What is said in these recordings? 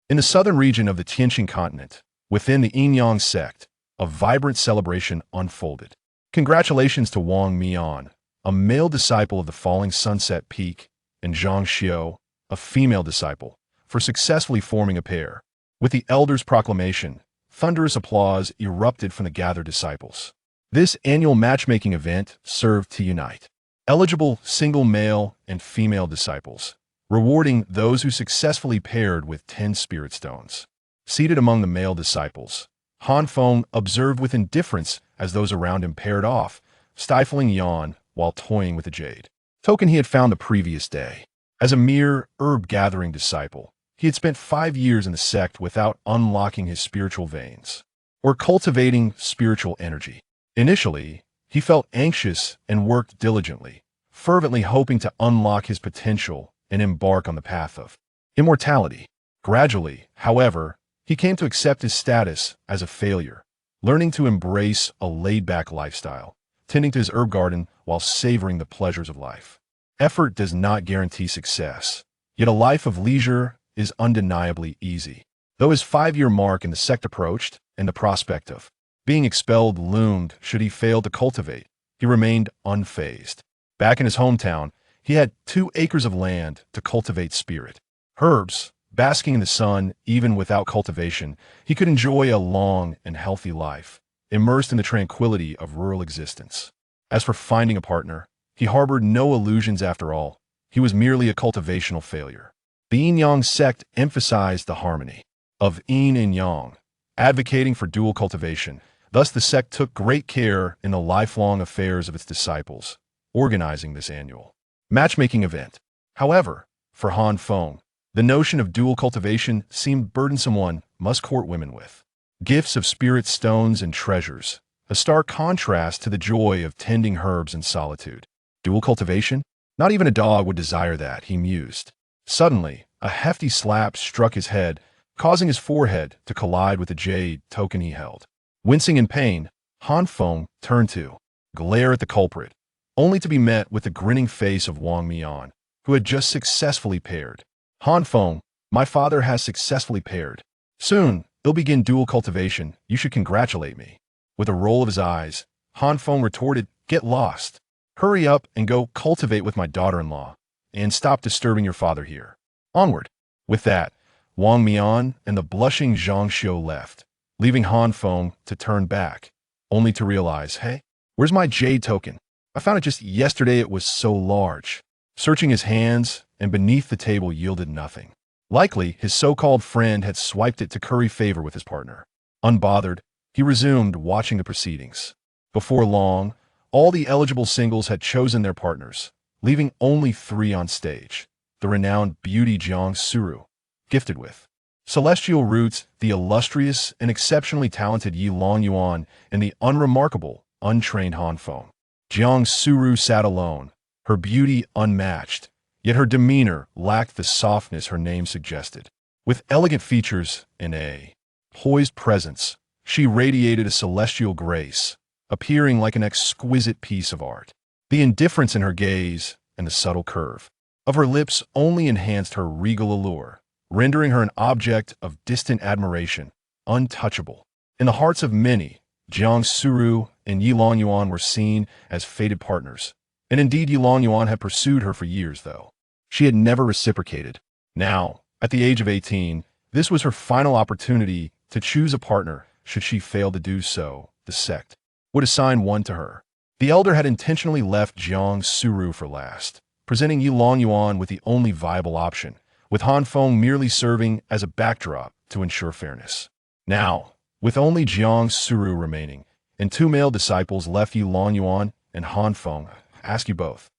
In the southern region of the Tianqing continent, within the Yin-Yang sect, a vibrant celebration unfolded. Congratulations to Wang Mian, a male disciple of the falling sunset peak, and Zhang Xiao, a female disciple, for successfully forming a pair. With the elder's proclamation, thunderous applause erupted from the gathered disciples. This annual matchmaking event served to unite eligible single male and female disciples, rewarding those who successfully paired with 10 spirit stones. Seated among the male disciples, Han Feng observed with indifference as those around him paired off, stifling yawn while toying with the jade token he had found the previous day. As a mere herb-gathering disciple, he had spent 5 years in the sect without unlocking his spiritual veins or cultivating spiritual energy. Initially, he felt anxious and worked diligently, fervently hoping to unlock his potential and embark on the path of immortality. Gradually, however, he came to accept his status as a failure, learning to embrace a laid-back lifestyle, tending to his herb garden while savoring the pleasures of life. Effort does not guarantee success, yet a life of leisure is undeniably easy. Though his 5-year mark in the sect approached, and the prospect of being expelled loomed should he fail to cultivate, he remained unfazed. Back in his hometown, he had 2 acres of land to cultivate spirit herbs. Basking in the sun, even without cultivation, he could enjoy a long and healthy life, immersed in the tranquility of rural existence. As for finding a partner, he harbored no illusions after all. He was merely a cultivational failure. The Yin-Yang sect emphasized the harmony of Yin and Yang, advocating for dual cultivation. Thus, the sect took great care in the lifelong affairs of its disciples, organizing this annual matchmaking event. However, for Han Feng, the notion of dual cultivation seemed burdensome. One must court women with gifts of spirit stones and treasures, a stark contrast to the joy of tending herbs in solitude. Dual cultivation? Not even a dog would desire that, he mused. Suddenly, a hefty slap struck his head, causing his forehead to collide with the jade token he held. Wincing in pain, Han Feng turned to glare at the culprit, only to be met with the grinning face of Wang Mian, who had just successfully paired. Han Feng, my father has successfully paired. Soon, he'll begin dual cultivation. You should congratulate me. With a roll of his eyes, Han Feng retorted, get lost. Hurry up and go cultivate with my daughter-in-law, and stop disturbing your father here. Onward. With that, Wang Mian and the blushing Zhang Xiao left, leaving Han Feng to turn back, only to realize, hey, where's my jade token? I found it just yesterday. It was so large. Searching his hands and beneath the table yielded nothing. Likely, his so-called friend had swiped it to curry favor with his partner. Unbothered, he resumed watching the proceedings. Before long, all the eligible singles had chosen their partners, leaving only 3 on stage. The renowned beauty Jiang Suru, gifted with celestial roots, the illustrious and exceptionally talented Yi Longyuan, and the unremarkable, untrained Han Feng. Jiang Suru sat alone, her beauty unmatched, yet her demeanor lacked the softness her name suggested. With elegant features and a poised presence, she radiated a celestial grace, appearing like an exquisite piece of art. The indifference in her gaze and the subtle curve of her lips only enhanced her regal allure, rendering her an object of distant admiration, untouchable. In the hearts of many, Jiang Suru and Yi Longyuan were seen as fated partners. And indeed, Yi Longyuan had pursued her for years, though she had never reciprocated. Now, at the age of 18, this was her final opportunity to choose a partner. Should she fail to do so, the sect would assign one to her. The elder had intentionally left Jiang Suru for last, presenting Yi Longyuan with the only viable option, with Han Feng merely serving as a backdrop to ensure fairness. Now, with only Jiang Suru remaining, and 2 male disciples left, Yi Longyuan and Han Feng, ask you both,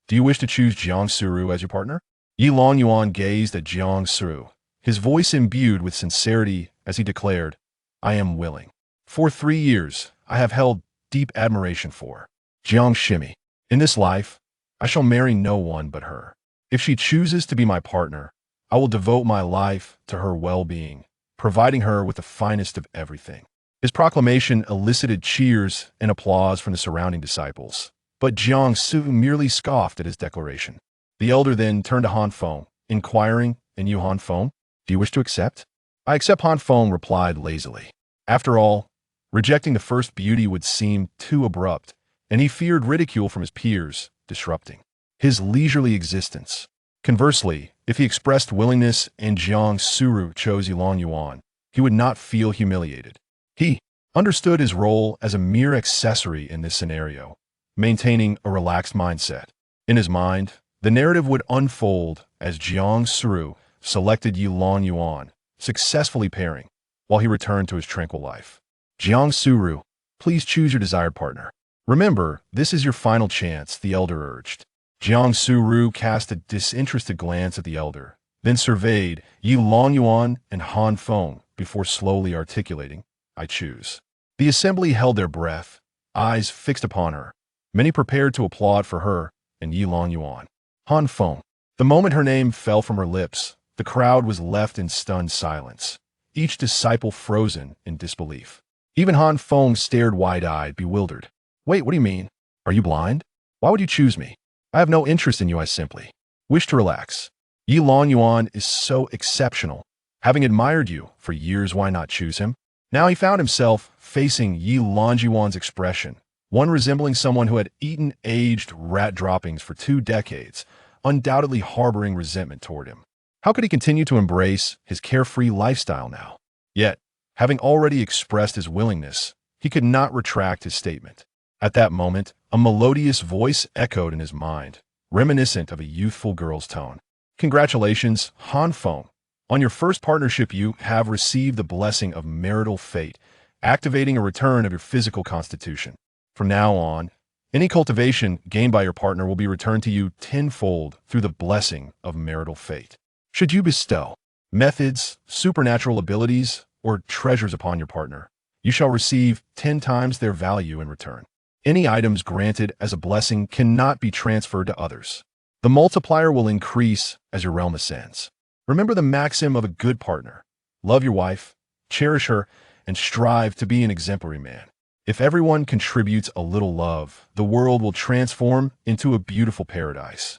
do you wish to choose Jiang Suru as your partner? Yi Longyuan gazed at Jiang Suru, his voice imbued with sincerity as he declared, I am willing. For 3 years, I have held deep admiration for Jiang Shimi. In this life, I shall marry no one but her. If she chooses to be my partner, I will devote my life to her well-being, providing her with the finest of everything. His proclamation elicited cheers and applause from the surrounding disciples, but Jiang Suru merely scoffed at his declaration. The elder then turned to Han Feng, inquiring, and you, Han Feng, do you wish to accept? I accept, Han Feng replied lazily. After all, rejecting the first beauty would seem too abrupt, and he feared ridicule from his peers, disrupting his leisurely existence. Conversely, if he expressed willingness and Jiang Suru chose Yulong Yuan, he would not feel humiliated. He understood his role as a mere accessory in this scenario, maintaining a relaxed mindset. In his mind, the narrative would unfold as Jiang Suru selected Yulong Yuan, successfully pairing, while he returned to his tranquil life. Jiang Suru, please choose your desired partner. Remember, this is your final chance, the elder urged. Jiang Suru cast a disinterested glance at the elder, then surveyed Yulong Yuan and Han Feng before slowly articulating, I choose. The assembly held their breath, eyes fixed upon her, many prepared to applaud for her and Yulong Yuan. Han Feng. The moment her name fell from her lips, the crowd was left in stunned silence, each disciple frozen in disbelief. Even Han Feng stared wide-eyed, bewildered. Wait, what do you mean? Are you blind? Why would you choose me? I have no interest in you, I simply wish to relax. Yulong Yuan is so exceptional. Having admired you for years, why not choose him? Now he found himself facing Yulong Yuan's expression, one resembling someone who had eaten aged rat droppings for 2 decades, undoubtedly harboring resentment toward him. How could he continue to embrace his carefree lifestyle now? Yet, having already expressed his willingness, he could not retract his statement. At that moment, a melodious voice echoed in his mind, reminiscent of a youthful girl's tone. Congratulations, Han Feng. On your first partnership, you have received the blessing of marital fate, activating a return of your physical constitution. From now on, any cultivation gained by your partner will be returned to you tenfold through the blessing of marital fate. Should you bestow methods, supernatural abilities, or treasures upon your partner, you shall receive 10 times their value in return. Any items granted as a blessing cannot be transferred to others. The multiplier will increase as your realm ascends. Remember the maxim of a good partner. Love your wife, cherish her, and strive to be an exemplary man. If everyone contributes a little love, the world will transform into a beautiful paradise.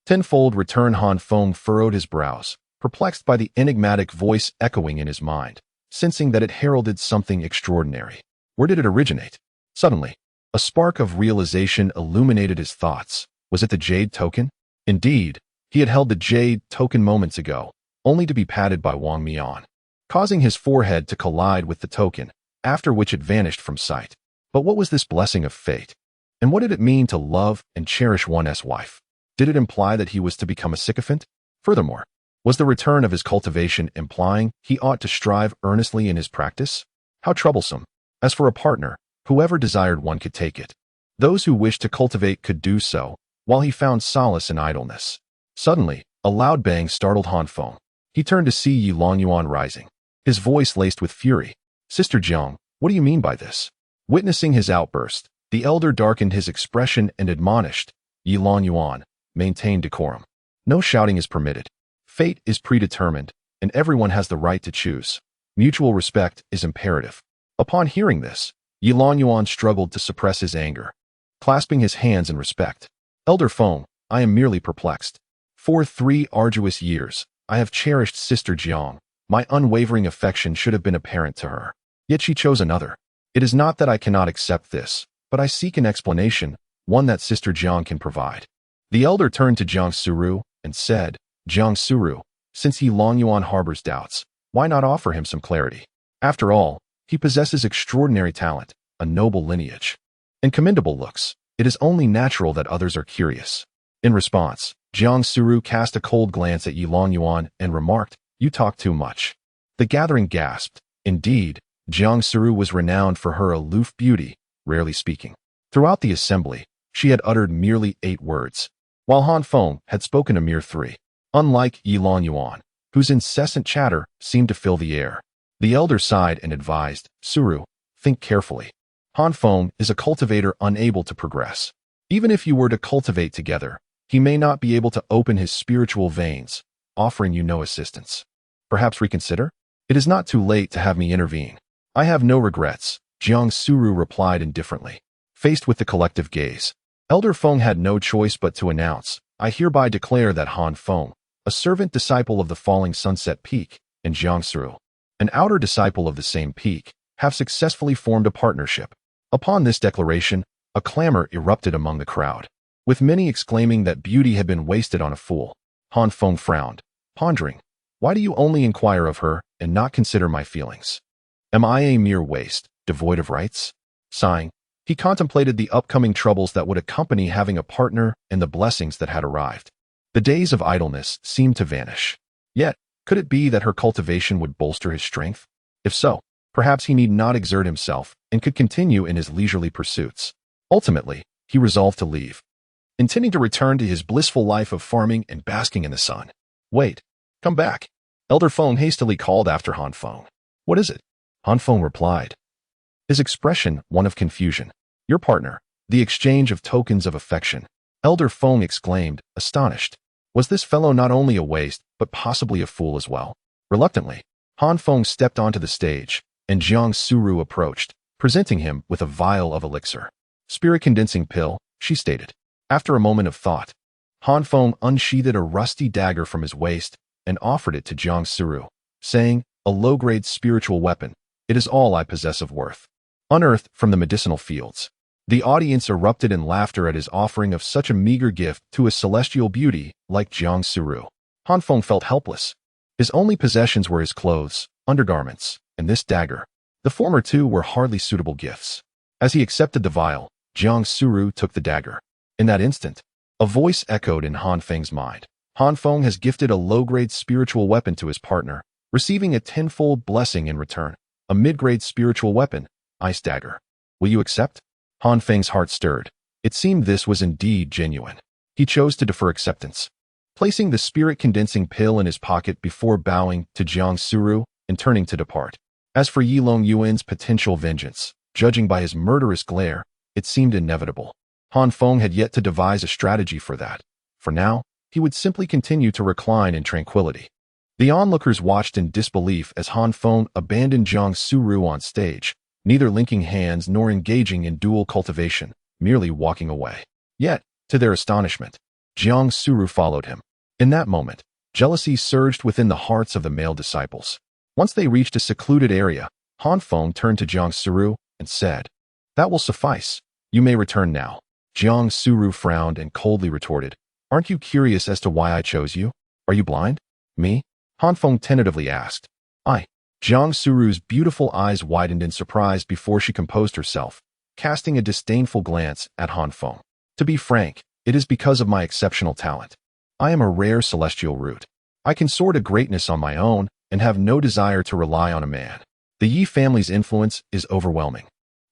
Tenfold return. Han Feng furrowed his brows, perplexed by the enigmatic voice echoing in his mind, sensing that it heralded something extraordinary. Where did it originate? Suddenly, a spark of realization illuminated his thoughts. Was it the jade token? Indeed, he had held the jade token moments ago, only to be patted by Wang Mian, causing his forehead to collide with the token, after which it vanished from sight. But what was this blessing of fate? And what did it mean to love and cherish one's wife? Did it imply that he was to become a sycophant? Furthermore, was the return of his cultivation implying he ought to strive earnestly in his practice? How troublesome. As for a partner, whoever desired one could take it. Those who wished to cultivate could do so, while he found solace in idleness. Suddenly, a loud bang startled Han Feng. He turned to see Yulong Yuan rising, his voice laced with fury. Sister Jiang, what do you mean by this? Witnessing his outburst, the elder darkened his expression and admonished, Yulong Yuan, maintain decorum. No shouting is permitted. Fate is predetermined, and everyone has the right to choose. Mutual respect is imperative. Upon hearing this, Yulong Yuan struggled to suppress his anger, clasping his hands in respect. Elder Feng, I am merely perplexed. For 3 arduous years, I have cherished Sister Jiang. My unwavering affection should have been apparent to her. Yet she chose another. It is not that I cannot accept this, but I seek an explanation, one that Sister Jiang can provide. The elder turned to Jiang Suru and said, Jiang Suru, since Yulong Yuan harbors doubts, why not offer him some clarity? After all, he possesses extraordinary talent, a noble lineage, and commendable looks. It is only natural that others are curious. In response, Jiang Suru cast a cold glance at Yulong Yuan and remarked, You talk too much. The gathering gasped. Indeed, Jiang Suru was renowned for her aloof beauty, rarely speaking. Throughout the assembly, she had uttered merely 8 words, while Han Feng had spoken a mere 3. Unlike Yulong Yuan, whose incessant chatter seemed to fill the air. The elder sighed and advised, Suru, think carefully. Han Feng is a cultivator unable to progress. Even if you were to cultivate together, he may not be able to open his spiritual veins, offering you no assistance. Perhaps reconsider? It is not too late to have me intervene. I have no regrets, Jiang Suru replied indifferently. Faced with the collective gaze, Elder Feng had no choice but to announce, I hereby declare that Han Feng, a servant disciple of the falling sunset peak, and Jiang Suru, an outer disciple of the same peak, have successfully formed a partnership. Upon this declaration, a clamor erupted among the crowd, with many exclaiming that beauty had been wasted on a fool. Han Feng frowned, pondering, "Why do you only inquire of her and not consider my feelings? Am I a mere waste, devoid of rights?" Sighing, he contemplated the upcoming troubles that would accompany having a partner and the blessings that had arrived. The days of idleness seemed to vanish. Yet, could it be that her cultivation would bolster his strength? If so, perhaps he need not exert himself and could continue in his leisurely pursuits. Ultimately, he resolved to leave, intending to return to his blissful life of farming and basking in the sun. "Wait, come back," Elder Feng hastily called after Han Feng. "What is it?" Han Feng replied, his expression one of confusion. "Your partner, the exchange of tokens of affection." Elder Feng exclaimed, astonished. Was this fellow not only a waste, but possibly a fool as well? Reluctantly, Han Feng stepped onto the stage, and Jiang Suru approached, presenting him with a vial of elixir. "Spirit-condensing pill," she stated. After a moment of thought, Han Feng unsheathed a rusty dagger from his waist and offered it to Jiang Suru, saying, "A low-grade spiritual weapon. It is all I possess of worth, unearthed from the medicinal fields." The audience erupted in laughter at his offering of such a meager gift to a celestial beauty like Jiang Suru. Han Feng felt helpless. His only possessions were his clothes, undergarments, and this dagger. The former two were hardly suitable gifts. As he accepted the vial, Jiang Suru took the dagger. In that instant, a voice echoed in Han Feng's mind. Han Feng has gifted a low-grade spiritual weapon to his partner, receiving a tenfold blessing in return. A mid-grade spiritual weapon, ice dagger. Will you accept? Han Feng's heart stirred. It seemed this was indeed genuine. He chose to defer acceptance, placing the spirit-condensing pill in his pocket before bowing to Jiang Suru and turning to depart. As for Yilong Yuan's potential vengeance, judging by his murderous glare, it seemed inevitable. Han Feng had yet to devise a strategy for that. For now, he would simply continue to recline in tranquility. The onlookers watched in disbelief as Han Feng abandoned Jiang Suru on stage, neither linking hands nor engaging in dual cultivation, merely walking away. Yet, to their astonishment, Jiang Suru followed him. In that moment, jealousy surged within the hearts of the male disciples. Once they reached a secluded area, Han Feng turned to Jiang Suru and said, "That will suffice. You may return now." Jiang Suru frowned and coldly retorted, "Aren't you curious as to why I chose you? Are you blind?" "Me?" Han Feng tentatively asked. "I." Jiang Suru's beautiful eyes widened in surprise before she composed herself, casting a disdainful glance at Han Feng. "To be frank, it is because of my exceptional talent. I am a rare celestial root. I can soar to greatness on my own and have no desire to rely on a man. The Yi family's influence is overwhelming,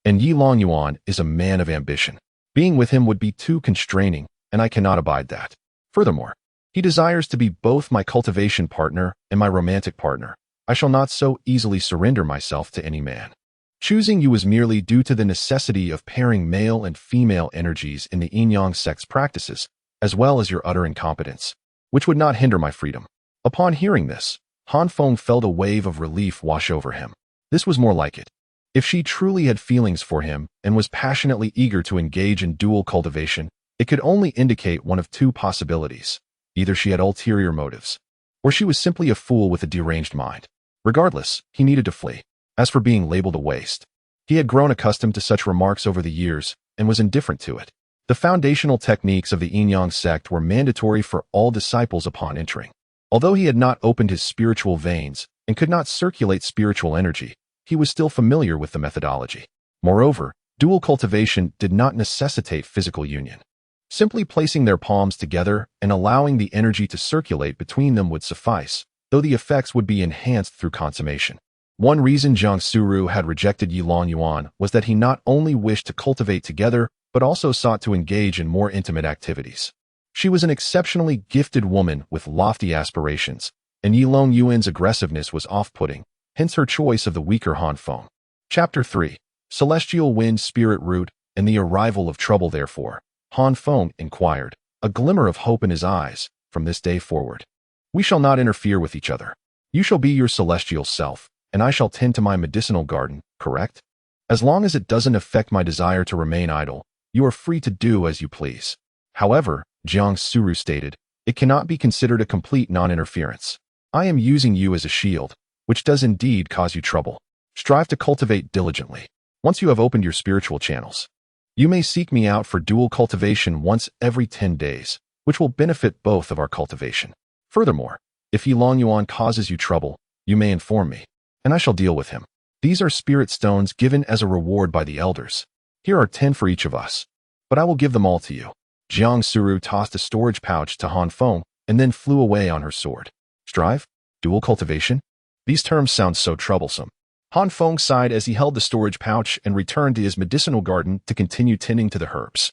and Yi Longyuan is a man of ambition. Being with him would be too constraining, and I cannot abide that. Furthermore, he desires to be both my cultivation partner and my romantic partner. I shall not so easily surrender myself to any man. Choosing you is merely due to the necessity of pairing male and female energies in the yin-yang sect's practices, as well as your utter incompetence, which would not hinder my freedom." Upon hearing this, Han Feng felt a wave of relief wash over him. This was more like it. If she truly had feelings for him and was passionately eager to engage in dual cultivation, it could only indicate one of two possibilities. Either she had ulterior motives, or she was simply a fool with a deranged mind. Regardless, he needed to flee. As for being labeled a waste, he had grown accustomed to such remarks over the years and was indifferent to it. The foundational techniques of the yin-yang sect were mandatory for all disciples upon entering. Although he had not opened his spiritual veins and could not circulate spiritual energy, he was still familiar with the methodology. Moreover, dual cultivation did not necessitate physical union. Simply placing their palms together and allowing the energy to circulate between them would suffice, though the effects would be enhanced through consummation. One reason Jiang Suru had rejected Yilong Yuan was that he not only wished to cultivate together, but also sought to engage in more intimate activities. She was an exceptionally gifted woman with lofty aspirations, and Yilong Yuan's aggressiveness was off-putting, hence her choice of the weaker Han Feng. Chapter 3. Celestial Wind Spirit Root and the Arrival of Trouble. Therefore, Han Feng inquired, a glimmer of hope in his eyes, "From this day forward, we shall not interfere with each other. You shall be your celestial self, and I shall tend to my medicinal garden, correct? As long as it doesn't affect my desire to remain idle, you are free to do as you please." However, Jiang Suru stated, "it cannot be considered a complete non-interference. I am using you as a shield, which does indeed cause you trouble. Strive to cultivate diligently. Once you have opened your spiritual channels, you may seek me out for dual cultivation once every 10 days, which will benefit both of our cultivation. Furthermore, if Yilong Yuan causes you trouble, you may inform me, and I shall deal with him. These are spirit stones given as a reward by the elders. Here are 10 for each of us, but I will give them all to you. Jiang Suru tossed a storage pouch to Han Feng and then flew away on her sword. Strive? Dual cultivation? These terms sound so troublesome. Han Feng sighed as he held the storage pouch and returned to his medicinal garden to continue tending to the herbs.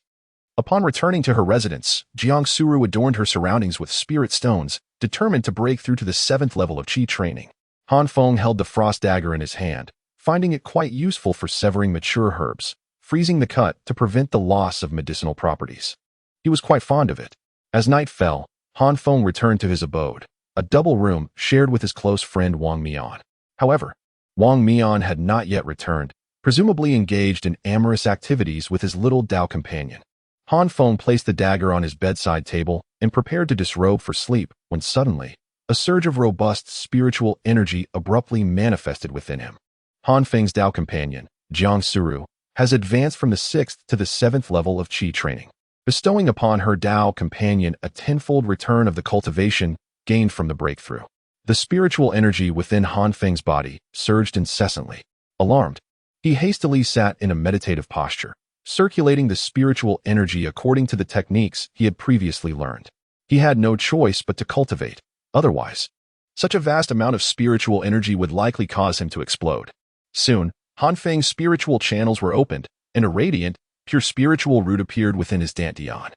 Upon returning to her residence, Jiang Suru adorned her surroundings with spirit stones, determined to break through to the 7th level of Qi training. Han Feng held the frost dagger in his hand, finding it quite useful for severing mature herbs, freezing the cut to prevent the loss of medicinal properties. He was quite fond of it. As night fell, Han Feng returned to his abode, a double room shared with his close friend Wang Mian. However, Wang Mian had not yet returned, presumably engaged in amorous activities with his little Dao companion. Han Feng placed the dagger on his bedside table and prepared to disrobe for sleep when suddenly, a surge of robust spiritual energy abruptly manifested within him. Han Feng's Dao companion, Jiang Suru, has advanced from the 6th to the 7th level of Qi training, bestowing upon her Dao companion a tenfold return of the cultivation gained from the breakthrough. The spiritual energy within Han Feng's body surged incessantly. Alarmed, he hastily sat in a meditative posture, circulating the spiritual energy according to the techniques he had previously learned. He had no choice but to cultivate. Otherwise, such a vast amount of spiritual energy would likely cause him to explode. Soon, Han Feng's spiritual channels were opened, and a radiant, pure spiritual root appeared within his dantian.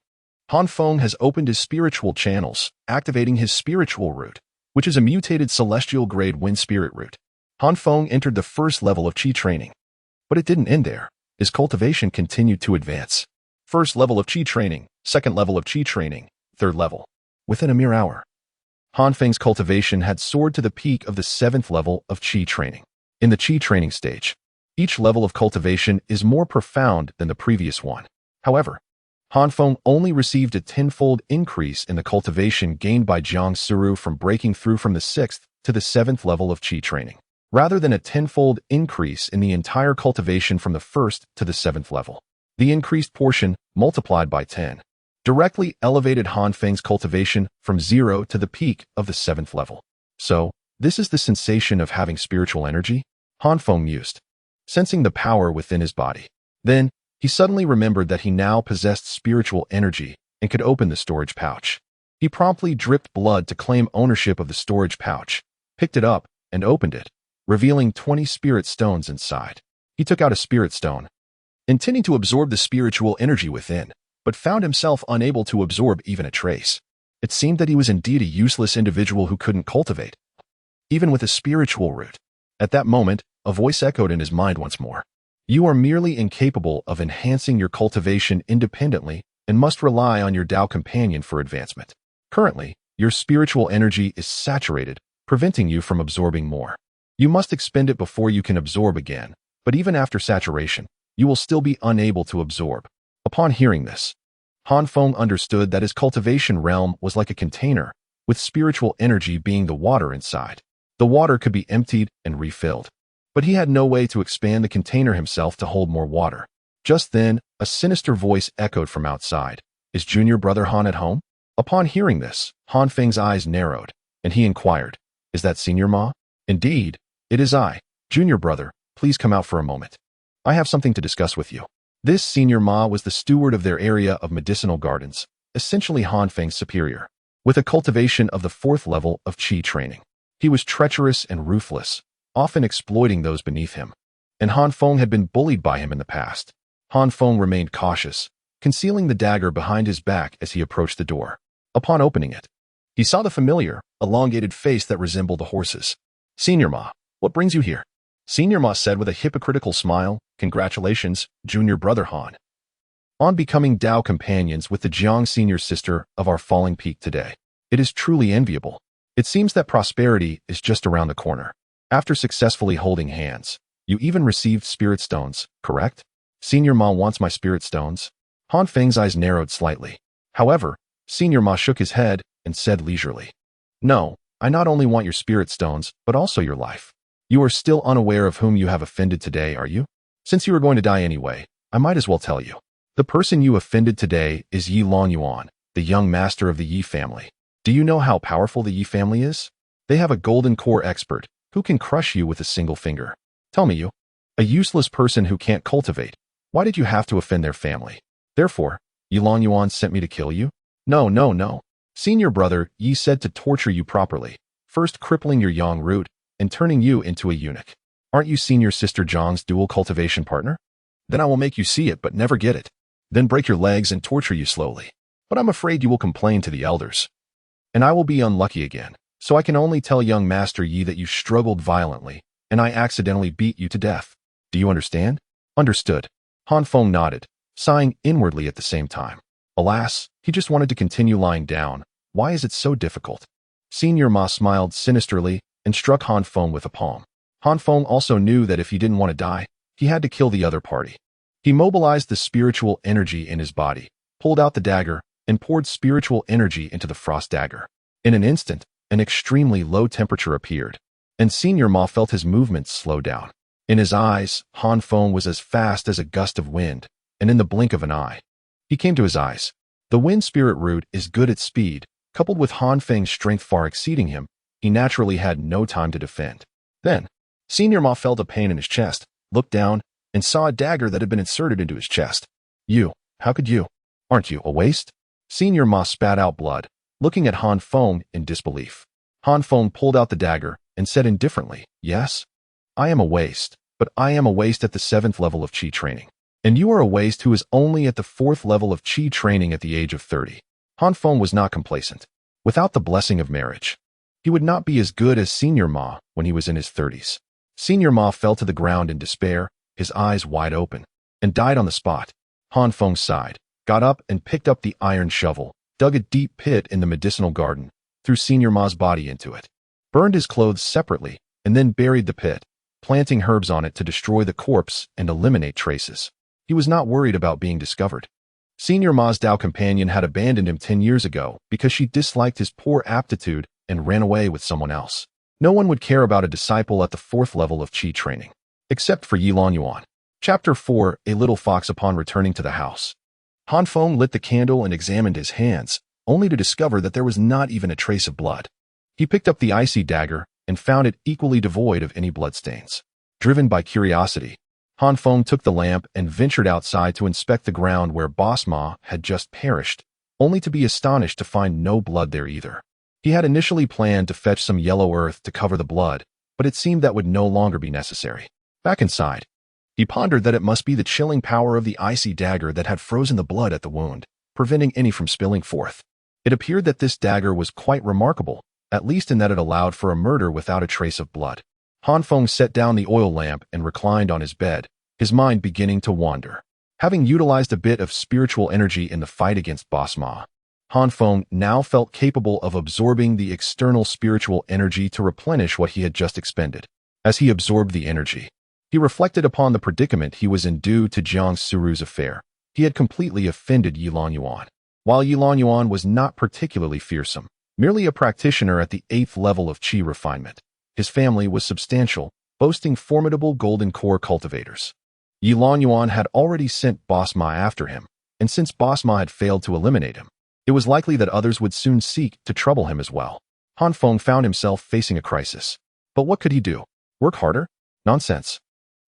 Han Feng has opened his spiritual channels, activating his spiritual root, which is a mutated celestial grade wind spirit root. Han Feng entered the 1st level of Qi training. But it didn't end there. His cultivation continued to advance. 1st level of Qi training, 2nd level of Qi training, 3rd level. Within a mere hour, Han Feng's cultivation had soared to the peak of the 7th level of Qi training. In the Qi training stage, each level of cultivation is more profound than the previous one. However, Han Feng only received a tenfold increase in the cultivation gained by Jiang Suru from breaking through from the 6th to the 7th level of Qi training, rather than a tenfold increase in the entire cultivation from the 1st to the 7th level. The increased portion, multiplied by 10, directly elevated Han Feng's cultivation from 0 to the peak of the 7th level. So, this is the sensation of having spiritual energy? Han Feng mused, sensing the power within his body. Then, he suddenly remembered that he now possessed spiritual energy and could open the storage pouch. He promptly dripped blood to claim ownership of the storage pouch, picked it up, and opened it, revealing 20 spirit stones inside. He took out a spirit stone, intending to absorb the spiritual energy within, but found himself unable to absorb even a trace. It seemed that he was indeed a useless individual who couldn't cultivate, even with a spiritual root. At that moment, a voice echoed in his mind once more. You are merely incapable of enhancing your cultivation independently and must rely on your Dao companion for advancement. Currently, your spiritual energy is saturated, preventing you from absorbing more. You must expend it before you can absorb again, but even after saturation, you will still be unable to absorb. Upon hearing this, Han Feng understood that his cultivation realm was like a container, with spiritual energy being the water inside. The water could be emptied and refilled, but he had no way to expand the container himself to hold more water. Just then, a sinister voice echoed from outside. Is junior brother Han at home? Upon hearing this, Han Feng's eyes narrowed, and he inquired, Is that Senior Ma? Indeed, it is I. Junior brother, please come out for a moment. I have something to discuss with you. This Senior Ma was the steward of their area of medicinal gardens, essentially Han Feng's superior, with a cultivation of the 4th level of Qi training. He was treacherous and ruthless, often exploiting those beneath him, and Han Feng had been bullied by him in the past. Han Feng remained cautious, concealing the dagger behind his back as he approached the door. Upon opening it, he saw the familiar, elongated face that resembled a horse's. Senior Ma, what brings you here? Senior Ma said with a hypocritical smile, Congratulations, junior brother Han, on becoming Dao companions with the Jiang senior sister of our falling peak today. It is truly enviable. It seems that prosperity is just around the corner. After successfully holding hands, you even received spirit stones, correct? Senior Ma wants my spirit stones? Han Feng's eyes narrowed slightly. However, Senior Ma shook his head and said leisurely, No, I not only want your spirit stones, but also your life. You are still unaware of whom you have offended today, are you? Since you are going to die anyway, I might as well tell you. The person you offended today is Yi Longyuan, the young master of the Yi family. Do you know how powerful the Yi family is? They have a golden core expert who can crush you with a single finger. Tell me you, a useless person who can't cultivate, why did you have to offend their family? Therefore, Yi Longyuan sent me to kill you? No, no, no. Senior brother Yi said to torture you properly, first crippling your yang root and turning you into a eunuch. Aren't you senior sister Zhang's dual cultivation partner? Then I will make you see it but never get it. Then break your legs and torture you slowly. But I'm afraid you will complain to the elders. And I will be unlucky again. So I can only tell young Master Yi that you struggled violently, and I accidentally beat you to death. Do you understand? Understood. Han Feng nodded, sighing inwardly at the same time. Alas, he just wanted to continue lying down. Why is it so difficult? Senior Ma smiled sinisterly and struck Han Feng with a palm. Han Feng also knew that if he didn't want to die, he had to kill the other party. He mobilized the spiritual energy in his body, pulled out the dagger, and poured spiritual energy into the frost dagger. In an instant, an extremely low temperature appeared, and Senior Ma felt his movements slow down. In his eyes, Han Feng was as fast as a gust of wind, and in the blink of an eye, he came to his eyes. The wind spirit root is good at speed, coupled with Han Feng's strength far exceeding him, he naturally had no time to defend. Then, Senior Ma felt a pain in his chest, looked down, and saw a dagger that had been inserted into his chest. You, how could you? Aren't you a waste? Senior Ma spat out blood, looking at Han Feng in disbelief. Han Feng pulled out the dagger and said indifferently, yes, I am a waste, but I am a waste at the 7th level of Qi training. And you are a waste who is only at the 4th level of Qi training at the age of 30. Han Feng was not complacent. Without the blessing of marriage, he would not be as good as Senior Ma when he was in his 30s. Senior Ma fell to the ground in despair, his eyes wide open, and died on the spot. Han Feng sighed, got up and picked up the iron shovel, dug a deep pit in the medicinal garden, threw Senior Ma's body into it, burned his clothes separately, and then buried the pit, planting herbs on it to destroy the corpse and eliminate traces. He was not worried about being discovered. Senior Ma's Dao companion had abandoned him 10 years ago because she disliked his poor aptitude and ran away with someone else. No one would care about a disciple at the 4th level of Qi training, except for Yi Longyuan. Chapter 4, A Little Fox. Upon returning to the house, Han Feng lit the candle and examined his hands, only to discover that there was not even a trace of blood. He picked up the icy dagger and found it equally devoid of any bloodstains. Driven by curiosity, Han Feng took the lamp and ventured outside to inspect the ground where Boss Ma had just perished, only to be astonished to find no blood there either. He had initially planned to fetch some yellow earth to cover the blood, but it seemed that would no longer be necessary. Back inside, he pondered that it must be the chilling power of the icy dagger that had frozen the blood at the wound, preventing any from spilling forth. It appeared that this dagger was quite remarkable, at least in that it allowed for a murder without a trace of blood. Han Feng set down the oil lamp and reclined on his bed, his mind beginning to wander. Having utilized a bit of spiritual energy in the fight against Boss Ma, Han Feng now felt capable of absorbing the external spiritual energy to replenish what he had just expended. As he absorbed the energy, he reflected upon the predicament he was in due to Jiang Suru's affair. He had completely offended Yi Longyuan. While Yi Longyuan was not particularly fearsome, merely a practitioner at the 8th level of Qi refinement, his family was substantial, boasting formidable golden core cultivators. Yi Longyuan had already sent Boss Ma after him, and since Boss Ma had failed to eliminate him, it was likely that others would soon seek to trouble him as well. Han Feng found himself facing a crisis. But what could he do? Work harder? Nonsense.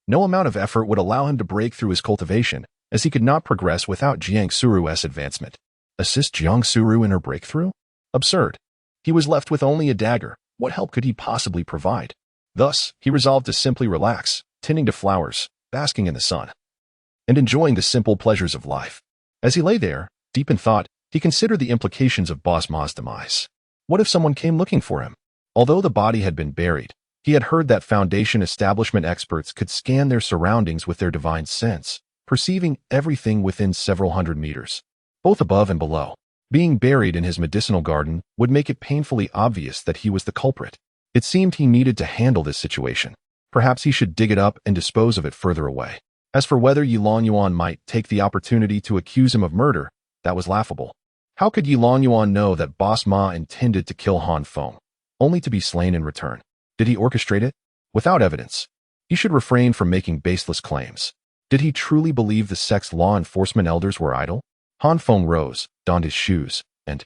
No amount of effort would allow him to break through his cultivation, as he could not progress without Jiang Suru's advancement. Assist Jiang Suru in her breakthrough? Absurd. He was left with only a dagger. What help could he possibly provide? Thus, he resolved to simply relax, tending to flowers, basking in the sun, and enjoying the simple pleasures of life. As he lay there, deep in thought, he considered the implications of Boss Ma's demise. What if someone came looking for him? Although the body had been buried, he had heard that Foundation establishment experts could scan their surroundings with their divine sense, perceiving everything within several hundred meters, both above and below. Being buried in his medicinal garden would make it painfully obvious that he was the culprit. It seemed he needed to handle this situation. Perhaps he should dig it up and dispose of it further away. As for whether Yi Longyuan might take the opportunity to accuse him of murder, that was laughable. How could Yi Longyuan know that Boss Ma intended to kill Han Feng? only to be slain in return. Did he orchestrate it? Without evidence. He should refrain from making baseless claims. Did he truly believe the sect's law enforcement elders were idle? Han Feng rose, donned his shoes, and,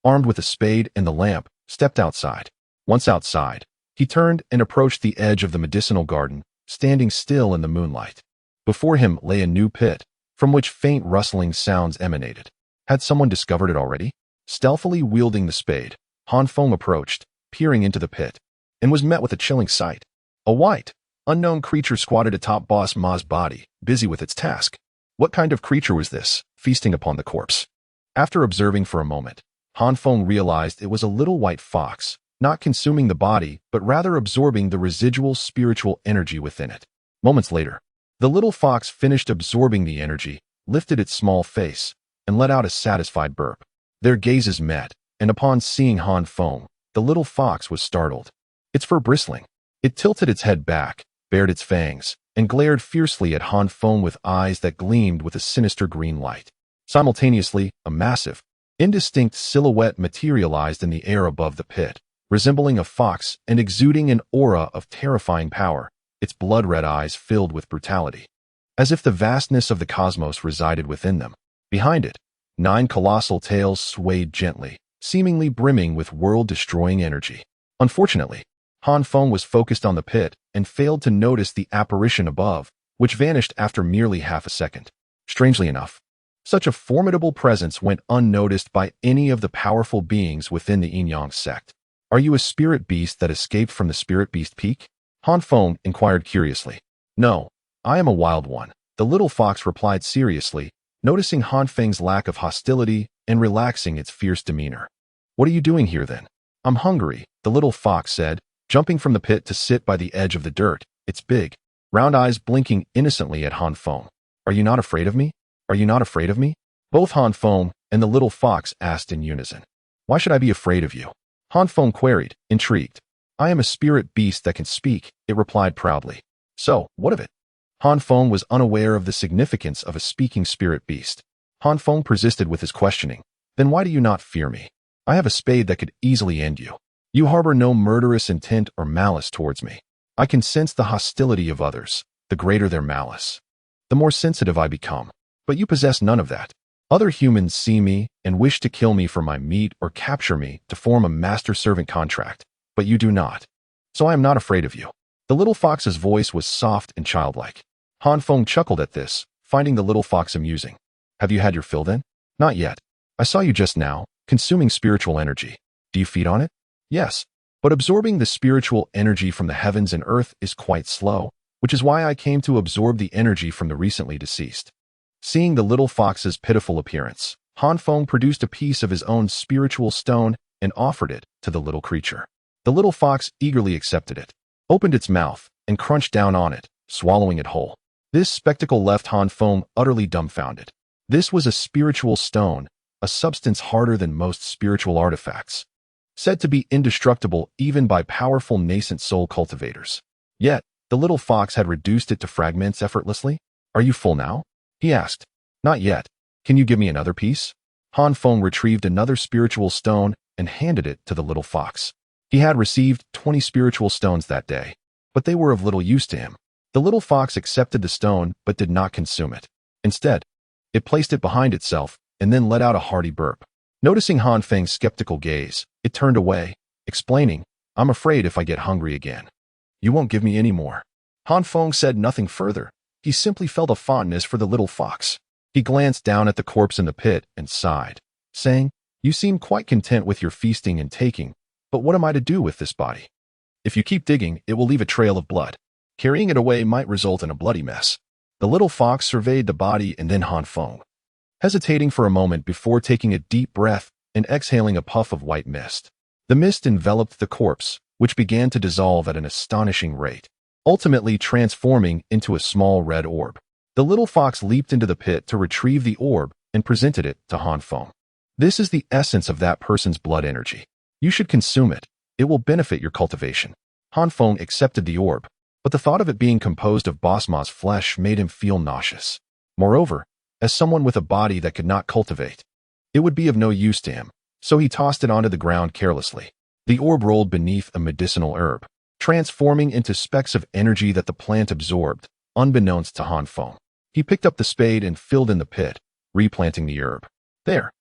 armed with a spade and the lamp, stepped outside. Once outside, he turned and approached the edge of the medicinal garden, standing still in the moonlight. Before him lay a new pit, from which faint rustling sounds emanated. Had someone discovered it already? Stealthily wielding the spade, Han Feng approached, peering into the pit, and was met with a chilling sight. A white, unknown creature squatted atop Boss Ma's body, busy with its task. What kind of creature was this, feasting upon the corpse? After observing for a moment, Han Feng realized it was a little white fox, not consuming the body, but rather absorbing the residual spiritual energy within it. Moments later, the little fox finished absorbing the energy, lifted its small face, and let out a satisfied burp. Their gazes met, and upon seeing Han Feng, the little fox was startled. Its fur bristling. It tilted its head back, bared its fangs, and glared fiercely at Han Feng with eyes that gleamed with a sinister green light. Simultaneously, a massive, indistinct silhouette materialized in the air above the pit, resembling a fox and exuding an aura of terrifying power, its blood-red eyes filled with brutality. As if the vastness of the cosmos resided within them. Behind it, 9 colossal tails swayed gently, seemingly brimming with world-destroying energy. Unfortunately, Han Feng was focused on the pit and failed to notice the apparition above, which vanished after merely half a second. Strangely enough, such a formidable presence went unnoticed by any of the powerful beings within the Yin-Yang sect. Are you a spirit beast that escaped from the Spirit Beast Peak? Han Feng inquired curiously. No, I am a wild one, the little fox replied seriously, noticing Han Feng's lack of hostility and relaxing its fierce demeanor. What are you doing here then? I'm hungry, the little fox said, jumping from the pit to sit by the edge of the dirt, its big, round eyes blinking innocently at Han Feng. Are you not afraid of me? Are you not afraid of me? Both Han Feng and the little fox asked in unison. Why should I be afraid of you? Han Feng queried, intrigued. I am a spirit beast that can speak, it replied proudly. So, what of it? Han Feng was unaware of the significance of a speaking spirit beast. Han Feng persisted with his questioning. Then why do you not fear me? I have a spade that could easily end you. You harbor no murderous intent or malice towards me. I can sense the hostility of others, the greater their malice, the more sensitive I become. But you possess none of that. Other humans see me and wish to kill me for my meat or capture me to form a master-servant contract, but you do not. So I am not afraid of you. The little fox's voice was soft and childlike. Han Feng chuckled at this, finding the little fox amusing. Have you had your fill then? Not yet. I saw you just now, consuming spiritual energy. Do you feed on it? Yes, but absorbing the spiritual energy from the heavens and earth is quite slow, which is why I came to absorb the energy from the recently deceased. Seeing the little fox's pitiful appearance, Han Feng produced a piece of his own spiritual stone and offered it to the little creature. The little fox eagerly accepted it, opened its mouth, and crunched down on it, swallowing it whole. This spectacle left Han Feng utterly dumbfounded. This was a spiritual stone, a substance harder than most spiritual artifacts, said to be indestructible even by powerful nascent soul cultivators. Yet, the little fox had reduced it to fragments effortlessly. Are you full now? He asked. Not yet. Can you give me another piece? Han Feng retrieved another spiritual stone and handed it to the little fox. He had received 20 spiritual stones that day, but they were of little use to him. The little fox accepted the stone but did not consume it. Instead, it placed it behind itself and then let out a hearty burp. Noticing Han Feng's skeptical gaze, it turned away, explaining, I'm afraid if I get hungry again, you won't give me any more. Han Feng said nothing further. He simply felt a fondness for the little fox. He glanced down at the corpse in the pit and sighed, saying, You seem quite content with your feasting and taking, but what am I to do with this body? If you keep digging, it will leave a trail of blood. Carrying it away might result in a bloody mess. The little fox surveyed the body and then Han Feng, hesitating for a moment before taking a deep breath and exhaling a puff of white mist. The mist enveloped the corpse, which began to dissolve at an astonishing rate, ultimately transforming into a small red orb. The little fox leaped into the pit to retrieve the orb and presented it to Han Feng. This is the essence of that person's blood energy. You should consume it. It will benefit your cultivation. Han Feng accepted the orb, but the thought of it being composed of Boss Ma's flesh made him feel nauseous. Moreover, as someone with a body that could not cultivate, it would be of no use to him, so he tossed it onto the ground carelessly. The orb rolled beneath a medicinal herb, transforming into specks of energy that the plant absorbed, unbeknownst to Han Feng. He picked up the spade and filled in the pit, replanting the herb. There.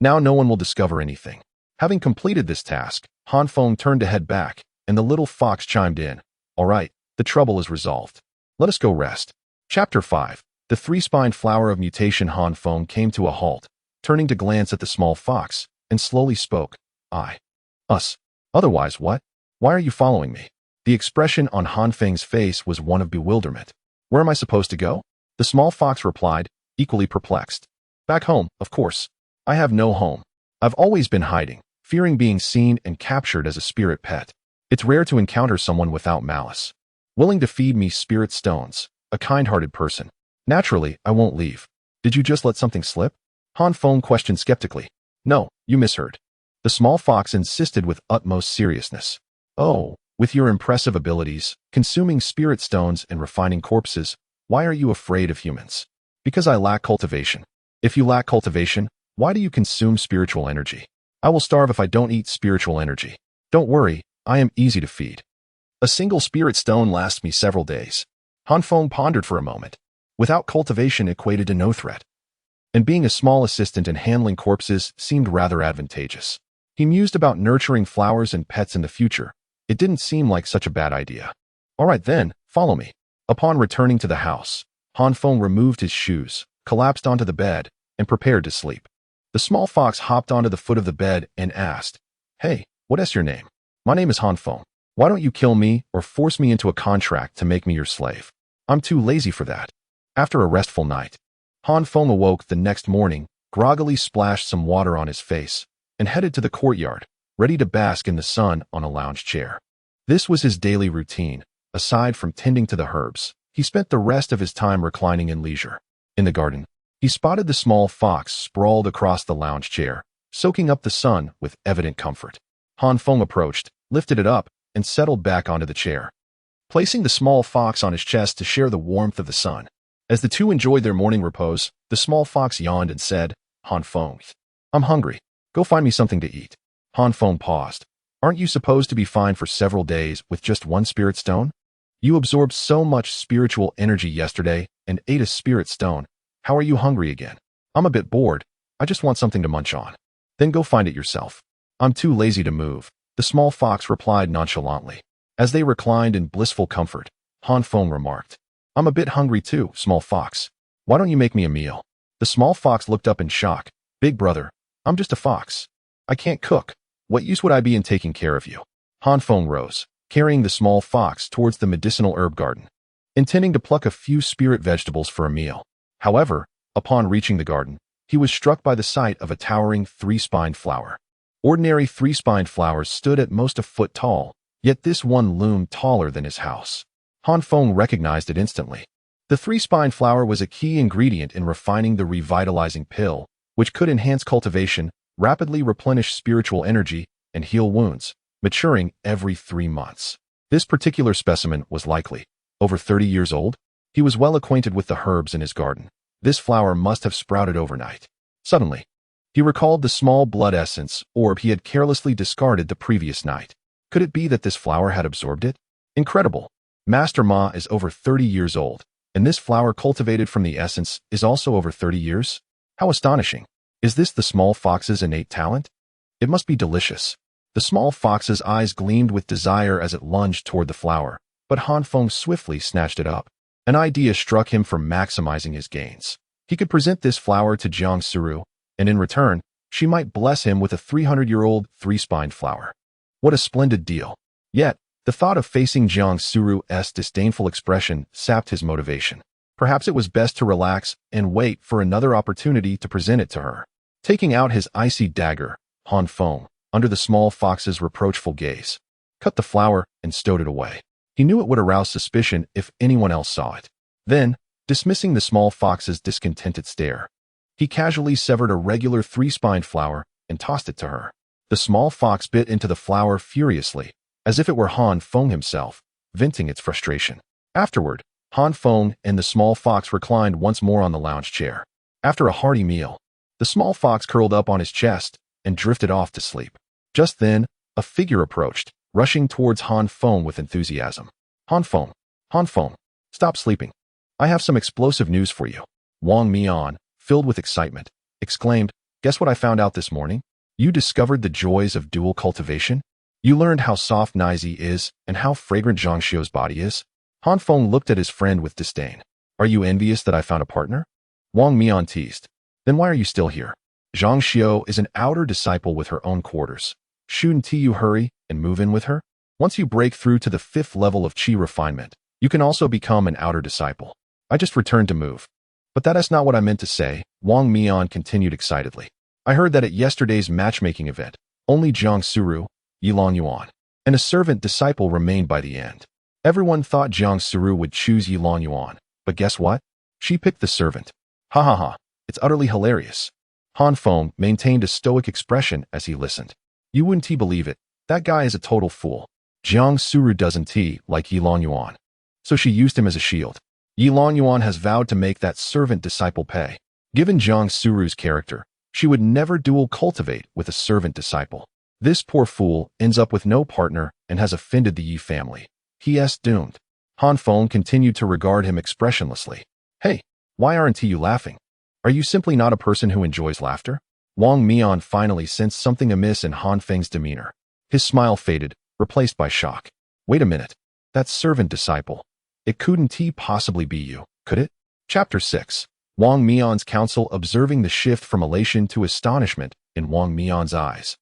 Now no one will discover anything. Having completed this task, Han Feng turned to head back, and the little fox chimed in. All right, the trouble is resolved. Let us go rest. Chapter 5. The three-spined flower of mutation. Han Feng came to a halt, turning to glance at the small fox, and slowly spoke. I. Us. Otherwise what? Why are you following me? The expression on Han Feng's face was one of bewilderment. Where am I supposed to go? The small fox replied, equally perplexed. Back home, of course. I have no home. I've always been hiding, fearing being seen and captured as a spirit pet. It's rare to encounter someone without malice, willing to feed me spirit stones, a kind-hearted person. Naturally, I won't leave. Did you just let something slip? Han Feng questioned skeptically. No, you misheard. The small fox insisted with utmost seriousness. Oh, with your impressive abilities, consuming spirit stones and refining corpses, why are you afraid of humans? Because I lack cultivation. If you lack cultivation, why do you consume spiritual energy? I will starve if I don't eat spiritual energy. Don't worry, I am easy to feed. A single spirit stone lasts me several days. Han Feng pondered for a moment. Without cultivation equated to no threat. And being a small assistant and handling corpses seemed rather advantageous. He mused about nurturing flowers and pets in the future. It didn't seem like such a bad idea. All right then, follow me. Upon returning to the house, Han Feng removed his shoes, collapsed onto the bed, and prepared to sleep. The small fox hopped onto the foot of the bed and asked, Hey, what is your name? My name is Han Feng. Why don't you kill me or force me into a contract to make me your slave? I'm too lazy for that. After a restful night, Han Feng awoke the next morning, groggily splashed some water on his face, and headed to the courtyard, ready to bask in the sun on a lounge chair. This was his daily routine. Aside from tending to the herbs, he spent the rest of his time reclining in leisure. In the garden, he spotted the small fox sprawled across the lounge chair, soaking up the sun with evident comfort. Han Feng approached, lifted it up, and settled back onto the chair, placing the small fox on his chest to share the warmth of the sun. As the two enjoyed their morning repose, the small fox yawned and said, Han Feng, I'm hungry. Go find me something to eat. Han Feng paused. Aren't you supposed to be fine for several days with just one spirit stone? You absorbed so much spiritual energy yesterday and ate a spirit stone. How are you hungry again? I'm a bit bored. I just want something to munch on. Then go find it yourself. I'm too lazy to move, the small fox replied nonchalantly. As they reclined in blissful comfort, Han Feng remarked, I'm a bit hungry too, small fox. Why don't you make me a meal? The small fox looked up in shock. Big brother, I'm just a fox. I can't cook. What use would I be in taking care of you? Han Feng rose, carrying the small fox towards the medicinal herb garden, intending to pluck a few spirit vegetables for a meal. However, upon reaching the garden, he was struck by the sight of a towering three-spined flower. Ordinary three-spined flowers stood at most a foot tall, yet this one loomed taller than his house. Han Feng recognized it instantly. The three-spined flower was a key ingredient in refining the revitalizing pill, which could enhance cultivation, rapidly replenish spiritual energy, and heal wounds, maturing every 3 months. This particular specimen was likely over 30 years old. He was well acquainted with the herbs in his garden. This flower must have sprouted overnight. Suddenly, he recalled the small blood essence orb he had carelessly discarded the previous night. Could it be that this flower had absorbed it? Incredible. Master Ma is over 30 years old, and this flower cultivated from the essence is also over 30 years? How astonishing. Is this the small fox's innate talent? It must be delicious. The small fox's eyes gleamed with desire as it lunged toward the flower, but Han Feng swiftly snatched it up. An idea struck him for maximizing his gains. He could present this flower to Jiang Suru, and in return, she might bless him with a 300-year-old three-spined flower. What a splendid deal. Yet, the thought of facing Jiang Suru's disdainful expression sapped his motivation. Perhaps it was best to relax and wait for another opportunity to present it to her. Taking out his icy dagger, Han Feng, under the small fox's reproachful gaze, cut the flower and stowed it away. He knew it would arouse suspicion if anyone else saw it. Then, dismissing the small fox's discontented stare, he casually severed a regular three-spined flower and tossed it to her. The small fox bit into the flower furiously, as if it were Han Feng himself, venting its frustration. Afterward, Han Feng and the small fox reclined once more on the lounge chair. After a hearty meal, the small fox curled up on his chest and drifted off to sleep. Just then, A figure approached, rushing towards Han Feng with enthusiasm. Han Feng, Han Feng, stop sleeping. I have some explosive news for you. Wang Mian, filled with excitement, exclaimed, guess what I found out this morning? You discovered the joys of dual cultivation? You learned how soft Nizi is and how fragrant Zhang Xiu's body is? Han Feng looked at his friend with disdain. Are you envious that I found a partner? Wang Mian teased. Then why are you still here? Zhang Xiu is an outer disciple with her own quarters. Shouldn't you hurry and move in with her? Once you break through to the 5th level of qi refinement, you can also become an outer disciple. I just returned to move. But that is not what I meant to say, Wang Mian continued excitedly. I heard that at yesterday's matchmaking event, only Jiang Suru, Yilong Yuan, and a servant disciple remained by the end. Everyone thought Jiang Suru would choose Yilong Yuan, but guess what? She picked the servant. Ha ha ha, it's utterly hilarious. Han Feng maintained a stoic expression as he listened. You wouldn't believe it, that guy is a total fool. Jiang Suru doesn't like Yilong Yuan. So she used him as a shield. Yilong Yuan has vowed to make that servant disciple pay. Given Jiang Suru's character, she would never dual cultivate with a servant disciple. This poor fool ends up with no partner and has offended the Yi family. He is doomed. Han Feng continued to regard him expressionlessly. Hey, why aren't you laughing? Are you simply not a person who enjoys laughter? Wang Mian finally sensed something amiss in Han Feng's demeanor. His smile faded, replaced by shock. Wait a minute. That servant disciple. It couldn't possibly be you, could it? Chapter 6. Wang Mian's counsel observing the shift from elation to astonishment in Wang Mian's eyes.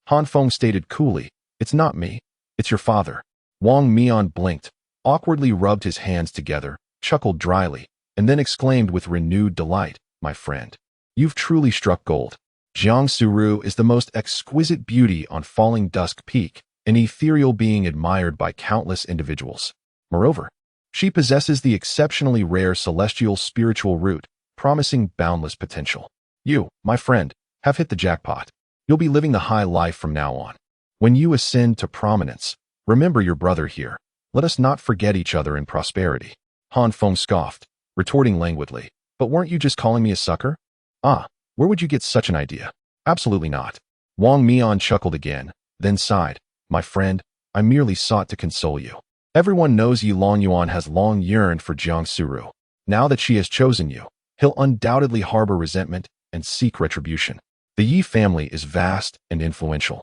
Han Feng stated coolly, it's not me, it's your father. Wang Mian blinked, awkwardly rubbed his hands together, chuckled dryly, and then exclaimed with renewed delight, my friend. You've truly struck gold. Jiang Suru is the most exquisite beauty on Falling Dusk Peak, an ethereal being admired by countless individuals. Moreover, she possesses the exceptionally rare celestial spiritual root, promising boundless potential. You, my friend, have hit the jackpot. You'll be living the high life from now on. When you ascend to prominence, remember your brother here. Let us not forget each other in prosperity. Han Feng scoffed, retorting languidly. But weren't you just calling me a sucker? Ah, where would you get such an idea? Absolutely not. Wang Mian chuckled again, then sighed. My friend, I merely sought to console you. Everyone knows Yilong Yuan has long yearned for Jiang Suru. Now that she has chosen you, he'll undoubtedly harbor resentment and seek retribution. The Yi family is vast and influential,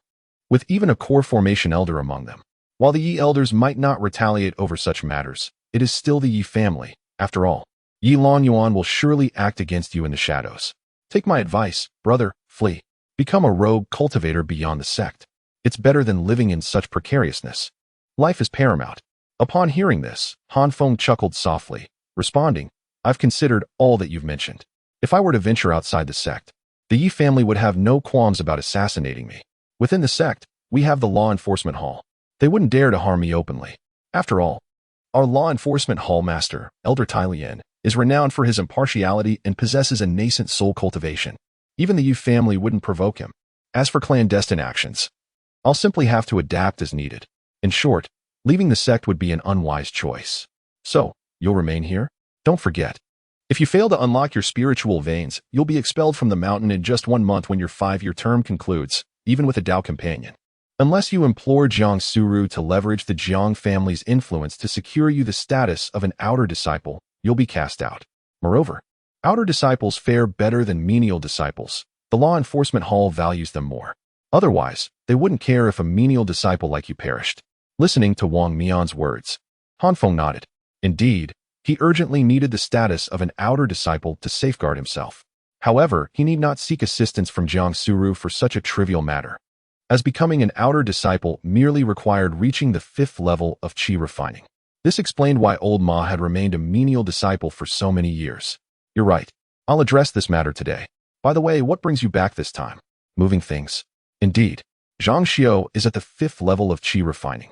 with even a core formation elder among them. While the Yi elders might not retaliate over such matters, it is still the Yi family, after all. Yilong Yuan will surely act against you in the shadows. Take my advice, brother, flee. Become a rogue cultivator beyond the sect. It's better than living in such precariousness. Life is paramount. Upon hearing this, Han Feng chuckled softly, responding, I've considered all that you've mentioned. If I were to venture outside the sect, the Yi family would have no qualms about assassinating me. Within the sect, we have the law enforcement hall. They wouldn't dare to harm me openly. After all, our law enforcement hall master, Elder Tai Lian, is renowned for his impartiality and possesses a nascent soul cultivation. Even the Yu family wouldn't provoke him. As for clandestine actions, I'll simply have to adapt as needed. In short, leaving the sect would be an unwise choice. So, you'll remain here? Don't forget. If you fail to unlock your spiritual veins, you'll be expelled from the mountain in just 1 month when your 5-year term concludes, even with a Tao companion. Unless you implore Jiang Suru to leverage the Jiang family's influence to secure you the status of an outer disciple, you'll be cast out. Moreover, outer disciples fare better than menial disciples. The law enforcement hall values them more. Otherwise, they wouldn't care if a menial disciple like you perished. Listening to Wang Mian's words, Han Feng nodded. Indeed, he urgently needed the status of an outer disciple to safeguard himself. However, he need not seek assistance from Jiang Suru for such a trivial matter, as becoming an outer disciple merely required reaching the 5th level of qi refining. This explained why old Ma had remained a menial disciple for so many years. You're right. I'll address this matter today. By the way, what brings you back this time? Moving things. Indeed, Zhang Xiu is at the 5th level of qi refining.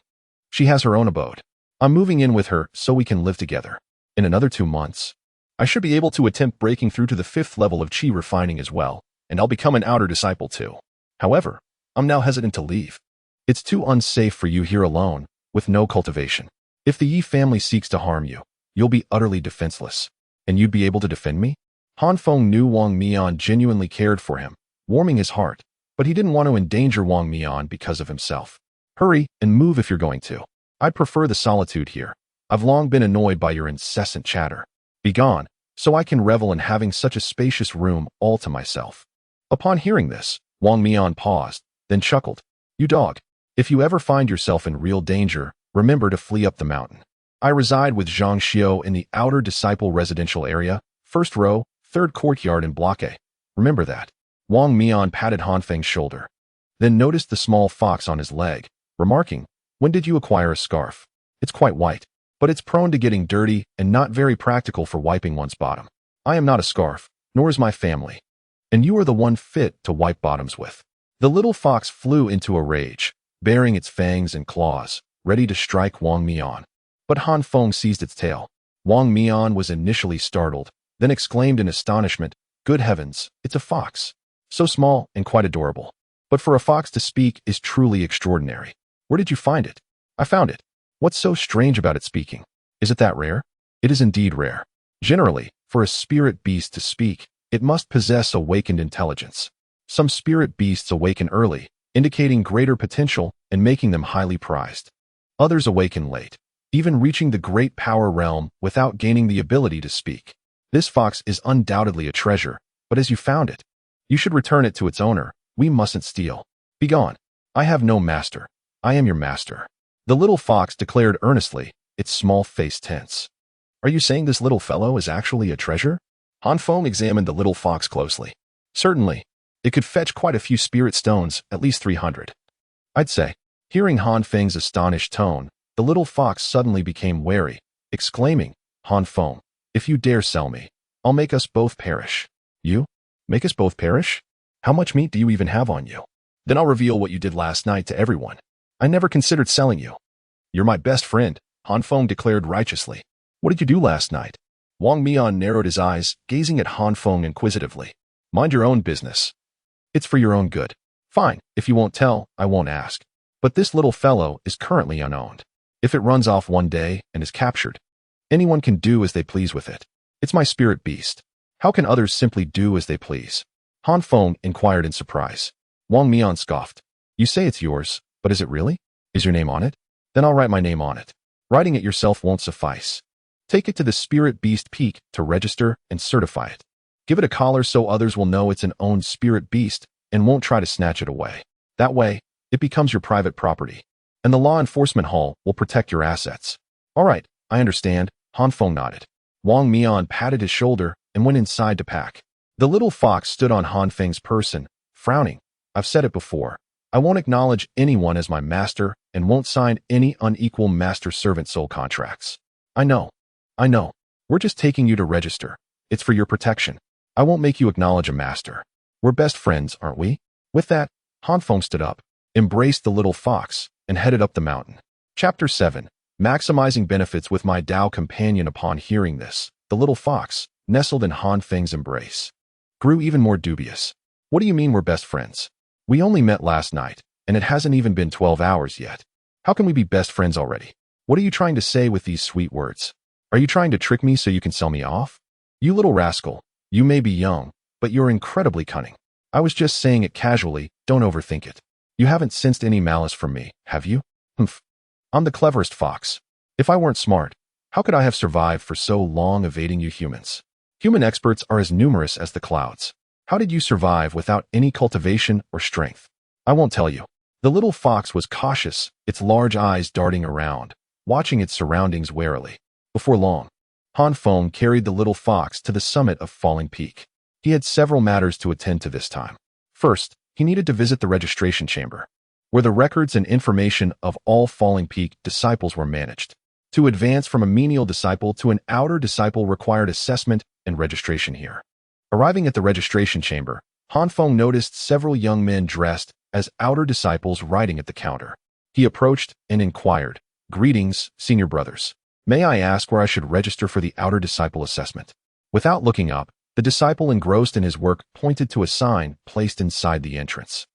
She has her own abode. I'm moving in with her so we can live together. In another 2 months, I should be able to attempt breaking through to the 5th level of qi refining as well, and I'll become an outer disciple too. However, I'm now hesitant to leave. It's too unsafe for you here alone, with no cultivation. If the Yi family seeks to harm you, you'll be utterly defenseless. And you'd be able to defend me? Han Feng knew Wang Mian genuinely cared for him, warming his heart, but he didn't want to endanger Wang Mian because of himself. Hurry and move if you're going to. I'd prefer the solitude here. I've long been annoyed by your incessant chatter. Begone, so I can revel in having such a spacious room all to myself." Upon hearing this, Wang Mian paused, then chuckled. "You dog. If you ever find yourself in real danger, remember to flee up the mountain. I reside with Zhang Xiao in the outer disciple residential area, first row, third courtyard in Block A. Remember that." Wang Mian patted Han Feng's shoulder, then noticed the small fox on his leg, remarking, "When did you acquire a scarf? It's quite white, but it's prone to getting dirty and not very practical for wiping one's bottom. I am not a scarf, nor is my family, and you are the one fit to wipe bottoms with." The little fox flew into a rage, baring its fangs and claws, ready to strike Wang Mian. But Han Feng seized its tail. Wang Mian was initially startled, then exclaimed in astonishment, "Good heavens, it's a fox. So small and quite adorable. But for a fox to speak is truly extraordinary. Where did you find it?" "I found it." "What's so strange about it speaking? Is it that rare?" "It is indeed rare. Generally, for a spirit beast to speak, it must possess awakened intelligence. Some spirit beasts awaken early, indicating greater potential and making them highly prized. Others awaken late, even reaching the great power realm without gaining the ability to speak. This fox is undoubtedly a treasure, but as you found it, you should return it to its owner. We mustn't steal. Begone. I have no master. I am your master." The little fox declared earnestly, its small face tense. "Are you saying this little fellow is actually a treasure?" Han Feng examined the little fox closely. "Certainly. It could fetch quite a few spirit stones, at least 300. I'd say." Hearing Han Feng's astonished tone, the little fox suddenly became wary, exclaiming, "Han Feng, if you dare sell me, I'll make us both perish." "You? Make us both perish? How much meat do you even have on you? Then I'll reveal what you did last night to everyone. I never considered selling you." "You're my best friend," Han Feng declared righteously. "What did you do last night?" Wang Mian narrowed his eyes, gazing at Han Feng inquisitively. "Mind your own business. It's for your own good." "Fine, if you won't tell, I won't ask. But this little fellow is currently unowned. If it runs off one day and is captured, anyone can do as they please with it. It's my spirit beast. How can others simply do as they please?" Han Feng inquired in surprise. Wang Mian scoffed. "You say it's yours, but is it really? Is your name on it? Then I'll write my name on it. Writing it yourself won't suffice. Take it to the Spirit Beast Peak to register and certify it. Give it a collar so others will know it's an owned spirit beast and won't try to snatch it away. That way, it becomes your private property, and the law enforcement hall will protect your assets." "All right, I understand," Han Feng nodded. Wang Mian patted his shoulder and went inside to pack. The little fox stood on Han Feng's person, frowning. "I've said it before. I won't acknowledge anyone as my master and won't sign any unequal master-servant soul contracts." I know. We're just taking you to register. It's for your protection. I won't make you acknowledge a master. We're best friends, aren't we?" With that, Han Feng stood up, embraced the little fox, and headed up the mountain. Chapter 7. Maximizing benefits with my Tao companion. Upon hearing this, the little fox, nestled in Han Feng's embrace, grew even more dubious. "What do you mean we're best friends? We only met last night, and it hasn't even been 12 hours yet. How can we be best friends already? What are you trying to say with these sweet words? Are you trying to trick me so you can sell me off? You little rascal, you may be young, but you're incredibly cunning. I was just saying it casually, don't overthink it. You haven't sensed any malice from me, have you? Humph. I'm the cleverest fox. If I weren't smart, how could I have survived for so long evading you humans? Human experts are as numerous as the clouds. How did you survive without any cultivation or strength? I won't tell you." The little fox was cautious, its large eyes darting around, watching its surroundings warily. Before long, Han Feng carried the little fox to the summit of Falling Peak. He had several matters to attend to this time. First, he needed to visit the registration chamber, where the records and information of all Falling Peak disciples were managed. To advance from a menial disciple to an outer disciple required assessment and registration here. Arriving at the registration chamber, Han Feng noticed several young men dressed as outer disciples writing at the counter. He approached and inquired, "Greetings, senior brothers. May I ask where I should register for the outer disciple assessment?" Without looking up, the disciple engrossed in his work pointed to a sign placed inside the entrance.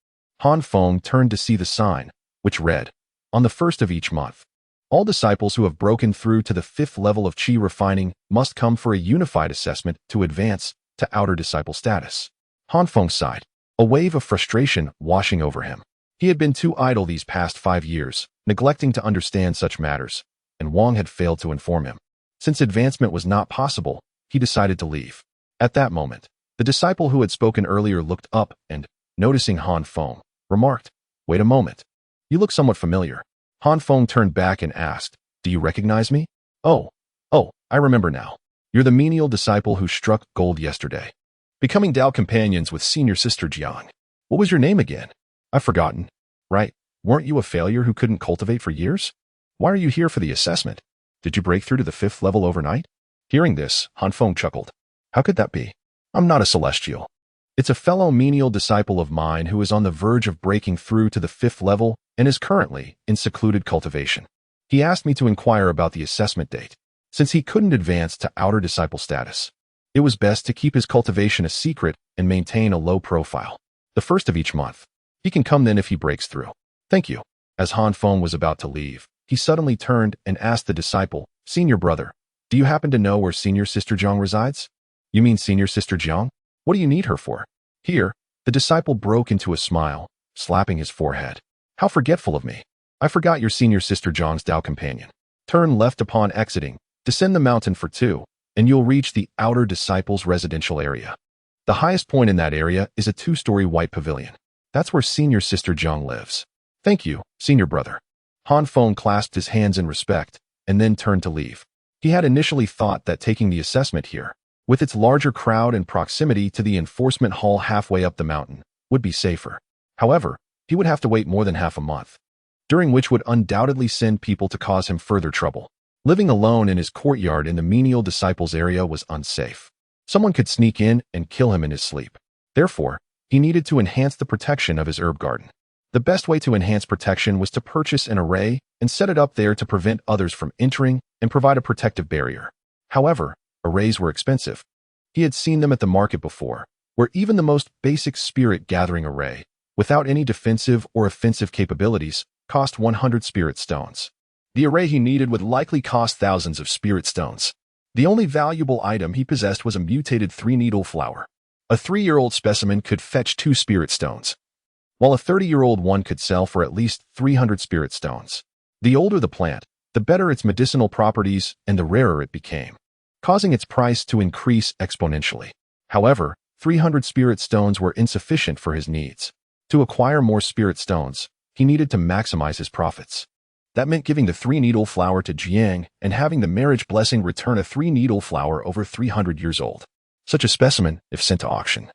Han Feng turned to see the sign, which read, "On the 1st of each month, all disciples who have broken through to the 5th level of Qi refining must come for a unified assessment to advance to outer disciple status." Han Feng sighed, a wave of frustration washing over him. He had been too idle these past 5 years, neglecting to understand such matters, and Wang had failed to inform him. Since advancement was not possible, he decided to leave. At that moment, the disciple who had spoken earlier looked up and, noticing Han Feng, remarked, "Wait a moment. You look somewhat familiar." Han Feng turned back and asked, "Do you recognize me?" Oh, I remember now. You're the menial disciple who struck gold yesterday, becoming Tao companions with senior sister Jiang. What was your name again? I've forgotten. Right, weren't you a failure who couldn't cultivate for years? Why are you here for the assessment? Did you break through to the 5th level overnight? Hearing this, Han Feng chuckled. How could that be? I'm not a celestial. It's a fellow menial disciple of mine who is on the verge of breaking through to the 5th level and is currently in secluded cultivation. He asked me to inquire about the assessment date. Since he couldn't advance to outer disciple status, it was best to keep his cultivation a secret and maintain a low profile. The 1st of each month. He can come then if he breaks through. Thank you. As Han Feng was about to leave, he suddenly turned and asked the disciple, Senior brother, do you happen to know where senior sister Jiang resides? You mean senior sister Jiang? What do you need her for? Here, the disciple broke into a smile, slapping his forehead. How forgetful of me. I forgot your senior sister Jiang's Tao companion. Turn left upon exiting, descend the mountain for 2, and you'll reach the outer disciples' residential area. The highest point in that area is a 2-story white pavilion. That's where senior sister Jiang lives. Thank you, senior brother. Han Feng clasped his hands in respect, and then turned to leave. He had initially thought that taking the assessment here, with its larger crowd and proximity to the enforcement hall halfway up the mountain, would be safer. However, he would have to wait more than half a month, during which would undoubtedly send people to cause him further trouble. Living alone in his courtyard in the menial disciples area was unsafe. Someone could sneak in and kill him in his sleep. Therefore, he needed to enhance the protection of his herb garden. The best way to enhance protection was to purchase an array and set it up there to prevent others from entering and provide a protective barrier. However, arrays were expensive. He had seen them at the market before, where even the most basic spirit gathering array, without any defensive or offensive capabilities, cost 100 spirit stones. The array he needed would likely cost thousands of spirit stones. The only valuable item he possessed was a mutated 3-needle flower. A 3-year-old specimen could fetch 2 spirit stones, while a 30-year-old one could sell for at least 300 spirit stones. The older the plant, the better its medicinal properties and the rarer it became, causing its price to increase exponentially. However, 300 spirit stones were insufficient for his needs. To acquire more spirit stones, he needed to maximize his profits. That meant giving the 3-needle flower to Jiang and having the marriage blessing return a 3-needle flower over 300 years old. Such a specimen, if sent to auction,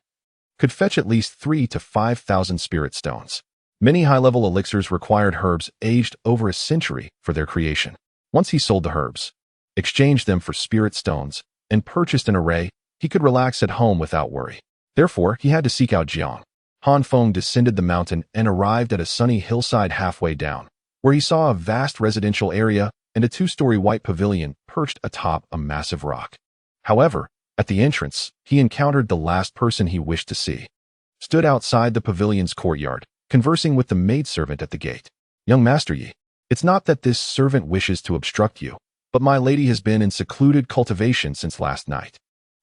could fetch at least 3,000 to 5,000 spirit stones. Many high-level elixirs required herbs aged over a century for their creation. Once he sold the herbs, exchanged them for spirit stones, and purchased an array, he could relax at home without worry. Therefore, he had to seek out Jiang. Han Feng descended the mountain and arrived at a sunny hillside halfway down, where he saw a vast residential area and a 2-story white pavilion perched atop a massive rock. However, at the entrance, he encountered the last person he wished to see. Stood outside the pavilion's courtyard, conversing with the maidservant at the gate. Young Master Yi, it's not that this servant wishes to obstruct you, but my lady has been in secluded cultivation since last night.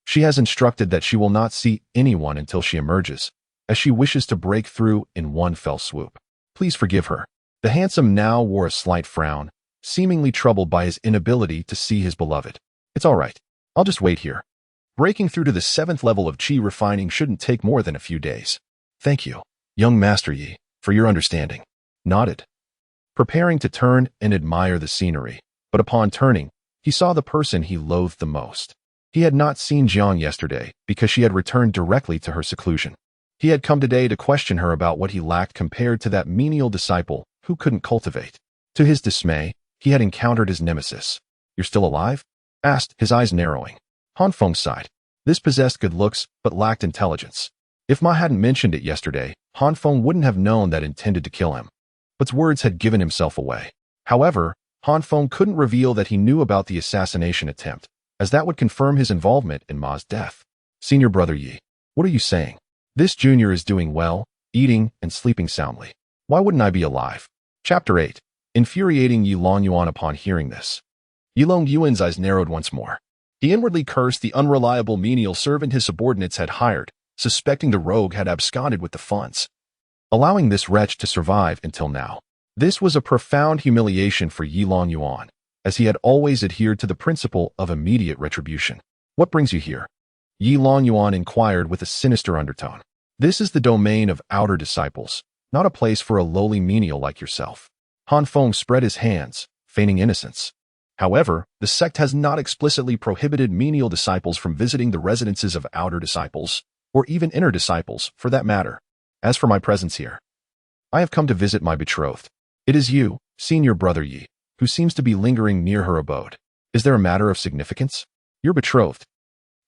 She has instructed that she will not see anyone until she emerges, as she wishes to break through in one fell swoop. Please forgive her. The handsome now wore a slight frown, seemingly troubled by his inability to see his beloved. It's all right. I'll just wait here. Breaking through to the 7th level of qi refining shouldn't take more than a few days. Thank you, young Master Yi, for your understanding. Nodded, preparing to turn and admire the scenery, but upon turning, he saw the person he loathed the most. He had not seen Jiang yesterday because she had returned directly to her seclusion. He had come today to question her about what he lacked compared to that menial disciple who couldn't cultivate. To his dismay, he had encountered his nemesis. You're still alive? Asked, his eyes narrowing. Han Feng sighed. This possessed good looks, but lacked intelligence. If Ma hadn't mentioned it yesterday, Han Feng wouldn't have known that intended to kill him. But's words had given himself away. However, Han Feng couldn't reveal that he knew about the assassination attempt, as that would confirm his involvement in Ma's death. Senior brother Yi, what are you saying? This junior is doing well, eating and sleeping soundly. Why wouldn't I be alive? Chapter 8. Infuriating Yi Longyuan upon hearing this. Yi Longyuan's eyes narrowed once more. He inwardly cursed the unreliable menial servant his subordinates had hired, suspecting the rogue had absconded with the funds. allowing this wretch to survive until now. This was a profound humiliation for Yi Long Yuan, as he had always adhered to the principle of immediate retribution. What brings you here? Yi Long Yuan inquired with a sinister undertone. This is the domain of outer disciples, not a place for a lowly menial like yourself. Han Feng spread his hands, feigning innocence. However, the sect has not explicitly prohibited menial disciples from visiting the residences of outer disciples, or even inner disciples, for that matter. As for my presence here, I have come to visit my betrothed. It is you, senior brother Yi, who seems to be lingering near her abode. Is there a matter of significance? Your betrothed.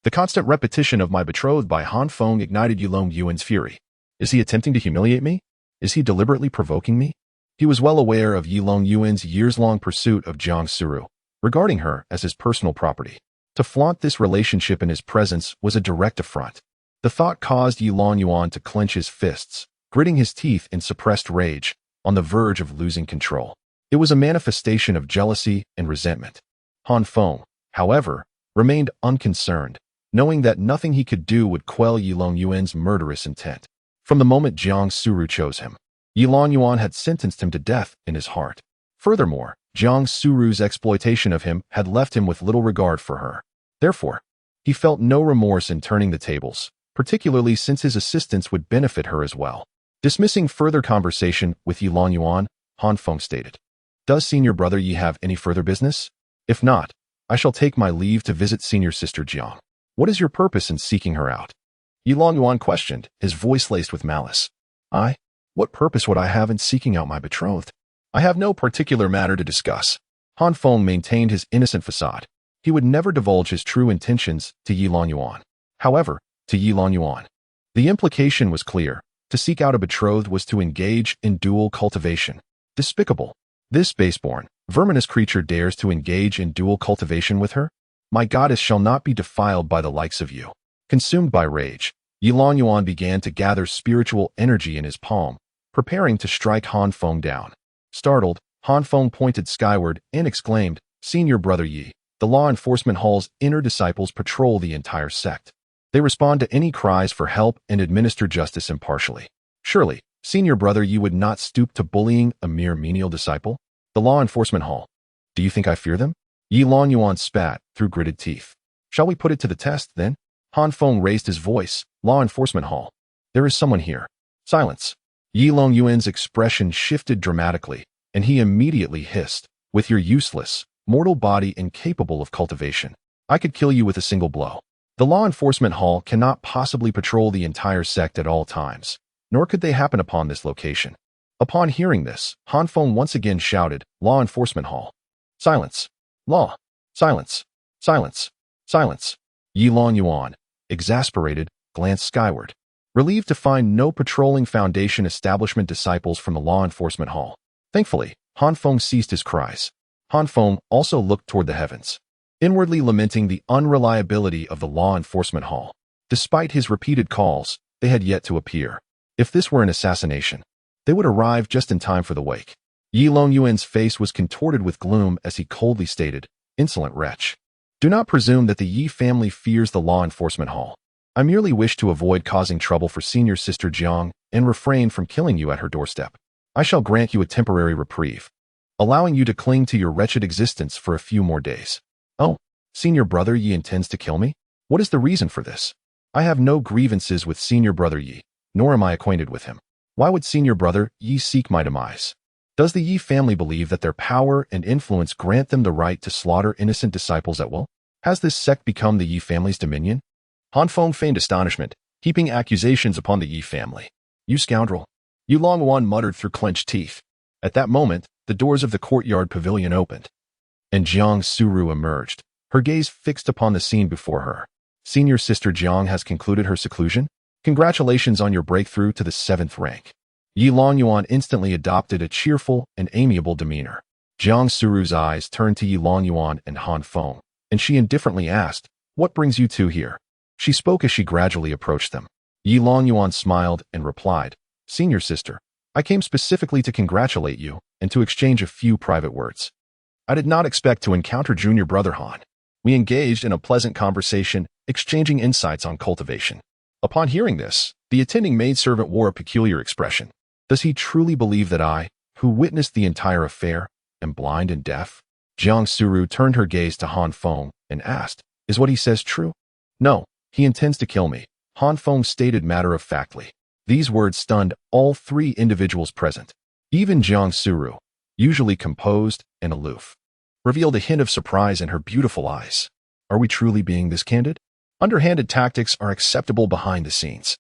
The constant repetition of my betrothed by Han Feng ignited Yi Long Yuan's fury. Is he attempting to humiliate me? Is he deliberately provoking me? He was well aware of Yi Long Yuan's years-long pursuit of Jiang Suru, regarding her as his personal property. To flaunt this relationship in his presence was a direct affront. The thought caused Yi Long Yuan to clench his fists, gritting his teeth in suppressed rage, on the verge of losing control. It was a manifestation of jealousy and resentment. Han Feng, however, remained unconcerned, knowing that nothing he could do would quell Yi Long Yuan's murderous intent. From the moment Jiang Suru chose him, Yi Long Yuan had sentenced him to death in his heart. Furthermore, Jiang Suru's exploitation of him had left him with little regard for her. Therefore, he felt no remorse in turning the tables, particularly since his assistance would benefit her as well. Dismissing further conversation with Yi Long Yuan, Han Feng stated, "Does senior brother Yi have any further business? If not, I shall take my leave to visit senior sister Jiang. What is your purpose in seeking her out?" Yi Long Yuan questioned, his voice laced with malice. What purpose would I have in seeking out my betrothed? I have no particular matter to discuss." Han Feng maintained his innocent facade. He would never divulge his true intentions to Yi Long Yuan. However, to Yi Long Yuan, the implication was clear. To seek out a betrothed was to engage in dual cultivation. Despicable. This baseborn, verminous creature dares to engage in dual cultivation with her? My goddess shall not be defiled by the likes of you. Consumed by rage, Yi Long Yuan began to gather spiritual energy in his palm, preparing to strike Han Feng down. Startled, Han Feng pointed skyward and exclaimed, "Senior brother Yi, the law enforcement hall's inner disciples patrol the entire sect. They respond to any cries for help and administer justice impartially. Surely, senior brother Yi would not stoop to bullying a mere menial disciple? The law enforcement hall. Do you think I fear them?" Yi Long Yuan spat through gritted teeth. "Shall we put it to the test, then?" Han Feng raised his voice. "Law enforcement hall. There is someone here." Silence. Yi Long Yuan's expression shifted dramatically, and he immediately hissed, "With your useless, mortal body incapable of cultivation, I could kill you with a single blow. The law enforcement hall cannot possibly patrol the entire sect at all times, nor could they happen upon this location." Upon hearing this, Han Feng once again shouted, "Law enforcement hall. Silence. Law. Silence. Silence. Silence." Yi Long Yuan, exasperated, glanced skyward, relieved to find no patrolling Foundation establishment disciples from the law enforcement hall. Thankfully, Han Feng ceased his cries. Han Feng also looked toward the heavens, inwardly lamenting the unreliability of the law enforcement hall. Despite his repeated calls, they had yet to appear. If this were an assassination, they would arrive just in time for the wake. Yi Long Yuan's face was contorted with gloom as he coldly stated, "Insolent wretch. Do not presume that the Yi family fears the law enforcement hall. I merely wish to avoid causing trouble for senior sister Jiang and refrain from killing you at her doorstep. I shall grant you a temporary reprieve, allowing you to cling to your wretched existence for a few more days." "Oh, senior brother Yi intends to kill me? What is the reason for this?" "I have no grievances with senior brother Yi, nor am I acquainted with him. Why would senior brother Yi seek my demise? Does the Yi family believe that their power and influence grant them the right to slaughter innocent disciples at will? Has this sect become the Yi family's dominion?" Han Feng feigned astonishment, heaping accusations upon the Yi family. "You scoundrel!" Yi Long Yuan muttered through clenched teeth. At that moment, the doors of the courtyard pavilion opened, and Jiang Suru emerged, her gaze fixed upon the scene before her. "Senior sister Jiang has concluded her seclusion? Congratulations on your breakthrough to the 7th rank." Yi Long Yuan instantly adopted a cheerful and amiable demeanor. Jiang Suru's eyes turned to Yi Long Yuan and Han Feng, and she indifferently asked, "What brings you two here?" She spoke as she gradually approached them. Yi Long Yuan smiled and replied, "Senior sister, I came specifically to congratulate you and to exchange a few private words. I did not expect to encounter junior brother Han." We engaged in a pleasant conversation, exchanging insights on cultivation. Upon hearing this, the attending maidservant wore a peculiar expression. Does he truly believe that I, who witnessed the entire affair, am blind and deaf? Jiang Suru turned her gaze to Han Feng and asked, is what he says true? No, he intends to kill me, Han Feng stated matter-of-factly. These words stunned all three individuals present. Even Jiang Suru, usually composed and aloof, revealed a hint of surprise in her beautiful eyes. Are we truly being this candid? Underhanded tactics are acceptable behind the scenes.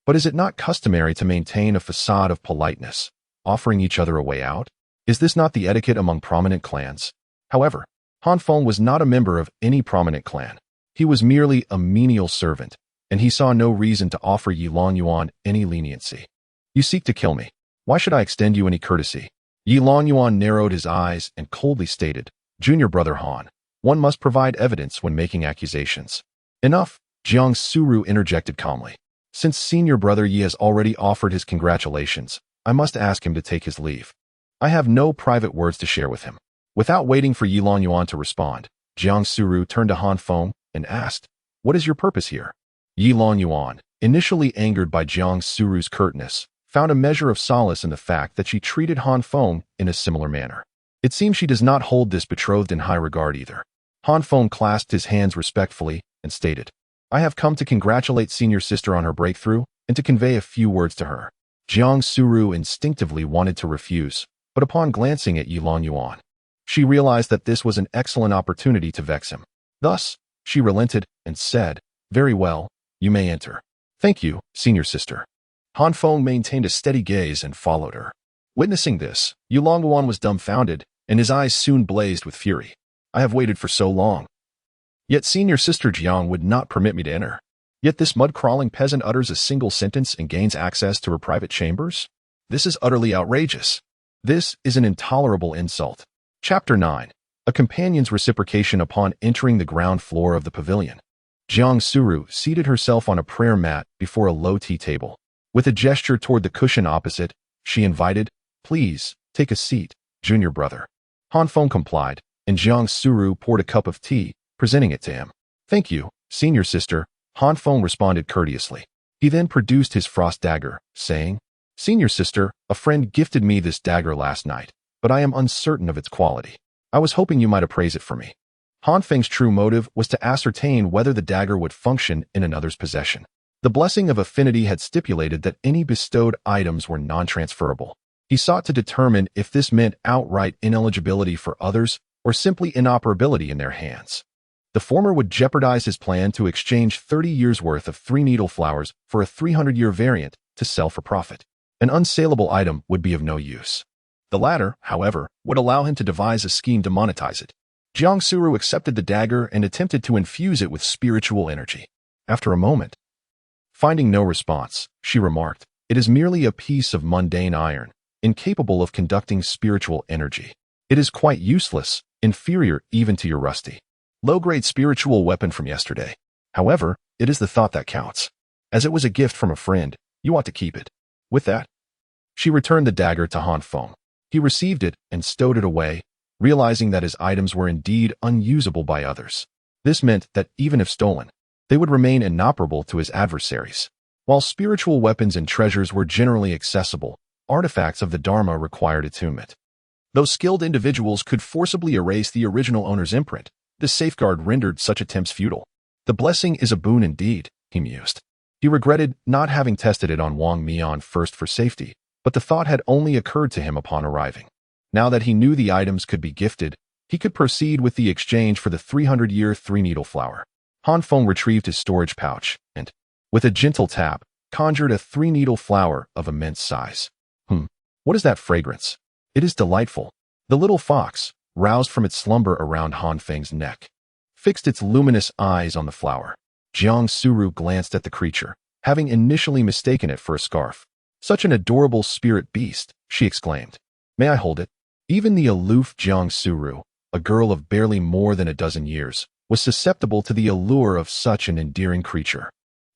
But is it not customary to maintain a facade of politeness, offering each other a way out? Is this not the etiquette among prominent clans? However, Han Feng was not a member of any prominent clan. He was merely a menial servant, and he saw no reason to offer Yi Longyuan any leniency. You seek to kill me. Why should I extend you any courtesy? Yi Longyuan narrowed his eyes and coldly stated, Junior brother Han, one must provide evidence when making accusations. Enough, Jiang Suru interjected calmly. Since senior brother Yi has already offered his congratulations, I must ask him to take his leave. I have no private words to share with him. Without waiting for Yi Longyuan to respond, Jiang Suru turned to Han Feng and asked, what is your purpose here? Yi Longyuan, initially angered by Jiang Suru's curtness, found a measure of solace in the fact that she treated Han Feng in a similar manner. It seems she does not hold this betrothed in high regard either. Han Feng clasped his hands respectfully and stated, I have come to congratulate senior sister on her breakthrough and to convey a few words to her. Jiang Suru instinctively wanted to refuse, but upon glancing at Yi Longyuan, she realized that this was an excellent opportunity to vex him. Thus, she relented and said, very well, you may enter. Thank you, senior sister. Han Feng maintained a steady gaze and followed her. Witnessing this, Yi Longyuan was dumbfounded, and his eyes soon blazed with fury. I have waited for so long. Yet senior sister Jiang would not permit me to enter. Yet this mud-crawling peasant utters a single sentence and gains access to her private chambers? This is utterly outrageous. This is an intolerable insult. Chapter 9. A companion's reciprocation upon entering the ground floor of the pavilion. Jiang Suru seated herself on a prayer mat before a low tea table. With a gesture toward the cushion opposite, she invited, please, take a seat, junior brother. Han Feng complied, and Jiang Suru poured a cup of tea, presenting it to him. Thank you, senior sister, Han Feng responded courteously. He then produced his frost dagger, saying, Senior sister, a friend gifted me this dagger last night, but I am uncertain of its quality. I was hoping you might appraise it for me. Han Feng's true motive was to ascertain whether the dagger would function in another's possession. The blessing of affinity had stipulated that any bestowed items were non-transferable. He sought to determine if this meant outright ineligibility for others or simply inoperability in their hands. The former would jeopardize his plan to exchange 30 years' worth of 3-needle flowers for a 300-year variant to sell for profit. An unsaleable item would be of no use. The latter, however, would allow him to devise a scheme to monetize it. Jiang Suru accepted the dagger and attempted to infuse it with spiritual energy. After a moment, finding no response, she remarked, it is merely a piece of mundane iron, incapable of conducting spiritual energy. It is quite useless, inferior even to your rusty, low-grade spiritual weapon from yesterday. However, it is the thought that counts. As it was a gift from a friend, you ought to keep it. With that, she returned the dagger to Han Feng. He received it and stowed it away, realizing that his items were indeed unusable by others. This meant that even if stolen, they would remain inoperable to his adversaries. While spiritual weapons and treasures were generally accessible, artifacts of the Dharma required attunement. Though skilled individuals could forcibly erase the original owner's imprint, this safeguard rendered such attempts futile. The blessing is a boon indeed, he mused. He regretted not having tested it on Wang Mian first for safety, but the thought had only occurred to him upon arriving. Now that he knew the items could be gifted, he could proceed with the exchange for the 300-year 3-needle flower. Han Feng retrieved his storage pouch and, with a gentle tap, conjured a 3-needle flower of immense size. What is that fragrance? It is delightful. The little fox, roused from its slumber around Han Feng's neck, fixed its luminous eyes on the flower. Jiang Suru glanced at the creature, having initially mistaken it for a scarf. Such an adorable spirit beast, she exclaimed. May I hold it? Even the aloof Jiang Suru, a girl of barely more than a dozen years, was susceptible to the allure of such an endearing creature.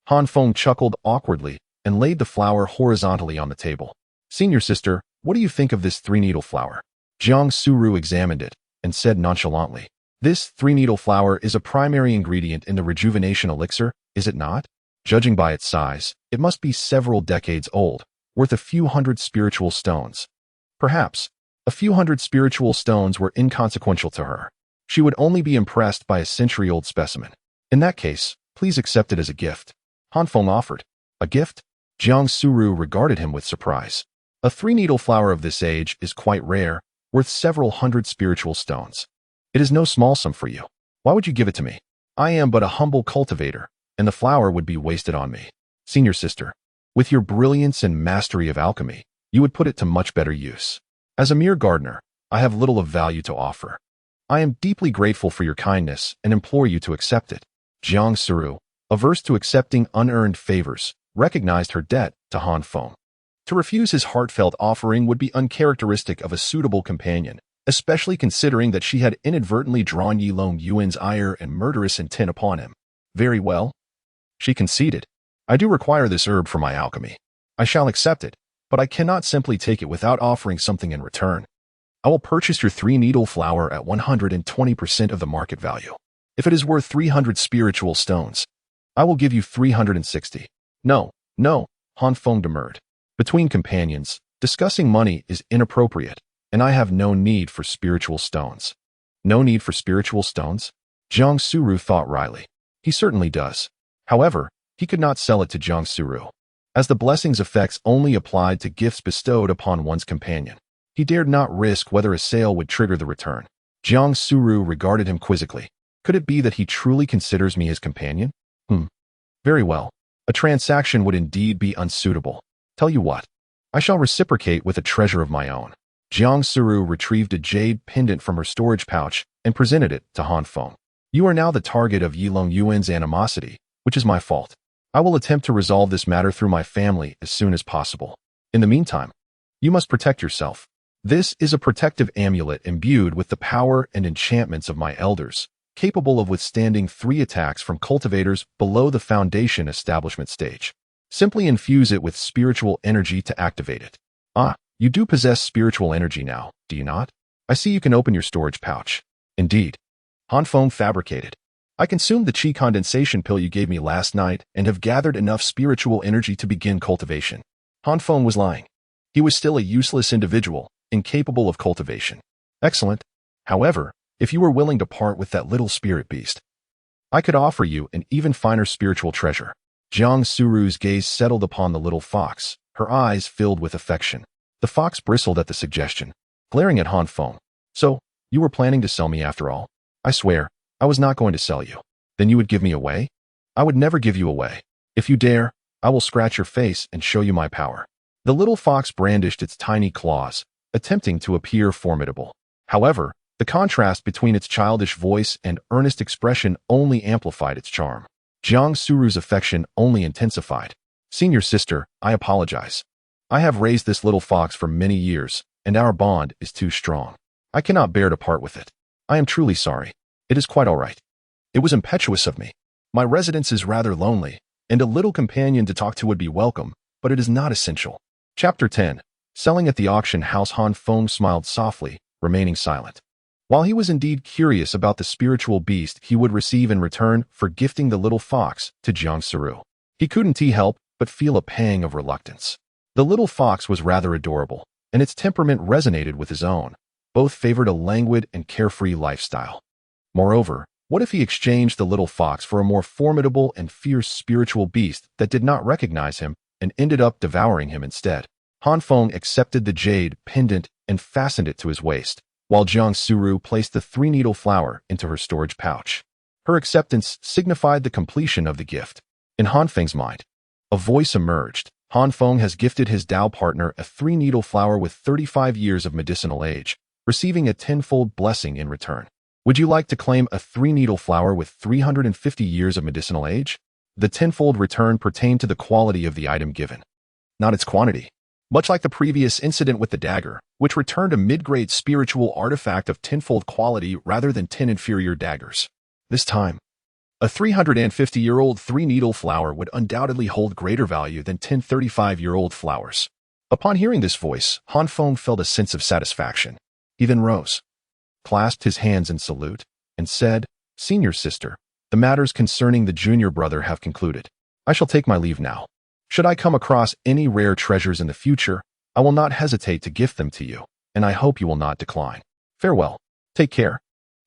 Han Feng chuckled awkwardly and laid the flower horizontally on the table. Senior sister, what do you think of this 3-needle flower? Jiang Suru examined it and said nonchalantly, This 3-needle flower is a primary ingredient in the rejuvenation elixir, is it not? Judging by its size, it must be several decades old. worth a few hundred spiritual stones. Perhaps, a few hundred spiritual stones were inconsequential to her. She would only be impressed by a century-old specimen. In that case, please accept it as a gift. Han Feng offered. A gift? Jiang Suru regarded him with surprise. A three-needle flower of this age is quite rare, worth several hundred spiritual stones. It is no small sum for you. Why would you give it to me? I am but a humble cultivator, and the flower would be wasted on me. Senior sister, with your brilliance and mastery of alchemy, you would put it to much better use. As a mere gardener, I have little of value to offer. I am deeply grateful for your kindness and implore you to accept it. Jiang Suru, averse to accepting unearned favors, recognized her debt to Han Feng. To refuse his heartfelt offering would be uncharacteristic of a suitable companion, especially considering that she had inadvertently drawn Yi Long Yuan's ire and murderous intent upon him. Very well, she conceded. I do require this herb for my alchemy. I shall accept it, but I cannot simply take it without offering something in return. I will purchase your three-needle flower at 120% of the market value. If it is worth 300 spiritual stones, I will give you 360. No, Han Feng demurred. Between companions, discussing money is inappropriate, and I have no need for spiritual stones. No need for spiritual stones? Jiang Suru thought wryly. He certainly does. However, he could not sell it to Jiang Suru, as the blessing's effects only applied to gifts bestowed upon one's companion. He dared not risk whether a sale would trigger the return. Jiang Suru regarded him quizzically. Could it be that he truly considers me his companion? Very well. A transaction would indeed be unsuitable. Tell you what, I shall reciprocate with a treasure of my own. Jiang Suru retrieved a jade pendant from her storage pouch and presented it to Han Feng. You are now the target of Yi Long Yuan's animosity, which is my fault. I will attempt to resolve this matter through my family as soon as possible. In the meantime, you must protect yourself. This is a protective amulet imbued with the power and enchantments of my elders, capable of withstanding 3 attacks from cultivators below the foundation establishment stage. Simply infuse it with spiritual energy to activate it. You do possess spiritual energy now, do you not? I see you can open your storage pouch. Indeed. Han Feng fabricated. I consumed the qi condensation pill you gave me last night and have gathered enough spiritual energy to begin cultivation. Han Feng was lying. He was still a useless individual, incapable of cultivation. Excellent. However, if you were willing to part with that little spirit beast, I could offer you an even finer spiritual treasure. Jiang Suru's gaze settled upon the little fox, her eyes filled with affection. The fox bristled at the suggestion, glaring at Han Feng. So, you were planning to sell me after all? I swear, I was not going to sell you. Then you would give me away? I would never give you away. If you dare, I will scratch your face and show you my power. The little fox brandished its tiny claws, attempting to appear formidable. However, the contrast between its childish voice and earnest expression only amplified its charm. Jiang Suru's affection only intensified. Senior sister, I apologize. I have raised this little fox for many years, and our bond is too strong. I cannot bear to part with it. I am truly sorry. It is quite all right. It was impetuous of me. My residence is rather lonely, and a little companion to talk to would be welcome, but it is not essential. Chapter 10. Selling at the auction house. Han Feng smiled softly, remaining silent. While he was indeed curious about the spiritual beast he would receive in return for gifting the little fox to Jiang Suru, he couldn't help but feel a pang of reluctance. The little fox was rather adorable, and its temperament resonated with his own. Both favored a languid and carefree lifestyle. Moreover, what if he exchanged the little fox for a more formidable and fierce spiritual beast that did not recognize him and ended up devouring him instead? Han Feng accepted the jade pendant and fastened it to his waist, while Jiang Suru placed the three-needle flower into her storage pouch. Her acceptance signified the completion of the gift. In Han Feng's mind, a voice emerged. Han Feng has gifted his Tao partner a three-needle flower with 35 years of medicinal age, receiving a tenfold blessing in return. Would you like to claim a three-needle flower with 350 years of medicinal age? The tenfold return pertained to the quality of the item given, not its quantity. Much like the previous incident with the dagger, which returned a mid-grade spiritual artifact of tenfold quality rather than 10 inferior daggers. This time, a 350-year-old three-needle flower would undoubtedly hold greater value than 10 35-year-old flowers. Upon hearing this voice, Han Feng felt a sense of satisfaction. He then rose, clasped his hands in salute, and said, "Senior sister, the matters concerning the junior brother have concluded. I shall take my leave now." Should I come across any rare treasures in the future, I will not hesitate to gift them to you, and I hope you will not decline. Farewell. Take care.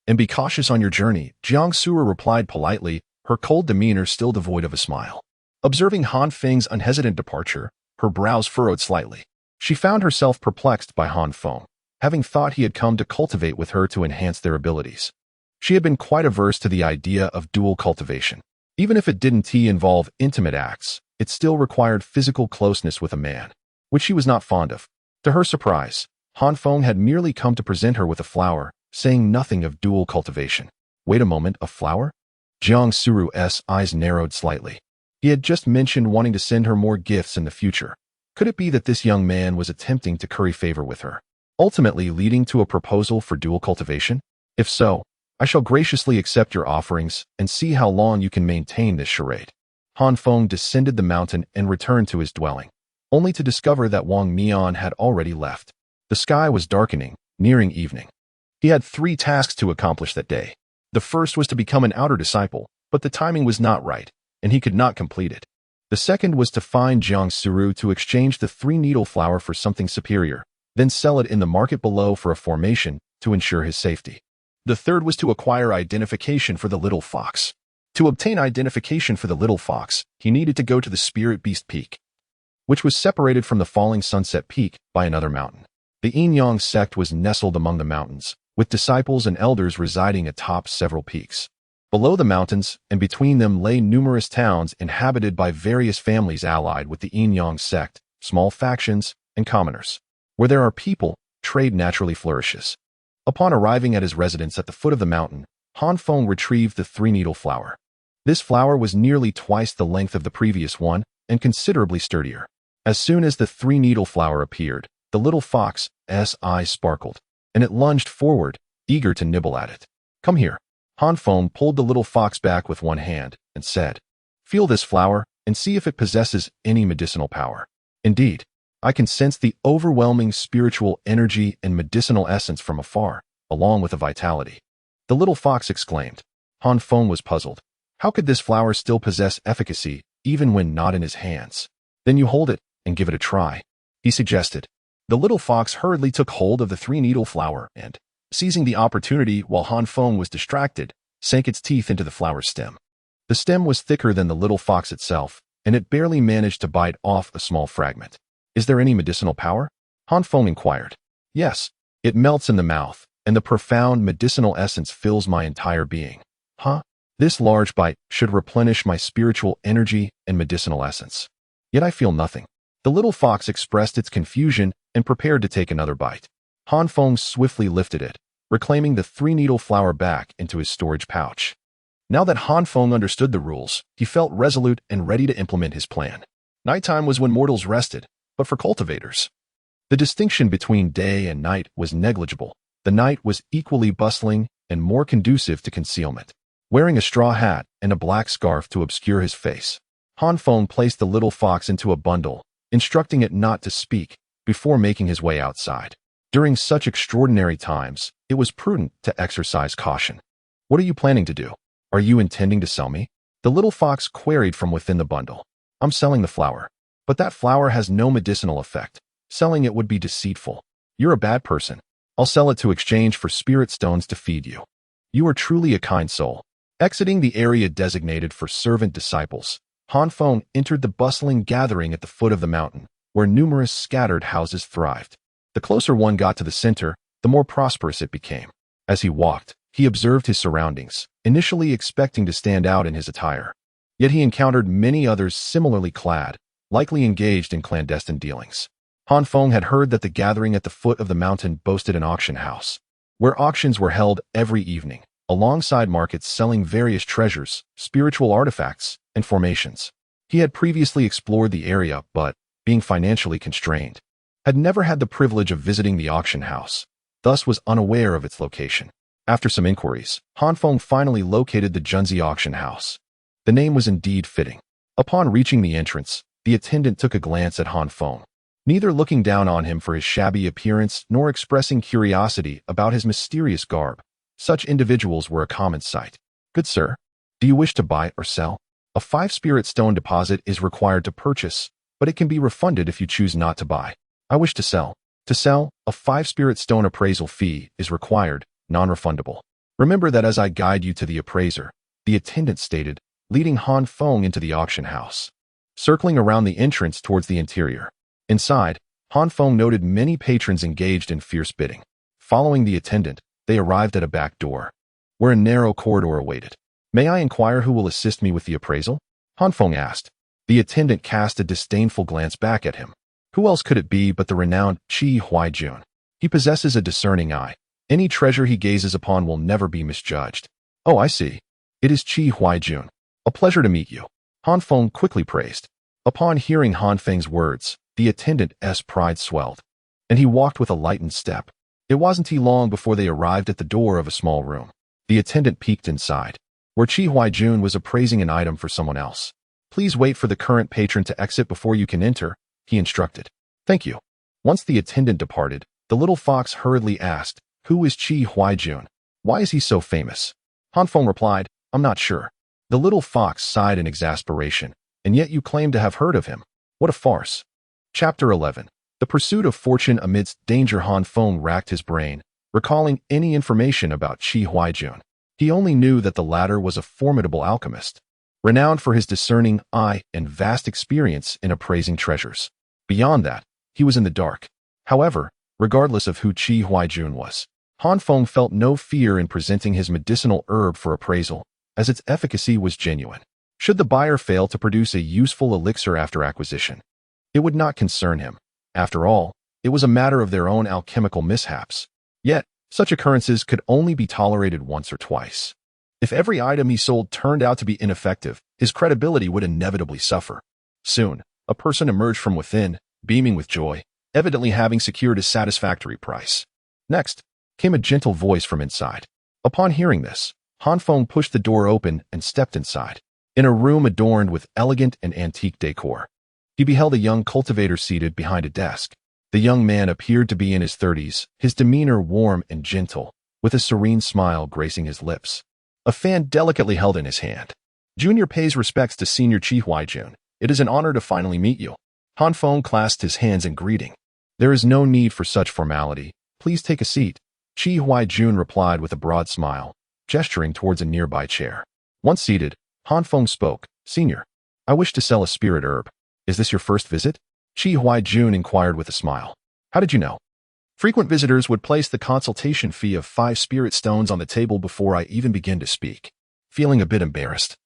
And be cautious on your journey, Jiang Sura replied politely, her cold demeanor still devoid of a smile. Observing Han Feng's unhesitant departure, her brows furrowed slightly. She found herself perplexed by Han Feng, having thought he had come to cultivate with her to enhance their abilities. She had been quite averse to the idea of dual cultivation. Even if it didn't involve intimate acts, it still required physical closeness with a man, which she was not fond of. To her surprise, Han Feng had merely come to present her with a flower, saying nothing of dual cultivation. Wait a moment, a flower? Jiang Suru's eyes narrowed slightly. He had just mentioned wanting to send her more gifts in the future. Could it be that this young man was attempting to curry favor with her, ultimately leading to a proposal for dual cultivation? If so, I shall graciously accept your offerings and see how long you can maintain this charade. Han Feng descended the mountain and returned to his dwelling, only to discover that Wang Mian had already left. The sky was darkening, nearing evening. He had 3 tasks to accomplish that day. The first was to become an outer disciple, but the timing was not right, and he could not complete it. The second was to find Jiang Suru to exchange the 3-needle flower for something superior, then sell it in the market below for a formation to ensure his safety. The third was to acquire identification for the little fox. To obtain identification for the little fox, he needed to go to the Spirit Beast Peak, which was separated from the falling Sunset Peak by another mountain. The Yin-Yang sect was nestled among the mountains, with disciples and elders residing atop several peaks. Below the mountains and between them lay numerous towns inhabited by various families allied with the Yin-Yang sect, small factions, and commoners. Where there are people, trade naturally flourishes. Upon arriving at his residence at the foot of the mountain, Han Feng retrieved the 3-needle flower. This flower was nearly twice the length of the previous one and considerably sturdier. As soon as the 3-needle flower appeared, the little fox's eyes sparkled, and it lunged forward, eager to nibble at it. Come here. Han Feng pulled the little fox back with one hand and said, Feel this flower and see if it possesses any medicinal power. Indeed, I can sense the overwhelming spiritual energy and medicinal essence from afar, along with the vitality. The little fox exclaimed. Han Feng was puzzled. How could this flower still possess efficacy even when not in his hands? Then you hold it and give it a try, he suggested. The little fox hurriedly took hold of the 3-needle flower and, seizing the opportunity while Han Feng was distracted, sank its teeth into the flower stem. The stem was thicker than the little fox itself, and it barely managed to bite off a small fragment. Is there any medicinal power? Han Feng inquired. Yes, it melts in the mouth, and the profound medicinal essence fills my entire being. Huh? This large bite should replenish my spiritual energy and medicinal essence. Yet I feel nothing. The little fox expressed its confusion and prepared to take another bite. Han Feng swiftly lifted it, reclaiming the 3-needle flower back into his storage pouch. Now that Han Feng understood the rules, he felt resolute and ready to implement his plan. Nighttime was when mortals rested, but for cultivators, the distinction between day and night was negligible. The night was equally bustling and more conducive to concealment. Wearing a straw hat and a black scarf to obscure his face, Han Feng placed the little fox into a bundle, instructing it not to speak, before making his way outside. During such extraordinary times, it was prudent to exercise caution. What are you planning to do? Are you intending to sell me? The little fox queried from within the bundle. I'm selling the flower. But that flower has no medicinal effect. Selling it would be deceitful. You're a bad person. I'll sell it to exchange for spirit stones to feed you. You are truly a kind soul. Exiting the area designated for servant disciples, Han Feng entered the bustling gathering at the foot of the mountain, where numerous scattered houses thrived. The closer one got to the center, the more prosperous it became. As he walked, he observed his surroundings, initially expecting to stand out in his attire. Yet he encountered many others similarly clad, likely engaged in clandestine dealings. Han Feng had heard that the gathering at the foot of the mountain boasted an auction house, where auctions were held every evening, alongside markets selling various treasures, spiritual artifacts, and formations. He had previously explored the area, but, being financially constrained, had never had the privilege of visiting the auction house, thus was unaware of its location. After some inquiries, Han Feng finally located the Junzi auction house. The name was indeed fitting. Upon reaching the entrance, the attendant took a glance at Han Feng, neither looking down on him for his shabby appearance nor expressing curiosity about his mysterious garb. Such individuals were a common sight. Good sir, do you wish to buy or sell? A 5-spirit stone deposit is required to purchase, but it can be refunded if you choose not to buy. I wish to sell. To sell, a 5-spirit stone appraisal fee is required, non-refundable. Remember that as I guide you to the appraiser, the attendant stated, leading Han Feng into the auction house. Circling around the entrance towards the interior. Inside, Han Feng noted many patrons engaged in fierce bidding. Following the attendant, they arrived at a back door, where a narrow corridor awaited. May I inquire who will assist me with the appraisal? Han Feng asked. The attendant cast a disdainful glance back at him. Who else could it be but the renowned Qi Huaijun? He possesses a discerning eye. Any treasure he gazes upon will never be misjudged. Oh, I see. It is Qi Huaijun. A pleasure to meet you. Han Feng quickly praised. Upon hearing Han Feng's words, the attendant's pride swelled, and he walked with a lightened step. It wasn't long before they arrived at the door of a small room. The attendant peeked inside, where Qi Huaijun was appraising an item for someone else. Please wait for the current patron to exit before you can enter, he instructed. Thank you. Once the attendant departed, the little fox hurriedly asked, Who is Qi Huaijun? Why is he so famous? Han Feng replied, I'm not sure. The little fox sighed in exasperation. And yet you claim to have heard of him. What a farce. Chapter 11. The pursuit of fortune amidst danger. Han Feng racked his brain, recalling any information about Qi Huaijun. He only knew that the latter was a formidable alchemist, renowned for his discerning eye and vast experience in appraising treasures. Beyond that, he was in the dark. However, regardless of who Qi Huaijun was, Han Feng felt no fear in presenting his medicinal herb for appraisal, as its efficacy was genuine. Should the buyer fail to produce a useful elixir after acquisition, it would not concern him. After all, it was a matter of their own alchemical mishaps. Yet, such occurrences could only be tolerated once or twice. If every item he sold turned out to be ineffective, his credibility would inevitably suffer. Soon, a person emerged from within, beaming with joy, evidently having secured a satisfactory price. Next, came a gentle voice from inside. Upon hearing this, Han Feng pushed the door open and stepped inside. In a room adorned with elegant and antique decor, he beheld a young cultivator seated behind a desk. The young man appeared to be in his 30s, his demeanor warm and gentle, with a serene smile gracing his lips. A fan delicately held in his hand. Junior pays respects to Senior Qi Huaijun. It is an honor to finally meet you. Han Feng clasped his hands in greeting. There is no need for such formality. Please take a seat. Qi Huaijun replied with a broad smile, gesturing towards a nearby chair. Once seated, Han Feng spoke. Senior, I wish to sell a spirit herb. Is this your first visit? Qi Huaijun inquired with a smile. How did you know? Frequent visitors would place the consultation fee of 5 spirit stones on the table before I even begin to speak. Feeling a bit embarrassed,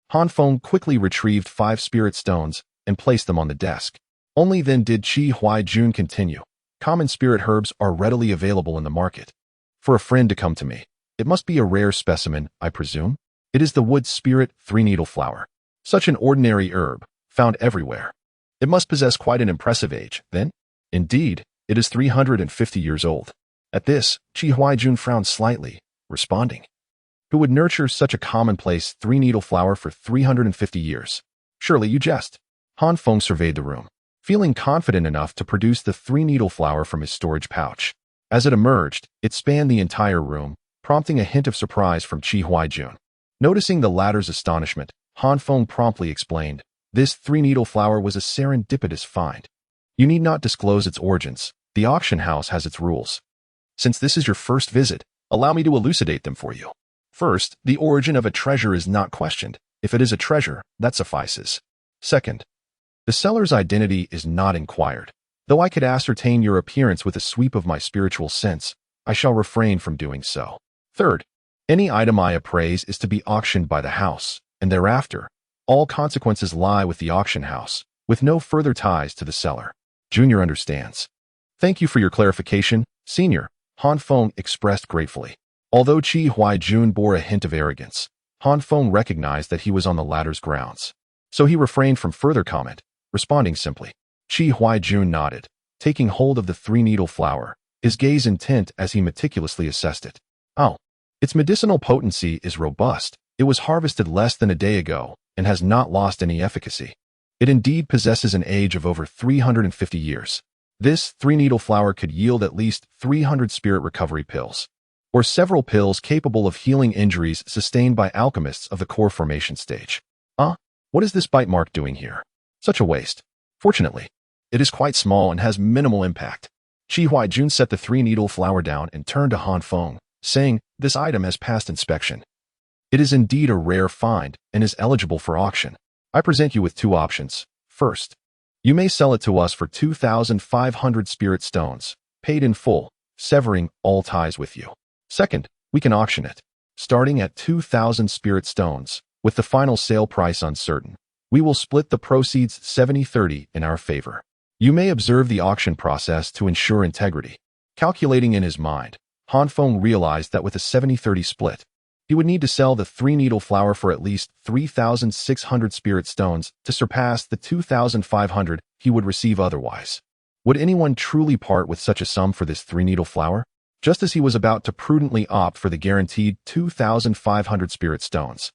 Han Feng quickly retrieved 5 spirit stones and placed them on the desk. Only then did Qi Huaijun continue. Common spirit herbs are readily available in the market. For a friend to come to me, it must be a rare specimen, I presume? It is the wood spirit 3-needle flower. Such an ordinary herb, found everywhere. It must possess quite an impressive age, then? Indeed, it is 350 years old. At this, Qi Huaijun frowned slightly, responding. Who would nurture such a commonplace 3-needle flower for 350 years? Surely you jest. Han Feng surveyed the room, feeling confident enough to produce the 3-needle flower from his storage pouch. As it emerged, it spanned the entire room, prompting a hint of surprise from Qi Huaijun. Noticing the latter's astonishment, Han Feng promptly explained, this 3-needle flower was a serendipitous find. You need not disclose its origins. The auction house has its rules. Since this is your first visit, allow me to elucidate them for you. First, the origin of a treasure is not questioned. If it is a treasure, that suffices. Second, the seller's identity is not inquired. Though I could ascertain your appearance with a sweep of my spiritual sense, I shall refrain from doing so. Third, any item I appraise is to be auctioned by the house, and thereafter, all consequences lie with the auction house, with no further ties to the seller. Junior understands. Thank you for your clarification, Senior, Han Feng expressed gratefully. Although Qi Huaijun bore a hint of arrogance, Han Feng recognized that he was on the latter's grounds. So he refrained from further comment, responding simply. Qi Huaijun nodded, taking hold of the 3-needle flower, his gaze intent as he meticulously assessed it. Oh, its medicinal potency is robust. It was harvested less than a day ago and has not lost any efficacy. It indeed possesses an age of over 350 years. This 3-needle flower could yield at least 300 spirit recovery pills, or several pills capable of healing injuries sustained by alchemists of the core formation stage. What is this bite mark doing here? Such a waste. Fortunately, it is quite small and has minimal impact. Qi Huaijun set the three-needle flower down and turned to Han Feng, saying, "This item has passed inspection. It is indeed a rare find and is eligible for auction. I present you with two options. First, you may sell it to us for 2,500 spirit stones, paid in full, severing all ties with you. Second, we can auction it, starting at 2,000 spirit stones, with the final sale price uncertain. We will split the proceeds 70-30 in our favor. You may observe the auction process to ensure integrity." Calculating in his mind, Han Feng realized that with a 70-30 split, he would need to sell the three-needle flower for at least 3,600 spirit stones to surpass the 2,500 he would receive otherwise. Would anyone truly part with such a sum for this three-needle flower? Just as he was about to prudently opt for the guaranteed 2,500 spirit stones,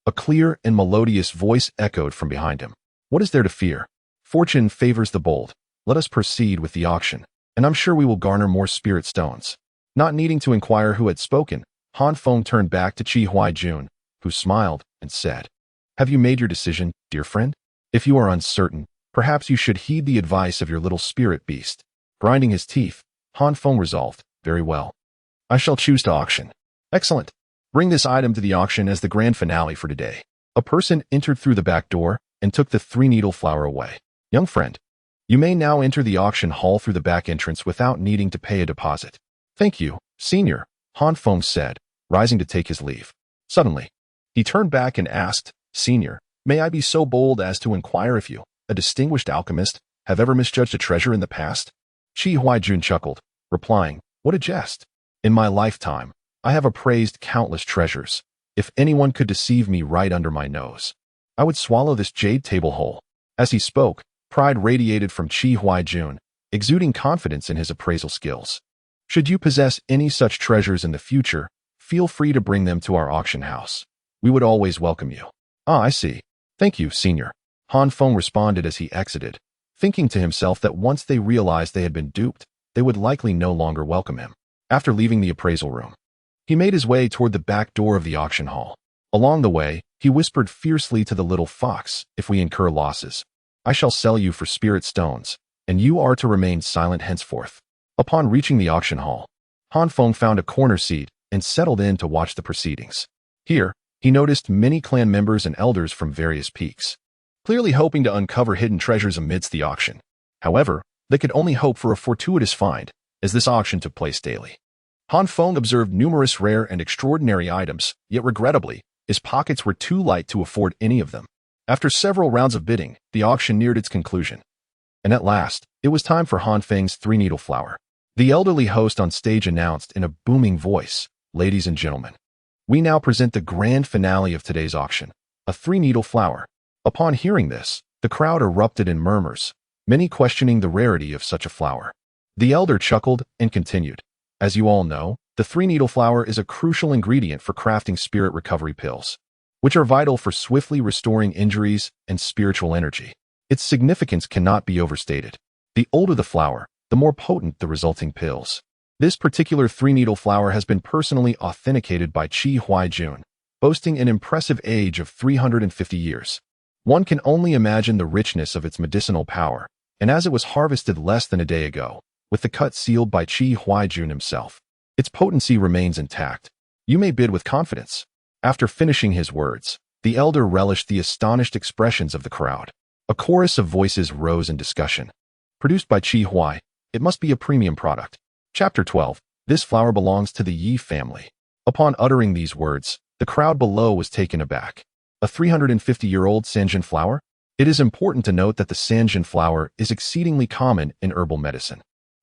a clear and melodious voice echoed from behind him. "What is there to fear? Fortune favors the bold. Let us proceed with the auction, and I'm sure we will garner more spirit stones." Not needing to inquire who had spoken, Han Feng turned back to Qi Huaijun, who smiled and said, "Have you made your decision, dear friend? If you are uncertain, perhaps you should heed the advice of your little spirit beast." Grinding his teeth, Han Feng resolved, "Very well. I shall choose to auction." "Excellent. Bring this item to the auction as the grand finale for today." A person entered through the back door and took the three-needle flower away. "Young friend, you may now enter the auction hall through the back entrance without needing to pay a deposit." "Thank you, senior," Han Feng said, rising to take his leave. Suddenly, he turned back and asked, "Senior, may I be so bold as to inquire if you, a distinguished alchemist, have ever misjudged a treasure in the past?" Qi Huaijun chuckled, replying, "What a jest! In my lifetime, I have appraised countless treasures. If anyone could deceive me right under my nose, I would swallow this jade table whole." As he spoke, pride radiated from Qi Huaijun, exuding confidence in his appraisal skills. "Should you possess any such treasures in the future, feel free to bring them to our auction house. We would always welcome you." "Ah, I see. Thank you, senior," Han Feng responded as he exited, thinking to himself that once they realized they had been duped, they would likely no longer welcome him. After leaving the appraisal room, he made his way toward the back door of the auction hall. Along the way, he whispered fiercely to the little fox, "If we incur losses, I shall sell you for spirit stones, and you are to remain silent henceforth." Upon reaching the auction hall, Han Feng found a corner seat and settled in to watch the proceedings. Here, he noticed many clan members and elders from various peaks, clearly hoping to uncover hidden treasures amidst the auction. However, they could only hope for a fortuitous find, as this auction took place daily. Han Feng observed numerous rare and extraordinary items, yet regrettably, his pockets were too light to afford any of them. After several rounds of bidding, the auction neared its conclusion. And at last, it was time for Han Feng's three-needle flower. The elderly host on stage announced in a booming voice, "Ladies and gentlemen, we now present the grand finale of today's auction, a three-needle flower." Upon hearing this, the crowd erupted in murmurs, many questioning the rarity of such a flower. The elder chuckled and continued, "As you all know, the three-needle flower is a crucial ingredient for crafting spirit recovery pills, which are vital for swiftly restoring injuries and spiritual energy. Its significance cannot be overstated. The older the flower, the more potent the resulting pills. This particular three-needle flower has been personally authenticated by Qi Huaijun, boasting an impressive age of 350 years. One can only imagine the richness of its medicinal power, and as it was harvested less than a day ago, with the cut sealed by Qi Huaijun himself, its potency remains intact. You may bid with confidence." After finishing his words, the elder relished the astonished expressions of the crowd. A chorus of voices rose in discussion. "Produced by Qi Huai, it must be a premium product." Chapter 12. This flower belongs to the Yi family. Upon uttering these words, the crowd below was taken aback. A 350-year-old Sanjin flower? It is important to note that the Sanjin flower is exceedingly common in herbal medicine,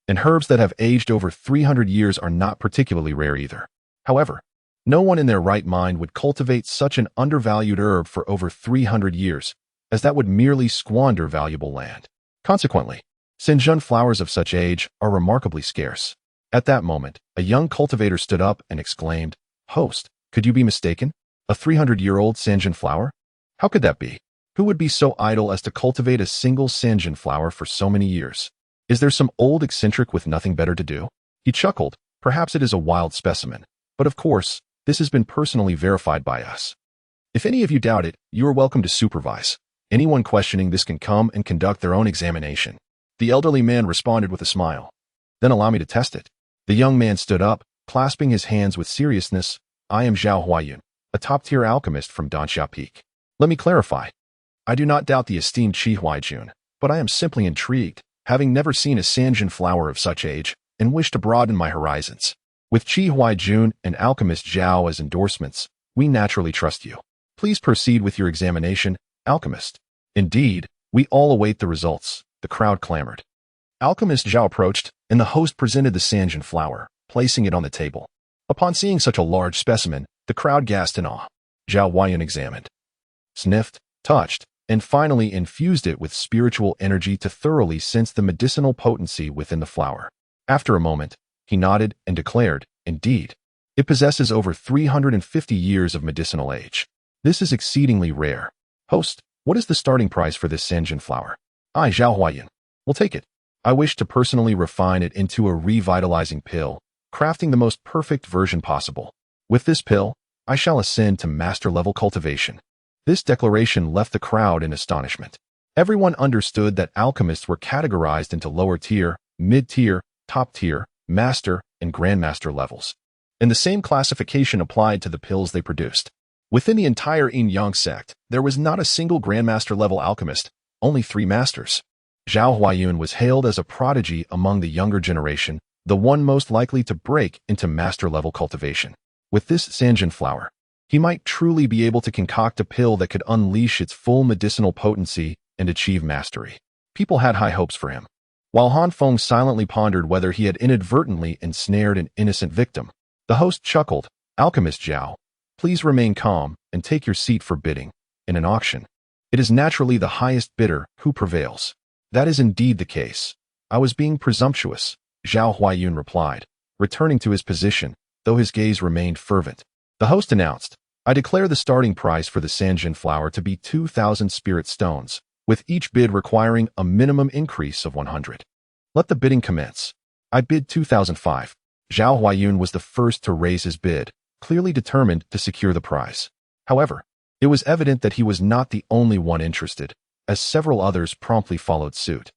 and herbs that have aged over 300 years are not particularly rare either. However, no one in their right mind would cultivate such an undervalued herb for over 300 years, as that would merely squander valuable land. Consequently, Sanjin flowers of such age are remarkably scarce. At that moment, a young cultivator stood up and exclaimed, "Host, could you be mistaken? A 300-year-old Sanjin flower? How could that be? Who would be so idle as to cultivate a single Sanjin flower for so many years? Is there some old eccentric with nothing better to do?" He chuckled. "Perhaps it is a wild specimen, but of course, this has been personally verified by us. If any of you doubt it, you are welcome to supervise." Anyone questioning this can come and conduct their own examination. The elderly man responded with a smile. Then allow me to test it. The young man stood up, clasping his hands with seriousness. I am Zhao Huayun, a top-tier alchemist from Danxia Peak. Let me clarify. I do not doubt the esteemed Qi Huaijun, but I am simply intrigued, having never seen a Sanjin flower of such age, and wish to broaden my horizons. With Qi Huaijun and alchemist Zhao as endorsements, we naturally trust you. Please proceed with your examination, alchemist. Indeed, we all await the results, the crowd clamored. Alchemist Zhao approached, and the host presented the Sanjin flower, placing it on the table. Upon seeing such a large specimen, the crowd gasped in awe. Zhao Huayun examined, sniffed, touched, and finally infused it with spiritual energy to thoroughly sense the medicinal potency within the flower. After a moment, he nodded and declared, indeed, it possesses over 350 years of medicinal age. This is exceedingly rare. Host, what is the starting price for this Sanjin flower? I, Zhao Huayun, will take it. I wish to personally refine it into a revitalizing pill, crafting the most perfect version possible. With this pill, I shall ascend to master-level cultivation. This declaration left the crowd in astonishment. Everyone understood that alchemists were categorized into lower-tier, mid-tier, top-tier, master, and grandmaster levels. And the same classification applied to the pills they produced. Within the entire Yin-Yang sect, there was not a single grandmaster-level alchemist, only 3 masters. Zhao Huayun was hailed as a prodigy among the younger generation, the one most likely to break into master-level cultivation. With this Sanjin flower, he might truly be able to concoct a pill that could unleash its full medicinal potency and achieve mastery. People had high hopes for him. While Han Feng silently pondered whether he had inadvertently ensnared an innocent victim, the host chuckled, Alchemist Zhao, please remain calm and take your seat for bidding. In an auction, it is naturally the highest bidder who prevails. That is indeed the case. I was being presumptuous, Zhao Huayun replied, returning to his position, though his gaze remained fervent. The host announced, I declare the starting price for the Sanjin flower to be 2,000 spirit stones, with each bid requiring a minimum increase of 100. Let the bidding commence. I bid 2,005. Zhao Huayun was the first to raise his bid, clearly determined to secure the prize. However, it was evident that he was not the only one interested, as several others promptly followed suit.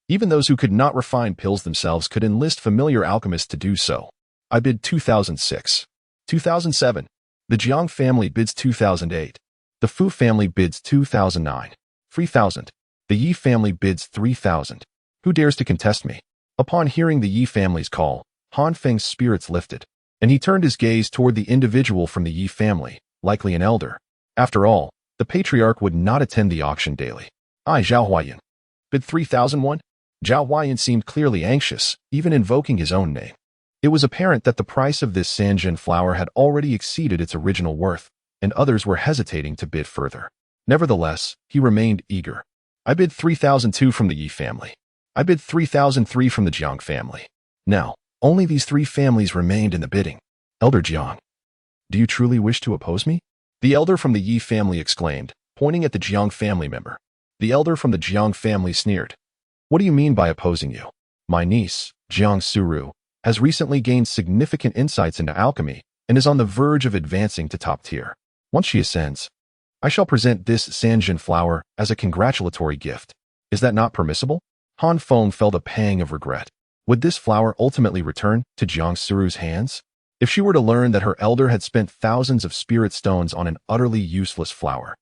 Even those who could not refine pills themselves could enlist familiar alchemists to do so. I bid 2006. 2007. The Jiang family bids 2008. The Fu family bids 2009. 3,000. The Yi family bids 3,000. Who dares to contest me? Upon hearing the Yi family's call, Han Feng's spirits lifted, and he turned his gaze toward the individual from the Yi family, likely an elder. After all, the patriarch would not attend the auction daily. I, Zhao Huayun. Bid 3,001? Zhao Huayun seemed clearly anxious, even invoking his own name. It was apparent that the price of this Sanjin flower had already exceeded its original worth, and others were hesitating to bid further. Nevertheless, he remained eager. I bid 3,002 from the Yi family. I bid 3,003 from the Jiang family. Now, only these 3 families remained in the bidding. Elder Jiang, do you truly wish to oppose me? The elder from the Yi family exclaimed, pointing at the Jiang family member. The elder from the Jiang family sneered. What do you mean by opposing you? My niece, Jiang Suru, has recently gained significant insights into alchemy and is on the verge of advancing to top tier. Once she ascends, I shall present this Sanjin flower as a congratulatory gift. Is that not permissible? Han Feng felt a pang of regret. Would this flower ultimately return to Jiang Suru's hands? If she were to learn that her elder had spent thousands of spirit stones on an utterly useless flower,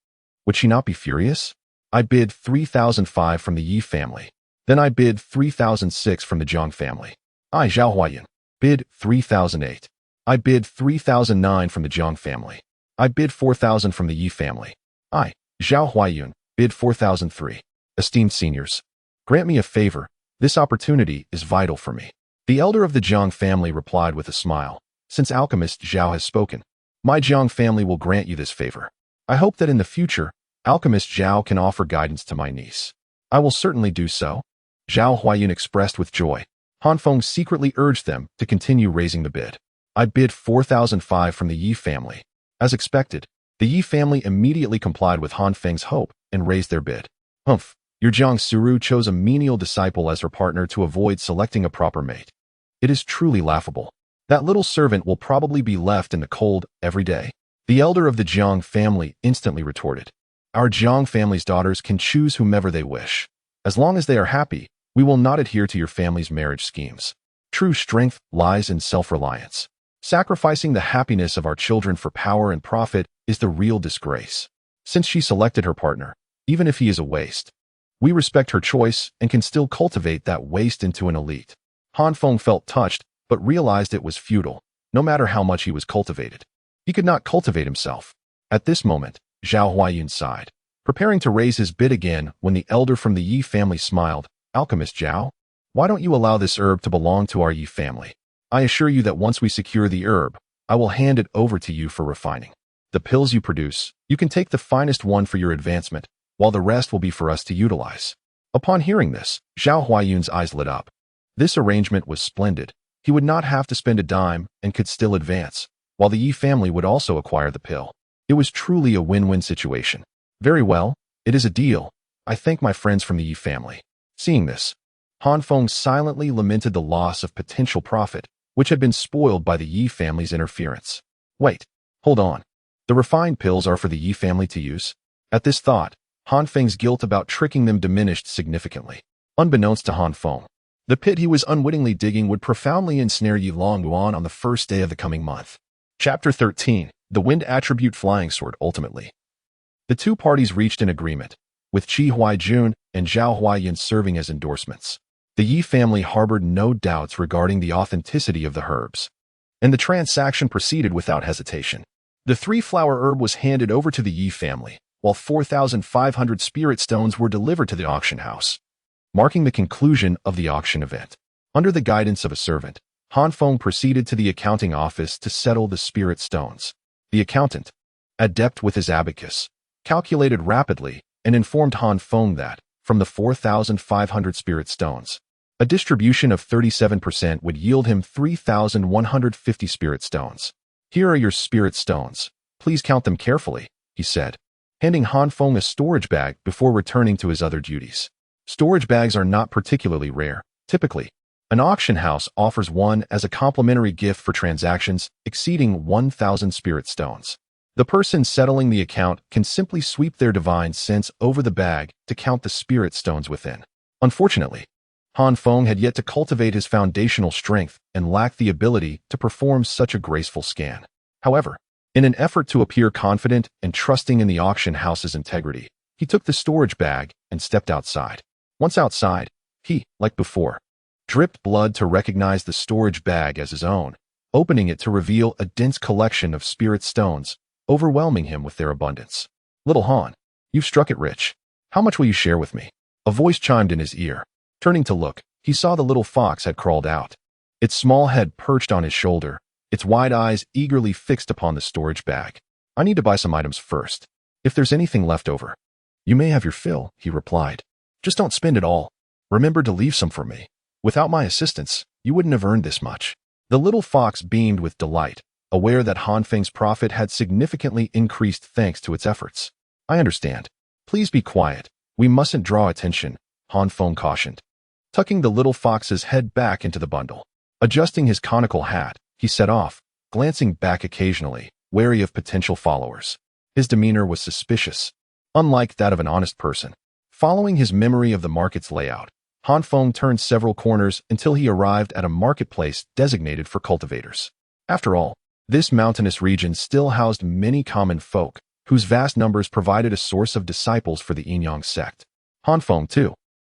would she not be furious? I bid 3,005 from the Yi family. Then I bid 3,006 from the Jiang family. I, Zhao Huayun, bid 3,008. I bid 3,009 from the Jiang family. I bid 4,000 from the Yi family. I, Zhao Huayun, bid 4,003. Esteemed seniors, grant me a favor. This opportunity is vital for me. The elder of the Jiang family replied with a smile. Since alchemist Zhao has spoken, my Jiang family will grant you this favor. I hope that in the future, alchemist Zhao can offer guidance to my niece. I will certainly do so. Zhao Huayun expressed with joy. Han Feng secretly urged them to continue raising the bid. I bid 4,005 from the Yi family. As expected, the Yi family immediately complied with Han Feng's hope and raised their bid. Humph, your Jiang Suru chose a menial disciple as her partner to avoid selecting a proper mate. It is truly laughable. That little servant will probably be left in the cold every day. The elder of the Jiang family instantly retorted. Our Jiang family's daughters can choose whomever they wish. As long as they are happy, we will not adhere to your family's marriage schemes. True strength lies in self-reliance. Sacrificing the happiness of our children for power and profit is the real disgrace. Since she selected her partner, even if he is a waste, we respect her choice and can still cultivate that waste into an elite. Han Feng felt touched, but realized it was futile, no matter how much he was cultivated. He could not cultivate himself. At this moment, Zhao Huayun sighed, preparing to raise his bid again when the elder from the Yi family smiled. Alchemist Zhao, why don't you allow this herb to belong to our Yi family? I assure you that once we secure the herb, I will hand it over to you for refining. The pills you produce, you can take the finest one for your advancement, while the rest will be for us to utilize. Upon hearing this, Zhao Huayun's eyes lit up. This arrangement was splendid. He would not have to spend a dime and could still advance, while the Yi family would also acquire the pill. It was truly a win-win situation. Very well, it is a deal. I thank my friends from the Yi family. Seeing this, Han Feng silently lamented the loss of potential profit, which had been spoiled by the Yi family's interference. Wait, hold on. The refined pills are for the Yi family to use? At this thought, Han Feng's guilt about tricking them diminished significantly. Unbeknownst to Han Feng, the pit he was unwittingly digging would profoundly ensnare Yi Longyuan on the first day of the coming month. Chapter 13. The Wind Attribute Flying Sword. Ultimately, the two parties reached an agreement, with Qi Huaijun and Zhao Huayun serving as endorsements. The Yi family harbored no doubts regarding the authenticity of the herbs, and the transaction proceeded without hesitation. The 3-flower herb was handed over to the Yi family, while 4,500 spirit stones were delivered to the auction house, marking the conclusion of the auction event. Under the guidance of a servant, Han Feng proceeded to the accounting office to settle the spirit stones. The accountant, adept with his abacus, calculated rapidly and informed Han Feng that, from the 4,500 spirit stones, a distribution of 37% would yield him 3,150 spirit stones. Here are your spirit stones. Please count them carefully, he said, handing Han Feng a storage bag before returning to his other duties. Storage bags are not particularly rare. Typically, an auction house offers one as a complimentary gift for transactions exceeding 1,000 spirit stones. The person settling the account can simply sweep their divine sense over the bag to count the spirit stones within. Unfortunately, Han Feng had yet to cultivate his foundational strength and lacked the ability to perform such a graceful scan. However, in an effort to appear confident and trusting in the auction house's integrity, he took the storage bag and stepped outside. Once outside, he, like before, dripped blood to recognize the storage bag as his own, opening it to reveal a dense collection of spirit stones, overwhelming him with their abundance. Little Han, you've struck it rich. How much will you share with me? A voice chimed in his ear. Turning to look, he saw the little fox had crawled out. Its small head perched on his shoulder, its wide eyes eagerly fixed upon the storage bag. I need to buy some items first. If there's anything left over. You may have your fill, he replied. Just don't spend it all. Remember to leave some for me. Without my assistance, you wouldn't have earned this much. The little fox beamed with delight, aware that Han Feng's profit had significantly increased thanks to its efforts. I understand. Please be quiet. We mustn't draw attention, Han Feng cautioned, tucking the little fox's head back into the bundle. Adjusting his conical hat, he set off, glancing back occasionally, wary of potential followers. His demeanor was suspicious, unlike that of an honest person. Following his memory of the market's layout, Han Feng turned several corners until he arrived at a marketplace designated for cultivators. After all, this mountainous region still housed many common folk, whose vast numbers provided a source of disciples for the Yin sect. Han Feng, too,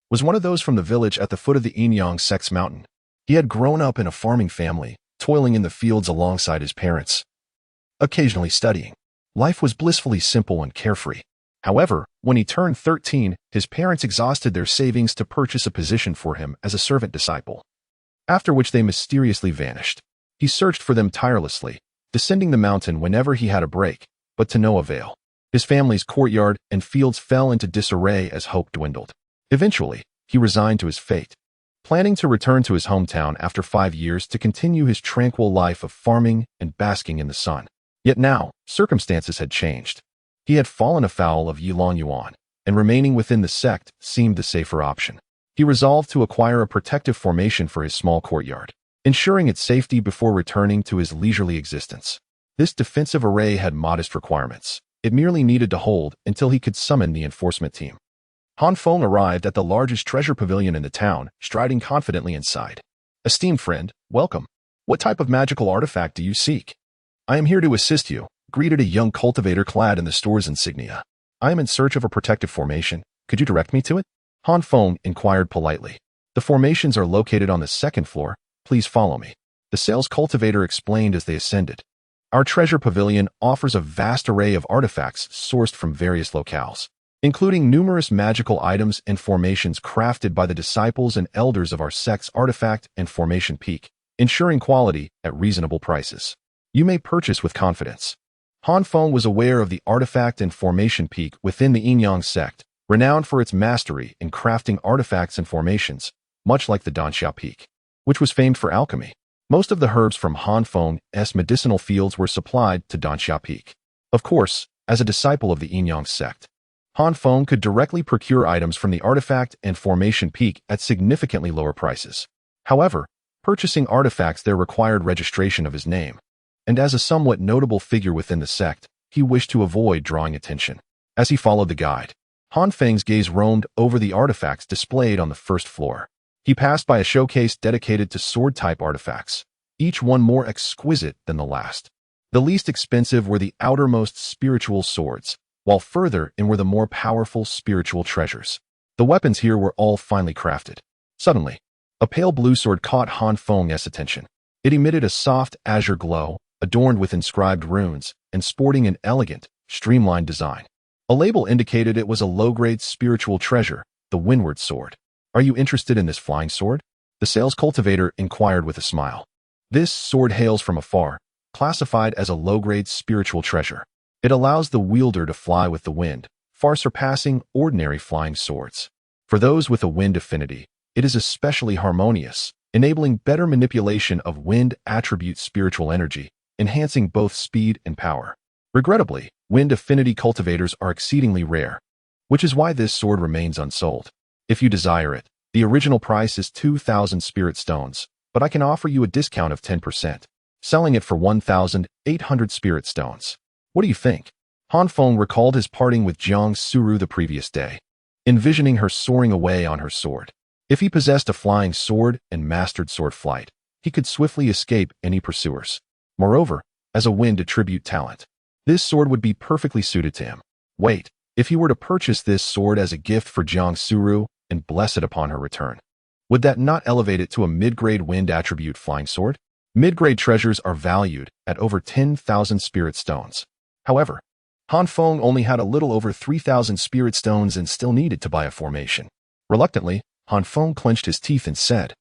was one of those from the village at the foot of the Yin sect's mountain. He had grown up in a farming family, toiling in the fields alongside his parents, occasionally studying. Life was blissfully simple and carefree. However, when he turned 13, his parents exhausted their savings to purchase a position for him as a servant disciple, after which they mysteriously vanished. He searched for them tirelessly, descending the mountain whenever he had a break, but to no avail. His family's courtyard and fields fell into disarray as hope dwindled. Eventually, he resigned to his fate, planning to return to his hometown after 5 years to continue his tranquil life of farming and basking in the sun. Yet now, circumstances had changed. He had fallen afoul of Yi Longyuan, and remaining within the sect seemed the safer option. He resolved to acquire a protective formation for his small courtyard, ensuring its safety before returning to his leisurely existence. This defensive array had modest requirements. It merely needed to hold until he could summon the enforcement team. Han Feng arrived at the largest treasure pavilion in the town, striding confidently inside. "Esteemed friend, welcome. What type of magical artifact do you seek?" "I am here to assist you," greeted a young cultivator clad in the store's insignia. "I am in search of a protective formation. Could you direct me to it?" Han Feng inquired politely. "The formations are located on the second floor. Please follow me," the sales cultivator explained as they ascended. "Our treasure pavilion offers a vast array of artifacts sourced from various locales, including numerous magical items and formations crafted by the disciples and elders of our sect's artifact and formation peak, ensuring quality at reasonable prices. You may purchase with confidence." Han Feng was aware of the artifact and formation peak within the Yin-Yang sect, renowned for its mastery in crafting artifacts and formations, much like the Danxia Peak, which was famed for alchemy. Most of the herbs from Han Feng's medicinal fields were supplied to Danxia Peak. Of course, as a disciple of the Yin-Yang sect, Han Feng could directly procure items from the artifact and formation peak at significantly lower prices. However, purchasing artifacts there required registration of his name, and as a somewhat notable figure within the sect, he wished to avoid drawing attention. As he followed the guide, Han Feng's gaze roamed over the artifacts displayed on the first floor. He passed by a showcase dedicated to sword-type artifacts, each one more exquisite than the last. The least expensive were the outermost spiritual swords, while further in were the more powerful spiritual treasures. The weapons here were all finely crafted. Suddenly, a pale blue sword caught Han Feng's attention. It emitted a soft azure glow, adorned with inscribed runes, and sporting an elegant, streamlined design. A label indicated it was a low-grade spiritual treasure, the Windward Sword. "Are you interested in this flying sword?" the sales cultivator inquired with a smile. This sword hails from afar, classified as a low-grade spiritual treasure. It allows the wielder to fly with the wind, far surpassing ordinary flying swords. For those with a wind affinity, it is especially harmonious, enabling better manipulation of wind attribute spiritual energy, enhancing both speed and power. Regrettably, wind affinity cultivators are exceedingly rare, which is why this sword remains unsold. If you desire it, the original price is 2,000 spirit stones, but I can offer you a discount of 10%, selling it for 1,800 spirit stones. What do you think? Han Feng recalled his parting with Jiang Suru the previous day, envisioning her soaring away on her sword. If he possessed a flying sword and mastered sword flight, he could swiftly escape any pursuers. Moreover, as a wind attribute talent, this sword would be perfectly suited to him. Wait, if he were to purchase this sword as a gift for Jiang Suru and bless it upon her return, would that not elevate it to a mid-grade wind attribute flying sword? Mid-grade treasures are valued at over 10,000 spirit stones. However, Han Feng only had a little over 3,000 spirit stones and still needed to buy a formation. Reluctantly, Han Feng clenched his teeth and said,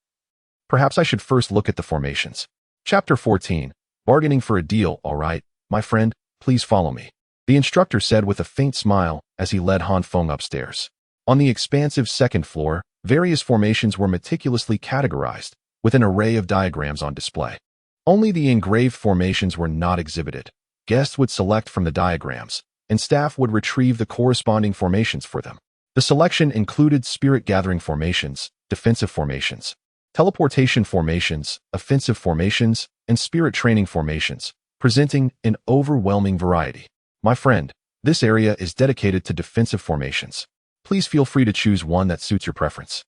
"Perhaps I should first look at the formations." Chapter 14. Bargaining for a deal. "All right, my friend, please follow me," the instructor said with a faint smile as he led Han Feng upstairs. On the expansive second floor, various formations were meticulously categorized, with an array of diagrams on display. Only the engraved formations were not exhibited. Guests would select from the diagrams, and staff would retrieve the corresponding formations for them. The selection included spirit-gathering formations, defensive formations, teleportation formations, offensive formations, and spirit-training formations, presenting an overwhelming variety. "My friend, this area is dedicated to defensive formations. Please feel free to choose one that suits your preference."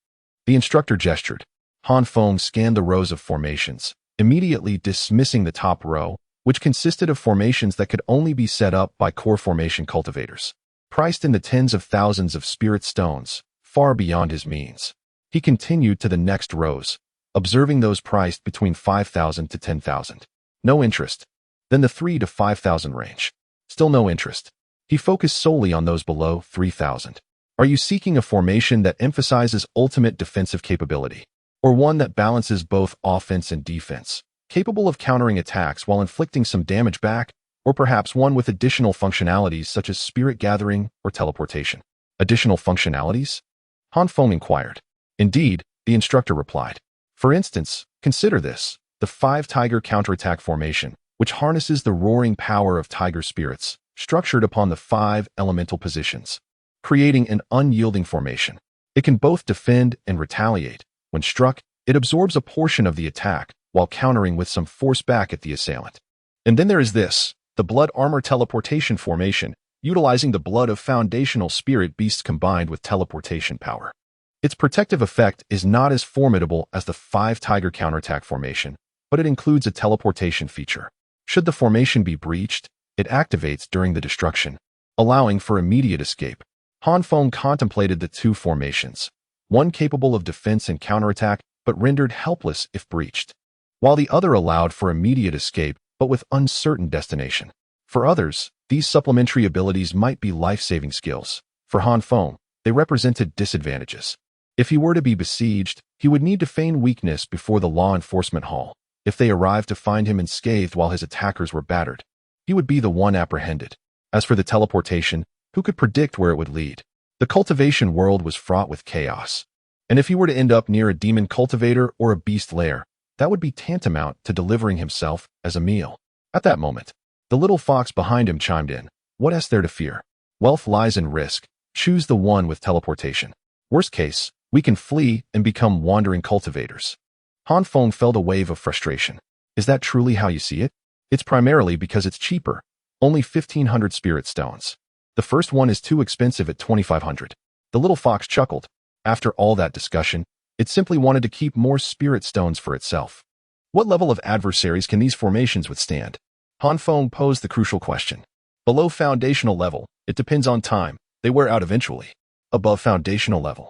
The instructor gestured. Han Feng scanned the rows of formations, immediately dismissing the top row, which consisted of formations that could only be set up by core formation cultivators, priced in the tens of thousands of spirit stones, far beyond his means. He continued to the next rows, observing those priced between 5,000 to 10,000. No interest. Then the 3 to 5,000 range. Still no interest. He focused solely on those below 3,000. Are you seeking a formation that emphasizes ultimate defensive capability, or one that balances both offense and defense, capable of countering attacks while inflicting some damage back, or perhaps one with additional functionalities such as spirit gathering or teleportation? Additional functionalities? Han Feng inquired. Indeed, the instructor replied. For instance, consider this, the 5-tiger counterattack formation, which harnesses the roaring power of tiger spirits, structured upon the 5 elemental positions, creating an unyielding formation. It can both defend and retaliate. When struck, it absorbs a portion of the attack, while countering with some force back at the assailant. And then there is this, the blood armor teleportation formation, utilizing the blood of foundational spirit beasts combined with teleportation power. Its protective effect is not as formidable as the 5-tiger counterattack formation, but it includes a teleportation feature. Should the formation be breached, it activates during the destruction, allowing for immediate escape. Feng contemplated the two formations, one capable of defense and counterattack, but rendered helpless if breached, while the other allowed for immediate escape, but with uncertain destination. For others, these supplementary abilities might be life-saving skills. For Feng, they represented disadvantages. If he were to be besieged, he would need to feign weakness before the law enforcement hall. If they arrived to find him unscathed while his attackers were battered, he would be the one apprehended. As for the teleportation, who could predict where it would lead? The cultivation world was fraught with chaos. And if he were to end up near a demon cultivator or a beast lair, that would be tantamount to delivering himself as a meal. At that moment, the little fox behind him chimed in. What is there to fear? Wealth lies in risk. Choose the one with teleportation. Worst case, we can flee and become wandering cultivators. Feng felt a wave of frustration. Is that truly how you see it? It's primarily because it's cheaper. Only 1,500 spirit stones. The first one is too expensive at 2,500. The little fox chuckled. After all that discussion, it simply wanted to keep more spirit stones for itself. What level of adversaries can these formations withstand? Feng posed the crucial question. Below foundational level, it depends on time. They wear out eventually. Above foundational level,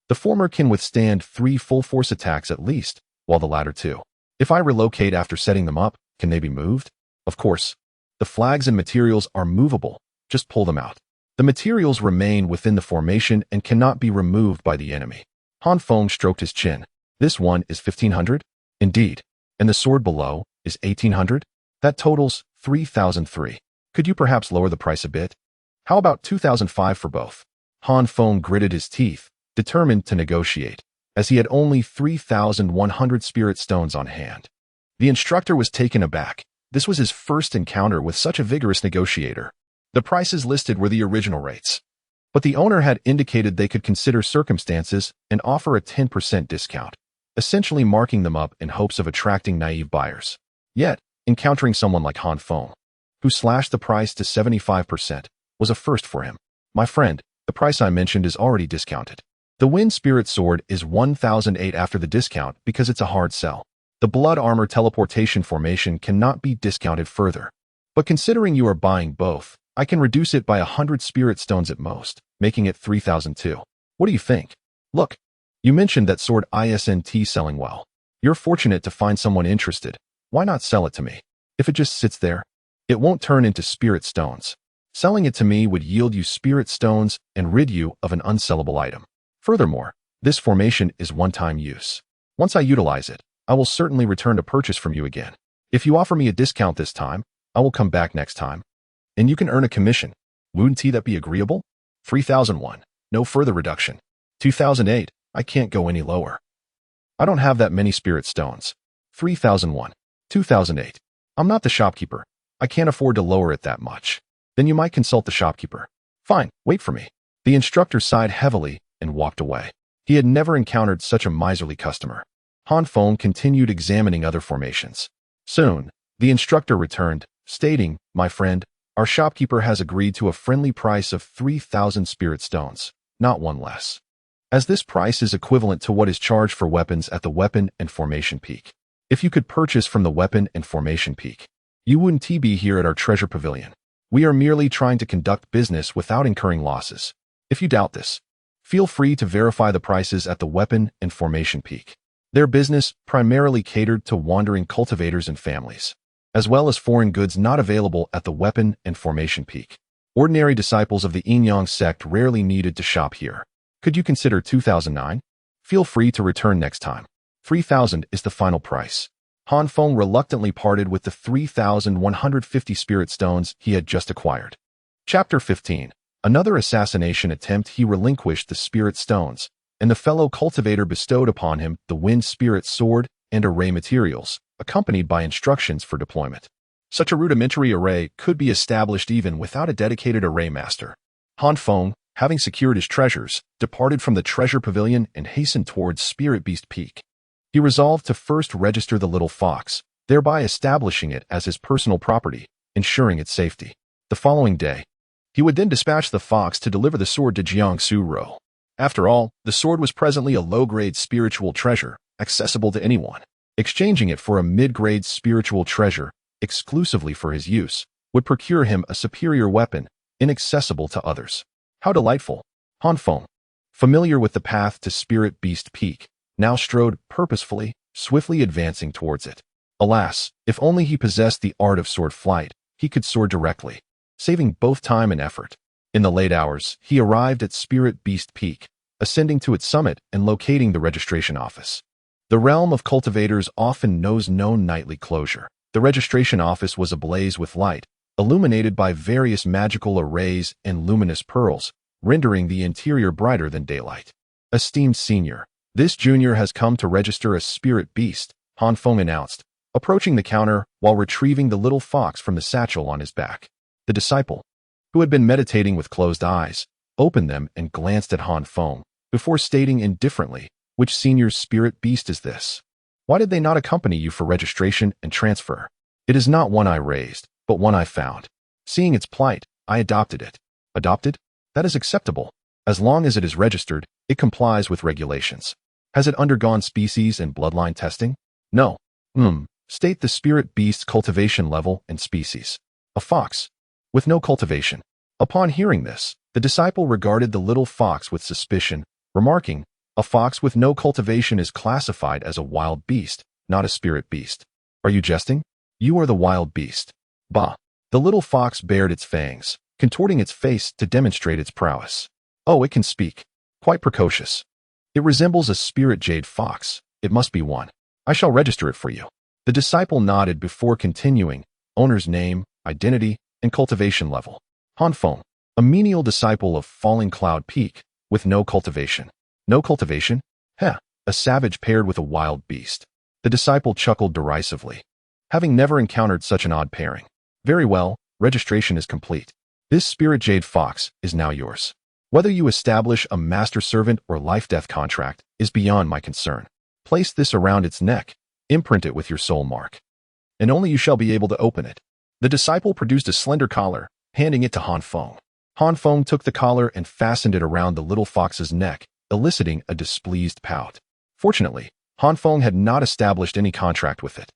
the former can withstand 3 full-force attacks at least, while the latter 2. If I relocate after setting them up, can they be moved? Of course. The flags and materials are movable. Just pull them out. The materials remain within the formation and cannot be removed by the enemy. Feng stroked his chin. This one is 1,500? Indeed. And the sword below is 1,800? That totals 3,003. Could you perhaps lower the price a bit? How about 2,005 for both? Feng gritted his teeth, determined to negotiate, as he had only 3,100 spirit stones on hand. The instructor was taken aback. This was his first encounter with such a vigorous negotiator. The prices listed were the original rates, but the owner had indicated they could consider circumstances and offer a 10% discount, essentially marking them up in hopes of attracting naive buyers. Yet, encountering someone like Feng, who slashed the price to 75%, was a first for him. My friend, the price I mentioned is already discounted. The Wind Spirit Sword is 1,008 after the discount because it's a hard sell. The Blood Armor Teleportation Formation cannot be discounted further. But considering you are buying both, I can reduce it by 100 spirit stones at most, making it 3,002. What do you think? Look, you mentioned that sword isn't selling well. You're fortunate to find someone interested. Why not sell it to me? If it just sits there, it won't turn into spirit stones. Selling it to me would yield you spirit stones and rid you of an unsellable item. Furthermore, this formation is one-time use. Once I utilize it, I will certainly return to purchase from you again. If you offer me a discount this time, I will come back next time. And you can earn a commission. Wouldn't that be agreeable? 3,001. No further reduction. 2,008. I can't go any lower. I don't have that many spirit stones. 3,001. 2,008. I'm not the shopkeeper. I can't afford to lower it that much. Then you might consult the shopkeeper. Fine, wait for me. The instructor sighed heavily and walked away. He had never encountered such a miserly customer. Feng continued examining other formations. Soon, the instructor returned, stating, My friend, our shopkeeper has agreed to a friendly price of 3,000 spirit stones, not one less. As this price is equivalent to what is charged for weapons at the weapon and formation peak. If you could purchase from the weapon and formation peak, you wouldn't be here at our treasure pavilion. We are merely trying to conduct business without incurring losses. If you doubt this, feel free to verify the prices at the weapon and formation peak. Their business primarily catered to wandering cultivators and families, as well as foreign goods not available at the weapon and formation peak. Ordinary disciples of the Yin-Yang sect rarely needed to shop here. Could you consider 2,009? Feel free to return next time. 3,000 is the final price. Feng reluctantly parted with the 3,150 spirit stones he had just acquired. Chapter 15. Another assassination attempt. He relinquished the spirit stones, and the fellow cultivator bestowed upon him the wind spirit sword and array materials, accompanied by instructions for deployment. Such a rudimentary array could be established even without a dedicated array master. Feng, having secured his treasures, departed from the treasure pavilion and hastened towards Spirit Beast Peak. He resolved to first register the little fox, thereby establishing it as his personal property, ensuring its safety. The following day, He would then dispatch the fox to deliver the sword to Jiangsu Ro. After all, the sword was presently a low-grade spiritual treasure, accessible to anyone. Exchanging it for a mid-grade spiritual treasure, exclusively for his use, would procure him a superior weapon, inaccessible to others. How delightful! Han Feng, familiar with the path to Spirit Beast Peak, now strode purposefully, swiftly advancing towards it. Alas, if only he possessed the art of sword flight, he could soar directly, saving both time and effort. In the late hours, he arrived at Spirit Beast Peak, ascending to its summit and locating the registration office. The realm of cultivators often knows no nightly closure. The registration office was ablaze with light, illuminated by various magical arrays and luminous pearls, rendering the interior brighter than daylight. Esteemed senior, this junior has come to register a spirit beast, Han Feng announced, approaching the counter while retrieving the little fox from the satchel on his back. The disciple, who had been meditating with closed eyes, opened them and glanced at Han Feng, before stating indifferently, "Which senior's spirit beast is this? Why did they not accompany you for registration and transfer? It is not one I raised, but one I found. Seeing its plight, I adopted it." Adopted? That is acceptable. As long as it is registered, it complies with regulations. Has it undergone species and bloodline testing? No. State the spirit beast's cultivation level and species. A fox, with no cultivation. Upon hearing this, the disciple regarded the little fox with suspicion, remarking, "A fox with no cultivation is classified as a wild beast, not a spirit beast. Are you jesting? You are the wild beast." Bah! The little fox bared its fangs, contorting its face to demonstrate its prowess. Oh, it can speak. Quite precocious. It resembles a spirit jade fox. It must be one. I shall register it for you. The disciple nodded before continuing, owner's name, identity, and cultivation level. Han Feng, a menial disciple of Falling Cloud Peak, with no cultivation. No cultivation? Heh, a savage paired with a wild beast. The disciple chuckled derisively, having never encountered such an odd pairing. Very well, registration is complete. This spirit jade fox is now yours. Whether you establish a master-servant or life-death contract is beyond my concern. Place this around its neck, imprint it with your soul mark, and only you shall be able to open it. The disciple produced a slender collar, handing it to Han Feng. Han Feng took the collar and fastened it around the little fox's neck, eliciting a displeased pout. Fortunately, Han Feng had not established any contract with it.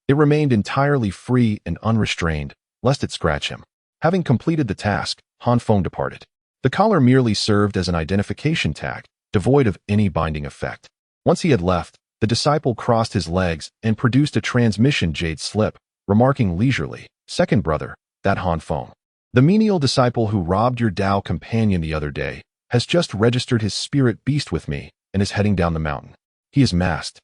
It remained entirely free and unrestrained, lest it scratch him. Having completed the task, Han Feng departed. The collar merely served as an identification tag, devoid of any binding effect. Once he had left, the disciple crossed his legs and produced a transmission jade slip, remarking leisurely, "Second brother, that Han Feng. The menial disciple who robbed your Tao companion the other day has just registered his spirit beast with me and is heading down the mountain. He is masked,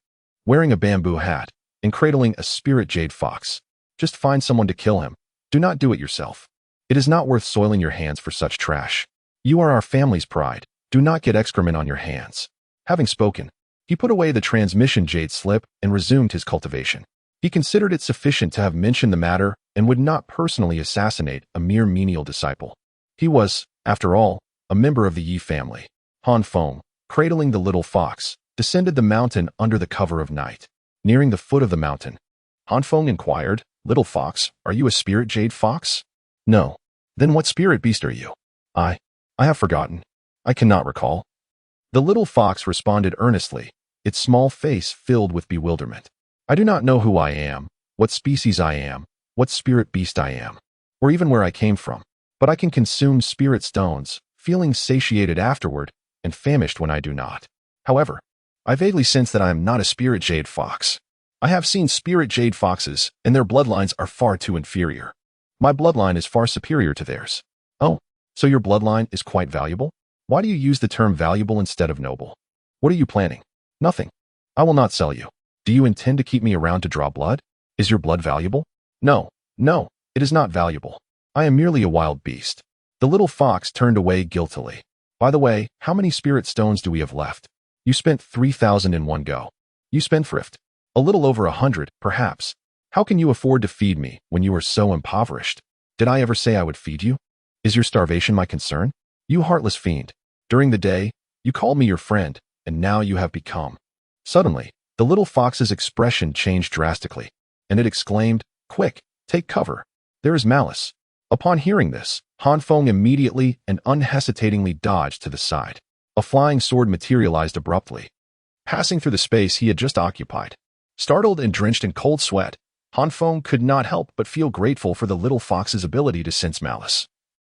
wearing a bamboo hat, and cradling a spirit jade fox. Just find someone to kill him. Do not do it yourself. It is not worth soiling your hands for such trash. You are our family's pride. Do not get excrement on your hands." Having spoken, he put away the transmission jade slip and resumed his cultivation. He considered it sufficient to have mentioned the matter and would not personally assassinate a mere menial disciple. He was, after all, a member of the Yi family. Han Feng, cradling the little fox, descended the mountain under the cover of night. Nearing the foot of the mountain, Han Feng inquired, "Little fox, are you a spirit jade fox?" "No." "Then what spirit beast are you?" I have forgotten. I cannot recall." The little fox responded earnestly, its small face filled with bewilderment. "I do not know who I am, what species I am, what spirit beast I am, or even where I came from, but I can consume spirit stones, feeling satiated afterward and famished when I do not. However, I vaguely sense that I am not a spirit jade fox. I have seen spirit jade foxes, and their bloodlines are far too inferior. My bloodline is far superior to theirs." "Oh, so your bloodline is quite valuable? Why do you use the term valuable instead of noble? What are you planning?" "Nothing. I will not sell you. Do you intend to keep me around to draw blood? Is your blood valuable?" No, it is not valuable. I am merely a wild beast." The little fox turned away guiltily. "By the way, how many spirit stones do we have left?" "You spent 3,000 in one go. You spendthrift. A little over 100, perhaps. How can you afford to feed me when you are so impoverished? Did I ever say I would feed you? Is your starvation my concern? You heartless fiend. During the day, you called me your friend, and now you have become." Suddenly, the little fox's expression changed drastically, and it exclaimed, "Quick, take cover. There is malice. Upon hearing this, Han Feng immediately and unhesitatingly dodged to the side. A flying sword materialized abruptly, passing through the space he had just occupied. Startled and drenched in cold sweat, Han Feng could not help but feel grateful for the little fox's ability to sense malice,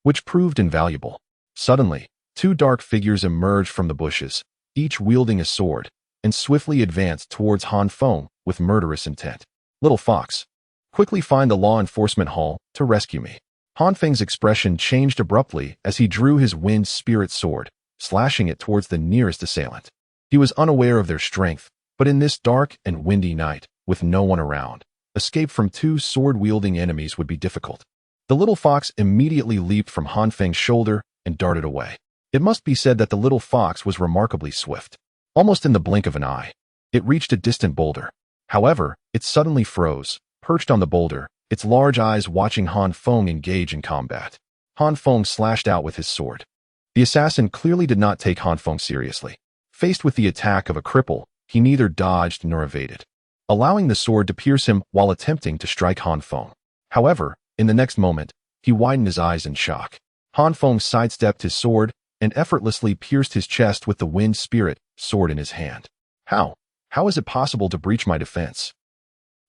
which proved invaluable. Suddenly, two dark figures emerged from the bushes, each wielding a sword, and swiftly advanced towards Han Feng with murderous intent. "Little fox, quickly find the law enforcement hall to rescue me." Han Feng's expression changed abruptly as he drew his wind spirit sword, slashing it towards the nearest assailant. He was unaware of their strength, but in this dark and windy night, with no one around, escape from two sword-wielding enemies would be difficult. The little fox immediately leaped from Han Feng's shoulder and darted away. It must be said that the little fox was remarkably swift. Almost in the blink of an eye, it reached a distant boulder. However, it suddenly froze, perched on the boulder, its large eyes watching Han Feng engage in combat. Han Feng slashed out with his sword. The assassin clearly did not take Han Feng seriously. Faced with the attack of a cripple, he neither dodged nor evaded, allowing the sword to pierce him while attempting to strike Han Feng. However, in the next moment, he widened his eyes in shock. Han Feng sidestepped his sword and effortlessly pierced his chest with the wind spirit sword in his hand. How? How is it possible to breach my defense?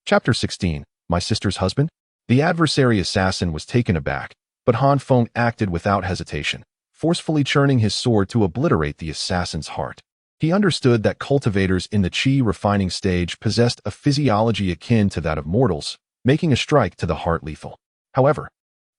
Chapter 16. My sister's husband? The adversary assassin was taken aback, but Han Feng acted without hesitation, forcefully churning his sword to obliterate the assassin's heart. He understood that cultivators in the chi refining stage possessed a physiology akin to that of mortals, making a strike to the heart lethal. However,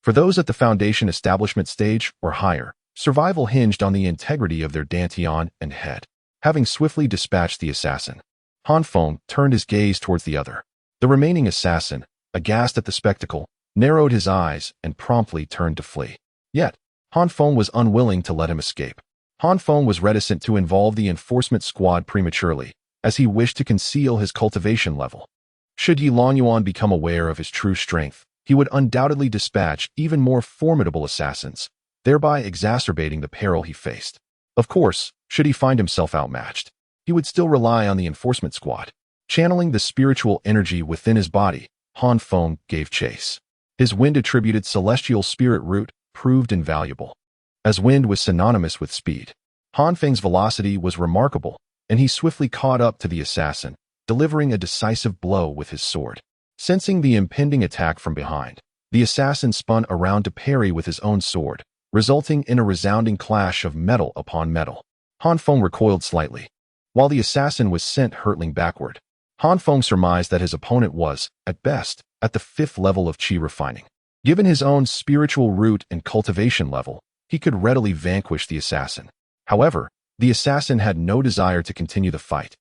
for those at the foundation establishment stage or higher, survival hinged on the integrity of their dantian and head. Having swiftly dispatched the assassin, Han Feng turned his gaze towards the other. The remaining assassin, aghast at the spectacle, narrowed his eyes and promptly turned to flee. Yet, Han Feng was unwilling to let him escape. Han Feng was reticent to involve the enforcement squad prematurely, as he wished to conceal his cultivation level. Should Yi Longyuan become aware of his true strength, he would undoubtedly dispatch even more formidable assassins, thereby exacerbating the peril he faced. Of course, should he find himself outmatched, he would still rely on the enforcement squad. Channeling the spiritual energy within his body, Han Feng gave chase. His wind-attributed celestial spirit root proved invaluable. As wind was synonymous with speed, Han Feng's velocity was remarkable, and he swiftly caught up to the assassin, delivering a decisive blow with his sword. Sensing the impending attack from behind, the assassin spun around to parry with his own sword, resulting in a resounding clash of metal upon metal. Han Feng recoiled slightly, while the assassin was sent hurtling backward. Han Feng surmised that his opponent was, at best, at the 5th level of chi refining. Given his own spiritual root and cultivation level, he could readily vanquish the assassin. However, the assassin had no desire to continue the fight.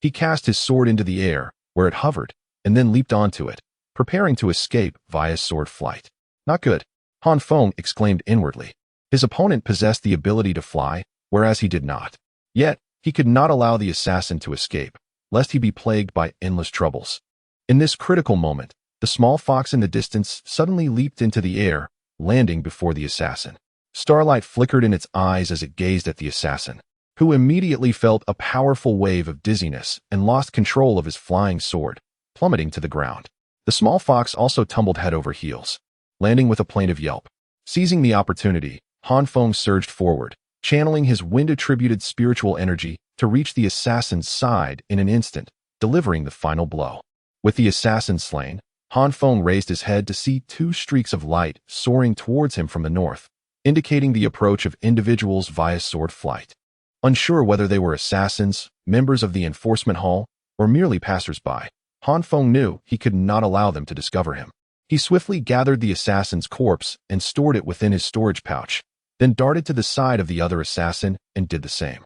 He cast his sword into the air, where it hovered, and then leaped onto it, preparing to escape via sword flight. Not good, Han Feng exclaimed inwardly. His opponent possessed the ability to fly, whereas he did not. Yet, he could not allow the assassin to escape, lest he be plagued by endless troubles. In this critical moment, the small fox in the distance suddenly leaped into the air, landing before the assassin. Starlight flickered in its eyes as it gazed at the assassin, who immediately felt a powerful wave of dizziness and lost control of his flying sword, plummeting to the ground. The small fox also tumbled head over heels, landing with a plaintive yelp. Seizing the opportunity, Han Feng surged forward, channeling his wind-attributed spiritual energy to reach the assassin's side in an instant, delivering the final blow. With the assassin slain, Han Feng raised his head to see two streaks of light soaring towards him from the north, indicating the approach of individuals via sword flight. Unsure whether they were assassins, members of the enforcement hall, or merely passers-by, Han Feng knew he could not allow them to discover him. He swiftly gathered the assassin's corpse and stored it within his storage pouch, then darted to the side of the other assassin and did the same.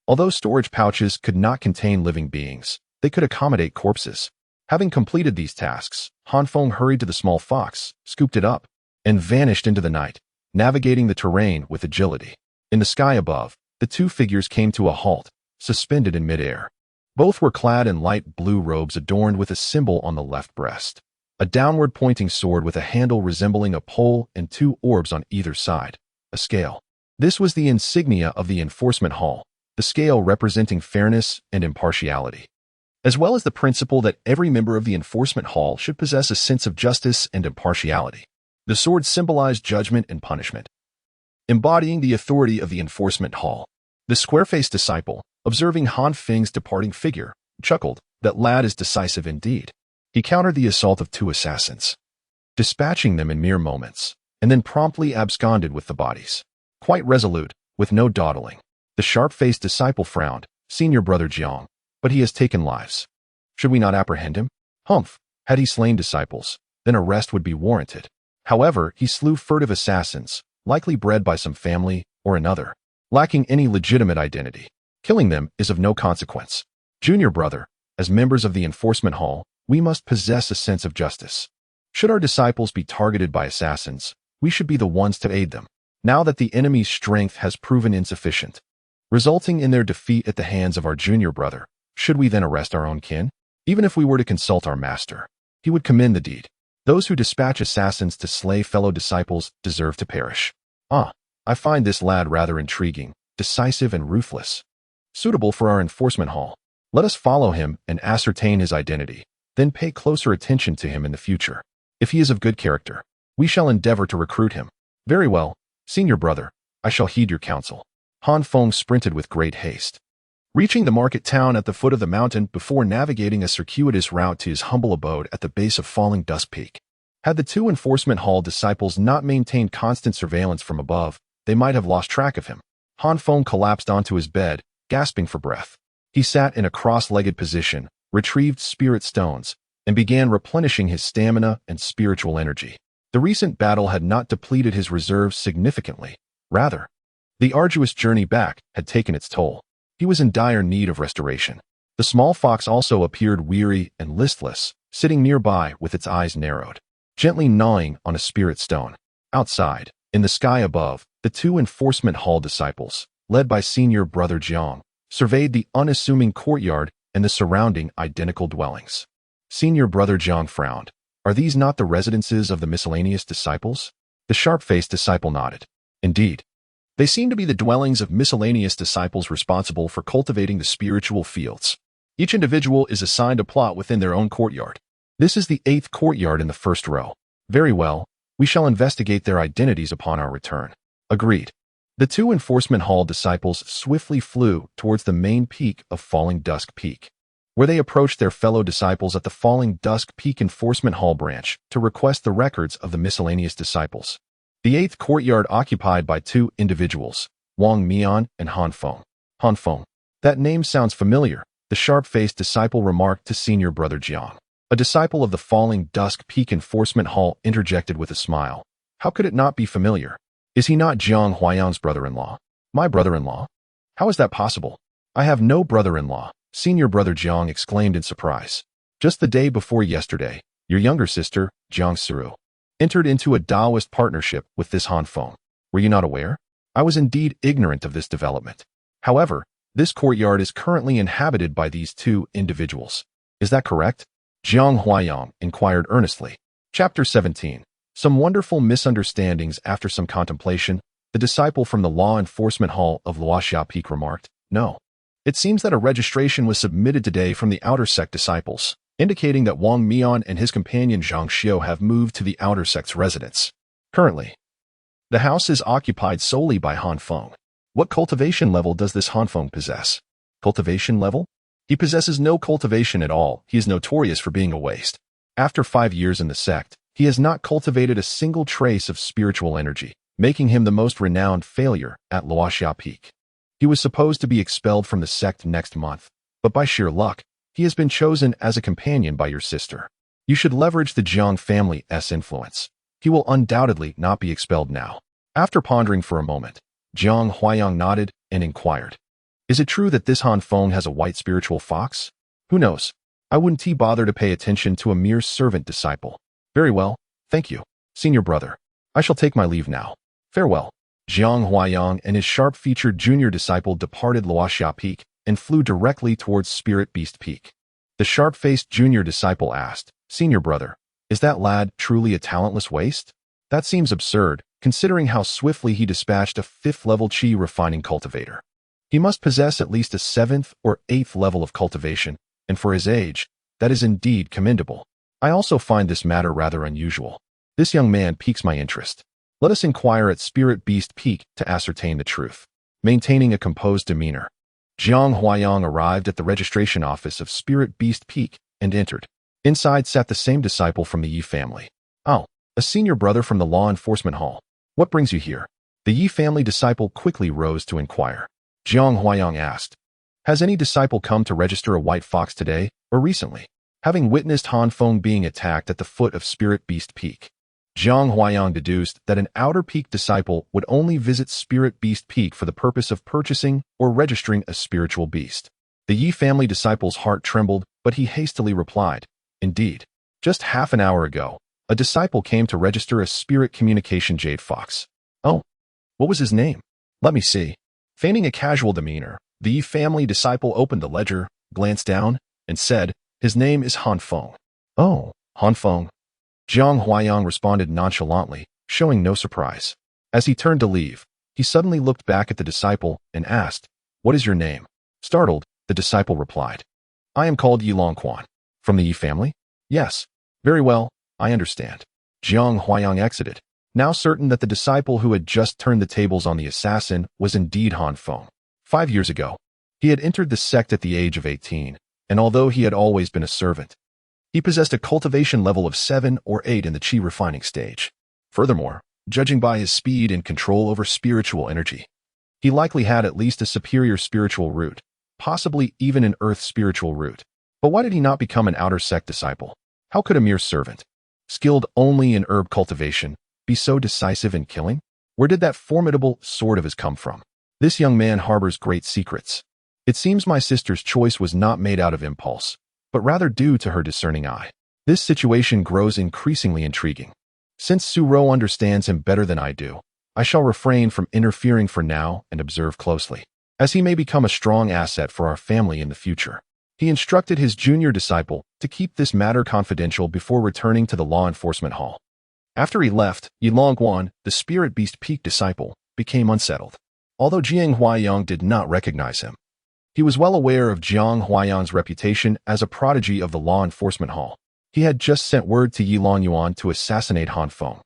Although storage pouches could not contain living beings, they could accommodate corpses. Having completed these tasks, Han Feng hurried to the small fox, scooped it up, and vanished into the night, navigating the terrain with agility. In the sky above, the two figures came to a halt, suspended in midair. Both were clad in light blue robes adorned with a symbol on the left breast, a downward-pointing sword with a handle resembling a pole and two orbs on either side, a scale. This was the insignia of the enforcement hall, the scale representing fairness and impartiality, as well as the principle that every member of the enforcement hall should possess a sense of justice and impartiality. The sword symbolized judgment and punishment, embodying the authority of the enforcement hall. The square-faced disciple, observing Han Feng's departing figure, chuckled, "That lad is decisive indeed." He countered the assault of 2 assassins, dispatching them in mere moments, and then promptly absconded with the bodies. Quite resolute, with no dawdling. The sharp-faced disciple frowned, "Senior brother Jiang, but he has taken lives. Should we not apprehend him? Humph, had he slain disciples, then arrest would be warranted. However, he slew furtive assassins, likely bred by some family or another, lacking any legitimate identity. Killing them is of no consequence. Junior brother, as members of the enforcement hall, we must possess a sense of justice. Should our disciples be targeted by assassins, we should be the ones to aid them. Now that the enemy's strength has proven insufficient, resulting in their defeat at the hands of our junior brother, should we then arrest our own kin? Even if we were to consult our master, he would commend the deed. Those who dispatch assassins to slay fellow disciples deserve to perish. I find this lad rather intriguing, decisive and ruthless. Suitable for our enforcement hall. Let us follow him and ascertain his identity, then pay closer attention to him in the future. If he is of good character, we shall endeavor to recruit him. Very well, senior brother, I shall heed your counsel." Han Feng sprinted with great haste, reaching the market town at the foot of the mountain before navigating a circuitous route to his humble abode at the base of Falling Dusk Peak. Had the 2 enforcement hall disciples not maintained constant surveillance from above, they might have lost track of him. Han Feng collapsed onto his bed, gasping for breath. He sat in a cross-legged position, retrieved spirit stones, and began replenishing his stamina and spiritual energy. The recent battle had not depleted his reserves significantly. Rather, the arduous journey back had taken its toll. He was in dire need of restoration. The small fox also appeared weary and listless, sitting nearby with its eyes narrowed, gently gnawing on a spirit stone. Outside, in the sky above, the 2 enforcement hall disciples, led by senior brother Jiang, surveyed the unassuming courtyard and the surrounding identical dwellings. Senior brother Jiang frowned. "Are these not the residences of the miscellaneous disciples?" The sharp-faced disciple nodded. "Indeed. They seem to be the dwellings of miscellaneous disciples responsible for cultivating the spiritual fields. Each individual is assigned a plot within their own courtyard. This is the 8th courtyard in the first row. Very well, we shall investigate their identities upon our return." Agreed. The 2 enforcement hall disciples swiftly flew towards the main peak of Falling Dusk Peak, where they approached their fellow disciples at the Falling Dusk Peak Enforcement Hall branch to request the records of the miscellaneous disciples. The 8th courtyard occupied by 2 individuals, Wang Mian and Han Feng. Han Feng. That name sounds familiar, the sharp-faced disciple remarked to senior brother Jiang. A disciple of the Falling Dusk Peak Enforcement Hall interjected with a smile. How could it not be familiar? Is he not Jiang Huayang's brother-in-law? My brother-in-law? How is that possible? I have no brother-in-law, senior brother Jiang exclaimed in surprise. Just the day before yesterday, your younger sister, Jiang Siru, entered into a Taoist partnership with this Han Feng. Were you not aware? I was indeed ignorant of this development. However, this courtyard is currently inhabited by these 2 individuals. Is that correct? Jiang Huayang inquired earnestly. Chapter 17. Some wonderful misunderstandings. After some contemplation, the disciple from the law enforcement hall of Luoxia Peak remarked, "No. It seems that a registration was submitted today from the outer sect disciples, indicating that Wang Mian and his companion Zhang Xiu have moved to the outer sect's residence. Currently, the house is occupied solely by Han Feng. What cultivation level does this Han Feng possess? Cultivation level? He possesses no cultivation at all. He is notorious for being a waste. After 5 years in the sect, he has not cultivated a single trace of spiritual energy, making him the most renowned failure at Luoxia Peak. He was supposed to be expelled from the sect next month, but by sheer luck, he has been chosen as a companion by your sister. You should leverage the Jiang family's influence. He will undoubtedly not be expelled now." After pondering for a moment, Jiang Huayang nodded and inquired, "Is it true that this Han Feng has a white spiritual fox? Who knows? I wouldn't bother to pay attention to a mere servant disciple." "Very well, thank you, senior brother. I shall take my leave now. Farewell." Jiang Huayang and his sharp-featured junior disciple departed Luoxia Peak and flew directly towards Spirit Beast Peak. The sharp-faced junior disciple asked, "Senior brother, is that lad truly a talentless waste? That seems absurd, considering how swiftly he dispatched a 5th-level Qi refining cultivator. He must possess at least a 7th or 8th level of cultivation, and for his age, that is indeed commendable. I also find this matter rather unusual. This young man piques my interest. Let us inquire at Spirit Beast Peak to ascertain the truth. Maintaining a composed demeanor, Jiang Huayang arrived at the registration office of Spirit Beast Peak and entered. Inside sat the same disciple from the Yi family. Oh, a senior brother from the law enforcement hall. What brings you here? The Yi family disciple quickly rose to inquire. Jiang Huayang asked, has any disciple come to register a white fox today or recently? Having witnessed Han Feng being attacked at the foot of Spirit Beast Peak, Jiang Huayang deduced that an Outer Peak disciple would only visit Spirit Beast Peak for the purpose of purchasing or registering a spiritual beast. The Yi family disciple's heart trembled, but he hastily replied, indeed. Just half an hour ago, a disciple came to register a spirit communication jade fox. Oh, what was his name? Let me see. Feigning a casual demeanor, the Yi family disciple opened the ledger, glanced down, and said, his name is Han Feng. Oh, Han Feng. Jiang Huayang responded nonchalantly, showing no surprise. As he turned to leave, he suddenly looked back at the disciple and asked, what is your name? Startled, the disciple replied, I am called Yi Longquan. From the Yi family? Yes. Very well, I understand. Jiang Huayang exited, now certain that the disciple who had just turned the tables on the assassin was indeed Han Feng. 5 years ago, he had entered the sect at the age of 18, and although he had always been a servant, he possessed a cultivation level of 7 or 8 in the Qi refining stage. Furthermore, judging by his speed and control over spiritual energy, he likely had at least a superior spiritual root, possibly even an earth spiritual root. But why did he not become an outer sect disciple? How could a mere servant, skilled only in herb cultivation, be so decisive in killing? Where did that formidable sword of his come from? This young man harbors great secrets. It seems my sister's choice was not made out of impulse, but rather due to her discerning eye. This situation grows increasingly intriguing. Since Su Rou understands him better than I do, I shall refrain from interfering for now and observe closely, as he may become a strong asset for our family in the future. He instructed his junior disciple to keep this matter confidential before returning to the law enforcement hall. After he left, Yi Longguan, the Spirit Beast Peak disciple, became unsettled. Although Jiang Huayang did not recognize him, he was well aware of Jiang Huayang's reputation as a prodigy of the law enforcement hall. He had just sent word to Yi Longyuan to assassinate Han Feng.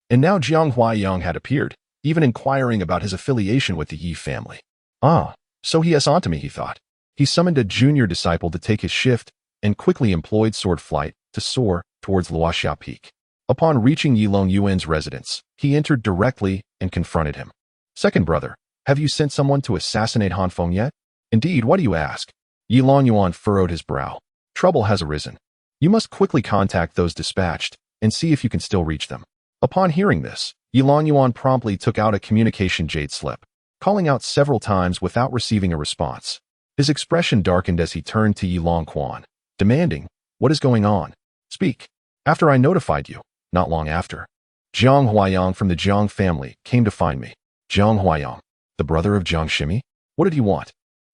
And now Jiang Huayang had appeared, even inquiring about his affiliation with the Yi family. Ah, so he has onto me, he thought. He summoned a junior disciple to take his shift and quickly employed sword flight to soar towards Luoxia Peak. Upon reaching Yi Longyuan's residence, he entered directly and confronted him. Second brother, have you sent someone to assassinate Han Feng yet? Indeed, what do you ask? Yi Longyuan furrowed his brow. Trouble has arisen. You must quickly contact those dispatched and see if you can still reach them. Upon hearing this, Yi Longyuan promptly took out a communication jade slip, calling out several times without receiving a response. His expression darkened as he turned to Yi Longquan, demanding, what is going on? Speak. After I notified you, not long after, Jiang Huayang from the Jiang family came to find me. Jiang Huayang, the brother of Jiang Shimi? What did he want?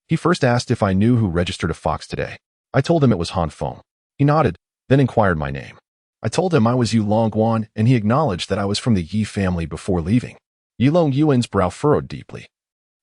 He first asked if I knew who registered a fox today. I told him it was Han Feng. He nodded, then inquired my name. I told him I was Yi Longguan, and he acknowledged that I was from the Yi family before leaving. Yi Longyuan's brow furrowed deeply.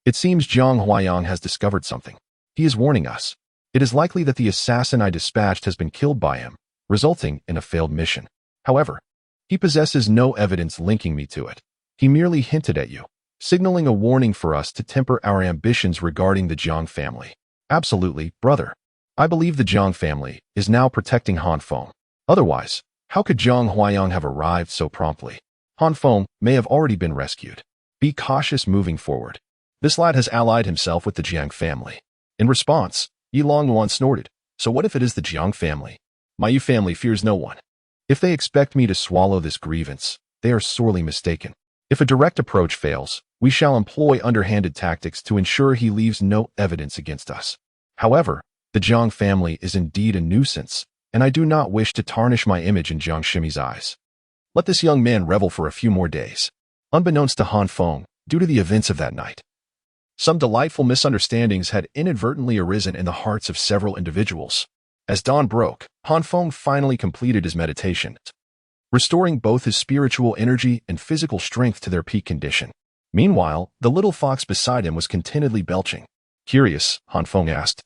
It seems Jiang Huayang has discovered something. He is warning us. It is likely that the assassin I dispatched has been killed by him, resulting in a failed mission. However, he possesses no evidence linking me to it. He merely hinted at you, signaling a warning for us to temper our ambitions regarding the Jiang family. Absolutely, brother. I believe the Jiang family is now protecting Han Feng. Otherwise, how could Jiang Huayang have arrived so promptly? Han Feng may have already been rescued. Be cautious moving forward. This lad has allied himself with the Jiang family. In response, Yi Longguan snorted. So what if it is the Jiang family? My Yi family fears no one. If they expect me to swallow this grievance, they are sorely mistaken. If a direct approach fails, we shall employ underhanded tactics to ensure he leaves no evidence against us. However, the Jiang family is indeed a nuisance, and I do not wish to tarnish my image in Jiang Shimi's eyes. Let this young man revel for a few more days. Unbeknownst to Han Feng, due to the events of that night, some delightful misunderstandings had inadvertently arisen in the hearts of several individuals. As dawn broke, Han Feng finally completed his meditation, restoring both his spiritual energy and physical strength to their peak condition. Meanwhile, the little fox beside him was contentedly belching. Curious, Han Feng asked.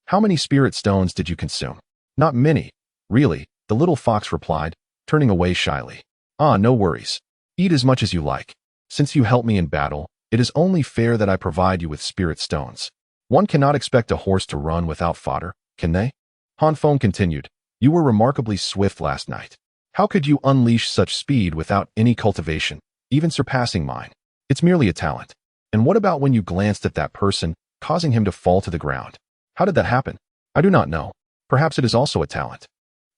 How many spirit stones did you consume? Not many, really, the little fox replied, turning away shyly. Ah, no worries. Eat as much as you like. Since you helped me in battle, it is only fair that I provide you with spirit stones. One cannot expect a horse to run without fodder, can they? Han Feng continued, you were remarkably swift last night. How could you unleash such speed without any cultivation, even surpassing mine? It's merely a talent. And what about when you glanced at that person, causing him to fall to the ground? How did that happen? I do not know. Perhaps it is also a talent.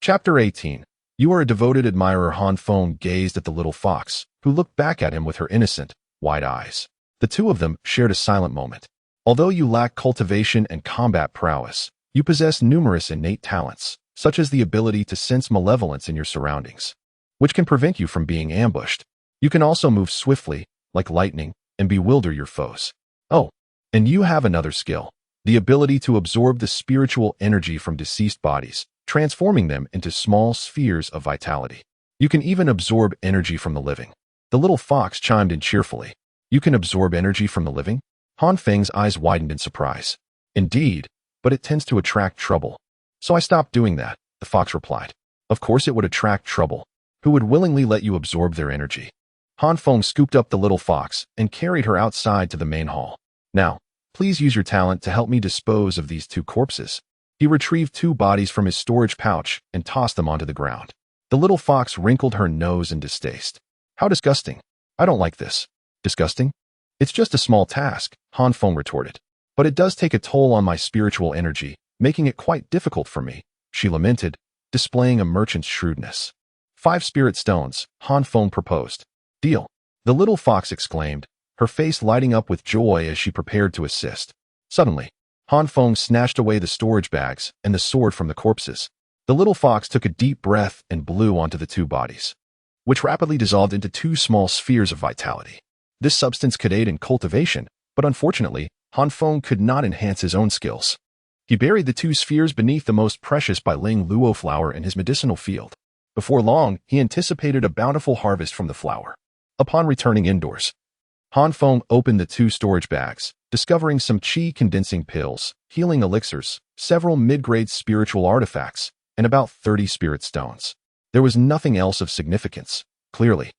Chapter 18. You are a devoted admirer. Han Feng gazed at the little fox, who looked back at him with her innocent, wide eyes. The two of them shared a silent moment. Although you lack cultivation and combat prowess, you possess numerous innate talents, such as the ability to sense malevolence in your surroundings, which can prevent you from being ambushed. You can also move swiftly, like lightning, and bewilder your foes. Oh, and you have another skill, the ability to absorb the spiritual energy from deceased bodies, transforming them into small spheres of vitality. You can even absorb energy from the living. The little fox chimed in cheerfully. You can absorb energy from the living? Han Feng's eyes widened in surprise. Indeed, but it tends to attract trouble. So I stopped doing that, the fox replied. Of course it would attract trouble. Who would willingly let you absorb their energy? Han Feng scooped up the little fox and carried her outside to the main hall. Now, please use your talent to help me dispose of these two corpses. He retrieved two bodies from his storage pouch and tossed them onto the ground. The little fox wrinkled her nose in distaste. How disgusting. I don't like this. Disgusting? It's just a small task, Han Feng retorted. But it does take a toll on my spiritual energy, making it quite difficult for me, she lamented, displaying a merchant's shrewdness. 5 spirit stones, Han Feng proposed. Deal. The little fox exclaimed, her face lighting up with joy as she prepared to assist. Suddenly, Han Feng snatched away the storage bags and the sword from the corpses. The little fox took a deep breath and blew onto the two bodies, which rapidly dissolved into 2 small spheres of vitality. This substance could aid in cultivation, but unfortunately, Han Feng could not enhance his own skills. He buried the 2 spheres beneath the most precious Bai Ling luo flower in his medicinal field. Before long, he anticipated a bountiful harvest from the flower. Upon returning indoors, Han Feng opened the 2 storage bags, discovering some qi-condensing pills, healing elixirs, several mid-grade spiritual artifacts, and about 30 spirit stones. There was nothing else of significance, clearly.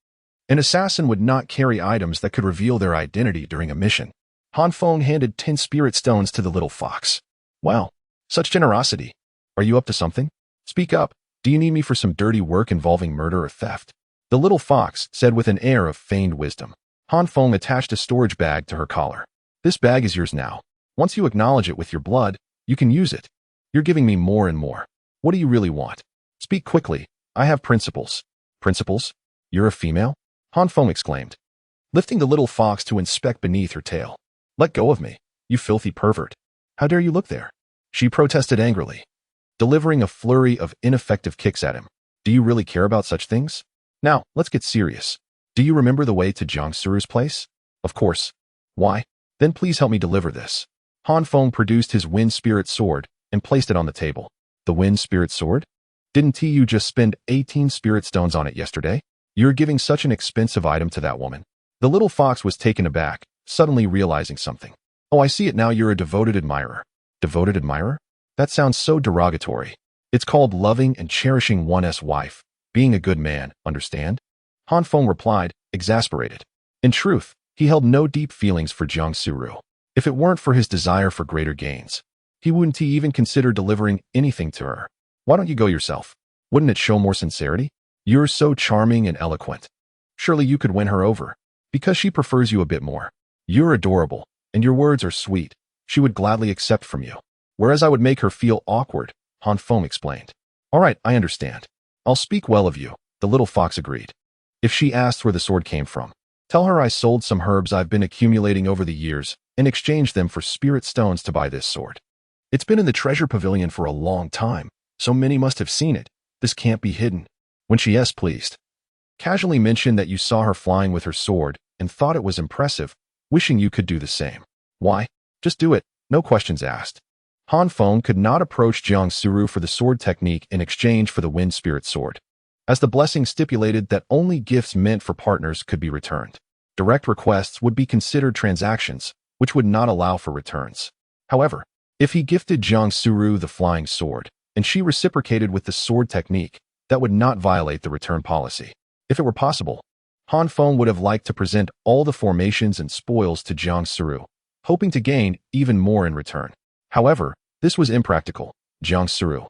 An assassin would not carry items that could reveal their identity during a mission. Han Feng handed 10 spirit stones to the little fox. Wow, such generosity. Are you up to something? Speak up. Do you need me for some dirty work involving murder or theft? The little fox said with an air of feigned wisdom. Han Feng attached a storage bag to her collar. This bag is yours now. Once you acknowledge it with your blood, you can use it. You're giving me more and more. What do you really want? Speak quickly. I have principles. Principles? You're a female? Han Feng exclaimed, lifting the little fox to inspect beneath her tail. Let go of me, you filthy pervert. How dare you look there? She protested angrily, delivering a flurry of ineffective kicks at him. Do you really care about such things? Now, let's get serious. Do you remember the way to Jiang Suru's place? Of course. Why? Then please help me deliver this. Han Feng produced his wind spirit sword and placed it on the table. The wind spirit sword? Didn't you just spend 18 spirit stones on it yesterday? You're giving such an expensive item to that woman. The little fox was taken aback, suddenly realizing something. Oh, I see it now. You're a devoted admirer. Devoted admirer? That sounds so derogatory. It's called loving and cherishing one's wife, being a good man, understand? Han Feng replied, exasperated. In truth, he held no deep feelings for Jiang Suru. If it weren't for his desire for greater gains, he wouldn't even consider delivering anything to her. Why don't you go yourself? Wouldn't it show more sincerity? You're so charming and eloquent. Surely you could win her over, because she prefers you a bit more. You're adorable, and your words are sweet. She would gladly accept from you. Whereas I would make her feel awkward, Han Feng explained. All right, I understand. I'll speak well of you, the little fox agreed. If she asks where the sword came from, tell her I sold some herbs I've been accumulating over the years and exchanged them for spirit stones to buy this sword. It's been in the treasure pavilion for a long time, so many must have seen it. This can't be hidden. When she yes pleased, casually mentioned that you saw her flying with her sword and thought it was impressive, wishing you could do the same. Why? Just do it, no questions asked. Han Feng could not approach Jiang Suru for the sword technique in exchange for the wind spirit sword, as the blessing stipulated that only gifts meant for partners could be returned. Direct requests would be considered transactions, which would not allow for returns. However, if he gifted Jiang Suru the flying sword, and she reciprocated with the sword technique, that would not violate the return policy. If it were possible, Han Feng would have liked to present all the formations and spoils to Jiang Suru, hoping to gain even more in return. However, this was impractical. Jiang Suru,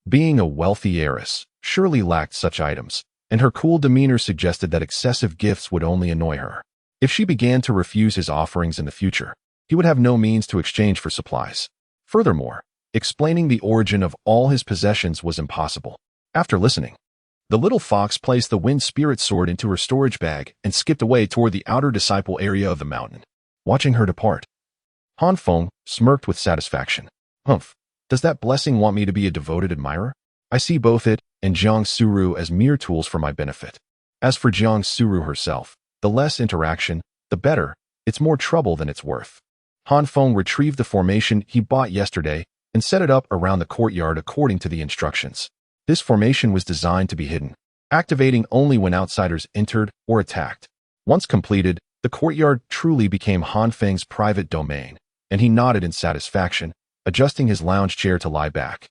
being a wealthy heiress, surely lacked such items, and her cool demeanor suggested that excessive gifts would only annoy her. If she began to refuse his offerings in the future, he would have no means to exchange for supplies. Furthermore, explaining the origin of all his possessions was impossible. After listening, the little fox placed the wind spirit sword into her storage bag and skipped away toward the outer disciple area of the mountain. Watching her depart, Han Feng smirked with satisfaction. Humph, does that blessing want me to be a devoted admirer? I see both it and Jiang Suru as mere tools for my benefit. As for Jiang Suru herself, the less interaction, the better. It's more trouble than it's worth. Han Feng retrieved the formation he bought yesterday and set it up around the courtyard according to the instructions. This formation was designed to be hidden, activating only when outsiders entered or attacked. Once completed, the courtyard truly became Han Feng's private domain, and he nodded in satisfaction, adjusting his lounge chair to lie back,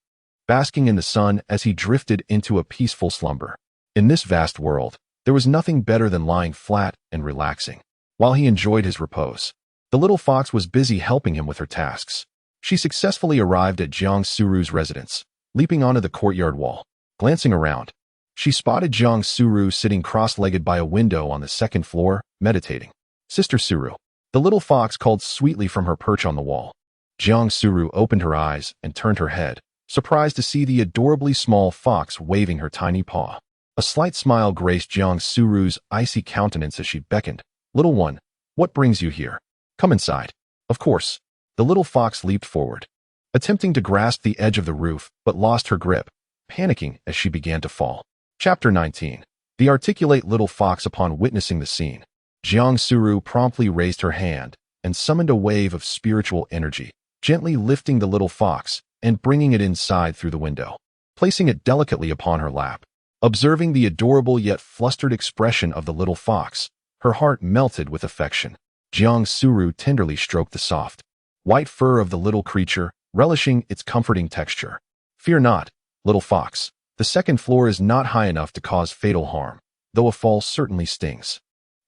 basking in the sun as he drifted into a peaceful slumber. In this vast world, there was nothing better than lying flat and relaxing. While he enjoyed his repose, the little fox was busy helping him with her tasks. She successfully arrived at Jiang Suru's residence, leaping onto the courtyard wall. Glancing around, she spotted Jiang Suru sitting cross-legged by a window on the second floor, meditating. Sister Suru, the little fox called sweetly from her perch on the wall. Jiang Suru opened her eyes and turned her head, surprised to see the adorably small fox waving her tiny paw. A slight smile graced Jiang Suru's icy countenance as she beckoned. Little one, what brings you here? Come inside. Of course. The little fox leaped forward, attempting to grasp the edge of the roof, but lost her grip, panicking as she began to fall. Chapter 19. The articulate little fox. Upon witnessing the scene, Jiang Suru promptly raised her hand and summoned a wave of spiritual energy, gently lifting the little fox and bringing it inside through the window, placing it delicately upon her lap. Observing the adorable yet flustered expression of the little fox, her heart melted with affection. Jiang Suru tenderly stroked the soft, white fur of the little creature, relishing its comforting texture. Fear not, little fox. The second floor is not high enough to cause fatal harm, though a fall certainly stings.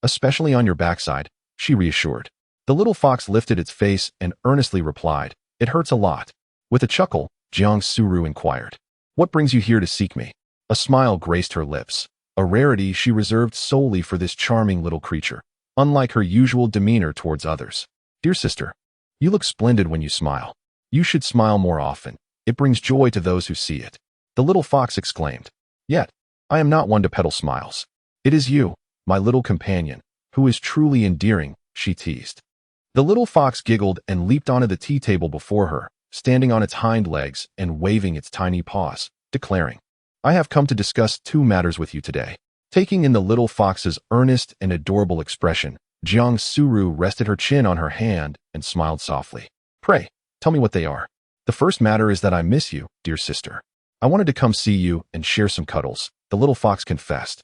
Especially on your backside, she reassured. The little fox lifted its face and earnestly replied, It hurts a lot. With a chuckle, Jiang Suru inquired, What brings you here to seek me? A smile graced her lips, a rarity she reserved solely for this charming little creature, unlike her usual demeanor towards others. Dear sister, you look splendid when you smile. You should smile more often. It brings joy to those who see it. The little fox exclaimed. Yet, I am not one to peddle smiles. It is you, my little companion, who is truly endearing, she teased. The little fox giggled and leaped onto the tea table before her, standing on its hind legs and waving its tiny paws, declaring, I have come to discuss two matters with you today. Taking in the little fox's earnest and adorable expression, Jiang Suru rested her chin on her hand and smiled softly. Pray, tell me what they are. The first matter is that I miss you, dear sister. I wanted to come see you and share some cuddles, the little fox confessed,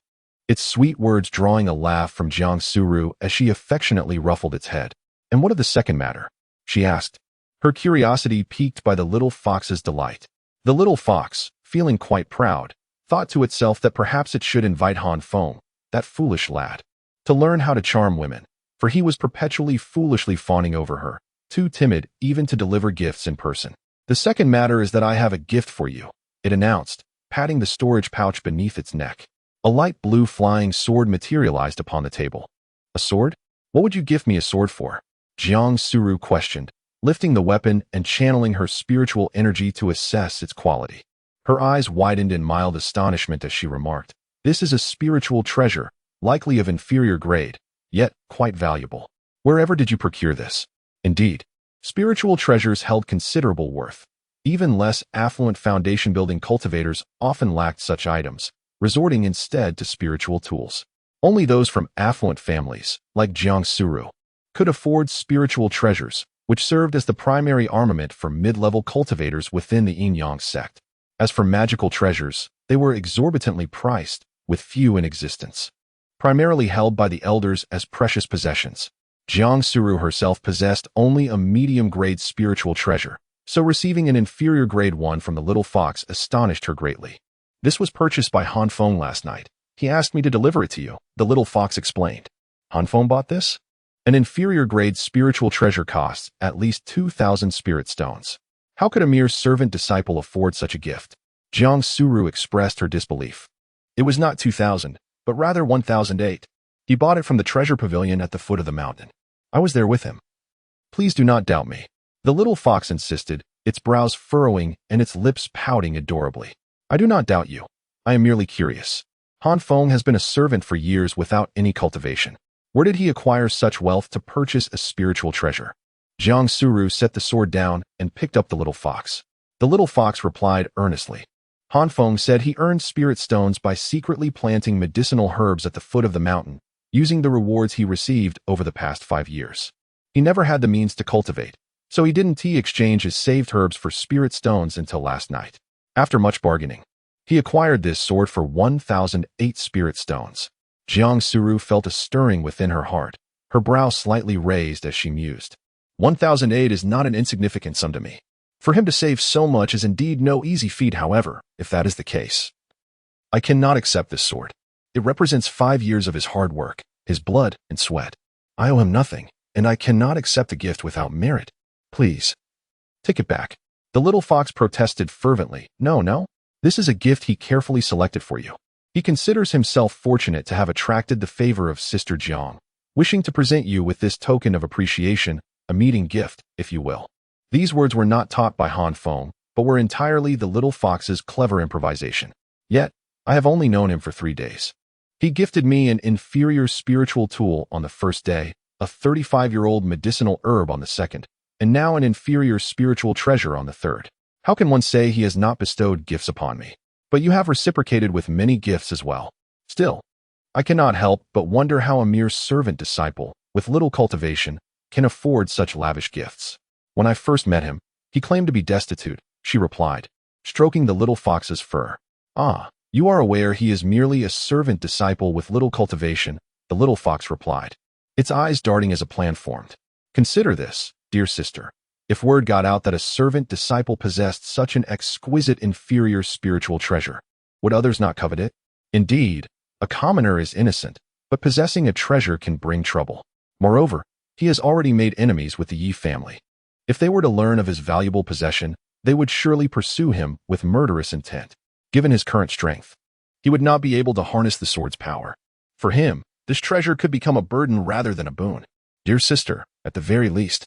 its sweet words drawing a laugh from Jiang Suru as she affectionately ruffled its head. And what of the second matter? She asked, her curiosity piqued by the little fox's delight. The little fox, feeling quite proud, thought to itself that perhaps it should invite Han Feng, that foolish lad, to learn how to charm women, for he was perpetually foolishly fawning over her, too timid even to deliver gifts in person. The second matter is that I have a gift for you, it announced, patting the storage pouch beneath its neck. A light blue flying sword materialized upon the table. A sword? What would you give me a sword for? Jiang Suru questioned, lifting the weapon and channeling her spiritual energy to assess its quality. Her eyes widened in mild astonishment as she remarked, This is a spiritual treasure, likely of inferior grade, yet quite valuable. Wherever did you procure this? Indeed, spiritual treasures held considerable worth. Even less affluent foundation-building cultivators often lacked such items, resorting instead to spiritual tools. Only those from affluent families, like Jiang Suru, could afford spiritual treasures, which served as the primary armament for mid-level cultivators within the yin-yang sect. As for magical treasures, they were exorbitantly priced, with few in existence. Primarily held by the elders as precious possessions, Jiang Suru herself possessed only a medium-grade spiritual treasure, so receiving an inferior grade one from the little fox astonished her greatly. This was purchased by Han Feng last night, He asked me to deliver it to you, the little fox explained. Han Feng bought this? An inferior grade spiritual treasure costs at least 2,000 spirit stones. How could a mere servant disciple afford such a gift? Jiang Suru expressed her disbelief. It was not 2,000, but rather 1,008. He bought it from the treasure pavilion at the foot of the mountain. I was there with him. Please do not doubt me. The little fox insisted, its brows furrowing and its lips pouting adorably. I do not doubt you. I am merely curious. Han Feng has been a servant for years without any cultivation. Where did he acquire such wealth to purchase a spiritual treasure? Jiang Suru set the sword down and picked up the little fox. The little fox replied earnestly. Han Feng said he earned spirit stones by secretly planting medicinal herbs at the foot of the mountain, using the rewards he received over the past 5 years. He never had the means to cultivate, so he didn't exchange his saved herbs for spirit stones until last night. After much bargaining, he acquired this sword for 1,008 spirit stones. Jiang Suru felt a stirring within her heart, her brow slightly raised as she mused. 1,008 is not an insignificant sum to me. For him to save so much is indeed no easy feat, however, if that is the case. I cannot accept this sword. It represents 5 years of his hard work, his blood and sweat. I owe him nothing, and I cannot accept a gift without merit. Please, take it back. The little fox protested fervently. No. This is a gift he carefully selected for you. He considers himself fortunate to have attracted the favor of Sister Jiang, wishing to present you with this token of appreciation, a meeting gift, if you will. These words were not taught by Han Feng, but were entirely the little fox's clever improvisation. Yet, I have only known him for 3 days. He gifted me an inferior spiritual tool on the first day, a 35-year-old medicinal herb on the second, and now an inferior spiritual treasure on the third. How can one say he has not bestowed gifts upon me? But you have reciprocated with many gifts as well. Still, I cannot help but wonder how a mere servant disciple, with little cultivation, can afford such lavish gifts. When I first met him, he claimed to be destitute, she replied, stroking the little fox's fur. Ah, you are aware he is merely a servant disciple with little cultivation, the little fox replied, its eyes darting as a plan formed. Consider this, dear sister. If word got out that a servant disciple possessed such an exquisite inferior spiritual treasure, would others not covet it? Indeed, a commoner is innocent, but possessing a treasure can bring trouble. Moreover, he has already made enemies with the Yi family. If they were to learn of his valuable possession, they would surely pursue him with murderous intent. Given his current strength, he would not be able to harness the sword's power. For him, this treasure could become a burden rather than a boon. Dear sister, at the very least,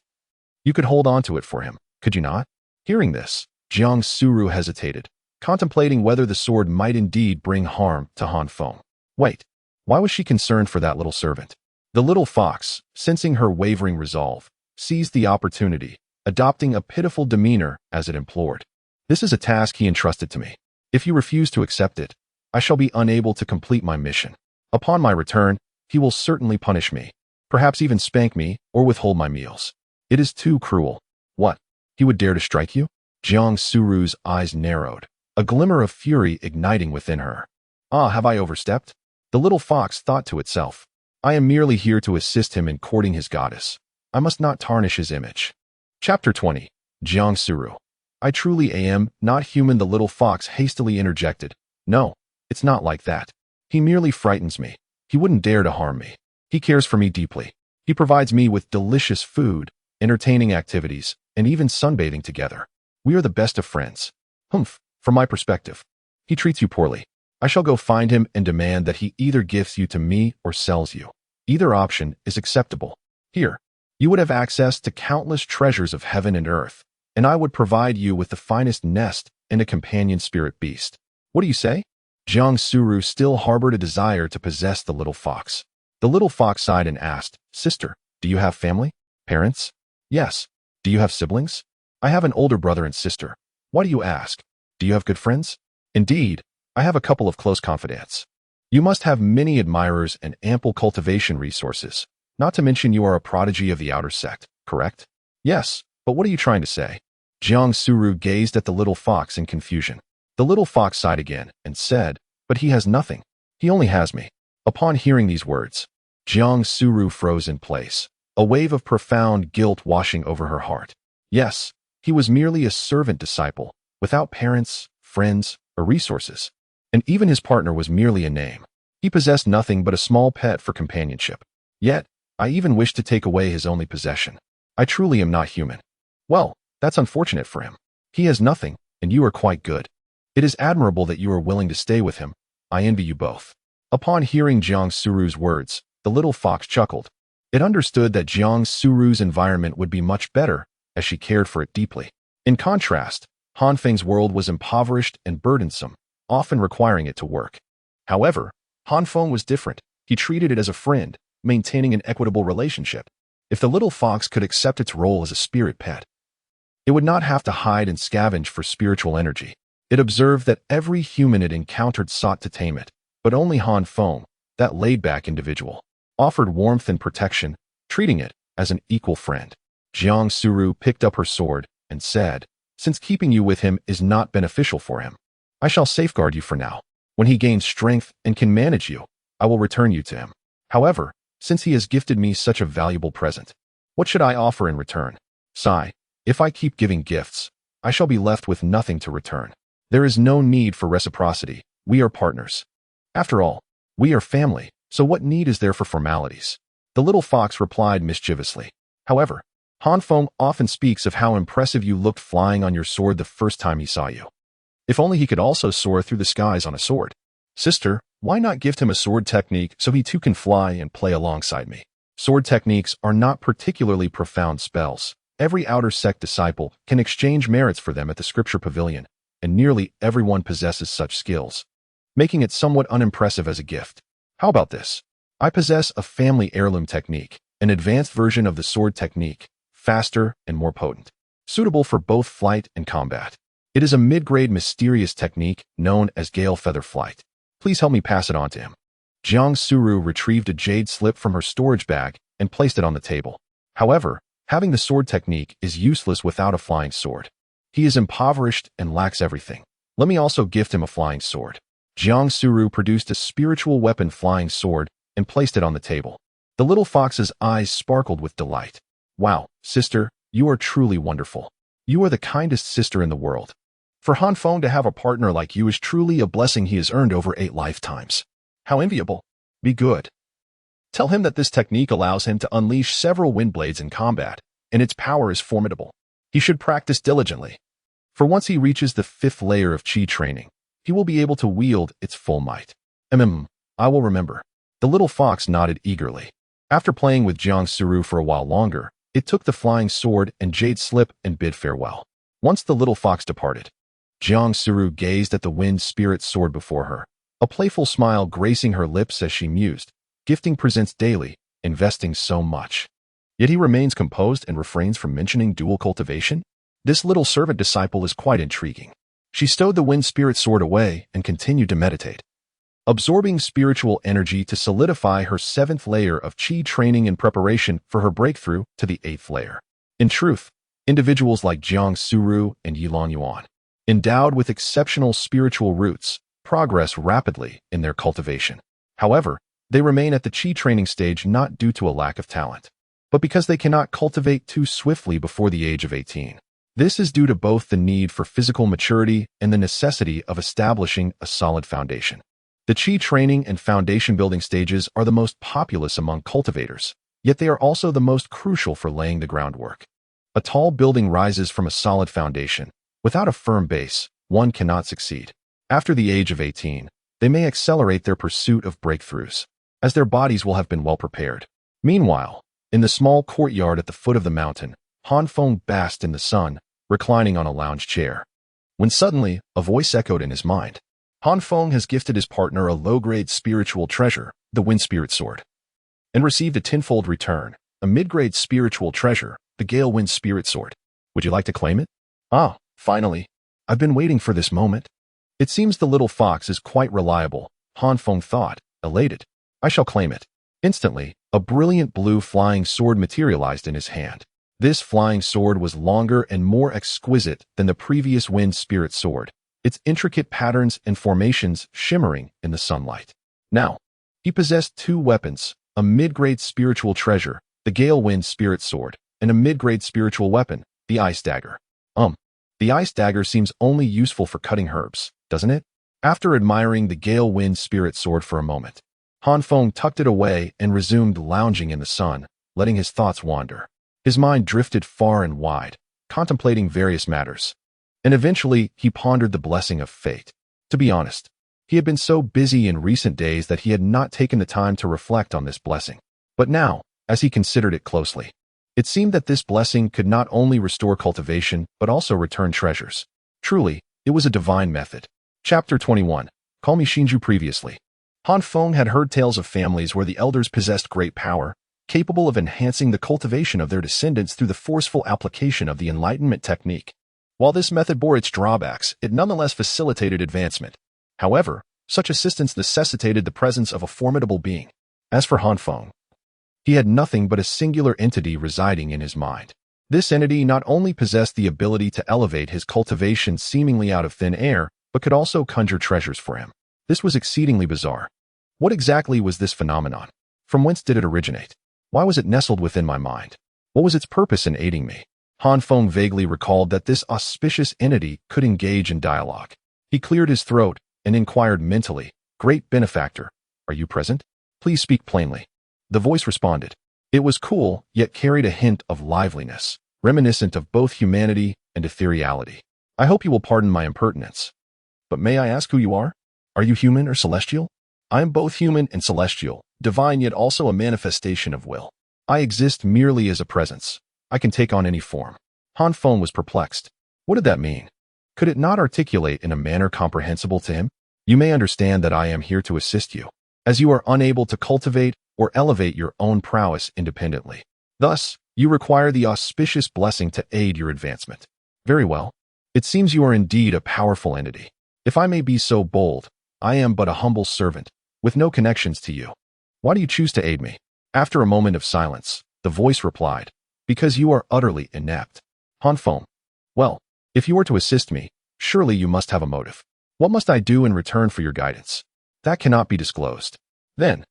you could hold on to it for him, could you not? Hearing this, Jiang Suru hesitated, contemplating whether the sword might indeed bring harm to Han Feng. Wait, why was she concerned for that little servant? The little fox, sensing her wavering resolve, seized the opportunity, adopting a pitiful demeanor as it implored. This is a task he entrusted to me. If you refuse to accept it, I shall be unable to complete my mission. Upon my return, he will certainly punish me, perhaps even spank me or withhold my meals. It is too cruel. What? He would dare to strike you? Jiang Suru's eyes narrowed, a glimmer of fury igniting within her. Ah, have I overstepped? The little fox thought to itself. I am merely here to assist him in courting his goddess. I must not tarnish his image. Chapter 20. Jiang Suru. I truly am not human, the little fox hastily interjected. No, it's not like that. He merely frightens me. He wouldn't dare to harm me. He cares for me deeply. He provides me with delicious food, entertaining activities, and even sunbathing together. We are the best of friends. Humph, from my perspective. He treats you poorly. I shall go find him and demand that he either gives you to me or sells you. Either option is acceptable. Here, you would have access to countless treasures of heaven and earth, and I would provide you with the finest nest and a companion spirit beast. What do you say? Jiang Suru still harbored a desire to possess the little fox. The little fox sighed and asked, Sister, do you have family? Parents? Yes. Do you have siblings? I have an older brother and sister. Why do you ask? Do you have good friends? Indeed, I have a couple of close confidants. You must have many admirers and ample cultivation resources, not to mention you are a prodigy of the outer sect, correct? Yes, but what are you trying to say? Jiang Suru gazed at the little fox in confusion. The little fox sighed again and said, But he has nothing. He only has me. Upon hearing these words, Jiang Suru froze in place, a wave of profound guilt washing over her heart. Yes, he was merely a servant disciple, without parents, friends, or resources. And even his partner was merely a name. He possessed nothing but a small pet for companionship. Yet, I even wished to take away his only possession. I truly am not human. Well, that's unfortunate for him. He has nothing, and you are quite good. It is admirable that you are willing to stay with him. I envy you both. Upon hearing Jiang Suru's words, the little fox chuckled. It understood that Jiang Suru's environment would be much better, as she cared for it deeply. In contrast, Han Feng's world was impoverished and burdensome, often requiring it to work. However, Han Feng was different. He treated it as a friend, maintaining an equitable relationship. If the little fox could accept its role as a spirit pet, it would not have to hide and scavenge for spiritual energy. It observed that every human it encountered sought to tame it, but only Han Feng, that laid-back individual, offered warmth and protection, treating it as an equal friend. Jiang Suru picked up her sword and said, "Since keeping you with him is not beneficial for him, I shall safeguard you for now. When he gains strength and can manage you, I will return you to him. However, since he has gifted me such a valuable present, what should I offer in return? Sigh, if I keep giving gifts, I shall be left with nothing to return. There is no need for reciprocity. We are partners. After all, we are family, so what need is there for formalities?" The little fox replied mischievously. However, Han Feng often speaks of how impressive you looked flying on your sword the first time he saw you. If only he could also soar through the skies on a sword. Sister, why not gift him a sword technique so he too can fly and play alongside me? Sword techniques are not particularly profound spells. Every outer sect disciple can exchange merits for them at the scripture pavilion, and nearly everyone possesses such skills, making it somewhat unimpressive as a gift. How about this? I possess a family heirloom technique, an advanced version of the sword technique, faster and more potent, suitable for both flight and combat. It is a mid-grade mysterious technique known as gale feather flight. Please help me pass it on to him. Jiang Suru retrieved a jade slip from her storage bag and placed it on the table. However, having the sword technique is useless without a flying sword. He is impoverished and lacks everything. Let me also gift him a flying sword. Jiang Suru produced a spiritual weapon flying sword and placed it on the table. The little fox's eyes sparkled with delight. Wow, sister, you are truly wonderful. You are the kindest sister in the world. For Han Feng to have a partner like you is truly a blessing he has earned over 8 lifetimes. How enviable. Be good. Tell him that this technique allows him to unleash several wind blades in combat, and its power is formidable. He should practice diligently. For once he reaches the 5th layer of Qi training, he will be able to wield its full might. I will remember. The little fox nodded eagerly. After playing with Jiang Suru for a while longer, it took the flying sword and jade slip and bid farewell. Once the little fox departed, Jiang Suru gazed at the wind spirit sword before her, a playful smile gracing her lips as she mused. Gifting presents daily, investing so much. Yet he remains composed and refrains from mentioning dual cultivation? This little servant disciple is quite intriguing. She stowed the wind spirit sword away and continued to meditate, absorbing spiritual energy to solidify her 7th layer of Qi training in preparation for her breakthrough to the 8th layer. In truth, individuals like Jiang Suru and Yilong Yuan, endowed with exceptional spiritual roots, progress rapidly in their cultivation. However, they remain at the Qi training stage not due to a lack of talent, but because they cannot cultivate too swiftly before the age of 18. This is due to both the need for physical maturity and the necessity of establishing a solid foundation. The Qi training and foundation building stages are the most populous among cultivators, yet they are also the most crucial for laying the groundwork. A tall building rises from a solid foundation. Without a firm base, one cannot succeed. After the age of 18, they may accelerate their pursuit of breakthroughs, as their bodies will have been well prepared. Meanwhile, in the small courtyard at the foot of the mountain, Han Feng basked in the sun, reclining on a lounge chair, when suddenly a voice echoed in his mind. Han Feng has gifted his partner a low-grade spiritual treasure, the Wind Spirit Sword, and received a tenfold return, a mid-grade spiritual treasure, the Gale Wind Spirit Sword. Would you like to claim it? Ah, finally. I've been waiting for this moment. It seems the little fox is quite reliable, Han Feng thought, elated. I shall claim it. Instantly, a brilliant blue flying sword materialized in his hand. This flying sword was longer and more exquisite than the previous Wind Spirit Sword, its intricate patterns and formations shimmering in the sunlight. Now, he possessed 2 weapons, a mid-grade spiritual treasure, the Gale Wind Spirit Sword, and a mid-grade spiritual weapon, the Ice Dagger. The Ice Dagger seems only useful for cutting herbs, doesn't it? After admiring the Gale Wind Spirit Sword for a moment, Han Feng tucked it away and resumed lounging in the sun, letting his thoughts wander. His mind drifted far and wide, contemplating various matters. And eventually, he pondered the blessing of fate. To be honest, he had been so busy in recent days that he had not taken the time to reflect on this blessing. But now, as he considered it closely, it seemed that this blessing could not only restore cultivation, but also return treasures. Truly, it was a divine method. Chapter 21. Call me Shinju. Previously, Han Feng had heard tales of families where the elders possessed great power, capable of enhancing the cultivation of their descendants through the forceful application of the enlightenment technique. While this method bore its drawbacks, it nonetheless facilitated advancement. However, such assistance necessitated the presence of a formidable being. As for Han Feng, he had nothing but a singular entity residing in his mind. This entity not only possessed the ability to elevate his cultivation seemingly out of thin air, but could also conjure treasures for him. This was exceedingly bizarre. What exactly was this phenomenon? From whence did it originate? Why was it nestled within my mind? What was its purpose in aiding me? Han Feng vaguely recalled that this auspicious entity could engage in dialogue. He cleared his throat and inquired mentally, "Great benefactor, are you present? Please speak plainly." The voice responded. It was cool, yet carried a hint of liveliness, reminiscent of both humanity and ethereality. "I hope you will pardon my impertinence. But may I ask who you are? Are you human or celestial?" "I am both human and celestial, divine yet also a manifestation of will. I exist merely as a presence. I can take on any form." Han Feng was perplexed. What did that mean? Could it not articulate in a manner comprehensible to him? "You may understand that I am here to assist you, as you are unable to cultivate or elevate your own prowess independently. Thus, you require the auspicious blessing to aid your advancement." "Very well. It seems you are indeed a powerful entity. If I may be so bold, I am but a humble servant, with no connections to you. Why do you choose to aid me?" After a moment of silence, the voice replied, "Because you are utterly inept." Han Feng, "Well, if you are to assist me, surely you must have a motive. What must I do in return for your guidance?" "That cannot be disclosed." "Then,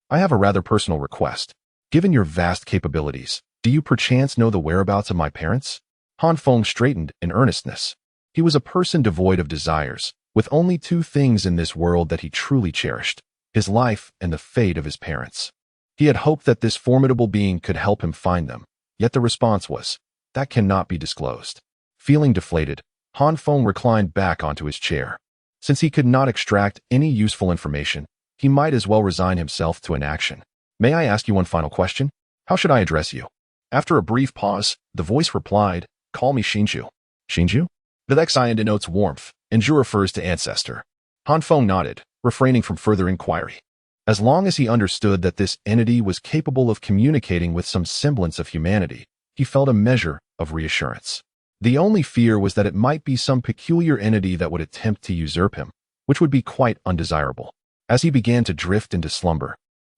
I have a rather personal request. Given your vast capabilities, do you perchance know the whereabouts of my parents?" Han Feng straightened in earnestness. He was a person devoid of desires, with only two things in this world that he truly cherished: his life and the fate of his parents. He had hoped that this formidable being could help him find them, yet the response was, "That cannot be disclosed." Feeling deflated, Han Feng reclined back onto his chair. Since he could not extract any useful information, he might as well resign himself to inaction. "May I ask you one final question? How should I address you?" After a brief pause, the voice replied, "Call me Shinju." "Shinju?" The Lexian denotes warmth, and Ju refers to ancestor. Han Feng nodded, refraining from further inquiry. As long as he understood that this entity was capable of communicating with some semblance of humanity, he felt a measure of reassurance. The only fear was that it might be some peculiar entity that would attempt to usurp him, which would be quite undesirable. As he began to drift into slumber,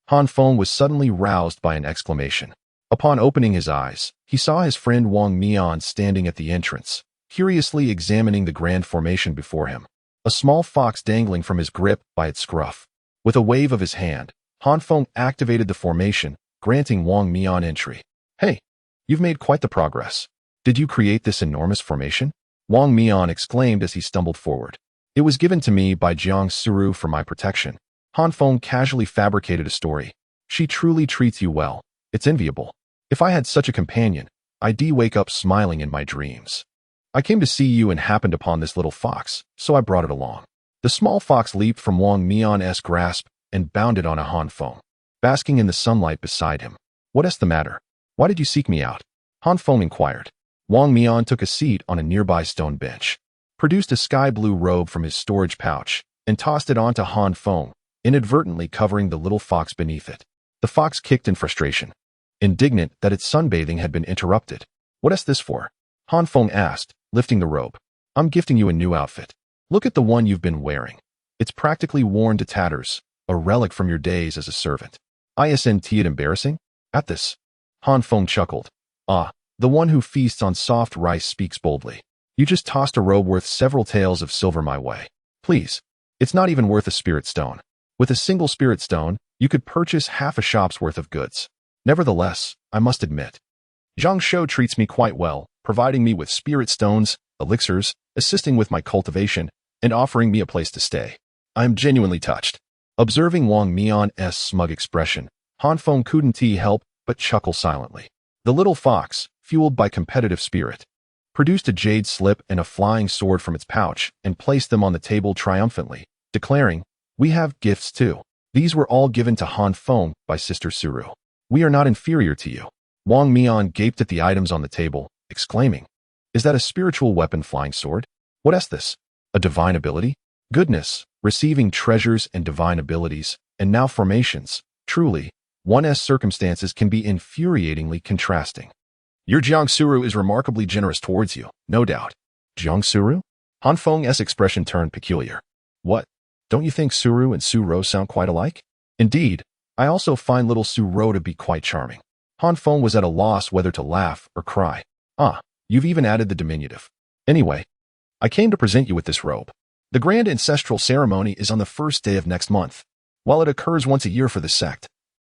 Han Feng was suddenly roused by an exclamation. Upon opening his eyes, he saw his friend Wang Mian standing at the entrance, curiously examining the grand formation before him, a small fox dangling from his grip by its scruff. With a wave of his hand, Han Feng activated the formation, granting Wang Mian entry. "Hey, you've made quite the progress. Did you create this enormous formation?" Wang Mian exclaimed as he stumbled forward. "It was given to me by Jiang Suru for my protection." Han Feng casually fabricated a story. "She truly treats you well. It's enviable. If I had such a companion, I'd wake up smiling in my dreams. I came to see you and happened upon this little fox, so I brought it along." The small fox leaped from Wang Mian's grasp and bounded on a Han Feng, basking in the sunlight beside him. "What's the matter? Why did you seek me out?" Han Feng inquired. Wang Mian took a seat on a nearby stone bench, produced a sky-blue robe from his storage pouch, and tossed it onto Han Feng, inadvertently covering the little fox beneath it. The fox kicked in frustration, indignant that its sunbathing had been interrupted. "What's this for?" Han Feng asked, lifting the robe. "I'm gifting you a new outfit. Look at the one you've been wearing. It's practically worn to tatters, a relic from your days as a servant. Isn't it embarrassing?" At this, Han Feng chuckled. "Ah, the one who feasts on soft rice speaks boldly. You just tossed a robe worth several taels of silver my way. Please, it's not even worth a spirit stone. With a single spirit stone, you could purchase half a shop's worth of goods. Nevertheless, I must admit, Zhang Shou treats me quite well, providing me with spirit stones, elixirs, assisting with my cultivation, and offering me a place to stay. I am genuinely touched." Observing Wang Mian's smug expression, Han Feng couldn't help but chuckle silently. The little fox, fueled by competitive spirit, produced a jade slip and a flying sword from its pouch and placed them on the table triumphantly, declaring, "We have gifts too." These were all given to Han Feng by Sister Suru. "We are not inferior to you." Wang Mian gaped at the items on the table, exclaiming, "Is that a spiritual weapon flying sword? What is this? A divine ability? Goodness, receiving treasures and divine abilities, and now formations. Truly, one's circumstances can be infuriatingly contrasting. Your Jiangsuru is remarkably generous towards you, no doubt." Jiangsuru? Han Feng's expression turned peculiar. "What? Don't you think Suru and Suro sound quite alike?" "Indeed, I also find little Suro to be quite charming." Han Feng was at a loss whether to laugh or cry. "Ah, you've even added the diminutive. Anyway, I came to present you with this robe. The grand ancestral ceremony is on the first day of next month, while it occurs once a year for the sect.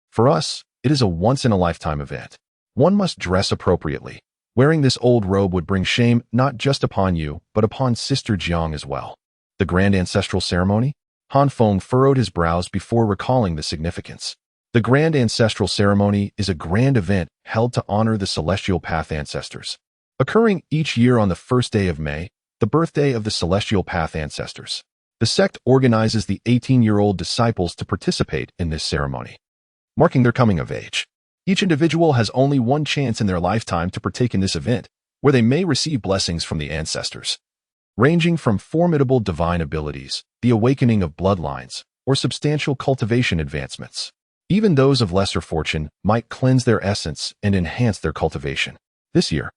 For us, it is a once-in-a-lifetime event. One must dress appropriately. Wearing this old robe would bring shame not just upon you, but upon Sister Jiang as well." The grand ancestral ceremony? Han Feng furrowed his brows before recalling the significance. The grand ancestral ceremony is a grand event held to honor the celestial path ancestors. Occurring each year on the first day of May, the birthday of the celestial path ancestors. The sect organizes the 18-year-old disciples to participate in this ceremony, marking their coming of age. Each individual has only one chance in their lifetime to partake in this event, where they may receive blessings from the ancestors, ranging from formidable divine abilities, the awakening of bloodlines, or substantial cultivation advancements. Even those of lesser fortune might cleanse their essence and enhance their cultivation. This year,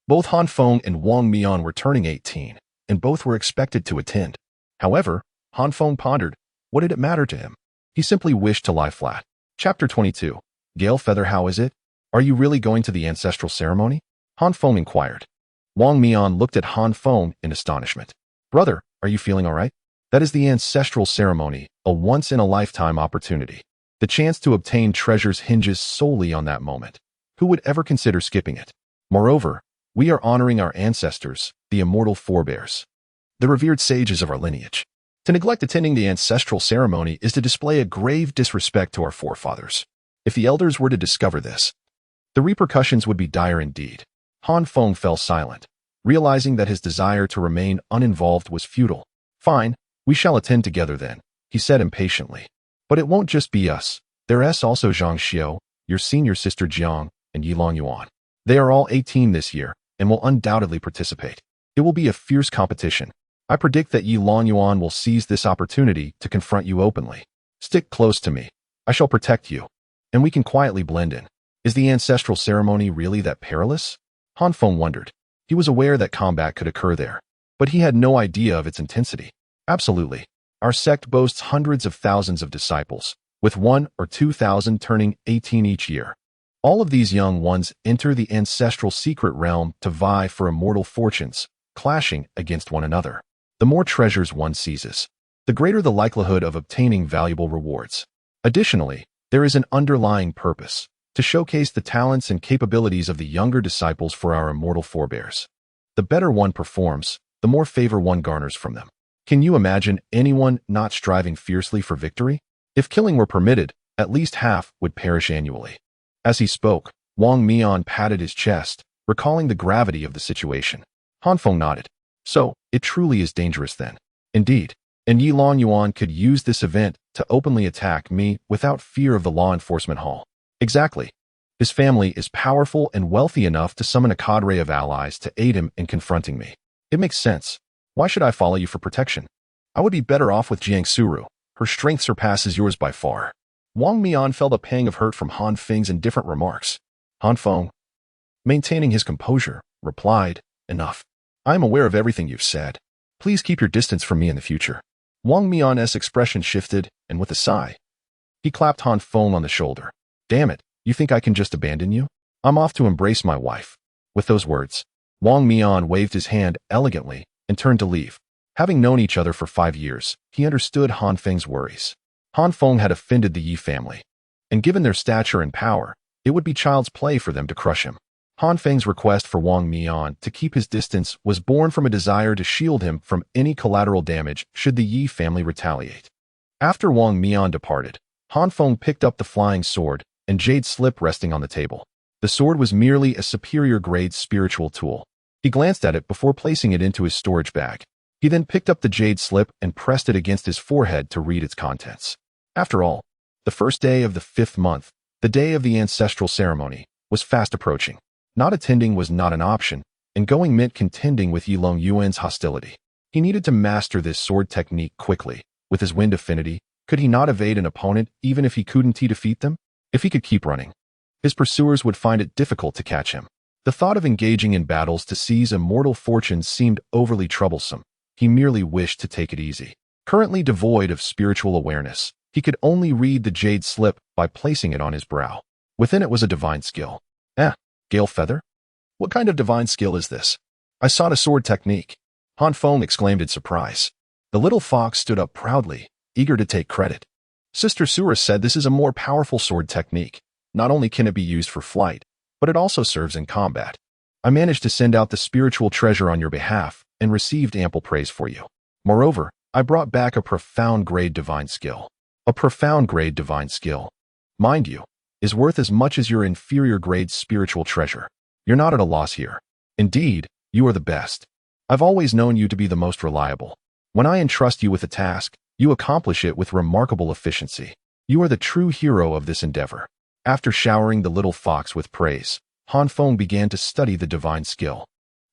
both Han Feng and Wang Mian were turning 18, and both were expected to attend. However, Han Feng pondered, what did it matter to him? He simply wished to lie flat. Chapter 22. Gale Feather, how is it? Are you really going to the ancestral ceremony? Han Feng inquired. Wang Mian looked at Han Feng in astonishment. Brother, are you feeling all right? That is the ancestral ceremony, a once-in-a-lifetime opportunity. The chance to obtain treasures hinges solely on that moment. Who would ever consider skipping it? Moreover, we are honoring our ancestors, the immortal forebears, the revered sages of our lineage. To neglect attending the ancestral ceremony is to display a grave disrespect to our forefathers. If the elders were to discover this, the repercussions would be dire indeed. Han Feng fell silent, realizing that his desire to remain uninvolved was futile. Fine, we shall attend together then, he said impatiently. But it won't just be us. There's also Zhang Xiao, your senior sister Jiang, and Yilong Yuan. They are all 18 this year and will undoubtedly participate. It will be a fierce competition. I predict that Yilong Yuan will seize this opportunity to confront you openly. Stick close to me. I shall protect you, and we can quietly blend in. Is the ancestral ceremony really that perilous? Han Feng wondered. He was aware that combat could occur there, but he had no idea of its intensity. Absolutely. Our sect boasts hundreds of thousands of disciples, with 1,000 or 2,000 turning 18 each year. All of these young ones enter the ancestral secret realm to vie for immortal fortunes, clashing against one another. The more treasures one seizes, the greater the likelihood of obtaining valuable rewards. Additionally, there is an underlying purpose, to showcase the talents and capabilities of the younger disciples for our immortal forebears. The better one performs, the more favor one garners from them. Can you imagine anyone not striving fiercely for victory? If killing were permitted, at least half would perish annually. As he spoke, Wang Mian patted his chest, recalling the gravity of the situation. Han Feng nodded. So, it truly is dangerous then. Indeed. And Yilong Yuan could use this event to openly attack me without fear of the law enforcement hall. Exactly. His family is powerful and wealthy enough to summon a cadre of allies to aid him in confronting me. It makes sense. Why should I follow you for protection? I would be better off with Jiang Suru. Her strength surpasses yours by far. Wang Mian felt a pang of hurt from Han Feng's indifferent remarks. Han Feng, maintaining his composure, replied, Enough. I am aware of everything you've said. Please keep your distance from me in the future. Wang Mian's expression shifted, and with a sigh, he clapped Han Feng on the shoulder. Damn it, you think I can just abandon you? I'm off to embrace my wife. With those words, Wang Mian waved his hand elegantly and turned to leave. Having known each other for 5 years, he understood Han Feng's worries. Han Feng had offended the Yi family, and given their stature and power, it would be child's play for them to crush him. Han Feng's request for Wang Mian to keep his distance was born from a desire to shield him from any collateral damage should the Yi family retaliate. After Wang Mian departed, Han Feng picked up the flying sword and jade slip resting on the table. The sword was merely a superior-grade spiritual tool. He glanced at it before placing it into his storage bag. He then picked up the jade slip and pressed it against his forehead to read its contents. After all, the first day of the 5th month, the day of the ancestral ceremony, was fast approaching. Not attending was not an option, and going meant contending with Yilong Yuan's hostility. He needed to master this sword technique quickly. With his wind affinity, could he not evade an opponent even if he couldn't defeat them? If he could keep running, his pursuers would find it difficult to catch him. The thought of engaging in battles to seize immortal fortunes seemed overly troublesome. He merely wished to take it easy. Currently devoid of spiritual awareness, he could only read the jade slip by placing it on his brow. Within it was a divine skill. Gale feather? What kind of divine skill is this? I sought a sword technique. Han Feng exclaimed in surprise. The little fox stood up proudly, eager to take credit. Sister Sura said this is a more powerful sword technique. Not only can it be used for flight, but it also serves in combat. I managed to send out the spiritual treasure on your behalf and received ample praise for you. Moreover, I brought back a profound-grade divine skill. A profound-grade divine skill, mind you, is worth as much as your inferior-grade spiritual treasure. You're not at a loss here. Indeed, you are the best. I've always known you to be the most reliable. When I entrust you with a task, you accomplish it with remarkable efficiency. You are the true hero of this endeavor. After showering the little fox with praise, Han Feng began to study the divine skill.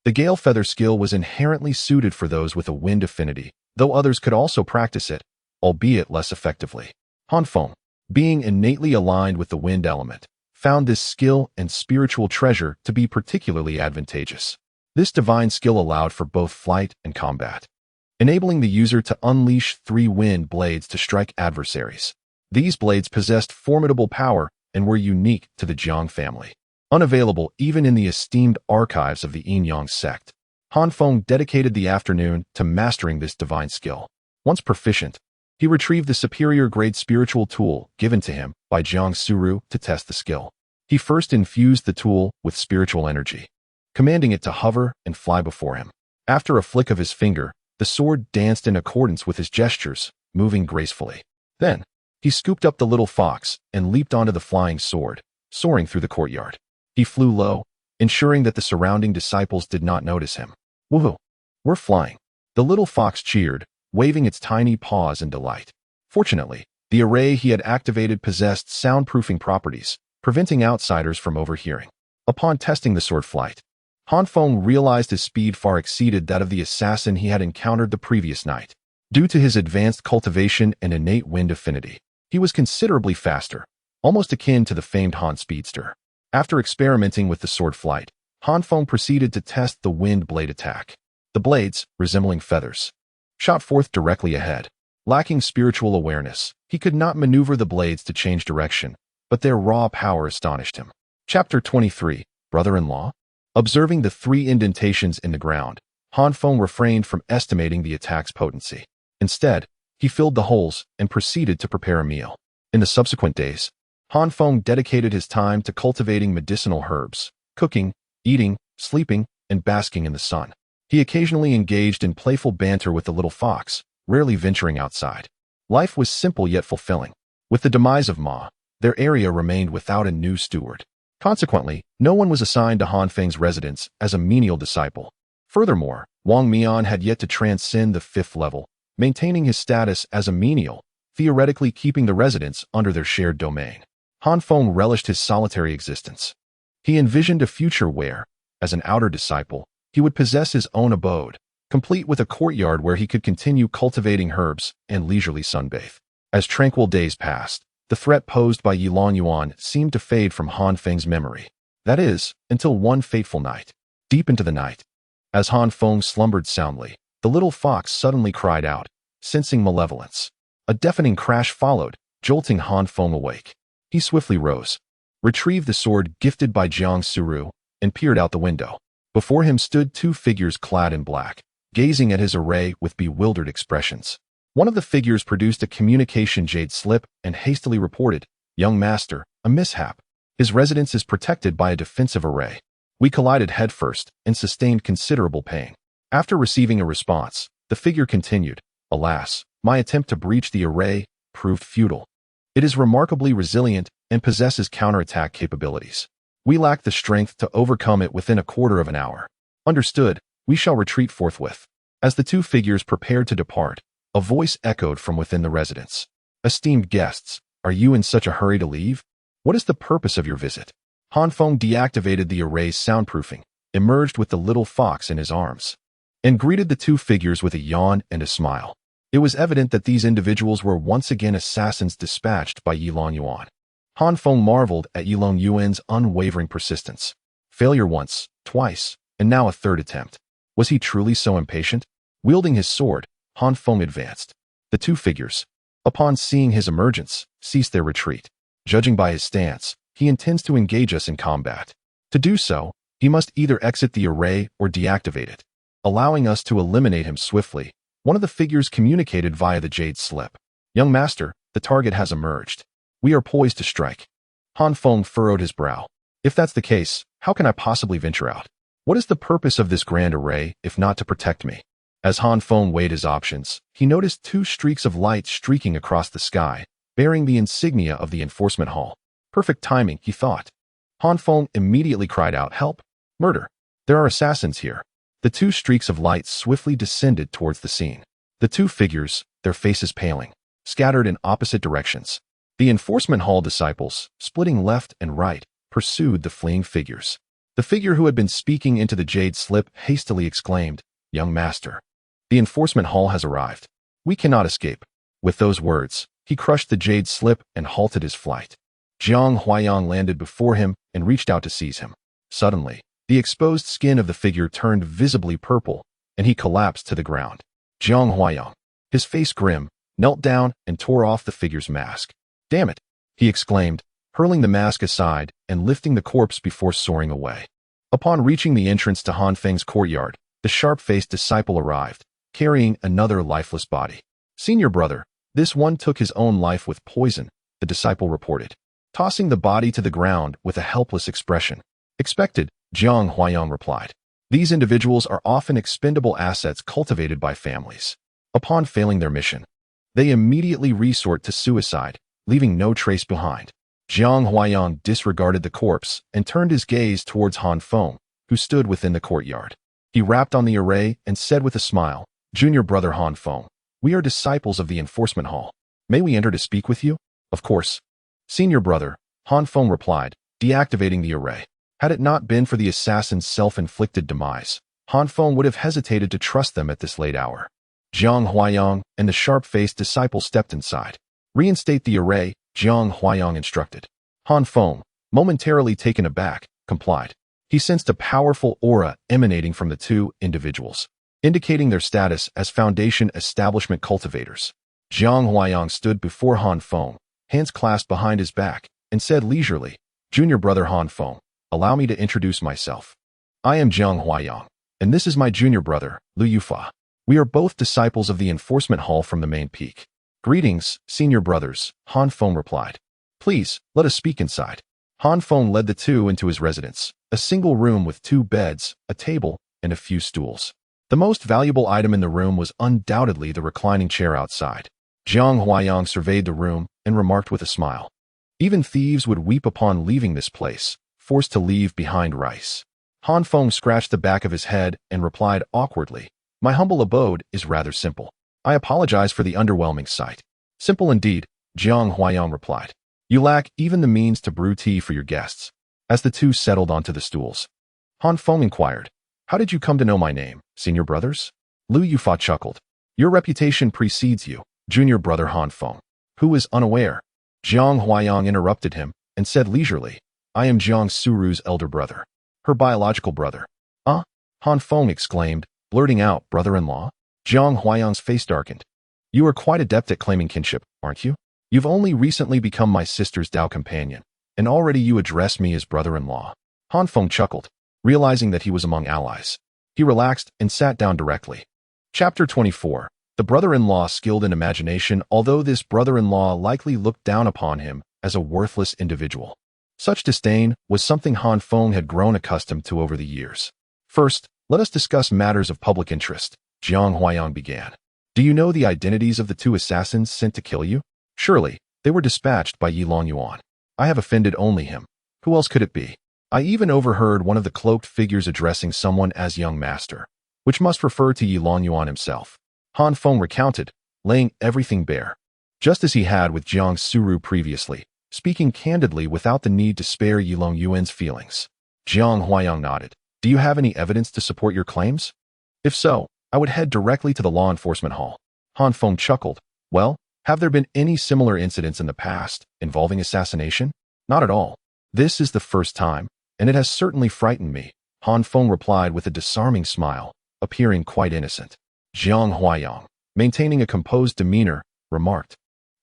The gale feather skill was inherently suited for those with a wind affinity, though others could also practice it, albeit less effectively. Han Feng, being innately aligned with the wind element, found this skill and spiritual treasure to be particularly advantageous. This divine skill allowed for both flight and combat, enabling the user to unleash 3 wind blades to strike adversaries. These blades possessed formidable power and were unique to the Jiang family, unavailable even in the esteemed archives of the Yin-Yang sect. Han Feng dedicated the afternoon to mastering this divine skill. Once proficient, he retrieved the superior-grade spiritual tool given to him by Jiang Suru to test the skill. He first infused the tool with spiritual energy, commanding it to hover and fly before him. After a flick of his finger, the sword danced in accordance with his gestures, moving gracefully. Then, he scooped up the little fox and leaped onto the flying sword, soaring through the courtyard. He flew low, ensuring that the surrounding disciples did not notice him. Woohoo! We're flying. The little fox cheered, waving its tiny paws in delight. Fortunately, the array he had activated possessed soundproofing properties, preventing outsiders from overhearing. Upon testing the sword flight, Han Feng realized his speed far exceeded that of the assassin he had encountered the previous night. Due to his advanced cultivation and innate wind affinity, he was considerably faster, almost akin to the famed Han Speedster. After experimenting with the sword flight, Han Feng proceeded to test the wind blade attack. The blades, resembling feathers, shot forth directly ahead. Lacking spiritual awareness, he could not maneuver the blades to change direction, but their raw power astonished him. Chapter 23, Brother-in-Law? Observing the 3 indentations in the ground, Han Feng refrained from estimating the attack's potency. Instead, he filled the holes and proceeded to prepare a meal. In the subsequent days, Han Feng dedicated his time to cultivating medicinal herbs, cooking, eating, sleeping, and basking in the sun. He occasionally engaged in playful banter with the little fox, rarely venturing outside. Life was simple yet fulfilling. With the demise of Ma, their area remained without a new steward. Consequently, no one was assigned to Han Feng's residence as a menial disciple. Furthermore, Wang Mian had yet to transcend the 5th level, maintaining his status as a menial, theoretically keeping the residence under their shared domain. Han Feng relished his solitary existence. He envisioned a future where, as an outer disciple, he would possess his own abode, complete with a courtyard where he could continue cultivating herbs and leisurely sunbathe. As tranquil days passed, the threat posed by Yilong Yuan seemed to fade from Han Feng's memory. That is, until one fateful night. Deep into the night, as Han Feng slumbered soundly, the little fox suddenly cried out, sensing malevolence. A deafening crash followed, jolting Han Feng awake. He swiftly rose, retrieved the sword gifted by Jiang Suru, and peered out the window. Before him stood 2 figures clad in black, gazing at his array with bewildered expressions. One of the figures produced a communication jade slip and hastily reported, "Young master, a mishap. His residence is protected by a defensive array. We collided headfirst and sustained considerable pain." After receiving a response, the figure continued, "Alas, my attempt to breach the array proved futile. It is remarkably resilient and possesses counterattack capabilities. We lack the strength to overcome it within a quarter of an hour. Understood, we shall retreat forthwith. As the two figures prepared to depart, a voice echoed from within the residence. Esteemed guests, are you in such a hurry to leave? What is the purpose of your visit? Han Feng deactivated the array's soundproofing, emerged with the little fox in his arms, and greeted the two figures with a yawn and a smile. It was evident that these individuals were once again assassins dispatched by Yilong Yuan. Han Feng marveled at Yilong Yuan's unwavering persistence. Failure once, twice, and now a third attempt. Was he truly so impatient? Wielding his sword, Han Feng advanced. The two figures, upon seeing his emergence, ceased their retreat. Judging by his stance, he intends to engage us in combat. To do so, he must either exit the array or deactivate it, allowing us to eliminate him swiftly. One of the figures communicated via the jade slip. Young master, the target has emerged. We are poised to strike. Han Feng furrowed his brow. If that's the case, how can I possibly venture out? What is the purpose of this grand array, if not to protect me? As Han Feng weighed his options, he noticed two streaks of light streaking across the sky, bearing the insignia of the enforcement hall. Perfect timing, he thought. Han Feng immediately cried out, "Help! Murder! There are assassins here." The two streaks of light swiftly descended towards the scene. The two figures, their faces paling, scattered in opposite directions. The enforcement hall disciples, splitting left and right, pursued the fleeing figures. The figure who had been speaking into the jade slip hastily exclaimed, "Young master, the enforcement hall has arrived. We cannot escape." With those words, he crushed the jade slip and halted his flight. Jiang Huayang landed before him and reached out to seize him. Suddenly, the exposed skin of the figure turned visibly purple, and he collapsed to the ground. Jiang Huayang, his face grim, knelt down and tore off the figure's mask. "Damn it!" he exclaimed, hurling the mask aside and lifting the corpse before soaring away. Upon reaching the entrance to Han Feng's courtyard, the sharp-faced disciple arrived, carrying another lifeless body. "Senior brother, this one took his own life with poison," the disciple reported, tossing the body to the ground with a helpless expression. "Expected," Jiang Huayang replied. "These individuals are often expendable assets cultivated by families. Upon failing their mission, they immediately resort to suicide, leaving no trace behind." Jiang Huayang disregarded the corpse and turned his gaze towards Han Feng, who stood within the courtyard. He rapped on the array and said with a smile, "Junior brother Han Feng, we are disciples of the enforcement hall. May we enter to speak with you?" "Of course." "Senior brother," Han Feng replied, deactivating the array. Had it not been for the assassin's self-inflicted demise, Han Feng would have hesitated to trust them at this late hour. Jiang Huayang and the sharp-faced disciple stepped inside. "Reinstate the array," Jiang Huayang instructed. Han Feng, momentarily taken aback, complied. He sensed a powerful aura emanating from the two individuals, indicating their status as Foundation Establishment cultivators. Jiang Huayang stood before Han Feng, hands clasped behind his back, and said leisurely, "Junior brother Han Feng, allow me to introduce myself. I am Jiang Huayang, and this is my junior brother, Lu Yufa. We are both disciples of the enforcement hall from the main peak." "Greetings, senior brothers," Han Feng replied. "Please, let us speak inside." Han Feng led the two into his residence, a single room with 2 beds, a table, and a few stools. The most valuable item in the room was undoubtedly the reclining chair outside. Jiang Huayang surveyed the room and remarked with a smile, "Even thieves would weep upon leaving this place, forced to leave behind rice." Han Feng scratched the back of his head and replied awkwardly, "My humble abode is rather simple. I apologize for the underwhelming sight." "Simple indeed," Jiang Huayang replied. "You lack even the means to brew tea for your guests." As the two settled onto the stools, Han Feng inquired, "How did you come to know my name, senior brothers?" Lu Yufa chuckled. "Your reputation precedes you, junior brother Han Feng." "Who is unaware?" Jiang Huayang interrupted him and said leisurely, "I am Jiang Suru's elder brother, her biological brother." "Ah?" Han Feng exclaimed, blurting out, "Brother-in-law?" Jiang Huayang's face darkened. "You are quite adept at claiming kinship, aren't you? You've only recently become my sister's Tao companion, and already you address me as brother-in-law." Han Feng chuckled, realizing that he was among allies. He relaxed and sat down directly. Chapter 24. The brother-in-law skilled in imagination, although this brother-in-law likely looked down upon him as a worthless individual. Such disdain was something Han Feng had grown accustomed to over the years. "First, let us discuss matters of public interest," Jiang Huayang began. "Do you know the identities of the 2 assassins sent to kill you?" Surely, they were dispatched by Yi Longyuan. I have offended only him. Who else could it be? I even overheard one of the cloaked figures addressing someone as young master, which must refer to Yi Longyuan himself. Han Feng recounted, laying everything bare, just as he had with Jiang Suru previously, speaking candidly without the need to spare Yi Longyuan's feelings. Jiang Huayang nodded. Do you have any evidence to support your claims? If so, I would head directly to the law enforcement hall. Han Feng chuckled. Well, have there been any similar incidents in the past involving assassination? Not at all. This is the first time, and it has certainly frightened me, Han Feng replied with a disarming smile, appearing quite innocent. Jiang Huayang, maintaining a composed demeanor, remarked,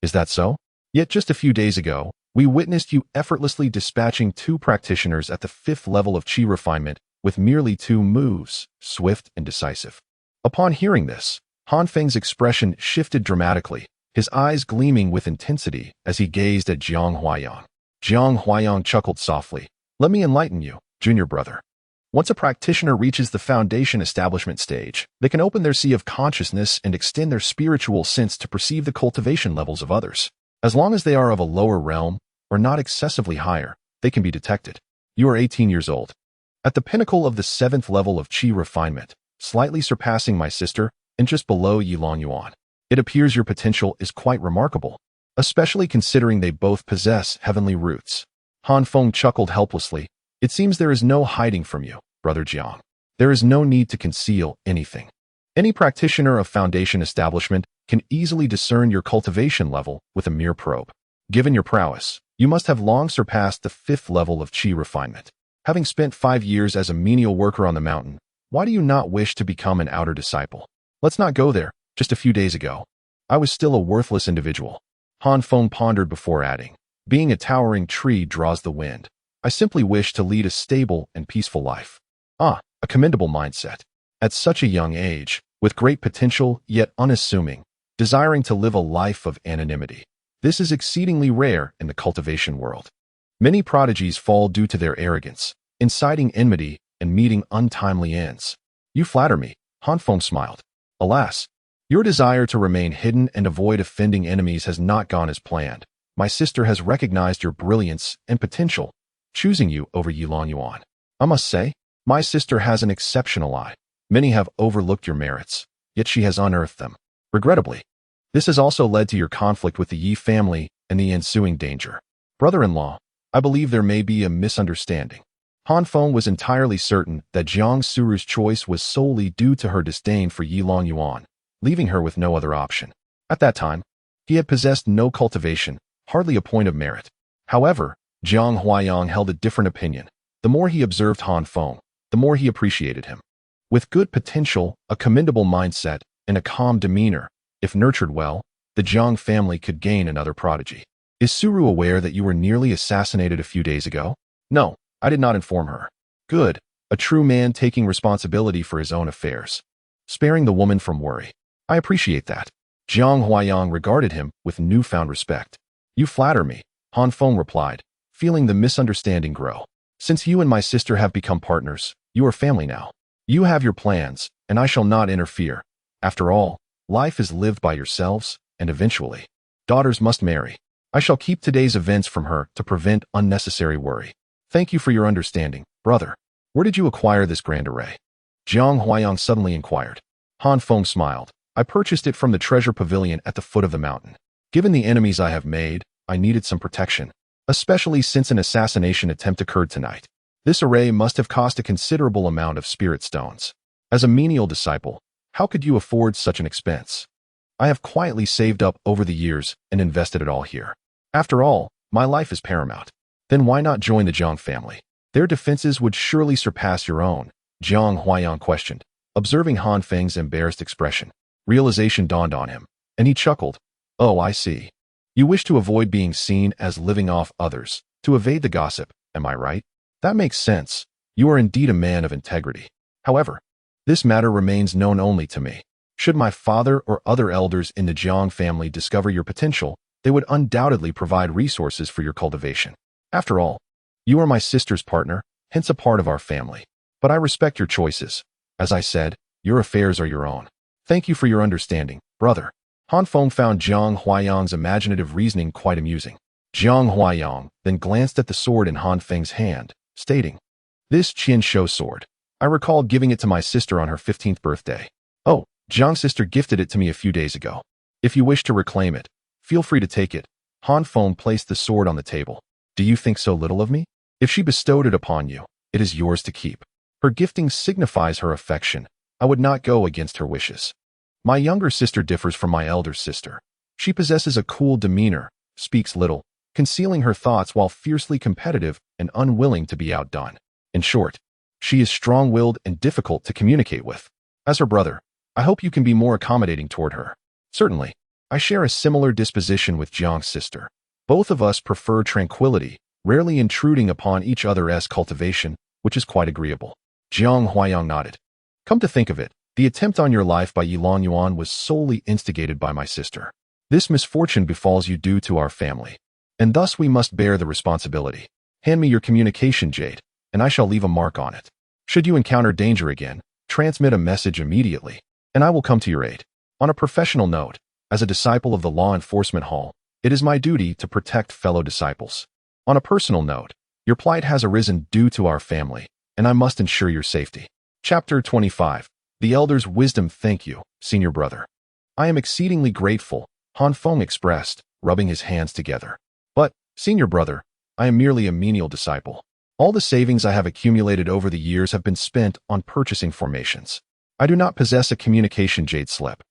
Is that so? Yet just a few days ago, we witnessed you effortlessly dispatching 2 practitioners at the 5th level of Qi refinement with merely 2 moves, swift and decisive. Upon hearing this, Han Feng's expression shifted dramatically, his eyes gleaming with intensity as he gazed at Jiang Huayang. Jiang Huayang chuckled softly. Let me enlighten you, junior brother. Once a practitioner reaches the foundation establishment stage, they can open their sea of consciousness and extend their spiritual sense to perceive the cultivation levels of others. As long as they are of a lower realm, or not excessively higher, they can be detected. You are 18 years old. At the pinnacle of the 7th level of Qi refinement, slightly surpassing my sister, and just below Yi Longyuan. It appears your potential is quite remarkable, especially considering they both possess heavenly roots. Han Feng chuckled helplessly. It seems there is no hiding from you, Brother Jiang. There is no need to conceal anything. Any practitioner of foundation establishment can easily discern your cultivation level with a mere probe. Given your prowess, you must have long surpassed the 5th level of Qi refinement. Having spent 5 years as a menial worker on the mountain, why do you not wish to become an outer disciple? Let's not go there. Just a few days ago, I was still a worthless individual. Han Feng pondered before adding, being a towering tree draws the wind. I simply wish to lead a stable and peaceful life. A commendable mindset. At such a young age, with great potential yet unassuming, desiring to live a life of anonymity. This is exceedingly rare in the cultivation world. Many prodigies fall due to their arrogance, inciting enmity and meeting untimely ends. You flatter me, Han Feng smiled. Alas, your desire to remain hidden and avoid offending enemies has not gone as planned. My sister has recognized your brilliance and potential, choosing you over Yi Longyuan. I must say, my sister has an exceptional eye. Many have overlooked your merits, yet she has unearthed them. Regrettably, this has also led to your conflict with the Yi family and the ensuing danger. Brother-in-law, I believe there may be a misunderstanding. Han Feng was entirely certain that Jiang Suru's choice was solely due to her disdain for Yi Longyuan, leaving her with no other option. At that time, he had possessed no cultivation, hardly a point of merit. However, Jiang Huayang held a different opinion. The more he observed Han Feng, the more he appreciated him. With good potential, a commendable mindset, and a calm demeanor, if nurtured well, the Jiang family could gain another prodigy. Is Suru aware that you were nearly assassinated a few days ago? No, I did not inform her. Good, a true man taking responsibility for his own affairs, sparing the woman from worry. I appreciate that. Jiang Huayang regarded him with newfound respect. You flatter me, Han Feng replied, feeling the misunderstanding grow. Since you and my sister have become partners, you are family now. You have your plans, and I shall not interfere. After all, life is lived by yourselves, and eventually, daughters must marry. I shall keep today's events from her to prevent unnecessary worry. Thank you for your understanding, brother. Where did you acquire this grand array? Jiang Huayang suddenly inquired. Han Feng smiled. I purchased it from the treasure pavilion at the foot of the mountain. Given the enemies I have made, I needed some protection, especially since an assassination attempt occurred tonight. This array must have cost a considerable amount of spirit stones. As a menial disciple, how could you afford such an expense? I have quietly saved up over the years and invested it all here. After all, my life is paramount. Then why not join the Jiang family? Their defenses would surely surpass your own, Jiang Huayang questioned, observing Han Feng's embarrassed expression. Realization dawned on him, and he chuckled. Oh, I see. You wish to avoid being seen as living off others, to evade the gossip, am I right? That makes sense. You are indeed a man of integrity. However, this matter remains known only to me. Should my father or other elders in the Jiang family discover your potential, they would undoubtedly provide resources for your cultivation. After all, you are my sister's partner, hence a part of our family. But I respect your choices. As I said, your affairs are your own. Thank you for your understanding, brother. Han Feng found Jiang Huayang's imaginative reasoning quite amusing. Jiang Huayang then glanced at the sword in Han Feng's hand, stating, "This Qian Shou sword. I recall giving it to my sister on her 15th birthday. Oh, Jiang's sister gifted it to me a few days ago. If you wish to reclaim it, feel free to take it." Han Feng placed the sword on the table. "Do you think so little of me? If she bestowed it upon you, it is yours to keep. Her gifting signifies her affection. I would not go against her wishes. My younger sister differs from my elder sister. She possesses a cool demeanor, speaks little, concealing her thoughts while fiercely competitive and unwilling to be outdone. In short, she is strong-willed and difficult to communicate with. As her brother, I hope you can be more accommodating toward her." "Certainly. I share a similar disposition with Jiang's sister. Both of us prefer tranquility, rarely intruding upon each other's cultivation, which is quite agreeable." Jiang Huayang nodded. "Come to think of it, the attempt on your life by Yilong Yuan was solely instigated by my sister. This misfortune befalls you due to our family, and thus we must bear the responsibility. Hand me your communication jade, and I shall leave a mark on it. Should you encounter danger again, transmit a message immediately, and I will come to your aid. On a professional note, as a disciple of the Law Enforcement Hall, it is my duty to protect fellow disciples. On a personal note, your plight has arisen due to our family, and I must ensure your safety." Chapter 25. The Elder's Wisdom. "Thank you, Senior Brother. I am exceedingly grateful," Han Feng expressed, rubbing his hands together. "But, Senior Brother, I am merely a menial disciple. All the savings I have accumulated over the years have been spent on purchasing formations. I do not possess a communication jade slip."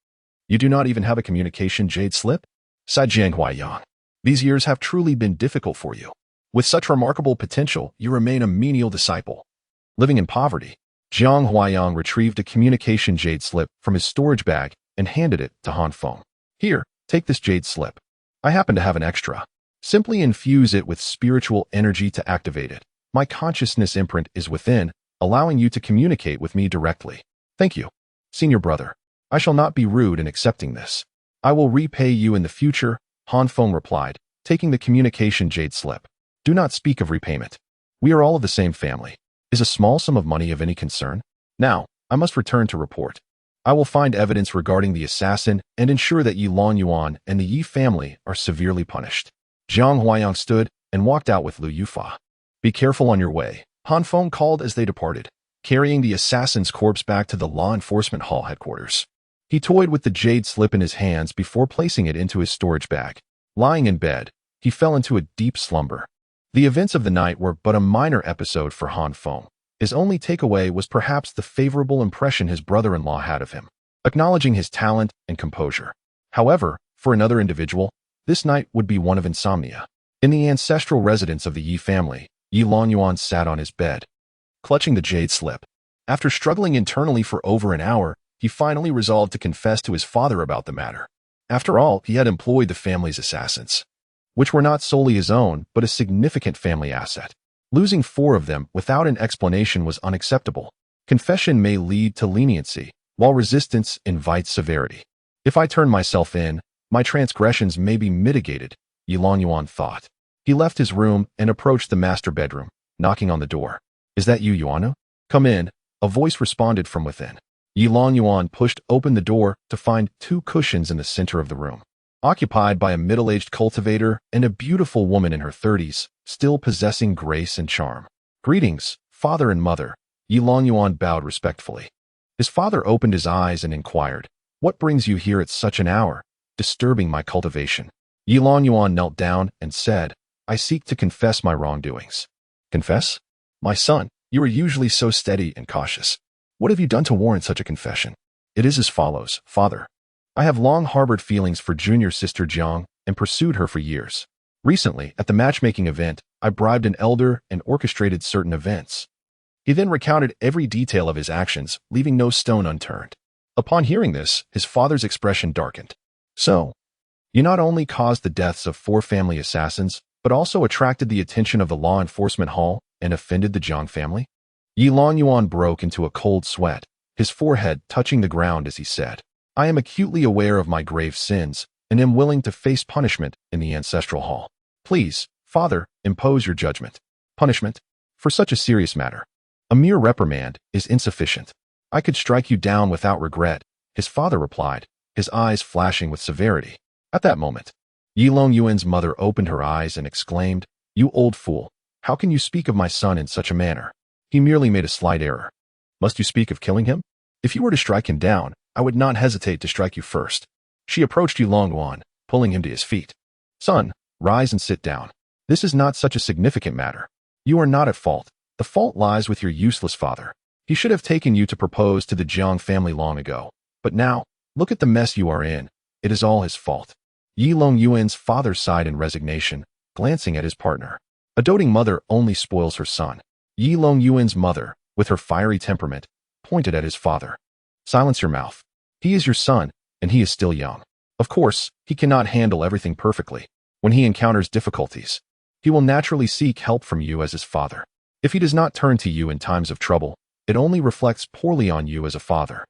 "You do not even have a communication jade slip?" sighed Jiang Huayang. "These years have truly been difficult for you. With such remarkable potential, you remain a menial disciple, living in poverty." Jiang Huayang retrieved a communication jade slip from his storage bag and handed it to Han Feng. "Here, take this jade slip. I happen to have an extra. Simply infuse it with spiritual energy to activate it. My consciousness imprint is within, allowing you to communicate with me directly." "Thank you, Senior Brother. I shall not be rude in accepting this. I will repay you in the future," Han Feng replied, taking the communication jade slip. "Do not speak of repayment. We are all of the same family. Is a small sum of money of any concern? Now, I must return to report. I will find evidence regarding the assassin and ensure that Yilong Yuan and the Yi family are severely punished." Jiang Huayang stood and walked out with Lu Yufa. "Be careful on your way," Han Feng called as they departed, carrying the assassin's corpse back to the Law Enforcement Hall headquarters. He toyed with the jade slip in his hands before placing it into his storage bag. Lying in bed, he fell into a deep slumber. The events of the night were but a minor episode for Han Feng. His only takeaway was perhaps the favorable impression his brother-in-law had of him, acknowledging his talent and composure. However, for another individual, this night would be one of insomnia. In the ancestral residence of the Yi family, Yilong Yuan sat on his bed, clutching the jade slip. After struggling internally for over an hour, he finally resolved to confess to his father about the matter. After all, he had employed the family's assassins, which were not solely his own, but a significant family asset. Losing 4 of them without an explanation was unacceptable. Confession may lead to leniency, while resistance invites severity. If I turn myself in, my transgressions may be mitigated, Yilong Yuan thought. He left his room and approached the master bedroom, knocking on the door. Is that you, Yuanu? Come in, a voice responded from within. Yilong Yuan pushed open the door to find 2 cushions in the center of the room, occupied by a middle-aged cultivator and a beautiful woman in her 30s, still possessing grace and charm. Greetings, father and mother, Yilong Yuan bowed respectfully. His father opened his eyes and inquired, what brings you here at such an hour, disturbing my cultivation? Yilong Yuan knelt down and said, I seek to confess my wrongdoings. Confess? My son, you are usually so steady and cautious. What have you done to warrant such a confession? It is as follows, father. I have long harbored feelings for junior sister Jiang and pursued her for years. Recently, at the matchmaking event, I bribed an elder and orchestrated certain events. He then recounted every detail of his actions, leaving no stone unturned. Upon hearing this, his father's expression darkened. So, you not only caused the deaths of 4 family assassins, but also attracted the attention of the law enforcement hall and offended the Jiang family? Yilong Yuan broke into a cold sweat, his forehead touching the ground as he said, I am acutely aware of my grave sins and am willing to face punishment in the ancestral hall. Please, father, impose your judgment. Punishment? For such a serious matter. A mere reprimand is insufficient. I could strike you down without regret, his father replied, his eyes flashing with severity. At that moment, Yilong Yuan's mother opened her eyes and exclaimed, "You old fool, how can you speak of my son in such a manner? He merely made a slight error. Must you speak of killing him? If you were to strike him down, I would not hesitate to strike you first." She approached Yilong Yuan, pulling him to his feet. "Son, rise and sit down. This is not such a significant matter. You are not at fault. The fault lies with your useless father. He should have taken you to propose to the Jiang family long ago. But now, look at the mess you are in. It is all his fault." Yilong Yuan's father sighed in resignation, glancing at his partner. A doting mother only spoils her son. Yilong Yuan's mother, with her fiery temperament, pointed at his father. "Silence your mouth. He is your son, and he is still young. Of course, he cannot handle everything perfectly. When he encounters difficulties, he will naturally seek help from you as his father. If he does not turn to you in times of trouble, it only reflects poorly on you as a father.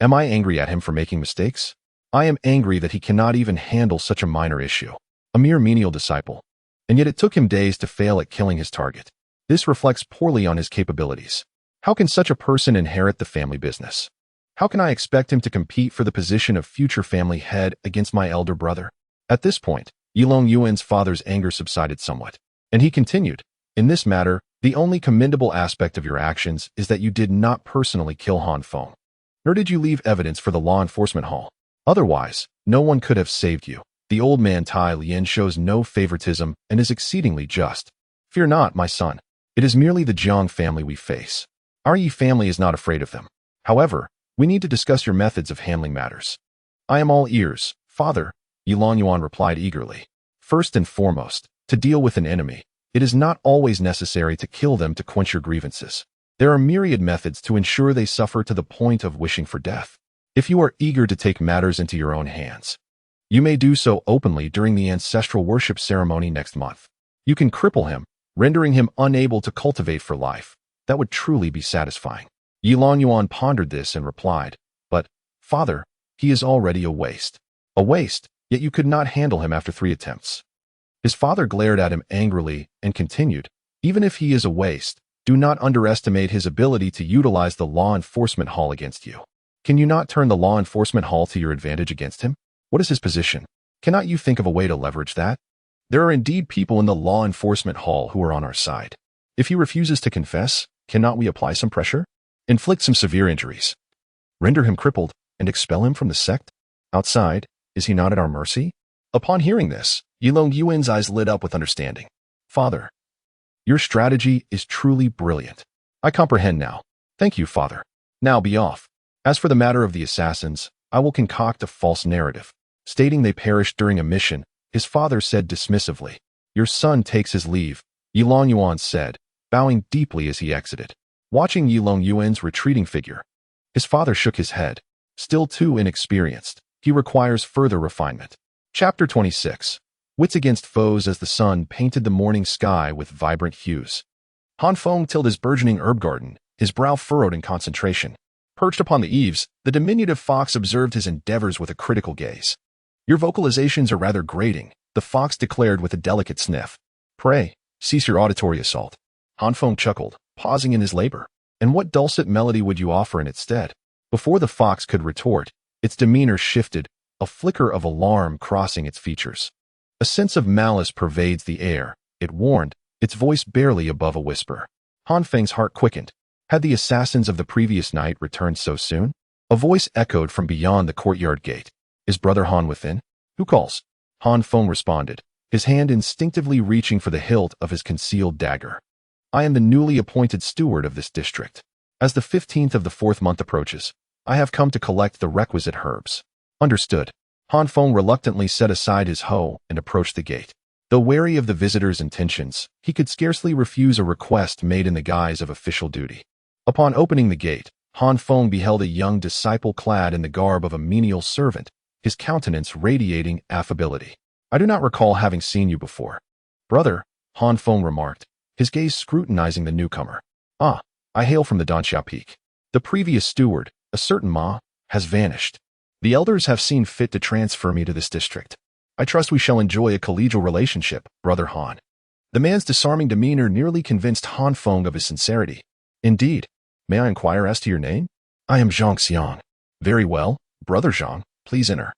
Am I angry at him for making mistakes? I am angry that he cannot even handle such a minor issue. A mere menial disciple. And yet it took him days to fail at killing his target. This reflects poorly on his capabilities. How can such a person inherit the family business? How can I expect him to compete for the position of future family head against my elder brother?" At this point, Yilong Yuan's father's anger subsided somewhat, and he continued, "In this matter, the only commendable aspect of your actions is that you did not personally kill Han Feng, nor did you leave evidence for the law enforcement hall. Otherwise, no one could have saved you. The old man Tai Lien shows no favoritism and is exceedingly just. Fear not, my son. It is merely the Jiang family we face. Our Yi family is not afraid of them. However, we need to discuss your methods of handling matters." "I am all ears, father," Yilong Yuan replied eagerly. "First and foremost, to deal with an enemy, it is not always necessary to kill them to quench your grievances. There are myriad methods to ensure they suffer to the point of wishing for death. If you are eager to take matters into your own hands, you may do so openly during the ancestral worship ceremony next month. You can cripple him, rendering him unable to cultivate for life. That would truly be satisfying." Yilong Yuan pondered this and replied, "But, father, he is already a waste. A waste, yet you could not handle him after 3 attempts." His father glared at him angrily and continued, "Even if he is a waste, do not underestimate his ability to utilize the law enforcement hall against you. Can you not turn the law enforcement hall to your advantage against him? What is his position? Cannot you think of a way to leverage that? There are indeed people in the law enforcement hall who are on our side. If he refuses to confess, cannot we apply some pressure? Inflict some severe injuries. Render him crippled and expel him from the sect? Outside, is he not at our mercy?" Upon hearing this, Yilong Yuan's eyes lit up with understanding. "Father, your strategy is truly brilliant. I comprehend now. Thank you, father. Now be off. As for the matter of the assassins, I will concoct a false narrative, stating they perished during a mission," his father said dismissively. "Your son takes his leave," Yilong Yuan said, bowing deeply as he exited. Watching Yilong Yuan's retreating figure, his father shook his head. Still too inexperienced, he requires further refinement. Chapter 26. Wits against foes. As the sun painted the morning sky with vibrant hues, Han Feng tilled his burgeoning herb garden, his brow furrowed in concentration. Perched upon the eaves, the diminutive fox observed his endeavors with a critical gaze. "Your vocalizations are rather grating," the fox declared with a delicate sniff. "Pray, cease your auditory assault." Han Feng chuckled, pausing in his labor. "And what dulcet melody would you offer in its stead?" Before the fox could retort, its demeanor shifted, a flicker of alarm crossing its features. A sense of malice pervades the air, it warned, its voice barely above a whisper. Han Feng's heart quickened. Had the assassins of the previous night returned so soon? A voice echoed from beyond the courtyard gate. "Is Brother Han within?" "Who calls?" Han Feng responded, his hand instinctively reaching for the hilt of his concealed dagger. "I am the newly appointed steward of this district. As the 15th of the 4th month approaches, I have come to collect the requisite herbs." "Understood." Han Feng reluctantly set aside his hoe and approached the gate. Though wary of the visitor's intentions, he could scarcely refuse a request made in the guise of official duty. Upon opening the gate, Han Feng beheld a young disciple clad in the garb of a menial servant, his countenance radiating affability. "I do not recall having seen you before." "Brother," Han Feng remarked, his gaze scrutinizing the newcomer. "Ah, I hail from the Danxia Peak. The previous steward, a certain Ma, has vanished. The elders have seen fit to transfer me to this district. I trust we shall enjoy a collegial relationship, Brother Han." The man's disarming demeanor nearly convinced Han Feng of his sincerity. "Indeed. May I inquire as to your name?" "I am Zhang Xiang." "Very well, Brother Zhang. Please enter.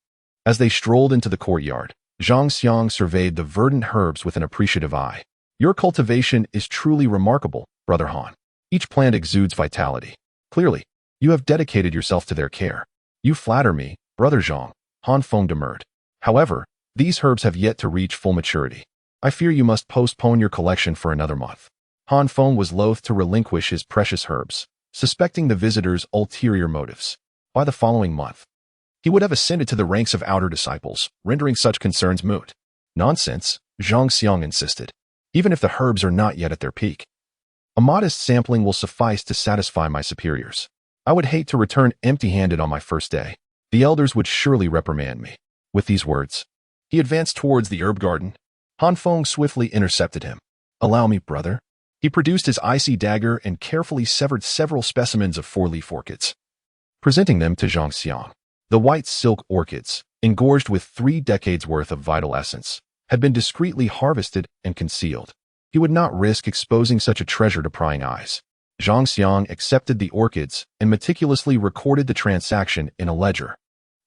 As they strolled into the courtyard, Zhang Xiang surveyed the verdant herbs with an appreciative eye. Your cultivation is truly remarkable, Brother Han. Each plant exudes vitality. Clearly, you have dedicated yourself to their care. You flatter me, Brother Zhang, Han Feng demurred. However, these herbs have yet to reach full maturity. I fear you must postpone your collection for another month. Han Feng was loath to relinquish his precious herbs, suspecting the visitor's ulterior motives. By the following month, he would have ascended to the ranks of outer disciples, rendering such concerns moot. Nonsense, Zhang Xiang insisted. Even if the herbs are not yet at their peak, a modest sampling will suffice to satisfy my superiors. I would hate to return empty-handed on my first day. The elders would surely reprimand me. With these words, he advanced towards the herb garden. Han Feng swiftly intercepted him. Allow me, brother. He produced his icy dagger and carefully severed several specimens of four-leaf orchids, presenting them to Zhang Xiang. The white silk orchids, engorged with 3 decades worth of vital essence, had been discreetly harvested and concealed. He would not risk exposing such a treasure to prying eyes. Zhang Xiang accepted the orchids and meticulously recorded the transaction in a ledger.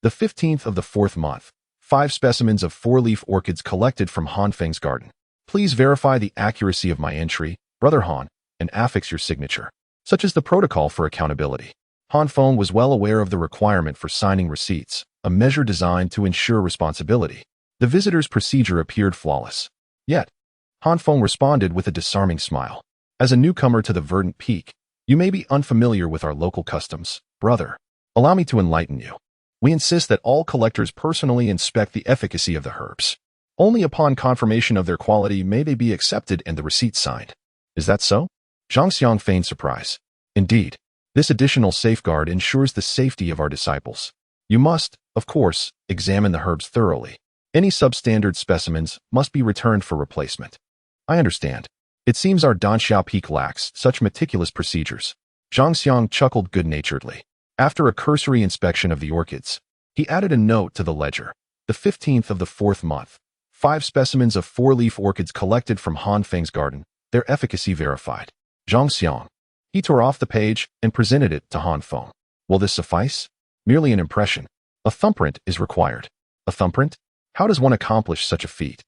The 15th of the 4th month, 5 specimens of 4-leaf orchids collected from Han Feng's garden. Please verify the accuracy of my entry, Brother Han, and affix your signature. Such is the protocol for accountability. Han Feng was well aware of the requirement for signing receipts, a measure designed to ensure responsibility. The visitor's procedure appeared flawless. Yet, Han Feng responded with a disarming smile. As a newcomer to the verdant peak, you may be unfamiliar with our local customs, brother. Allow me to enlighten you. We insist that all collectors personally inspect the efficacy of the herbs. Only upon confirmation of their quality may they be accepted and the receipt signed. Is that so? Zhang Xiang feigned surprise. Indeed, this additional safeguard ensures the safety of our disciples. You must, of course, examine the herbs thoroughly. Any substandard specimens must be returned for replacement. I understand. It seems our Danxiao Peak lacks such meticulous procedures. Zhang Xiang chuckled good-naturedly. After a cursory inspection of the orchids, he added a note to the ledger. The 15th of the 4th month, 5 specimens of 4-leaf orchids collected from Han Feng's garden, their efficacy verified. Zhang Xiang. He tore off the page and presented it to Han Feng. Will this suffice? Merely an impression. A thumbprint is required. A thumbprint? How does one accomplish such a feat?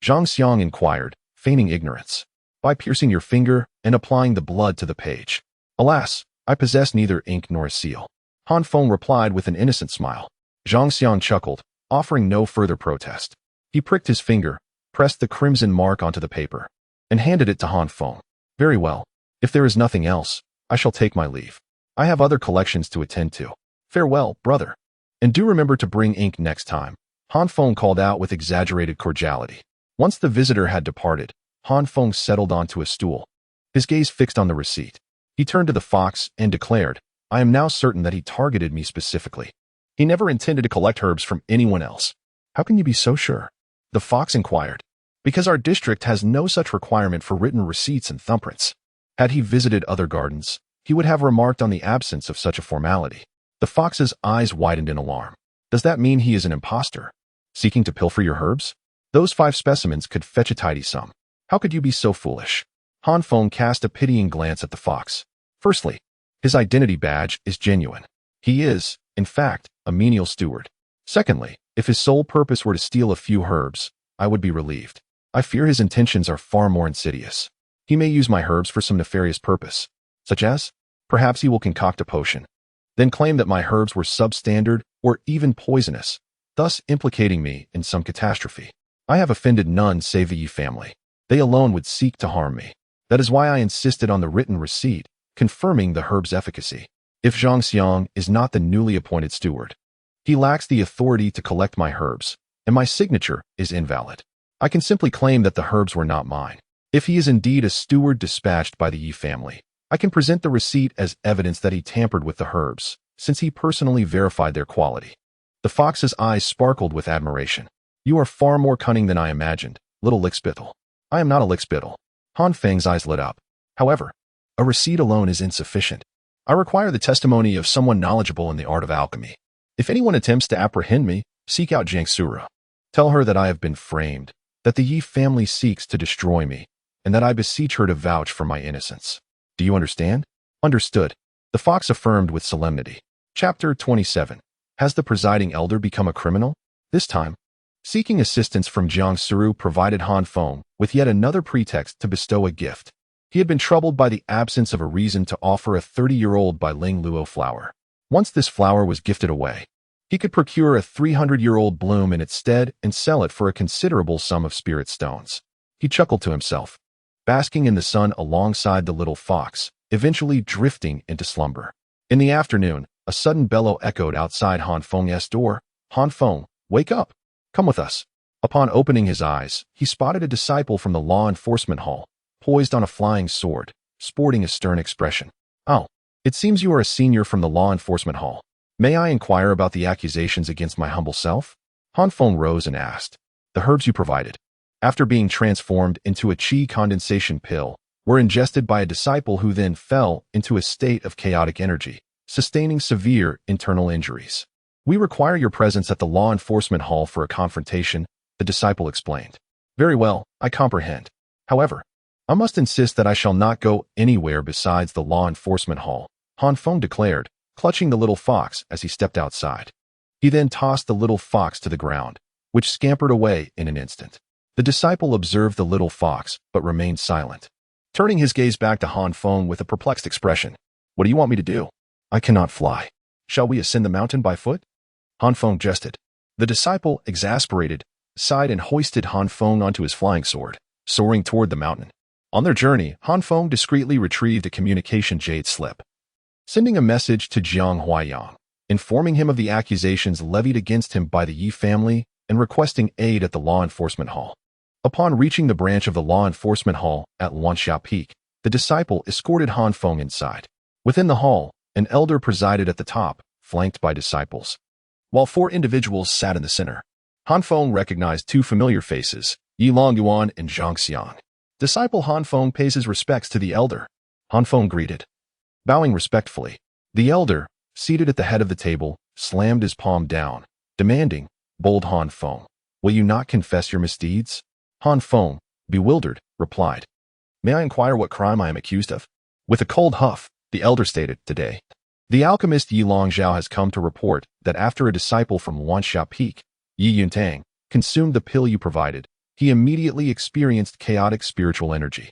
Zhang Xiang inquired, feigning ignorance. By piercing your finger and applying the blood to the page. Alas, I possess neither ink nor a seal. Han Feng replied with an innocent smile. Zhang Xiang chuckled, offering no further protest. He pricked his finger, pressed the crimson mark onto the paper, and handed it to Han Feng. Very well. If there is nothing else, I shall take my leave. I have other collections to attend to. Farewell, brother. And do remember to bring ink next time. Han Feng called out with exaggerated cordiality. Once the visitor had departed, Han Feng settled onto a stool, his gaze fixed on the receipt. He turned to the fox and declared, I am now certain that he targeted me specifically. He never intended to collect herbs from anyone else. How can you be so sure? The fox inquired. Because our district has no such requirement for written receipts and thumbprints. Had he visited other gardens, he would have remarked on the absence of such a formality. The fox's eyes widened in alarm. Does that mean he is an impostor, seeking to pilfer your herbs? Those 5 specimens could fetch a tidy sum. How could you be so foolish? Han Feng cast a pitying glance at the fox. Firstly, his identity badge is genuine. He is, in fact, a menial steward. Secondly, if his sole purpose were to steal a few herbs, I would be relieved. I fear his intentions are far more insidious. He may use my herbs for some nefarious purpose, such as, perhaps he will concoct a potion, then claim that my herbs were substandard or even poisonous, thus implicating me in some catastrophe. I have offended none save the Yi family. They alone would seek to harm me. That is why I insisted on the written receipt, confirming the herb's efficacy. If Zhang Xiang is not the newly appointed steward, he lacks the authority to collect my herbs, and my signature is invalid. I can simply claim that the herbs were not mine. If he is indeed a steward dispatched by the Yi family, I can present the receipt as evidence that he tampered with the herbs, since he personally verified their quality. The fox's eyes sparkled with admiration. You are far more cunning than I imagined, little lickspittle. I am not a lickspittle. Han Feng's eyes lit up. However, a receipt alone is insufficient. I require the testimony of someone knowledgeable in the art of alchemy. If anyone attempts to apprehend me, seek out Jiang Sura. Tell her that I have been framed, that the Yi family seeks to destroy me, and that I beseech her to vouch for my innocence. Do you understand? Understood. The fox affirmed with solemnity. Chapter 27. Has the presiding elder become a criminal? This time, seeking assistance from Jiang Suru provided Han Feng with yet another pretext to bestow a gift. He had been troubled by the absence of a reason to offer a 30-year-old Bai Ling Luo flower. Once this flower was gifted away, he could procure a 300-year-old bloom in its stead and sell it for a considerable sum of spirit stones. He chuckled to himself, basking in the sun alongside the little fox, eventually drifting into slumber. In the afternoon, a sudden bellow echoed outside Han Feng's door. Han Feng, wake up! Come with us. Upon opening his eyes, he spotted a disciple from the law enforcement hall, poised on a flying sword, sporting a stern expression. Oh, it seems you are a senior from the law enforcement hall. May I inquire about the accusations against my humble self? Han Feng rose and asked. The herbs you provided, after being transformed into a qi condensation pill, were ingested by a disciple who then fell into a state of chaotic energy, sustaining severe internal injuries. We require your presence at the law enforcement hall for a confrontation, the disciple explained. Very well, I comprehend. However, I must insist that I shall not go anywhere besides the law enforcement hall, Han Feng declared, clutching the little fox as he stepped outside. He then tossed the little fox to the ground, which scampered away in an instant. The disciple observed the little fox, but remained silent, turning his gaze back to Han Feng with a perplexed expression. What do you want me to do? I cannot fly. Shall we ascend the mountain by foot? Han Feng jested. The disciple, exasperated, sighed and hoisted Han Feng onto his flying sword, soaring toward the mountain. On their journey, Han Feng discreetly retrieved a communication jade slip, sending a message to Jiang Huaiyang, informing him of the accusations levied against him by the Yi family and requesting aid at the law enforcement hall. Upon reaching the branch of the law enforcement hall at Wanxia Peak, the disciple escorted Han Feng inside. Within the hall, an elder presided at the top, flanked by disciples, while 4 individuals sat in the center. Han Feng recognized 2 familiar faces, Yi Longyuan and Zhang Xiang. Disciple Han Feng pays his respects to the elder. Han Feng greeted. Bowing respectfully, the elder, seated at the head of the table, slammed his palm down, demanding, Bold Han Feng, will you not confess your misdeeds? Han Feng, bewildered, replied. May I inquire what crime I am accused of? With a cold huff, the elder stated, today, the alchemist Yi Longzhao has come to report that after a disciple from Wanxia Peak, Yi Yuntang, consumed the pill you provided, he immediately experienced chaotic spiritual energy,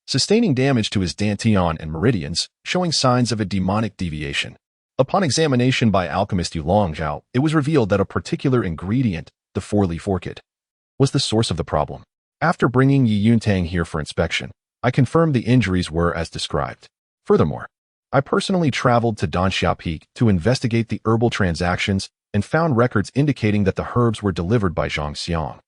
sustaining damage to his dantian and meridians, showing signs of a demonic deviation. Upon examination by alchemist Yi Longzhao, it was revealed that a particular ingredient, the 4-leaf orchid, was the source of the problem. After bringing Yi Yuntang here for inspection, I confirmed the injuries were as described. Furthermore, I personally traveled to Danxia Peak to investigate the herbal transactions and found records indicating that the herbs were delivered by Zhang Xiang,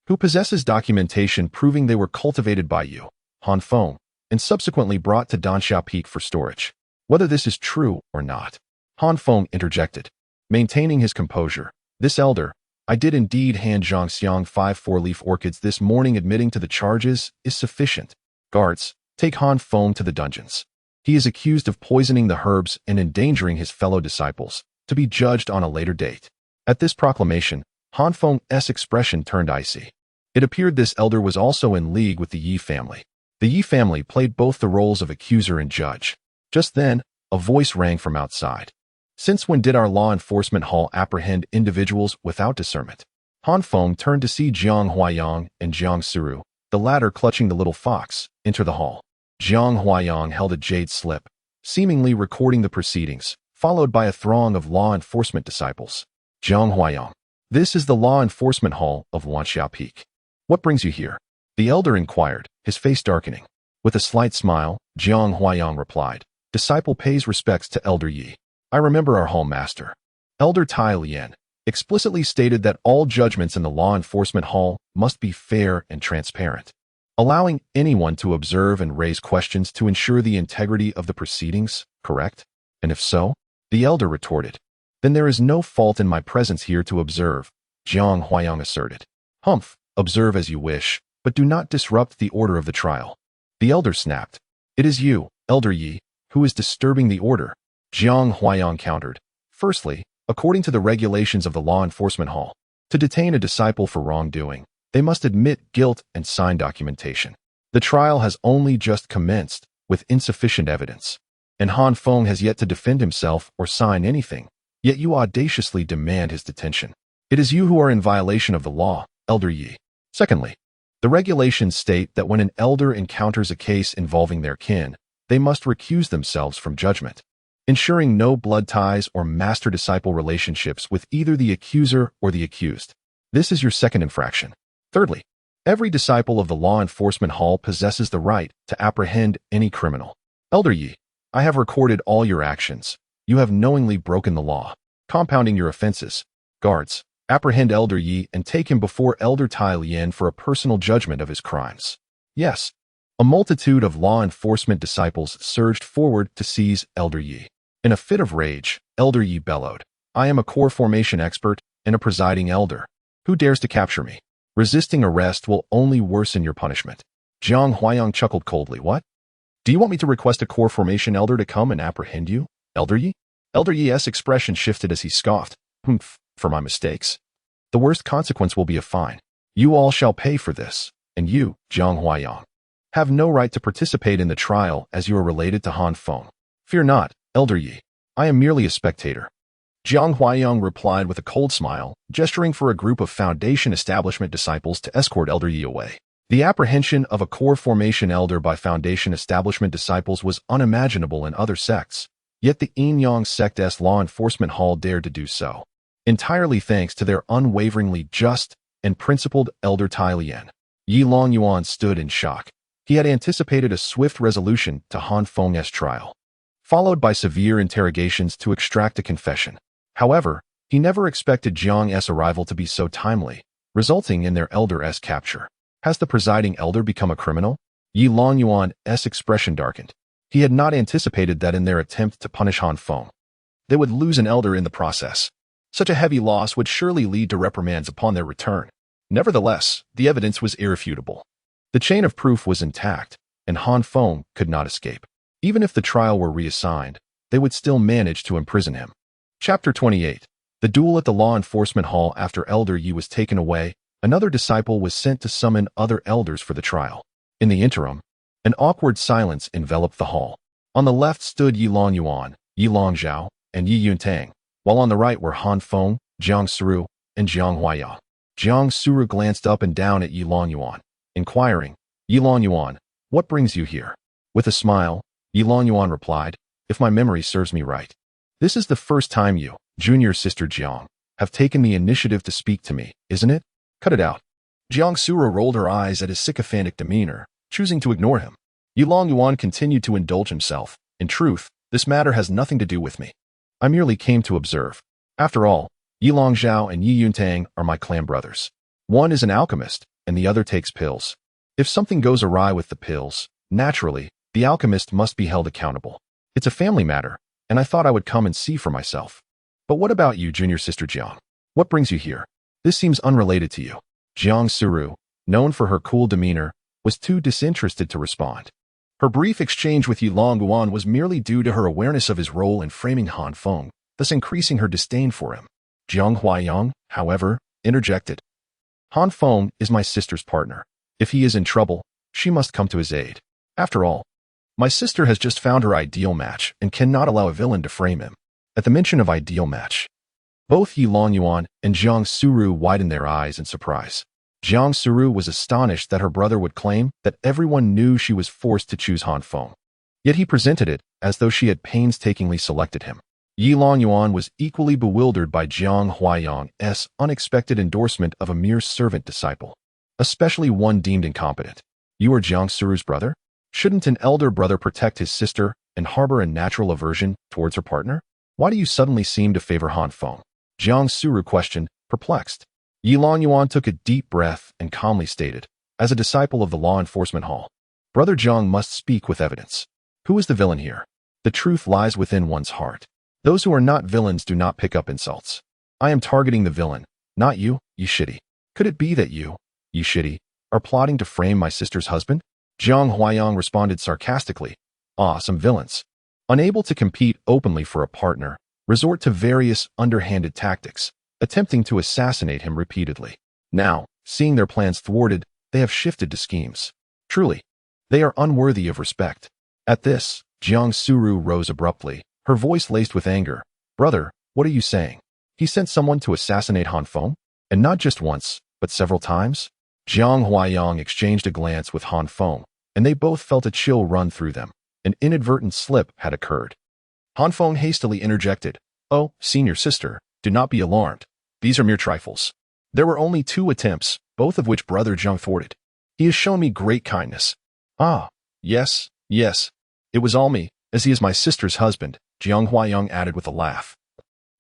who possesses documentation proving they were cultivated by you, Han Feng, and subsequently brought to Danxia Peak for storage. Whether this is true or not, Han Feng interjected, maintaining his composure. This elder, I did indeed hand Zhang Xiang 5 4-leaf orchids this morning. Admitting to the charges is sufficient. Guards, take Han Feng to the dungeons. He is accused of poisoning the herbs and endangering his fellow disciples, to be judged on a later date. At this proclamation, Han Feng's expression turned icy. It appeared this elder was also in league with the Yi family. The Yi family played both the roles of accuser and judge. Just then, a voice rang from outside. Since when did our law enforcement hall apprehend individuals without discernment? Han Feng turned to see Jiang Huaiyang and Jiang Suru, the latter clutching the little fox, enter the hall. Jiang Huaiyang held a jade slip, seemingly recording the proceedings, followed by a throng of law enforcement disciples. Jiang Huaiyang, this is the law enforcement hall of Wanxia Peak. What brings you here? The elder inquired, his face darkening. With a slight smile, Jiang Huaiyang replied, Disciple pays respects to Elder Yi. I remember our hall master, Elder Tai Lian, explicitly stated that all judgments in the law enforcement hall must be fair and transparent, allowing anyone to observe and raise questions to ensure the integrity of the proceedings, correct? And if so, the elder retorted, then there is no fault in my presence here to observe, Jiang Huaiyang asserted. Humph, observe as you wish, but do not disrupt the order of the trial. The elder snapped. It is you, Elder Yi, who is disturbing the order, Jiang Huaiyang countered. Firstly, according to the regulations of the law enforcement hall, to detain a disciple for wrongdoing, they must admit guilt and sign documentation. The trial has only just commenced, with insufficient evidence, and Han Feng has yet to defend himself or sign anything. yet you audaciously demand his detention. It is you who are in violation of the law, Elder Yi. Secondly, the regulations state that when an elder encounters a case involving their kin, they must recuse themselves from judgment, ensuring no blood ties or master-disciple relationships with either the accuser or the accused. This is your second infraction. Thirdly, every disciple of the law enforcement hall possesses the right to apprehend any criminal. Elder Yi, I have recorded all your actions. You have knowingly broken the law, compounding your offenses. Guards, apprehend Elder Yi and take him before Elder Tai Lian for a personal judgment of his crimes. Yes, a multitude of law enforcement disciples surged forward to seize Elder Yi. In a fit of rage, Elder Yi bellowed, I am a core formation expert and a presiding elder. Who dares to capture me? Resisting arrest will only worsen your punishment. Jiang Huayang chuckled coldly. What? Do you want me to request a core formation elder to come and apprehend you, Elder Yi? Elder Yi's expression shifted as he scoffed. Humph, for my mistakes. The worst consequence will be a fine. You all shall pay for this, and you, Jiang Huayang, have no right to participate in the trial as you are related to Han Feng. Fear not, Elder Yi. I am merely a spectator. Jiang Huayang replied with a cold smile, gesturing for a group of Foundation establishment disciples to escort Elder Yi away. The apprehension of a core formation elder by Foundation establishment disciples was unimaginable in other sects, yet the Yin-Yang sect's law enforcement hall dared to do so, entirely thanks to their unwaveringly just and principled Elder Tai Lian. Yi Longyuan stood in shock. He had anticipated a swift resolution to Han Feng's trial, followed by severe interrogations to extract a confession. However, he never expected Jiang's arrival to be so timely, resulting in their elder's capture. Has the presiding elder become a criminal? Yi Longyuan's expression darkened. He had not anticipated that in their attempt to punish Han Feng, they would lose an elder in the process. Such a heavy loss would surely lead to reprimands upon their return. Nevertheless, the evidence was irrefutable. The chain of proof was intact, and Han Feng could not escape. Even if the trial were reassigned, they would still manage to imprison him. Chapter 28. The duel at the law enforcement hall. After Elder Yi was taken away, another disciple was sent to summon other elders for the trial. In the interim, an awkward silence enveloped the hall. On the left stood Yi Longyuan, Yi Longzhao, and Yi Yuntang, while on the right were Han Feng, Jiang Suru, and Jiang Huaya. Jiang Suru glanced up and down at Yi Longyuan, inquiring, Yi Longyuan, what brings you here? With a smile, Yi Longyuan replied, if my memory serves me right, this is the first time you, junior sister Jiang, have taken the initiative to speak to me, isn't it? Cut it out. Jiang Suru rolled her eyes at his sycophantic demeanor, choosing to ignore him. Yi Longyuan continued to indulge himself. In truth, this matter has nothing to do with me. I merely came to observe. After all, Yi Longzhao and Yi Yuntang are my clan brothers. One is an alchemist, and the other takes pills. If something goes awry with the pills, naturally, the alchemist must be held accountable. It's a family matter, and I thought I would come and see for myself. But what about you, junior sister Jiang? What brings you here? This seems unrelated to you. Jiang Suru, known for her cool demeanor, was too disinterested to respond. Her brief exchange with Yi Longyuan was merely due to her awareness of his role in framing Han Feng, thus increasing her disdain for him. Jiang Huayang, however, interjected. Han Feng is my sister's partner. If he is in trouble, she must come to his aid. After all, my sister has just found her ideal match and cannot allow a villain to frame him. At the mention of ideal match, both Yi Longyuan and Jiang Suru widened their eyes in surprise. Jiang Suru was astonished that her brother would claim that everyone knew she was forced to choose Han Feng. Yet he presented it as though she had painstakingly selected him. Yi Longyuan was equally bewildered by Jiang Huayang's unexpected endorsement of a mere servant disciple, especially one deemed incompetent. You are Jiang Suru's brother? Shouldn't an elder brother protect his sister and harbor a natural aversion towards her partner? Why do you suddenly seem to favor Han Feng? Jiang Suru questioned, perplexed. Yi Longyuan took a deep breath and calmly stated, as a disciple of the law enforcement hall, Brother Jiang must speak with evidence. Who is the villain here? The truth lies within one's heart. Those who are not villains do not pick up insults. I am targeting the villain, not you, Yi Shidi. Could it be that you, Yi Shidi, are plotting to frame my sister's husband? Jiang Huayang responded sarcastically. Some villains, unable to compete openly for a partner, resort to various underhanded tactics, attempting to assassinate him repeatedly. Now, seeing their plans thwarted, they have shifted to schemes. Truly, they are unworthy of respect. At this, Jiang Suru rose abruptly, her voice laced with anger. Brother, What are you saying? He sent someone to assassinate Han Feng? And not just once, but several times? Jiang Huaiyang exchanged a glance with Han Feng, and they both felt a chill run through them. An inadvertent slip had occurred. Han Feng hastily interjected, "Oh, senior sister, do not be alarmed. These are mere trifles. There were only 2 attempts, both of which Brother Zhang thwarted. He has shown me great kindness." "Ah, yes, yes. It was all me, as he is my sister's husband," Jiang Huaiyang added with a laugh.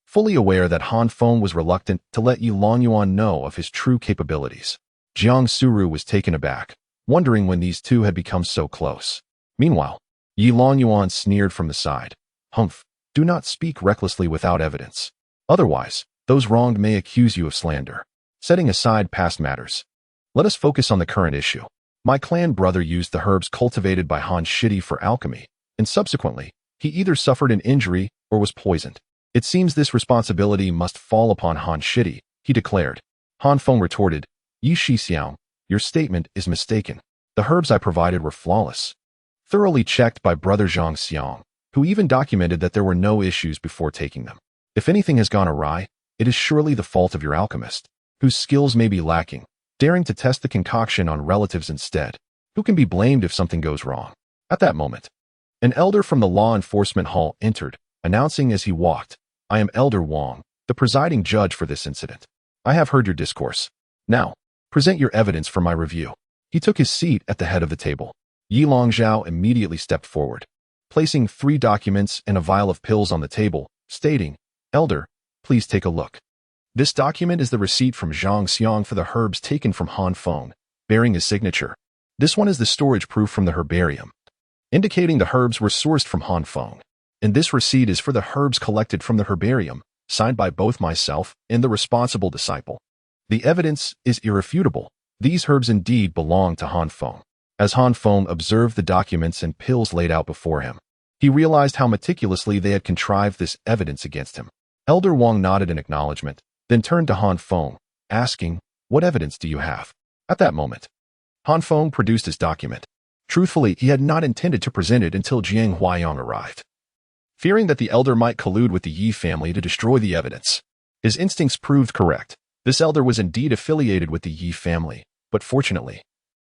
Fully aware that Han Feng was reluctant to let Yi Longyuan know of his true capabilities, Jiang Suru was taken aback, wondering when these two had become so close. Meanwhile, Yi Longyuan sneered from the side. "Humph, do not speak recklessly without evidence. Otherwise, those wronged may accuse you of slander. Setting aside past matters, let us focus on the current issue. My clan brother used the herbs cultivated by Han Shidi for alchemy, and subsequently, he either suffered an injury or was poisoned. It seems this responsibility must fall upon Han Shidi," he declared. Han Feng retorted, "Yi Shixiang, your statement is mistaken. The herbs I provided were flawless. Thoroughly checked by Brother Zhang Xiang, who even documented that there were no issues before taking them. If anything has gone awry, it is surely the fault of your alchemist, whose skills may be lacking, daring to test the concoction on relatives instead. Who can be blamed if something goes wrong?" At that moment, an elder from the law enforcement hall entered, announcing as he walked, "I am Elder Wang, the presiding judge for this incident. I have heard your discourse. Now, present your evidence for my review." He took his seat at the head of the table. Yi Longzhao immediately stepped forward, placing 3 documents and a vial of pills on the table, stating, "Elder, please take a look. This document is the receipt from Zhang Xiang for the herbs taken from Han Feng, bearing his signature. This one is the storage proof from the herbarium, indicating the herbs were sourced from Han Feng. And this receipt is for the herbs collected from the herbarium, signed by both myself and the responsible disciple. The evidence is irrefutable. These herbs indeed belong to Han Feng." As Han Feng observed the documents and pills laid out before him, he realized how meticulously they had contrived this evidence against him. Elder Wang nodded in acknowledgement, then turned to Han Feng, asking, "What evidence do you have?" At that moment, Han Feng produced his document. Truthfully, he had not intended to present it until Jiang Huaiyang arrived, fearing that the elder might collude with the Yi family to destroy the evidence. His instincts proved correct. This elder was indeed affiliated with the Yi family, but fortunately,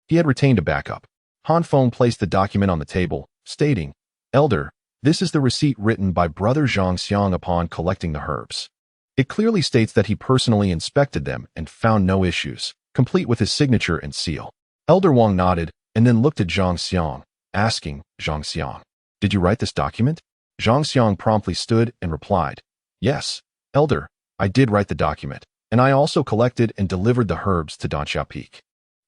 he had retained a backup. Han Feng placed the document on the table, stating, "Elder, this is the receipt written by Brother Zhang Xiang upon collecting the herbs. It clearly states that he personally inspected them and found no issues, complete with his signature and seal." Elder Wang nodded and then looked at Zhang Xiang, asking, "Zhang Xiang, did you write this document?" Zhang Xiang promptly stood and replied, "Yes, Elder, I did write the document, and I also collected and delivered the herbs to Danxia Peak."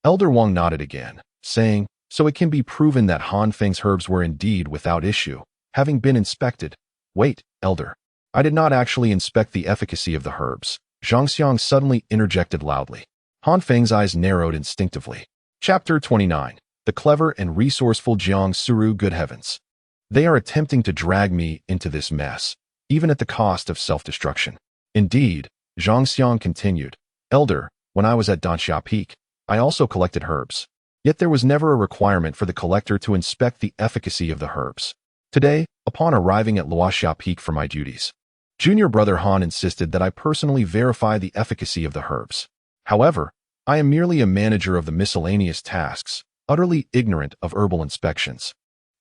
Elder Wang nodded again, saying, "So it can be proven that Han Feng's herbs were indeed without issue, having been inspected." "Wait, Elder, I did not actually inspect the efficacy of the herbs," Zhang Xiang suddenly interjected loudly. Han Feng's eyes narrowed instinctively. Chapter 29. The clever and resourceful Jiang Suru. Good heavens. They are attempting to drag me into this mess, even at the cost of self-destruction. Indeed, Zhang Xiang continued, "Elder, when I was at Danxia Peak, I also collected herbs. Yet there was never a requirement for the collector to inspect the efficacy of the herbs. Today, upon arriving at Luoxia Peak for my duties, Junior Brother Han insisted that I personally verify the efficacy of the herbs. However, I am merely a manager of the miscellaneous tasks, utterly ignorant of herbal inspections.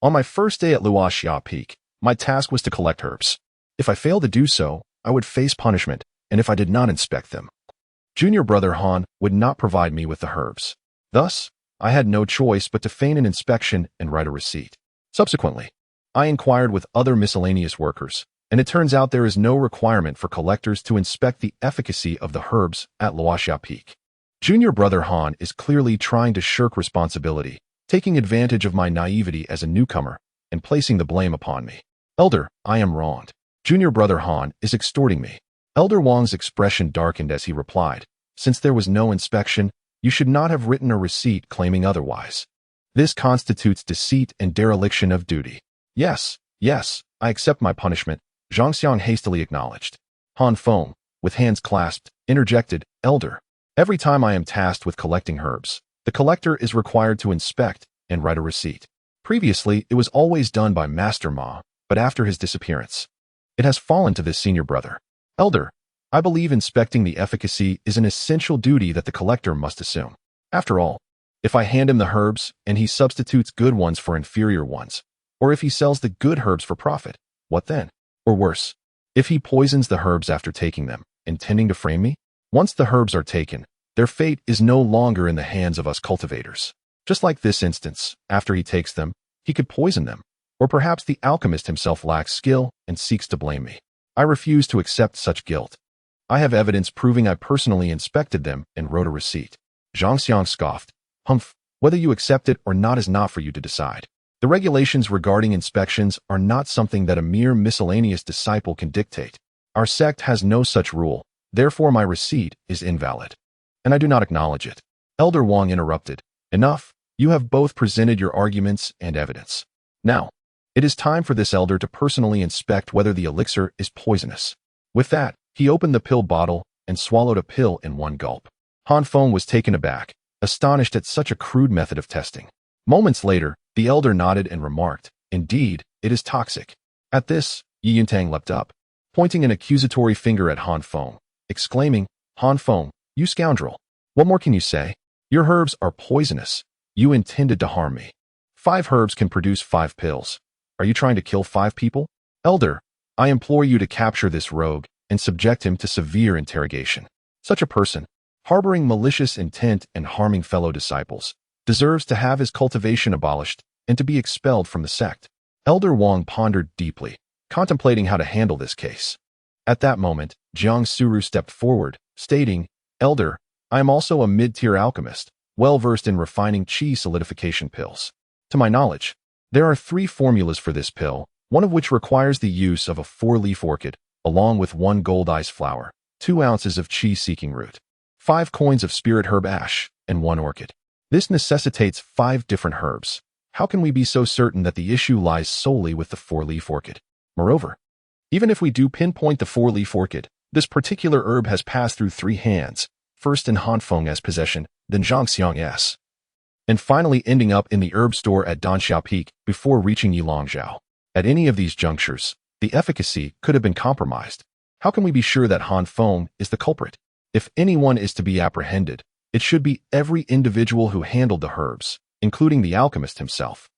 On my first day at Luoxia Peak, my task was to collect herbs. If I failed to do so, I would face punishment, and if I did not inspect them, Junior Brother Han would not provide me with the herbs. Thus, I had no choice but to feign an inspection and write a receipt. Subsequently, I inquired with other miscellaneous workers, and it turns out there is no requirement for collectors to inspect the efficacy of the herbs at Luoxia Peak. Junior Brother Han is clearly trying to shirk responsibility, taking advantage of my naivety as a newcomer and placing the blame upon me. Elder, I am wronged. Junior Brother Han is extorting me." Elder Wang's expression darkened as he replied, "Since there was no inspection, you should not have written a receipt claiming otherwise. This constitutes deceit and dereliction of duty." Yes, I accept my punishment," Zhang Xiang hastily acknowledged. Han Feng, with hands clasped, interjected, "Elder, every time I am tasked with collecting herbs, the collector is required to inspect and write a receipt. Previously, it was always done by Master Ma, but after his disappearance, it has fallen to this senior brother. Elder, I believe inspecting the efficacy is an essential duty that the collector must assume. After all, if I hand him the herbs and he substitutes good ones for inferior ones, or if he sells the good herbs for profit, what then? Or worse, if he poisons the herbs after taking them, intending to frame me? Once the herbs are taken, their fate is no longer in the hands of us cultivators. Just like this instance, after he takes them, he could poison them, or perhaps the alchemist himself lacks skill and seeks to blame me. I refuse to accept such guilt. I have evidence proving I personally inspected them and wrote a receipt. Zhang Xiang scoffed. Humph, whether you accept it or not is not for you to decide. The regulations regarding inspections are not something that a mere miscellaneous disciple can dictate. Our sect has no such rule, therefore my receipt is invalid. And I do not acknowledge it. Elder Wang interrupted. Enough, you have both presented your arguments and evidence. Now, it is time for this elder to personally inspect whether the elixir is poisonous. With that, he opened the pill bottle and swallowed a pill in one gulp. Feng was taken aback, astonished at such a crude method of testing. Moments later, the elder nodded and remarked, "Indeed, it is toxic." At this, Yi Yuntang leapt up, pointing an accusatory finger at Feng, exclaiming, Feng, you scoundrel! What more can you say? Your herbs are poisonous. You intended to harm me. 5 herbs can produce 5 pills. Are you trying to kill 5 people? Elder, I implore you to capture this rogue and subject him to severe interrogation. Such a person, harboring malicious intent and harming fellow disciples, deserves to have his cultivation abolished and to be expelled from the sect. Elder Wang pondered deeply, contemplating how to handle this case. At that moment, Jiang Suru stepped forward, stating, Elder, I am also a mid-tier alchemist, well-versed in refining qi solidification pills. To my knowledge, there are 3 formulas for this pill, one of which requires the use of a 4-leaf orchid, along with 1 gold ice flower, 2 ounces of qi-seeking root, 5 coins of spirit herb ash, and 1 orchid. This necessitates 5 different herbs. How can we be so certain that the issue lies solely with the 4-leaf orchid? Moreover, even if we do pinpoint the 4-leaf orchid, this particular herb has passed through 3 hands, first in Feng's possession, then Zhang Xiang's, and finally ending up in the herb store at Danxia Peak before reaching Yilongzhou. At any of these junctures, the efficacy could have been compromised. How can we be sure that Feng is the culprit? If anyone is to be apprehended, it should be every individual who handled the herbs, including the alchemist himself.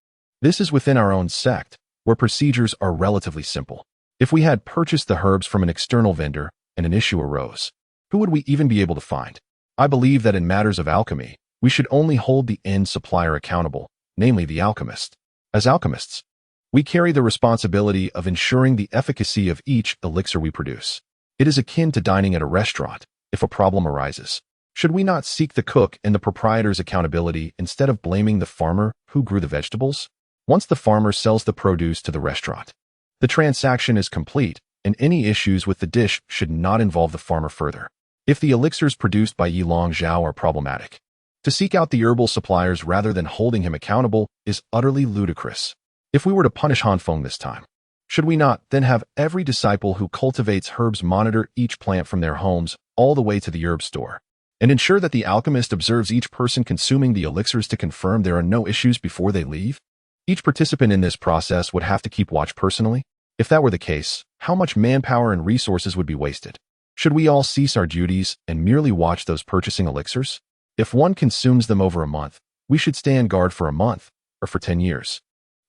This is within our own sect, where procedures are relatively simple. If we had purchased the herbs from an external vendor and an issue arose, who would we even be able to find? I believe that in matters of alchemy, we should only hold the end supplier accountable, namely the alchemist. As alchemists, we carry the responsibility of ensuring the efficacy of each elixir we produce. It is akin to dining at a restaurant. If a problem arises, should we not seek the cook and the proprietor's accountability instead of blaming the farmer who grew the vegetables? Once the farmer sells the produce to the restaurant, the transaction is complete, and any issues with the dish should not involve the farmer further. If the elixirs produced by Yilongzhou are problematic, to seek out the herbal suppliers rather than holding him accountable is utterly ludicrous. If we were to punish Feng this time, should we not then have every disciple who cultivates herbs monitor each plant from their homes all the way to the herb store, and ensure that the alchemist observes each person consuming the elixirs to confirm there are no issues before they leave? Each participant in this process would have to keep watch personally. If that were the case, how much manpower and resources would be wasted? Should we all cease our duties and merely watch those purchasing elixirs? If one consumes them over a month, we should stand guard for a month, or for 10 years.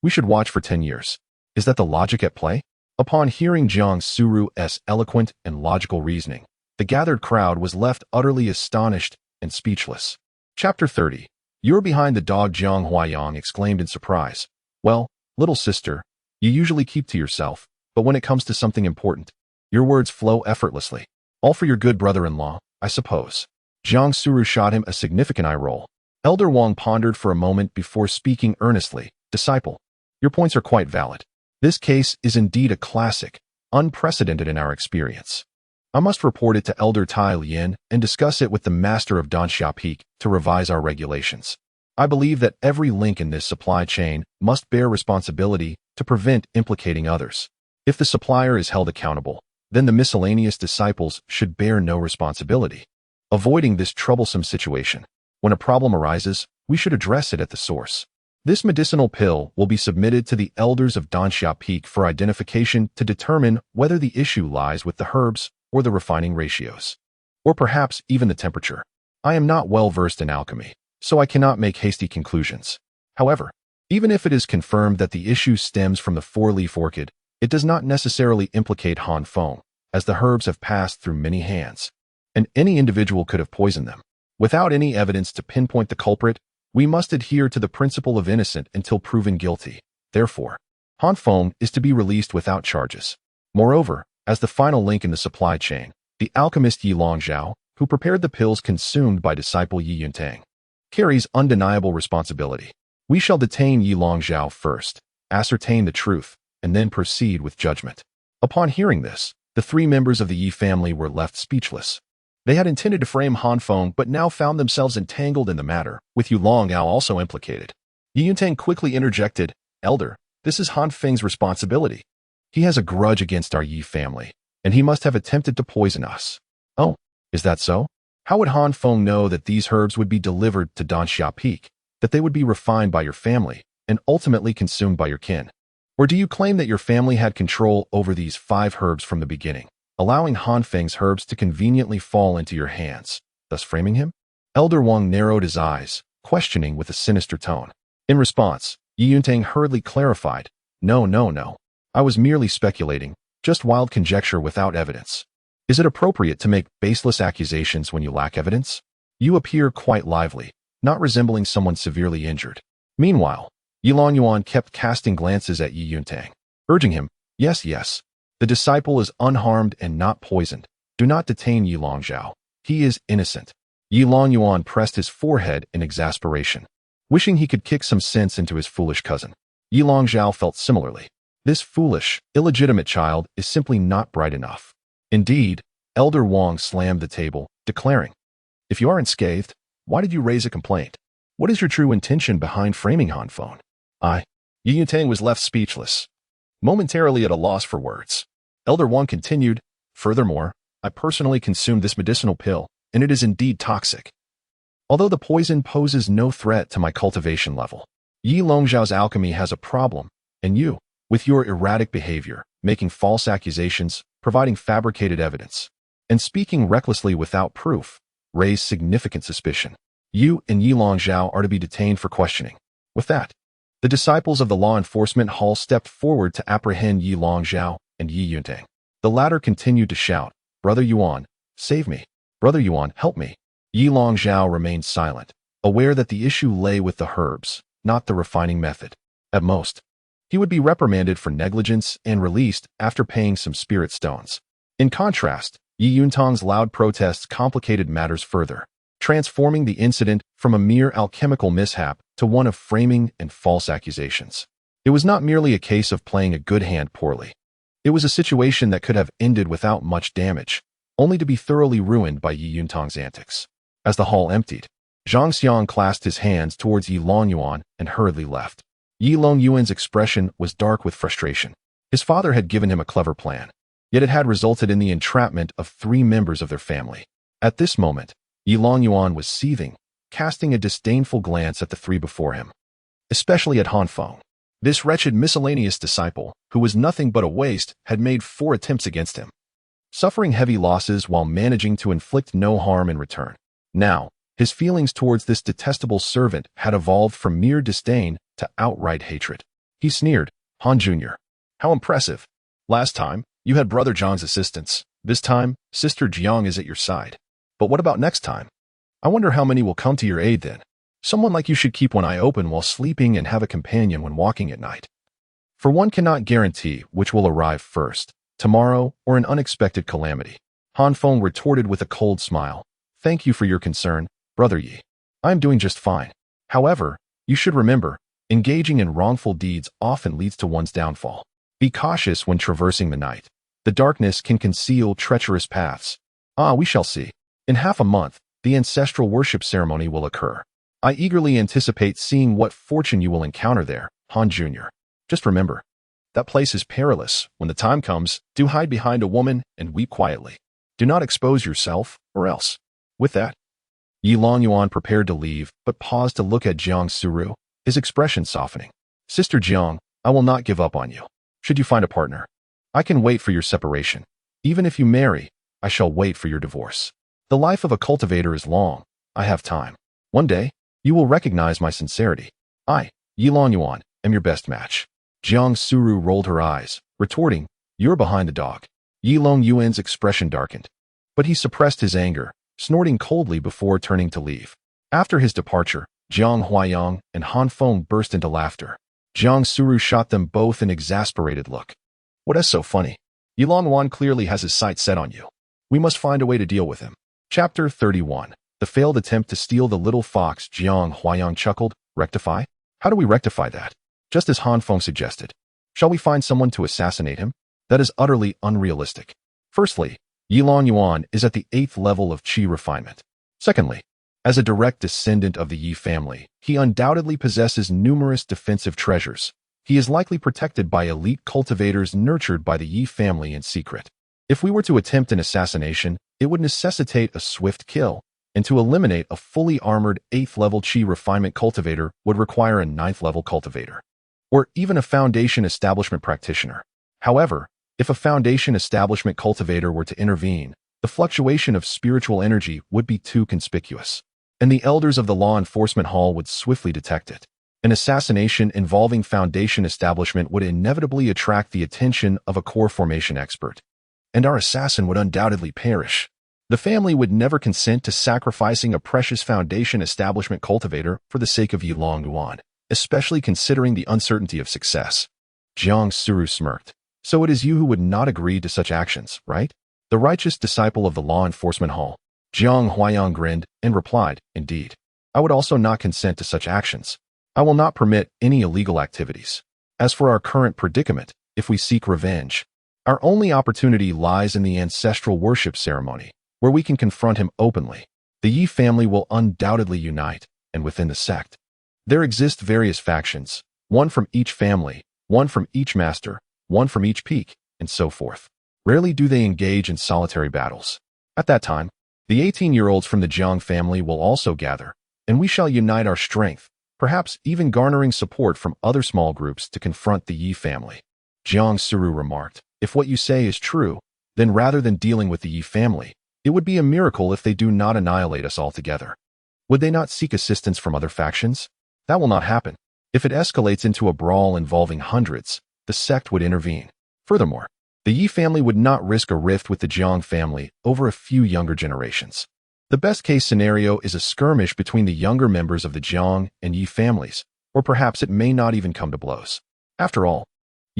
We should watch for 10 years. Is that the logic at play? Upon hearing Jiang Suru's eloquent and logical reasoning, the gathered crowd was left utterly astonished and speechless. Chapter 30. You're behind the dog, Jiang Huayang exclaimed in surprise. Well, little sister, you usually keep to yourself, but when it comes to something important, your words flow effortlessly. All for your good brother-in-law, I suppose. Jiang Suru shot him a significant eye roll. Elder Wang pondered for a moment before speaking earnestly. Disciple, your points are quite valid. This case is indeed a classic, unprecedented in our experience. I must report it to Elder Tai Lien and discuss it with the master of Danxia Peak to revise our regulations. I believe that every link in this supply chain must bear responsibility to prevent implicating others. If the supplier is held accountable, then the miscellaneous disciples should bear no responsibility. Avoiding this troublesome situation, when a problem arises, we should address it at the source. This medicinal pill will be submitted to the elders of Danxia Peak for identification to determine whether the issue lies with the herbs or the refining ratios, or perhaps even the temperature. I am not well versed in alchemy, so I cannot make hasty conclusions. However, even if it is confirmed that the issue stems from the four-leaf orchid, it does not necessarily implicate Han Feng, as the herbs have passed through many hands, and any individual could have poisoned them. Without any evidence to pinpoint the culprit, we must adhere to the principle of innocent until proven guilty. Therefore, Han Feng is to be released without charges. Moreover, as the final link in the supply chain, the alchemist Yi Longzhao, who prepared the pills consumed by disciple Yi Yuntang, carries undeniable responsibility. We shall detain Yi Longzhao first, ascertain the truth, and then proceed with judgment. Upon hearing this, the three members of the Yi family were left speechless. They had intended to frame Han Feng, but now found themselves entangled in the matter, with Yi Longzhao also implicated. Yi Yuntang quickly interjected, "Elder, this is Han Feng's responsibility. He has a grudge against our Yi family, and he must have attempted to poison us." "Oh, is that so? How would Han Feng know that these herbs would be delivered to Danxia Peak, that they would be refined by your family, and ultimately consumed by your kin? Or do you claim that your family had control over these 5 herbs from the beginning, allowing Han Feng's herbs to conveniently fall into your hands, thus framing him?" Elder Wang narrowed his eyes, questioning with a sinister tone. In response, Yi Yuntang hurriedly clarified, No. I was merely speculating, just wild conjecture without evidence. Is it appropriate to make baseless accusations when you lack evidence? You appear quite lively, not resembling someone severely injured." Meanwhile, Yi Longyuan kept casting glances at Yi Yuntang, urging him, Yes. The disciple is unharmed and not poisoned. Do not detain Yi Longzhao. He is innocent." Yi Longyuan pressed his forehead in exasperation, wishing he could kick some sense into his foolish cousin. Yi Longzhao felt similarly. This foolish, illegitimate child is simply not bright enough. Indeed, Elder Wang slammed the table, declaring, "If you are unscathed, why did you raise a complaint? What is your true intention behind framing Han Feng?" Yi Yuntang was left speechless, momentarily at a loss for words. Elder Wang continued, "Furthermore, I personally consumed this medicinal pill, and it is indeed toxic. Although the poison poses no threat to my cultivation level, Yi Longzhao's alchemy has a problem, and you, with your erratic behavior, making false accusations, providing fabricated evidence, and speaking recklessly without proof, raise significant suspicion. You and Yi Longzhao are to be detained for questioning." With that, the disciples of the law enforcement hall stepped forward to apprehend Yi Longzhao and Yi Yuntang. The latter continued to shout, "Brother Yuan, save me! Brother Yuan, help me!" Yi Longzhao remained silent, aware that the issue lay with the herbs, not the refining method. At most, he would be reprimanded for negligence and released after paying some spirit stones. In contrast, Yi Yuntang's loud protests complicated matters further, transforming the incident from a mere alchemical mishap to one of framing and false accusations. It was not merely a case of playing a good hand poorly. It was a situation that could have ended without much damage, only to be thoroughly ruined by Yi Yuntang's antics. As the hall emptied, Zhang Xiang clasped his hands towards Yi Longyuan and hurriedly left. Yi Longyuan's expression was dark with frustration. His father had given him a clever plan, yet it had resulted in the entrapment of 3 members of their family. At this moment, Yi Longyuan was seething, casting a disdainful glance at the 3 before him, especially at Han Feng. This wretched miscellaneous disciple, who was nothing but a waste, had made 4 attempts against him, suffering heavy losses while managing to inflict no harm in return. Now, his feelings towards this detestable servant had evolved from mere disdain to outright hatred. He sneered, "Han Jr., how impressive. Last time, you had Brother Zhang's assistance. This time, Sister Jiang is at your side. But what about next time? I wonder how many will come to your aid then. Someone like you should keep one eye open while sleeping and have a companion when walking at night. For one cannot guarantee which will arrive first, tomorrow or an unexpected calamity." Han Feng retorted with a cold smile, "Thank you for your concern, Brother Yi. I am doing just fine. However, you should remember, engaging in wrongful deeds often leads to one's downfall. Be cautious when traversing the night. The darkness can conceal treacherous paths. We shall see. In half a month, the ancestral worship ceremony will occur. I eagerly anticipate seeing what fortune you will encounter there, Han Jr. Just remember, that place is perilous. When the time comes, do hide behind a woman and weep quietly. Do not expose yourself, or else." With that, Yi Longyuan prepared to leave, but paused to look at Jiang Suru, his expression softening. "Sister Jiang, I will not give up on you. Should you find a partner, I can wait for your separation. Even if you marry, I shall wait for your divorce. The life of a cultivator is long. I have time. One day, you will recognize my sincerity. I, Yilong Yuan, am your best match. Jiang Suru rolled her eyes, retorting, you're behind the dog. Yilong Yuan's expression darkened. But he suppressed his anger, snorting coldly before turning to leave. After his departure, Jiang Huayang and Han Feng burst into laughter. Jiang Suru shot them both an exasperated look. What is so funny? Yilong Yuan clearly has his sights set on you. We must find a way to deal with him. Chapter 31. The failed attempt to steal the little fox. Jiang Huayang chuckled. Rectify? How do we rectify that? Just as Han Feng suggested. Shall we find someone to assassinate him? That is utterly unrealistic. Firstly, Yilong Yuan is at the 8th level of qi refinement. Secondly, as a direct descendant of the Yi family, he undoubtedly possesses numerous defensive treasures. He is likely protected by elite cultivators nurtured by the Yi family in secret. If we were to attempt an assassination, it would necessitate a swift kill, and to eliminate a fully armored 8th level qi refinement cultivator would require a 9th level cultivator, or even a foundation establishment practitioner. However, if a foundation establishment cultivator were to intervene, the fluctuation of spiritual energy would be too conspicuous, and the elders of the law enforcement hall would swiftly detect it. An assassination involving foundation establishment would inevitably attract the attention of a core formation expert, and our assassin would undoubtedly perish. The family would never consent to sacrificing a precious foundation establishment cultivator for the sake of Yilong Yuan, especially considering the uncertainty of success. Jiang Suru smirked. So it is you who would not agree to such actions, right? The righteous disciple of the law enforcement hall. Jiang Huayang grinned and replied, indeed. I would also not consent to such actions. I will not permit any illegal activities. As for our current predicament, if we seek revenge, our only opportunity lies in the ancestral worship ceremony, where we can confront him openly. The Yi family will undoubtedly unite, and within the sect, there exist various factions, one from each family, one from each master, one from each peak, and so forth. Rarely do they engage in solitary battles. At that time, the 18-year-olds from the Jiang family will also gather, and we shall unite our strength, perhaps even garnering support from other small groups to confront the Yi family. Jiang Suru remarked, if what you say is true, then rather than dealing with the Yi family, it would be a miracle if they do not annihilate us altogether. Would they not seek assistance from other factions? That will not happen. If it escalates into a brawl involving hundreds, the sect would intervene. Furthermore, the Yi family would not risk a rift with the Jiang family over a few younger generations. The best-case scenario is a skirmish between the younger members of the Jiang and Yi families, or perhaps it may not even come to blows. After all,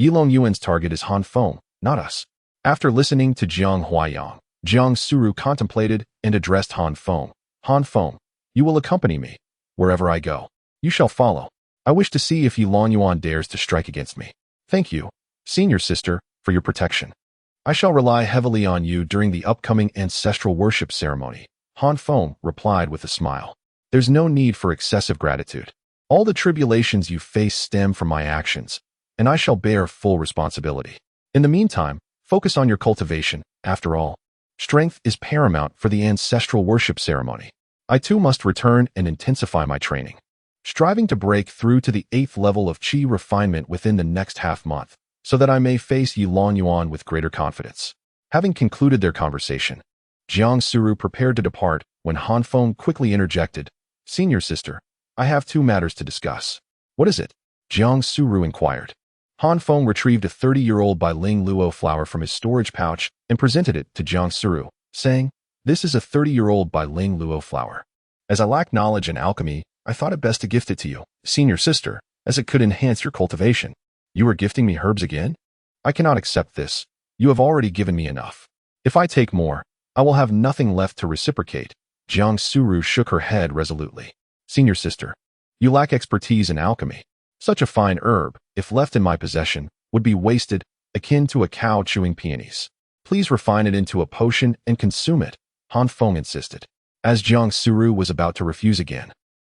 Yilong Yuan's target is Han Feng, not us. After listening to Jiang Huayang, Jiang Suru contemplated and addressed Han Feng. Han Feng, you will accompany me. Wherever I go, you shall follow. I wish to see if Yilong Yuan dares to strike against me. Thank you, senior sister, for your protection. I shall rely heavily on you during the upcoming ancestral worship ceremony. Han Feng replied with a smile. There's no need for excessive gratitude. All the tribulations you face stem from my actions, and I shall bear full responsibility. In the meantime, focus on your cultivation. After all, strength is paramount for the ancestral worship ceremony. I too must return and intensify my training, striving to break through to the 8th level of qi refinement within the next half-month, so that I may face Yilong Yuan with greater confidence. Having concluded their conversation, Jiang Suru prepared to depart when Han Feng quickly interjected, Senior sister, I have 2 matters to discuss. What is it? Jiang Suru inquired. Han Feng retrieved a 30-year-old Bailing Luo flower from his storage pouch and presented it to Jiang Suru, saying, This is a 30-year-old Bailing Luo flower. As I lack knowledge in alchemy, I thought it best to gift it to you, senior sister, as it could enhance your cultivation. You are gifting me herbs again? I cannot accept this. You have already given me enough. If I take more, I will have nothing left to reciprocate. Jiang Suru shook her head resolutely. Senior sister, you lack expertise in alchemy. Such a fine herb, if left in my possession, would be wasted, akin to a cow chewing peonies. Please refine it into a potion and consume it, Han Feng insisted. As Jiang Suru was about to refuse again,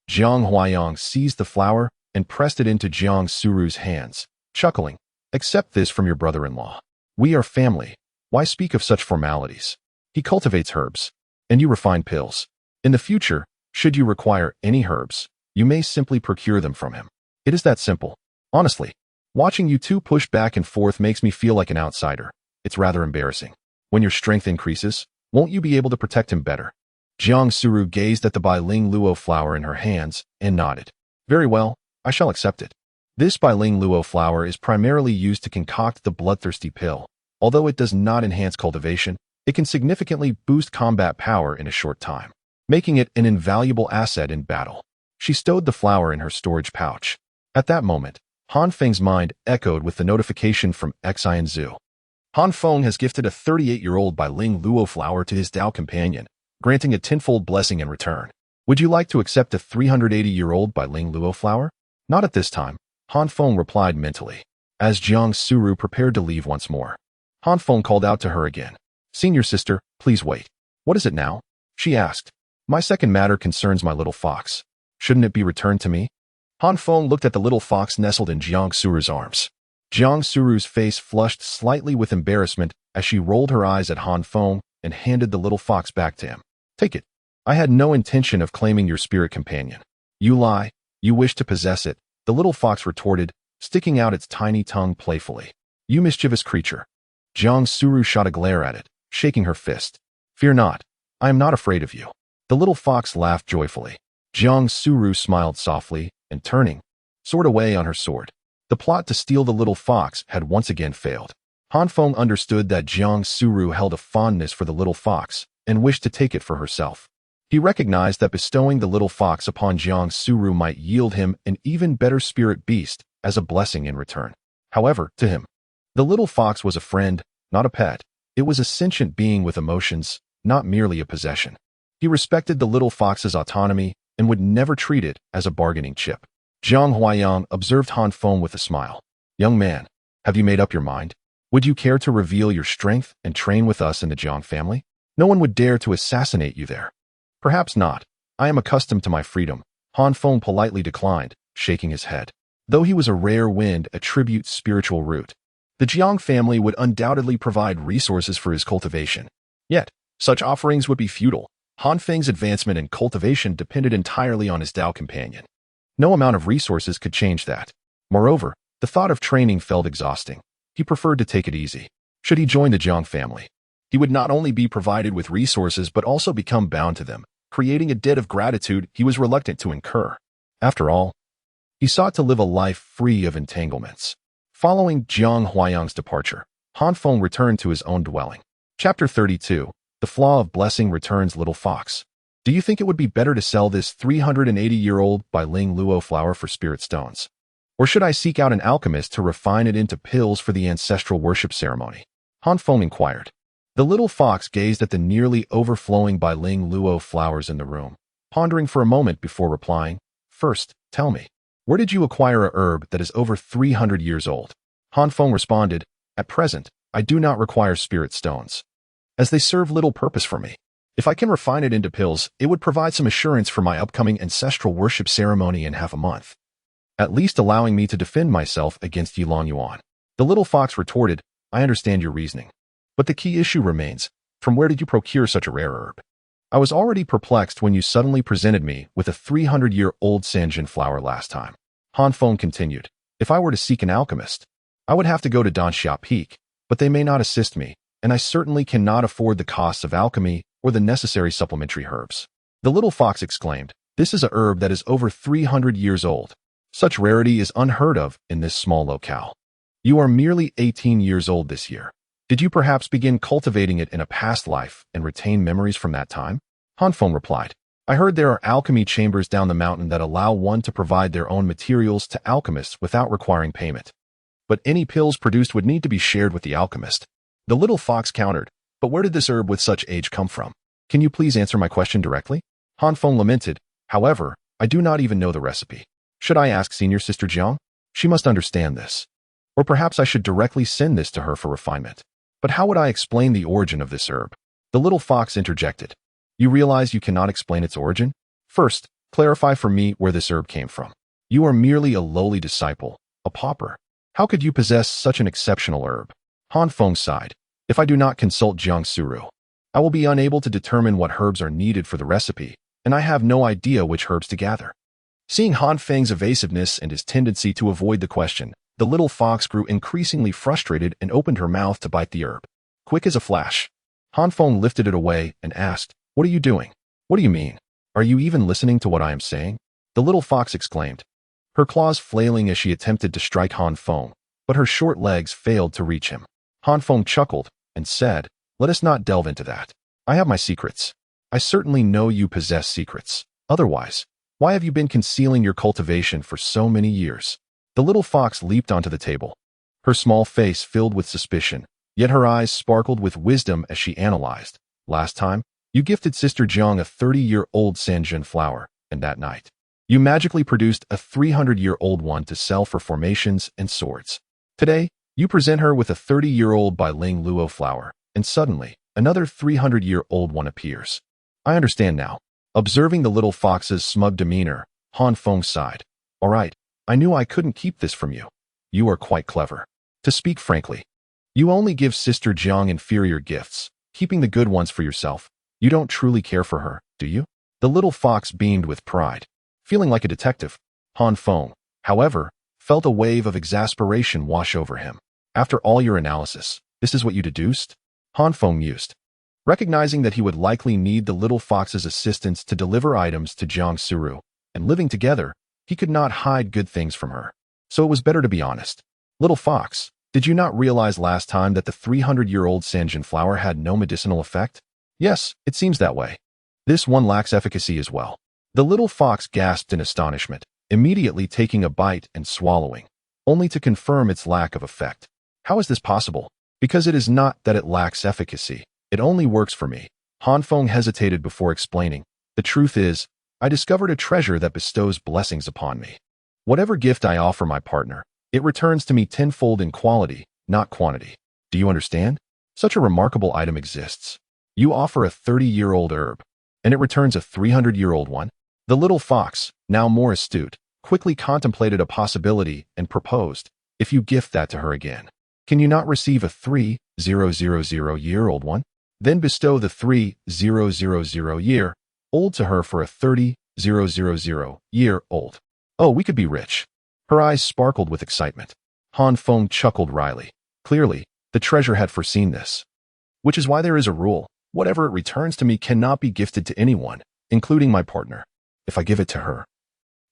Jiang Huayang seized the flower and pressed it into Jiang Suru's hands, chuckling, Accept this from your brother-in-law. We are family. Why speak of such formalities? He cultivates herbs, and you refine pills. In the future, should you require any herbs, you may simply procure them from him. It is that simple. Honestly, watching you two push back and forth makes me feel like an outsider. It's rather embarrassing. When your strength increases, Won't you be able to protect him better? Jiang Suru gazed at the Bailing Luo flower in her hands and nodded. Very well, I shall accept it. This Bailing Luo flower is primarily used to concoct the bloodthirsty pill. Although it does not enhance cultivation, it can significantly boost combat power in a short time, making it an invaluable asset in battle. She stowed the flower in her storage pouch. At that moment, Han Feng's mind echoed with the notification from Xian Zhu. Han Feng has gifted a 38-year-old Bailing Luo flower to his Dao companion, granting a tenfold blessing in return. Would you like to accept a 380-year-old Bailing Luo flower? Not at this time, Han Feng replied mentally. As Jiang Suru prepared to leave once more, Han Feng called out to her again. Senior sister, please wait. What is it now? She asked. My second matter concerns my little fox. Shouldn't it be returned to me? Han Feng looked at the little fox nestled in Jiang Suru's arms. Jiang Suru's face flushed slightly with embarrassment as she rolled her eyes at Han Feng and handed the little fox back to him. Take it. I had no intention of claiming your spirit companion. You lie. You wish to possess it, the little fox retorted, sticking out its tiny tongue playfully. You mischievous creature. Jiang Suru shot a glare at it, shaking her fist. Fear not. I am not afraid of you. The little fox laughed joyfully. Jiang Suru smiled softly and turning, soared away on her sword. The plot to steal the little fox had once again failed. Han Feng understood that Jiang Suru held a fondness for the little fox and wished to take it for herself. He recognized that bestowing the little fox upon Jiang Suru might yield him an even better spirit beast as a blessing in return. However, to him, the little fox was a friend, not a pet. It was a sentient being with emotions, not merely a possession. He respected the little fox's autonomy and would never treat it as a bargaining chip. Zhang Huayang observed Han Feng with a smile. Young man, have you made up your mind? Would you care to reveal your strength and train with us in the Jiang family? No one would dare to assassinate you there. Perhaps not. I am accustomed to my freedom. Han Feng politely declined, shaking his head. Though he was a rare wind, a tribute spiritual root, the Jiang family would undoubtedly provide resources for his cultivation. Yet, such offerings would be futile. Han Feng's advancement in cultivation depended entirely on his Dao companion. No amount of resources could change that. Moreover, the thought of training felt exhausting. He preferred to take it easy. Should he join the Jiang family, he would not only be provided with resources but also become bound to them, creating a debt of gratitude he was reluctant to incur. After all, he sought to live a life free of entanglements. Following Jiang Huayang's departure, Han Feng returned to his own dwelling. Chapter 32. The Flaw of Blessing returns Little Fox. Do you think it would be better to sell this 380-year-old Bailing Luo flower for spirit stones? Or should I seek out an alchemist to refine it into pills for the ancestral worship ceremony? Han Feng inquired. The little fox gazed at the nearly overflowing Bailing Luo flowers in the room, pondering for a moment before replying. First, tell me, where did you acquire a herb that is over 300 years old? Han Feng responded, At present, I do not require spirit stones, as they serve little purpose for me. If I can refine it into pills, it would provide some assurance for my upcoming ancestral worship ceremony in half a month, at least allowing me to defend myself against Yilong Yuan. The little fox retorted, I understand your reasoning. But the key issue remains, from where did you procure such a rare herb? I was already perplexed when you suddenly presented me with a 300-year-old Sanjin flower last time. Han Feng continued, if I were to seek an alchemist, I would have to go to Danxia Peak, but they may not assist me, and I certainly cannot afford the costs of alchemy or the necessary supplementary herbs. The little fox exclaimed, this is a herb that is over 300 years old. Such rarity is unheard of in this small locale. You are merely 18 years old this year. Did you perhaps begin cultivating it in a past life and retain memories from that time? Han Feng replied, I heard there are alchemy chambers down the mountain that allow one to provide their own materials to alchemists without requiring payment. But any pills produced would need to be shared with the alchemist. The little fox countered, but where did this herb with such age come from? Can you please answer my question directly? Han Feng lamented, however, I do not even know the recipe. Should I ask senior sister Jiang? She must understand this. Or perhaps I should directly send this to her for refinement. But how would I explain the origin of this herb? The little fox interjected. You realize you cannot explain its origin? First, clarify for me where this herb came from. You are merely a lowly disciple, a pauper. How could you possess such an exceptional herb? Han Feng sighed. If I do not consult Jiang Suru, I will be unable to determine what herbs are needed for the recipe, and I have no idea which herbs to gather. Seeing Han Feng's evasiveness and his tendency to avoid the question, the little fox grew increasingly frustrated and opened her mouth to bite the herb. Quick as a flash, Han Feng lifted it away and asked, "What are you doing? What do you mean? Are you even listening to what I am saying?" The little fox exclaimed, her claws flailing as she attempted to strike Han Feng, but her short legs failed to reach him. Han Feng chuckled and said, "Let us not delve into that. I have my secrets. I certainly know you possess secrets. Otherwise, why have you been concealing your cultivation for so many years?" The little fox leaped onto the table, her small face filled with suspicion, yet her eyes sparkled with wisdom as she analyzed. "Last time, you gifted Sister Jiang a 30-year-old Sanjin flower, and that night, you magically produced a 300-year-old one to sell for formations and swords. Today, you present her with a 30-year-old Bai Ling Luo flower, and suddenly, another 300-year-old one appears. I understand now." Observing the little fox's smug demeanor, Han Feng sighed. "All right, I knew I couldn't keep this from you. You are quite clever. To speak frankly, you only give Sister Jiang inferior gifts, keeping the good ones for yourself. You don't truly care for her, do you?" The little fox beamed with pride. Feeling like a detective, Han Feng, however, felt a wave of exasperation wash over him. "After all your analysis, this is what you deduced?" Han Feng mused. Recognizing that he would likely need the little fox's assistance to deliver items to Jiang Suru, and living together, he could not hide good things from her. So it was better to be honest. "Little fox, did you not realize last time that the 300-year-old Sanjin flower had no medicinal effect?" "Yes, it seems that way. This one lacks efficacy as well." The little fox gasped in astonishment, immediately taking a bite and swallowing, only to confirm its lack of effect. "How is this possible?" "Because it is not that it lacks efficacy. It only works for me." Han Feng hesitated before explaining. "The truth is, I discovered a treasure that bestows blessings upon me. Whatever gift I offer my partner, it returns to me tenfold in quality, not quantity. Do you understand? Such a remarkable item exists. You offer a 30-year-old herb, and it returns a 300-year-old one." The little fox, now more astute, quickly contemplated a possibility and proposed, "If you gift that to her again, can you not receive a 3,000-year-old one? Then bestow the 3,000-year-old to her for a 30,000-year-old. Oh, we could be rich." Her eyes sparkled with excitement. Han Feng chuckled wryly. Clearly, the treasure had foreseen this. "Which is why there is a rule. Whatever it returns to me cannot be gifted to anyone, including my partner. If I give it to her,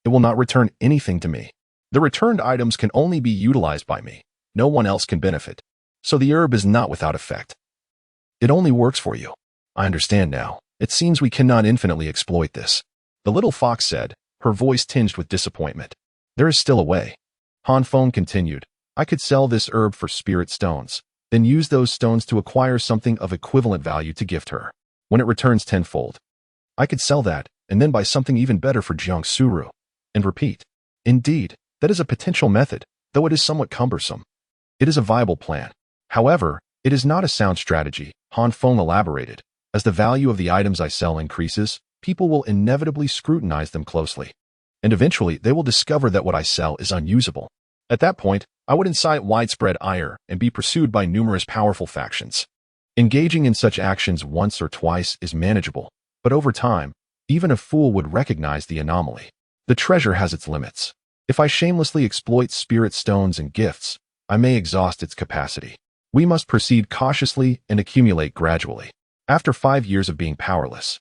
it will not return anything to me. The returned items can only be utilized by me. No one else can benefit. So the herb is not without effect. It only works for you." "I understand now. It seems we cannot infinitely exploit this," the little fox said, her voice tinged with disappointment. "There is still a way." Han Feng continued, "I could sell this herb for spirit stones, then use those stones to acquire something of equivalent value to gift her. When it returns tenfold, I could sell that, and then buy something even better for Jiang Suru, and repeat. Indeed, that is a potential method, though it is somewhat cumbersome. It is a viable plan. However, it is not a sound strategy," Han Feng elaborated. "As the value of the items I sell increases, people will inevitably scrutinize them closely, and eventually they will discover that what I sell is unusable. At that point, I would incite widespread ire and be pursued by numerous powerful factions. Engaging in such actions once or twice is manageable, but over time, even a fool would recognize the anomaly. The treasure has its limits. If I shamelessly exploit spirit stones and gifts, I may exhaust its capacity. We must proceed cautiously and accumulate gradually. After 5 years of being powerless,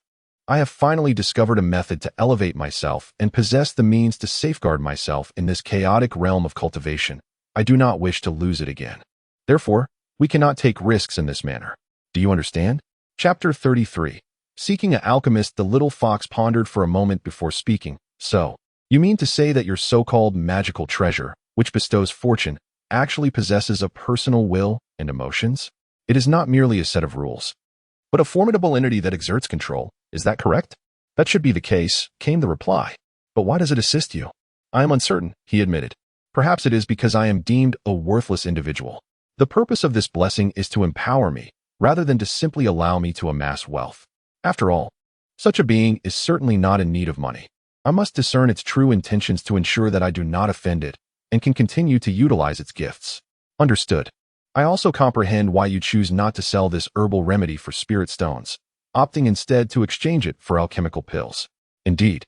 I have finally discovered a method to elevate myself and possess the means to safeguard myself in this chaotic realm of cultivation. I do not wish to lose it again. Therefore, we cannot take risks in this manner. Do you understand?" Chapter 33. Seeking an alchemist, the little fox pondered for a moment before speaking. "So, you mean to say that your so-called magical treasure, which bestows fortune, actually possesses a personal will and emotions? It is not merely a set of rules, but a formidable entity that exerts control. Is that correct?" "That should be the case," came the reply. "But why does it assist you?" "I am uncertain," he admitted. "Perhaps it is because I am deemed a worthless individual. The purpose of this blessing is to empower me, rather than to simply allow me to amass wealth. After all, such a being is certainly not in need of money. I must discern its true intentions to ensure that I do not offend it and can continue to utilize its gifts." "Understood. I also comprehend why you choose not to sell this herbal remedy for spirit stones, opting instead to exchange it for alchemical pills. Indeed,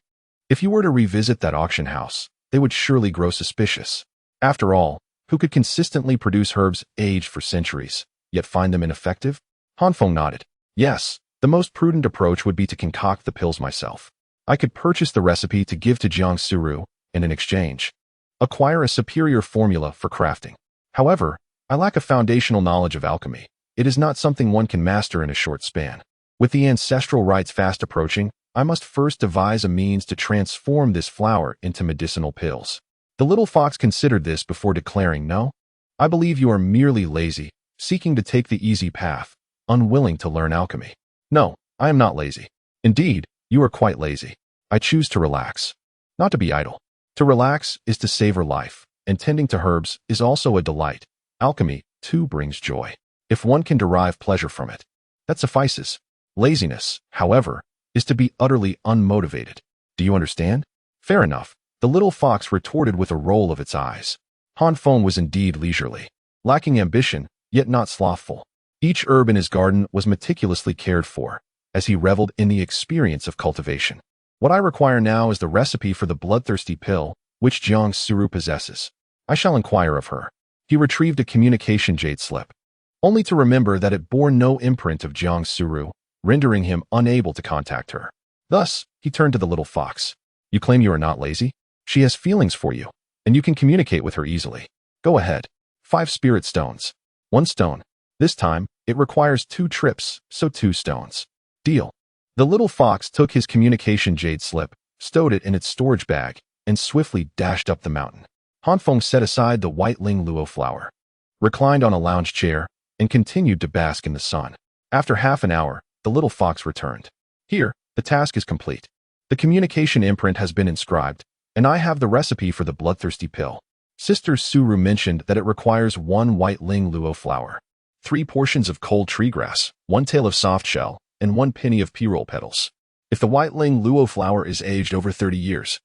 if you were to revisit that auction house, they would surely grow suspicious. After all, who could consistently produce herbs aged for centuries, yet find them ineffective?" Han Feng nodded. Yes, the most prudent approach would be to concoct the pills myself. I could purchase the recipe to give to Jiang Suru, and in exchange, acquire a superior formula for crafting. However, I lack a foundational knowledge of alchemy. It is not something one can master in a short span. With the ancestral rites fast approaching, I must first devise a means to transform this flower into medicinal pills. The little fox considered this before declaring, "No, I believe you are merely lazy, seeking to take the easy path, unwilling to learn alchemy." "No, I am not lazy. Indeed, you are quite lazy. I choose to relax, not to be idle. To relax is to savor life, and tending to herbs is also a delight. Alchemy, too, brings joy. If one can derive pleasure from it, that suffices. Laziness, however, is to be utterly unmotivated. Do you understand?" "Fair enough," the little fox retorted with a roll of its eyes. Han Feng was indeed leisurely, lacking ambition, yet not slothful. Each herb in his garden was meticulously cared for, as he reveled in the experience of cultivation. "What I require now is the recipe for the bloodthirsty pill, which Jiang Suru possesses. I shall inquire of her." He retrieved a communication jade slip, only to remember that it bore no imprint of Jiang Suru, rendering him unable to contact her. Thus, he turned to the little fox. "You claim you are not lazy? She has feelings for you, and you can communicate with her easily. Go ahead. 5 spirit stones. 1 stone. This time, it requires 2 trips, so 2 stones. Deal." The little fox took his communication jade slip, stowed it in its storage bag, and swiftly dashed up the mountain. Han Feng set aside the white ling luo flower, reclined on a lounge chair, and continued to bask in the sun. After half an hour, the little fox returned. "Here, the task is complete. The communication imprint has been inscribed, and I have the recipe for the bloodthirsty pill. Sister Suru mentioned that it requires 1 white ling luo flower, 3 portions of cold tree grass, 1 tail of soft shell, and 1 penny of pirol petals. If the white ling luo flower is aged over 30 years,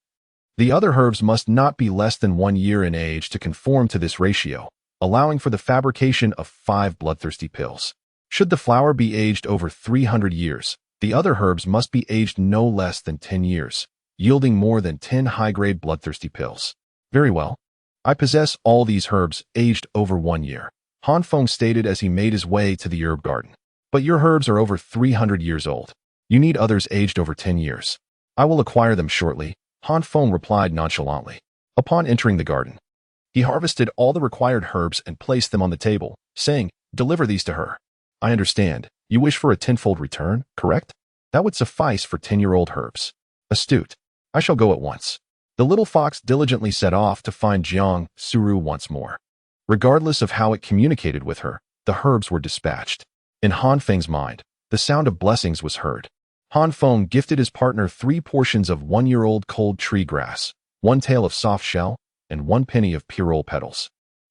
the other herbs must not be less than 1 year in age to conform to this ratio, allowing for the fabrication of 5 bloodthirsty pills. Should the flower be aged over 300 years, the other herbs must be aged no less than 10 years, yielding more than 10 high-grade bloodthirsty pills." "Very well. I possess all these herbs aged over 1 year," Han Feng stated as he made his way to the herb garden. "But your herbs are over 300 years old. You need others aged over 10 years. I will acquire them shortly," Han Feng replied nonchalantly. Upon entering the garden, he harvested all the required herbs and placed them on the table, saying, "Deliver these to her." "I understand. You wish for a tenfold return, correct? That would suffice for 10-year-old herbs." "Astute. I shall go at once." The little fox diligently set off to find Jiang Suru once more. Regardless of how it communicated with her, the herbs were dispatched. In Han Feng's mind, the sound of blessings was heard. Han Feng gifted his partner 3 portions of 1-year-old cold tree grass, 1 tail of soft shell, and 1 penny of pirol petals.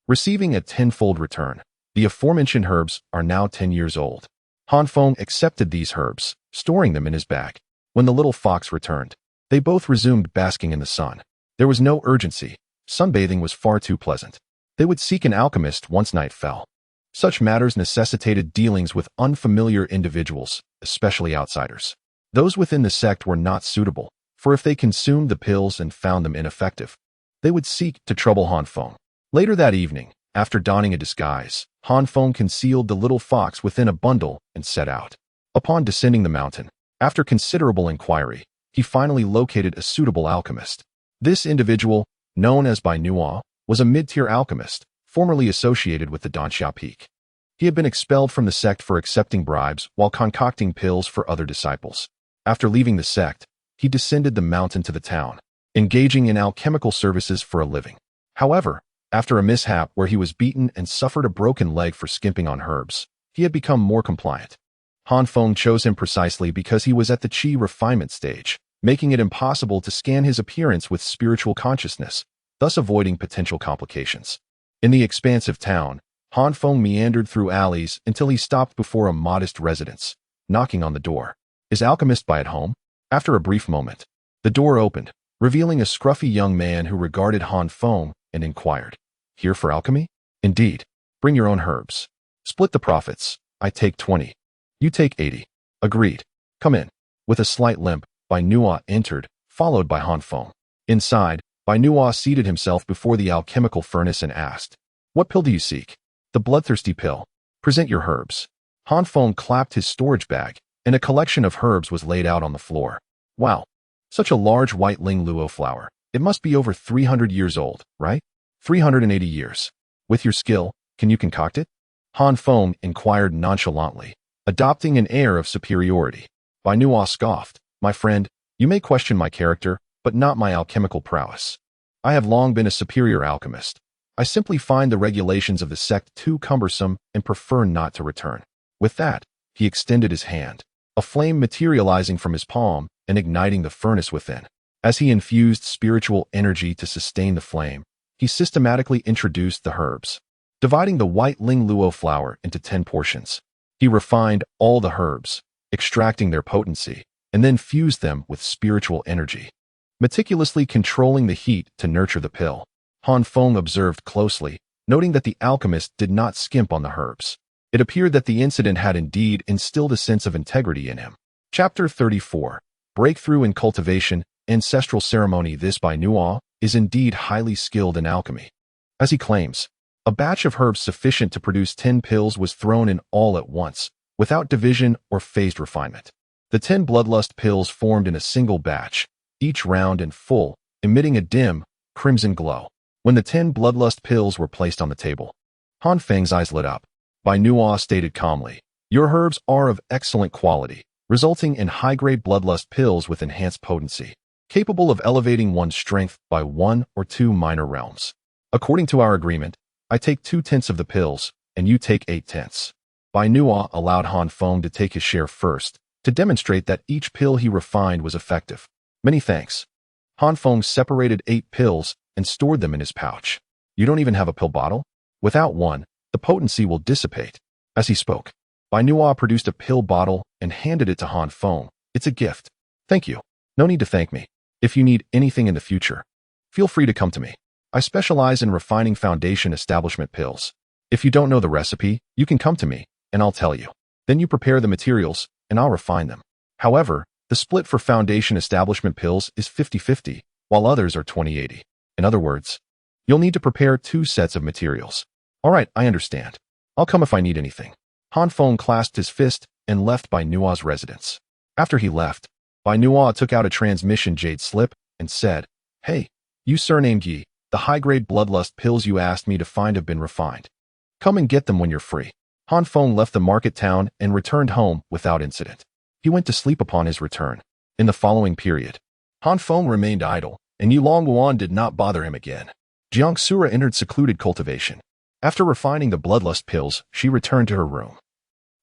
Receiving a tenfold return, the aforementioned herbs are now 10 years old. Han Feng accepted these herbs, storing them in his bag. When the little fox returned, they both resumed basking in the sun. There was no urgency. Sunbathing was far too pleasant. They would seek an alchemist once night fell. Such matters necessitated dealings with unfamiliar individuals, especially outsiders. Those within the sect were not suitable, for if they consumed the pills and found them ineffective, they would seek to trouble Han Feng. Later that evening, after donning a disguise, Han Feng concealed the little fox within a bundle and set out. Upon descending the mountain, after considerable inquiry, he finally located a suitable alchemist. This individual, known as Bai Nuo, was a mid-tier alchemist, formerly associated with the Danxia Peak. He had been expelled from the sect for accepting bribes while concocting pills for other disciples. After leaving the sect, he descended the mountain to the town, engaging in alchemical services for a living. However, after a mishap where he was beaten and suffered a broken leg for skimping on herbs, he had become more compliant. Han Feng chose him precisely because he was at the qi refinement stage, making it impossible to scan his appearance with spiritual consciousness, thus avoiding potential complications. In the expansive town, Han Feng meandered through alleys until he stopped before a modest residence, knocking on the door. "Is Alchemist Bai at home?" After a brief moment, the door opened, revealing a scruffy young man who regarded Han Feng and inquired, "Here for alchemy?" "Indeed. Bring your own herbs. Split the profits. I take 20. You take 80. "Agreed. Come in." With a slight limp, Bai Nuo entered, followed by Han Feng. Inside, Bai Nuo seated himself before the alchemical furnace and asked, "What pill do you seek?" "The bloodthirsty pill. Present your herbs." Han Feng clapped his storage bag, and a collection of herbs was laid out on the floor. Wow, such a large white Ling Luo flower. It must be over 300 years old, right? 380 years. With your skill, can you concoct it? Han Feng inquired nonchalantly, adopting an air of superiority. Bai Nuo scoffed. My friend, you may question my character, but not my alchemical prowess. I have long been a superior alchemist. I simply find the regulations of the sect too cumbersome and prefer not to return. With that, he extended his hand, a flame materializing from his palm and igniting the furnace within. As he infused spiritual energy to sustain the flame, he systematically introduced the herbs, dividing the white Ling Luo flower into 10 portions. He refined all the herbs, extracting their potency, and then fused them with spiritual energy, meticulously controlling the heat to nurture the pill. Han Feng observed closely, noting that the alchemist did not skimp on the herbs. It appeared that the incident had indeed instilled a sense of integrity in him. Chapter 34. Breakthrough in Cultivation, Ancestral Ceremony. This Bai Nuo is indeed highly skilled in alchemy. As he claims, a batch of herbs sufficient to produce 10 pills was thrown in all at once, without division or phased refinement. The 10 bloodlust pills formed in a single batch, each round and full, emitting a dim, crimson glow. When the 10 bloodlust pills were placed on the table, Han Feng's eyes lit up. Bai Nuo stated calmly, your herbs are of excellent quality, resulting in high-grade bloodlust pills with enhanced potency, capable of elevating one's strength by 1 or 2 minor realms. According to our agreement, I take 2/10 of the pills, and you take 8/10. Bai Nuo allowed Han Feng to take his share first, to demonstrate that each pill he refined was effective. Many thanks. Han Feng separated 8 pills and stored them in his pouch. You don't even have a pill bottle? Without one, the potency will dissipate. As he spoke, Bai Nuo produced a pill bottle and handed it to Han Feng. It's a gift. Thank you. No need to thank me. If you need anything in the future, feel free to come to me. I specialize in refining foundation establishment pills. If you don't know the recipe, you can come to me, and I'll tell you. Then you prepare the materials, and I'll refine them. However, the split for foundation establishment pills is 50-50, while others are 20-80. In other words, you'll need to prepare 2 sets of materials. All right, I understand. I'll come if I need anything. Han Feng clasped his fist and left Bai Nuo's residence. After he left, Bai Nuo took out a transmission jade slip and said, Hey, you surnamed Yi, the high-grade bloodlust pills you asked me to find have been refined. Come and get them when you're free. Han Feng left the market town and returned home without incident. He went to sleep upon his return. In the following period, Han Feng remained idle, and Yulong Wuan did not bother him again. Jiang Sura entered secluded cultivation. After refining the bloodlust pills, she returned to her room,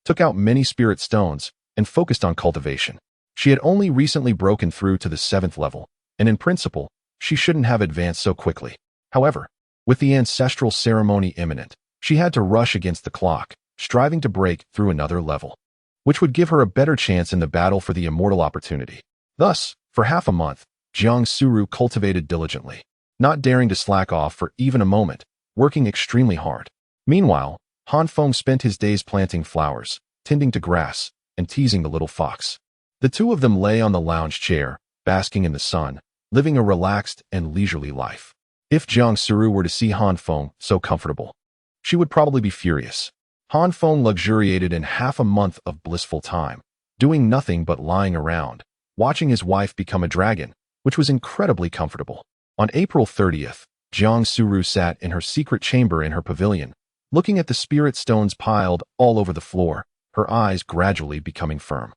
took out many spirit stones, and focused on cultivation. She had only recently broken through to the 7th level, and in principle, she shouldn't have advanced so quickly. However, with the ancestral ceremony imminent, she had to rush against the clock, striving to break through another level, which would give her a better chance in the battle for the immortal opportunity. Thus, for half a month, Jiang Suru cultivated diligently, not daring to slack off for even a moment, working extremely hard. Meanwhile, Han Feng spent his days planting flowers, tending to grass, and teasing the little fox. The two of them lay on the lounge chair, basking in the sun, living a relaxed and leisurely life. If Jiang Suru were to see Han Feng so comfortable, she would probably be furious. Han Feng luxuriated in half a month of blissful time, doing nothing but lying around, watching his wife become a dragon, which was incredibly comfortable. On April 30th, Jiang Suru sat in her secret chamber in her pavilion, looking at the spirit stones piled all over the floor, her eyes gradually becoming firm.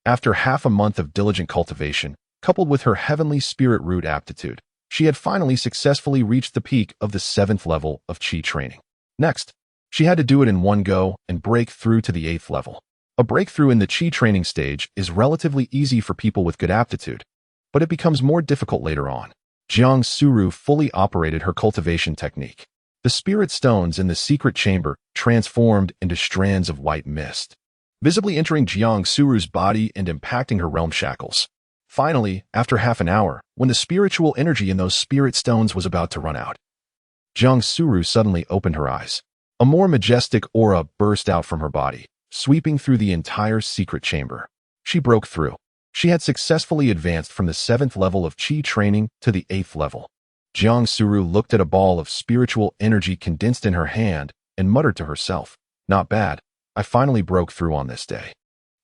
After half a month of diligent cultivation, coupled with her heavenly spirit root aptitude, she had finally successfully reached the peak of the 7th level of Qi training. Next, she had to do it in one go and break through to the 8th level. A breakthrough in the Qi training stage is relatively easy for people with good aptitude, but it becomes more difficult later on. Jiang Suru fully operated her cultivation technique. The spirit stones in the secret chamber transformed into strands of white mist, visibly entering Jiang Suru's body and impacting her realm shackles. Finally, after half an hour, when the spiritual energy in those spirit stones was about to run out, Jiang Suru suddenly opened her eyes. A more majestic aura burst out from her body, sweeping through the entire secret chamber. She broke through. She had successfully advanced from the 7th level of Qi training to the 8th level. Jiang Suru looked at a ball of spiritual energy condensed in her hand and muttered to herself, "Not bad. I finally broke through on this day.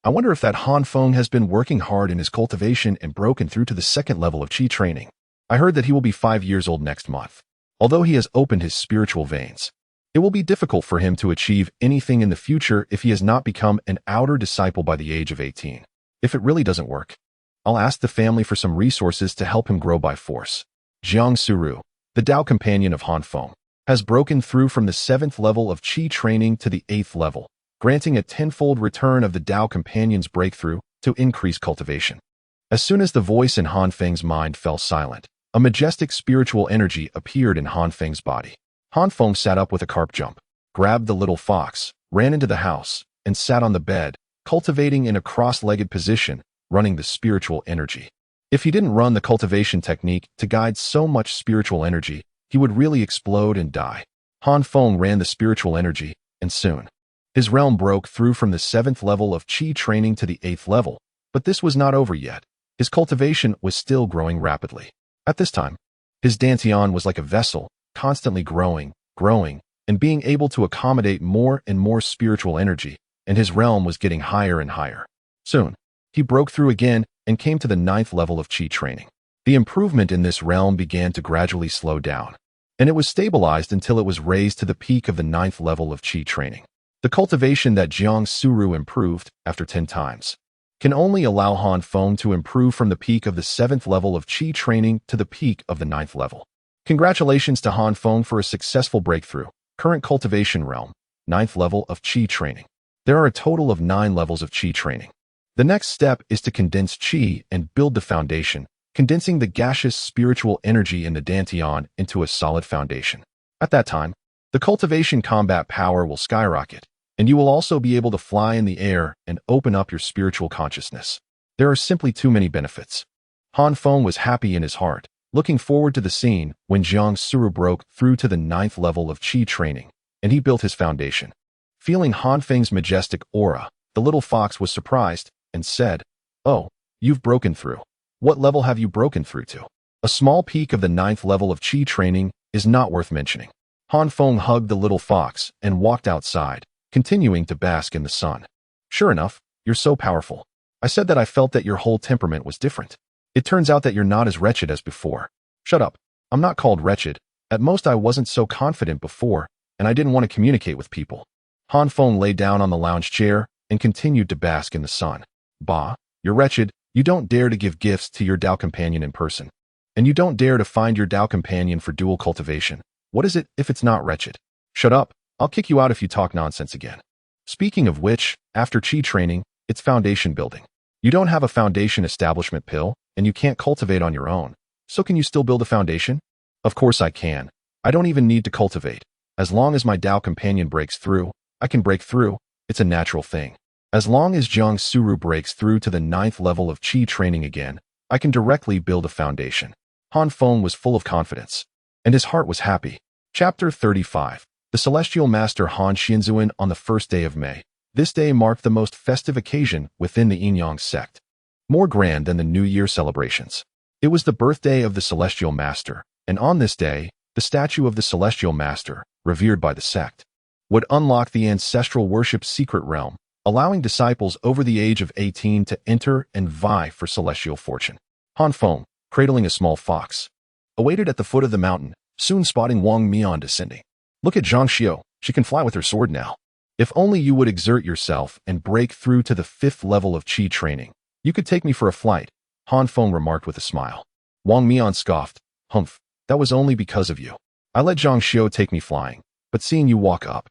I wonder if that Han Feng has been working hard in his cultivation and broken through to the second level of Qi training. I heard that he will be 5 years old next month. Although he has opened his spiritual veins, it will be difficult for him to achieve anything in the future if he has not become an outer disciple by the age of 18. If it really doesn't work, I'll ask the family for some resources to help him grow by force. Jiang Suru, the Tao companion of Han Feng, has broken through from the 7th level of Qi training to the 8th level, granting a tenfold return of the Tao companion's breakthrough to increase cultivation. As soon as the voice in Han Feng's mind fell silent, a majestic spiritual energy appeared in Han Feng's body. Han Feng sat up with a carp jump, grabbed the little fox, ran into the house, and sat on the bed, cultivating in a cross-legged position, running the spiritual energy. If he didn't run the cultivation technique to guide so much spiritual energy, he would really explode and die. Han Feng ran the spiritual energy, and soon, his realm broke through from the 7th level of Qi training to the 8th level, but this was not over yet. His cultivation was still growing rapidly. At this time, his dantian was like a vessel, constantly growing, and being able to accommodate more and more spiritual energy, and his realm was getting higher and higher. Soon, he broke through again and came to the 9th level of Qi training. The improvement in this realm began to gradually slow down, and it was stabilized until it was raised to the peak of the 9th level of Qi training. The cultivation that Jiang Suru improved after 10 times can only allow Han Feng to improve from the peak of the 7th level of Qi training to the peak of the 9th level. Congratulations to Han Feng for a successful breakthrough. Current cultivation realm, 9th level of Qi training. There are a total of 9 levels of Qi training. The next step is to condense Qi and build the foundation, condensing the gaseous spiritual energy in the dantian into a solid foundation. At that time, the cultivation combat power will skyrocket, and you will also be able to fly in the air and open up your spiritual consciousness. There are simply too many benefits. Han Feng was happy in his heart, looking forward to the scene when Jiang Suru broke through to the 9th level of Qi training, and he built his foundation. Feeling Han Feng's majestic aura, the little fox was surprised and said, "Oh, you've broken through. What level have you broken through to?" A small peak of the 9th level of Qi training is not worth mentioning. Han Feng hugged the little fox and walked outside, continuing to bask in the sun. "Sure enough, you're so powerful. I said that I felt that your whole temperament was different. It turns out that you're not as wretched as before." "Shut up. I'm not called wretched. At most I wasn't so confident before, and I didn't want to communicate with people." Han Feng lay down on the lounge chair and continued to bask in the sun. "Bah, you're wretched. You don't dare to give gifts to your Tao companion in person. And you don't dare to find your Tao companion for dual cultivation. What is it if it's not wretched? Shut up. I'll kick you out if you talk nonsense again." Speaking of which, after Qi training, it's foundation building. You don't have a foundation establishment pill, and you can't cultivate on your own. So can you still build a foundation? Of course I can. I don't even need to cultivate. As long as my Tao companion breaks through, I can break through. It's a natural thing. As long as Jiang Suru breaks through to the 9th level of Qi training again, I can directly build a foundation. Han Feng was full of confidence, and his heart was happy. Chapter 35. The Celestial Master Han Xianzuan on the first day of May. This day marked the most festive occasion within the Yin-Yang sect, more grand than the New Year celebrations. It was the birthday of the Celestial Master, and on this day, the statue of the Celestial Master, revered by the sect, would unlock the ancestral worship secret realm, allowing disciples over the age of 18 to enter and vie for celestial fortune. Han Feng, cradling a small fox, awaited at the foot of the mountain, soon spotting Wang Mian descending. "Look at Zhang Xiao, she can fly with her sword now. If only you would exert yourself and break through to the 5th level of Qi training, you could take me for a flight," Han Feng remarked with a smile. Wang Mian scoffed, "Humph, that was only because of you. I let Zhang Xiao take me flying, but seeing you walk up,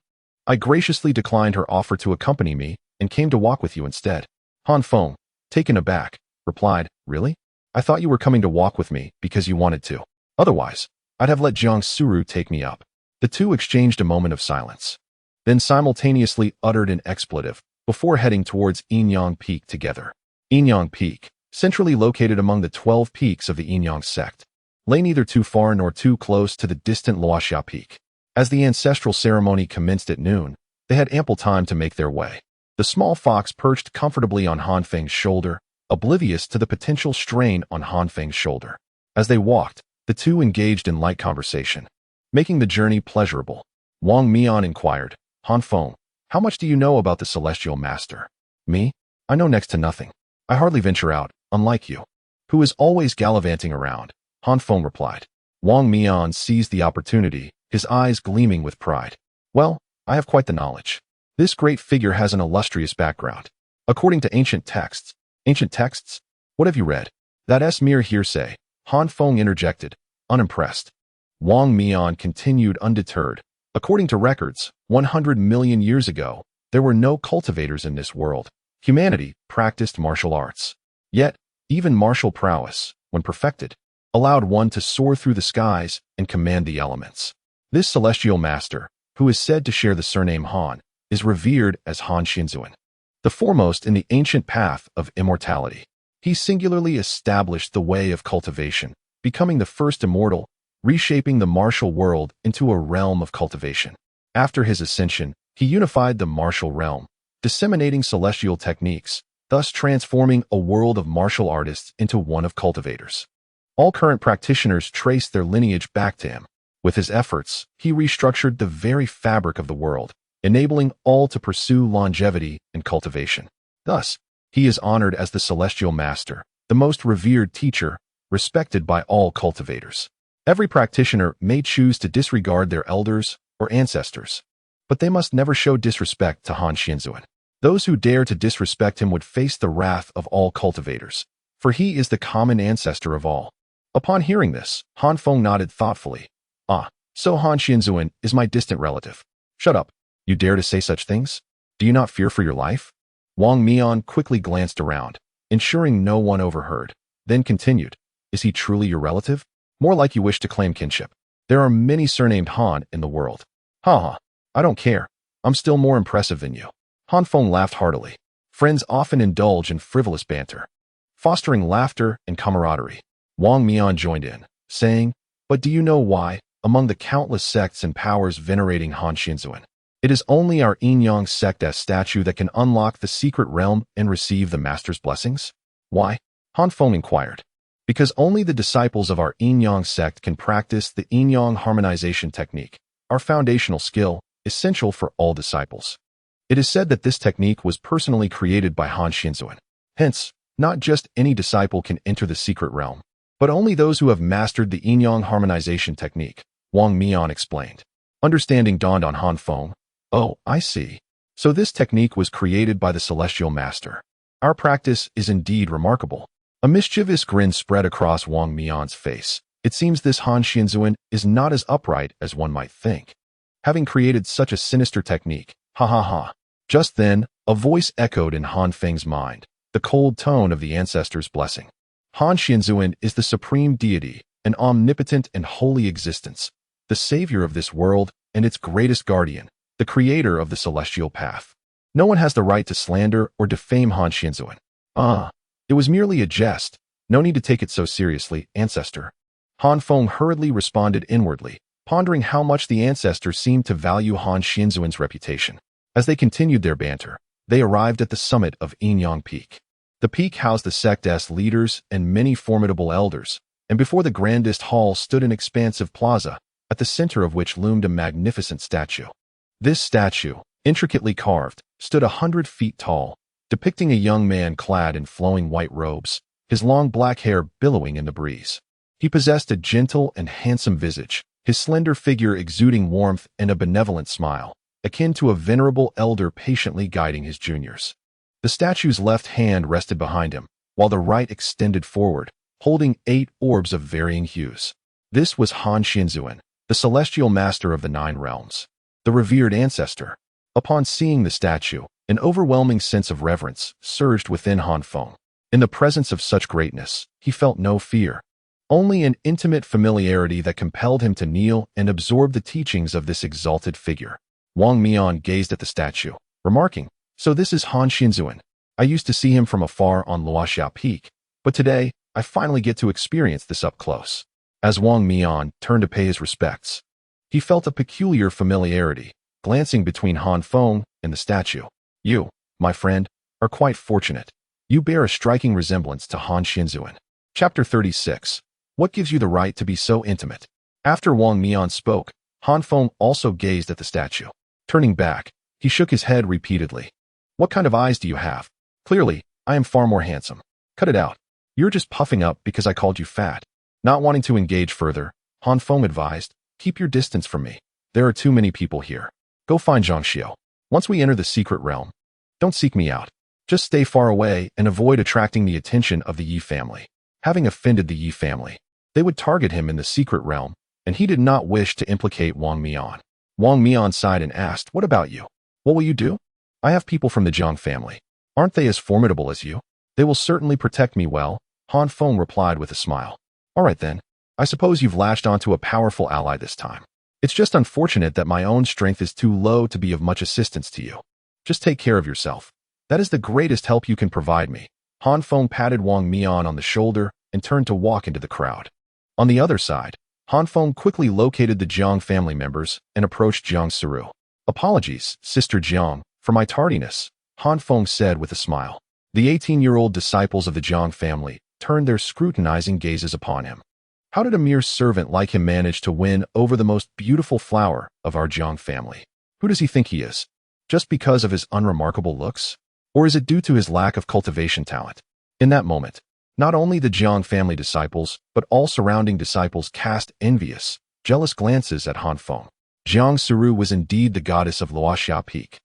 I graciously declined her offer to accompany me and came to walk with you instead." Han Feng, taken aback, replied, "Really? I thought you were coming to walk with me because you wanted to. Otherwise, I'd have let Jiang Suru take me up." The two exchanged a moment of silence, then simultaneously uttered an expletive before heading towards Yin-Yang Peak together. Yin-Yang Peak, centrally located among the 12 peaks of the Yin-Yang sect, lay neither too far nor too close to the distant Luoxia Peak. As the ancestral ceremony commenced at noon, they had ample time to make their way. The small fox perched comfortably on Han Feng's shoulder, oblivious to the potential strain on Han Feng's shoulder. As they walked, the two engaged in light conversation, making the journey pleasurable. Wang Mian inquired, "Han Feng, How much do you know about the celestial master? Me? I know next to nothing. I hardly venture out, unlike you, who is always gallivanting around, Han Feng replied. Wang Mian seized the opportunity, his eyes gleaming with pride. Well, I have quite the knowledge. This great figure has an illustrious background. According to ancient texts, what have you read? That's mere hearsay, Han Feng interjected, unimpressed. Wang Mian continued undeterred. According to records, 100 million years ago, there were no cultivators in this world. Humanity practiced martial arts. Yet, even martial prowess, when perfected, allowed one to soar through the skies and command the elements. This celestial master, who is said to share the surname Han, is revered as Han Xianzuan, the foremost in the ancient path of immortality. He singularly established the way of cultivation, becoming the first immortal, reshaping the martial world into a realm of cultivation. After his ascension, he unified the martial realm, disseminating celestial techniques, thus transforming a world of martial artists into one of cultivators. All current practitioners trace their lineage back to him. With his efforts, he restructured the very fabric of the world, enabling all to pursue longevity and cultivation. Thus, he is honored as the celestial master, the most revered teacher, respected by all cultivators. Every practitioner may choose to disregard their elders or ancestors, but they must never show disrespect to Han Xianzuan. Those who dare to disrespect him would face the wrath of all cultivators, for he is the common ancestor of all. Upon hearing this, Han Feng nodded thoughtfully. Ah, so Han Xianzuan is my distant relative. Shut up. You dare to say such things? Do you not fear for your life? Wang Mian quickly glanced around, ensuring no one overheard, then continued. Is he truly your relative? More like you wish to claim kinship. There are many surnamed Han in the world. Ha ha, I don't care. I'm still more impressive than you. Han Feng laughed heartily. Friends often indulge in frivolous banter, fostering laughter and camaraderie. Wang Mian joined in, saying, But do you know why, among the countless sects and powers venerating Han Xianzuan, it is only our Yin-Yang sect statue that can unlock the secret realm and receive the master's blessings? Why? Han Feng inquired. Because only the disciples of our Yin-Yang sect can practice the Yin-Yang harmonization technique, our foundational skill, essential for all disciples. It is said that this technique was personally created by Han Xianzuan. Hence, not just any disciple can enter the secret realm, but only those who have mastered the Yin-Yang harmonization technique, Wang Mian explained. Understanding dawned on Han Feng. Oh, I see. So this technique was created by the celestial master. Our practice is indeed remarkable. A mischievous grin spread across Wang Mian's face. It seems this Han Xianzuan is not as upright as one might think, having created such a sinister technique. Ha ha ha. Just then, a voice echoed in Han Feng's mind, the cold tone of the ancestor's blessing. Han Xianzuan is the supreme deity, an omnipotent and holy existence, the savior of this world and its greatest guardian, the creator of the celestial path. No one has the right to slander or defame Han Xianzuan. It was merely a jest. No need to take it so seriously, ancestor. Han Feng hurriedly responded inwardly, pondering how much the ancestor seemed to value Han Xianzuan's reputation. As they continued their banter, they arrived at the summit of Yin-Yang Peak. The peak housed the sect's leaders and many formidable elders, and before the grandest hall stood an expansive plaza, at the center of which loomed a magnificent statue. This statue, intricately carved, stood 100 feet tall, depicting a young man clad in flowing white robes, his long black hair billowing in the breeze. He possessed a gentle and handsome visage, his slender figure exuding warmth and a benevolent smile, akin to a venerable elder patiently guiding his juniors. The statue's left hand rested behind him, while the right extended forward, holding 8 orbs of varying hues. This was Han Xianzuan, the celestial master of the 9 realms, the revered ancestor. Upon seeing the statue, an overwhelming sense of reverence surged within Han Feng. In the presence of such greatness, he felt no fear, only an intimate familiarity that compelled him to kneel and absorb the teachings of this exalted figure. Wang Mian gazed at the statue, remarking, So this is Han Xianzuan. I used to see him from afar on Luoxiao Peak, but today, I finally get to experience this up close. As Wang Mian turned to pay his respects, he felt a peculiar familiarity, glancing between Han Feng and the statue. You, my friend, are quite fortunate. You bear a striking resemblance to Han Xianzuan. Chapter 36. What gives you the right to be so intimate? After Wang Mian spoke, Han Feng also gazed at the statue. Turning back, He shook his head repeatedly. What kind of eyes do you have? Clearly, I am far more handsome. Cut it out. You're just puffing up because I called you fat. Not wanting to engage further, Han Feng advised, keep your distance from me. There are too many people here. Go find Zhang Xiao. Once we enter the secret realm, don't seek me out. Just stay far away and avoid attracting the attention of the Yi family. Having offended the Yi family, they would target him in the secret realm, and he did not wish to implicate Wang Mian. Wang Mian sighed and asked, what about you? What will you do? I have people from the Jiang family. Aren't they as formidable as you? They will certainly protect me well, Han Feng replied with a smile. All right then. I suppose you've latched onto a powerful ally this time. It's just unfortunate that my own strength is too low to be of much assistance to you. Just take care of yourself. That is the greatest help you can provide me. Han Feng patted Wang Mian on the shoulder and turned to walk into the crowd. On the other side, Han Feng quickly located the Jiang family members and approached Jiang Suru. Apologies, Sister Jiang, for my tardiness, Han Feng said with a smile. The 18-year-old disciples of the Jiang family turned their scrutinizing gazes upon him. How did a mere servant like him manage to win over the most beautiful flower of our Jiang family? Who does he think he is? Just because of his unremarkable looks? Or is it due to his lack of cultivation talent? In that moment, not only the Jiang family disciples, but all surrounding disciples cast envious, jealous glances at Han Feng. Jiang Suru was indeed the goddess of Luoxia Peak,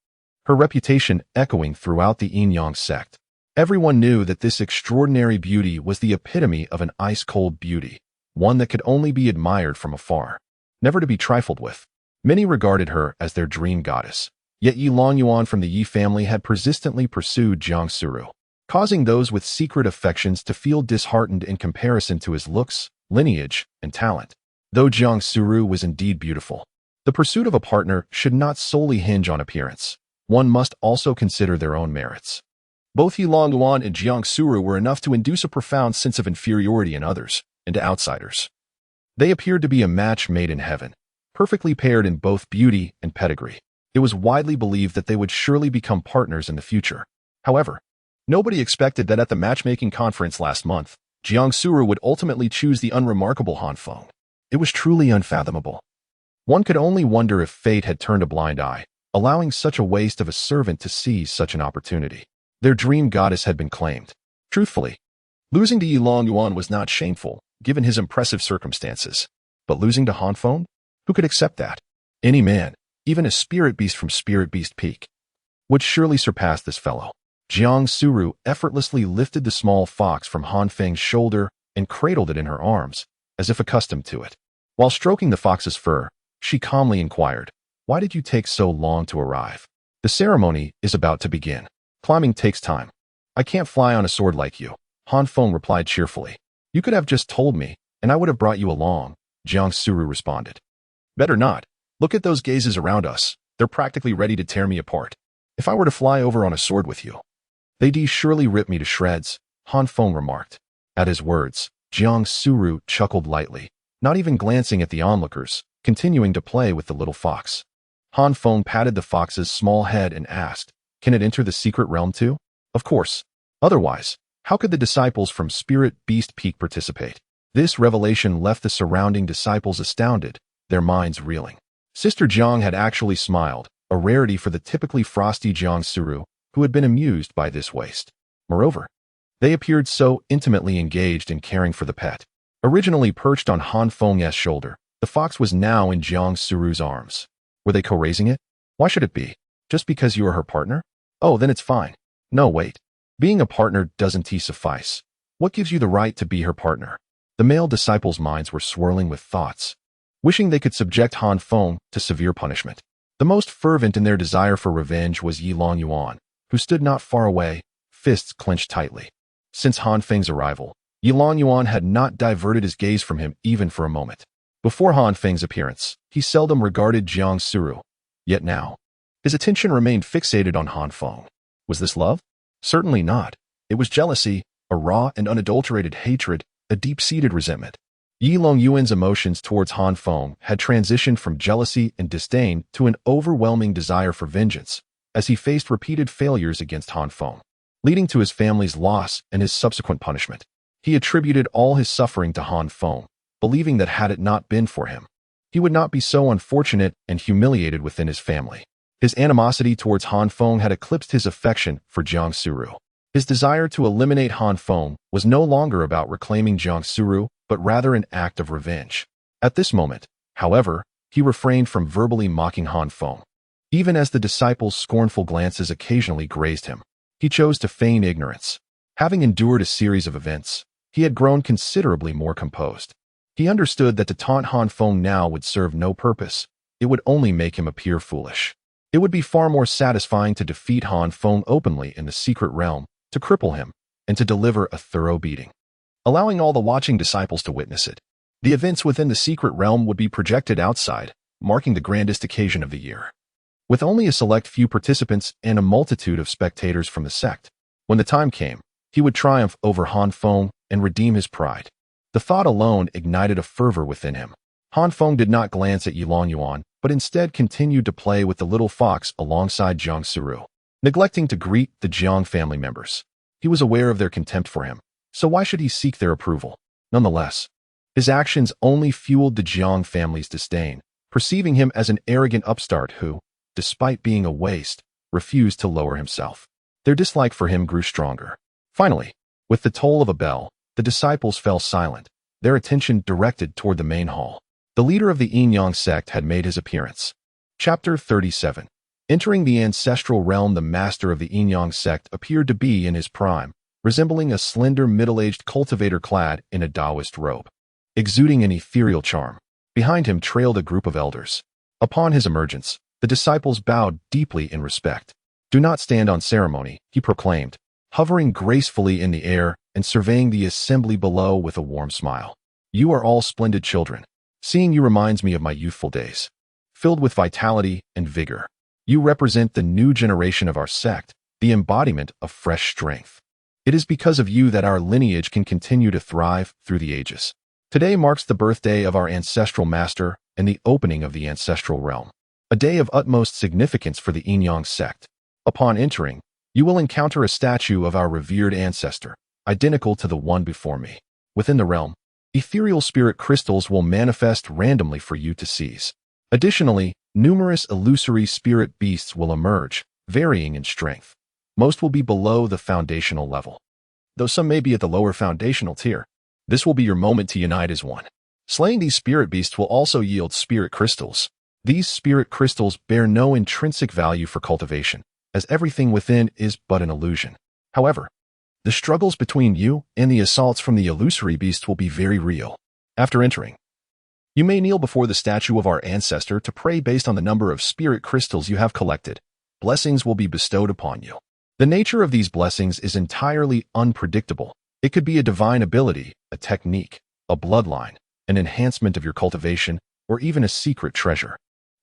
her reputation echoing throughout the Yin-Yang sect. Everyone knew that this extraordinary beauty was the epitome of an ice-cold beauty, one that could only be admired from afar, never to be trifled with. Many regarded her as their dream goddess, yet Yi Longyuan from the Yi family had persistently pursued Jiang Suru, causing those with secret affections to feel disheartened in comparison to his looks, lineage, and talent. Though Jiang Suru was indeed beautiful, the pursuit of a partner should not solely hinge on appearance. One must also consider their own merits. Both Yi Longyuan and Jiang Suru were enough to induce a profound sense of inferiority in others and to outsiders. They appeared to be a match made in heaven, perfectly paired in both beauty and pedigree. It was widely believed that they would surely become partners in the future. However, nobody expected that at the matchmaking conference last month, Jiang Suru would ultimately choose the unremarkable Han Feng. It was truly unfathomable. One could only wonder if fate had turned a blind eye, allowing such a waste of a servant to seize such an opportunity. Their dream goddess had been claimed. Truthfully, losing to Yi Longyuan was not shameful, given his impressive circumstances. But losing to Han Feng? Who could accept that? Any man, even a spirit beast from Spirit Beast Peak, would surely surpass this fellow. Jiang Suru effortlessly lifted the small fox from Han Feng's shoulder and cradled it in her arms, as if accustomed to it. While stroking the fox's fur, she calmly inquired, "Why did you take so long to arrive? The ceremony is about to begin. Climbing takes time. I can't fly on a sword like you," Han Feng replied cheerfully. "You could have just told me, and I would have brought you along," Jiang Suru responded. "Better not. Look at those gazes around us. They're practically ready to tear me apart. If I were to fly over on a sword with you, they'd surely rip me to shreds," Han Feng remarked. At his words, Jiang Suru chuckled lightly, not even glancing at the onlookers, continuing to play with the little fox. Han Feng patted the fox's small head and asked, "Can it enter the secret realm too?" "Of course. Otherwise, how could the disciples from Spirit Beast Peak participate?" This revelation left the surrounding disciples astounded, their minds reeling. Sister Jiang had actually smiled, a rarity for the typically frosty Jiang Suru, who had been amused by this waste. Moreover, they appeared so intimately engaged in caring for the pet. Originally perched on Han Feng's shoulder, the fox was now in Jiang Suru's arms. Were they co-raising it? Why should it be? Just because you are her partner? Oh, then it's fine. No, wait. Being a partner doesn't suffice. What gives you the right to be her partner? The male disciples' minds were swirling with thoughts, wishing they could subject Han Feng to severe punishment. The most fervent in their desire for revenge was Yi Longyuan, who stood not far away, fists clenched tightly. Since Han Feng's arrival, Yi Longyuan had not diverted his gaze from him even for a moment. Before Han Feng's appearance, he seldom regarded Jiang Suru. Yet now, his attention remained fixated on Han Feng. Was this love? Certainly not. It was jealousy, a raw and unadulterated hatred, a deep-seated resentment. Yi Longyuan's emotions towards Han Feng had transitioned from jealousy and disdain to an overwhelming desire for vengeance, as he faced repeated failures against Han Feng, leading to his family's loss and his subsequent punishment. He attributed all his suffering to Han Feng, believing that had it not been for him, he would not be so unfortunate and humiliated within his family. His animosity towards Han Feng had eclipsed his affection for Jiang Suru. His desire to eliminate Han Feng was no longer about reclaiming Jiang Suru, but rather an act of revenge. At this moment, however, he refrained from verbally mocking Han Feng. Even as the disciples' scornful glances occasionally grazed him, he chose to feign ignorance. Having endured a series of events, he had grown considerably more composed. He understood that to taunt Han Feng now would serve no purpose. It would only make him appear foolish. It would be far more satisfying to defeat Han Feng openly in the secret realm, to cripple him, and to deliver a thorough beating, allowing all the watching disciples to witness it. The events within the secret realm would be projected outside, marking the grandest occasion of the year. With only a select few participants and a multitude of spectators from the sect, when the time came, he would triumph over Han Feng and redeem his pride. The thought alone ignited a fervor within him. Han Feng did not glance at Yilong Yuan, but instead continued to play with the little fox alongside Jiang Suru, neglecting to greet the Jiang family members. He was aware of their contempt for him, so why should he seek their approval? Nonetheless, his actions only fueled the Jiang family's disdain, perceiving him as an arrogant upstart who, despite being a waste, refused to lower himself. Their dislike for him grew stronger. Finally, with the toll of a bell, the disciples fell silent, their attention directed toward the main hall. The leader of the Yin-Yang sect had made his appearance. Chapter 37. Entering the ancestral realm, the master of the Yin-Yang sect appeared to be in his prime, resembling a slender middle-aged cultivator clad in a Taoist robe, exuding an ethereal charm. Behind him trailed a group of elders. Upon his emergence, the disciples bowed deeply in respect. "Do not stand on ceremony," he proclaimed, hovering gracefully in the air and surveying the assembly below with a warm smile. "You are all splendid children. Seeing you reminds me of my youthful days, filled with vitality and vigor. You represent the new generation of our sect, the embodiment of fresh strength. It is because of you that our lineage can continue to thrive through the ages. Today marks the birthday of our ancestral master and the opening of the ancestral realm, a day of utmost significance for the Yin-Yang sect. Upon entering, you will encounter a statue of our revered ancestor, identical to the one before me. Within the realm, ethereal spirit crystals will manifest randomly for you to seize. Additionally, numerous illusory spirit beasts will emerge, varying in strength. Most will be below the foundational level, though some may be at the lower foundational tier. This will be your moment to unite as one. Slaying these spirit beasts will also yield spirit crystals. These spirit crystals bear no intrinsic value for cultivation, as everything within is but an illusion. However, the struggles between you and the assaults from the illusory beast will be very real. After entering, you may kneel before the statue of our ancestor to pray based on the number of spirit crystals you have collected. Blessings will be bestowed upon you. The nature of these blessings is entirely unpredictable. It could be a divine ability, a technique, a bloodline, an enhancement of your cultivation, or even a secret treasure.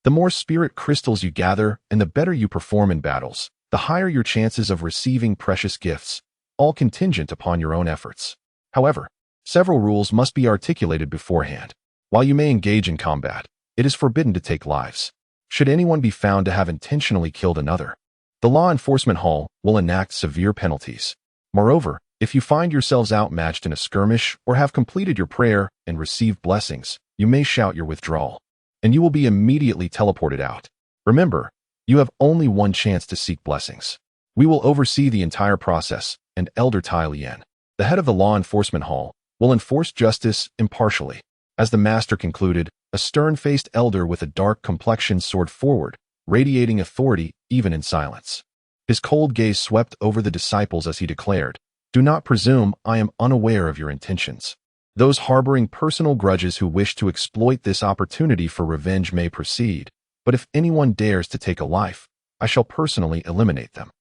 The more spirit crystals you gather and the better you perform in battles, the higher your chances of receiving precious gifts, all contingent upon your own efforts. However, several rules must be articulated beforehand. While you may engage in combat, it is forbidden to take lives. Should anyone be found to have intentionally killed another, the law enforcement hall will enact severe penalties. Moreover, if you find yourselves outmatched in a skirmish or have completed your prayer and received blessings, you may shout your withdrawal, and you will be immediately teleported out. Remember, you have only one chance to seek blessings. We will oversee the entire process, and Elder Tai Lian, the head of the law enforcement hall, will enforce justice impartially. As the master concluded, a stern-faced elder with a dark complexion soared forward, radiating authority even in silence. His cold gaze swept over the disciples as he declared, "Do not presume I am unaware of your intentions. Those harboring personal grudges who wish to exploit this opportunity for revenge may proceed, but if anyone dares to take a life, I shall personally eliminate them.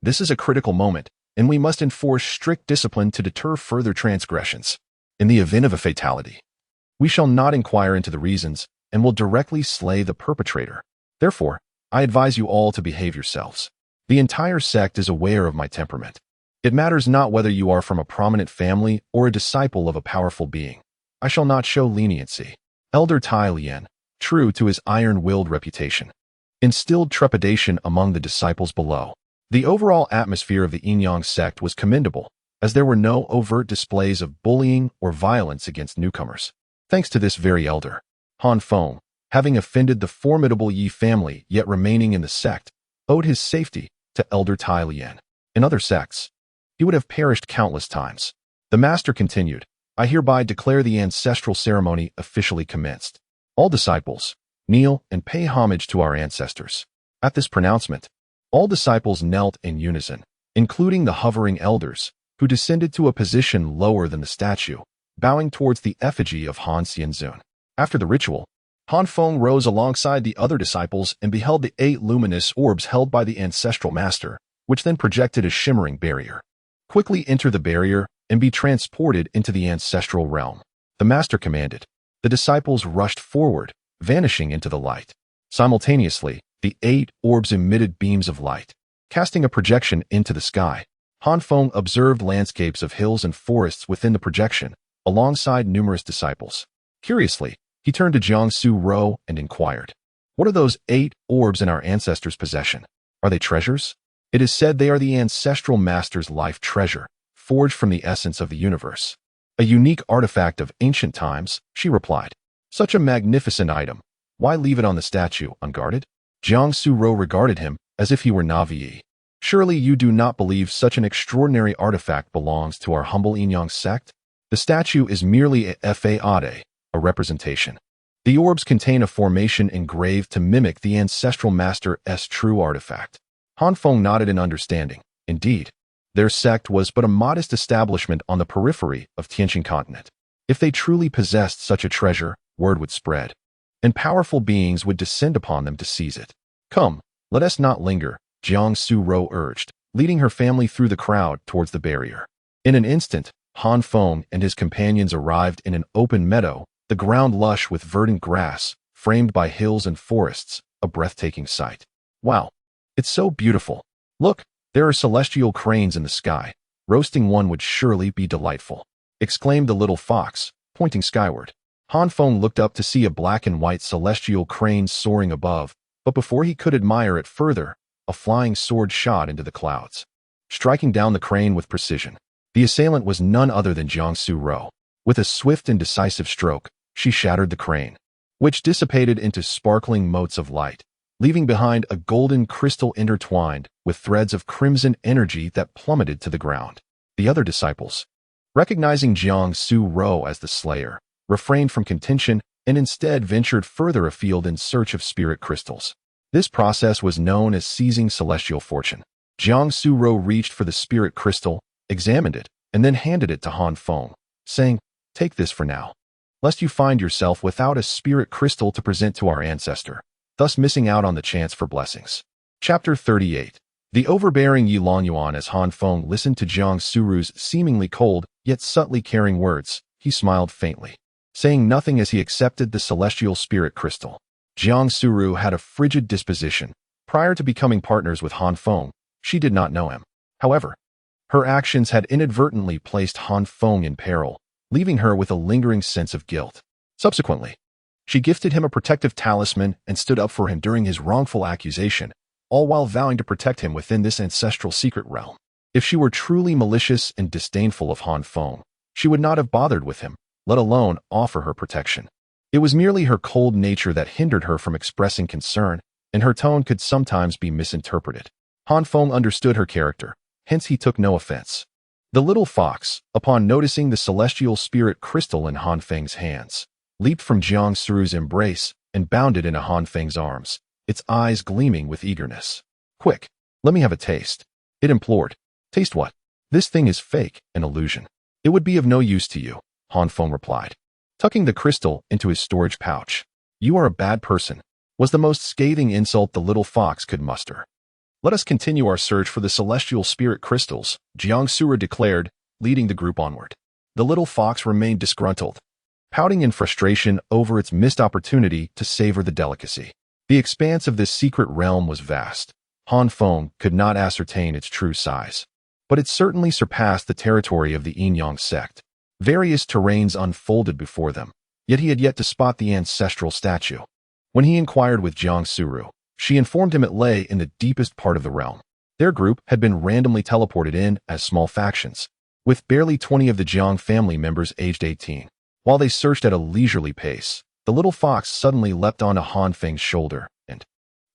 This is a critical moment, and we must enforce strict discipline to deter further transgressions. In the event of a fatality, we shall not inquire into the reasons and will directly slay the perpetrator. Therefore, I advise you all to behave yourselves. The entire sect is aware of my temperament. It matters not whether you are from a prominent family or a disciple of a powerful being. I shall not show leniency." Elder Tai Lian, true to his iron-willed reputation, instilled trepidation among the disciples below. The overall atmosphere of the Yin-Yang sect was commendable, as there were no overt displays of bullying or violence against newcomers. Thanks to this very elder, Han Feng, having offended the formidable Yi family yet remaining in the sect, owed his safety to Elder Tai Lian. In other sects, he would have perished countless times. The master continued, I hereby declare the ancestral ceremony officially commenced. All disciples, kneel and pay homage to our ancestors. At this pronouncement, all disciples knelt in unison, including the hovering elders, who descended to a position lower than the statue, bowing towards the effigy of Han Xianzun. After the ritual, Han Feng rose alongside the other disciples and beheld the 8 luminous orbs held by the ancestral master, which then projected a shimmering barrier. Quickly enter the barrier and be transported into the ancestral realm. The master commanded. The disciples rushed forward, vanishing into the light. Simultaneously, the 8 orbs emitted beams of light, casting a projection into the sky. Han Feng observed landscapes of hills and forests within the projection, alongside numerous disciples. Curiously, he turned to Jiangsu Ro and inquired, what are those 8 orbs in our ancestors' possession? Are they treasures? It is said they are the ancestral master's life treasure, forged from the essence of the universe. A unique artifact of ancient times, she replied. Such a magnificent item. Why leave it on the statue unguarded? Jiangsu Ro regarded him as if he were Navi. Surely you do not believe such an extraordinary artifact belongs to our humble Yin-Yang sect? The statue is merely a fade, a representation. The orbs contain a formation engraved to mimic the ancestral master's true artifact. Han Feng nodded in understanding. Indeed, their sect was but a modest establishment on the periphery of Tianqin continent. If they truly possessed such a treasure, word would spread, and powerful beings would descend upon them to seize it. Come, let us not linger, Jiangsu Ro urged, leading her family through the crowd towards the barrier. In an instant, Han Feng and his companions arrived in an open meadow, the ground lush with verdant grass, framed by hills and forests, a breathtaking sight. Wow, it's so beautiful. Look, there are celestial cranes in the sky. Roasting one would surely be delightful, exclaimed the little fox, pointing skyward. Han Feng looked up to see a black and white celestial crane soaring above, but before he could admire it further, a flying sword shot into the clouds, striking down the crane with precision. The assailant was none other than Jiangsu Ro. With a swift and decisive stroke, she shattered the crane, which dissipated into sparkling motes of light, leaving behind a golden crystal intertwined with threads of crimson energy that plummeted to the ground. The other disciples, recognizing Jiangsu Ro as the slayer, refrained from contention and instead ventured further afield in search of spirit crystals. This process was known as seizing celestial fortune. Jiangsu Ro reached for the spirit crystal, examined it, and then handed it to Han Feng, saying, take this for now, lest you find yourself without a spirit crystal to present to our ancestor, thus missing out on the chance for blessings. Chapter 38. The overbearing Yi Longyuan. As Han Feng listened to Jiangsu Ro's seemingly cold, yet subtly caring words, he smiled faintly, saying nothing as he accepted the celestial spirit crystal. Jiangsu Ro had a frigid disposition. Prior to becoming partners with Han Feng, she did not know him. However, her actions had inadvertently placed Han Feng in peril, leaving her with a lingering sense of guilt. Subsequently, she gifted him a protective talisman and stood up for him during his wrongful accusation, all while vowing to protect him within this ancestral secret realm. If she were truly malicious and disdainful of Han Feng, she would not have bothered with him, let alone offer her protection. It was merely her cold nature that hindered her from expressing concern, and her tone could sometimes be misinterpreted. Han Feng understood her character, hence he took no offense. The little fox, upon noticing the celestial spirit crystal in Han Feng's hands, leaped from Jiangsu Ro's embrace and bounded into Han Feng's arms, its eyes gleaming with eagerness. Quick, let me have a taste, it implored. Taste what? This thing is fake, an illusion. It would be of no use to you, Han Feng replied, tucking the crystal into his storage pouch. You are a bad person, was the most scathing insult the little fox could muster. Let us continue our search for the celestial spirit crystals, Jiangsu Ro declared, leading the group onward. The little fox remained disgruntled, pouting in frustration over its missed opportunity to savor the delicacy. The expanse of this secret realm was vast. Han Feng could not ascertain its true size, but it certainly surpassed the territory of the Yin-Yang sect. Various terrains unfolded before them, yet he had yet to spot the ancestral statue. When he inquired with Jiangsu Ro, she informed him it lay in the deepest part of the realm. Their group had been randomly teleported in as small factions, with barely 20 of the Jiang family members aged 18. While they searched at a leisurely pace, The little fox suddenly leapt onto Han Feng's shoulder and,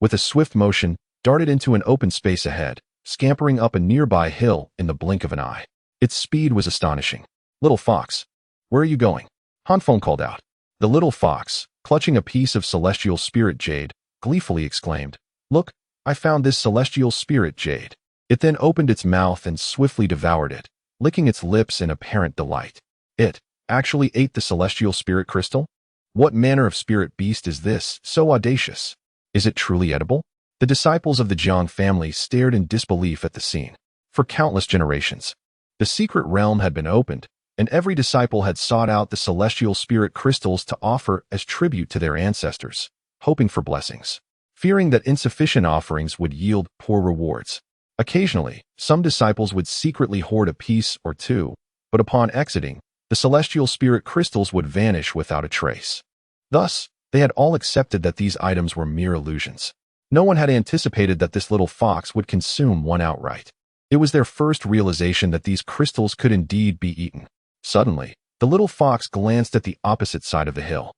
with a swift motion, darted into an open space ahead, scampering up a nearby hill in the blink of an eye. Its speed was astonishing. "Little fox, where are you going?" Han Feng called out. The little fox, clutching a piece of celestial spirit jade, gleefully exclaimed, "Look, I found this celestial spirit jade." It then opened its mouth and swiftly devoured it, licking its lips in apparent delight. It actually ate the celestial spirit crystal? What manner of spirit beast is this, so audacious? Is it truly edible? The disciples of the Jiang family stared in disbelief at the scene. For countless generations, the secret realm had been opened, and every disciple had sought out the celestial spirit crystals to offer as tribute to their ancestors, hoping for blessings, fearing that insufficient offerings would yield poor rewards. Occasionally, some disciples would secretly hoard a piece or two, but upon exiting, the celestial spirit crystals would vanish without a trace. Thus, they had all accepted that these items were mere illusions. No one had anticipated that this little fox would consume one outright. It was their first realization that these crystals could indeed be eaten. Suddenly, the little fox glanced at the opposite side of the hill,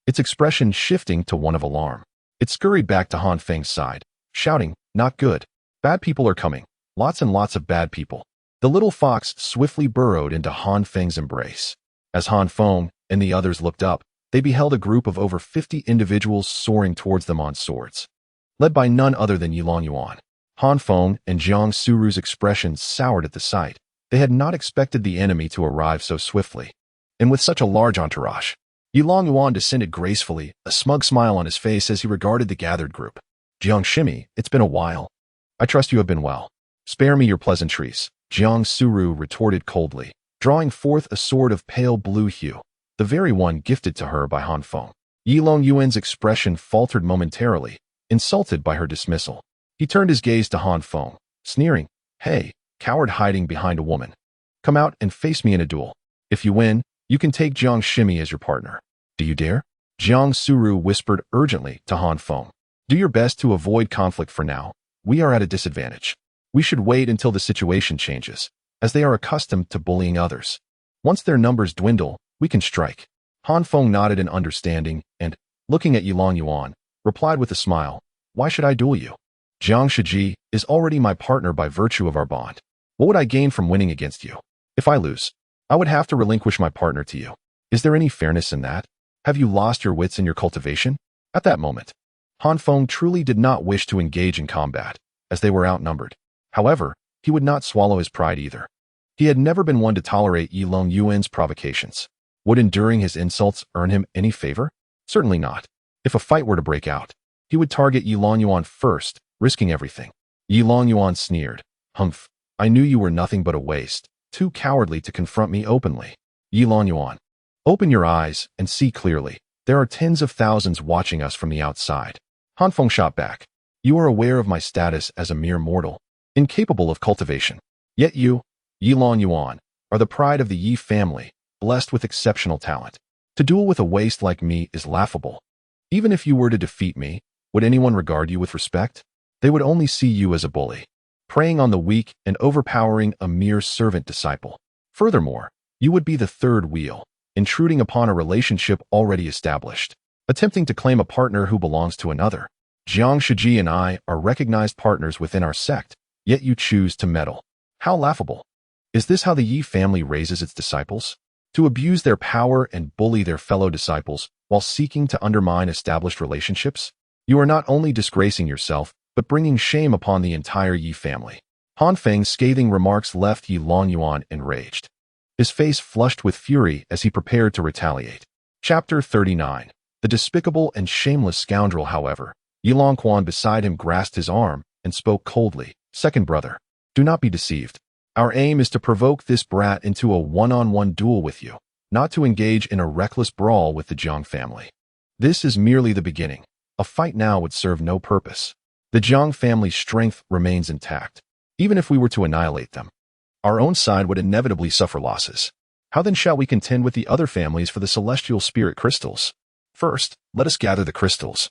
its expression shifting to one of alarm. It scurried back to Han Feng's side, shouting, "Not good. Bad people are coming. Lots and lots of bad people." The little fox swiftly burrowed into Han Feng's embrace. As Han Feng and the others looked up, they beheld a group of over 50 individuals soaring towards them on swords, led by none other than Yilong Yuan. Han Feng and Jiang Suru's expressions soured at the sight. They had not expected the enemy to arrive so swiftly, and with such a large entourage. Yilong Yuan descended gracefully, a smug smile on his face as he regarded the gathered group. "Jiang Shimi, it's been a while. I trust you have been well. Spare me your pleasantries," Jiang Suru retorted coldly, drawing forth a sword of pale blue hue, the very one gifted to her by Han Feng. Yilong Yuan's expression faltered momentarily, insulted by her dismissal. He turned his gaze to Han Feng, sneering, "Hey, coward hiding behind a woman. Come out and face me in a duel. If you win, you can take Jiang Shimi as your partner. Do you dare?" Jiang Suru whispered urgently to Han Feng. "Do your best to avoid conflict for now. We are at a disadvantage. We should wait until the situation changes, as they are accustomed to bullying others. Once their numbers dwindle, we can strike." Han Feng nodded in understanding and, looking at Yilong Yuan, replied with a smile, "Why should I duel you? Jiang Shiji is already my partner by virtue of our bond. What would I gain from winning against you? If I lose, I would have to relinquish my partner to you. Is there any fairness in that? Have you lost your wits in your cultivation?" At that moment, Han Feng truly did not wish to engage in combat, as they were outnumbered. However, he would not swallow his pride either. He had never been one to tolerate Yilong Yuan's provocations. Would enduring his insults earn him any favor? Certainly not. If a fight were to break out, he would target Yilong Yuan first, risking everything. Yilong Yuan sneered, "Humph, I knew you were nothing but a waste, too cowardly to confront me openly." Yilong Yuan, open your eyes and see clearly. There are tens of thousands watching us from the outside. Han Feng shot back. "You are aware of my status as a mere mortal, incapable of cultivation. Yet you, Yilong Yuan, are the pride of the Yi family, blessed with exceptional talent. To duel with a waste like me is laughable. Even if you were to defeat me, would anyone regard you with respect? They would only see you as a bully, preying on the weak and overpowering a mere servant disciple. Furthermore, you would be the third wheel, intruding upon a relationship already established, attempting to claim a partner who belongs to another. Jiang Shiji and I are recognized partners within our sect, yet you choose to meddle. How laughable. Is this how the Yi family raises its disciples? To abuse their power and bully their fellow disciples while seeking to undermine established relationships? You are not only disgracing yourself, but bringing shame upon the entire Yi family." Han Feng's scathing remarks left Yilong Yuan enraged. His face flushed with fury as he prepared to retaliate. Chapter 39. The despicable and shameless scoundrel, however. Yilong Quan beside him grasped his arm and spoke coldly, "Second brother, do not be deceived. Our aim is to provoke this brat into a one-on-one duel with you, not to engage in a reckless brawl with the Jiang family. This is merely the beginning. A fight now would serve no purpose. The Jiang family's strength remains intact. Even if we were to annihilate them, our own side would inevitably suffer losses. How then shall we contend with the other families for the celestial spirit crystals? First, let us gather the crystals,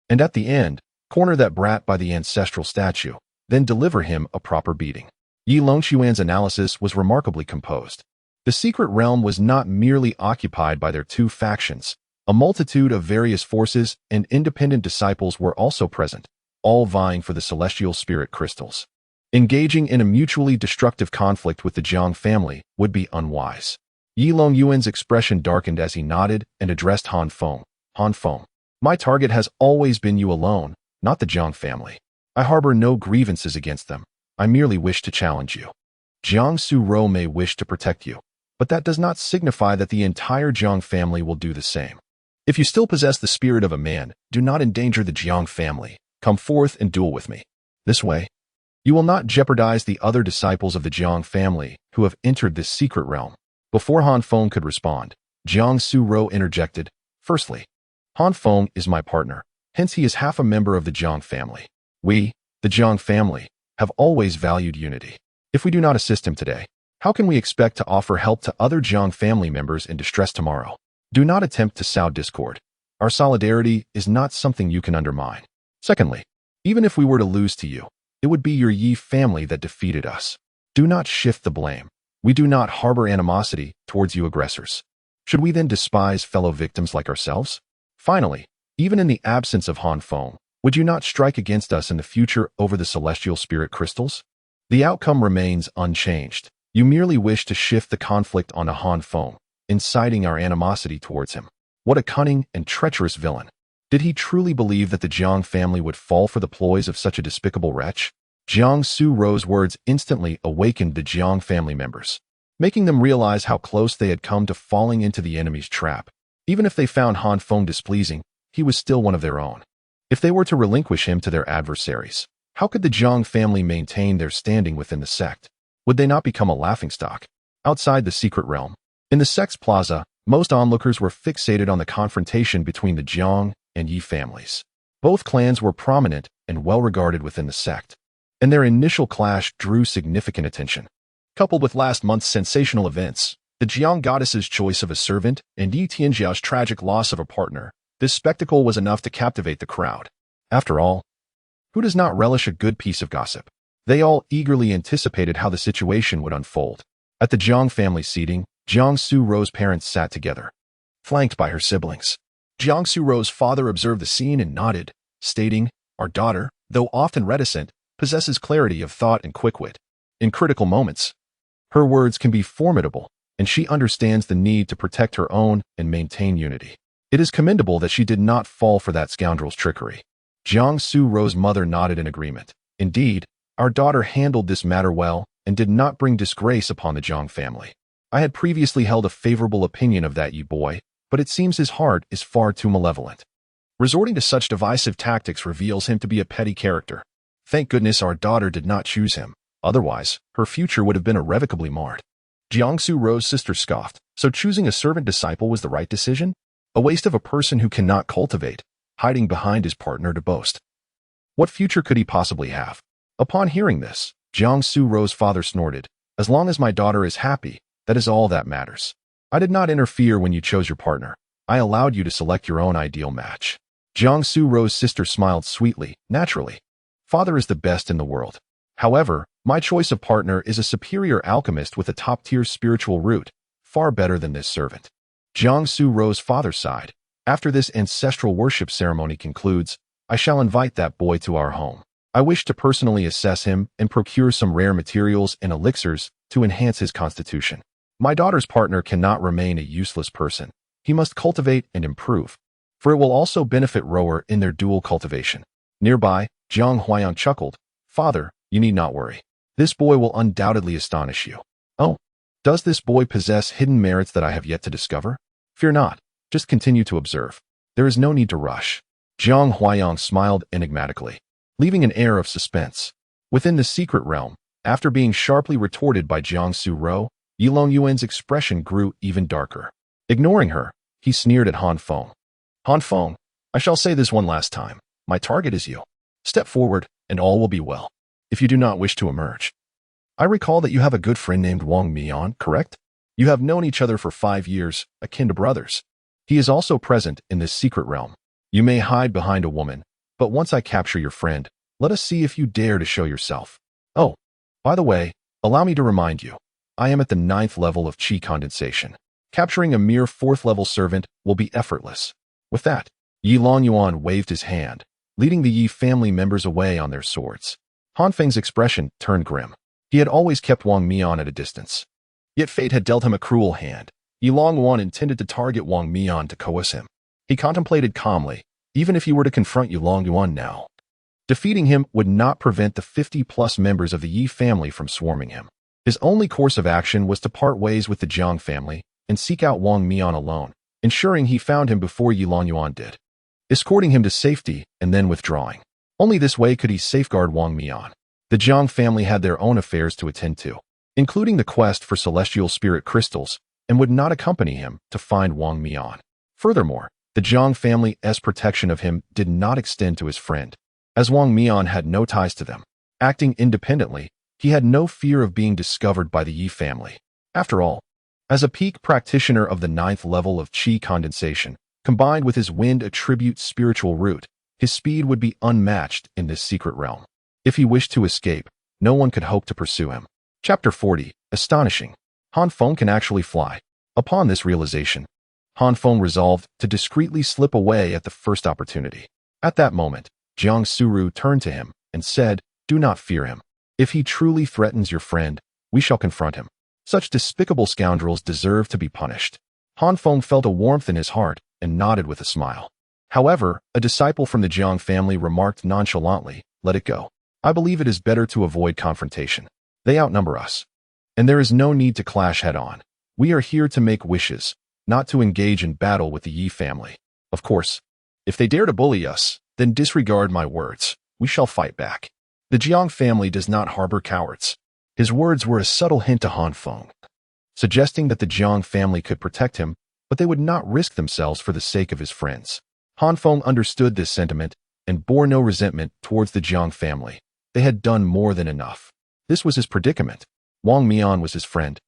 and at the end, corner that brat by the ancestral statue, then deliver him a proper beating." Yi Longshuan's analysis was remarkably composed. The secret realm was not merely occupied by their two factions, A multitude of various forces and independent disciples were also present, all vying for the celestial spirit crystals. Engaging in a mutually destructive conflict with the Jiang family would be unwise. Yi Longyuan's expression darkened as he nodded and addressed Han Feng. Han Feng, my target has always been you alone, not the Jiang family. I harbor no grievances against them. I merely wish to challenge you. Jiang Su-ro may wish to protect you, but that does not signify that the entire Jiang family will do the same. If you still possess the spirit of a man, do not endanger the Jiang family. Come forth and duel with me. This way, you will not jeopardize the other disciples of the Jiang family who have entered this secret realm. Before Han Feng could respond, Jiang Su-ro interjected, firstly, Han Feng is my partner, hence he is half a member of the Jiang family. We, the Jiang family, have always valued unity. If we do not assist him today, how can we expect to offer help to other Jiang family members in distress tomorrow? Do not attempt to sow discord. Our solidarity is not something you can undermine. Secondly, even if we were to lose to you, it would be your Yi family that defeated us. Do not shift the blame. We do not harbor animosity towards you aggressors. Should we then despise fellow victims like ourselves? Finally, even in the absence of Han Feng, would you not strike against us in the future over the celestial spirit crystals? The outcome remains unchanged. You merely wish to shift the conflict onto Han Feng, inciting our animosity towards him. What a cunning and treacherous villain. Did he truly believe that the Jiang family would fall for the ploys of such a despicable wretch? Jiang Su-ro's words instantly awakened the Jiang family members, making them realize how close they had come to falling into the enemy's trap. Even if they found Han Feng displeasing, he was still one of their own. If they were to relinquish him to their adversaries, how could the Jiang family maintain their standing within the sect? Would they not become a laughingstock? Outside the secret realm, in the sect's plaza, most onlookers were fixated on the confrontation between the Jiang and Yi families. Both clans were prominent and well-regarded within the sect, and their initial clash drew significant attention. Coupled with last month's sensational events, the Jiang goddess's choice of a servant and Yi Tianjiao's tragic loss of a partner, this spectacle was enough to captivate the crowd. After all, who does not relish a good piece of gossip? They all eagerly anticipated how the situation would unfold. At the Jiang family seating, Jiang Su-ro's parents sat together, flanked by her siblings. Jiang Su-ro's father observed the scene and nodded, stating, "Our daughter, though often reticent, possesses clarity of thought and quick wit. In critical moments, her words can be formidable, and she understands the need to protect her own and maintain unity. It is commendable that she did not fall for that scoundrel's trickery." Jiang Su-ro's mother nodded in agreement. Indeed, our daughter handled this matter well and did not bring disgrace upon the Jiang family. I had previously held a favorable opinion of that Yi boy, but it seems his heart is far too malevolent. Resorting to such divisive tactics reveals him to be a petty character. Thank goodness our daughter did not choose him. Otherwise, her future would have been irrevocably marred. Jiang Su-ro's sister scoffed. So choosing a servant disciple was the right decision? A waste of a person who cannot cultivate, hiding behind his partner to boast. What future could he possibly have? Upon hearing this, Jiang Su-ro's father snorted. As long as my daughter is happy, that is all that matters. I did not interfere when you chose your partner. I allowed you to select your own ideal match. Jiang Su-ro's sister smiled sweetly. Naturally, father is the best in the world. However, my choice of partner is a superior alchemist with a top-tier spiritual root, far better than this servant. Jiang Su-ro's father sighed. After this ancestral worship ceremony concludes, I shall invite that boy to our home. I wish to personally assess him and procure some rare materials and elixirs to enhance his constitution. My daughter's partner cannot remain a useless person. He must cultivate and improve, for it will also benefit Rower in their dual cultivation. Nearby, Jiang Huayang chuckled. Father, you need not worry. This boy will undoubtedly astonish you. Oh, does this boy possess hidden merits that I have yet to discover? Fear not, just continue to observe. There is no need to rush. Jiang Huayang smiled enigmatically, leaving an air of suspense. Within the secret realm, after being sharply retorted by Jiang Su-ro, Yi Longyuan's expression grew even darker. Ignoring her, he sneered at Han Feng. Han Feng, I shall say this one last time. My target is you. Step forward, and all will be well. If you do not wish to emerge. I recall that you have a good friend named Wang Mian, correct? You have known each other for 5 years, akin to brothers. He is also present in this secret realm. You may hide behind a woman, but once I capture your friend, let us see if you dare to show yourself. Oh, by the way, allow me to remind you, I am at the 9th level of Qi condensation. Capturing a mere 4th level servant will be effortless. With that, Yi Longyuan waved his hand, leading the Yi family members away on their swords. Han Feng's expression turned grim. He had always kept Wang Mian at a distance. Yet fate had dealt him a cruel hand. Yi Longyuan intended to target Wang Mian to coerce him. He contemplated calmly, even if he were to confront Yi Longyuan now. Defeating him would not prevent the 50-plus members of the Yi family from swarming him. His only course of action was to part ways with the Jiang family and seek out Wang Mian alone, ensuring he found him before Yi Longyuan did, escorting him to safety and then withdrawing. Only this way could he safeguard Wang Mian. The Jiang family had their own affairs to attend to, including the quest for celestial spirit crystals, and would not accompany him to find Wang Mian. Furthermore, the Jiang family's protection of him did not extend to his friend, as Wang Mian had no ties to them. Acting independently, he had no fear of being discovered by the Yi family. After all, as a peak practitioner of the 9th level of qi condensation, combined with his wind attribute spiritual root, his speed would be unmatched in this secret realm. If he wished to escape, no one could hope to pursue him. Chapter 40. Astonishing. Han Feng can actually fly. Upon this realization, Han Feng resolved to discreetly slip away at the first opportunity. At that moment, Jiang Suru turned to him and said, "Do not fear him. If he truly threatens your friend, we shall confront him. Such despicable scoundrels deserve to be punished." Han Feng felt a warmth in his heart and nodded with a smile. However, a disciple from the Jiang family remarked nonchalantly, "Let it go. I believe it is better to avoid confrontation. They outnumber us, and there is no need to clash head-on. We are here to make wishes, not to engage in battle with the Yi family. Of course, if they dare to bully us, then disregard my words. We shall fight back. The Jiang family does not harbor cowards." His words were a subtle hint to Han Feng, suggesting that the Jiang family could protect him, but they would not risk themselves for the sake of his friends. Han Feng understood this sentiment and bore no resentment towards the Jiang family. They had done more than enough. This was his predicament. Wang Mian was his friend,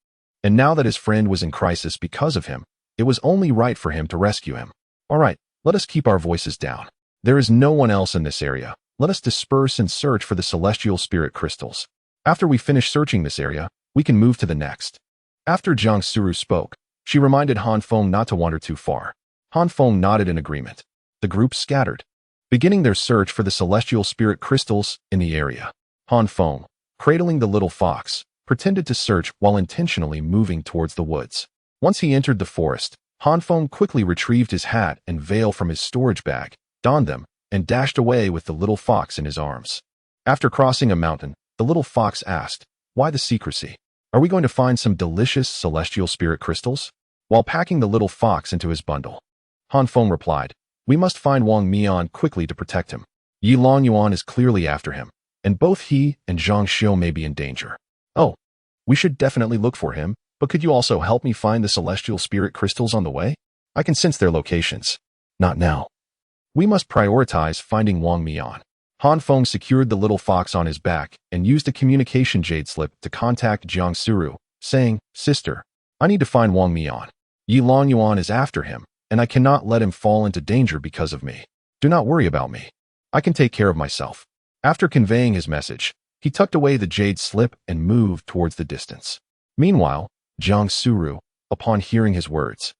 and now that his friend was in crisis because of him, it was only right for him to rescue him. "All right, let us keep our voices down. There is no one else in this area. Let us disperse and search for the celestial spirit crystals. After we finish searching this area, we can move to the next." After Jiang Suru spoke, she reminded Han Feng not to wander too far. Han Feng nodded in agreement. The group scattered, beginning their search for the celestial spirit crystals in the area. Han Feng, cradling the little fox, pretended to search while intentionally moving towards the woods. Once he entered the forest, Han Feng quickly retrieved his hat and veil from his storage bag, donned them, and dashed away with the little fox in his arms. After crossing a mountain, the little fox asked, "Why the secrecy? Are we going to find some delicious celestial spirit crystals?" While packing the little fox into his bundle, Han Feng replied, "We must find Wang Mian quickly to protect him. Yi Longyuan is clearly after him, and both he and Zhang Xiu may be in danger. Oh, we should definitely look for him, but could you also help me find the celestial spirit crystals on the way? I can sense their locations." "Not now. We must prioritize finding Wang Mian." Han Feng secured the little fox on his back and used a communication jade slip to contact Jiang Suru, saying, "Sister, I need to find Wang Mian. Yi Longyuan is after him, and I cannot let him fall into danger because of me. Do not worry about me. I can take care of myself." After conveying his message, he tucked away the jade slip and moved towards the distance. Meanwhile, Jiang Suru, upon hearing his words,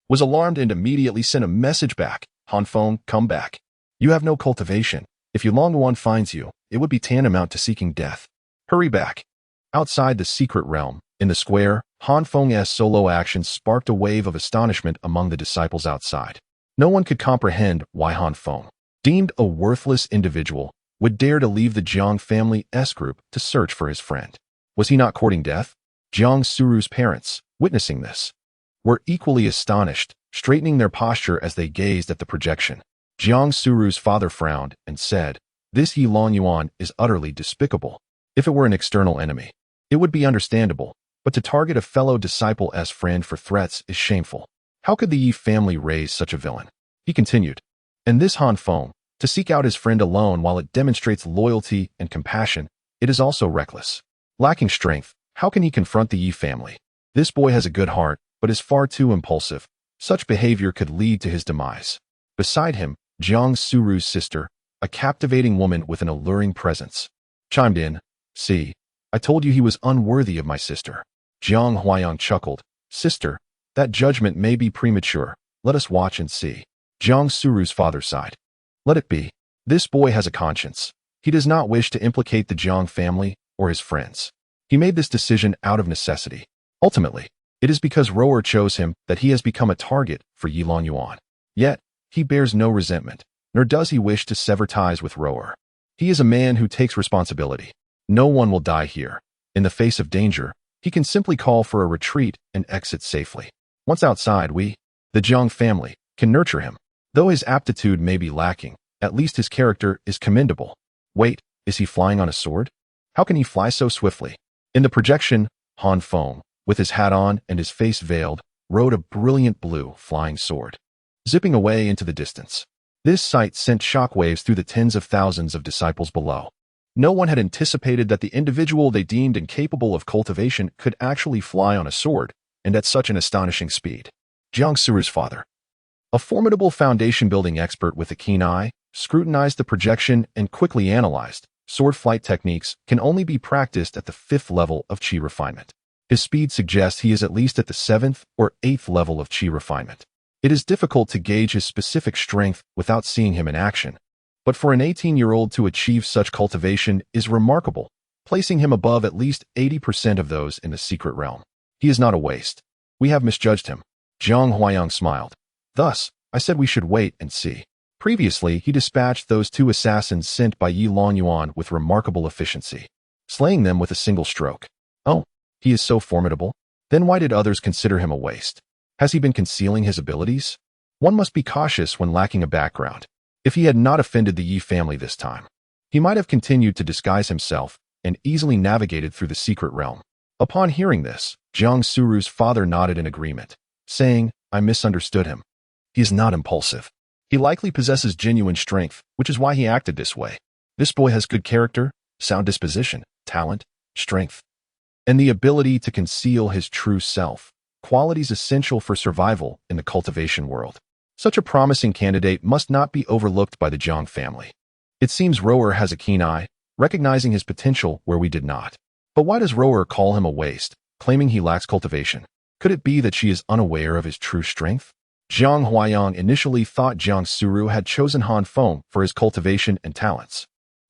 was alarmed and immediately sent a message back. "Han Feng, come back. You have no cultivation. If Yi Longyuan finds you, it would be tantamount to seeking death. Hurry back." Outside the secret realm, in the square, Han Feng's solo action sparked a wave of astonishment among the disciples outside. No one could comprehend why Han Feng, deemed a worthless individual, would dare to leave the Jiang family's group to search for his friend. Was he not courting death? Jiang Suru's parents, witnessing this, were equally astonished, straightening their posture as they gazed at the projection. Jiang Suru's father frowned and said, "This Yi Longyuan is utterly despicable. If it were an external enemy, it would be understandable, but to target a fellow disciple-s friend for threats is shameful. How could the Yi family raise such a villain?" He continued, "And this Han Feng, to seek out his friend alone while it demonstrates loyalty and compassion, it is also reckless. Lacking strength, how can he confront the Yi family? This boy has a good heart, but is far too impulsive. Such behavior could lead to his demise." Beside him, Jiang Suru's sister, a captivating woman with an alluring presence, chimed in, "See, I told you he was unworthy of my sister." Jiang Huayang chuckled, "Sister, that judgment may be premature. Let us watch and see." Jiang Suru's father sighed. Let it be. This boy has a conscience. He does not wish to implicate the Jiang family or his friends. He made this decision out of necessity. Ultimately, it is because Roer chose him that he has become a target for Yilong Yuan. Yet, he bears no resentment, nor does he wish to sever ties with Roer. He is a man who takes responsibility. No one will die here. In the face of danger, he can simply call for a retreat and exit safely. Once outside, we, the Jiang family, can nurture him. Though his aptitude may be lacking, at least his character is commendable. Wait, is he flying on a sword? How can he fly so swiftly? In the projection, Han Feng, with his hat on and his face veiled, rode a brilliant blue flying sword, zipping away into the distance. This sight sent shockwaves through the tens of thousands of disciples below. No one had anticipated that the individual they deemed incapable of cultivation could actually fly on a sword, and at such an astonishing speed. Jiang Suru's father, a formidable foundation-building expert with a keen eye, scrutinized the projection and quickly analyzed. Sword flight techniques can only be practiced at the 5th level of Qi refinement. His speed suggests he is at least at the 7th or 8th level of Qi refinement. It is difficult to gauge his specific strength without seeing him in action, but for an 18-year-old to achieve such cultivation is remarkable, placing him above at least 80% of those in the secret realm. He is not a waste. We have misjudged him. Zhang Huayang smiled. Thus, I said we should wait and see. Previously, he dispatched those 2 assassins sent by Yilong Yuan with remarkable efficiency, slaying them with a single stroke. Oh, he is so formidable? Then why did others consider him a waste? Has he been concealing his abilities? One must be cautious when lacking a background. If he had not offended the Yi family this time, he might have continued to disguise himself and easily navigated through the secret realm. Upon hearing this, Jiang Suru's father nodded in agreement, saying, I misunderstood him. He is not impulsive. He likely possesses genuine strength, which is why he acted this way. This boy has good character, sound disposition, talent, strength, and the ability to conceal his true self, qualities essential for survival in the cultivation world. Such a promising candidate must not be overlooked by the Jiang family. It seems Roer has a keen eye, recognizing his potential where we did not. But why does Roer call him a waste, claiming he lacks cultivation? Could it be that she is unaware of his true strength? Zhang Huayang initially thought Jiang Suru had chosen Han Feng for his cultivation and talents.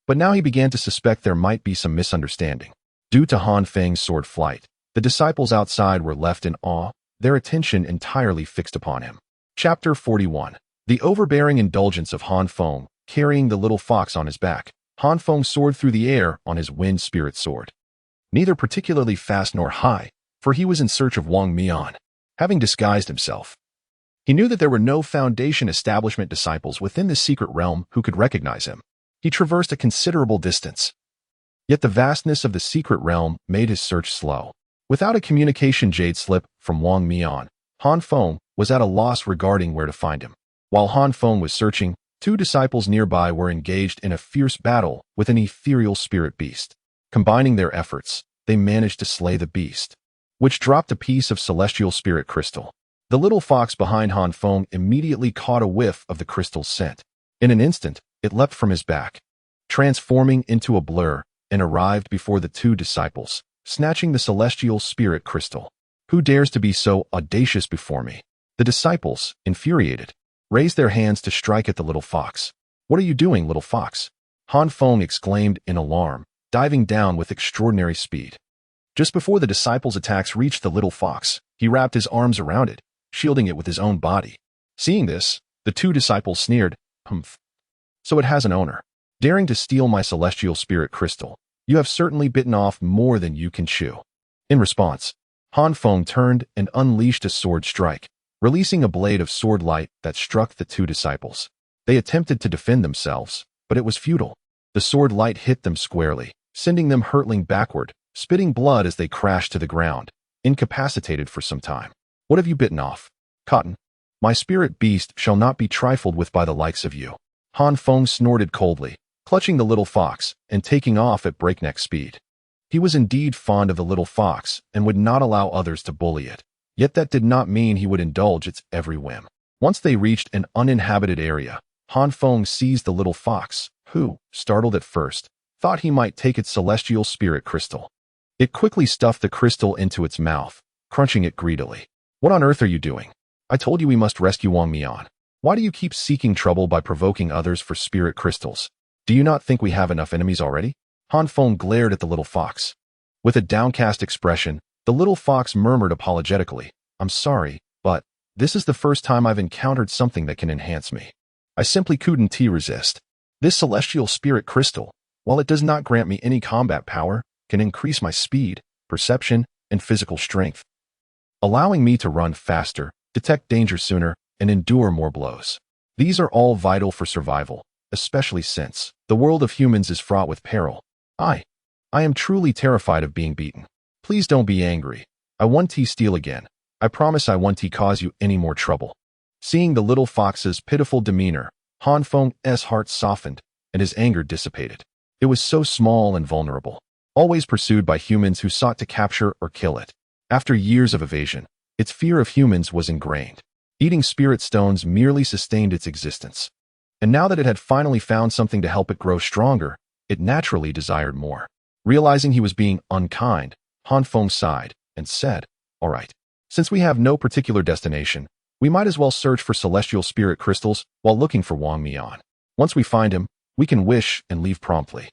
But now he began to suspect there might be some misunderstanding. Due to Han Feng's sword flight, the disciples outside were left in awe, their attention entirely fixed upon him. Chapter 41. The overbearing indulgence of Han Feng, carrying the little fox on his back. Han Feng soared through the air on his wind spirit sword. Neither particularly fast nor high, for he was in search of Wang Mian. Having disguised himself, he knew that there were no foundation establishment disciples within the secret realm who could recognize him. He traversed a considerable distance. Yet the vastness of the secret realm made his search slow. Without a communication jade slip from Wang Mian, Han Feng was at a loss regarding where to find him. While Han Feng was searching, 2 disciples nearby were engaged in a fierce battle with an ethereal spirit beast. Combining their efforts, they managed to slay the beast, which dropped a piece of celestial spirit crystal. The little fox behind Han Feng immediately caught a whiff of the crystal's scent. In an instant, it leapt from his back, transforming into a blur, and arrived before the 2 disciples, snatching the celestial spirit crystal. Who dares to be so audacious before me? The disciples, infuriated, raised their hands to strike at the little fox. What are you doing, little fox? Han Feng exclaimed in alarm, diving down with extraordinary speed. Just before the disciples' attacks reached the little fox, he wrapped his arms around it, shielding it with his own body. Seeing this, the 2 disciples sneered, Humph. So it has an owner. Daring to steal my celestial spirit crystal, you have certainly bitten off more than you can chew. In response, Han Feng turned and unleashed a sword strike, releasing a blade of sword light that struck the 2 disciples. They attempted to defend themselves, but it was futile. The sword light hit them squarely, sending them hurtling backward, spitting blood as they crashed to the ground, incapacitated for some time. What have you bitten off? Cotton. My spirit beast shall not be trifled with by the likes of you. Han Feng snorted coldly, clutching the little fox and taking off at breakneck speed. He was indeed fond of the little fox and would not allow others to bully it. Yet that did not mean he would indulge its every whim. Once they reached an uninhabited area, Han Feng seized the little fox, who, startled at first, thought he might take its celestial spirit crystal. It quickly stuffed the crystal into its mouth, crunching it greedily. What on earth are you doing? I told you we must rescue Wang Mian. Why do you keep seeking trouble by provoking others for spirit crystals? Do you not think we have enough enemies already? Han Feng glared at the little fox. With a downcast expression, the little fox murmured apologetically, I'm sorry, but this is the first time I've encountered something that can enhance me. I simply couldn't resist. This celestial spirit crystal, while it does not grant me any combat power, can increase my speed, perception, and physical strength, allowing me to run faster, detect danger sooner, and endure more blows. These are all vital for survival, especially since the world of humans is fraught with peril. I am truly terrified of being beaten. Please don't be angry. I won't steal again. I promise I won't cause you any more trouble. Seeing the little fox's pitiful demeanor, Han Feng's heart softened, and his anger dissipated. It was so small and vulnerable, always pursued by humans who sought to capture or kill it. After years of evasion, its fear of humans was ingrained. Eating spirit stones merely sustained its existence. And now that it had finally found something to help it grow stronger, it naturally desired more. Realizing he was being unkind, Han Feng sighed and said, All right, since we have no particular destination, we might as well search for celestial spirit crystals while looking for Wang Mian. Once we find him, we can wish and leave promptly.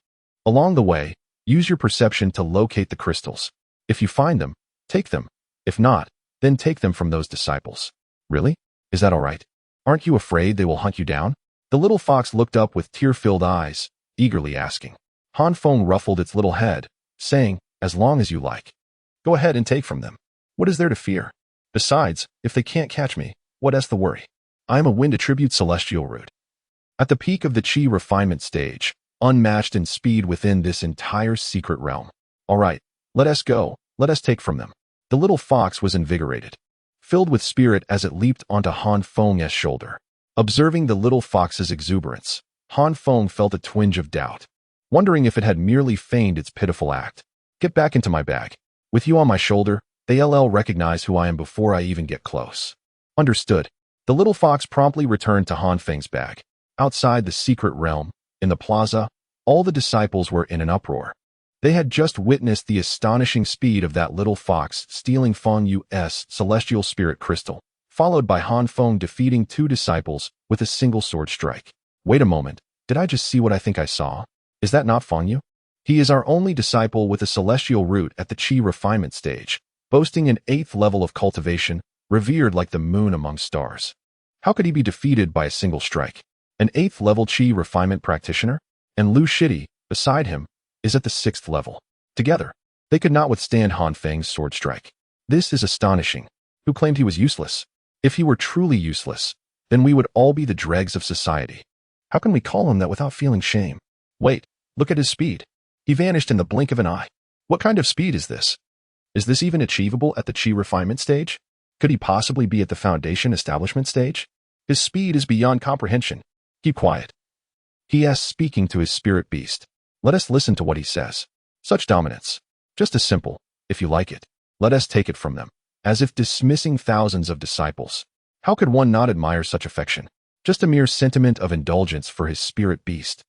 Along the way, use your perception to locate the crystals. If you find them, take them. If not, then take them from those disciples. Really? Is that all right? Aren't you afraid they will hunt you down? The little fox looked up with tear-filled eyes, eagerly asking. Han Feng ruffled its little head, saying, As long as you like. Go ahead and take from them. What is there to fear? Besides, if they can't catch me, what is the worry? I am a wind attribute celestial root. At the peak of the chi refinement stage, unmatched in speed within this entire secret realm. All right, let us go, let us take from them. The little fox was invigorated, filled with spirit as it leaped onto Han Feng's shoulder. Observing the little fox's exuberance, Han Feng felt a twinge of doubt, wondering if it had merely feigned its pitiful act. Get back into my bag. With you on my shoulder, they'll recognize who I am before I even get close. Understood. The little fox promptly returned to Han Feng's bag. Outside the secret realm, in the plaza, all the disciples were in an uproar. They had just witnessed the astonishing speed of that little fox stealing Feng Yu's celestial spirit crystal, followed by Han Feng defeating 2 disciples with a single sword strike. Wait a moment, did I just see what I think I saw? Is that not Feng Yu? He is our only disciple with a celestial root at the chi refinement stage, boasting an 8th level of cultivation, revered like the moon among stars. How could he be defeated by a single strike? An 8th level chi refinement practitioner? And Lu Shidi, beside him, is at the 6th level. Together, they could not withstand Han Feng's sword strike. This is astonishing. Who claimed he was useless? If he were truly useless, then we would all be the dregs of society. How can we call him that without feeling shame? Wait, look at his speed. He vanished in the blink of an eye. What kind of speed is this? Is this even achievable at the chi refinement stage? Could he possibly be at the foundation establishment stage? His speed is beyond comprehension. Keep quiet. He asks, speaking to his spirit beast. Let us listen to what he says. Such dominance. Just as simple, if you like it. Let us take it from them. As if dismissing thousands of disciples. How could one not admire such affection? Just a mere sentiment of indulgence for his spirit beast.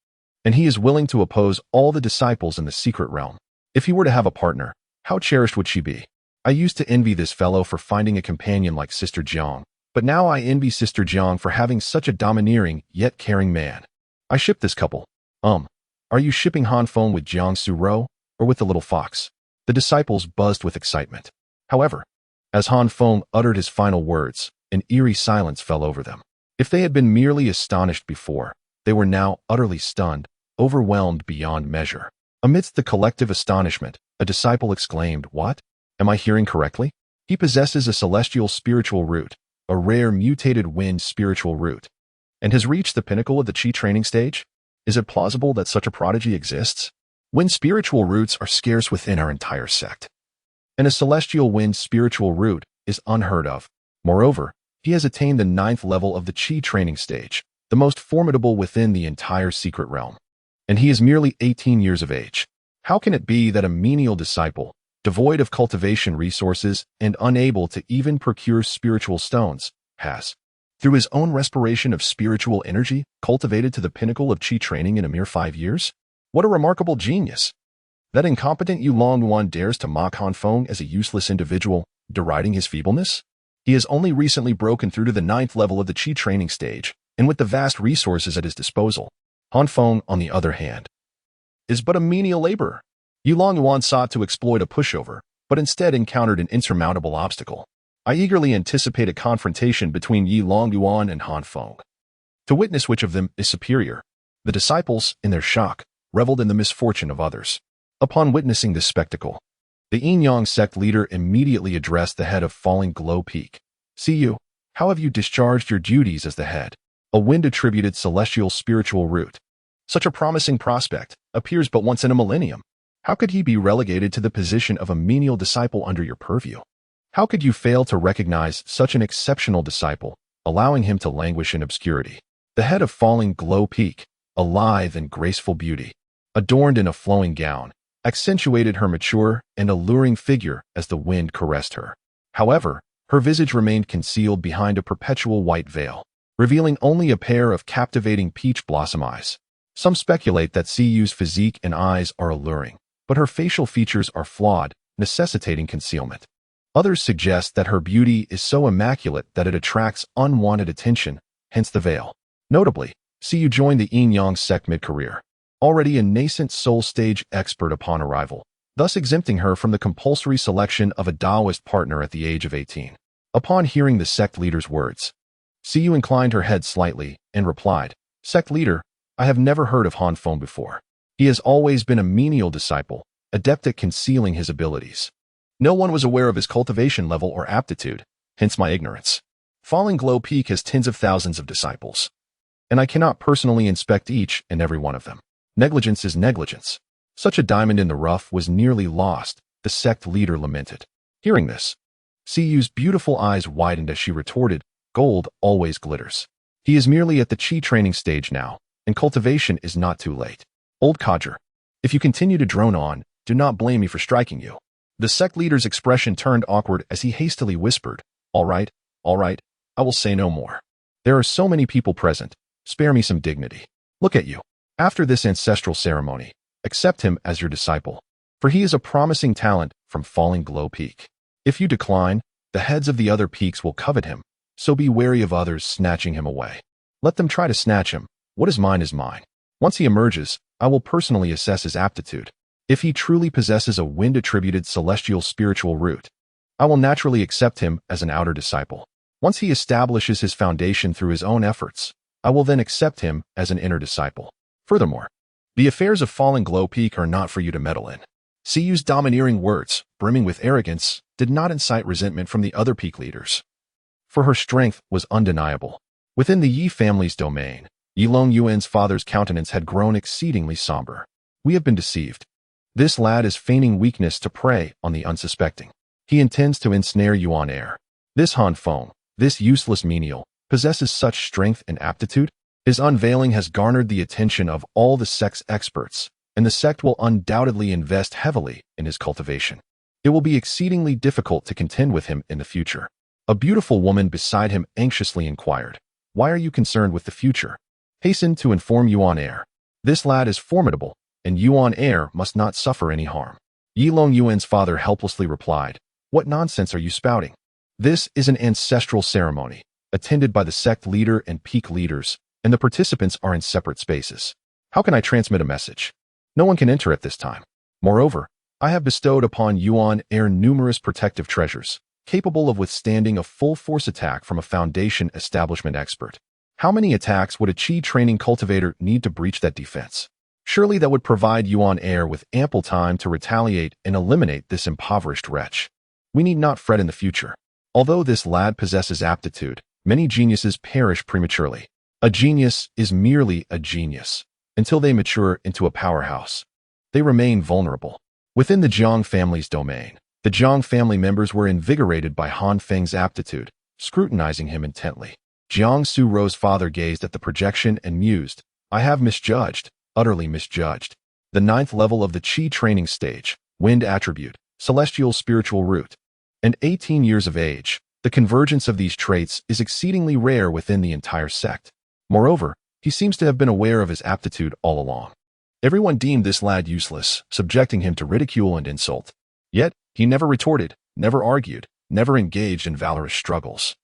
And he is willing to oppose all the disciples in the secret realm. If he were to have a partner, how cherished would she be? I used to envy this fellow for finding a companion like Sister Jiang, but now I envy Sister Jiang for having such a domineering yet caring man. I ship this couple. Are you shipping Han Feng with Jiang Suro, or with the little fox? The disciples buzzed with excitement. However, as Han Feng uttered his final words, an eerie silence fell over them. If they had been merely astonished before, they were now utterly stunned, overwhelmed beyond measure. Amidst the collective astonishment, a disciple exclaimed, What? Am I hearing correctly? He possesses a celestial spiritual root, a rare mutated wind spiritual root, and has reached the pinnacle of the chi training stage? Is it plausible that such a prodigy exists? Wind spiritual roots are scarce within our entire sect, and a celestial wind spiritual root is unheard of. Moreover, he has attained the 9th level of the chi training stage, the most formidable within the entire secret realm. And he is merely 18 years of age. How can it be that a menial disciple, devoid of cultivation resources and unable to even procure spiritual stones, has, through his own respiration of spiritual energy, cultivated to the pinnacle of chi training in a mere 5 years? What a remarkable genius! That incompetent Yulong Yuan dares to mock Han Feng as a useless individual, deriding his feebleness? He has only recently broken through to the 9th level of the Qi training stage, and with the vast resources at his disposal. Han Feng, on the other hand, is but a menial laborer. Yulong Yuan sought to exploit a pushover, but instead encountered an insurmountable obstacle. I eagerly anticipate a confrontation between Yulong Yuan and Han Feng, to witness which of them is superior. The disciples, in their shock, reveled in the misfortune of others. Upon witnessing this spectacle, the Yin-Yang sect leader immediately addressed the head of Falling Glow Peak. "See you, how have you discharged your duties as the head? A wind-attributed celestial spiritual root. Such a promising prospect appears but once in a millennium. How could he be relegated to the position of a menial disciple under your purview? How could you fail to recognize such an exceptional disciple, allowing him to languish in obscurity?" The head of Falling Glow Peak, a lithe and graceful beauty, adorned in a flowing gown, accentuated her mature and alluring figure as the wind caressed her. However, her visage remained concealed behind a perpetual white veil, revealing only a pair of captivating peach blossom eyes. Some speculate that Siyu's physique and eyes are alluring, but her facial features are flawed, necessitating concealment. Others suggest that her beauty is so immaculate that it attracts unwanted attention, hence the veil. Notably, Siyu joined the Yin-Yang sect mid-career, already a nascent soul stage expert upon arrival, thus exempting her from the compulsory selection of a Taoist partner at the age of 18. Upon hearing the sect leader's words, Siyu inclined her head slightly and replied, "Sect leader, I have never heard of Han Feng before. He has always been a menial disciple, adept at concealing his abilities. No one was aware of his cultivation level or aptitude, hence my ignorance. Falling Glow Peak has tens of thousands of disciples, and I cannot personally inspect each and every one of them. Negligence is negligence." Such a diamond in the rough was nearly lost, the sect leader lamented. Hearing this, Siyu's beautiful eyes widened as she retorted, "Gold always glitters. He is merely at the Qi training stage now, and cultivation is not too late. Old codger, if you continue to drone on, do not blame me for striking you." The sect leader's expression turned awkward as he hastily whispered, all right, I will say no more. There are so many people present, spare me some dignity. Look at you. After this ancestral ceremony, accept him as your disciple, for he is a promising talent from Falling Glow Peak. If you decline, the heads of the other peaks will covet him, so be wary of others snatching him away. Let them try to snatch him. What is mine is mine. Once he emerges, I will personally assess his aptitude. If he truly possesses a wind-attributed celestial spiritual root, I will naturally accept him as an outer disciple. Once he establishes his foundation through his own efforts, I will then accept him as an inner disciple. Furthermore, the affairs of Falling Glow Peak are not for you to meddle in. Siyu's domineering words, brimming with arrogance, did not incite resentment from the other peak leaders, for her strength was undeniable. Within the Yi family's domain, Yilong Yuan's father's countenance had grown exceedingly somber. "We have been deceived. This lad is feigning weakness to prey on the unsuspecting. He intends to ensnare Yuan heir. This Han Feng, this useless menial, possesses such strength and aptitude. His unveiling has garnered the attention of all the sect's experts, and the sect will undoubtedly invest heavily in his cultivation. It will be exceedingly difficult to contend with him in the future." A beautiful woman beside him anxiously inquired, "Why are you concerned with the future?" "Hasten to inform Yuan heir. This lad is formidable, and Yuan heir must not suffer any harm." Yilong Yuan's father helplessly replied, "What nonsense are you spouting? This is an ancestral ceremony, attended by the sect leader and peak leaders, and the participants are in separate spaces. How can I transmit a message? No one can enter at this time. Moreover, I have bestowed upon Yuan heir numerous protective treasures, capable of withstanding a full-force attack from a foundation establishment expert. How many attacks would a Qi training cultivator need to breach that defense? Surely that would provide Yuan heir with ample time to retaliate and eliminate this impoverished wretch. We need not fret in the future. Although this lad possesses aptitude, many geniuses perish prematurely. A genius is merely a genius. Until they mature into a powerhouse, they remain vulnerable. Within the Jiang family's domain, the Jiang family members were invigorated by Han Feng's aptitude, scrutinizing him intently. Jiang Su-Ro's father gazed at the projection and mused, "I have misjudged, utterly misjudged. The 9th level of the Qi training stage, wind attribute, celestial spiritual root, and 18 years of age. The convergence of these traits is exceedingly rare within the entire sect. Moreover, he seems to have been aware of his aptitude all along. Everyone deemed this lad useless, subjecting him to ridicule and insult. Yet, he never retorted, never argued, never engaged in valorous struggles,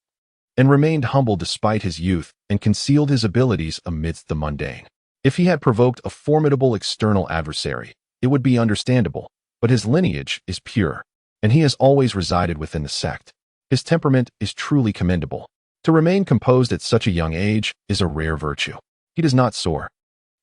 and remained humble despite his youth and concealed his abilities amidst the mundane. If he had provoked a formidable external adversary, it would be understandable, but his lineage is pure, and he has always resided within the sect. His temperament is truly commendable. To remain composed at such a young age is a rare virtue. He does not soar,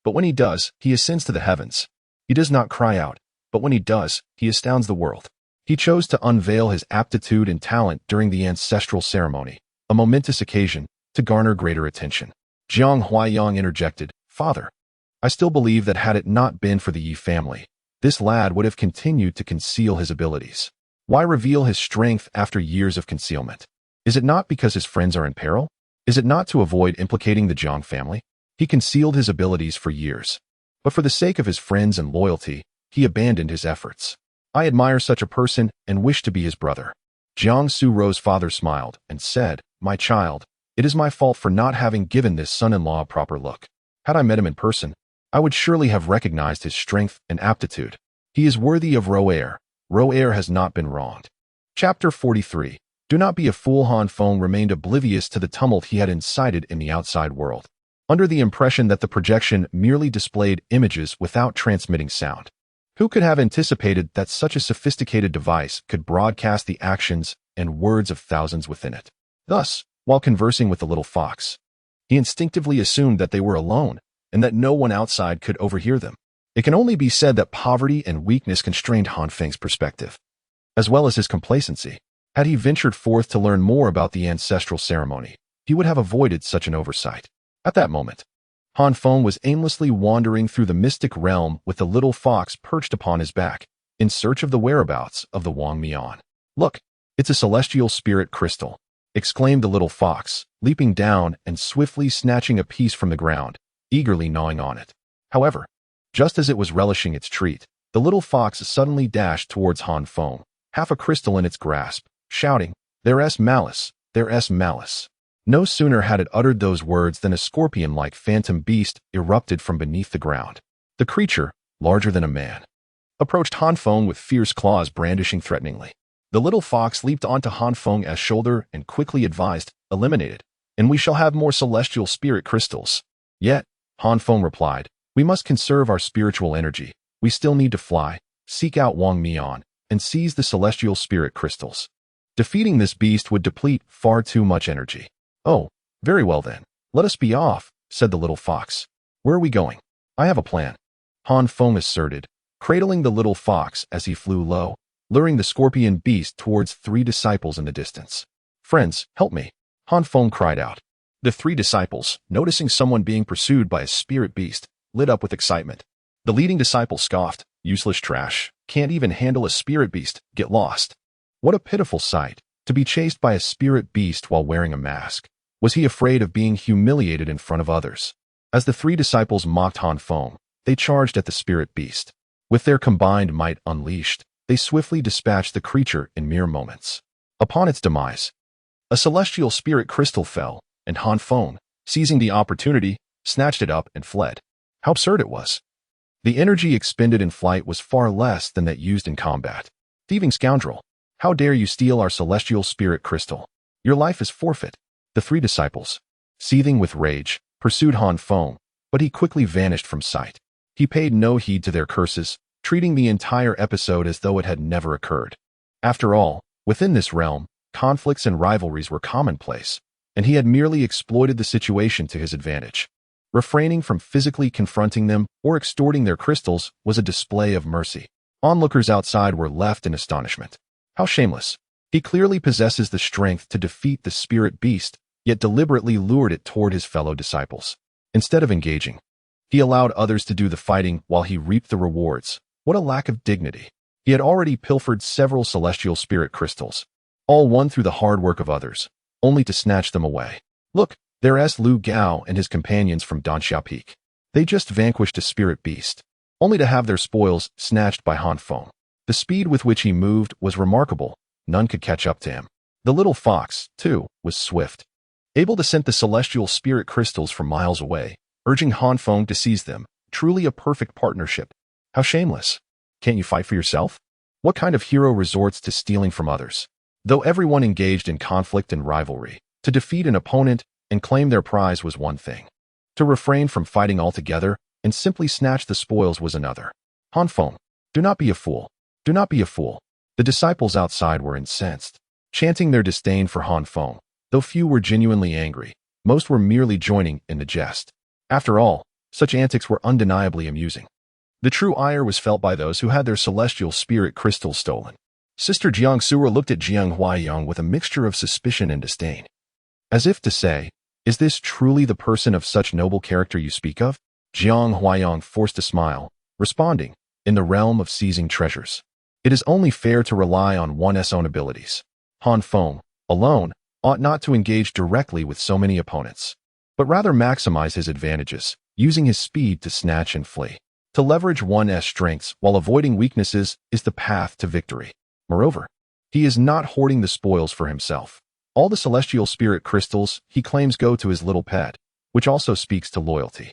but when he does, he ascends to the heavens. He does not cry out, but when he does, he astounds the world. He chose to unveil his aptitude and talent during the ancestral ceremony, a momentous occasion, to garner greater attention. Jiang Huaiyang interjected, "Father, I still believe that had it not been for the Yi family, this lad would have continued to conceal his abilities. Why reveal his strength after years of concealment? Is it not because his friends are in peril? Is it not to avoid implicating the Jiang family? He concealed his abilities for years, but for the sake of his friends and loyalty, he abandoned his efforts. I admire such a person and wish to be his brother." Jiang Suro's father smiled and said, "My child, it is my fault for not having given this son-in-law a proper look. Had I met him in person, I would surely have recognized his strength and aptitude. He is worthy of Ro'er. Ro'er has not been wronged." Chapter 43. Do not be a fool. Han Feng remained oblivious to the tumult he had incited in the outside world, under the impression that the projection merely displayed images without transmitting sound. Who could have anticipated that such a sophisticated device could broadcast the actions and words of thousands within it? Thus, while conversing with the little fox, he instinctively assumed that they were alone and that no one outside could overhear them. It can only be said that poverty and weakness constrained Han Feng's perspective, as well as his complacency. Had he ventured forth to learn more about the ancestral ceremony, he would have avoided such an oversight. At that moment, Han Feng was aimlessly wandering through the mystic realm with the little fox perched upon his back, in search of the whereabouts of the Wang Mian. "Look, it's a celestial spirit crystal," exclaimed the little fox, leaping down and swiftly snatching a piece from the ground, eagerly gnawing on it. However, just as it was relishing its treat, the little fox suddenly dashed towards Han Feng, half a crystal in its grasp, shouting, "There's malice, there's malice." No sooner had it uttered those words than a scorpion-like phantom beast erupted from beneath the ground. The creature, larger than a man, approached Han Feng with fierce claws brandishing threateningly. The little fox leaped onto Han Feng's shoulder and quickly advised, "Eliminated, and we shall have more celestial spirit crystals." Yet, Han Feng replied, "We must conserve our spiritual energy. We still need to fly, seek out Wang Mian, and seize the celestial spirit crystals. Defeating this beast would deplete far too much energy." "Oh, very well then. Let us be off," said the little fox. "Where are we going?" "I have a plan," Han Feng asserted, cradling the little fox as he flew low, luring the scorpion beast towards 3 disciples in the distance. "Friends, help me," Han Feng cried out. The 3 disciples, noticing someone being pursued by a spirit beast, lit up with excitement. The leading disciple scoffed, "Useless trash, can't even handle a spirit beast, get lost." What a pitiful sight, to be chased by a spirit beast while wearing a mask. Was he afraid of being humiliated in front of others? As the 3 disciples mocked Han Feng, they charged at the spirit beast. With their combined might unleashed, they swiftly dispatched the creature in mere moments. Upon its demise, a celestial spirit crystal fell, and Han Feng, seizing the opportunity, snatched it up and fled. How absurd it was. The energy expended in flight was far less than that used in combat. "Thieving scoundrel, how dare you steal our celestial spirit crystal? Your life is forfeit." The 3 disciples, seething with rage, pursued Han Feng, but he quickly vanished from sight. He paid no heed to their curses, treating the entire episode as though it had never occurred. After all, within this realm, conflicts and rivalries were commonplace, and he had merely exploited the situation to his advantage. Refraining from physically confronting them or extorting their crystals was a display of mercy. Onlookers outside were left in astonishment. How shameless. He clearly possesses the strength to defeat the spirit beast, yet deliberately lured it toward his fellow disciples. Instead of engaging, he allowed others to do the fighting while he reaped the rewards. What a lack of dignity. He had already pilfered several celestial spirit crystals, all won through the hard work of others, only to snatch them away. Look, there's Lu Gao and his companions from Danxia Peak. They just vanquished a spirit beast, only to have their spoils snatched by Han Feng. The speed with which he moved was remarkable. None could catch up to him. The little fox, too, was swift, able to scent the celestial spirit crystals from miles away, urging Han Feng to seize them. Truly a perfect partnership. How shameless. Can't you fight for yourself? What kind of hero resorts to stealing from others? Though everyone engaged in conflict and rivalry, to defeat an opponent and claim their prize was one thing. To refrain from fighting altogether and simply snatch the spoils was another. Han Feng, do not be a fool. Do not be a fool. The disciples outside were incensed, chanting their disdain for Han Feng. Though few were genuinely angry, most were merely joining in the jest. After all, such antics were undeniably amusing. The true ire was felt by those who had their celestial spirit crystals stolen. Sister Jiang Sura looked at Jiang Huaiyang with a mixture of suspicion and disdain. As if to say, is this truly the person of such noble character you speak of? Jiang Huaiyang forced a smile, responding, in the realm of seizing treasures. It is only fair to rely on one's own abilities. Han Feng, alone, ought not to engage directly with so many opponents, but rather maximize his advantages, using his speed to snatch and flee. To leverage one's strengths while avoiding weaknesses is the path to victory. Moreover, he is not hoarding the spoils for himself. All the celestial spirit crystals he claims go to his little pet, which also speaks to loyalty.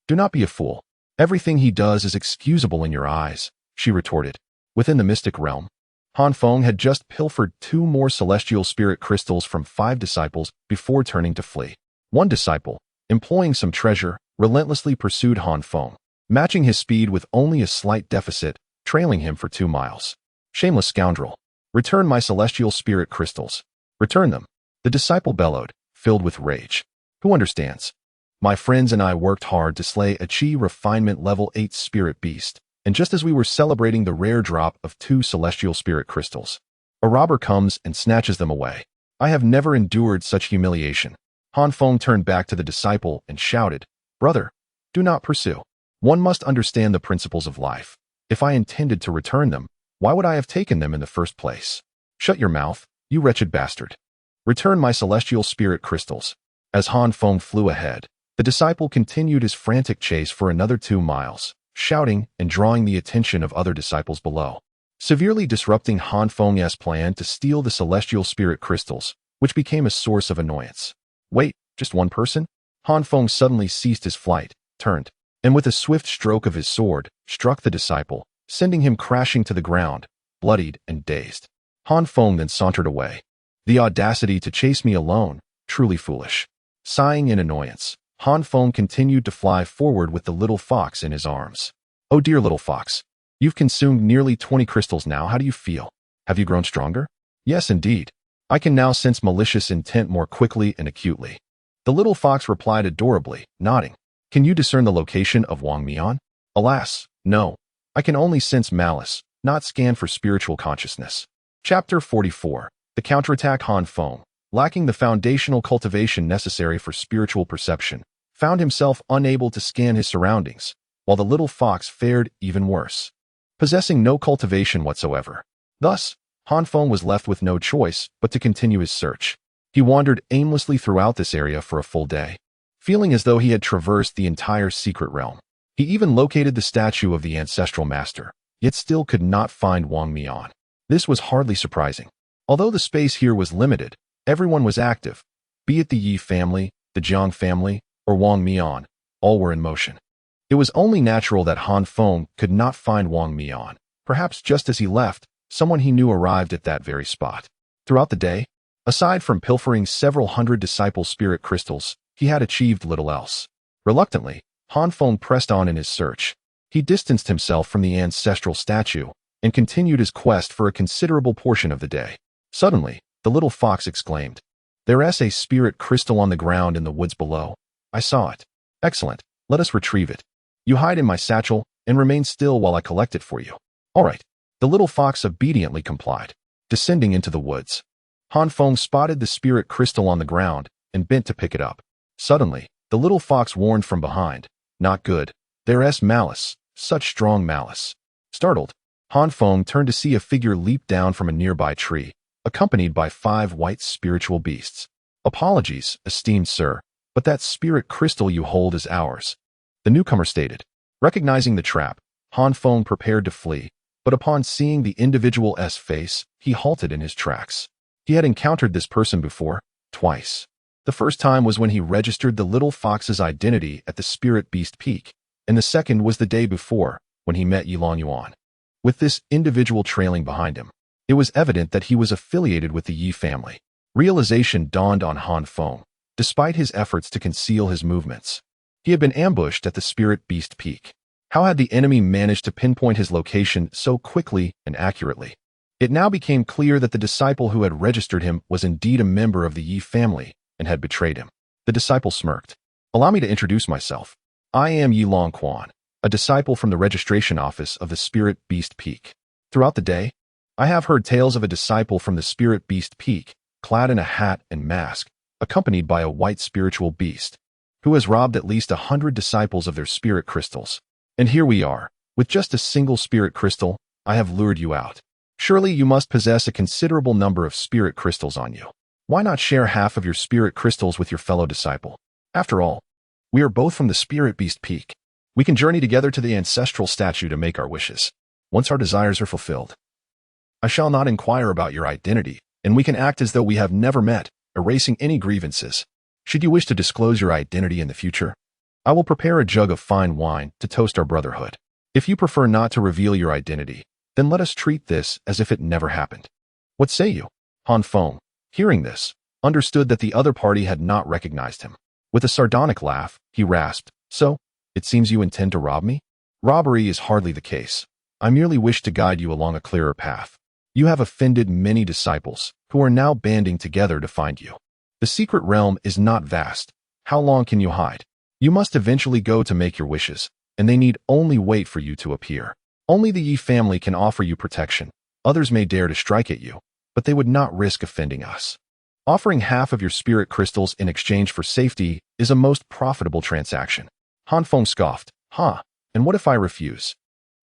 Do not be a fool. Everything he does is excusable in your eyes, she retorted. Within the mystic realm, Han Feng had just pilfered 2 more celestial spirit crystals from 5 disciples before turning to flee. One disciple, employing some treasure, relentlessly pursued Han Feng, matching his speed with only a slight deficit, trailing him for 2 miles. Shameless scoundrel. Return my celestial spirit crystals. Return them. The disciple bellowed, filled with rage. Who understands? My friends and I worked hard to slay a Chi refinement level 8 spirit beast, and just as we were celebrating the rare drop of 2 celestial spirit crystals, a robber comes and snatches them away. I have never endured such humiliation. Han Feng turned back to the disciple and shouted, Brother, do not pursue. One must understand the principles of life. If I intended to return them, why would I have taken them in the first place? Shut your mouth, you wretched bastard. Return my celestial spirit crystals. As Han Feng flew ahead, the disciple continued his frantic chase for another 2 miles, shouting and drawing the attention of other disciples below, severely disrupting Han Feng's plan to steal the celestial spirit crystals, which became a source of annoyance. Wait, just one person? Han Feng suddenly ceased his flight, turned, and with a swift stroke of his sword, struck the disciple, sending him crashing to the ground, bloodied and dazed. Han Feng then sauntered away. The audacity to chase me alone, truly foolish. Sighing in annoyance, Han Feng continued to fly forward with the little fox in his arms. Oh dear little fox, you've consumed nearly 20 crystals now. How do you feel? Have you grown stronger? Yes, indeed. I can now sense malicious intent more quickly and acutely. The little fox replied adorably, nodding. Can you discern the location of Wang Mian? Alas, no. I can only sense malice, not scan for spiritual consciousness. Chapter 44. The counterattack. Han Feng, lacking the foundational cultivation necessary for spiritual perception, found himself unable to scan his surroundings, while the little fox fared even worse, possessing no cultivation whatsoever. Thus, Han Feng was left with no choice but to continue his search. He wandered aimlessly throughout this area for a full day, feeling as though he had traversed the entire secret realm. He even located the statue of the ancestral master, yet still could not find Wang Mian. This was hardly surprising. Although the space here was limited, everyone was active, be it the Yi family, the Jiang family, or Wang Mian, all were in motion. It was only natural that Han Feng could not find Wang Mian. Perhaps just as he left, someone he knew arrived at that very spot. Throughout the day, aside from pilfering several hundred disciple spirit crystals, he had achieved little else. Reluctantly, Han Feng pressed on in his search. He distanced himself from the ancestral statue and continued his quest for a considerable portion of the day. Suddenly, the little fox exclaimed, There's a spirit crystal on the ground in the woods below. I saw it. Excellent. Let us retrieve it. You hide in my satchel and remain still while I collect it for you. All right. The little fox obediently complied. Descending into the woods, Han Feng spotted the spirit crystal on the ground and bent to pick it up. Suddenly, the little fox warned from behind. Not good. There's malice. Such strong malice. Startled, Han Feng turned to see a figure leap down from a nearby tree, accompanied by 5 white spiritual beasts. Apologies, esteemed sir, but that spirit crystal you hold is ours, the newcomer stated. Recognizing the trap, Han Feng prepared to flee, but upon seeing the individual's face, he halted in his tracks. He had encountered this person before, twice. The first time was when he registered the little fox's identity at the Spirit Beast Peak, and the second was the day before, when he met Yilan Yuan, with this individual trailing behind him. It was evident that he was affiliated with the Yi family. Realization dawned on Han Feng. Despite his efforts to conceal his movements, he had been ambushed at the Spirit Beast Peak. How had the enemy managed to pinpoint his location so quickly and accurately? It now became clear that the disciple who had registered him was indeed a member of the Yi family and had betrayed him. The disciple smirked. "Allow me to introduce myself. I am Yi Longquan, a disciple from the registration office of the Spirit Beast Peak. Throughout the day, I have heard tales of a disciple from the Spirit Beast Peak, clad in a hat and mask, accompanied by a white spiritual beast, who has robbed at least 100 disciples of their spirit crystals. And here we are. With just a single spirit crystal, I have lured you out. Surely you must possess a considerable number of spirit crystals on you. Why not share half of your spirit crystals with your fellow disciple? After all, we are both from the Spirit Beast Peak. We can journey together to the ancestral statue to make our wishes. Once our desires are fulfilled, I shall not inquire about your identity, and we can act as though we have never met, erasing any grievances. Should you wish to disclose your identity in the future, I will prepare a jug of fine wine to toast our brotherhood. If you prefer not to reveal your identity, then let us treat this as if it never happened. What say you?" Han Feng, hearing this, understood that the other party had not recognized him. With a sardonic laugh, he rasped, "So, it seems you intend to rob me? Robbery is hardly the case. I merely wish to guide you along a clearer path. You have offended many disciples, who are now banding together to find you. The secret realm is not vast. How long can you hide? You must eventually go to make your wishes, and they need only wait for you to appear. Only the Yi family can offer you protection. Others may dare to strike at you, but they would not risk offending us. Offering half of your spirit crystals in exchange for safety is a most profitable transaction." Han Feng scoffed. "Huh, and what if I refuse?"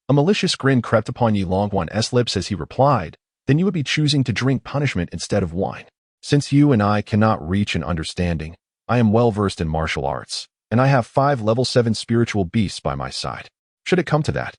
A malicious grin crept upon Yi Longquan's lips as he replied, "Then you would be choosing to drink punishment instead of wine. Since you and I cannot reach an understanding, I am well versed in martial arts, and I have 5 level 7 spiritual beasts by my side. Should it come to that,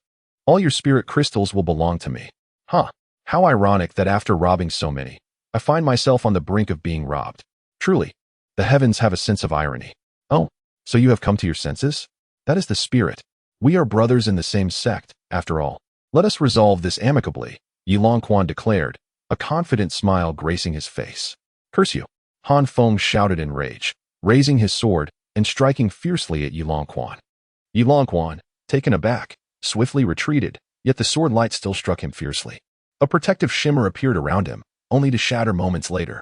all your spirit crystals will belong to me." Huh, how ironic that after robbing so many, I find myself on the brink of being robbed. Truly, the heavens have a sense of irony. Oh, so you have come to your senses? That is the spirit. We are brothers in the same sect, after all. Let us resolve this amicably, Yi Longquan declared, a confident smile gracing his face. "Curse you!" Han Feng shouted in rage, raising his sword and striking fiercely at Yi Longquan. Yi Longquan, taken aback, swiftly retreated, yet the sword light still struck him fiercely. A protective shimmer appeared around him, only to shatter moments later,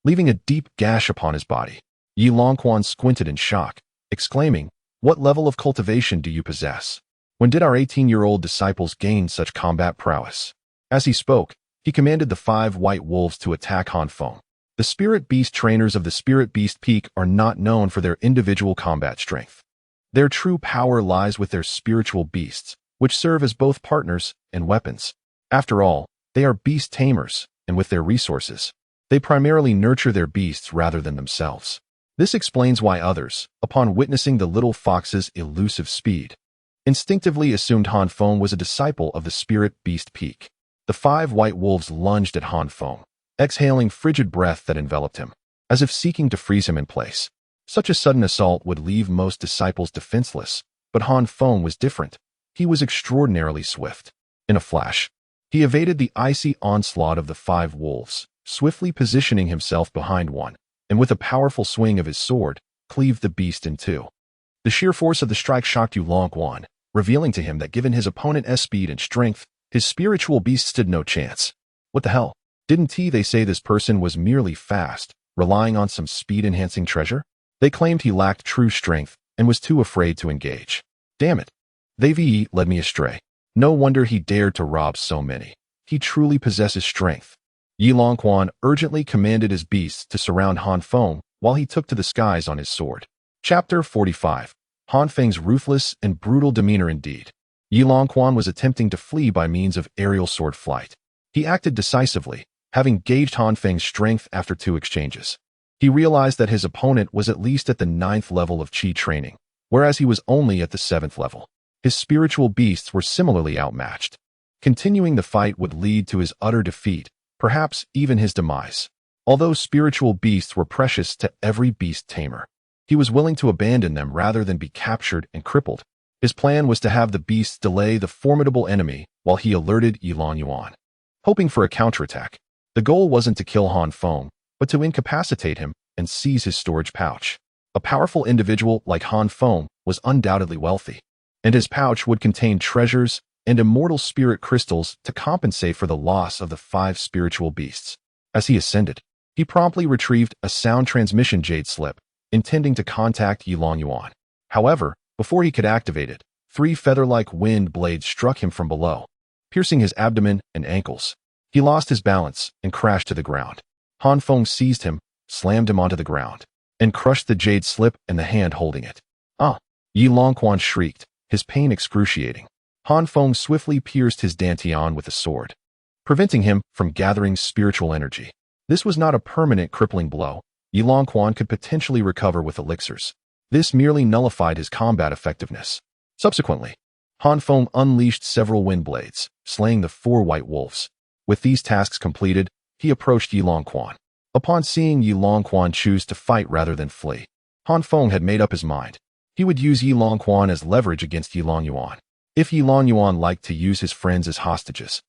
leaving a deep gash upon his body. Yi Longquan squinted in shock, exclaiming, "What level of cultivation do you possess? When did our 18-year-old disciples gain such combat prowess?" As he spoke, he commanded the 5 white wolves to attack Han Feng. The spirit beast trainers of the Spirit Beast Peak are not known for their individual combat strength. Their true power lies with their spiritual beasts, which serve as both partners and weapons. After all, they are beast tamers, and with their resources, they primarily nurture their beasts rather than themselves. This explains why others, upon witnessing the little fox's elusive speed, instinctively assumed Han Feng was a disciple of the Spirit Beast Peak. The 5 white wolves lunged at Han Feng, exhaling frigid breath that enveloped him, as if seeking to freeze him in place. Such a sudden assault would leave most disciples defenseless, but Han Feng was different. He was extraordinarily swift. In a flash, he evaded the icy onslaught of the 5 wolves, swiftly positioning himself behind one, and with a powerful swing of his sword, cleaved the beast in two. The sheer force of the strike shocked Yi Longquan, revealing to him that given his opponent's speed and strength, his spiritual beast stood no chance. What the hell? Didn't they say this person was merely fast, relying on some speed-enhancing treasure? They claimed he lacked true strength and was too afraid to engage. Damn it. They led me astray. No wonder he dared to rob so many. He truly possesses strength. Yi Longquan urgently commanded his beasts to surround Han Feng while he took to the skies on his sword. Chapter 45. Han Feng's ruthless and brutal demeanor indeed. Yi Longquan was attempting to flee by means of aerial sword flight. He acted decisively, having gauged Han Feng's strength after 2 exchanges. He realized that his opponent was at least at the 9th level of Qi training, whereas he was only at the 7th level. His spiritual beasts were similarly outmatched. Continuing the fight would lead to his utter defeat, perhaps even his demise. Although spiritual beasts were precious to every beast tamer, he was willing to abandon them rather than be captured and crippled. His plan was to have the beasts delay the formidable enemy while he alerted Yi Longquan. hoping for a counterattack. The goal wasn't to kill Han Feng, but to incapacitate him and seize his storage pouch. A powerful individual like Han Feng was undoubtedly wealthy, and his pouch would contain treasures and immortal spirit crystals to compensate for the loss of the 5 spiritual beasts. As he ascended, he promptly retrieved a sound transmission jade slip, intending to contact Yilong Yuan. However, before he could activate it, 3 feather-like wind blades struck him from below, piercing his abdomen and ankles. He lost his balance and crashed to the ground. Han Feng seized him, slammed him onto the ground, and crushed the jade slip and the hand holding it. Ah! Yilong Yuan shrieked, his pain excruciating. Han Feng swiftly pierced his dantian with a sword, preventing him from gathering spiritual energy. This was not a permanent crippling blow. Yilong Yuan could potentially recover with elixirs. This merely nullified his combat effectiveness. Subsequently, Han Feng unleashed several wind blades, slaying the 4 white wolves. With these tasks completed, he approached Yilong Yuan. Upon seeing Yilong Yuan choose to fight rather than flee, Han Feng had made up his mind. He would use Yilong Yuan as leverage against Yilong Yuan. If Yilong Yuan liked to use his friends as hostages,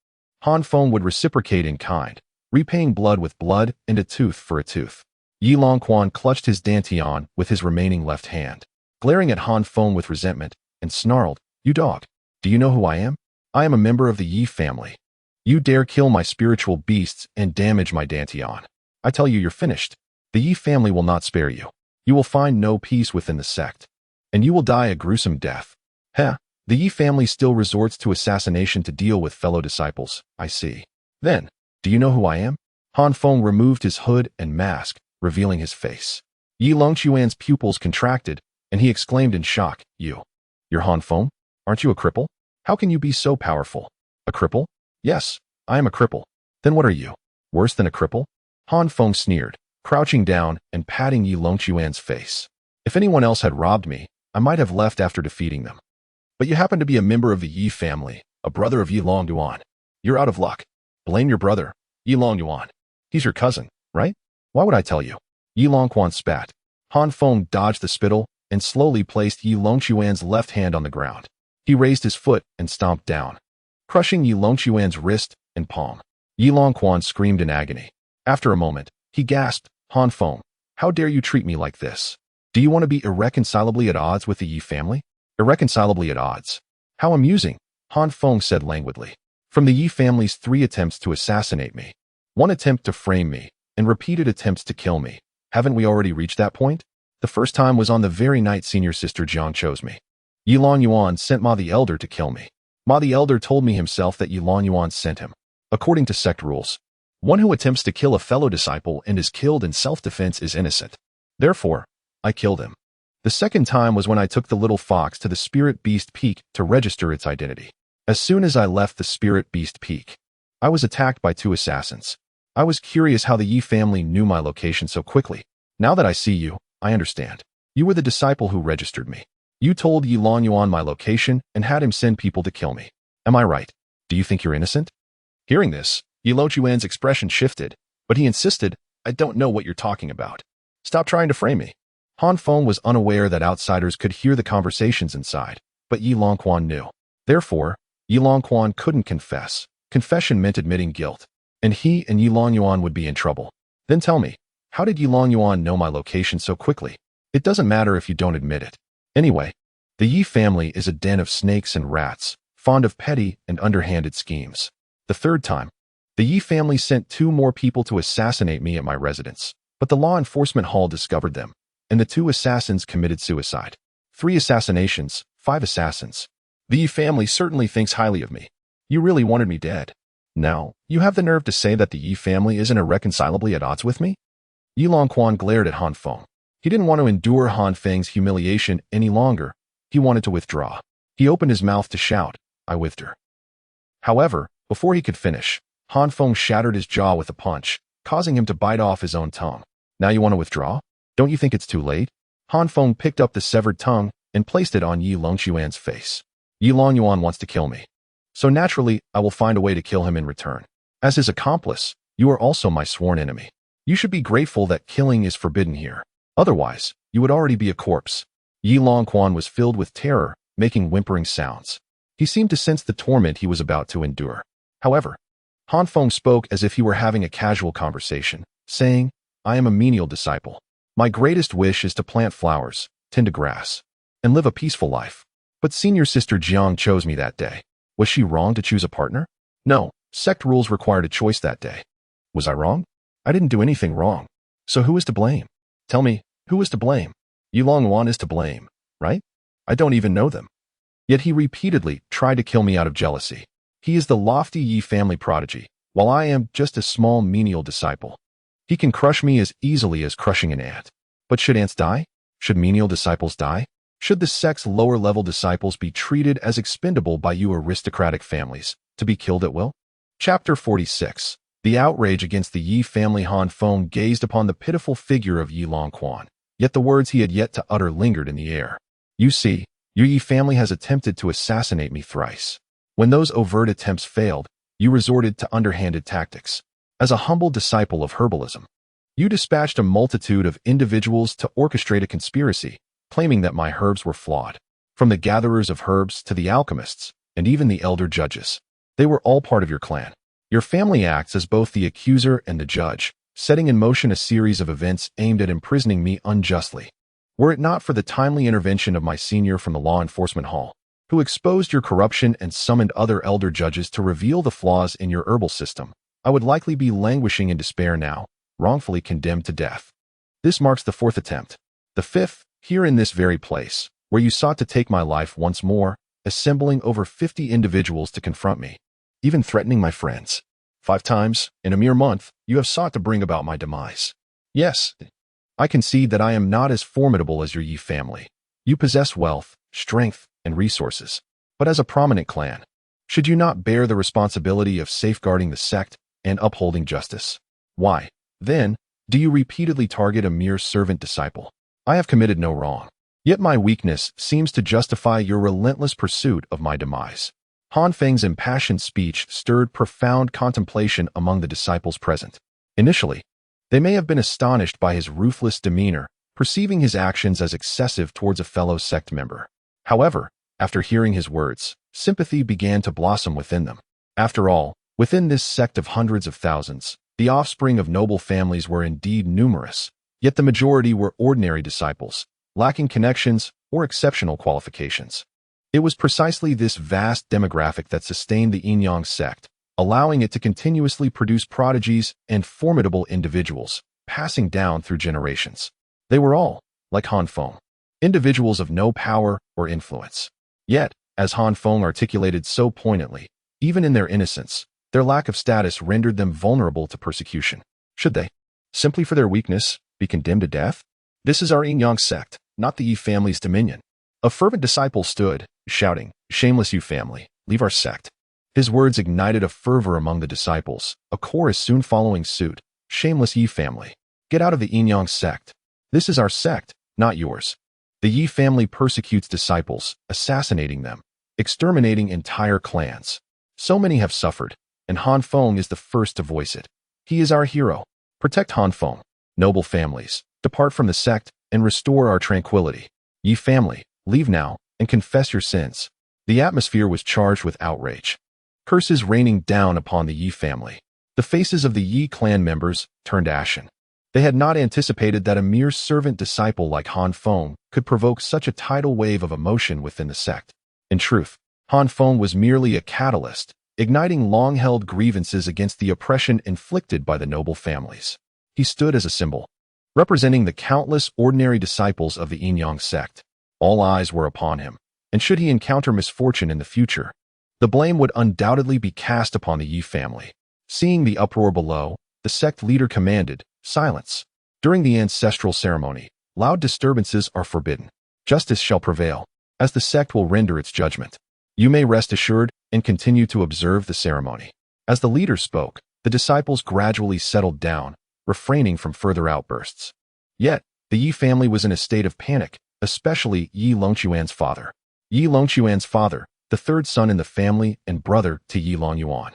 Han Feng would reciprocate in kind, repaying blood with blood and a tooth for a tooth. Yilong Yuan clutched his dantian with his remaining left hand, glaring at Han Feng with resentment, and snarled, "You dog! Do you know who I am? I am a member of the Yi family. You dare kill my spiritual beasts and damage my dantian. I tell you, you're finished. The Yi family will not spare you. You will find no peace within the sect, and you will die a gruesome death." Heh, the Yi family still resorts to assassination to deal with fellow disciples, I see. Then, do you know who I am? Han Feng removed his hood and mask, revealing his face. Yilong Yuan's pupils contracted, and he exclaimed in shock, You're Han Feng? Aren't you a cripple? How can you be so powerful? A cripple? Yes, I am a cripple. Then what are you? Worse than a cripple? Han Feng sneered, crouching down and patting Yilong Yuan's face. If anyone else had robbed me, I might have left after defeating them. But you happen to be a member of the Yi family, a brother of Yilong Yuan. You're out of luck. Blame your brother, Yilong Yuan. He's your cousin, right? Why would I tell you? Yilong Yuan spat. Han Feng dodged the spittle and slowly placed Yilong Yuan's left hand on the ground. He raised his foot and stomped down, crushing Yilong Yuan's wrist and palm. Yilong Yuan screamed in agony. After a moment, he gasped, Han Feng, how dare you treat me like this? Do you want to be irreconcilably at odds with the Yi family? Irreconcilably at odds. How amusing, Han Feng said languidly. From the Yi family's 3 attempts to assassinate me, 1 attempt to frame me, and repeated attempts to kill me. Haven't we already reached that point? The first time was on the very night senior sister Jiang chose me. Yilong Yuan sent Ma the Elder to kill me. Ma the Elder told me himself that Yilong Yuan sent him. According to sect rules, one who attempts to kill a fellow disciple and is killed in self-defense is innocent. Therefore, I killed him. The second time was when I took the little fox to the Spirit Beast Peak to register its identity. As soon as I left the Spirit Beast Peak, I was attacked by 2 assassins. I was curious how the Yi family knew my location so quickly. Now that I see you, I understand. You were the disciple who registered me. You told Yilong Yuan my location and had him send people to kill me. Am I right? Do you think you're innocent? Hearing this, Yilong Yuan's expression shifted, but he insisted, I don't know what you're talking about. Stop trying to frame me. Han Feng was unaware that outsiders could hear the conversations inside, but Yilong Yuan knew. Therefore, Yilong Yuan couldn't confess. Confession meant admitting guilt, and he and Yilong Yuan would be in trouble. Then tell me, how did Yilong Yuan know my location so quickly? It doesn't matter if you don't admit it. Anyway, the Yi family is a den of snakes and rats, fond of petty and underhanded schemes. The third time, the Yi family sent 2 more people to assassinate me at my residence, but the law enforcement hall discovered them, and the 2 assassins committed suicide. 3 assassinations, 5 assassins. The Yi family certainly thinks highly of me. You really wanted me dead. Now, you have the nerve to say that the Yi family isn't irreconcilably at odds with me? Yilong Yuan glared at Han Feng. He didn't want to endure Han Feng's humiliation any longer. He wanted to withdraw. He opened his mouth to shout, I withdraw. However, before he could finish, Han Feng shattered his jaw with a punch, causing him to bite off his own tongue. Now you want to withdraw? Don't you think it's too late? Han Feng picked up the severed tongue and placed it on Yilong Yuan's face. Yilong Yuan wants to kill me. So naturally, I will find a way to kill him in return. As his accomplice, you are also my sworn enemy. You should be grateful that killing is forbidden here. Otherwise, you would already be a corpse. Yilong Yuan was filled with terror, making whimpering sounds. He seemed to sense the torment he was about to endure. However, Han Feng spoke as if he were having a casual conversation, saying, I am a menial disciple. My greatest wish is to plant flowers, tend to grass, and live a peaceful life. But senior sister Jiang chose me that day. Was she wrong to choose a partner? No, sect rules required a choice that day. Was I wrong? I didn't do anything wrong. So who is to blame? Tell me, who is to blame? Yilong Wan is to blame, right? I don't even know them. Yet he repeatedly tried to kill me out of jealousy. He is the lofty Yi family prodigy, while I am just a small menial disciple. He can crush me as easily as crushing an ant. But should ants die? Should menial disciples die? Should the sect's lower-level disciples be treated as expendable by you aristocratic families, to be killed at will? Chapter 46. The outrage against the Yi family. Han Feng gazed upon the pitiful figure of Yilong Quan, yet the words he had yet to utter lingered in the air. You see, your Yi family has attempted to assassinate me thrice. When those overt attempts failed, you resorted to underhanded tactics. As a humble disciple of herbalism, you dispatched a multitude of individuals to orchestrate a conspiracy, claiming that my herbs were flawed. From the gatherers of herbs to the alchemists, and even the elder judges, they were all part of your clan. Your family acts as both the accuser and the judge, setting in motion a series of events aimed at imprisoning me unjustly. Were it not for the timely intervention of my senior from the law enforcement hall, who exposed your corruption and summoned other elder judges to reveal the flaws in your herbal system, I would likely be languishing in despair now, wrongfully condemned to death. This marks the fourth attempt. The fifth, here in this very place, where you sought to take my life once more, assembling over 50 individuals to confront me, even threatening my friends. 5 times, in a mere month, you have sought to bring about my demise. Yes, I concede that I am not as formidable as your Yi family. You possess wealth, strength, and resources. But as a prominent clan, should you not bear the responsibility of safeguarding the sect and upholding justice? Why, then, do you repeatedly target a mere servant disciple? I have committed no wrong. Yet my weakness seems to justify your relentless pursuit of my demise. Han Feng's impassioned speech stirred profound contemplation among the disciples present. Initially, they may have been astonished by his ruthless demeanor, perceiving his actions as excessive towards a fellow sect member. However, after hearing his words, sympathy began to blossom within them. After all, within this sect of hundreds of thousands, the offspring of noble families were indeed numerous, yet the majority were ordinary disciples, lacking connections or exceptional qualifications. It was precisely this vast demographic that sustained the Yin sect, allowing it to continuously produce prodigies and formidable individuals, passing down through generations. They were all, like Han Feng, individuals of no power or influence. Yet, as Han Feng articulated so poignantly, even in their innocence, their lack of status rendered them vulnerable to persecution. Should they, simply for their weakness, be condemned to death? This is our Yin sect, not the Yi family's dominion. A fervent disciple stood, shouting, Shameless Yi family, leave our sect. His words ignited a fervor among the disciples, a chorus soon following suit, Shameless Yi family, get out of the Yin sect. This is our sect, not yours. The Yi family persecutes disciples, assassinating them, exterminating entire clans. So many have suffered, and Han Feng is the first to voice it. He is our hero. Protect Han Feng. Noble families, depart from the sect and restore our tranquility. Yi family, leave now and confess your sins. The atmosphere was charged with outrage. Curses raining down upon the Yi family. The faces of the Yi clan members turned ashen. They had not anticipated that a mere servant disciple like Han Feng could provoke such a tidal wave of emotion within the sect. In truth, Han Feng was merely a catalyst, igniting long-held grievances against the oppression inflicted by the noble families. He stood as a symbol, representing the countless ordinary disciples of the Yin sect. All eyes were upon him, and should he encounter misfortune in the future, the blame would undoubtedly be cast upon the Yi family. Seeing the uproar below, the sect leader commanded, Silence. During the ancestral ceremony, loud disturbances are forbidden. Justice shall prevail, as the sect will render its judgment. You may rest assured and continue to observe the ceremony. As the leader spoke, the disciples gradually settled down, refraining from further outbursts. Yet, the Yi family was in a state of panic, especially Yi Longquan's father. Yi Longquan's father, the third son in the family and brother to Yi Longyuan,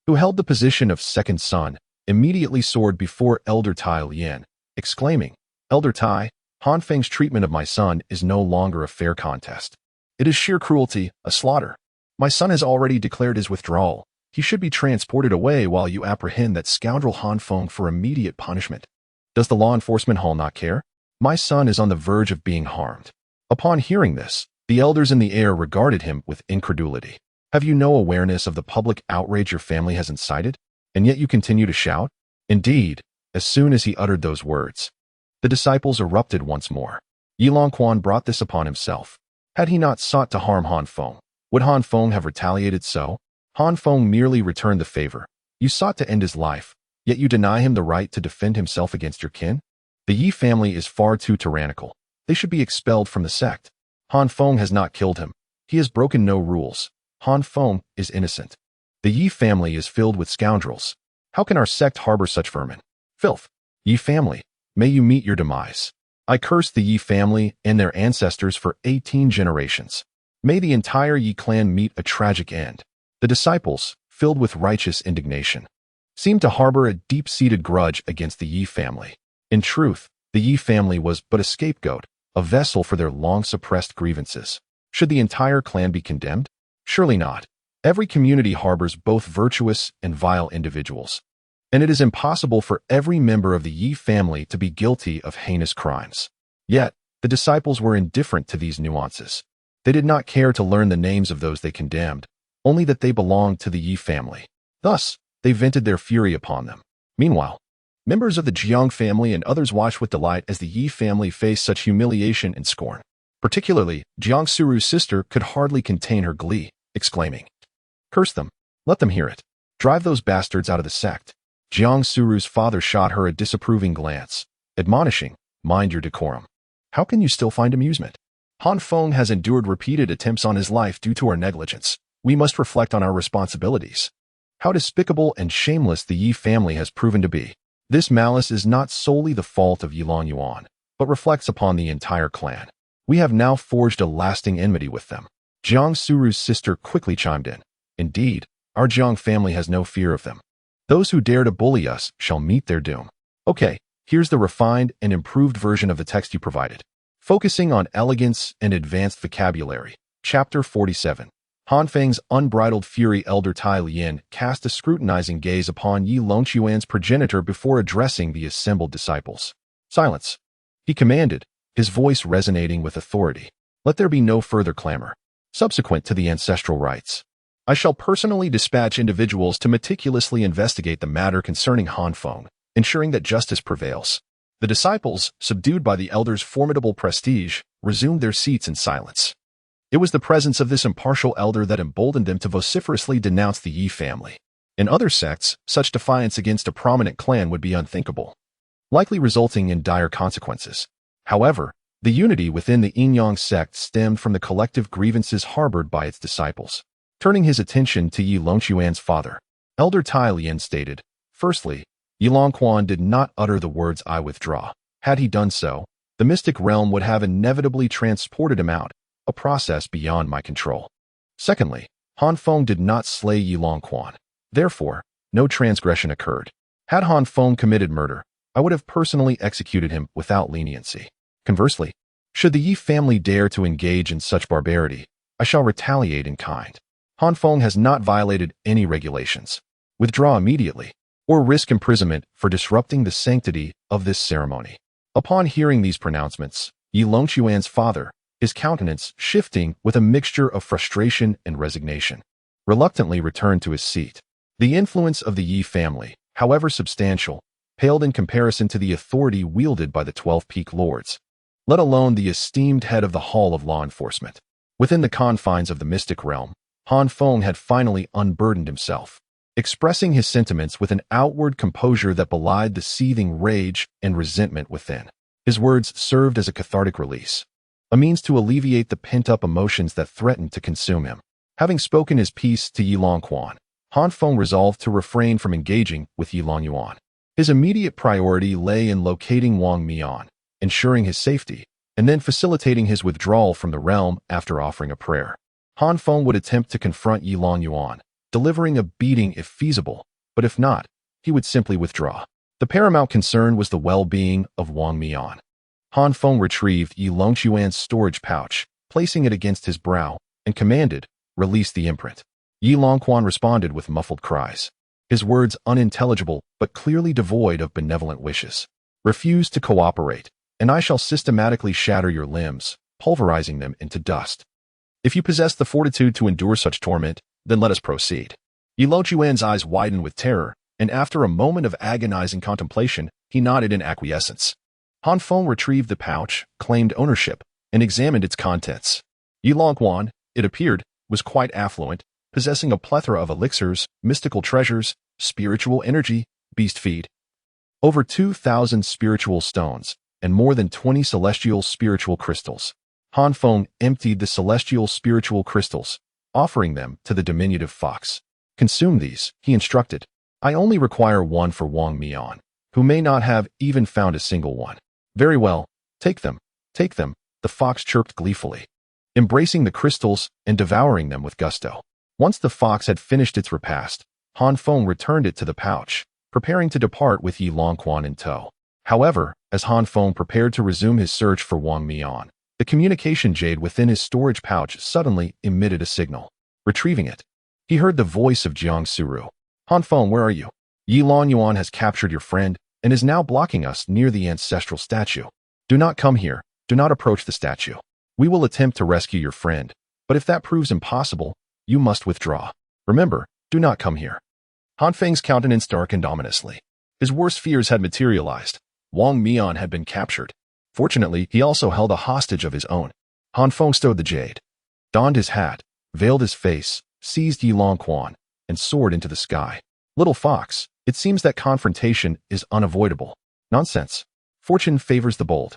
who held the position of second son, immediately soared before Elder Tai Lian, exclaiming, Elder Tai, Han Feng's treatment of my son is no longer a fair contest. It is sheer cruelty, a slaughter. My son has already declared his withdrawal, He should be transported away while you apprehend that scoundrel Han Feng for immediate punishment. Does the law enforcement hall not care? My son is on the verge of being harmed. Upon hearing this, the elders in the air regarded him with incredulity. Have you no awareness of the public outrage your family has incited? And yet you continue to shout? Indeed, as soon as he uttered those words, the disciples erupted once more. Yilongquan brought this upon himself. Had he not sought to harm Han Feng, would Han Feng have retaliated so? Han Feng merely returned the favor. You sought to end his life, yet you deny him the right to defend himself against your kin? The Yi family is far too tyrannical. They should be expelled from the sect. Han Feng has not killed him. He has broken no rules. Han Feng is innocent. The Yi family is filled with scoundrels. How can our sect harbor such vermin? Filth. Yi family, may you meet your demise. I curse the Yi family and their ancestors for 18 generations. May the entire Yi clan meet a tragic end. The disciples, filled with righteous indignation, seemed to harbor a deep-seated grudge against the Yi family. In truth, the Yi family was but a scapegoat, a vessel for their long-suppressed grievances. Should the entire clan be condemned? Surely not. Every community harbors both virtuous and vile individuals, and it is impossible for every member of the Yi family to be guilty of heinous crimes. Yet, the disciples were indifferent to these nuances. They did not care to learn the names of those they condemned, only that they belonged to the Yi family. Thus, they vented their fury upon them. Meanwhile, members of the Jiang family and others watched with delight as the Yi family faced such humiliation and scorn. Particularly, Jiang Suru's sister could hardly contain her glee, exclaiming, "Curse them! Let them hear it! Drive those bastards out of the sect!" Jiang Suru's father shot her a disapproving glance, admonishing, "Mind your decorum. How can you still find amusement? Han Feng has endured repeated attempts on his life due to our negligence. We must reflect on our responsibilities. How despicable and shameless the Yi family has proven to be. This malice is not solely the fault of Yilong Yuan, but reflects upon the entire clan. We have now forged a lasting enmity with them." Jiang Suru's sister quickly chimed in. "Indeed, our Jiang family has no fear of them. Those who dare to bully us shall meet their doom." Okay, here's the refined and improved version of the text you provided. Focusing on elegance and advanced vocabulary. Chapter 47. Han Feng's unbridled fury. Elder Tai Lian cast a scrutinizing gaze upon Yi Longquan's progenitor before addressing the assembled disciples. "Silence," he commanded, his voice resonating with authority. "Let there be no further clamor. Subsequent to the ancestral rites, I shall personally dispatch individuals to meticulously investigate the matter concerning Han Feng, ensuring that justice prevails." The disciples, subdued by the elder's formidable prestige, resumed their seats in silence. It was the presence of this impartial elder that emboldened them to vociferously denounce the Yi family. In other sects, such defiance against a prominent clan would be unthinkable, likely resulting in dire consequences. However, the unity within the Yin sect stemmed from the collective grievances harbored by its disciples. Turning his attention to Yi Longquan's father, Elder Tai Lian stated, "Firstly, Yilongquan did not utter the words 'I withdraw.' Had he done so, the mystic realm would have inevitably transported him out, a process beyond my control. Secondly, Han Feng did not slay Yilongquan. Therefore, no transgression occurred. Had Han Feng committed murder, I would have personally executed him without leniency. Conversely, should the Yi family dare to engage in such barbarity, I shall retaliate in kind. Han Feng has not violated any regulations. Withdraw immediately, or risk imprisonment for disrupting the sanctity of this ceremony." Upon hearing these pronouncements, Yi Longquan's father, his countenance shifting with a mixture of frustration and resignation, reluctantly returned to his seat. The influence of the Yi family, however substantial, paled in comparison to the authority wielded by the 12 peak lords, let alone the esteemed head of the Hall of Law Enforcement. Within the confines of the mystic realm, Han Feng had finally unburdened himself, expressing his sentiments with an outward composure that belied the seething rage and resentment within. His words served as a cathartic release, a means to alleviate the pent-up emotions that threatened to consume him. Having spoken his piece to Yilongquan, Han Feng resolved to refrain from engaging with Yilong Yuan. His immediate priority lay in locating Wang Mian, ensuring his safety, and then facilitating his withdrawal from the realm after offering a prayer. Han Feng would attempt to confront Yilong Yuan, delivering a beating if feasible, but if not, he would simply withdraw. The paramount concern was the well-being of Wang Mian. Han Feng retrieved Yi Longquan's storage pouch, placing it against his brow, and commanded, "Release the imprint." Yi Longquan responded with muffled cries. His words unintelligible but clearly devoid of benevolent wishes. Refuse to cooperate, and I shall systematically shatter your limbs, pulverizing them into dust. If you possess the fortitude to endure such torment, then let us proceed. Yi Longquan's eyes widened with terror, and after a moment of agonizing contemplation, he nodded in acquiescence. Han Feng retrieved the pouch, claimed ownership, and examined its contents. Yi Longquan, it appeared, was quite affluent, possessing a plethora of elixirs, mystical treasures, spiritual energy, beast feed, over 2,000 spiritual stones, and more than 20 celestial spiritual crystals. Han Feng emptied the celestial spiritual crystals, offering them to the diminutive fox. Consume these, he instructed. I only require one for Wang Mian, who may not have even found a single one. Very well, take them, the fox chirped gleefully, embracing the crystals and devouring them with gusto. Once the fox had finished its repast, Han Feng returned it to the pouch, preparing to depart with Yi Longquan in tow. However, as Han Feng prepared to resume his search for Wang Mian, the communication jade within his storage pouch suddenly emitted a signal. Retrieving it, he heard the voice of Jiang Suru. Han Feng, where are you? Yi Longquan has captured your friend and is now blocking us near the ancestral statue. Do not come here. Do not approach the statue. We will attempt to rescue your friend, but if that proves impossible, you must withdraw. Remember, do not come here. Han Feng's countenance darkened ominously. His worst fears had materialized. Wang Mian had been captured. Fortunately, he also held a hostage of his own. Han Feng stowed the jade, donned his hat, veiled his face, seized Yi Longquan, and soared into the sky. Little fox, it seems that confrontation is unavoidable. Nonsense. Fortune favors the bold.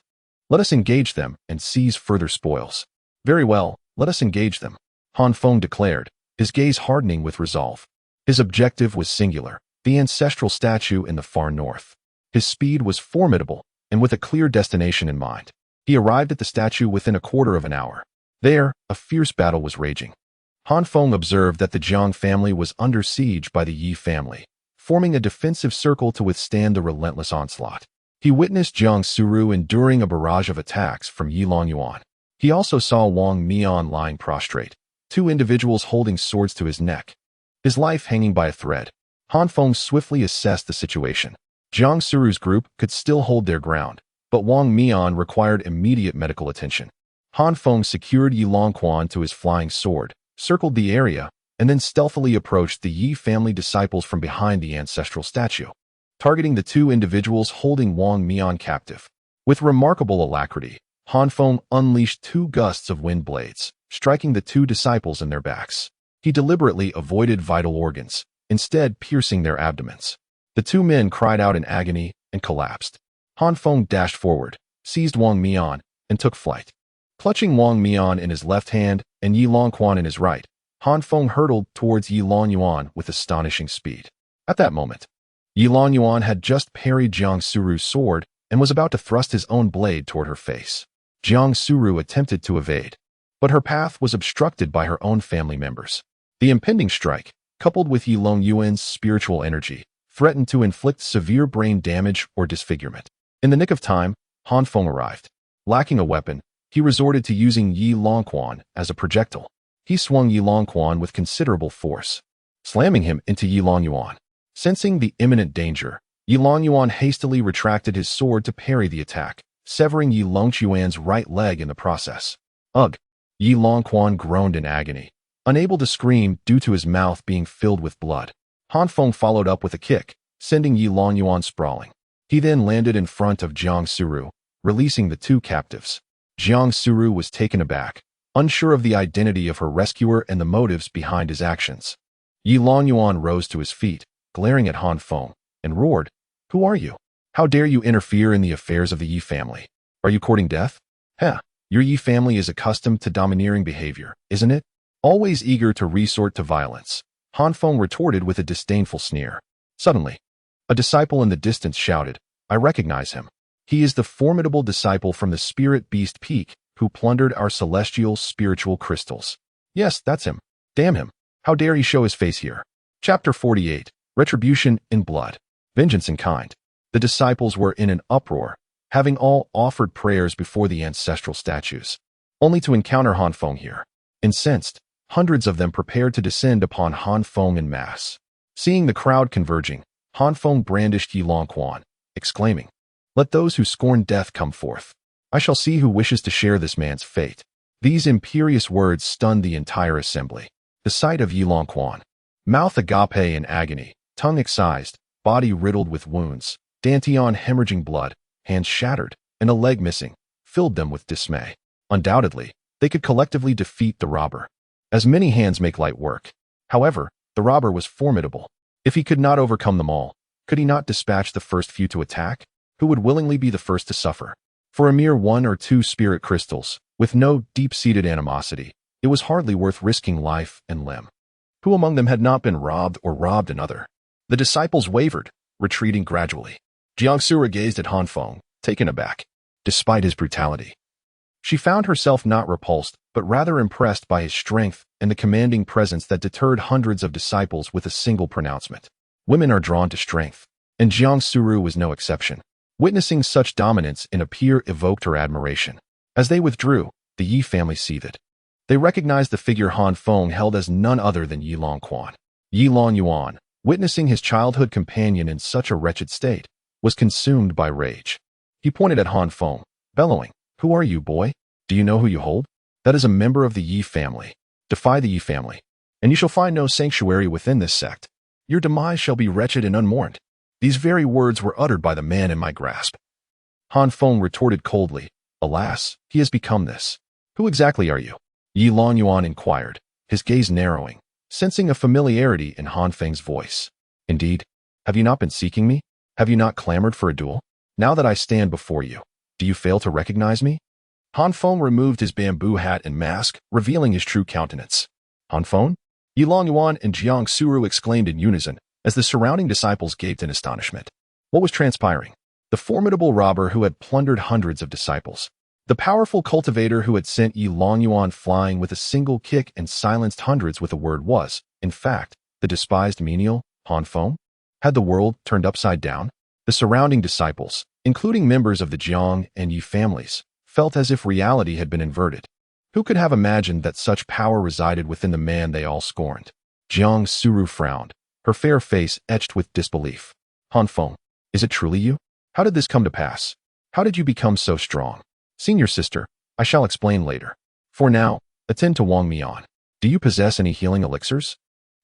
Let us engage them and seize further spoils. Very well, let us engage them, Han Feng declared, his gaze hardening with resolve. His objective was singular, the ancestral statue in the far north. His speed was formidable, and with a clear destination in mind. He arrived at the statue within a quarter of an hour. There, a fierce battle was raging. Han Feng observed that the Jiang family was under siege by the Yi family, forming a defensive circle to withstand the relentless onslaught. He witnessed Jiang Suru enduring a barrage of attacks from Yi Longquan. He also saw Wang Mian lying prostrate, two individuals holding swords to his neck, his life hanging by a thread. Han Feng swiftly assessed the situation. Jiang Suru's group could still hold their ground, but Wang Mian required immediate medical attention. Han Feng secured Yi Longquan to his flying sword, circled the area, and then stealthily approached the Yi family disciples from behind the ancestral statue, targeting the two individuals holding Wang Mian captive. With remarkable alacrity, Han Feng unleashed two gusts of wind blades, striking the two disciples in their backs. He deliberately avoided vital organs, instead piercing their abdomens. The two men cried out in agony and collapsed. Han Feng dashed forward, seized Wang Mian, and took flight. Clutching Wang Mian in his left hand and Yi Longquan in his right, Han Feng hurtled towards Yi Longquan with astonishing speed. At that moment, Yi Longquan had just parried Jiang Suru's sword and was about to thrust his own blade toward her face. Jiang Suru attempted to evade, but her path was obstructed by her own family members. The impending strike, coupled with Yi Longquan's spiritual energy, threatened to inflict severe brain damage or disfigurement. In the nick of time, Han Feng arrived. Lacking a weapon, he resorted to using Yi Longquan as a projectile. He swung Yi Longquan with considerable force, slamming him into Yi Longquan. Sensing the imminent danger, Yi Longquan hastily retracted his sword to parry the attack, severing Yi Longquan's right leg in the process. Ugh! Yi Longquan groaned in agony, unable to scream due to his mouth being filled with blood. Han Feng followed up with a kick, sending Yi Longquan sprawling. He then landed in front of Jiang Suru, releasing the two captives. Jiang Suru was taken aback, unsure of the identity of her rescuer and the motives behind his actions. Yi Longquan rose to his feet, glaring at Han Feng, and roared, "Who are you? How dare you interfere in the affairs of the Yi family? Are you courting death? Heh, your Yi family is accustomed to domineering behavior, isn't it? Always eager to resort to violence," Han Feng retorted with a disdainful sneer. Suddenly, a disciple in the distance shouted, "I recognize him. He is the formidable disciple from the Spirit Beast Peak who plundered our celestial spiritual crystals. Yes, that's him. Damn him. How dare he show his face here?" Chapter 48. Retribution in Blood. Vengeance in Kind. The disciples were in an uproar, having all offered prayers before the ancestral statues, only to encounter Han Feng here. Incensed, Hundreds of them prepared to descend upon Han Feng en masse. Seeing the crowd converging, Han Feng brandished Yi Longquan, exclaiming, "Let those who scorn death come forth. I shall see who wishes to share this man's fate." These imperious words stunned the entire assembly. The sight of Yi Longquan, mouth agape in agony, tongue excised, body riddled with wounds, dantian hemorrhaging blood, hands shattered, and a leg missing, filled them with dismay. Undoubtedly, they could collectively defeat the robber. As many hands make light work. However, the robber was formidable. If he could not overcome them all, could he not dispatch the first few to attack? Who would willingly be the first to suffer? For a mere 1 or 2 spirit crystals, with no deep-seated animosity, it was hardly worth risking life and limb. Who among them had not been robbed or robbed another? The disciples wavered, retreating gradually. Jiang Sura gazed at Han Feng, taken aback. Despite his brutality, she found herself not repulsed, but rather impressed by his strength and the commanding presence that deterred hundreds of disciples with a single pronouncement. Women are drawn to strength, and Jiang Suru was no exception. Witnessing such dominance in a peer evoked her admiration. As they withdrew, the Yi family seethed. They recognized the figure Han Feng held as none other than Yi Longquan. Yi Longyuan, witnessing his childhood companion in such a wretched state, was consumed by rage. He pointed at Han Feng, bellowing, "Who are you, boy? Do you know who you hold? That is a member of the Yi family. Defy the Yi family, and you shall find no sanctuary within this sect. Your demise shall be wretched and unmourned." These very words were uttered by the man in my grasp. Han Feng retorted coldly, "Alas, he has become this. Who exactly are you?" Yi Longyuan inquired, his gaze narrowing, sensing a familiarity in Han Feng's voice. "Indeed, have you not been seeking me? Have you not clamored for a duel? Now that I stand before you, do you fail to recognize me?" Han Feng removed his bamboo hat and mask, revealing his true countenance. "Han Feng?" Yi Longyuan and Jiang Suru exclaimed in unison, as the surrounding disciples gaped in astonishment. What was transpiring? The formidable robber who had plundered hundreds of disciples. The powerful cultivator who had sent Yi Longyuan flying with a single kick and silenced hundreds with a word was, in fact, the despised menial, Han Feng? Had the world turned upside down? The surrounding disciples, including members of the Jiang and Yi families, felt as if reality had been inverted. Who could have imagined that such power resided within the man they all scorned? Jiang Suru frowned, her fair face etched with disbelief. "Han Feng, is it truly you? How did this come to pass? How did you become so strong?" "Senior sister, I shall explain later. For now, attend to Wang Mian. Do you possess any healing elixirs?"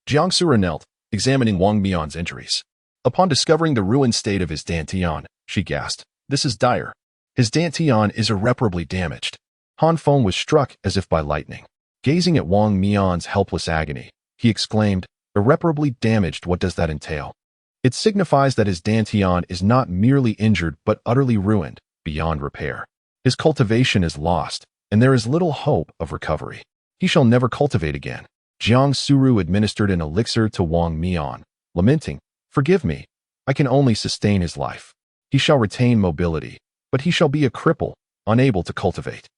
Jiang Sura knelt, examining Wang Mian's injuries. Upon discovering the ruined state of his dantian, she gasped, "This is dire. His dantian is irreparably damaged." Han Feng was struck as if by lightning. Gazing at Wang Mian's helpless agony, he exclaimed, "Irreparably damaged, what does that entail?" "It signifies that his dantian is not merely injured but utterly ruined, beyond repair. His cultivation is lost, and there is little hope of recovery. He shall never cultivate again." Jiang Suru administered an elixir to Wang Mian, lamenting, "Forgive me, I can only sustain his life. He shall retain mobility, but he shall be a cripple, unable to cultivate."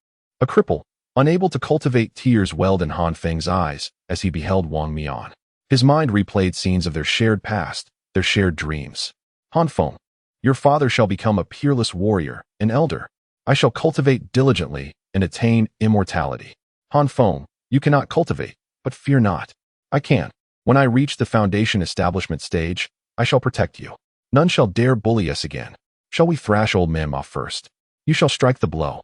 A cripple, unable to cultivate. Tears welled in Han Feng's eyes as he beheld Wang Mian. His mind replayed scenes of their shared past, their shared dreams. "Han Feng, your father shall become a peerless warrior, an elder. I shall cultivate diligently and attain immortality. Han Feng, you cannot cultivate, but fear not. I can. When I reach the foundation establishment stage, I shall protect you. None shall dare bully us again. Shall we thrash old man off first? You shall strike the blow.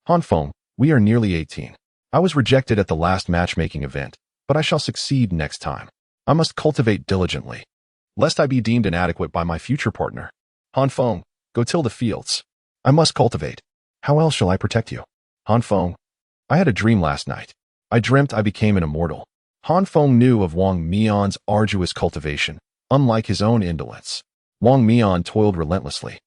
Han Feng, we are nearly 18. I was rejected at the last matchmaking event, but I shall succeed next time. I must cultivate diligently, lest I be deemed inadequate by my future partner. Han Feng, go till the fields. I must cultivate. How else shall I protect you? Han Feng, I had a dream last night. I dreamt I became an immortal." Han Feng knew of Wang Mian's arduous cultivation, unlike his own indolence. Wang Mian toiled relentlessly.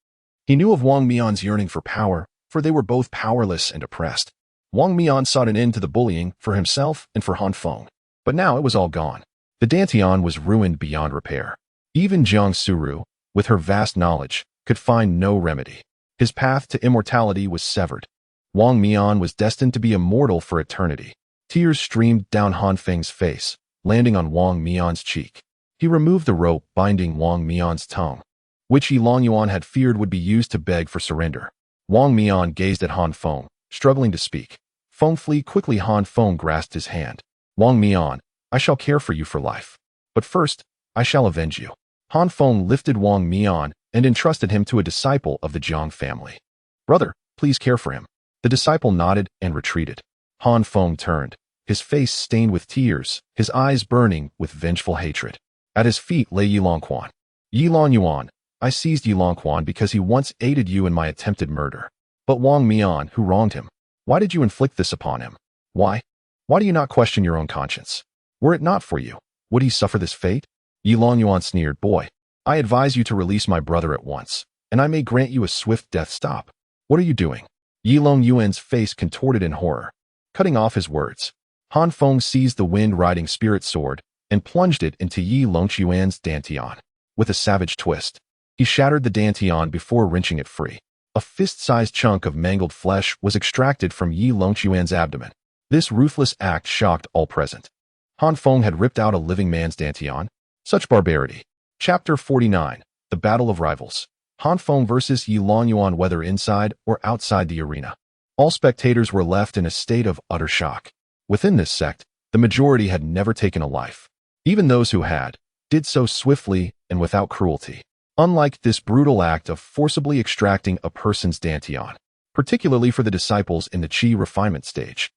He knew of Wang Mian's yearning for power, for they were both powerless and oppressed. Wang Mian sought an end to the bullying for himself and for Han Feng. But now it was all gone. The dantian was ruined beyond repair. Even Jiang Suru, with her vast knowledge, could find no remedy. His path to immortality was severed. Wang Mian was destined to be immortal for eternity. Tears streamed down Han Feng's face, landing on Wang Mian's cheek. He removed the rope binding Wang Mian's tongue, which Yi Longyuan had feared would be used to beg for surrender. Wang Mian gazed at Han Feng, struggling to speak. Feng flee quickly. Han Feng grasped his hand. Wang Mian, I shall care for you for life. But first, I shall avenge you. Han Feng lifted Wang Mian and entrusted him to a disciple of the Jiang family. Brother, please care for him. The disciple nodded and retreated. Han Feng turned, his face stained with tears, his eyes burning with vengeful hatred. At his feet lay Yilongquan. Yilong Yuan, I seized Yilongquan because he once aided you in my attempted murder. But Wang Mian, who wronged him, why did you inflict this upon him? Why? Why do you not question your own conscience? Were it not for you, would he suffer this fate? Yilong Yuan sneered, Boy, I advise you to release my brother at once, and I may grant you a swift death. Stop. What are you doing? Yilong Yuan's face contorted in horror. Cutting off his words, Han Feng seized the wind-riding spirit sword and plunged it into Yilong Yuan's dantian. With a savage twist, he shattered the dantian before wrenching it free. A fist-sized chunk of mangled flesh was extracted from Yilong Yuan's abdomen. This ruthless act shocked all present. Han Feng had ripped out a living man's dantian. Such barbarity. Chapter 49, The Battle of Rivals. Han Feng versus Yilong Yuan, whether inside or outside the arena. All spectators were left in a state of utter shock. Within this sect, the majority had never taken a life. Even those who had, did so swiftly and without cruelty. Unlike this brutal act of forcibly extracting a person's dantian, particularly for the disciples in the Qi refinement stage.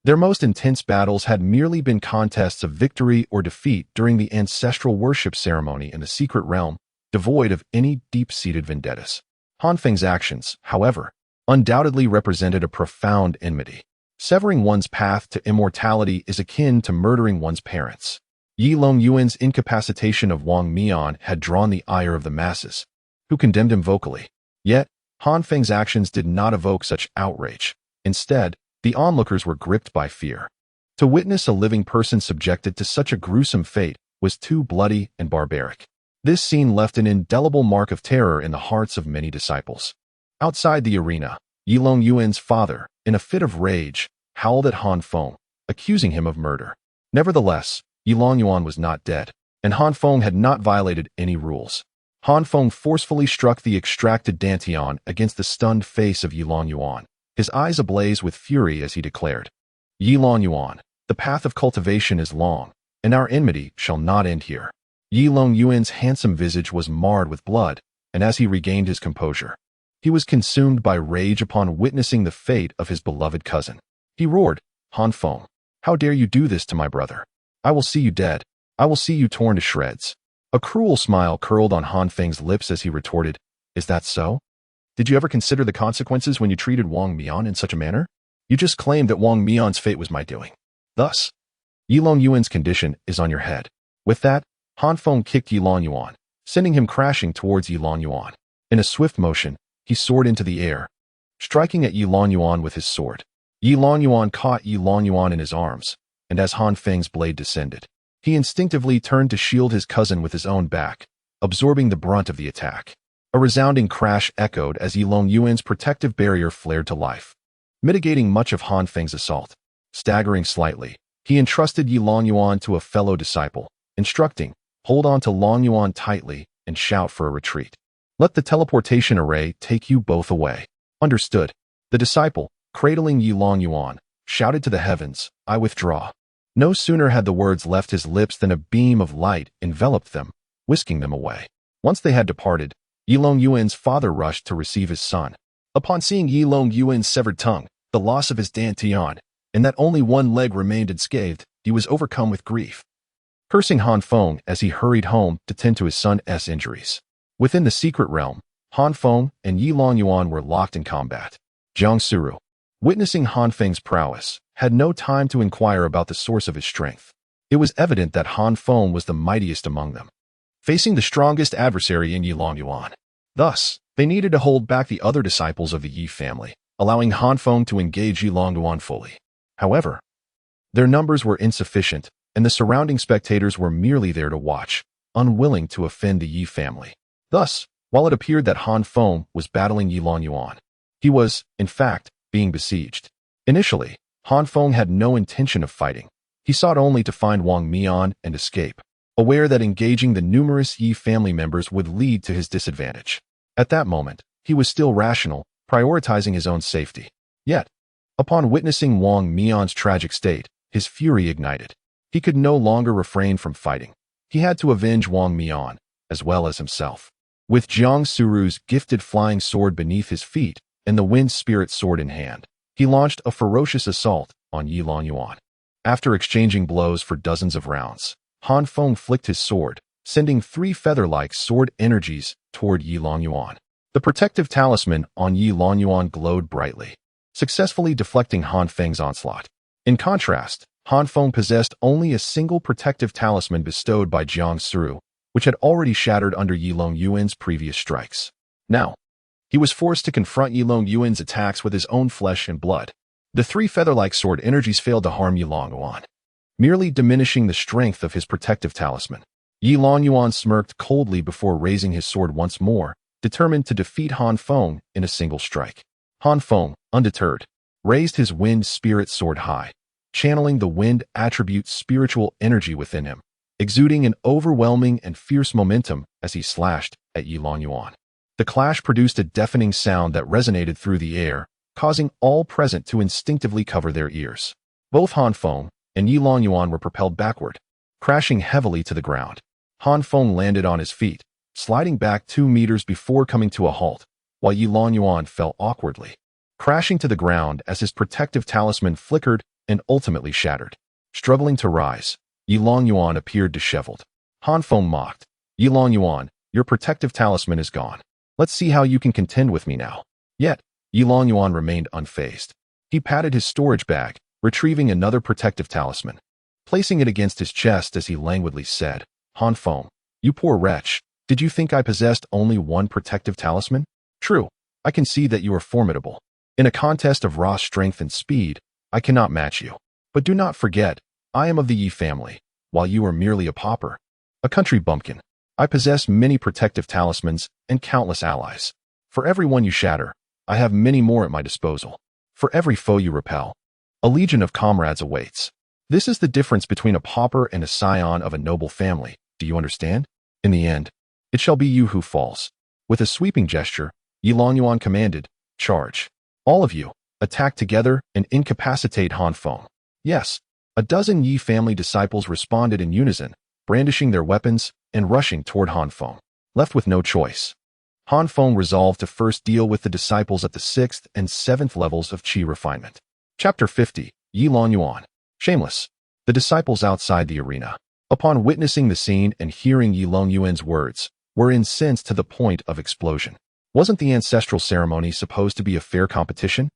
Their most intense battles had merely been contests of victory or defeat during the ancestral worship ceremony in the secret realm, devoid of any deep-seated vendettas. Han Feng's actions, however, undoubtedly represented a profound enmity. Severing one's path to immortality is akin to murdering one's parents. Yilong Yuan's incapacitation of Wang Mian had drawn the ire of the masses, who condemned him vocally. Yet, Han Feng's actions did not evoke such outrage. Instead, the onlookers were gripped by fear. To witness a living person subjected to such a gruesome fate was too bloody and barbaric. This scene left an indelible mark of terror in the hearts of many disciples. Outside the arena, Yilong Yuan's father, in a fit of rage, howled at Han Feng, accusing him of murder. Nevertheless, Yilong Yuan was not dead, and Han Feng had not violated any rules. Han Feng forcefully struck the extracted dantian against the stunned face of Yilong Yuan, his eyes ablaze with fury as he declared, Yilong Yuan, the path of cultivation is long, and our enmity shall not end here. Yilong Yuan's handsome visage was marred with blood, and as he regained his composure, he was consumed by rage upon witnessing the fate of his beloved cousin. He roared, Han Feng, how dare you do this to my brother? I will see you dead. I will see you torn to shreds. A cruel smile curled on Han Feng's lips as he retorted, Is that so? Did you ever consider the consequences when you treated Wang Mian in such a manner? You just claimed that Wang Mian's fate was my doing. Thus, Yilong Yuan's condition is on your head. With that, Han Feng kicked Yilong Yuan, sending him crashing towards Yilong Yuan. In a swift motion, he soared into the air, striking at Yilong Yuan with his sword. Yilong Yuan caught Yilong Yuan in his arms, and as Han Feng's blade descended, he instinctively turned to shield his cousin with his own back, absorbing the brunt of the attack. A resounding crash echoed as Yilong Yuan's protective barrier flared to life, mitigating much of Han Feng's assault. Staggering slightly, he entrusted Yilong Yuan to a fellow disciple, instructing, Hold on to Long Yuan tightly and shout for a retreat. Let the teleportation array take you both away. Understood. The disciple, cradling Yilong Yuan, shouted to the heavens, I withdraw. No sooner had the words left his lips than a beam of light enveloped them, whisking them away. Once they had departed, Yilong Yuan's father rushed to receive his son. Upon seeing Yilong Yuan's severed tongue, the loss of his dantian, and that only one leg remained unscathed, he was overcome with grief, cursing Han Feng as he hurried home to tend to his son's injuries. Within the secret realm, Han Feng and Yilong Yuan were locked in combat. Jiang Suru, witnessing Han Feng's prowess, had no time to inquire about the source of his strength. It was evident that Han Feng was the mightiest among them, facing the strongest adversary in Yilong Yuan. Thus, they needed to hold back the other disciples of the Yi family, allowing Han Feng to engage Yilong Yuan fully. However, their numbers were insufficient, and the surrounding spectators were merely there to watch, unwilling to offend the Yi family. Thus, while it appeared that Han Feng was battling Yilong Yuan, he was, in fact, being besieged. Initially, Han Feng had no intention of fighting. He sought only to find Wang Mian and escape, aware that engaging the numerous Yi family members would lead to his disadvantage. At that moment, he was still rational, prioritizing his own safety. Yet, upon witnessing Wang Mian's tragic state, his fury ignited. He could no longer refrain from fighting. He had to avenge Wang Mian, as well as himself. With Jiang Suru's gifted flying sword beneath his feet and the wind spirit sword in hand, he launched a ferocious assault on Yi Longyuan. After exchanging blows for dozens of rounds, Han Feng flicked his sword, sending 3 feather-like sword energies toward Yi Longyuan. The protective talisman on Yi Longyuan glowed brightly, successfully deflecting Han Feng's onslaught. In contrast, Han Feng possessed only a single protective talisman bestowed by Jiang Suru, which had already shattered under Yi Longyuan's previous strikes. Now, he was forced to confront Yi Longyuan's attacks with his own flesh and blood. The 3 feather-like sword energies failed to harm Yi Longyuan, merely diminishing the strength of his protective talisman. Yi Longyuan smirked coldly before raising his sword once more, determined to defeat Han Feng in a single strike. Han Feng, undeterred, raised his wind spirit sword high, channeling the wind attribute's spiritual energy within him, exuding an overwhelming and fierce momentum as he slashed at Yi Longyuan. The clash produced a deafening sound that resonated through the air, causing all present to instinctively cover their ears. Both Han Feng and Yi Longyuan were propelled backward, crashing heavily to the ground. Han Feng landed on his feet, sliding back 2 meters before coming to a halt, while Yi Longyuan fell awkwardly, crashing to the ground as his protective talisman flickered and ultimately shattered. Struggling to rise, Yi Longyuan appeared disheveled. Han Feng mocked, "Yi Longyuan, your protective talisman is gone. Let's see how you can contend with me now." Yet, Yi Longyuan remained unfazed. He patted his storage bag, retrieving another protective talisman. Placing it against his chest as he languidly said, "Han Feng, you poor wretch, did you think I possessed only one protective talisman? True, I can see that you are formidable. In a contest of raw strength and speed, I cannot match you. But do not forget, I am of the Yi family, while you are merely a pauper, a country bumpkin. I possess many protective talismans and countless allies. For every one you shatter, I have many more at my disposal. For every foe you repel, a legion of comrades awaits. This is the difference between a pauper and a scion of a noble family. Do you understand? In the end, it shall be you who falls." With a sweeping gesture, Yi Longyuan commanded, "Charge. All of you, attack together and incapacitate Han Feng." Yes, a dozen Yi family disciples responded in unison, brandishing their weapons and rushing toward Han Feng. Left with no choice, Han Feng resolved to first deal with the disciples at the 6th and 7th levels of Qi refinement. Chapter 50, Yi Longyuan. Shameless. The disciples outside the arena, upon witnessing the scene and hearing Yi Longyuan's words, were incensed to the point of explosion. Wasn't the ancestral ceremony supposed to be a fair competition?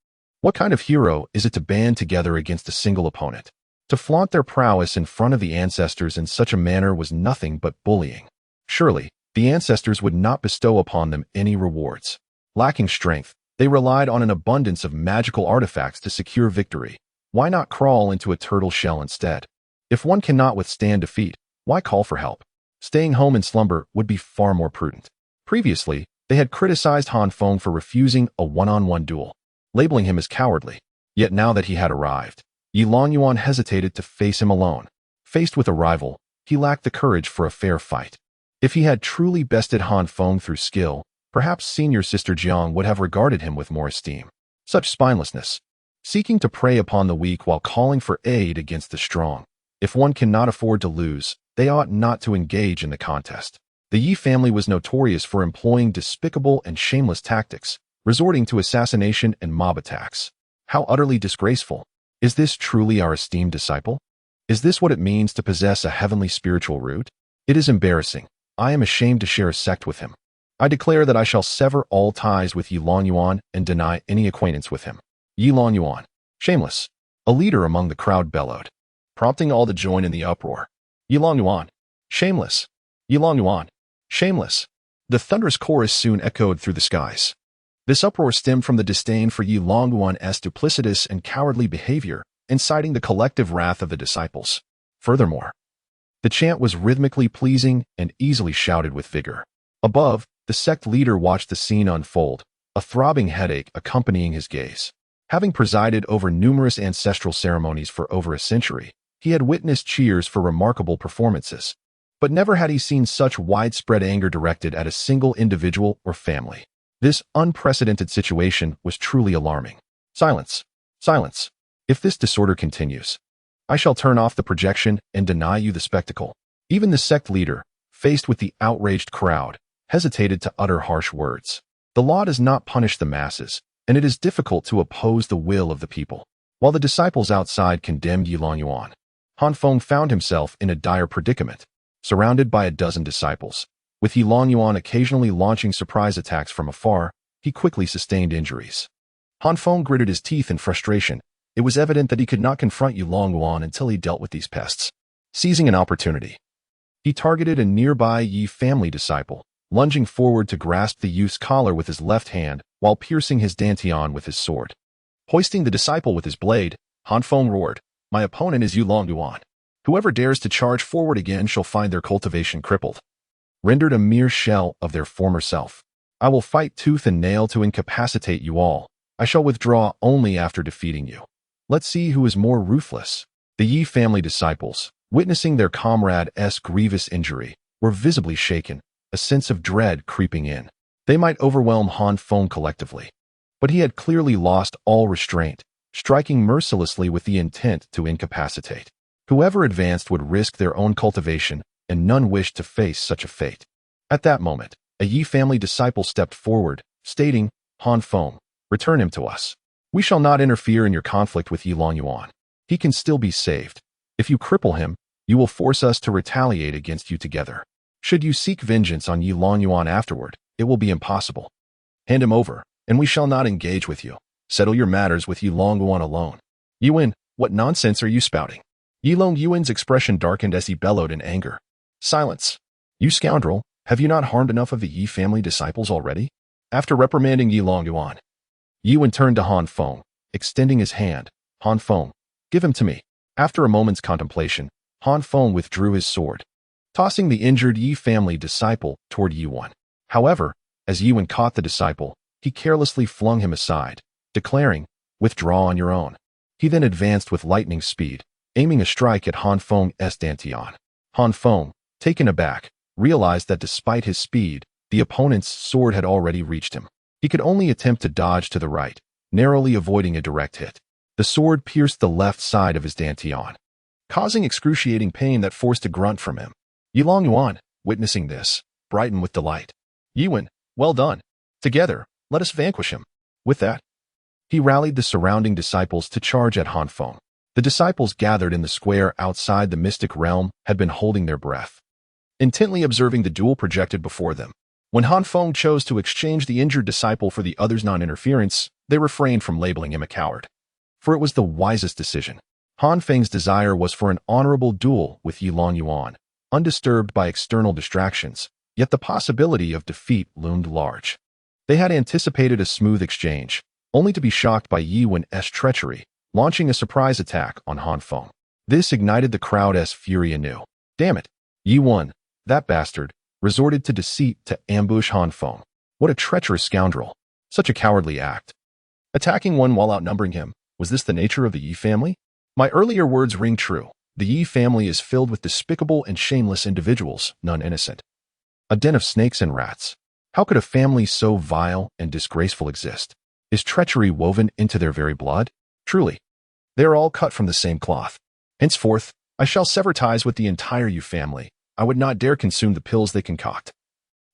What kind of hero is it to band together against a single opponent? To flaunt their prowess in front of the ancestors in such a manner was nothing but bullying. Surely, the ancestors would not bestow upon them any rewards. Lacking strength, they relied on an abundance of magical artifacts to secure victory. Why not crawl into a turtle shell instead? If one cannot withstand defeat, why call for help? Staying home in slumber would be far more prudent. Previously, they had criticized Han Feng for refusing a one-on-one duel, labeling him as cowardly. Yet now that he had arrived, Yi Longyuan hesitated to face him alone. Faced with a rival, he lacked the courage for a fair fight. If he had truly bested Han Feng through skill, perhaps senior sister Jiang would have regarded him with more esteem. Such spinelessness, seeking to prey upon the weak while calling for aid against the strong. If one cannot afford to lose, they ought not to engage in the contest. The Yi family was notorious for employing despicable and shameless tactics, resorting to assassination and mob attacks. How utterly disgraceful. Is this truly our esteemed disciple? Is this what it means to possess a heavenly spiritual root? It is embarrassing. I am ashamed to share a sect with him. I declare that I shall sever all ties with Yi Longyuan and deny any acquaintance with him. Yi Longyuan, shameless. A leader among the crowd bellowed, prompting all to join in the uproar. Yi Longyuan, shameless. Yi Longyuan, shameless. The thunderous chorus soon echoed through the skies. This uproar stemmed from the disdain for Yi Longyuan's duplicitous and cowardly behavior, inciting the collective wrath of the disciples. Furthermore, the chant was rhythmically pleasing and easily shouted with vigor. Above, the sect leader watched the scene unfold, a throbbing headache accompanying his gaze. Having presided over numerous ancestral ceremonies for over a century, he had witnessed cheers for remarkable performances. But never had he seen such widespread anger directed at a single individual or family. This unprecedented situation was truly alarming. Silence. Silence. If this disorder continues, I shall turn off the projection and deny you the spectacle. Even the sect leader, faced with the outraged crowd, hesitated to utter harsh words. The law does not punish the masses, and it is difficult to oppose the will of the people. While the disciples outside condemned Yilong Yuan, Han Feng found himself in a dire predicament, surrounded by a dozen disciples. With Yilong Yuan occasionally launching surprise attacks from afar, he quickly sustained injuries. Han Feng gritted his teeth in frustration. It was evident that he could not confront Yilong Yuan until he dealt with these pests. Seizing an opportunity, he targeted a nearby Yi family disciple, lunging forward to grasp the youth's collar with his left hand while piercing his dantian with his sword. Hoisting the disciple with his blade, Han Feng roared, "My opponent is Yilong Yuan. Whoever dares to charge forward again shall find their cultivation crippled, rendered a mere shell of their former self. I will fight tooth and nail to incapacitate you all. I shall withdraw only after defeating you. Let's see who is more ruthless." The Yi family disciples, witnessing their comrade's grievous injury, were visibly shaken, a sense of dread creeping in. They might overwhelm Han Feng collectively, but he had clearly lost all restraint, striking mercilessly with the intent to incapacitate. Whoever advanced would risk their own cultivation, and none wished to face such a fate. At that moment, a Yi family disciple stepped forward, stating, "Han Feng, return him to us. We shall not interfere in your conflict with Yilong Yuan. He can still be saved. If you cripple him, you will force us to retaliate against you together. Should you seek vengeance on Yilong Yuan afterward, it will be impossible. Hand him over, and we shall not engage with you. Settle your matters with Yilong Yuan alone." "Yuan, what nonsense are you spouting?" Yilong Yuan's expression darkened as he bellowed in anger. "Silence! You scoundrel, have you not harmed enough of the Yi family disciples already?" After reprimanding Yilong Yuan, Yuan turned to Han Feng, extending his hand. "Han Feng, give him to me." After a moment's contemplation, Han Feng withdrew his sword, tossing the injured Yi family disciple toward Yuan. However, as Yuan caught the disciple, he carelessly flung him aside, declaring, "Withdraw on your own." He then advanced with lightning speed, aiming a strike at Han Feng's dantian. Han Feng, taken aback, realized that despite his speed, the opponent's sword had already reached him. He could only attempt to dodge to the right, narrowly avoiding a direct hit. The sword pierced the left side of his dantian, causing excruciating pain that forced a grunt from him. Yilong Yuan, witnessing this, brightened with delight. "Yuan, well done. Together, let us vanquish him." With that, he rallied the surrounding disciples to charge at Han Feng. The disciples gathered in the square outside the mystic realm had been holding their breath, intently observing the duel projected before them. When Han Feng chose to exchange the injured disciple for the other's non-interference, they refrained from labeling him a coward, for it was the wisest decision. Han Feng's desire was for an honorable duel with Yilong Yuan, undisturbed by external distractions, yet the possibility of defeat loomed large. They had anticipated a smooth exchange, only to be shocked by Yuan's treachery, launching a surprise attack on Han Feng. This ignited the crowd's fury anew. "Damn it! Yuan, that bastard, resorted to deceit to ambush Han Feng. What a treacherous scoundrel! Such a cowardly act. Attacking one while outnumbering him, was this the nature of the Yi family? My earlier words ring true. The Yi family is filled with despicable and shameless individuals, none innocent. A den of snakes and rats. How could a family so vile and disgraceful exist? Is treachery woven into their very blood? Truly, they are all cut from the same cloth. Henceforth, I shall sever ties with the entire Yi family. I would not dare consume the pills they concoct,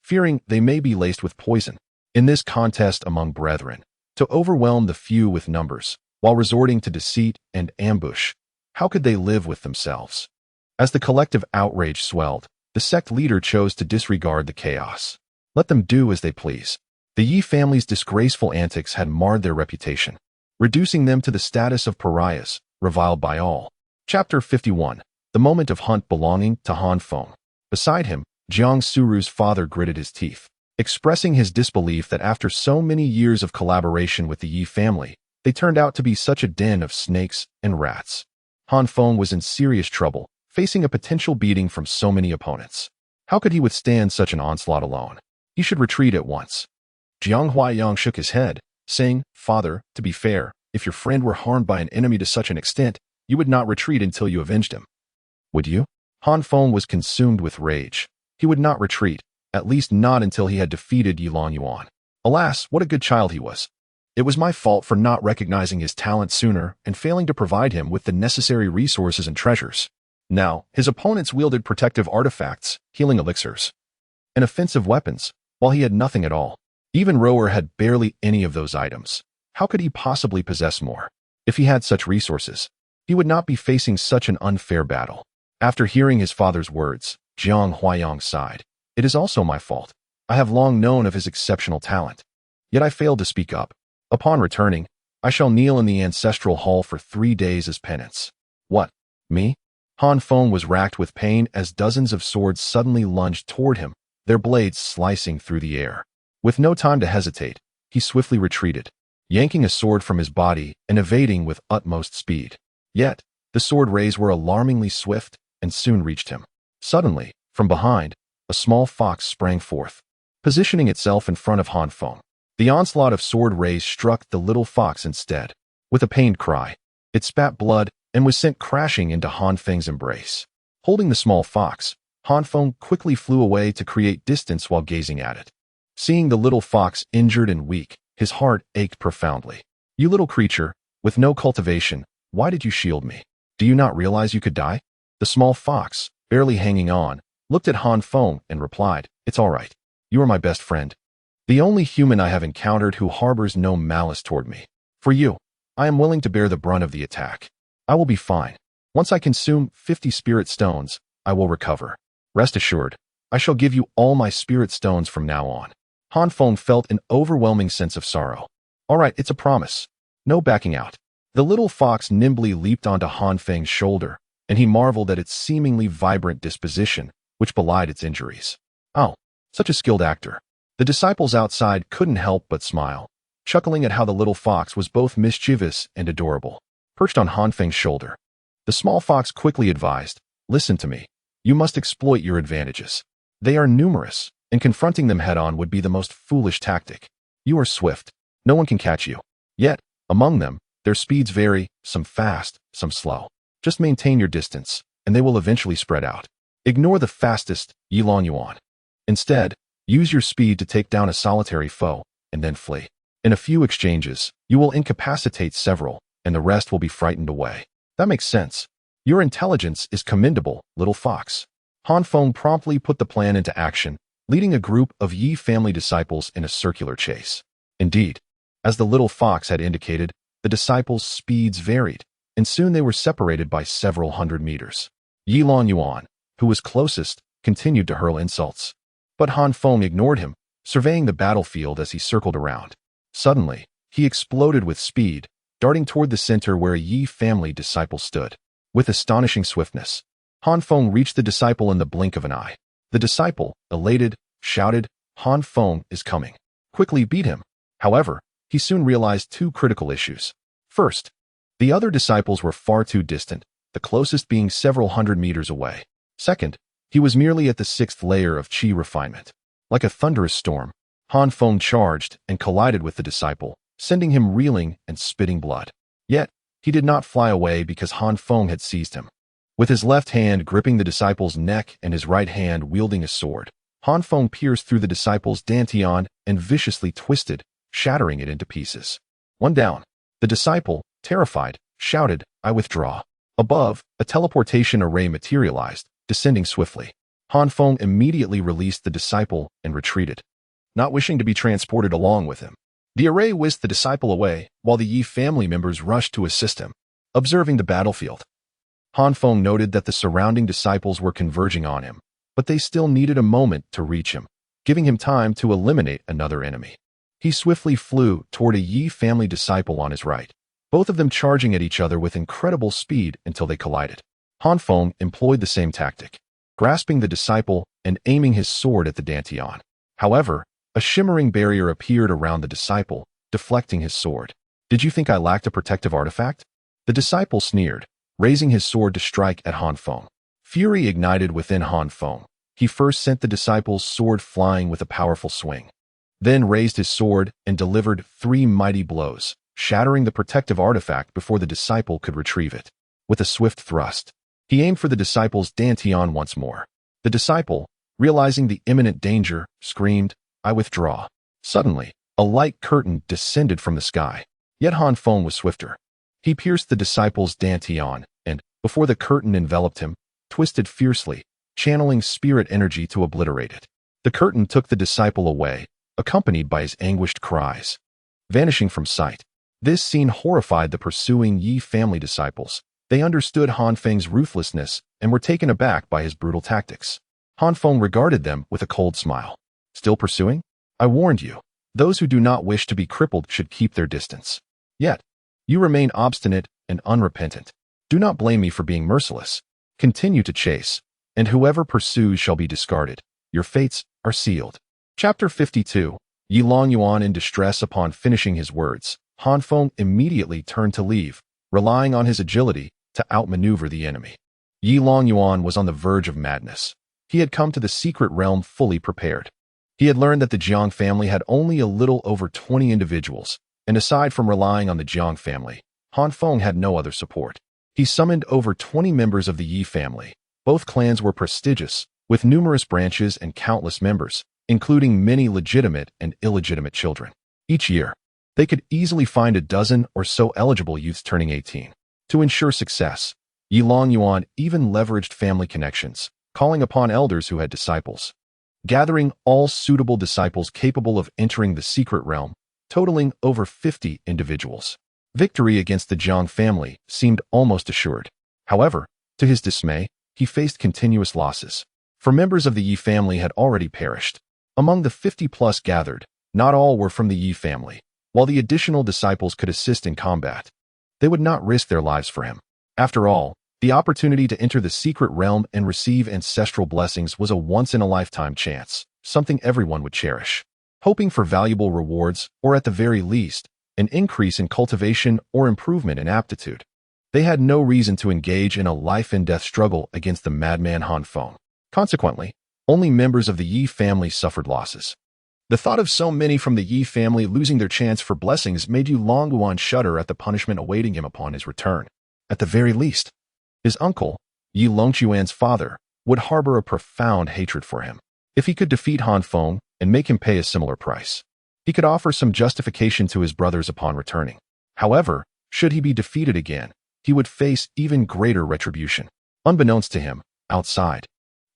fearing they may be laced with poison. In this contest among brethren, to overwhelm the few with numbers, while resorting to deceit and ambush, how could they live with themselves?" As the collective outrage swelled, the sect leader chose to disregard the chaos. Let them do as they please. The Yi family's disgraceful antics had marred their reputation, reducing them to the status of pariahs, reviled by all. Chapter 51. The moment of hunt belonging to Han Feng. Beside him, Jiang Suru's father gritted his teeth, expressing his disbelief that after so many years of collaboration with the Yi family, they turned out to be such a den of snakes and rats. Han Feng was in serious trouble, facing a potential beating from so many opponents. How could he withstand such an onslaught alone? He should retreat at once. Jiang Huaiyang shook his head, saying, "Father, to be fair, if your friend were harmed by an enemy to such an extent, you would not retreat until you avenged him." "Would you?" Han Feng was consumed with rage. He would not retreat, at least not until he had defeated Yilong Yuan. Alas, what a good child he was. It was my fault for not recognizing his talent sooner and failing to provide him with the necessary resources and treasures. Now, his opponents wielded protective artifacts, healing elixirs, and offensive weapons, while he had nothing at all. Even Rower had barely any of those items. How could he possibly possess more? If he had such resources, he would not be facing such an unfair battle. After hearing his father's words, Jiang Huayang sighed. It is also my fault. I have long known of his exceptional talent. Yet I failed to speak up. Upon returning, I shall kneel in the ancestral hall for 3 days as penance. What? Me? Han Feng was racked with pain as dozens of swords suddenly lunged toward him, their blades slicing through the air. With no time to hesitate, he swiftly retreated, yanking a sword from his body and evading with utmost speed. Yet, the sword rays were alarmingly swift and soon reached him. Suddenly, from behind, a small fox sprang forth, positioning itself in front of Han Feng. The onslaught of sword rays struck the little fox instead. With a pained cry, it spat blood and was sent crashing into Han Feng's embrace. Holding the small fox, Han Feng quickly flew away to create distance while gazing at it. Seeing the little fox injured and weak, his heart ached profoundly. You little creature, with no cultivation, why did you shield me? Do you not realize you could die? The small fox, barely hanging on, looked at Han Feng and replied, It's all right. You are my best friend. The only human I have encountered who harbors no malice toward me. For you, I am willing to bear the brunt of the attack. I will be fine. Once I consume 50 spirit stones, I will recover. Rest assured, I shall give you all my spirit stones from now on. Han Feng felt an overwhelming sense of sorrow. All right, it's a promise. No backing out. The little fox nimbly leaped onto Han Feng's shoulder, and he marveled at its seemingly vibrant disposition, which belied its injuries. Oh, such a skilled actor. The disciples outside couldn't help but smile, chuckling at how the little fox was both mischievous and adorable. Perched on Han Feng's shoulder, the small fox quickly advised, Listen to me. You must exploit your advantages. They are numerous, and confronting them head-on would be the most foolish tactic. You are swift. No one can catch you. Yet, among them, their speeds vary, some fast, some slow. Just maintain your distance, and they will eventually spread out. Ignore the fastest, Yilan Yuan. Instead, use your speed to take down a solitary foe, and then flee. In a few exchanges, you will incapacitate several, and the rest will be frightened away. That makes sense. Your intelligence is commendable, little fox. Han Feng promptly put the plan into action, leading a group of Yi family disciples in a circular chase. Indeed, as the little fox had indicated, the disciples' speeds varied, and soon they were separated by several hundred meters. Yilan Yuan, who was closest, continued to hurl insults. But Han Feng ignored him, surveying the battlefield as he circled around. Suddenly, he exploded with speed, darting toward the center where a Yi family disciple stood. With astonishing swiftness, Han Feng reached the disciple in the blink of an eye. The disciple, elated, shouted, Han Feng is coming. Quickly beat him. However, he soon realized 2 critical issues. First, the other disciples were far too distant, the closest being several hundred meters away. Second, he was merely at the 6th layer of qi refinement. Like a thunderous storm, Han Feng charged and collided with the disciple, sending him reeling and spitting blood. Yet, he did not fly away because Han Feng had seized him. With his left hand gripping the disciple's neck and his right hand wielding a sword, Han Feng pierced through the disciple's dantian and viciously twisted, shattering it into pieces. One down. The disciple, terrified, shouted, I withdraw. Above, a teleportation array materialized, descending swiftly. Han Feng immediately released the disciple and retreated, not wishing to be transported along with him. The array whisked the disciple away, while the Yi family members rushed to assist him. Observing the battlefield, Han Feng noted that the surrounding disciples were converging on him, but they still needed a moment to reach him, giving him time to eliminate another enemy. He swiftly flew toward a Yi family disciple on his right, both of them charging at each other with incredible speed until they collided. Han Feng employed the same tactic, grasping the disciple and aiming his sword at the dantian. However, a shimmering barrier appeared around the disciple, deflecting his sword. Did you think I lacked a protective artifact? The disciple sneered, raising his sword to strike at Han Feng. Fury ignited within Han Feng. He first sent the disciple's sword flying with a powerful swing, then raised his sword and delivered 3 mighty blows, shattering the protective artifact before the disciple could retrieve it. With a swift thrust, he aimed for the disciple's dantian once more. The disciple, realizing the imminent danger, screamed, I withdraw. Suddenly, A light curtain descended from the sky. Yet Han Feng was swifter. He pierced the disciple's dantian, and, before the curtain enveloped him, twisted fiercely, channeling spirit energy to obliterate it. The curtain took the disciple away, accompanied by his anguished cries. Vanishing from sight, this scene horrified the pursuing Yi family disciples. They understood Han Feng's ruthlessness and were taken aback by his brutal tactics. Han Feng regarded them with a cold smile. Still pursuing? I warned you. Those who do not wish to be crippled should keep their distance. Yet, you remain obstinate and unrepentant. Do not blame me for being merciless. Continue to chase, and whoever pursues shall be discarded. Your fates are sealed. Chapter 52. Yi Longyuan in distress. Upon finishing his words, Han Feng immediately turned to leave, relying on his agility to outmaneuver the enemy. Yi Longyuan was on the verge of madness. He had come to the secret realm fully prepared. He had learned that the Jiang family had only a little over 20 individuals, and aside from relying on the Jiang family, Han Feng had no other support. He summoned over 20 members of the Yi family. Both clans were prestigious, with numerous branches and countless members, including many legitimate and illegitimate children. Each year, they could easily find a dozen or so eligible youths turning 18. To ensure success, Yi Longyuan even leveraged family connections, calling upon elders who had disciples, gathering all suitable disciples capable of entering the secret realm, totaling over 50 individuals. Victory against the Jiang family seemed almost assured. However, to his dismay, he faced continuous losses. For members of the Yi family had already perished. Among the 50-plus gathered, not all were from the Yi family. While the additional disciples could assist in combat, they would not risk their lives for him. After all, the opportunity to enter the secret realm and receive ancestral blessings was a once-in-a-lifetime chance, something everyone would cherish. Hoping for valuable rewards, or at the very least, an increase in cultivation or improvement in aptitude, they had no reason to engage in a life-and-death struggle against the madman Han Feng. Consequently, only members of the Yi family suffered losses. The thought of so many from the Yi family losing their chance for blessings made Yi Longyuan shudder at the punishment awaiting him upon his return. At the very least, his uncle, Yi Longyuan's father, would harbor a profound hatred for him. If he could defeat Han Feng and make him pay a similar price, he could offer some justification to his brothers upon returning. However, should he be defeated again, he would face even greater retribution. Unbeknownst to him, outside,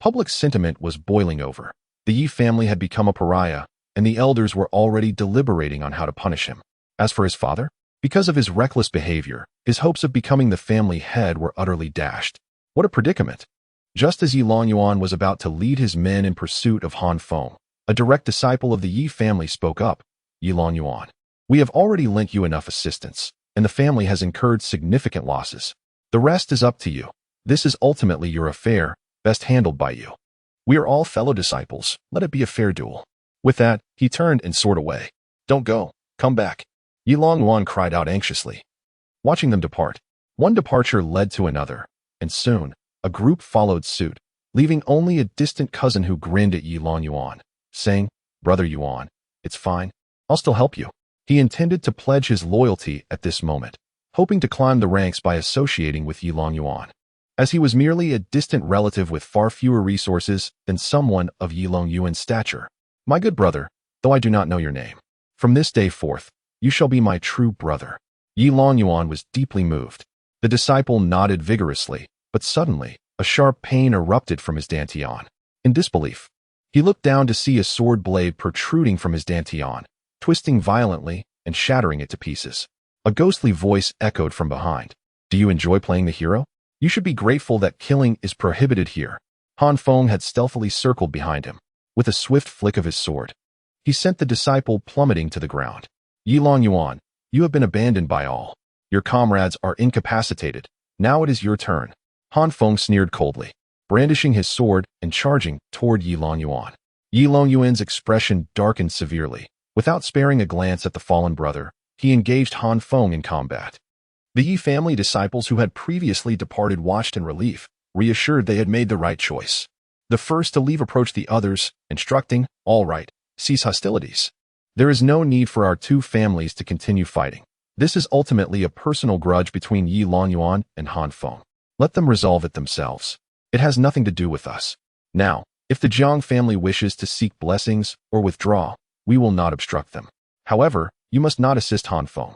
public sentiment was boiling over. The Yi family had become a pariah, and the elders were already deliberating on how to punish him. As for his father, because of his reckless behavior, his hopes of becoming the family head were utterly dashed. What a predicament! Just as Yi Longyuan was about to lead his men in pursuit of Han Feng, a direct disciple of the Yi family spoke up. Yi Longyuan, we have already lent you enough assistance, and the family has incurred significant losses. The rest is up to you. This is ultimately your affair, best handled by you. We are all fellow disciples. Let it be a fair duel. With that, he turned and soared away. Don't go. Come back. Yi Longyuan cried out anxiously. Watching them depart, one departure led to another, and soon, a group followed suit, leaving only a distant cousin who grinned at Yi Longyuan, saying, Brother Yuan, it's fine. I'll still help you. He intended to pledge his loyalty at this moment, hoping to climb the ranks by associating with Yi Longyuan, as he was merely a distant relative with far fewer resources than someone of Yi Longyuan's stature. My good brother, though I do not know your name, from this day forth, you shall be my true brother. Yi Longyuan was deeply moved. The disciple nodded vigorously, but suddenly, a sharp pain erupted from his dantian. In disbelief, he looked down to see a sword blade protruding from his dantian, twisting violently and shattering it to pieces. A ghostly voice echoed from behind. Do you enjoy playing the hero? You should be grateful that killing is prohibited here. Han Feng had stealthily circled behind him. With a swift flick of his sword, he sent the disciple plummeting to the ground. Yi Longyuan, you have been abandoned by all. Your comrades are incapacitated. Now it is your turn. Han Feng sneered coldly, brandishing his sword and charging toward Yi Longyuan. Yi Longyuan's expression darkened severely. Without sparing a glance at the fallen brother, he engaged Han Feng in combat. The Yi family disciples who had previously departed watched in relief, reassured they had made the right choice. The first to leave approached the others, instructing, All right, cease hostilities. There is no need for our two families to continue fighting. This is ultimately a personal grudge between Yi Longyuan and Han Feng. Let them resolve it themselves. It has nothing to do with us. Now, if the Jiang family wishes to seek blessings or withdraw, we will not obstruct them. However, you must not assist Han Feng.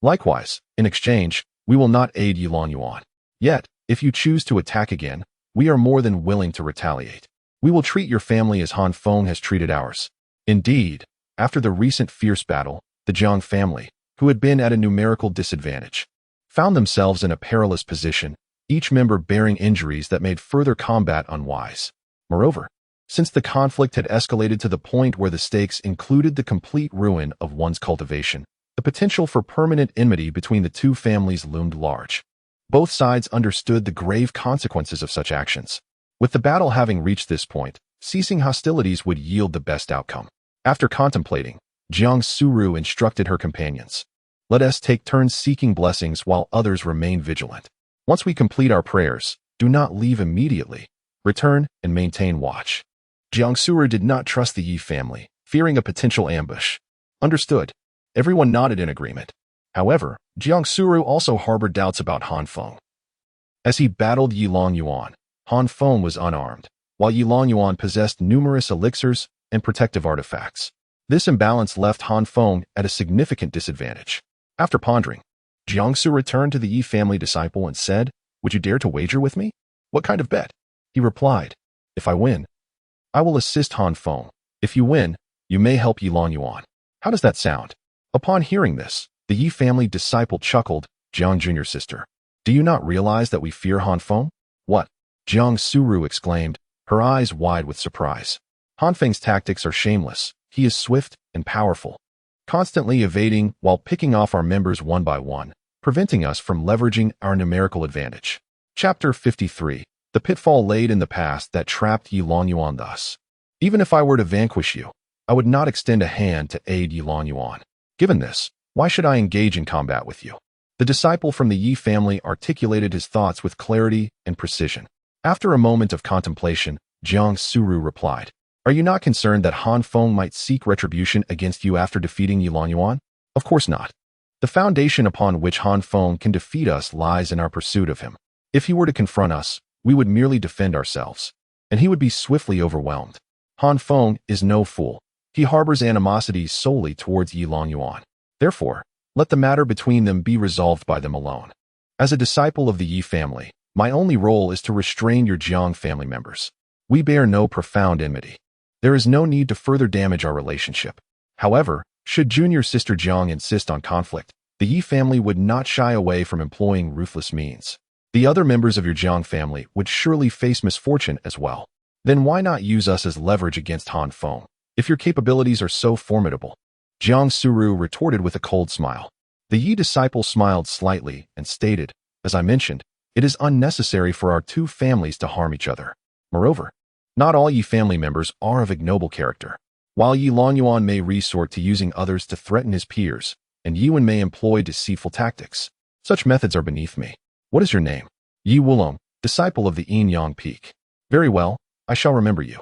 Likewise, in exchange, we will not aid Yi Longyuan. Yet, if you choose to attack again, we are more than willing to retaliate. We will treat your family as Han Feng has treated ours. Indeed, after the recent fierce battle, the Jiang family, who had been at a numerical disadvantage, found themselves in a perilous position, each member bearing injuries that made further combat unwise. Moreover, since the conflict had escalated to the point where the stakes included the complete ruin of one's cultivation, the potential for permanent enmity between the two families loomed large. Both sides understood the grave consequences of such actions. With the battle having reached this point, ceasing hostilities would yield the best outcome. After contemplating, Jiang Suru instructed her companions, "Let us take turns seeking blessings while others remain vigilant. Once we complete our prayers, do not leave immediately. Return and maintain watch." Jiang Suru did not trust the Yi family, fearing a potential ambush. Understood. Everyone nodded in agreement. However, Jiang Suru also harbored doubts about Han Feng. As he battled Yi Longyuan, Han Feng was unarmed, while Yi Longyuan possessed numerous elixirs and protective artifacts. This imbalance left Han Feng at a significant disadvantage. After pondering, Jiang Suru returned to the Yi family disciple and said, "Would you dare to wager with me?" "What kind of bet?" He replied, "If I win, I will assist Han Feng. If you win, you may help Yi Longyuan. How does that sound?" Upon hearing this, the Yi family disciple chuckled. "Jiang Jr. sister, do you not realize that we fear Han Feng?" "What?" Jiang Suru exclaimed, her eyes wide with surprise. "Han Feng's tactics are shameless. He is swift and powerful, constantly evading while picking off our members one by one, preventing us from leveraging our numerical advantage." Chapter 53. The pitfall laid in the past that trapped Yi Longyuan thus. "Even if I were to vanquish you, I would not extend a hand to aid Yi Longyuan. Given this, why should I engage in combat with you?" The disciple from the Yi family articulated his thoughts with clarity and precision. After a moment of contemplation, Jiang Suru replied, "Are you not concerned that Han Feng might seek retribution against you after defeating Yi Longyuan?" "Of course not. The foundation upon which Han Feng can defeat us lies in our pursuit of him. If he were to confront us, we would merely defend ourselves, and he would be swiftly overwhelmed. Han Feng is no fool. He harbors animosity solely towards Yi Longyuan. Therefore, let the matter between them be resolved by them alone. As a disciple of the Yi family, my only role is to restrain your Jiang family members. We bear no profound enmity. There is no need to further damage our relationship. However, should junior sister Jiang insist on conflict, the Yi family would not shy away from employing ruthless means. The other members of your Jiang family would surely face misfortune as well. Then why not use us as leverage against Han Feng, if your capabilities are so formidable?" Jiang Suru retorted with a cold smile. The Yi disciple smiled slightly and stated, "As I mentioned, it is unnecessary for our two families to harm each other. Moreover, not all Yi family members are of ignoble character. While Yi Longyuan may resort to using others to threaten his peers, and Yi Wen may employ deceitful tactics, such methods are beneath me. What is your name?" "Yi Wulong, disciple of the Yin Yang Peak." "Very well, I shall remember you."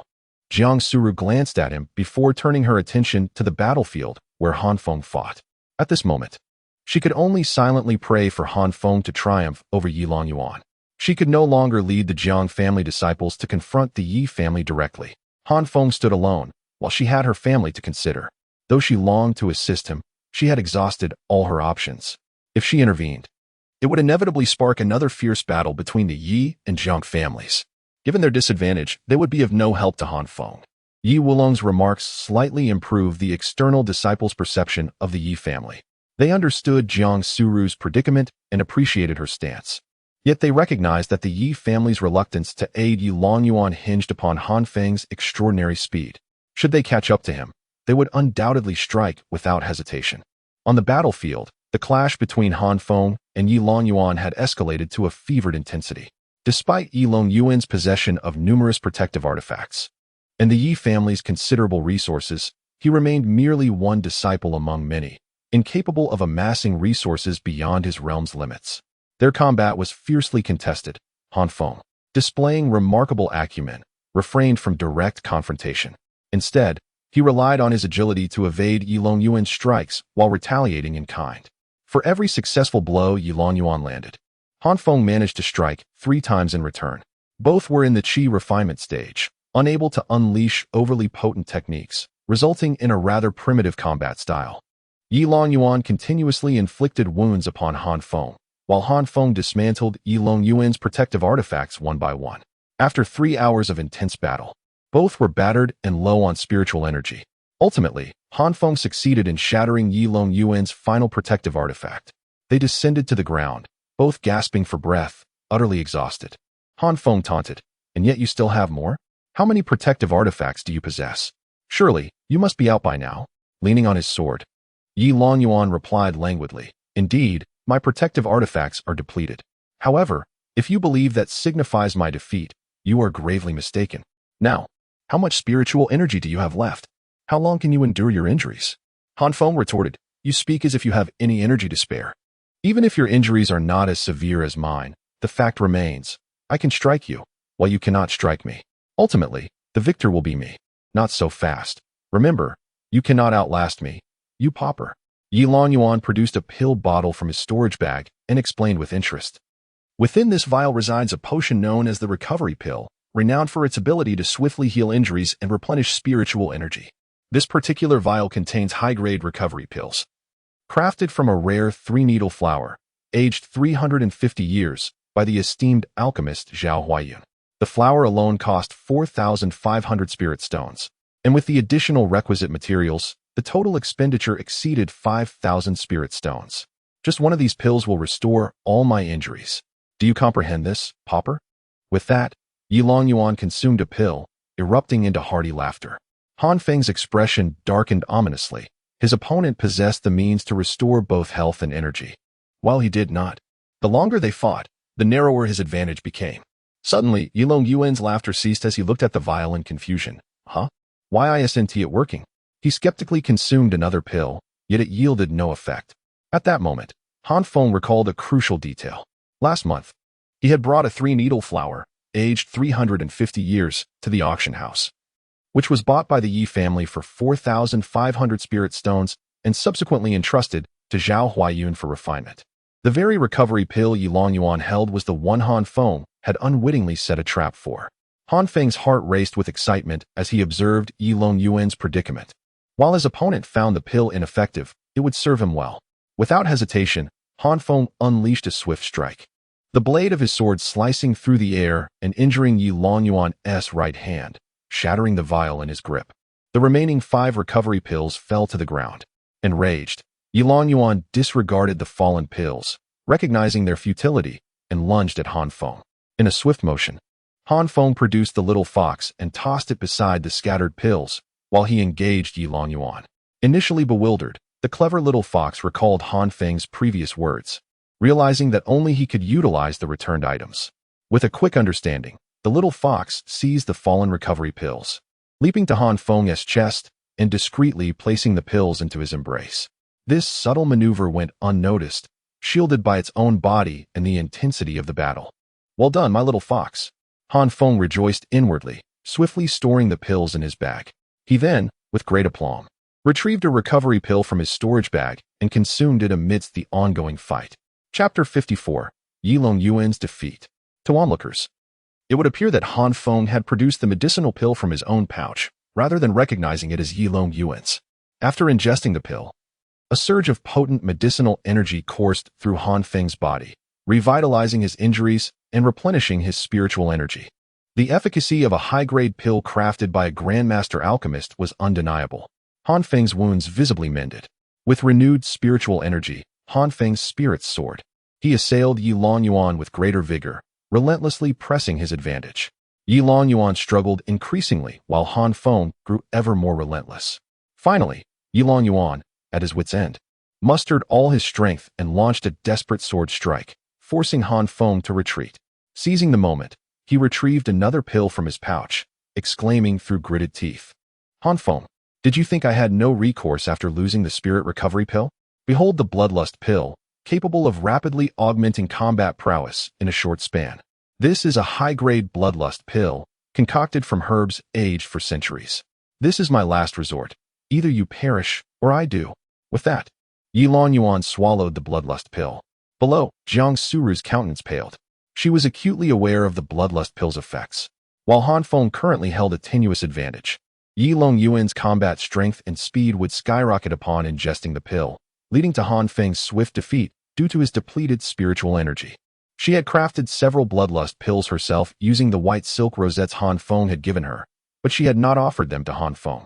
Jiang Suru glanced at him before turning her attention to the battlefield where Han Feng fought. At this moment, she could only silently pray for Han Feng to triumph over Yi Longyuan. She could no longer lead the Jiang family disciples to confront the Yi family directly. Han Feng stood alone, while she had her family to consider. Though she longed to assist him, she had exhausted all her options. If she intervened, it would inevitably spark another fierce battle between the Yi and Jiang families. Given their disadvantage, they would be of no help to Han Feng. Yi Wulong's remarks slightly improved the external disciples' perception of the Yi family. They understood Jiang Suru's predicament and appreciated her stance. Yet they recognized that the Yi family's reluctance to aid Yi Longyuan hinged upon Han Feng's extraordinary speed. Should they catch up to him, they would undoubtedly strike without hesitation. On the battlefield, the clash between Han Feng and Yi Longyuan had escalated to a fevered intensity. Despite Yi Longyuan's possession of numerous protective artifacts and the Yi family's considerable resources, he remained merely one disciple among many, incapable of amassing resources beyond his realm's limits. Their combat was fiercely contested. Han Feng, displaying remarkable acumen, refrained from direct confrontation. Instead, he relied on his agility to evade Yi Longyuan's strikes while retaliating in kind. For every successful blow Yi Longyuan landed, Han Feng managed to strike 3 times in return. Both were in the Qi refinement stage, unable to unleash overly potent techniques, resulting in a rather primitive combat style. Yi Longyuan continuously inflicted wounds upon Han Feng, while Han Feng dismantled Yi Longyuan's protective artifacts one by one. After 3 hours of intense battle, both were battered and low on spiritual energy. Ultimately, Han Feng succeeded in shattering Yi Longyuan's final protective artifact. They descended to the ground, both gasping for breath, utterly exhausted. Han Feng taunted, "And yet you still have more? How many protective artifacts do you possess? Surely, you must be out by now." Leaning on his sword, Yi Longyuan replied languidly, "Indeed, my protective artifacts are depleted. However, if you believe that signifies my defeat, you are gravely mistaken. Now, how much spiritual energy do you have left? How long can you endure your injuries?" Han Feng retorted, "You speak as if you have any energy to spare. Even if your injuries are not as severe as mine, the fact remains, I can strike you, while you cannot strike me. Ultimately, the victor will be me. Not so fast. Remember, you cannot outlast me, you pauper." Yi Longyuan produced a pill bottle from his storage bag and explained with interest. Within this vial resides a potion known as the recovery pill, renowned for its ability to swiftly heal injuries and replenish spiritual energy. This particular vial contains high-grade recovery pills. Crafted from a rare 3-needle flower, aged 350 years, by the esteemed alchemist Zhao Huayun. The flower alone cost 4,500 spirit stones, and with the additional requisite materials, the total expenditure exceeded 5,000 spirit stones. Just one of these pills will restore all my injuries. Do you comprehend this, pauper? With that, Yi Longyuan consumed a pill, erupting into hearty laughter. Han Feng's expression darkened ominously. His opponent possessed the means to restore both health and energy, while he did not. The longer they fought, the narrower his advantage became. Suddenly, Yi Longyuan's laughter ceased as he looked at the vial in confusion. Huh? Why isn't it working? He skeptically consumed another pill, yet it yielded no effect. At that moment, Han Feng recalled a crucial detail. Last month, he had brought a 3-needle flower, aged 350 years, to the auction house, which was bought by the Yi family for 4,500 spirit stones and subsequently entrusted to Zhao Huayun for refinement. The very recovery pill Yi Longyuan held was the one Han Feng had unwittingly set a trap for. Han Feng's heart raced with excitement as he observed Yi Longyuan's predicament. While his opponent found the pill ineffective, it would serve him well. Without hesitation, Han Feng unleashed a swift strike, the blade of his sword slicing through the air and injuring Yi Longyuan's right hand, shattering the vial in his grip. The remaining 5 recovery pills fell to the ground. Enraged, Yi Longyuan disregarded the fallen pills, recognizing their futility, and lunged at Han Feng. In a swift motion, Han Feng produced the little fox and tossed it beside the scattered pills, while he engaged Yi Longyuan. Initially bewildered, the clever little fox recalled Han Feng's previous words, realizing that only he could utilize the returned items. With a quick understanding, the little fox seized the fallen recovery pills, leaping to Han Feng's chest and discreetly placing the pills into his embrace. This subtle maneuver went unnoticed, shielded by its own body and the intensity of the battle. "Well done, my little fox." Han Feng rejoiced inwardly, swiftly storing the pills in his bag. He then, with great aplomb, retrieved a recovery pill from his storage bag and consumed it amidst the ongoing fight. Chapter 54. Yi Longyuan's Defeat. To onlookers, it would appear that Han Feng had produced the medicinal pill from his own pouch, rather than recognizing it as Yi Longyuan's. After ingesting the pill, a surge of potent medicinal energy coursed through Han Feng's body, revitalizing his injuries and replenishing his spiritual energy. The efficacy of a high-grade pill crafted by a grandmaster alchemist was undeniable. Han Feng's wounds visibly mended. With renewed spiritual energy, Han Feng's spirits soared. He assailed Yi Longyuan with greater vigor, relentlessly pressing his advantage. Yi Longyuan struggled increasingly while Han Feng grew ever more relentless. Finally, Yi Longyuan, at his wit's end, mustered all his strength and launched a desperate sword strike, forcing Han Feng to retreat. Seizing the moment, he retrieved another pill from his pouch, exclaiming through gritted teeth, "Han Feng, did you think I had no recourse after losing the spirit recovery pill? Behold the bloodlust pill, capable of rapidly augmenting combat prowess in a short span. This is a high-grade bloodlust pill, concocted from herbs aged for centuries. This is my last resort. Either you perish, or I do." With that, Yi Longyuan swallowed the bloodlust pill. Below, Jiang Suru's countenance paled. She was acutely aware of the bloodlust pill's effects. While Han Feng currently held a tenuous advantage, Yi Longyuan's combat strength and speed would skyrocket upon ingesting the pill, leading to Han Feng's swift defeat due to his depleted spiritual energy. She had crafted several bloodlust pills herself using the white silk rosettes Han Feng had given her, but she had not offered them to Han Feng.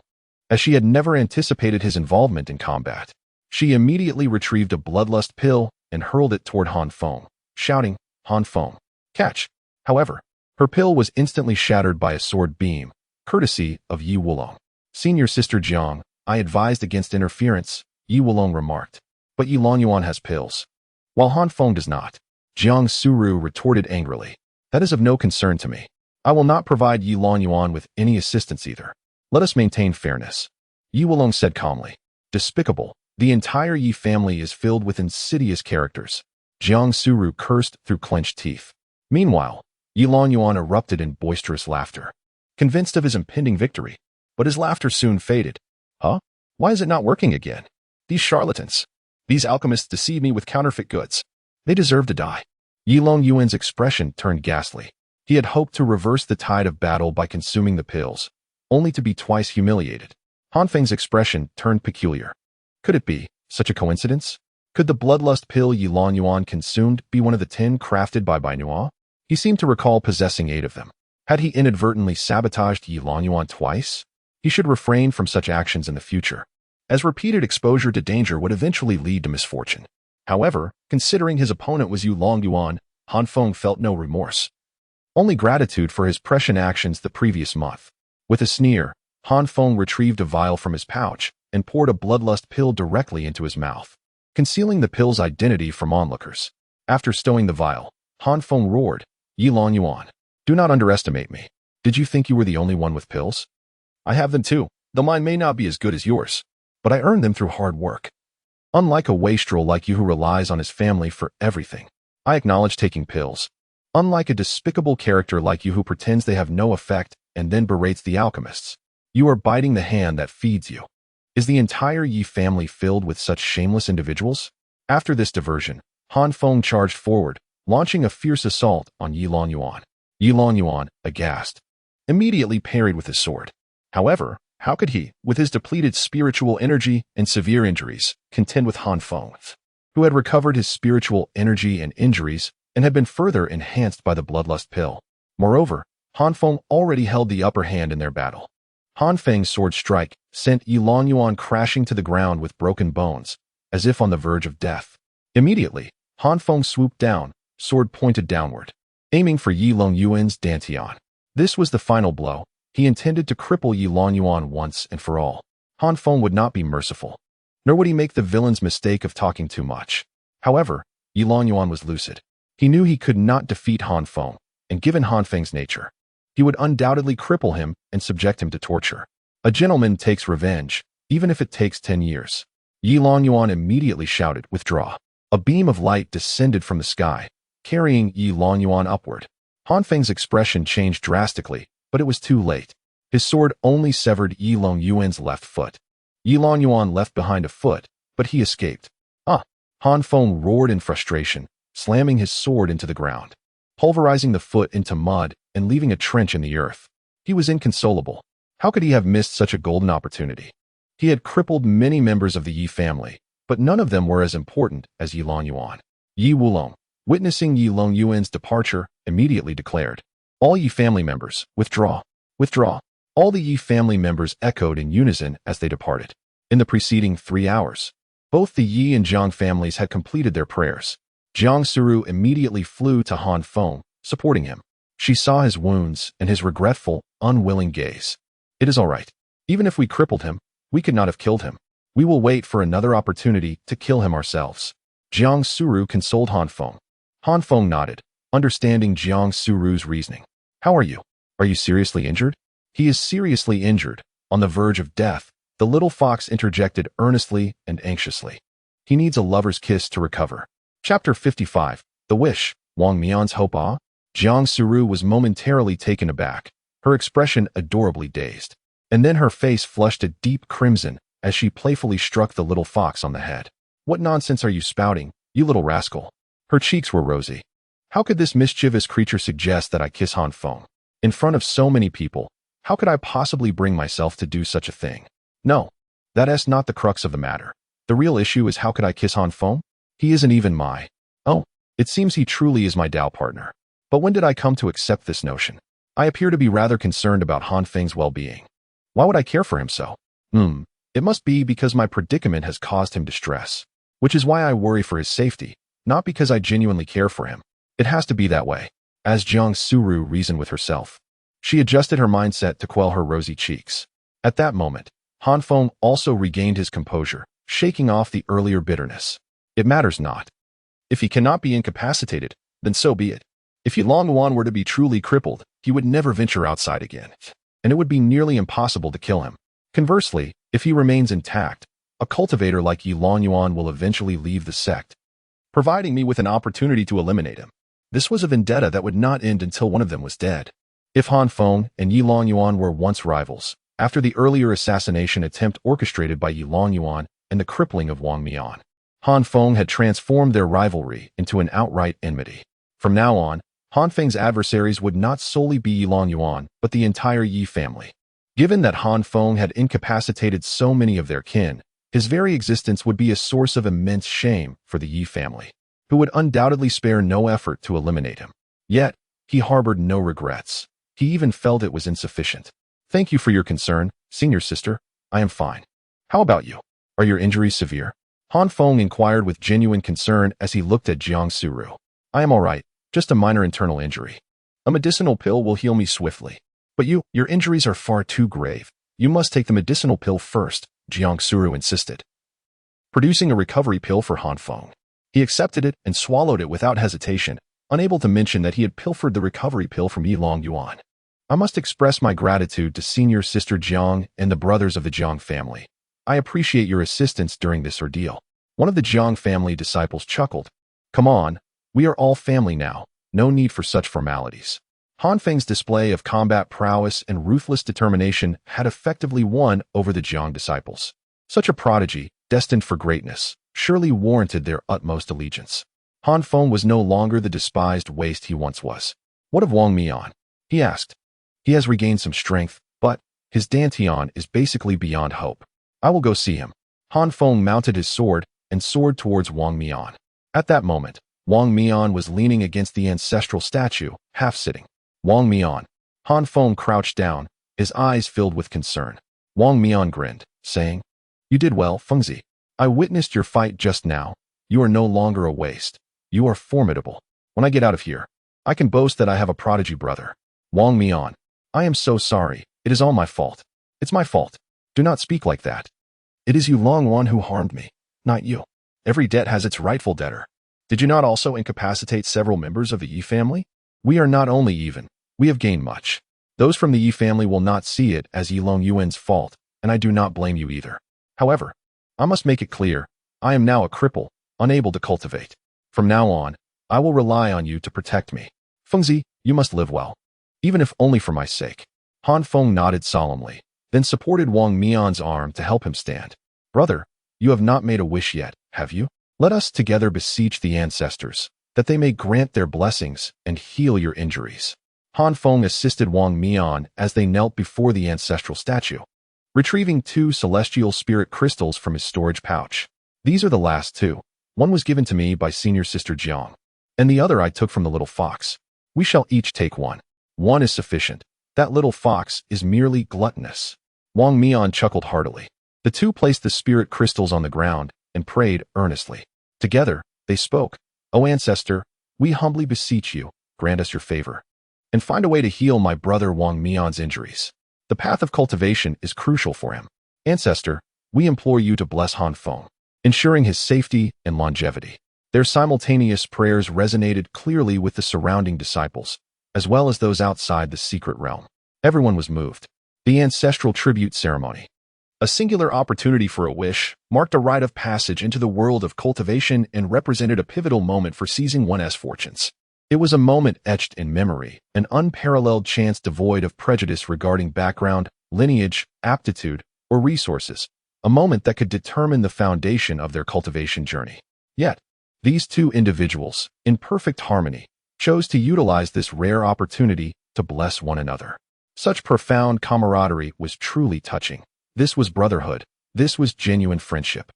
As she had never anticipated his involvement in combat, she immediately retrieved a bloodlust pill and hurled it toward Han Feng, shouting, "Han Feng, catch!" However, her pill was instantly shattered by a sword beam, courtesy of Yi Wulong. "Senior Sister Jiang, I advised against interference," Yi Wulong remarked. "But Yi Longyuan has pills, while Han Feng does not." Jiang Suru retorted angrily. "That is of no concern to me. I will not provide Yi Longyuan with any assistance either. Let us maintain fairness," Yi Wulong said calmly. "Despicable. The entire Yi family is filled with insidious characters." Jiang Suru cursed through clenched teeth. Meanwhile, Yi Longyuan erupted in boisterous laughter, convinced of his impending victory. But his laughter soon faded. "Huh? Why is it not working again? These charlatans. These alchemists deceive me with counterfeit goods. They deserve to die." Yi Longyuan's expression turned ghastly. He had hoped to reverse the tide of battle by consuming the pills, only to be twice humiliated. Han Feng's expression turned peculiar. Could it be such a coincidence? Could the bloodlust pill Yi Longyuan consumed be one of the 10 crafted by Bai Nua? He seemed to recall possessing 8 of them. Had he inadvertently sabotaged Yi Longyuan twice? He should refrain from such actions in the future, as repeated exposure to danger would eventually lead to misfortune. However, considering his opponent was Yi Longyuan, Han Feng felt no remorse, only gratitude for his prescient actions the previous month. With a sneer, Han Feng retrieved a vial from his pouch and poured a bloodlust pill directly into his mouth, concealing the pill's identity from onlookers. After stowing the vial, Han Feng roared, "Yi Longyuan, do not underestimate me. Did you think you were the only one with pills? I have them too, though mine may not be as good as yours, but I earned them through hard work. Unlike a wastrel like you who relies on his family for everything, I acknowledge taking pills. Unlike a despicable character like you who pretends they have no effect and then berates the alchemists, you are biting the hand that feeds you." Is the entire Yi family filled with such shameless individuals? After this diversion, Han Feng charged forward, launching a fierce assault on Yi Longyuan. Yi Longyuan, aghast, immediately parried with his sword. However, how could he, with his depleted spiritual energy and severe injuries, contend with Han Feng, who had recovered his spiritual energy and injuries and had been further enhanced by the bloodlust pill? Moreover, Han Feng already held the upper hand in their battle. Han Feng's sword strike sent Yi Longyuan crashing to the ground with broken bones, as if on the verge of death. Immediately, Han Feng swooped down, sword pointed downward, aiming for Yi Longyuan's dantian. This was the final blow. He intended to cripple Yi Longyuan once and for all. Han Feng would not be merciful, nor would he make the villain's mistake of talking too much. However, Yi Longyuan was lucid. He knew he could not defeat Han Feng, and given Han Feng's nature, he would undoubtedly cripple him and subject him to torture. A gentleman takes revenge, even if it takes 10 years. Yi Longyuan immediately shouted, "Withdraw." A beam of light descended from the sky, carrying Yi Longyuan upward. Han Feng's expression changed drastically, but it was too late. His sword only severed Yi Longyuan's left foot. Yi Longyuan left behind a foot, but he escaped. "Ah!" Han Feng roared in frustration, slamming his sword into the ground, pulverizing the foot into mud and leaving a trench in the earth. He was inconsolable. How could he have missed such a golden opportunity? He had crippled many members of the Yi family, but none of them were as important as Yi Longyuan. Yi Wulong, witnessing Yi Longyuan's departure, immediately declared, "All Yi family members, withdraw, withdraw." All the Yi family members echoed in unison as they departed. In the preceding 3 hours, both the Yi and Jiang families had completed their prayers. Jiang Suru immediately flew to Han Feng, supporting him. She saw his wounds and his regretful, unwilling gaze. "It is all right. Even if we crippled him, we could not have killed him. We will wait for another opportunity to kill him ourselves." Jiang Suru consoled Han Feng. Han Feng nodded, understanding Jiang Suru's reasoning. "How are you? Are you seriously injured?" "He is seriously injured, on the verge of death," the little fox interjected earnestly and anxiously. "He needs a lover's kiss to recover." Chapter 55, The Wish, Wang Mian's Hope. Jiang Suru was momentarily taken aback, her expression adorably dazed. And then her face flushed a deep crimson as she playfully struck the little fox on the head. "What nonsense are you spouting, you little rascal?" Her cheeks were rosy. "How could this mischievous creature suggest that I kiss Han Feng? In front of so many people, How could I possibly bring myself to do such a thing? No, that is not the crux of the matter. The real issue is how could I kiss Han Feng? He isn't even my... Oh, it seems he truly is my Tao partner. But when did I come to accept this notion? I appear to be rather concerned about Han Feng's well-being. Why would I care for him so? It must be because my predicament has caused him distress, which is why I worry for his safety, not because I genuinely care for him. It has to be that way, as Jiang Suru reasoned with herself. She adjusted her mindset to quell her rosy cheeks. At that moment, Han Feng also regained his composure, shaking off the earlier bitterness. It matters not. If he cannot be incapacitated, then so be it. If Yi Longyuan were to be truly crippled, he would never venture outside again, and it would be nearly impossible to kill him. Conversely, if he remains intact, a cultivator like Yi Longyuan will eventually leave the sect, providing me with an opportunity to eliminate him. This was a vendetta that would not end until one of them was dead. If Han Feng and Yi Longyuan were once rivals, after the earlier assassination attempt orchestrated by Yi Longyuan and the crippling of Wang Mian, Han Feng had transformed their rivalry into an outright enmity. From now on, Han Feng's adversaries would not solely be Yi Longyuan, but the entire Yi family. Given that Han Feng had incapacitated so many of their kin, his very existence would be a source of immense shame for the Yi family, who would undoubtedly spare no effort to eliminate him. Yet, he harbored no regrets. He even felt it was insufficient. Thank you for your concern, senior sister. I am fine. How about you? Are your injuries severe? Han Feng inquired with genuine concern as he looked at Jiang Suru. I am all right, just a minor internal injury. A medicinal pill will heal me swiftly. But your injuries are far too grave. You must take the medicinal pill first, Jiang Suru insisted, producing a recovery pill for Han Feng. He accepted it and swallowed it without hesitation, unable to mention that he had pilfered the recovery pill from Yi Longyuan. I must express my gratitude to senior sister Jiang and the brothers of the Jiang family. I appreciate your assistance during this ordeal. One of the Jiang family disciples chuckled. Come on, we are all family now. No need for such formalities. Han Feng's display of combat prowess and ruthless determination had effectively won over the Jiang disciples. Such a prodigy, destined for greatness, surely warranted their utmost allegiance. Han Feng was no longer the despised waste he once was. What of Wang Mian? He asked. He has regained some strength, but his Dantian is basically beyond hope. I will go see him. Han Feng mounted his sword and soared towards Wang Mian. At that moment, Wang Mian was leaning against the ancestral statue, half-sitting. Wang Mian. Han Feng crouched down, his eyes filled with concern. Wang Mian grinned, saying, You did well, Fengzi. I witnessed your fight just now. You are no longer a waste. You are formidable. When I get out of here, I can boast that I have a prodigy brother. Wang Mian. I am so sorry. It is all my fault. It's my fault. Do not speak like that. It is Yi Longyuan who harmed me, not you. Every debt has its rightful debtor. Did you not also incapacitate several members of the Yi family? We are not only even, we have gained much. Those from the Yi family will not see it as Yi Longyuan's fault, and I do not blame you either. However, I must make it clear, I am now a cripple, unable to cultivate. From now on, I will rely on you to protect me. Fengzi, you must live well, even if only for my sake. Han Feng nodded solemnly, then supported Wang Mian's arm to help him stand. Brother, you have not made a wish yet, have you? Let us together beseech the ancestors, that they may grant their blessings and heal your injuries. Han Feng assisted Wang Mian as they knelt before the ancestral statue, retrieving 2 celestial spirit crystals from his storage pouch. These are the last 2. One was given to me by senior sister Jiang, and the other I took from the little fox. We shall each take one. One is sufficient. That little fox is merely gluttonous. Wang Mian chuckled heartily. The 2 placed the spirit crystals on the ground and prayed earnestly. Together, they spoke. O ancestor, we humbly beseech you, grant us your favor, and find a way to heal my brother Wang Mian's injuries. The path of cultivation is crucial for him. Ancestor, we implore you to bless Han Feng, ensuring his safety and longevity. Their simultaneous prayers resonated clearly with the surrounding disciples, as well as those outside the secret realm. Everyone was moved. The ancestral tribute ceremony, a singular opportunity for a wish, marked a rite of passage into the world of cultivation and represented a pivotal moment for seizing one's fortunes. It was a moment etched in memory, an unparalleled chance devoid of prejudice regarding background, lineage, aptitude, or resources, a moment that could determine the foundation of their cultivation journey. Yet, these 2 individuals, in perfect harmony, chose to utilize this rare opportunity to bless one another. Such profound camaraderie was truly touching. This was brotherhood. This was genuine friendship.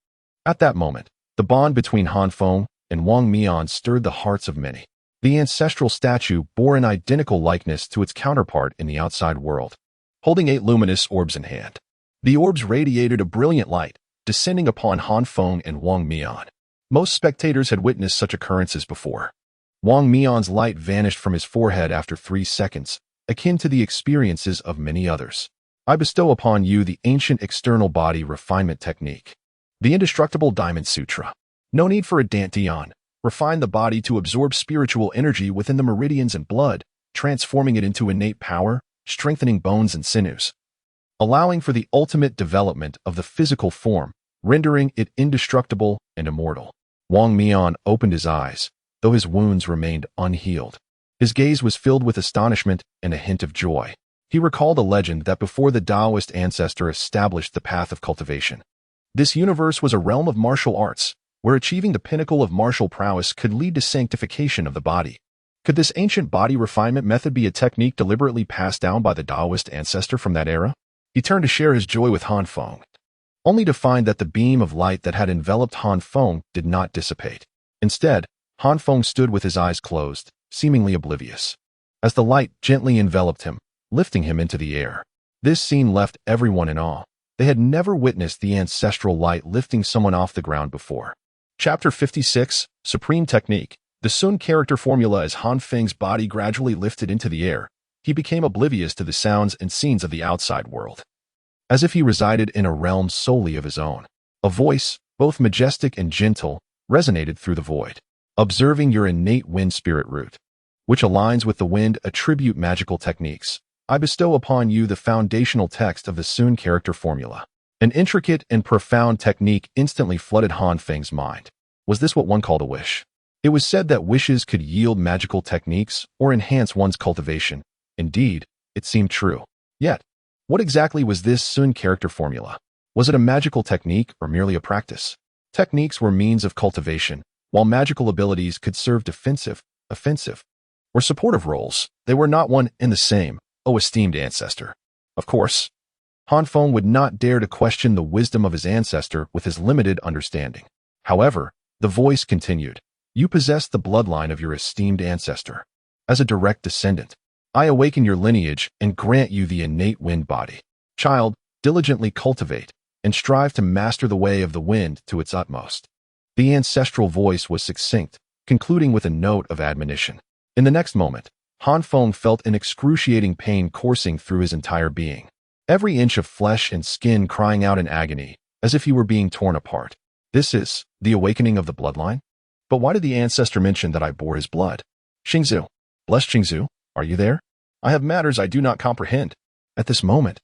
At that moment, the bond between Han Feng and Wang Mian stirred the hearts of many. The ancestral statue bore an identical likeness to its counterpart in the outside world, holding 8 luminous orbs in hand. The orbs radiated a brilliant light, descending upon Han Feng and Wang Mian. Most spectators had witnessed such occurrences before. Wang Mian's light vanished from his forehead after 3 seconds, akin to the experiences of many others. I bestow upon you the ancient external body refinement technique. The indestructible Diamond Sutra. No need for a dantian. Refine the body to absorb spiritual energy within the meridians and blood, transforming it into innate power, strengthening bones and sinews, allowing for the ultimate development of the physical form, rendering it indestructible and immortal. Wang Mian opened his eyes, though his wounds remained unhealed. His gaze was filled with astonishment and a hint of joy. He recalled a legend that before the Taoist ancestor established the path of cultivation, this universe was a realm of martial arts, where achieving the pinnacle of martial prowess could lead to sanctification of the body. Could this ancient body refinement method be a technique deliberately passed down by the Taoist ancestor from that era? He turned to share his joy with Han Feng, only to find that the beam of light that had enveloped Han Feng did not dissipate. Instead, Han Feng stood with his eyes closed, seemingly oblivious, as the light gently enveloped him, lifting him into the air. This scene left everyone in awe. They had never witnessed the ancestral light lifting someone off the ground before. Chapter 56, Supreme Technique. The Sun character formula. As Han Feng's body gradually lifted into the air, he became oblivious to the sounds and scenes of the outside world, as if he resided in a realm solely of his own. A voice, both majestic and gentle, resonated through the void. Observing your innate wind spirit root, which aligns with the wind attribute magical techniques, I bestow upon you the foundational text of the Sun character formula. An intricate and profound technique instantly flooded Han Feng's mind. Was this what one called a wish? It was said that wishes could yield magical techniques or enhance one's cultivation. Indeed, it seemed true. Yet, what exactly was this Sun character formula? Was it a magical technique or merely a practice? Techniques were means of cultivation, while magical abilities could serve defensive, offensive, or supportive roles. They were not one and the same, O esteemed ancestor. Of course, Han Feng would not dare to question the wisdom of his ancestor with his limited understanding. However, the voice continued, "You possess the bloodline of your esteemed ancestor. As a direct descendant, I awaken your lineage and grant you the innate wind body. Child, diligently cultivate and strive to master the way of the wind to its utmost." The ancestral voice was succinct, concluding with a note of admonition. In the next moment, Han Feng felt an excruciating pain coursing through his entire being. Every inch of flesh and skin crying out in agony, as if he were being torn apart. This is the awakening of the bloodline? But why did the ancestor mention that I bore his blood? Xingzu, blessed Xingzu, are you there? I have matters I do not comprehend. At this moment,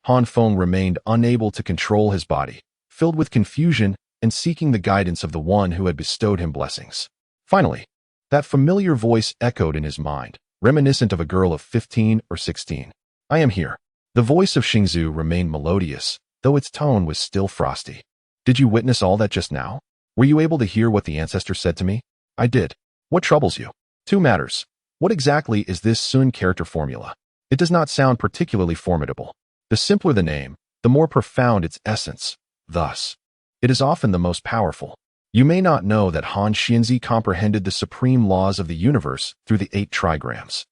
Han Feng remained unable to control his body, filled with confusion and seeking the guidance of the one who had bestowed him blessings. Finally, that familiar voice echoed in his mind, reminiscent of a girl of 15 or 16. I am here. The voice of Xingzu remained melodious, though its tone was still frosty. Did you witness all that just now? Were you able to hear what the ancestor said to me? I did. What troubles you? 2 matters. What exactly is this Sun character formula? It does not sound particularly formidable. The simpler the name, the more profound its essence. Thus, it is often the most powerful. You may not know that Han Xianzi comprehended the supreme laws of the universe through the 8 trigrams.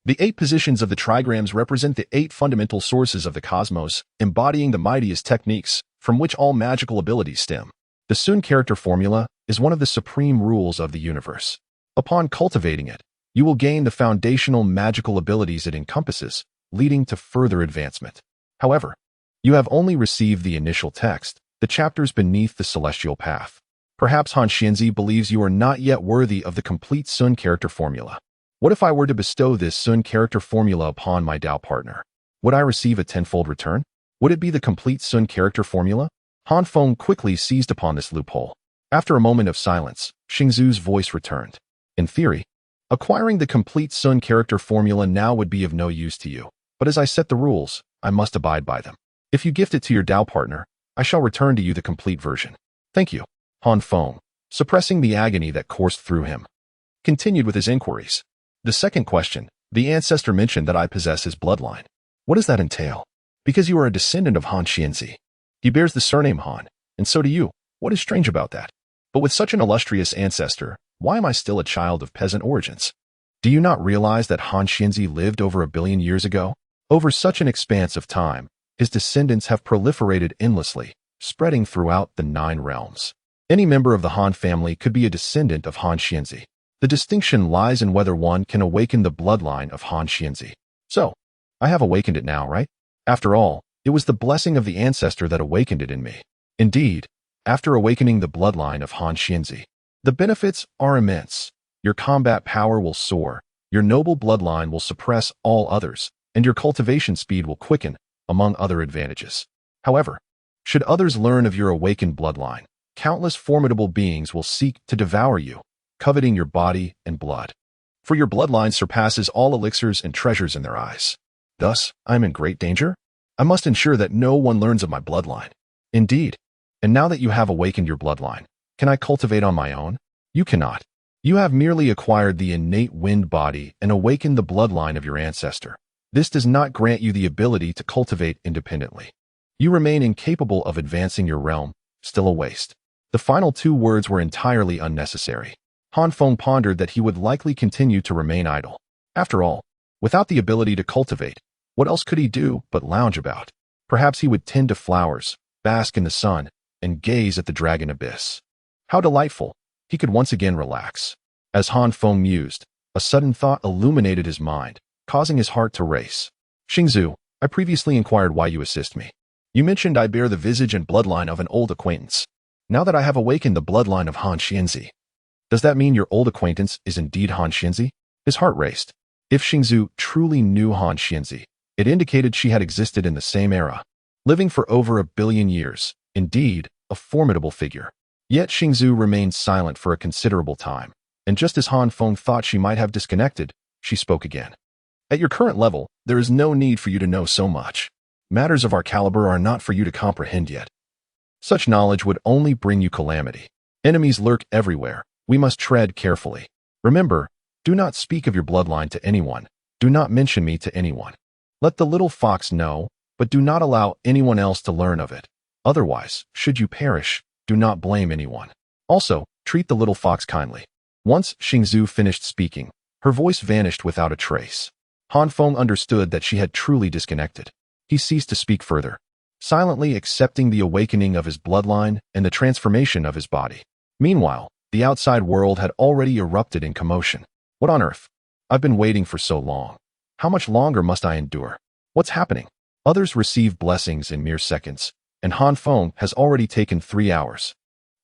The 8 positions of the trigrams represent the 8 fundamental sources of the cosmos, embodying the mightiest techniques from which all magical abilities stem. The Sun character formula is one of the supreme rules of the universe. Upon cultivating it, you will gain the foundational magical abilities it encompasses, leading to further advancement. However, you have only received the initial text, the chapters beneath the celestial path. Perhaps Han Xianzi believes you are not yet worthy of the complete Sun character formula. What if I were to bestow this Sun character formula upon my Tao partner? Would I receive a tenfold return? Would it be the complete Sun character formula? Han Feng quickly seized upon this loophole. After a moment of silence, Xingzu's voice returned. In theory, acquiring the complete Sun character formula now would be of no use to you, but as I set the rules, I must abide by them. If you gift it to your Tao partner, I shall return to you the complete version. Thank you. Han Feng, suppressing the agony that coursed through him, continued with his inquiries. The second question, the ancestor mentioned that I possess his bloodline. What does that entail? Because you are a descendant of Han Xianzi. He bears the surname Han, and so do you. What is strange about that? But with such an illustrious ancestor, why am I still a child of peasant origins? Do you not realize that Han Xianzi lived over 1 billion years ago? Over such an expanse of time, his descendants have proliferated endlessly, spreading throughout the 9 realms. Any member of the Han family could be a descendant of Han Xianzi. The distinction lies in whether one can awaken the bloodline of Han Xianzi. So, I have awakened it now, right? After all, it was the blessing of the ancestor that awakened it in me. Indeed, after awakening the bloodline of Han Xianzi, the benefits are immense. Your combat power will soar, your noble bloodline will suppress all others, and your cultivation speed will quicken, among other advantages. However, should others learn of your awakened bloodline, countless formidable beings will seek to devour you, coveting your body and blood. For your bloodline surpasses all elixirs and treasures in their eyes. Thus, I am in great danger. I must ensure that no one learns of my bloodline. Indeed, and now that you have awakened your bloodline, can I cultivate on my own? You cannot. You have merely acquired the innate wind body and awakened the bloodline of your ancestor. This does not grant you the ability to cultivate independently. You remain incapable of advancing your realm, still a waste. The final 2 words were entirely unnecessary. Han Feng pondered that he would likely continue to remain idle. After all, without the ability to cultivate, what else could he do but lounge about? Perhaps he would tend to flowers, bask in the sun, and gaze at the dragon abyss. How delightful! He could once again relax. As Han Feng mused, a sudden thought illuminated his mind, causing his heart to race. Xingzhu, I previously inquired why you assist me. You mentioned I bear the visage and bloodline of an old acquaintance. Now that I have awakened the bloodline of Han Xianzi, does that mean your old acquaintance is indeed Han Xianzi? His heart raced. If Xingzhu truly knew Han Xianzi, it indicated she had existed in the same era, living for over 1 billion years. Indeed, a formidable figure. Yet Xingzhu remained silent for a considerable time, and just as Han Feng thought she might have disconnected, she spoke again. At your current level, there is no need for you to know so much. Matters of our caliber are not for you to comprehend yet. Such knowledge would only bring you calamity. Enemies lurk everywhere. We must tread carefully. Remember, do not speak of your bloodline to anyone. Do not mention me to anyone. Let the little fox know, but do not allow anyone else to learn of it. Otherwise, should you perish, do not blame anyone. Also, treat the little fox kindly. Once Xingzhu finished speaking, her voice vanished without a trace. Han Feng understood that she had truly disconnected. He ceased to speak further, silently accepting the awakening of his bloodline and the transformation of his body. Meanwhile, the outside world had already erupted in commotion. What on earth? I've been waiting for so long. How much longer must I endure? What's happening? Others receive blessings in mere seconds, and Han Feng has already taken 3 hours.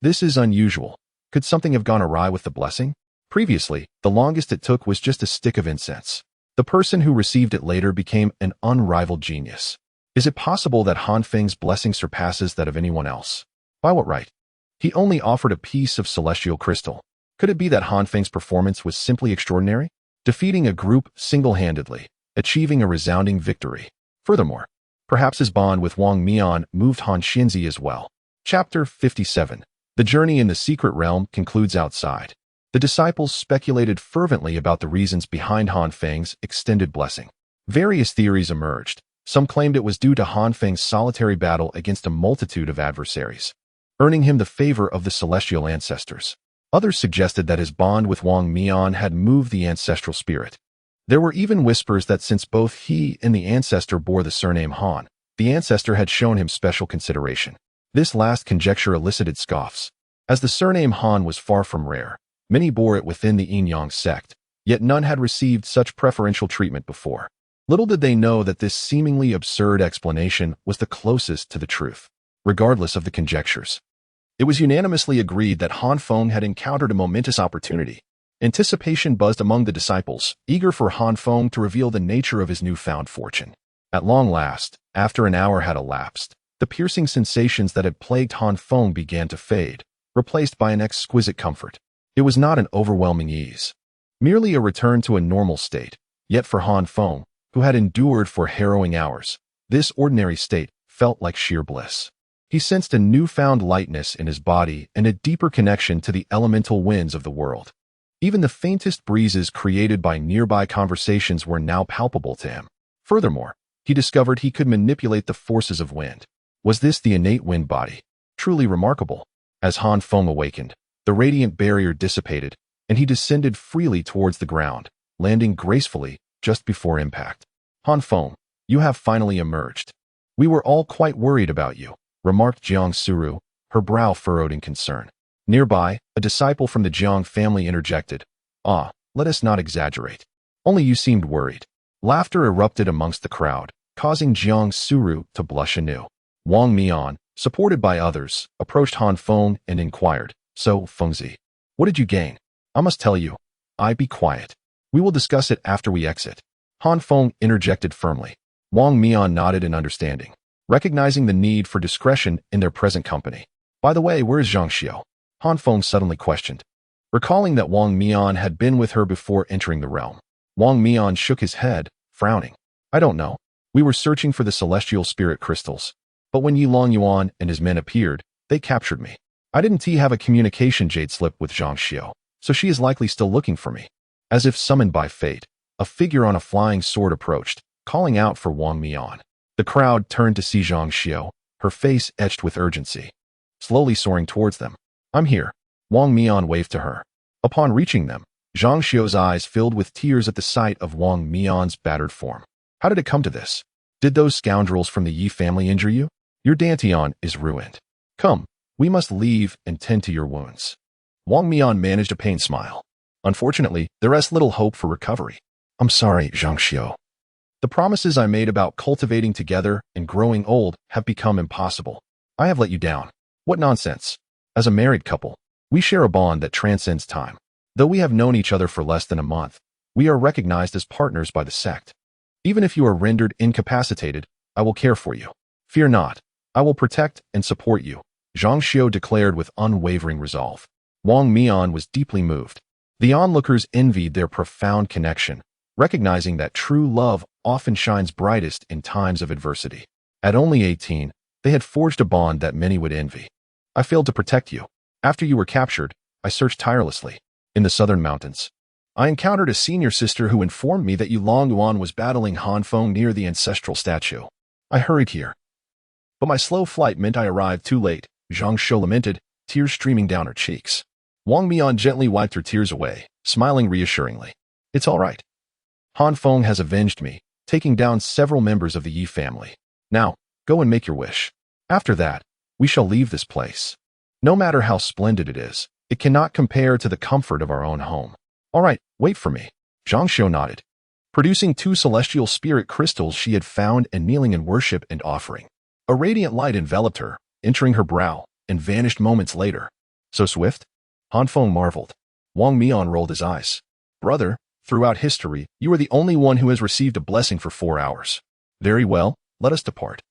This is unusual. Could something have gone awry with the blessing? Previously, the longest it took was just a stick of incense. The person who received it later became an unrivaled genius. Is it possible that Han Feng's blessing surpasses that of anyone else? By what right? He only offered a piece of celestial crystal. Could it be that Han Feng's performance was simply extraordinary? Defeating a group single-handedly, achieving a resounding victory. Furthermore, perhaps his bond with Wang Mian moved Han Xianzi as well. Chapter 57. The journey in the secret realm concludes outside. The disciples speculated fervently about the reasons behind Han Feng's extended blessing. Various theories emerged. Some claimed it was due to Han Feng's solitary battle against a multitude of adversaries, earning him the favor of the celestial ancestors. Others suggested that his bond with Wang Mian had moved the ancestral spirit. There were even whispers that since both he and the ancestor bore the surname Han, the ancestor had shown him special consideration. This last conjecture elicited scoffs. As the surname Han was far from rare, many bore it within the Yin-Yang sect, yet none had received such preferential treatment before. Little did they know that this seemingly absurd explanation was the closest to the truth. Regardless of the conjectures, it was unanimously agreed that Han Feng had encountered a momentous opportunity. Anticipation buzzed among the disciples, eager for Han Feng to reveal the nature of his newfound fortune. At long last, after an hour had elapsed, the piercing sensations that had plagued Han Feng began to fade, replaced by an exquisite comfort. It was not an overwhelming ease, merely a return to a normal state. Yet for Han Feng, who had endured for harrowing hours, this ordinary state felt like sheer bliss. He sensed a newfound lightness in his body and a deeper connection to the elemental winds of the world. Even the faintest breezes created by nearby conversations were now palpable to him. Furthermore, he discovered he could manipulate the forces of wind. Was this the innate wind body? Truly remarkable. As Han Feng awakened, the radiant barrier dissipated, and he descended freely towards the ground, landing gracefully just before impact. Han Feng, you have finally emerged. We were all quite worried about you, remarked Jiang Suru, her brow furrowed in concern. Nearby, a disciple from the Jiang family interjected, "Ah, let us not exaggerate. Only you seemed worried." Laughter erupted amongst the crowd, causing Jiang Suru to blush anew. Wang Mian, supported by others, approached Han Feng and inquired, "So, Fengzi, what did you gain?" "I must tell you." Be quiet. We will discuss it after we exit." Han Feng interjected firmly. Wang Mian nodded in understanding, recognizing the need for discretion in their present company. "By the way, where is Zhang Xiao?" Han Feng suddenly questioned. Recalling that Wang Mian had been with her before entering the realm, Wang Mian shook his head, frowning. "I don't know. We were searching for the celestial spirit crystals. But when Yi Long Yuan and his men appeared, they captured me. I didn't have a communication jade slip with Zhang Xiao, so she is likely still looking for me." As if summoned by fate, a figure on a flying sword approached, calling out for Wang Mian. The crowd turned to see Zhang Xiao, her face etched with urgency. Slowly soaring towards them. "I'm here." Wang Mian waved to her. Upon reaching them, Zhang Xiao's eyes filled with tears at the sight of Wang Mian's battered form. "How did it come to this? Did those scoundrels from the Yi family injure you? Your dantian is ruined. Come, we must leave and tend to your wounds." Wang Mian managed a pained smile. "Unfortunately, there is little hope for recovery. I'm sorry, Zhang Xiao. The promises I made about cultivating together and growing old have become impossible. I have let you down." "What nonsense. As a married couple, we share a bond that transcends time. Though we have known each other for less than a month, we are recognized as partners by the sect. Even if you are rendered incapacitated, I will care for you. Fear not, I will protect and support you," Zhang Xiao declared with unwavering resolve. Wang Mian was deeply moved. The onlookers envied their profound connection, recognizing that true love often shines brightest in times of adversity. At only 18, they had forged a bond that many would envy. "I failed to protect you. After you were captured, I searched tirelessly. In the southern mountains, I encountered a senior sister who informed me that Yi Long Yuan was battling Han Feng near the ancestral statue. I hurried here. But my slow flight meant I arrived too late," Zhang Xiao lamented, tears streaming down her cheeks. Wang Mian gently wiped her tears away, smiling reassuringly. "It's all right. Han Feng has avenged me, taking down several members of the Yi family. Now, go and make your wish. After that, we shall leave this place. No matter how splendid it is, it cannot compare to the comfort of our own home." "All right, wait for me." Zhang Xiao nodded, producing 2 celestial spirit crystals she had found and kneeling in worship and offering. A radiant light enveloped her, entering her brow, and vanished moments later. "So swift?" Han Feng marveled. Wang Mian rolled his eyes. "Brother, throughout history, you are the only one who has received a blessing for 4 hours. Very well, let us depart,"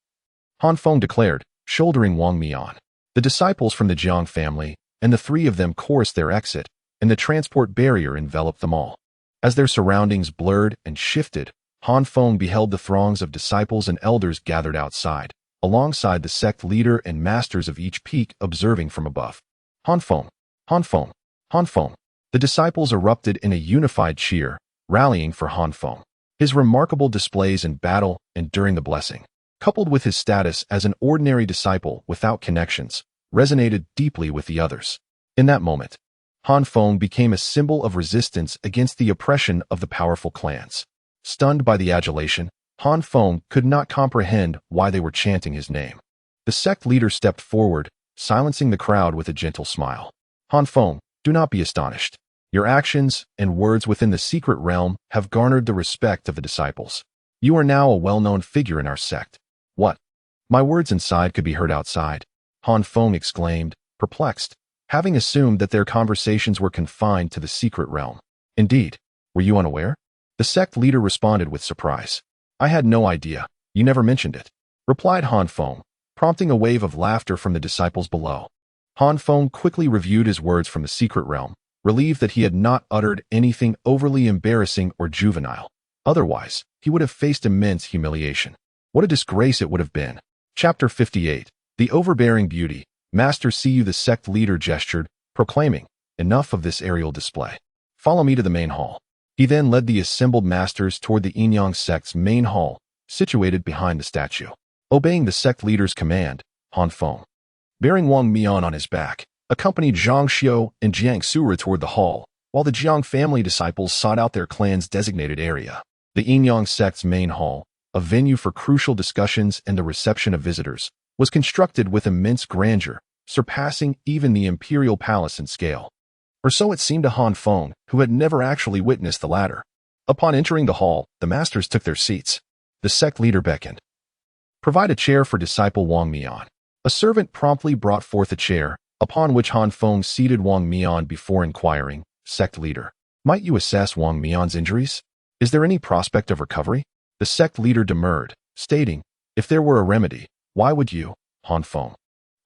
Han Feng declared, shouldering Wang Mian. The disciples from the Jiang family, and the 3 of them chorused their exit, and the transport barrier enveloped them all. As their surroundings blurred and shifted, Han Feng beheld the throngs of disciples and elders gathered outside, alongside the sect leader and masters of each peak observing from above. "Han Feng! Han Feng! Han Feng!" The disciples erupted in a unified cheer, rallying for Han Feng. His remarkable displays in battle and during the blessing, coupled with his status as an ordinary disciple without connections, resonated deeply with the others. In that moment, Han Feng became a symbol of resistance against the oppression of the powerful clans. Stunned by the adulation, Han Feng could not comprehend why they were chanting his name. The sect leader stepped forward, silencing the crowd with a gentle smile. "Han Feng, do not be astonished. Your actions and words within the secret realm have garnered the respect of the disciples. You are now a well-known figure in our sect." "What? My words inside could be heard outside?" Han Feng exclaimed, perplexed, having assumed that their conversations were confined to the secret realm. "Indeed, were you unaware?" The sect leader responded with surprise. "I had no idea. You never mentioned it," replied Han Feng, prompting a wave of laughter from the disciples below. Han Feng quickly reviewed his words from the secret realm, relieved that he had not uttered anything overly embarrassing or juvenile. Otherwise, he would have faced immense humiliation. What a disgrace it would have been. Chapter 58. The Overbearing Beauty. Master Siyu, the sect leader, gestured, proclaiming, "Enough of this aerial display. Follow me to the main hall." He then led the assembled masters toward the Yin Yang sect's main hall, situated behind the statue. Obeying the sect leader's command, Han Feng, bearing Wang Mian on his back, accompanied Zhang Xiu and Jiang Sura toward the hall, while the Jiang family disciples sought out their clan's designated area. The Yin sect's main hall, a venue for crucial discussions and the reception of visitors, was constructed with immense grandeur, surpassing even the imperial palace in scale. Or so it seemed to Han Feng, who had never actually witnessed the latter. Upon entering the hall, the masters took their seats. The sect leader beckoned. "Provide a chair for disciple Wang Mian." A servant promptly brought forth a chair, upon which Han Feng seated Wang Mian before inquiring, "Sect leader, might you assess Wang Mian's injuries? Is there any prospect of recovery?" The sect leader demurred, stating, "If there were a remedy, why would you, Han Feng,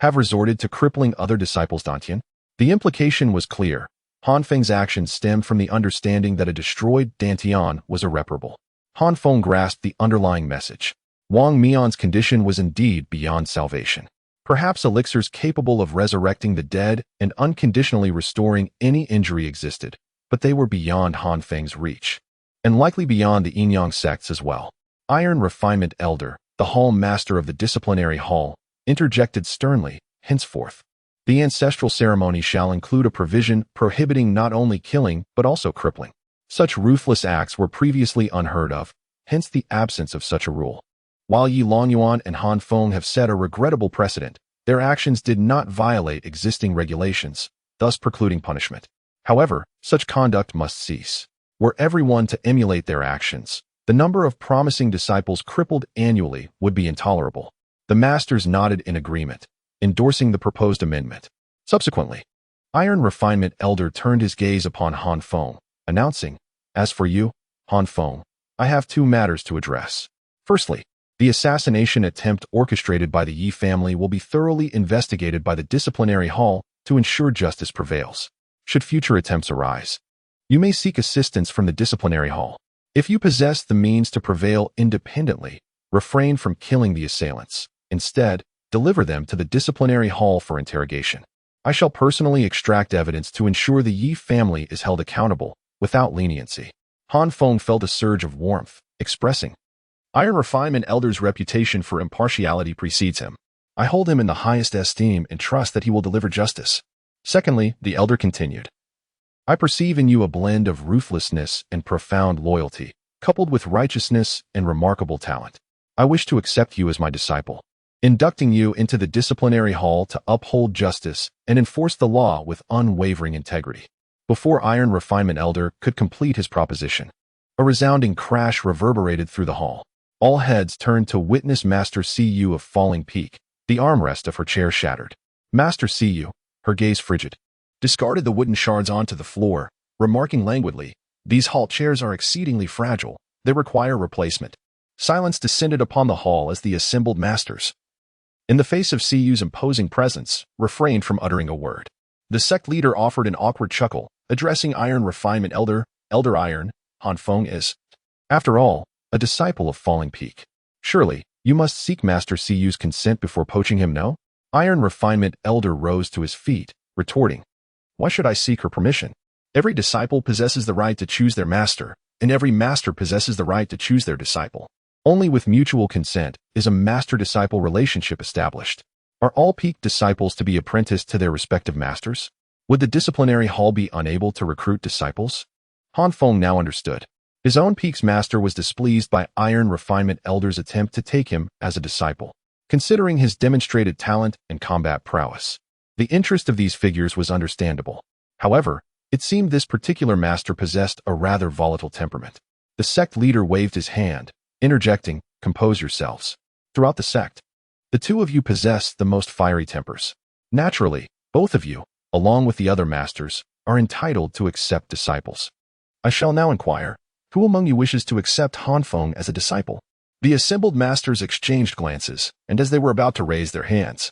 have resorted to crippling other disciples Dantian?" The implication was clear. Han Feng's actions stemmed from the understanding that a destroyed Dantian was irreparable. Han Feng grasped the underlying message. Wang Mian's condition was indeed beyond salvation. Perhaps elixirs capable of resurrecting the dead and unconditionally restoring any injury existed, but they were beyond Han Feng's reach, and likely beyond the Yin sects as well. Iron Refinement Elder, the hall master of the disciplinary hall, interjected sternly, "Henceforth, the ancestral ceremony shall include a provision prohibiting not only killing but also crippling. Such ruthless acts were previously unheard of, hence the absence of such a rule. While Yi Longyuan and Han Feng have set a regrettable precedent, their actions did not violate existing regulations, thus precluding punishment. However, such conduct must cease. Were everyone to emulate their actions, the number of promising disciples crippled annually would be intolerable." The masters nodded in agreement, endorsing the proposed amendment. Subsequently, Iron Refinement Elder turned his gaze upon Han Feng, announcing, "As for you, Han Feng, I have two matters to address. Firstly, the assassination attempt orchestrated by the Yi family will be thoroughly investigated by the disciplinary hall to ensure justice prevails. Should future attempts arise, you may seek assistance from the disciplinary hall. If you possess the means to prevail independently, refrain from killing the assailants. Instead, deliver them to the disciplinary hall for interrogation. I shall personally extract evidence to ensure the Yi family is held accountable, without leniency." Han Feng felt a surge of warmth, expressing, "Iron Refinement Elder's reputation for impartiality precedes him. I hold him in the highest esteem and trust that he will deliver justice." Secondly, the elder continued, "I perceive in you a blend of ruthlessness and profound loyalty, coupled with righteousness and remarkable talent. I wish to accept you as my disciple, inducting you into the disciplinary hall to uphold justice and enforce the law with unwavering integrity." Before Iron Refinement Elder could complete his proposition, a resounding crash reverberated through the hall. All heads turned to witness Master Cu of Falling Peak. The armrest of her chair shattered. Master Cu, her gaze frigid, discarded the wooden shards onto the floor, remarking languidly, "These hall chairs are exceedingly fragile. They require replacement." Silence descended upon the hall as the assembled masters, in the face of Cu's imposing presence, refrained from uttering a word. The sect leader offered an awkward chuckle, addressing Iron Refinement Elder, "Elder Iron, Han Feng is, after all, a disciple of Falling Peak. Surely, you must seek Master Cu's consent before poaching him, no?" Iron Refinement Elder rose to his feet, retorting, "Why should I seek her permission? Every disciple possesses the right to choose their master, and every master possesses the right to choose their disciple. Only with mutual consent is a master-disciple relationship established. Are all Peak disciples to be apprenticed to their respective masters? Would the disciplinary hall be unable to recruit disciples?" Han Feng now understood. His own Peak's master was displeased by Iron Refinement Elder's attempt to take him as a disciple, considering his demonstrated talent and combat prowess. The interest of these figures was understandable. However, it seemed this particular master possessed a rather volatile temperament. The sect leader waved his hand, interjecting, "Compose yourselves. Throughout the sect, the two of you possess the most fiery tempers. Naturally, both of you, along with the other masters, are entitled to accept disciples. I shall now inquire, who among you wishes to accept Han Feng as a disciple?" The assembled masters exchanged glances, and as they were about to raise their hands,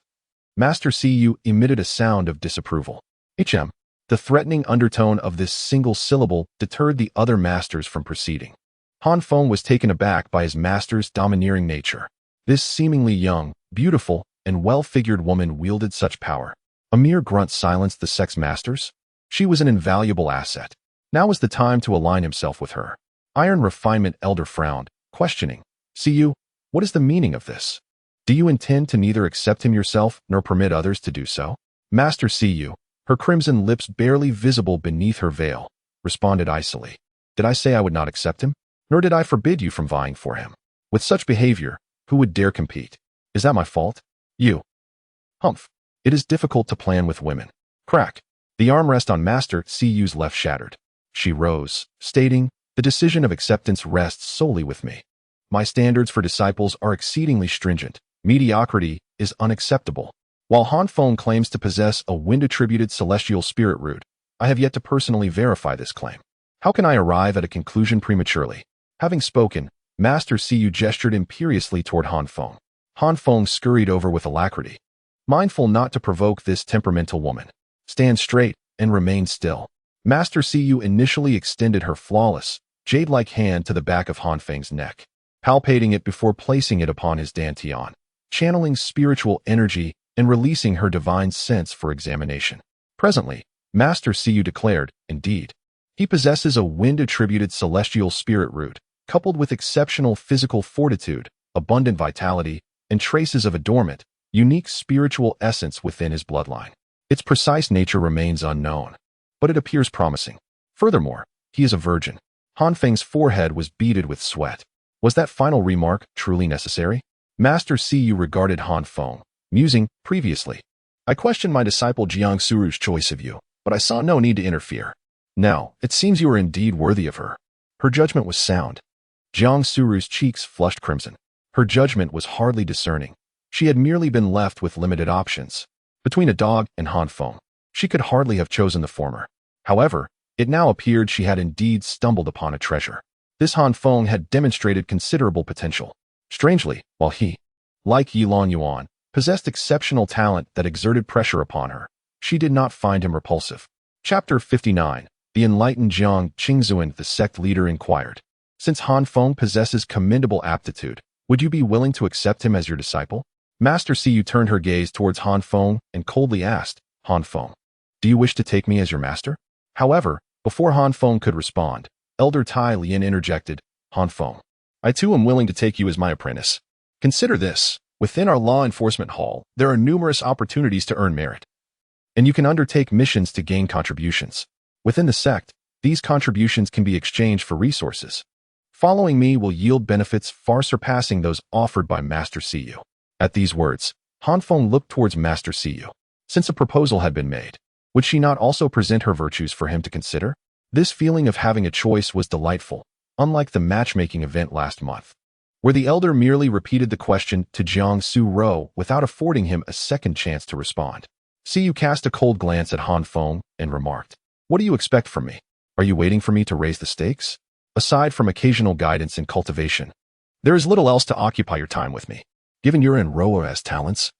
Master Cu emitted a sound of disapproval. The threatening undertone of this single syllable deterred the other masters from proceeding. Han Feng was taken aback by his master's domineering nature. This seemingly young, beautiful, and well-figured woman wielded such power. A mere grunt silenced the sect's masters. She was an invaluable asset. Now was the time to align himself with her. Iron Refinement Elder frowned, questioning, See you, what is the meaning of this? Do you intend to neither accept him yourself nor permit others to do so? Master See You, her crimson lips barely visible beneath her veil, responded icily. Did I say I would not accept him? Nor did I forbid you from vying for him. With such behavior, who would dare compete? Is that my fault? You. Humph. It is difficult to plan with women. Crack. The armrest on Master See You's left shattered. She rose, stating, the decision of acceptance rests solely with me. My standards for disciples are exceedingly stringent. Mediocrity is unacceptable. While Feng claims to possess a wind-attributed celestial spirit root, I have yet to personally verify this claim. How can I arrive at a conclusion prematurely? Having spoken, Master See You gestured imperiously toward Feng. Feng scurried over with alacrity. Mindful not to provoke this temperamental woman. Stand straight and remain still. Master See You initially extended her flawless, jade-like hand to the back of Feng's neck, palpating it before placing it upon his dantian, channeling spiritual energy and releasing her divine sense for examination. Presently, Master See You declared, indeed, he possesses a wind-attributed celestial spirit root, coupled with exceptional physical fortitude, abundant vitality, and traces of a dormant, unique spiritual essence within his bloodline. Its precise nature remains unknown, but it appears promising. Furthermore, he is a virgin. Feng's forehead was beaded with sweat. Was that final remark truly necessary? Master See You regarded Feng, musing, previously. I questioned my disciple Jiang Suru's choice of you, but I saw no need to interfere. Now, it seems you are indeed worthy of her. Her judgment was sound. Jiang Suru's cheeks flushed crimson. Her judgment was hardly discerning. She had merely been left with limited options. Between a dog and Feng, she could hardly have chosen the former. However, it now appeared she had indeed stumbled upon a treasure. This Feng had demonstrated considerable potential. Strangely, while he, like Yilan Yuan, possessed exceptional talent that exerted pressure upon her, she did not find him repulsive. Chapter 59. The enlightened Jiang Qingzuan, the sect leader, inquired. Since Feng possesses commendable aptitude, would you be willing to accept him as your disciple? Master See You turned her gaze towards Feng and coldly asked, Feng, do you wish to take me as your master? However, before Feng could respond, Elder Tai Lian interjected, Feng, I too am willing to take you as my apprentice. Consider this, within our law enforcement hall, there are numerous opportunities to earn merit. And you can undertake missions to gain contributions. Within the sect, these contributions can be exchanged for resources. Following me will yield benefits far surpassing those offered by Master See You. At these words, Feng looked towards Master See You. Since a proposal had been made, would she not also present her virtues for him to consider? This feeling of having a choice was delightful, unlike the matchmaking event last month, where the elder merely repeated the question to Jiang Su Ro without affording him a second chance to respond. See You cast a cold glance at Feng and remarked, what do you expect from me? Are you waiting for me to raise the stakes? Aside from occasional guidance and cultivation, there is little else to occupy your time with me. Given your Enroas talents,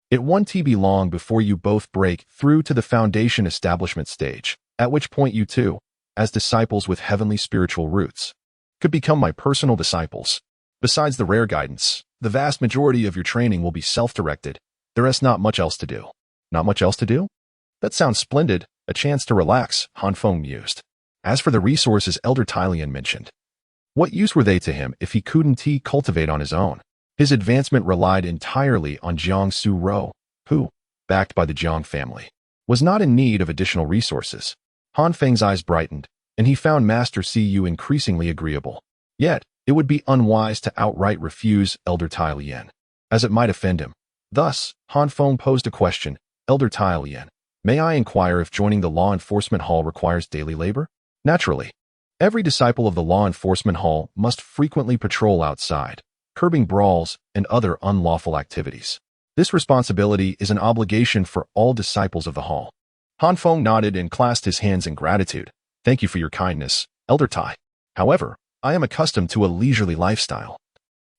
it won't be long before you both break through to the foundation establishment stage, at which point you two, as disciples with heavenly spiritual roots, could become my personal disciples. Besides the rare guidance, the vast majority of your training will be self-directed. There is not much else to do. Not much else to do? That sounds splendid, a chance to relax, Feng mused. As for the resources Elder Tylian mentioned, what use were they to him if he couldn't cultivate on his own? His advancement relied entirely on Jiang Su Ro, who, backed by the Jiang family, was not in need of additional resources. Feng's eyes brightened, and he found Master See You increasingly agreeable. Yet, it would be unwise to outright refuse Elder Tai Lian, as it might offend him. Thus, Feng posed a question, Elder Tai Lian, may I inquire if joining the law enforcement hall requires daily labor? Naturally. Every disciple of the law enforcement hall must frequently patrol outside, curbing brawls and other unlawful activities. This responsibility is an obligation for all disciples of the hall. Feng nodded and clasped his hands in gratitude. Thank you for your kindness, Elder Tai. However, I am accustomed to a leisurely lifestyle,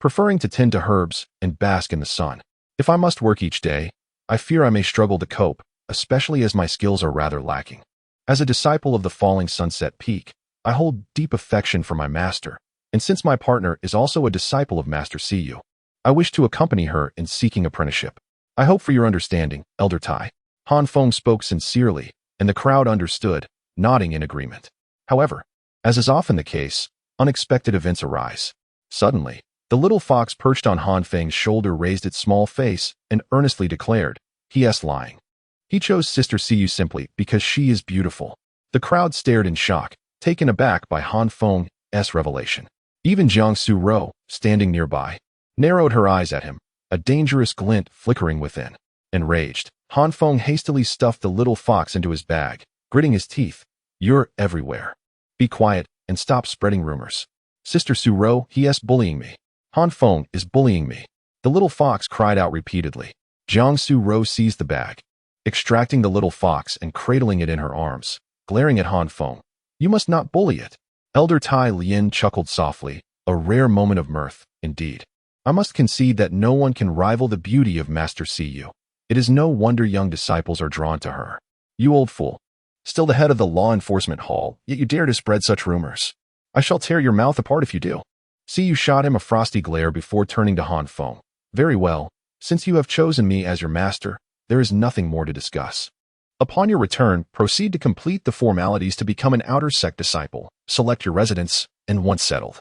preferring to tend to herbs and bask in the sun. If I must work each day, I fear I may struggle to cope, especially as my skills are rather lacking. As a disciple of the falling sunset peak, I hold deep affection for my master, and since my partner is also a disciple of Master See You, I wish to accompany her in seeking apprenticeship. I hope for your understanding, Elder Tai. Feng spoke sincerely, and the crowd understood, nodding in agreement. However, as is often the case, unexpected events arise. Suddenly, The little fox perched on Han Feng's shoulder raised its small face and earnestly declared, "He.s. lying. He chose Sister Siyu simply because she is beautiful." The crowd stared in shock, taken aback by Han Feng's revelation. Even Jiang Su Ro, standing nearby, narrowed her eyes at him, a dangerous glint flickering within. Enraged, Han Feng hastily stuffed the little fox into his bag, gritting his teeth. "You're everywhere. Be quiet and stop spreading rumors. Sister Su Ro, he.s. bullying me. Han Feng is bullying me." The little fox cried out repeatedly. Jiang Su Ro seized the bag, extracting the little fox and cradling it in her arms, glaring at Han Feng. "You must not bully it." Elder Tai Lien chuckled softly, a rare moment of mirth, indeed. "I must concede that no one can rival the beauty of Master Siyu. It is no wonder young disciples are drawn to her. You old fool. Still the head of the law enforcement hall, yet you dare to spread such rumors. I shall tear your mouth apart if you do." Siyu shot him a frosty glare before turning to Han Feng. "Very well. Since you have chosen me as your master, there is nothing more to discuss. Upon your return, proceed to complete the formalities to become an outer sect disciple, select your residence, and once settled,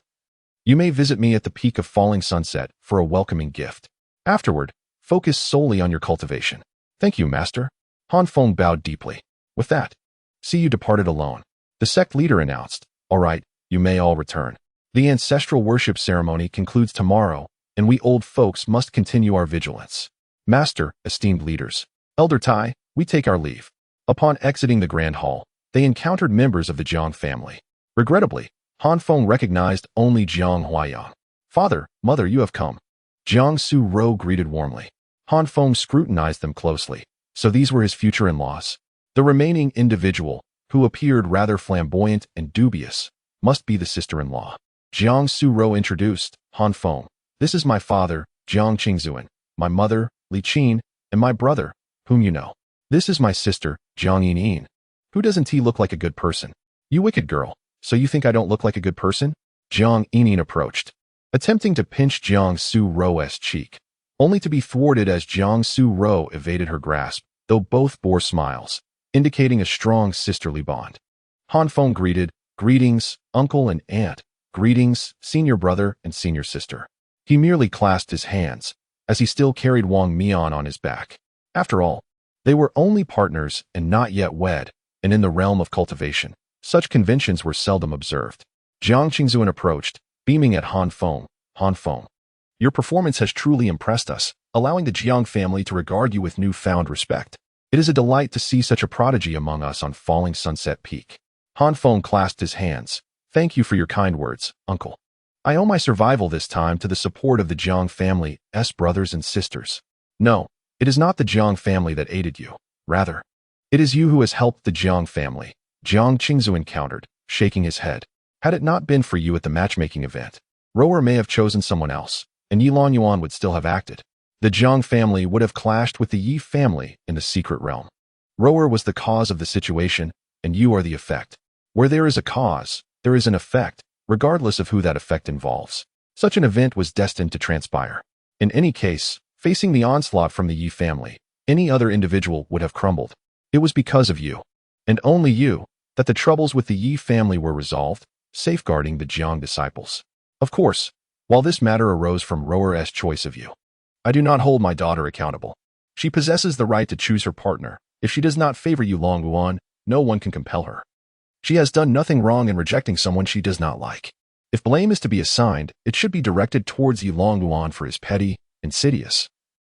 you may visit me at the peak of falling sunset for a welcoming gift. Afterward, focus solely on your cultivation." "Thank you, master." Han Feng bowed deeply. With that, Siyu departed alone. The sect leader announced, "All right, you may all return. The ancestral worship ceremony concludes tomorrow, and we old folks must continue our vigilance. Master, esteemed leaders, Elder Tai, we take our leave." Upon exiting the grand hall, they encountered members of the Jiang family. Regrettably, Han Feng recognized only Jiang Huaiyang. "Father, mother, you have come." Jiang Su Ro greeted warmly. Han Feng scrutinized them closely. So these were his future in-laws. The remaining individual, who appeared rather flamboyant and dubious, must be the sister-in-law. Jiang Su Ro introduced Han Feng. "This is my father, Jiang Qingzuan, my mother, Li Qin, and my brother, whom you know. This is my sister, Jiang Yin. Who doesn't he look like a good person?" "You wicked girl, so you think I don't look like a good person?" Jiang Yin approached, attempting to pinch Jiang Su Ro's cheek, only to be thwarted as Jiang Su Ro evaded her grasp, though both bore smiles, indicating a strong sisterly bond. Han Feng greeted, "Greetings, uncle and aunt. Greetings, senior brother and senior sister." He merely clasped his hands, as he still carried Wang Mian on his back. After all, they were only partners and not yet wed, and in the realm of cultivation, such conventions were seldom observed. Jiang Qingzuan approached, beaming at Han Feng. "Han Feng, your performance has truly impressed us, allowing the Jiang family to regard you with newfound respect. It is a delight to see such a prodigy among us on Falling Sunset Peak." Han Feng clasped his hands. "Thank you for your kind words, uncle. I owe my survival this time to the support of the Jiang family's brothers and sisters. No, it is not the Jiang family that aided you. Rather, it is you who has helped the Jiang family," Jiang Qingzuan countered, shaking his head. "Had it not been for you at the matchmaking event, Rower may have chosen someone else, and Yilan Yuan would still have acted. The Jiang family would have clashed with the Yi family in the secret realm. Rower was the cause of the situation, and you are the effect. Where there is a cause, there is an effect, regardless of who that effect involves. Such an event was destined to transpire. In any case, facing the onslaught from the Yi family, any other individual would have crumbled. It was because of you, and only you, that the troubles with the Yi family were resolved, safeguarding the Jiang disciples. Of course, while this matter arose from Rower's choice of you, I do not hold my daughter accountable. She possesses the right to choose her partner. If she does not favor you Long Wuan, no one can compel her. She has done nothing wrong in rejecting someone she does not like. If blame is to be assigned, it should be directed towards Yilong Wuan for his petty, insidious,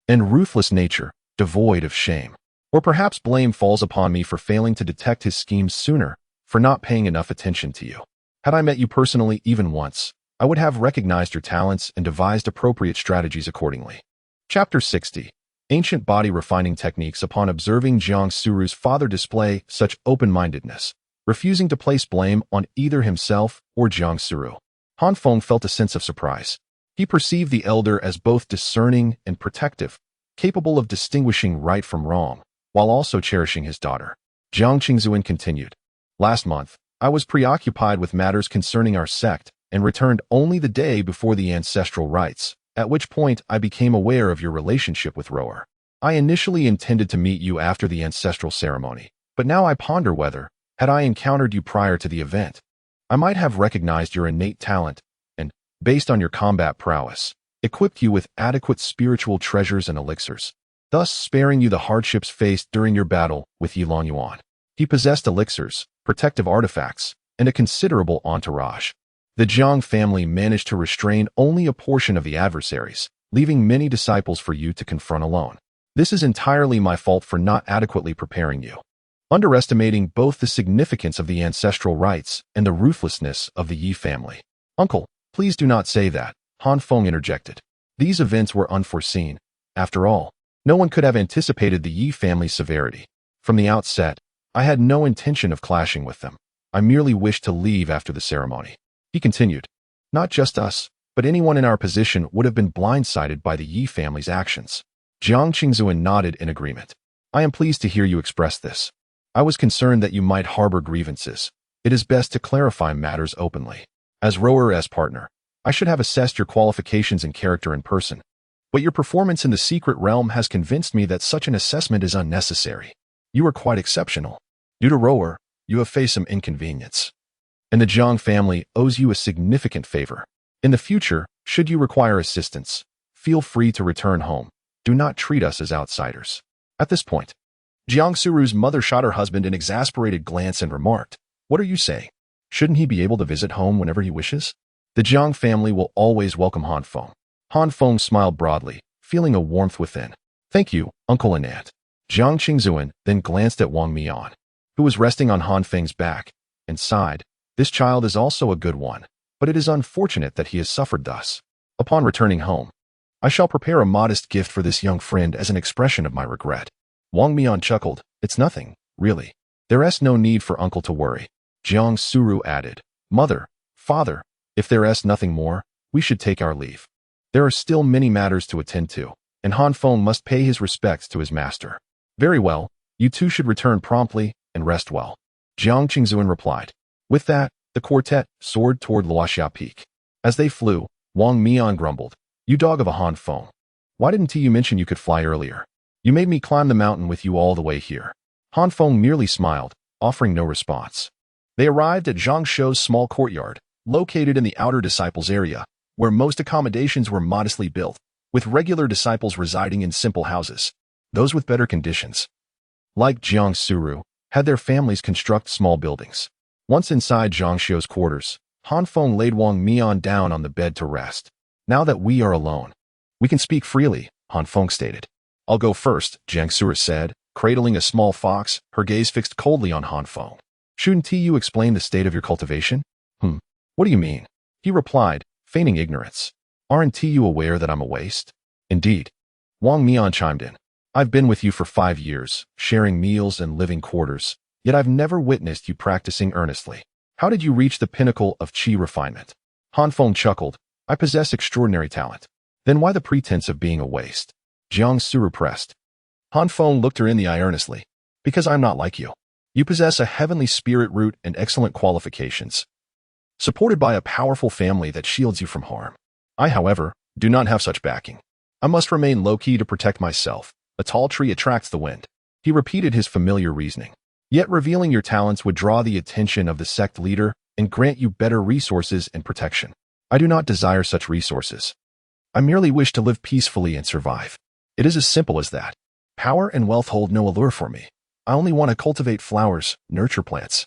and ruthless nature, devoid of shame. Or perhaps blame falls upon me for failing to detect his schemes sooner, for not paying enough attention to you. Had I met you personally even once, I would have recognized your talents and devised appropriate strategies accordingly." Chapter 60. Ancient Body Refining Techniques. Upon observing Jiang Suru's father display such open-mindedness, refusing to place blame on either himself or Jiang Suru, Han Feng felt a sense of surprise. He perceived the elder as both discerning and protective, capable of distinguishing right from wrong, while also cherishing his daughter. Jiang Qingzuan continued, "Last month, I was preoccupied with matters concerning our sect and returned only the day before the ancestral rites, at which point I became aware of your relationship with Rower. I initially intended to meet you after the ancestral ceremony, but now I ponder whether, had I encountered you prior to the event, I might have recognized your innate talent and based on your combat prowess, equipped you with adequate spiritual treasures and elixirs, thus sparing you the hardships faced during your battle with Yi Long Yuan. He possessed elixirs, protective artifacts, and a considerable entourage. The Jiang family managed to restrain only a portion of the adversaries, leaving many disciples for you to confront alone. This is entirely my fault for not adequately preparing you. Underestimating both the significance of the ancestral rites and the ruthlessness of the Yi family. Uncle, please do not say that, Han Feng interjected. These events were unforeseen. After all, no one could have anticipated the Yi family's severity. From the outset, I had no intention of clashing with them. I merely wished to leave after the ceremony. He continued, not just us, but anyone in our position would have been blindsided by the Yi family's actions. Jiang Qingzuan nodded in agreement. I am pleased to hear you express this. I was concerned that you might harbor grievances. It is best to clarify matters openly. As Rower's partner, I should have assessed your qualifications and character in person, but your performance in the secret realm has convinced me that such an assessment is unnecessary. You are quite exceptional. Due to Rower, you have faced some inconvenience, and the Jiang family owes you a significant favor. In the future, should you require assistance, feel free to return home. Do not treat us as outsiders. At this point, Jiang Suru's mother shot her husband an exasperated glance and remarked, what are you saying? Shouldn't he be able to visit home whenever he wishes? The Jiang family will always welcome Han Feng. Han Feng smiled broadly, feeling a warmth within. Thank you, uncle and aunt. Jiang Qingzuan then glanced at Wang Mian, who was resting on Han Feng's back, and sighed. This child is also a good one, but it is unfortunate that he has suffered thus. Upon returning home, I shall prepare a modest gift for this young friend as an expression of my regret. Wang Mian chuckled. It's nothing, really. There's no need for uncle to worry. Jiang Suru added, Mother, Father, if there's nothing more, we should take our leave. There are still many matters to attend to, and Han Feng must pay his respects to his master. Very well, you two should return promptly and rest well. Jiang Qingzuan replied. With that, the quartet soared toward Luoxia Peak. As they flew, Wang Mian grumbled, You dog of a Han Feng. Why didn't you mention you could fly earlier? You made me climb the mountain with you all the way here. Han Feng merely smiled, offering no response. They arrived at Zhang Shou's small courtyard, located in the outer disciples' area, where most accommodations were modestly built, with regular disciples residing in simple houses. Those with better conditions, like Jiang Suru, had their families construct small buildings. Once inside Zhang Shou's quarters, Han Feng laid Wang Mian down on the bed to rest. Now that we are alone, we can speak freely, Han Feng stated. I'll go first, Jiang Suru said, cradling a small fox, her gaze fixed coldly on Han Feng. Shouldn't you explain the state of your cultivation? What do you mean? He replied, feigning ignorance. Aren't you aware that I'm a waste? Indeed. Wang Mian chimed in. I've been with you for 5 years, sharing meals and living quarters, yet I've never witnessed you practicing earnestly. How did you reach the pinnacle of qi refinement? Han Feng chuckled. I possess extraordinary talent. Then why the pretense of being a waste? Jiang Suru pressed. Han Feng looked her in the eye earnestly. Because I'm not like you. You possess a heavenly spirit root and excellent qualifications, supported by a powerful family that shields you from harm. I, however, do not have such backing. I must remain low-key to protect myself. A tall tree attracts the wind. He repeated his familiar reasoning. Yet revealing your talents would draw the attention of the sect leader and grant you better resources and protection. I do not desire such resources. I merely wish to live peacefully and survive. It is as simple as that. Power and wealth hold no allure for me. I only want to cultivate flowers, nurture plants,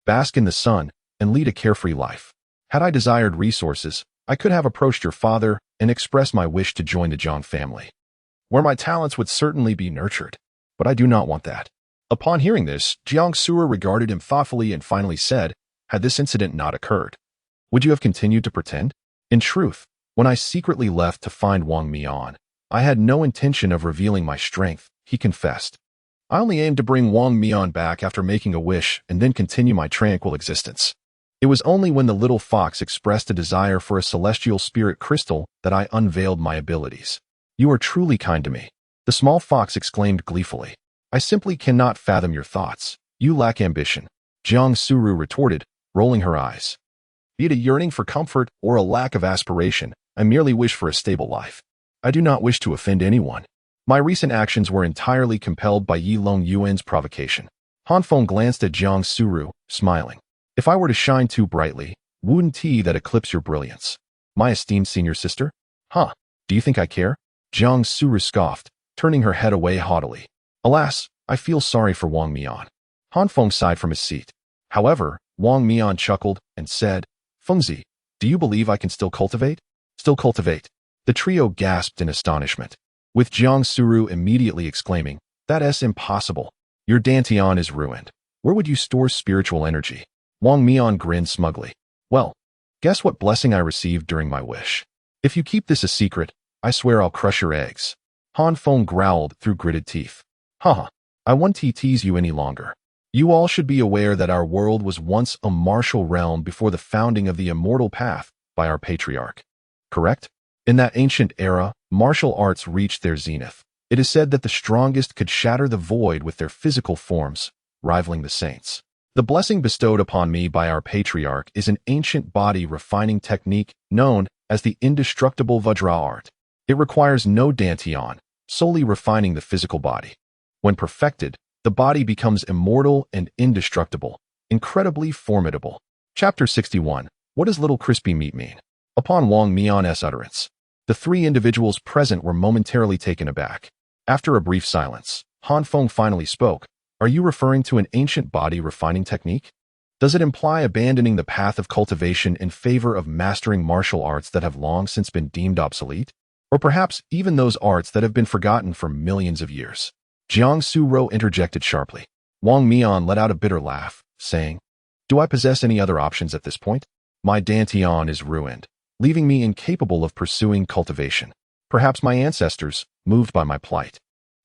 bask in the sun, and lead a carefree life. Had I desired resources, I could have approached your father and expressed my wish to join the Jiang family, where my talents would certainly be nurtured. But I do not want that. Upon hearing this, Jiang Suru regarded him thoughtfully and finally said, had this incident not occurred, would you have continued to pretend? In truth, when I secretly left to find Wang Mian, I had no intention of revealing my strength, he confessed. I only aimed to bring Wang Mian back after making a wish and then continue my tranquil existence. It was only when the little fox expressed a desire for a celestial spirit crystal that I unveiled my abilities. You are truly kind to me. The small fox exclaimed gleefully. I simply cannot fathom your thoughts. You lack ambition. Jiang Suru retorted, rolling her eyes. Be it a yearning for comfort or a lack of aspiration, I merely wish for a stable life. I do not wish to offend anyone. My recent actions were entirely compelled by Yi Long Yuan's provocation. Han Feng glanced at Jiang Suru, smiling. If I were to shine too brightly, wouldn't that eclipse your brilliance? My esteemed senior sister? Huh, do you think I care? Jiang Suru scoffed, turning her head away haughtily. Alas, I feel sorry for Wang Mian. Han Feng sighed from his seat. However, Wang Mian chuckled and said, Fengzi, do you believe I can still cultivate? Still cultivate. The trio gasped in astonishment, with Jiang Suru immediately exclaiming, That's impossible. Your Dantian is ruined. Where would you store spiritual energy? Wang Mian grinned smugly. Well, guess what blessing I received during my wish. If you keep this a secret, I swear I'll crush your eggs. Han Feng growled through gritted teeth. Haha, I won't tease you any longer. You all should be aware that our world was once a martial realm before the founding of the immortal path by our patriarch. Correct? In that ancient era, martial arts reached their zenith. It is said that the strongest could shatter the void with their physical forms, rivaling the saints. The blessing bestowed upon me by our patriarch is an ancient body refining technique known as the indestructible Vajra art. It requires no dantian, solely refining the physical body. When perfected, the body becomes immortal and indestructible, incredibly formidable. Chapter 61. What does little crispy meat mean? Upon Wang Mian's utterance, the three individuals present were momentarily taken aback. After a brief silence, Han Feng finally spoke. Are you referring to an ancient body refining technique? Does it imply abandoning the path of cultivation in favor of mastering martial arts that have long since been deemed obsolete? Or perhaps even those arts that have been forgotten for millions of years? Jiang Suro interjected sharply. Wang Mian let out a bitter laugh, saying, Do I possess any other options at this point? My Dantian is ruined, leaving me incapable of pursuing cultivation. Perhaps my ancestors, moved by my plight,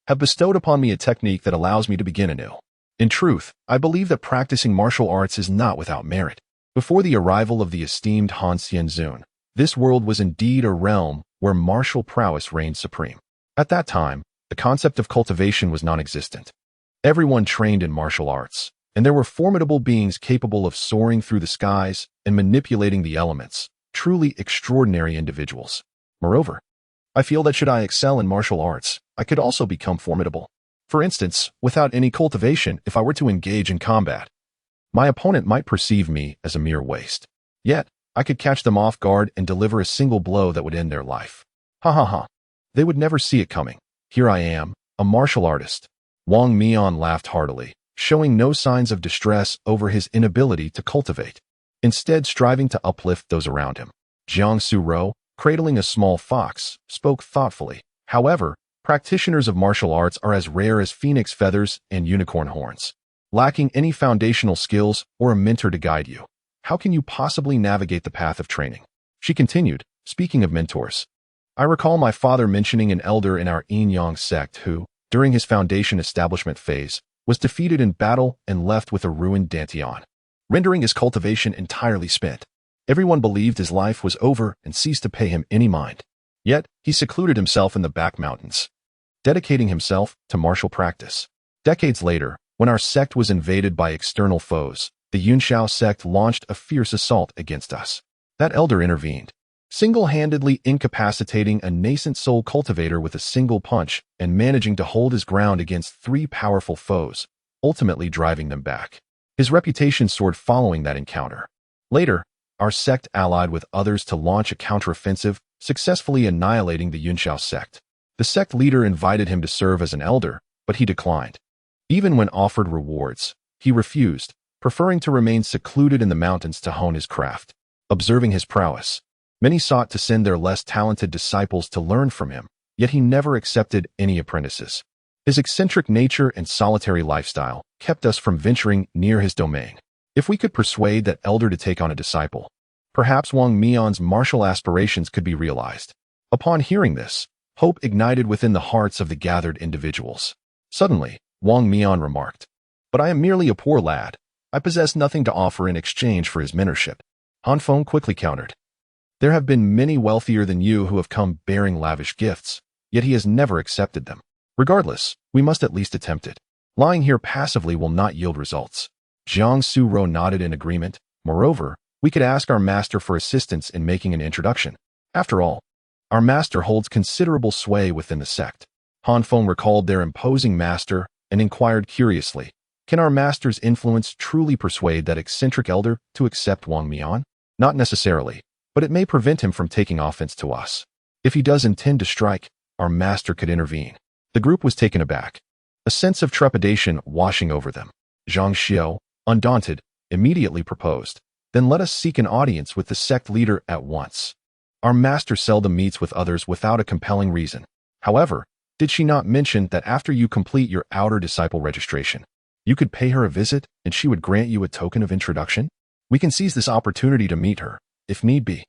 have bestowed upon me a technique that allows me to begin anew. In truth, I believe that practicing martial arts is not without merit. Before the arrival of the esteemed Han Xianzun, this world was indeed a realm where martial prowess reigned supreme. At that time, the concept of cultivation was non-existent. Everyone trained in martial arts, and there were formidable beings capable of soaring through the skies and manipulating the elements, truly extraordinary individuals. Moreover, I feel that should I excel in martial arts, I could also become formidable. For instance, without any cultivation, if I were to engage in combat, my opponent might perceive me as a mere waste. Yet, I could catch them off guard and deliver a single blow that would end their life. Ha ha ha. They would never see it coming. Here I am, a martial artist. Wang Mian laughed heartily, showing no signs of distress over his inability to cultivate, instead striving to uplift those around him. Jiang Suro, cradling a small fox, spoke thoughtfully. However, practitioners of martial arts are as rare as phoenix feathers and unicorn horns. Lacking any foundational skills or a mentor to guide you, how can you possibly navigate the path of training? She continued, speaking of mentors. I recall my father mentioning an elder in our Yin-Yang sect who, during his foundation establishment phase, was defeated in battle and left with a ruined Dantian, rendering his cultivation entirely spent. Everyone believed his life was over and ceased to pay him any mind. Yet, he secluded himself in the back mountains, dedicating himself to martial practice. Decades later, when our sect was invaded by external foes, the Yunxiao sect launched a fierce assault against us. That elder intervened, single-handedly incapacitating a nascent soul cultivator with a single punch and managing to hold his ground against three powerful foes, ultimately driving them back. His reputation soared following that encounter. Later, our sect allied with others to launch a counteroffensive, successfully annihilating the Yunxiao sect. The sect leader invited him to serve as an elder, but he declined. Even when offered rewards, he refused, preferring to remain secluded in the mountains to hone his craft. Observing his prowess, many sought to send their less talented disciples to learn from him, yet he never accepted any apprentices. His eccentric nature and solitary lifestyle kept us from venturing near his domain. If we could persuade that elder to take on a disciple, perhaps Wang Mian's martial aspirations could be realized. Upon hearing this, hope ignited within the hearts of the gathered individuals. Suddenly, Wang Mian remarked, But I am merely a poor lad. I possess nothing to offer in exchange for his mentorship. Han Feng quickly countered. There have been many wealthier than you who have come bearing lavish gifts, yet he has never accepted them. Regardless, we must at least attempt it. Lying here passively will not yield results. Jiang Suro nodded in agreement. Moreover, we could ask our master for assistance in making an introduction. After all, our master holds considerable sway within the sect. Han Feng recalled their imposing master and inquired curiously, Can our master's influence truly persuade that eccentric elder to accept Wang Mian? Not necessarily. but it may prevent him from taking offense to us. If he does intend to strike, our master could intervene. The group was taken aback, a sense of trepidation washing over them. Zhang Xiao, undaunted, immediately proposed, "Then let us seek an audience with the sect leader at once. Our master seldom meets with others without a compelling reason. However, did she not mention that after you complete your outer disciple registration, you could pay her a visit and she would grant you a token of introduction? We can seize this opportunity to meet her, if need be.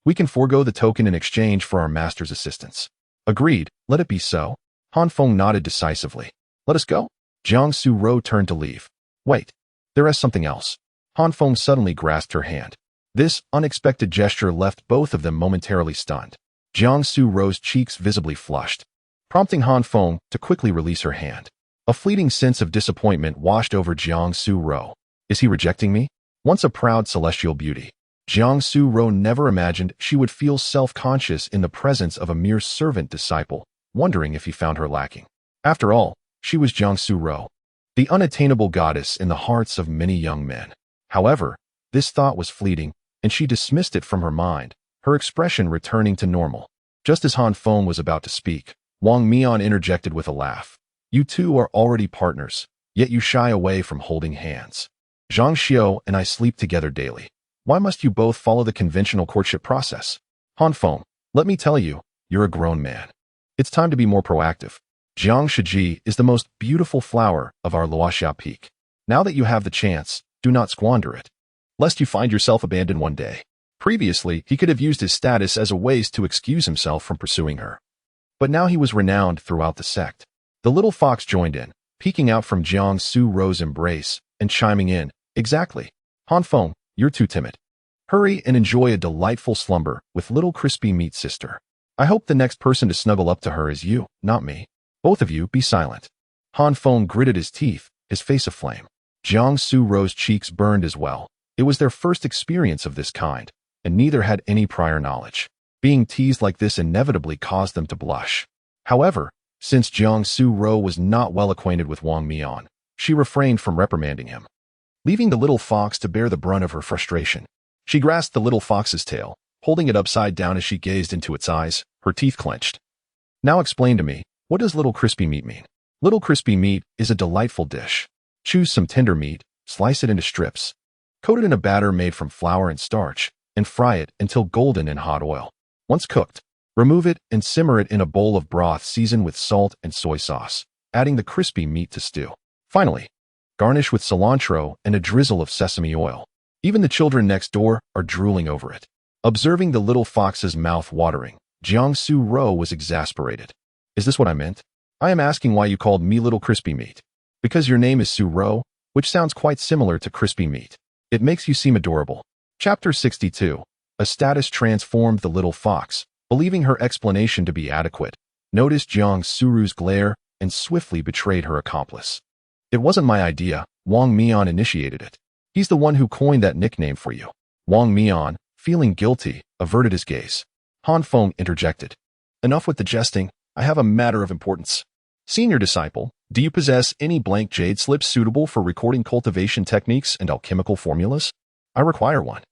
We can forego the token in exchange for our master's assistance." "Agreed, let it be so." Han Feng nodded decisively. "Let us go." Jiang Su-ro turned to leave. "Wait, there is something else." Han Feng suddenly grasped her hand. This unexpected gesture left both of them momentarily stunned. Jiang Su-ro's cheeks visibly flushed, prompting Han Feng to quickly release her hand. A fleeting sense of disappointment washed over Jiang Su-ro. Is he rejecting me? Once a proud celestial beauty, Jiang Su-ro never imagined she would feel self-conscious in the presence of a mere servant disciple, wondering if he found her lacking. After all, she was Jiang Su-ro, the unattainable goddess in the hearts of many young men. However, this thought was fleeting, and she dismissed it from her mind, her expression returning to normal. Just as Han Feng was about to speak, Wang Mian interjected with a laugh. "You two are already partners, yet you shy away from holding hands. Zhang Xiao and I sleep together daily. Why must you both follow the conventional courtship process? Han Feng, let me tell you, you're a grown man. It's time to be more proactive. Jiang Shiji is the most beautiful flower of our Luoxia Peak. Now that you have the chance, do not squander it, lest you find yourself abandoned one day." Previously, he could have used his status as a waste to excuse himself from pursuing her. But now he was renowned throughout the sect. The little fox joined in, peeking out from Jiang Su-ro's embrace and chiming in, "Exactly. Han Feng, you're too timid. Hurry and enjoy a delightful slumber with little crispy meat sister. I hope the next person to snuggle up to her is you, not me. Both of you, be silent." Han Feng gritted his teeth, his face aflame. Jiang Su-ro's cheeks burned as well. It was their first experience of this kind, and neither had any prior knowledge. Being teased like this inevitably caused them to blush. However, since Jiang Su-ro was not well acquainted with Wang Mian, she refrained from reprimanding him, leaving the little fox to bear the brunt of her frustration. She grasped the little fox's tail, holding it upside down as she gazed into its eyes, her teeth clenched. "Now explain to me, what does little crispy meat mean?" "Little crispy meat is a delightful dish. Choose some tender meat, slice it into strips, coat it in a batter made from flour and starch, and fry it until golden in hot oil. Once cooked, remove it and simmer it in a bowl of broth seasoned with salt and soy sauce, adding the crispy meat to stew. Finally, garnish with cilantro and a drizzle of sesame oil. Even the children next door are drooling over it." Observing the little fox's mouth watering, Jiang Su-ro was exasperated. "Is this what I meant? I am asking why you called me Little Crispy Meat. Because your name is Su-ro, which sounds quite similar to crispy meat. It makes you seem adorable." Chapter 62. A status transformed the little fox, believing her explanation to be adequate, noticed Jiang Suru's glare and swiftly betrayed her accomplice. "It wasn't my idea. Wang Mian initiated it. He's the one who coined that nickname for you." Wang Mian, feeling guilty, averted his gaze. Han Feng interjected. "Enough with the jesting. I have a matter of importance. Senior disciple, do you possess any blank jade slips suitable for recording cultivation techniques and alchemical formulas? I require one."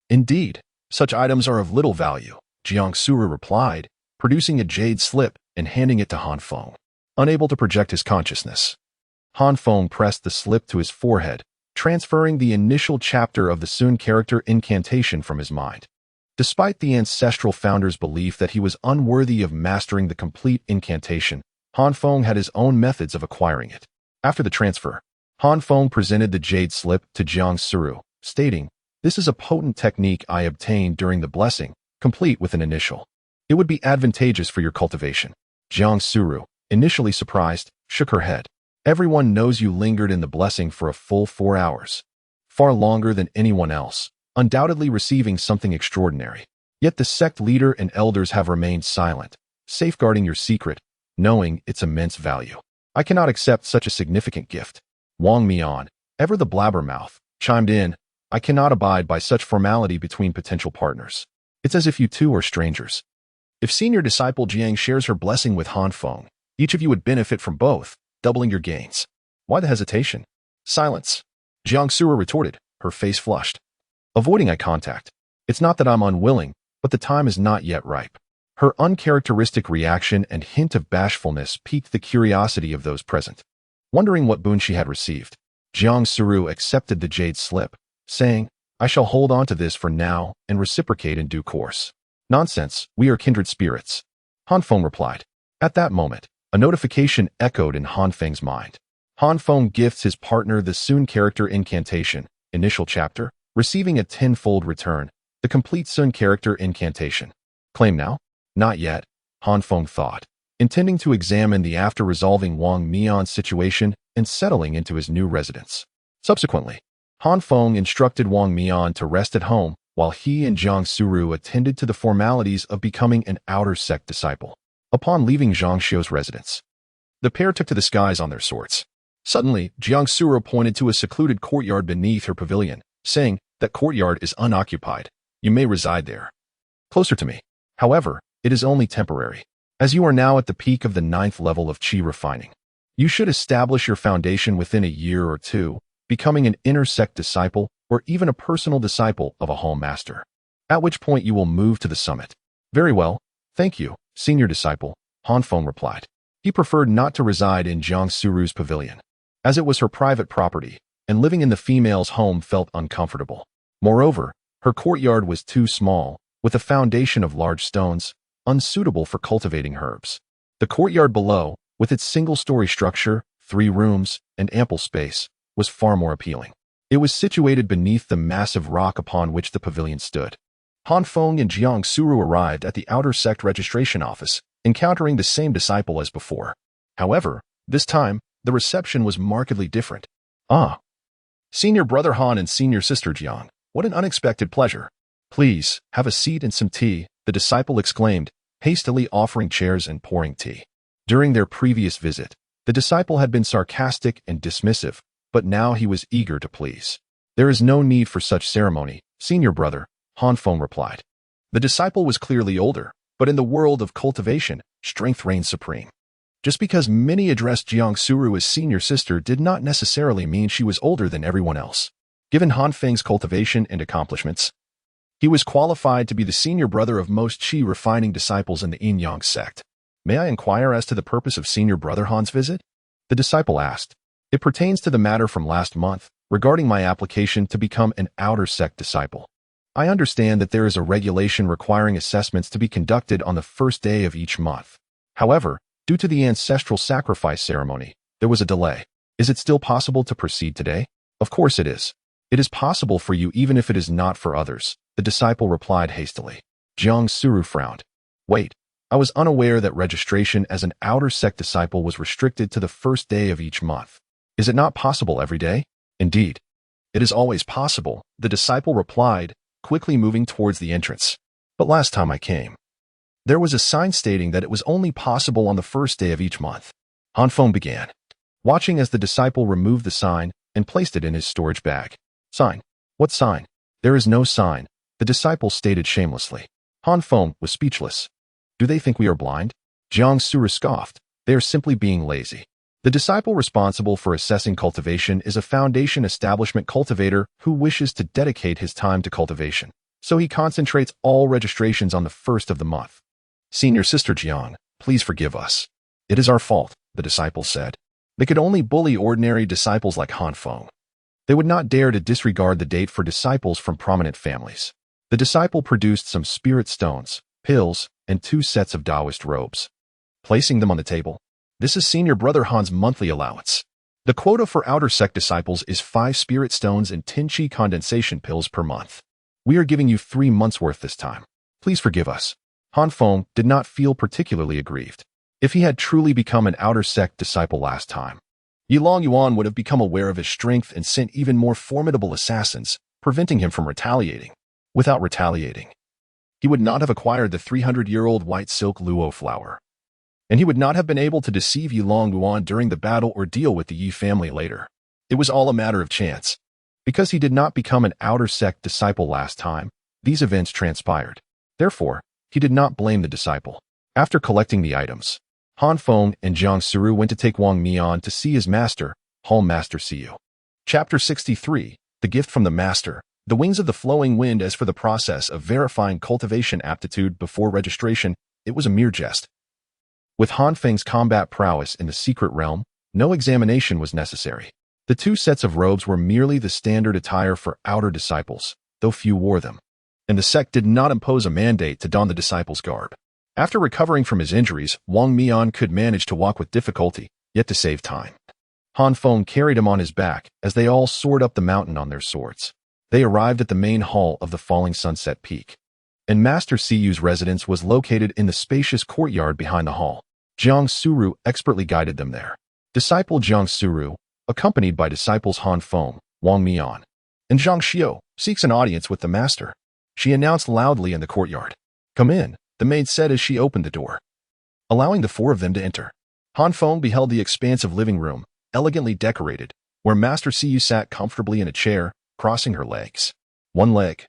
"Indeed, such items are of little value," Jiang Suru replied, producing a jade slip and handing it to Han Feng, unable to project his consciousness. Han Feng pressed the slip to his forehead, transferring the initial chapter of the Sun character incantation from his mind. Despite the ancestral founder's belief that he was unworthy of mastering the complete incantation, Han Feng had his own methods of acquiring it. After the transfer, Han Feng presented the jade slip to Jiang Suru, stating, "This is a potent technique I obtained during the blessing, complete with an initial. It would be advantageous for your cultivation." Jiang Suru, initially surprised, shook her head. "Everyone knows you lingered in the blessing for a full 4 hours. Far longer than anyone else, undoubtedly receiving something extraordinary. Yet the sect leader and elders have remained silent, safeguarding your secret, knowing its immense value. I cannot accept such a significant gift." Wang Mian, ever the blabbermouth, chimed in, "I cannot abide by such formality between potential partners. It's as if you two are strangers. If senior disciple Jiang shares her blessing with Han Feng, each of you would benefit from both, doubling your gains. Why the hesitation?" "Silence," Jiang Sura retorted, her face flushed. Avoiding eye contact, It's not that I'm unwilling, but the time is not yet ripe. Her uncharacteristic reaction and hint of bashfulness piqued the curiosity of those present. Wondering what boon she had received, Jiang Suru accepted the jade slip, saying, I shall hold on to this for now and reciprocate in due course. Nonsense, we are kindred spirits. Han Feng replied. At that moment, a notification echoed in Han Feng's mind. Han Feng gifts his partner the Sun character incantation, initial chapter, receiving a tenfold return, the complete Sun character incantation. Claim now? Not yet, Han Feng thought, intending to examine the after resolving Wang Mian's situation and settling into his new residence. Subsequently, Han Feng instructed Wang Mian to rest at home while he and Jiang Suru attended to the formalities of becoming an outer sect disciple. Upon leaving Zhang Xiu's residence, the pair took to the skies on their swords. Suddenly, Jiang Suru pointed to a secluded courtyard beneath her pavilion, saying, that courtyard is unoccupied. You may reside there. Closer to me. However, it is only temporary, as you are now at the peak of the 9th level of qi refining. You should establish your foundation within a year or two, becoming an inner sect disciple or even a personal disciple of a hall master, at which point you will move to the summit. Very well, thank you, senior disciple, Han Feng replied. He preferred not to reside in Jiang Suru's pavilion, as it was her private property, and living in the female's home felt uncomfortable. Moreover, her courtyard was too small, with a foundation of large stones, unsuitable for cultivating herbs. The courtyard below, with its single-story structure, 3 rooms, and ample space, was far more appealing. It was situated beneath the massive rock upon which the pavilion stood. Han Feng and Jiang Suru arrived at the outer sect registration office, encountering the same disciple as before. However, this time, the reception was markedly different. Ah! Senior brother Han and senior sister Jiang, what an unexpected pleasure. Please, have a seat and some tea, the disciple exclaimed, hastily offering chairs and pouring tea. During their previous visit, the disciple had been sarcastic and dismissive, but now he was eager to please. There is no need for such ceremony, senior brother, Han Feng replied. The disciple was clearly older, but in the world of cultivation, strength reigns supreme. Just because many addressed Jiang Suru as senior sister did not necessarily mean she was older than everyone else. Given Han Feng's cultivation and accomplishments, he was qualified to be the senior brother of most qi refining disciples in the Yin-Yang sect. May I inquire as to the purpose of senior brother Han's visit? The disciple asked. It pertains to the matter from last month, regarding my application to become an outer sect disciple. I understand that there is a regulation requiring assessments to be conducted on the first day of each month. However, due to the ancestral sacrifice ceremony, there was a delay. Is it still possible to proceed today? Of course it is. It is possible for you even if it is not for others, the disciple replied hastily. Jiang Suru frowned. Wait, I was unaware that registration as an outer sect disciple was restricted to the first day of each month. Is it not possible every day? Indeed. It is always possible, the disciple replied, quickly moving towards the entrance. But last time I came, there was a sign stating that it was only possible on the first day of each month. Han Feng began, watching as the disciple removed the sign and placed it in his storage bag. Sign? What sign? There is no sign, the disciple stated shamelessly. Han Feng was speechless. Do they think we are blind? Jiang Suru scoffed. They are simply being lazy. The disciple responsible for assessing cultivation is a foundation establishment cultivator who wishes to dedicate his time to cultivation, so he concentrates all registrations on the first of the month. Senior sister Jiang, please forgive us. It is our fault, the disciple said. They could only bully ordinary disciples like Han Feng. They would not dare to disregard the date for disciples from prominent families. The disciple produced some spirit stones, pills, and 2 sets of Taoist robes. Placing them on the table, this is senior brother Han's monthly allowance. The quota for outer sect disciples is 5 spirit stones and 10 qi condensation pills per month. We are giving you 3 months' worth this time. Please forgive us. Han Feng did not feel particularly aggrieved. If he had truly become an outer sect disciple last time, Yilong Yuan would have become aware of his strength and sent even more formidable assassins, preventing him from retaliating. Without retaliating, he would not have acquired the 300-year-old white silk luo flower. And he would not have been able to deceive Yilong Yuan during the battle or deal with the Yi family later. It was all a matter of chance. Because he did not become an outer sect disciple last time, these events transpired. Therefore, he did not blame the disciple. After collecting the items, Han Feng and Jiang Suru went to take Wang Mian to see his master, Hall Master Siyu. Chapter 63, The Gift from the Master, the wings of the flowing wind. As for the process of verifying cultivation aptitude before registration, it was a mere jest. With Han Feng's combat prowess in the secret realm, no examination was necessary. The 2 sets of robes were merely the standard attire for outer disciples, though few wore them. And the sect did not impose a mandate to don the disciples' garb. After recovering from his injuries, Wang Mian could manage to walk with difficulty, yet to save time. Han Feng carried him on his back as they all soared up the mountain on their swords. They arrived at the main hall of the falling sunset peak. And Master Siyu's residence was located in the spacious courtyard behind the hall. Jiang Suru expertly guided them there. Disciple Jiang Suru, accompanied by disciples Han Feng, Wang Mian, and Zhang Xiao, seeks an audience with the master. She announced loudly in the courtyard. "Come in," the maid said as she opened the door, allowing the 4 of them to enter. Han Feng beheld the expansive living room, elegantly decorated, where Master Siyu sat comfortably in a chair, crossing her legs. One leg,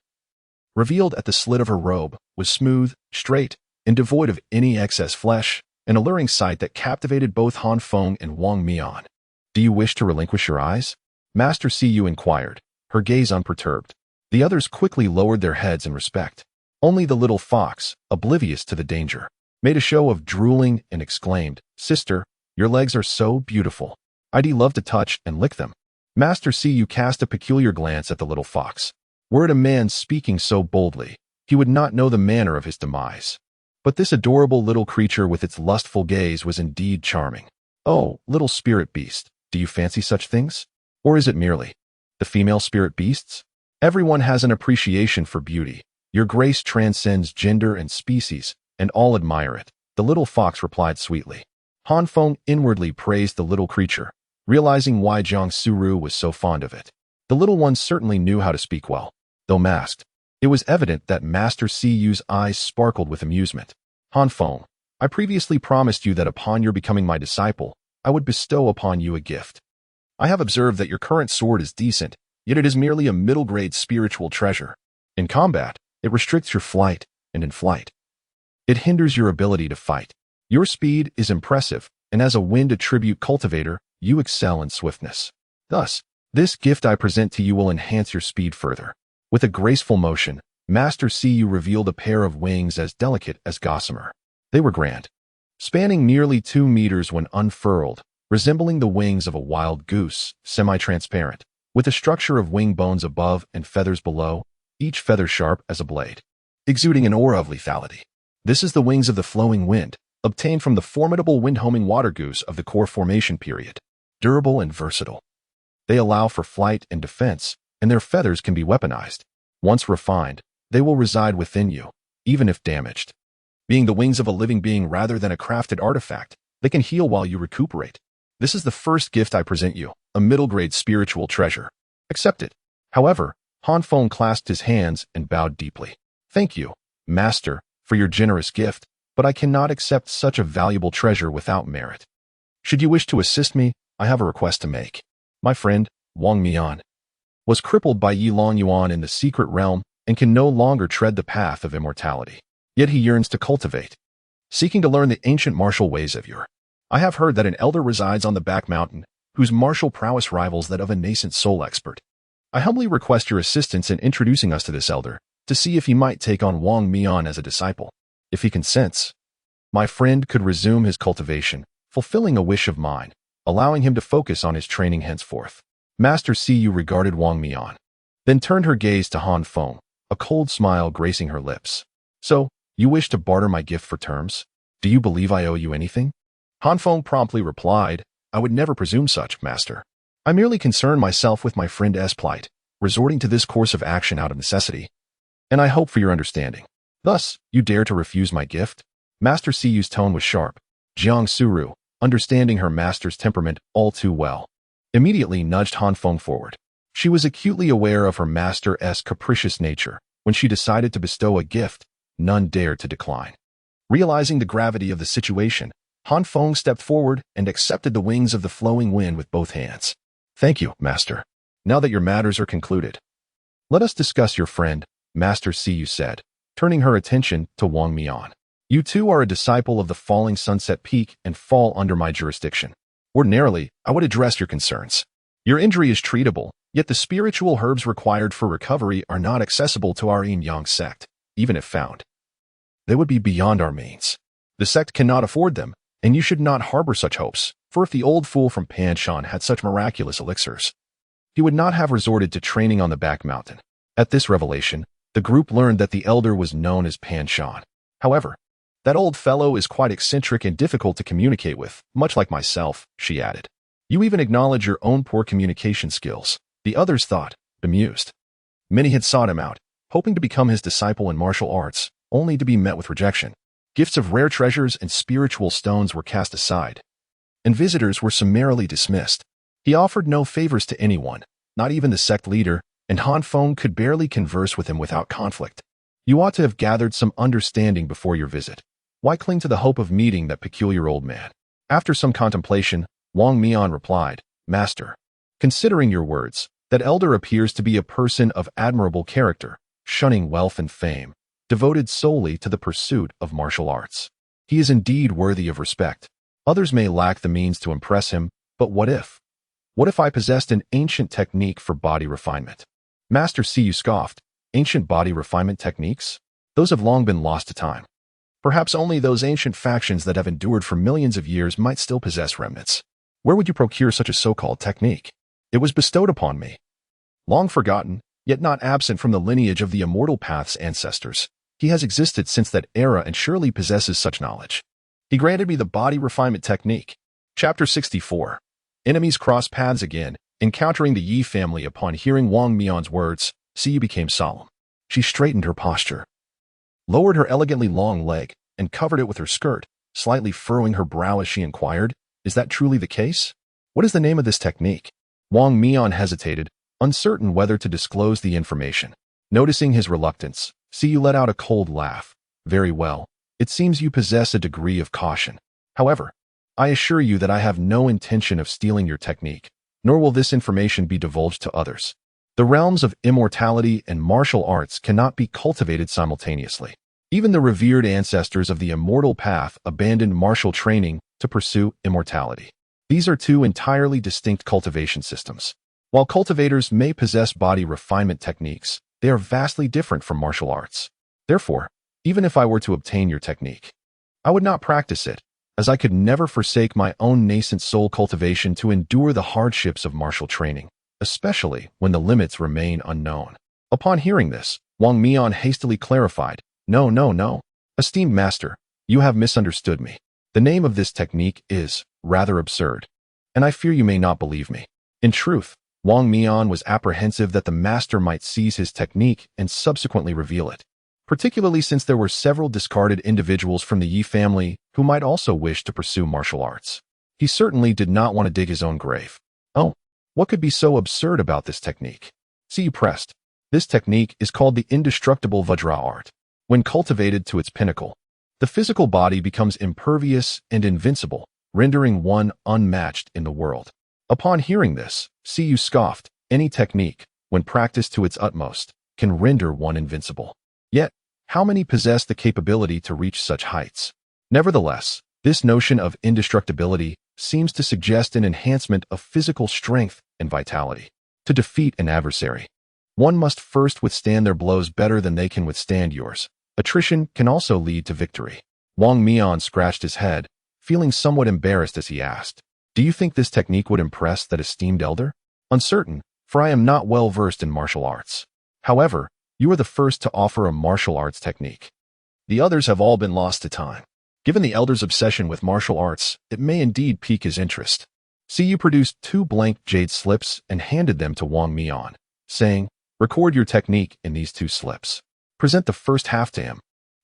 revealed at the slit of her robe, was smooth, straight, and devoid of any excess flesh, an alluring sight that captivated both Han Feng and Wang Mian. "Do you wish to relinquish your eyes?" Master Siyu inquired, her gaze unperturbed. The others quickly lowered their heads in respect. Only the little fox, oblivious to the danger, made a show of drooling and exclaimed, "Sister, your legs are so beautiful. I'd love to touch and lick them." Master Siyu cast a peculiar glance at the little fox. Were it a man speaking so boldly, he would not know the manner of his demise. But this adorable little creature with its lustful gaze was indeed charming. "Oh, little spirit beast, do you fancy such things? Or is it merely the female spirit beasts? Everyone has an appreciation for beauty. Your grace transcends gender and species, and all admire it," the little fox replied sweetly. Han Feng inwardly praised the little creature, realizing why Jiang Suru was so fond of it. The little one certainly knew how to speak well, though masked. It was evident that Master Siyu's eyes sparkled with amusement. "Han Feng, I previously promised you that upon your becoming my disciple, I would bestow upon you a gift. I have observed that your current sword is decent, yet it is merely a middle-grade spiritual treasure. In combat, it restricts your flight, and in flight, it hinders your ability to fight. Your speed is impressive, and as a wind attribute cultivator, you excel in swiftness. Thus, this gift I present to you will enhance your speed further." With a graceful motion, Master Siyu revealed a pair of wings as delicate as gossamer. They were grand, spanning nearly 2 meters when unfurled, resembling the wings of a wild goose, semi-transparent, with a structure of wing bones above and feathers below, each feather sharp as a blade, exuding an aura of lethality. This is the wings of the flowing wind, obtained from the formidable wind-homing water goose of the core formation period. Durable and versatile, they allow for flight and defense, and their feathers can be weaponized. Once refined, they will reside within you, even if damaged. Being the wings of a living being rather than a crafted artifact, they can heal while you recuperate. This is the first gift I present you, a middle-grade spiritual treasure. Accept it." However, Han Feng clasped his hands and bowed deeply. "Thank you, Master, for your generous gift, but I cannot accept such a valuable treasure without merit. Should you wish to assist me, I have a request to make. My friend, Wang Mian, was crippled by Yilong Yuan in the secret realm and can no longer tread the path of immortality. Yet he yearns to cultivate, seeking to learn the ancient martial ways of your. I have heard that an elder resides on the back mountain, whose martial prowess rivals that of a nascent soul expert. I humbly request your assistance in introducing us to this elder, to see if he might take on Wang Mian as a disciple. If he consents, my friend could resume his cultivation, fulfilling a wish of mine, allowing him to focus on his training henceforth." Master Siyu regarded Wang Mian, then turned her gaze to Han Feng, a cold smile gracing her lips. "So, you wish to barter my gift for terms? Do you believe I owe you anything?" Han Feng promptly replied, "I would never presume such, Master. I merely concern myself with my friend S. plight, resorting to this course of action out of necessity, and I hope for your understanding. Thus, you dare to refuse my gift?" Master Siyu's tone was sharp. Jiang Suru, understanding her master's temperament all too well, immediately nudged Han Feng forward. She was acutely aware of her master's capricious nature. When she decided to bestow a gift, none dared to decline. Realizing the gravity of the situation, Han Feng stepped forward and accepted the wings of the flowing wind with both hands. "Thank you, Master. Now that your matters are concluded, let us discuss your friend," Master Siyu said, turning her attention to Wang Mian. "You too are a disciple of the falling sunset peak and fall under my jurisdiction. Ordinarily, I would address your concerns. Your injury is treatable, yet the spiritual herbs required for recovery are not accessible to our yin-yang sect, even if found. They would be beyond our means. The sect cannot afford them, and you should not harbor such hopes, for if the old fool from Panshan had such miraculous elixirs, he would not have resorted to training on the back mountain. At this revelation, the group learned that the elder was known as Panshan. However, that old fellow is quite eccentric and difficult to communicate with, much like myself, she added. You even acknowledge your own poor communication skills, the others thought, bemused. Many had sought him out, hoping to become his disciple in martial arts, only to be met with rejection. Gifts of rare treasures and spiritual stones were cast aside, and visitors were summarily dismissed. He offered no favors to anyone, not even the sect leader, and Feng could barely converse with him without conflict. You ought to have gathered some understanding before your visit. Why cling to the hope of meeting that peculiar old man? After some contemplation, Wang Mian replied, Master, considering your words, that elder appears to be a person of admirable character, shunning wealth and fame, devoted solely to the pursuit of martial arts. He is indeed worthy of respect. Others may lack the means to impress him, but what if? What if I possessed an ancient technique for body refinement? Master Siyu scoffed. Ancient body refinement techniques? Those have long been lost to time. Perhaps only those ancient factions that have endured for millions of years might still possess remnants. Where would you procure such a so-called technique? It was bestowed upon me. Long forgotten, yet not absent from the lineage of the immortal path's ancestors. He has existed since that era and surely possesses such knowledge. He granted me the body refinement technique. Chapter 64. Enemies cross paths again. Encountering the Yi family upon hearing Wang Mian's words, Siyu became solemn. She straightened her posture, lowered her elegantly long leg, and covered it with her skirt, slightly furrowing her brow as she inquired, Is that truly the case? What is the name of this technique? Wang Mian hesitated, uncertain whether to disclose the information. Noticing his reluctance, Siyu let out a cold laugh. Very well. It seems you possess a degree of caution. However, I assure you that I have no intention of stealing your technique, nor will this information be divulged to others. The realms of immortality and martial arts cannot be cultivated simultaneously. Even the revered ancestors of the immortal path abandoned martial training to pursue immortality. These are two entirely distinct cultivation systems. While cultivators may possess body refinement techniques, they are vastly different from martial arts. Therefore, even if I were to obtain your technique, I would not practice it, as I could never forsake my own nascent soul cultivation to endure the hardships of martial training, especially when the limits remain unknown. Upon hearing this, Wang Mian hastily clarified, No. Esteemed master, you have misunderstood me. The name of this technique is rather absurd, and I fear you may not believe me. In truth, Wang Mian was apprehensive that the master might seize his technique and subsequently reveal it, particularly since there were several discarded individuals from the Yi family who might also wish to pursue martial arts. He certainly did not want to dig his own grave. Oh, what could be so absurd about this technique? Siyu pressed. This technique is called the indestructible Vajra art. When cultivated to its pinnacle, the physical body becomes impervious and invincible, rendering one unmatched in the world. Upon hearing this, Siyu scoffed. Any technique, when practiced to its utmost, can render one invincible. Yet, how many possess the capability to reach such heights? Nevertheless, this notion of indestructibility seems to suggest an enhancement of physical strength and vitality. To defeat an adversary, one must first withstand their blows better than they can withstand yours. Attrition can also lead to victory. Wang Mian scratched his head, feeling somewhat embarrassed as he asked, Do you think this technique would impress that esteemed elder? Uncertain, for I am not well versed in martial arts. However, you are the first to offer a martial arts technique. The others have all been lost to time. Given the elder's obsession with martial arts, it may indeed pique his interest. Siyu produced 2 blank jade slips and handed them to Wang Mian, saying, Record your technique in these 2 slips. Present the first half to him.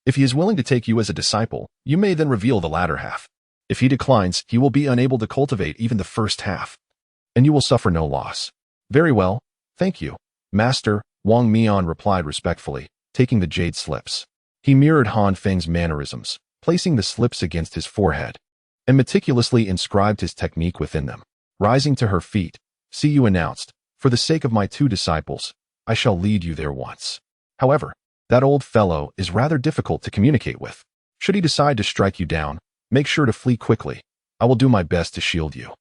If he is willing to take you as a disciple, you may then reveal the latter half. If he declines, he will be unable to cultivate even the first half, and you will suffer no loss. Very well, thank you, Master, Wang Mian replied respectfully, taking the jade slips. He mirrored Feng's mannerisms, placing the slips against his forehead, and meticulously inscribed his technique within them. Rising to her feet, Siyu announced, For the sake of my 2 disciples, I shall lead you there once. However, that old fellow is rather difficult to communicate with. Should he decide to strike you down, make sure to flee quickly. I will do my best to shield you.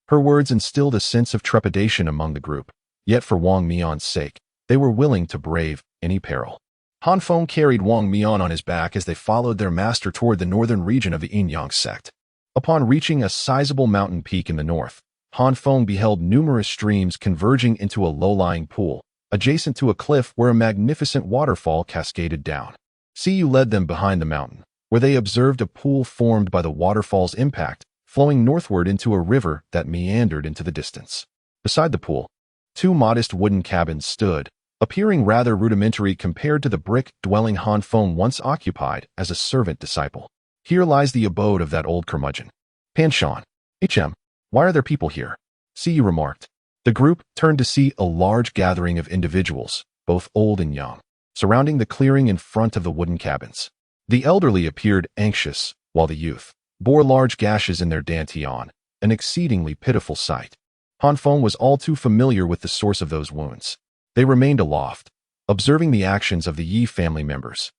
Her words instilled a sense of trepidation among the group, yet for Wang Mian's sake, they were willing to brave any peril. Han Feng carried Wang Mian on his back as they followed their master toward the northern region of the Yin-Yang sect. Upon reaching a sizable mountain peak in the north, Han Feng beheld numerous streams converging into a low-lying pool, adjacent to a cliff where a magnificent waterfall cascaded down. Siyu led them behind the mountain, where they observed a pool formed by the waterfall's impact, flowing northward into a river that meandered into the distance. Beside the pool, two modest wooden cabins stood, appearing rather rudimentary compared to the brick dwelling Han Feng once occupied as a servant disciple. Here lies the abode of that old curmudgeon. Pan Shan. Why are there people here? Siyu remarked. The group turned to see a large gathering of individuals, both old and young, surrounding the clearing in front of the wooden cabins. The elderly appeared anxious, while the youth bore large gashes in their dantian, an exceedingly pitiful sight. Han Feng was all too familiar with the source of those wounds. They remained aloft, observing the actions of the Yi family members.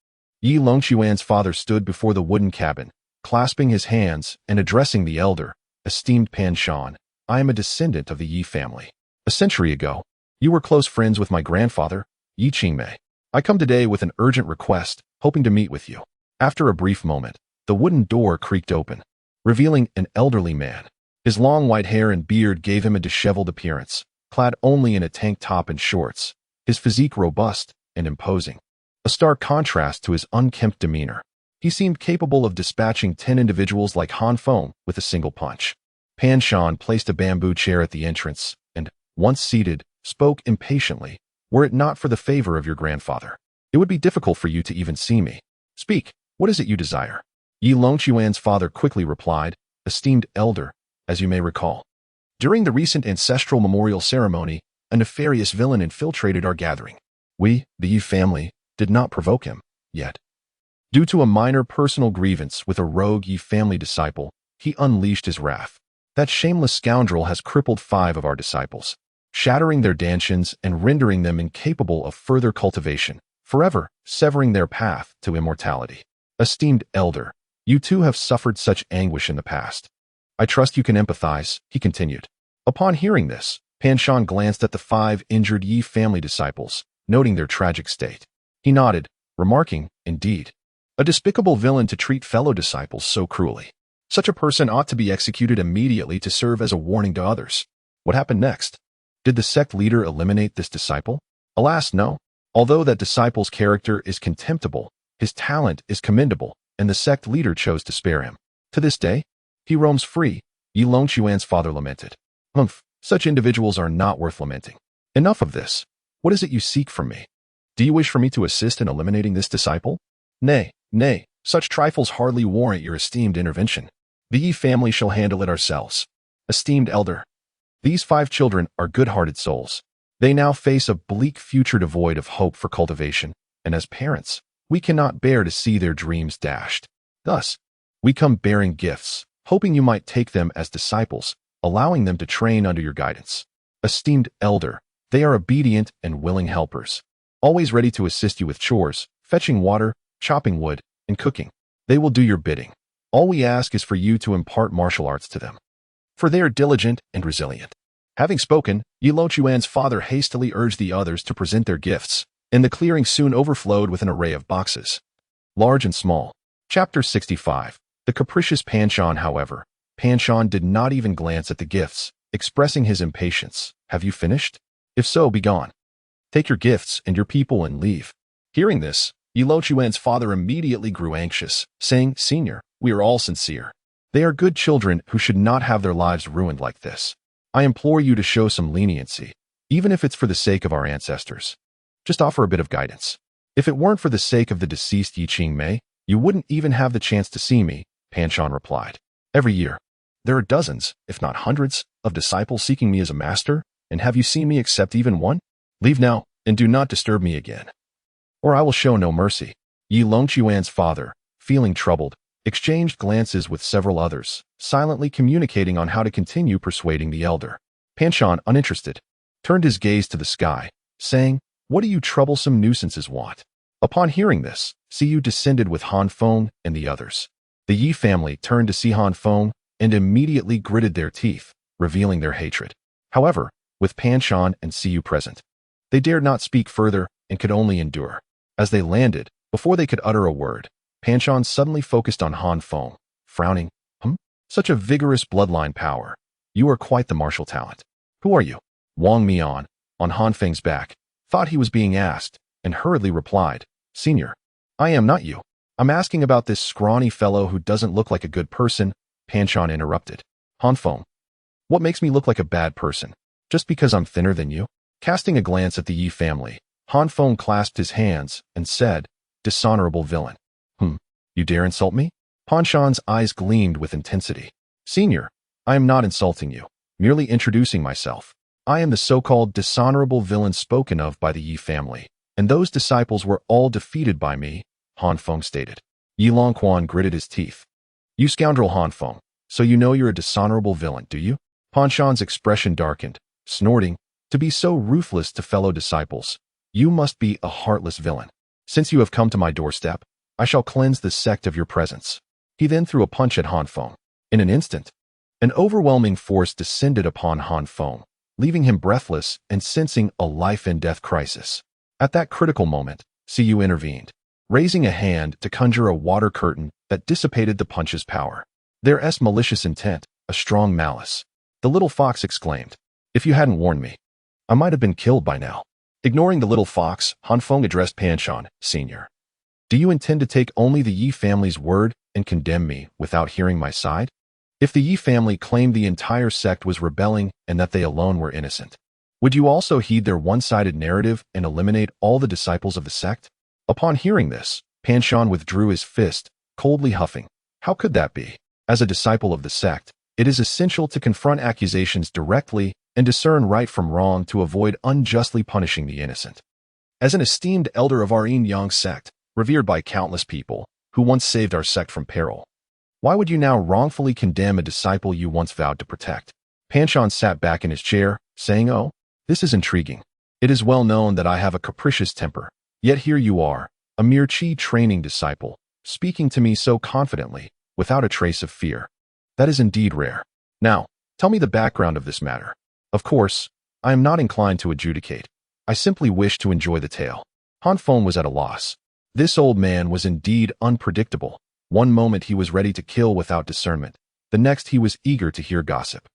Yi Longquan's father stood before the wooden cabin, clasping his hands and addressing the elder. Esteemed Pan Shan, I am a descendant of the Yi family. A century ago, you were close friends with my grandfather, Yi Qingmei. I come today with an urgent request, hoping to meet with you. After a brief moment, the wooden door creaked open, revealing an elderly man. His long white hair and beard gave him a disheveled appearance, clad only in a tank top and shorts, his physique robust and imposing, a stark contrast to his unkempt demeanor. He seemed capable of dispatching 10 individuals like Han Feng with a single punch. Pan Shan placed a bamboo chair at the entrance and, once seated, spoke impatiently. Were it not for the favor of your grandfather, it would be difficult for you to even see me. Speak, what is it you desire? Yi Longquan's father quickly replied, Esteemed elder, as you may recall, during the recent ancestral memorial ceremony, a nefarious villain infiltrated our gathering. We, the Yi family, did not provoke him, yet. Due to a minor personal grievance with a rogue Yi family disciple, he unleashed his wrath. That shameless scoundrel has crippled 5 of our disciples, shattering their dantians and rendering them incapable of further cultivation, forever severing their path to immortality. Esteemed elder, you too have suffered such anguish in the past. I trust you can empathize, he continued. Upon hearing this, Pan Shan glanced at the 5 injured Yi family disciples, noting their tragic state. He nodded, remarking, Indeed, a despicable villain to treat fellow disciples so cruelly. Such a person ought to be executed immediately to serve as a warning to others. What happened next? Did the sect leader eliminate this disciple? Alas, no. Although that disciple's character is contemptible, his talent is commendable, and the sect leader chose to spare him. To this day, he roams free, Yi Longquan's father lamented. Such individuals are not worth lamenting. Enough of this. What is it you seek from me? Do you wish for me to assist in eliminating this disciple? Nay, such trifles hardly warrant your esteemed intervention. The Yi family shall handle it ourselves. Esteemed elder, these 5 children are good-hearted souls. They now face a bleak future devoid of hope for cultivation, and as parents, we cannot bear to see their dreams dashed. Thus, we come bearing gifts, hoping you might take them as disciples, allowing them to train under your guidance. Esteemed elder, they are obedient and willing helpers, always ready to assist you with chores, fetching water, chopping wood, and cooking. They will do your bidding. All we ask is for you to impart martial arts to them, for they are diligent and resilient. Having spoken, Yi Longquan's father hastily urged the others to present their gifts, and the clearing soon overflowed with an array of boxes, large and small. Chapter 65. The capricious Pan Shan, however. Pan Shan did not even glance at the gifts, expressing his impatience. Have you finished? If so, be gone. Take your gifts and your people and leave. Hearing this, Yi Longquan's father immediately grew anxious, saying, Senior, we are all sincere. They are good children who should not have their lives ruined like this. I implore you to show some leniency, even if it's for the sake of our ancestors. Just offer a bit of guidance. If it weren't for the sake of the deceased Yi Qingmei, you wouldn't even have the chance to see me, Pan Shan replied. Every year, there are dozens, if not hundreds, of disciples seeking me as a master, and have you seen me except even one? Leave now, and do not disturb me again, or I will show no mercy. Yi Longquan's father, feeling troubled, exchanged glances with several others, silently communicating on how to continue persuading the elder. Pan Shan, uninterested, turned his gaze to the sky, saying, What do you troublesome nuisances want? Upon hearing this, Siyu descended with Han Feng and the others. The Yi family turned to see Han Feng and immediately gritted their teeth, revealing their hatred. However, with Pan Shan and Siyu present, they dared not speak further and could only endure. As they landed, before they could utter a word, Pan Shan suddenly focused on Han Feng, frowning. Such a vigorous bloodline power. You are quite the martial talent. Who are you? Wang Mian, on Han Feng's back, thought he was being asked, and hurriedly replied, Senior, I am not you. I'm asking about this scrawny fellow who doesn't look like a good person, Pan Shan interrupted. Han Feng, what makes me look like a bad person? Just because I'm thinner than you? Casting a glance at the Yi family, Han Feng clasped his hands and said, Dishonorable villain. You dare insult me? Pan Shan's eyes gleamed with intensity. Senior, I am not insulting you, merely introducing myself. I am the so-called dishonorable villain spoken of by the Yi family, and those disciples were all defeated by me, Han Feng stated. Yi Longquan gritted his teeth. You scoundrel Han Feng, so you know you're a dishonorable villain, do you? Pan Shan's expression darkened, snorting, to be so ruthless to fellow disciples. You must be a heartless villain. Since you have come to my doorstep, I shall cleanse the sect of your presence. He then threw a punch at Han Feng. In an instant, an overwhelming force descended upon Han Feng, leaving him breathless and sensing a life-and-death crisis. At that critical moment, Siyu intervened, raising a hand to conjure a water curtain that dissipated the punch's power. There's malicious intent, a strong malice. The little fox exclaimed. If you hadn't warned me, I might have been killed by now. Ignoring the little fox, Han Feng addressed Pan Shan, Senior. Do you intend to take only the Yi family's word and condemn me without hearing my side? If the Yi family claimed the entire sect was rebelling and that they alone were innocent, would you also heed their one-sided narrative and eliminate all the disciples of the sect? Upon hearing this, Pan Shan withdrew his fist, coldly huffing. How could that be? As a disciple of the sect, it is essential to confront accusations directly and discern right from wrong to avoid unjustly punishing the innocent. As an esteemed elder of our yin-yang sect, revered by countless people, who once saved our sect from peril, why would you now wrongfully condemn a disciple you once vowed to protect? Pan Shan sat back in his chair, saying, Oh, this is intriguing. It is well known that I have a capricious temper, yet here you are, a mere Qi training disciple, speaking to me so confidently, without a trace of fear. That is indeed rare. Now, tell me the background of this matter. Of course, I am not inclined to adjudicate. I simply wish to enjoy the tale. Han Feng was at a loss. This old man was indeed unpredictable. One moment he was ready to kill without discernment. The next he was eager to hear gossip.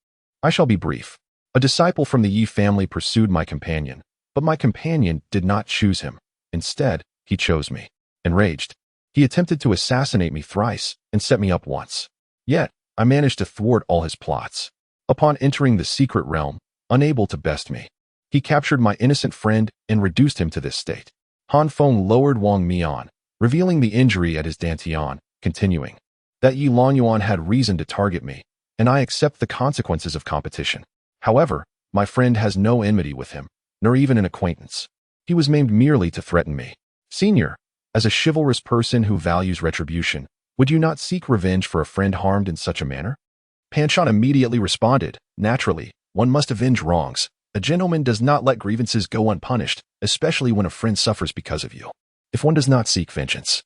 I shall be brief. A disciple from the Yi family pursued my companion, but my companion did not choose him. Instead, he chose me. Enraged, he attempted to assassinate me thrice and set me up once. Yet, I managed to thwart all his plots. Upon entering the secret realm, unable to best me, he captured my innocent friend and reduced him to this state. Han Feng lowered Wang Mian, revealing the injury at his dantian, continuing. That Yi Longyuan had reason to target me, and I accept the consequences of competition. However, my friend has no enmity with him, nor even an acquaintance. He was maimed merely to threaten me. Senior, as a chivalrous person who values retribution, would you not seek revenge for a friend harmed in such a manner? Pan Shan immediately responded, Naturally, one must avenge wrongs. A gentleman does not let grievances go unpunished, especially when a friend suffers because of you. If one does not seek vengeance,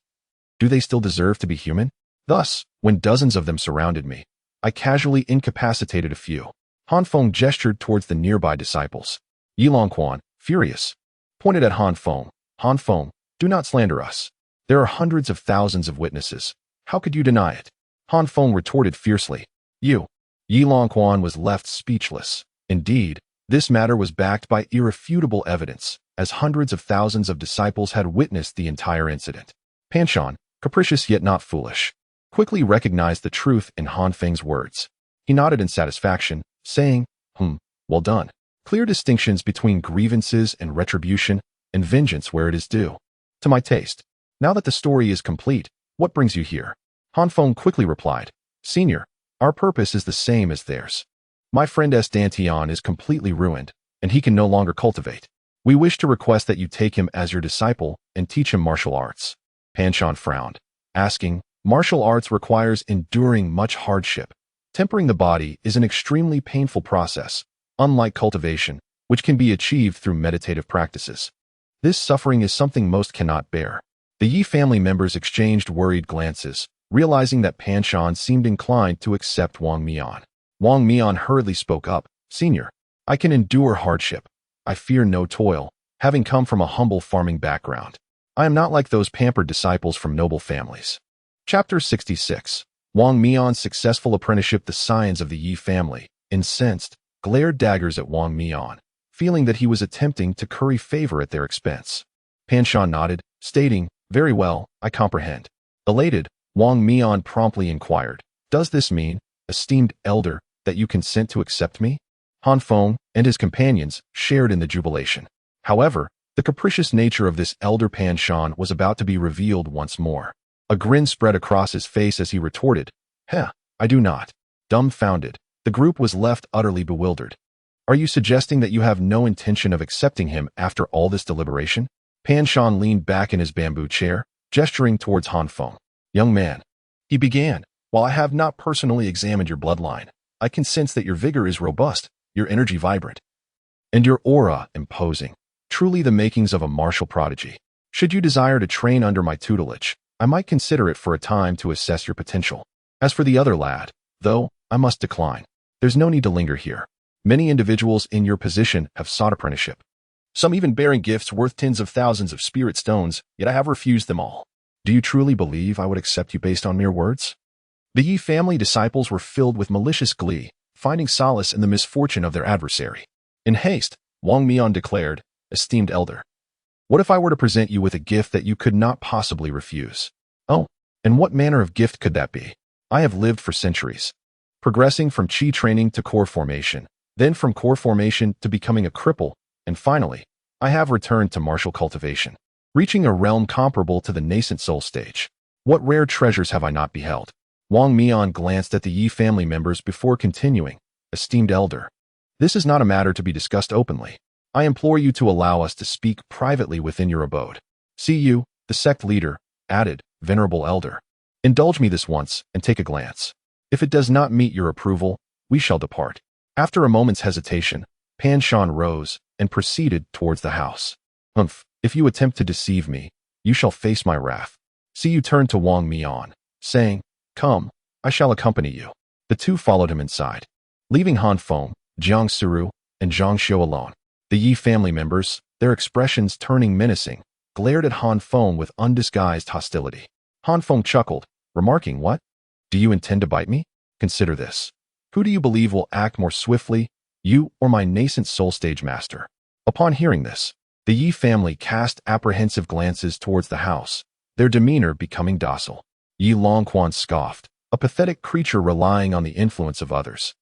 do they still deserve to be human? Thus, when dozens of them surrounded me, I casually incapacitated a few. Han Feng gestured towards the nearby disciples. Yi Longquan, furious, pointed at Han Feng. Han Feng, do not slander us. There are hundreds of thousands of witnesses. How could you deny it? Han Feng retorted fiercely. You. Yi Longquan was left speechless. Indeed, this matter was backed by irrefutable evidence, as hundreds of thousands of disciples had witnessed the entire incident. Pan Shan, capricious yet not foolish, quickly recognized the truth in Han Feng's words. He nodded in satisfaction, saying, well done. Clear distinctions between grievances and retribution, and vengeance where it is due. To my taste. Now that the story is complete, what brings you here? Han Feng quickly replied, Senior, our purpose is the same as theirs. My friend's dantian is completely ruined, and he can no longer cultivate. We wish to request that you take him as your disciple and teach him martial arts. Pan Shan frowned, asking, Martial arts requires enduring much hardship. Tempering the body is an extremely painful process, unlike cultivation, which can be achieved through meditative practices. This suffering is something most cannot bear. The Yi family members exchanged worried glances, realizing that Pan Shan seemed inclined to accept Wang Mian. Wang Mian hurriedly spoke up. Senior, I can endure hardship. I fear no toil, having come from a humble farming background. I am not like those pampered disciples from noble families. Chapter 66. Wang Mian's successful apprenticeship. The scions of the Yi family, incensed, glared daggers at Wang Mian, feeling that he was attempting to curry favor at their expense. Pan Shan nodded, stating, very well, I comprehend. Elated, Wang Mian promptly inquired, does this mean, esteemed elder, that you consent to accept me? Han Feng and his companions shared in the jubilation. However, the capricious nature of this elder Pan Shan was about to be revealed once more. A grin spread across his face as he retorted, I do not. Dumbfounded, the group was left utterly bewildered. Are you suggesting that you have no intention of accepting him after all this deliberation? Pan Shan leaned back in his bamboo chair, gesturing towards Han Feng. Young man, he began, while I have not personally examined your bloodline, I can sense that your vigor is robust, your energy vibrant, and your aura imposing, truly the makings of a martial prodigy. Should you desire to train under my tutelage, I might consider it for a time to assess your potential. As for the other lad, though, I must decline. There's no need to linger here. Many individuals in your position have sought apprenticeship, some even bearing gifts worth tens of thousands of spirit stones, yet I have refused them all. Do you truly believe I would accept you based on mere words? The Yi family disciples were filled with malicious glee, finding solace in the misfortune of their adversary. In haste, Wang Mian declared, esteemed elder, what if I were to present you with a gift that you could not possibly refuse? Oh, and what manner of gift could that be? I have lived for centuries, progressing from chi training to core formation, then from core formation to becoming a cripple, and finally, I have returned to martial cultivation, reaching a realm comparable to the nascent soul stage. What rare treasures have I not beheld? Wang Mian glanced at the Yi family members before continuing, esteemed elder, this is not a matter to be discussed openly. I implore you to allow us to speak privately within your abode. See you, the sect leader, added, venerable elder. Indulge me this once and take a glance. If it does not meet your approval, we shall depart. After a moment's hesitation, Pan Shan rose and proceeded towards the house. If you attempt to deceive me, you shall face my wrath. See you turned to Wang Mian, saying, come, I shall accompany you. The two followed him inside, leaving Han Feng, Jiang Suru, and Zhang Xiu alone. The Yi family members, their expressions turning menacing, glared at Han Feng with undisguised hostility. Han Feng chuckled, remarking, what? Do you intend to bite me? Consider this. Who do you believe will act more swiftly, you or my nascent soul stage master? Upon hearing this, the Yi family cast apprehensive glances towards the house, their demeanor becoming docile. Yi Longquan scoffed, a pathetic creature relying on the influence of others.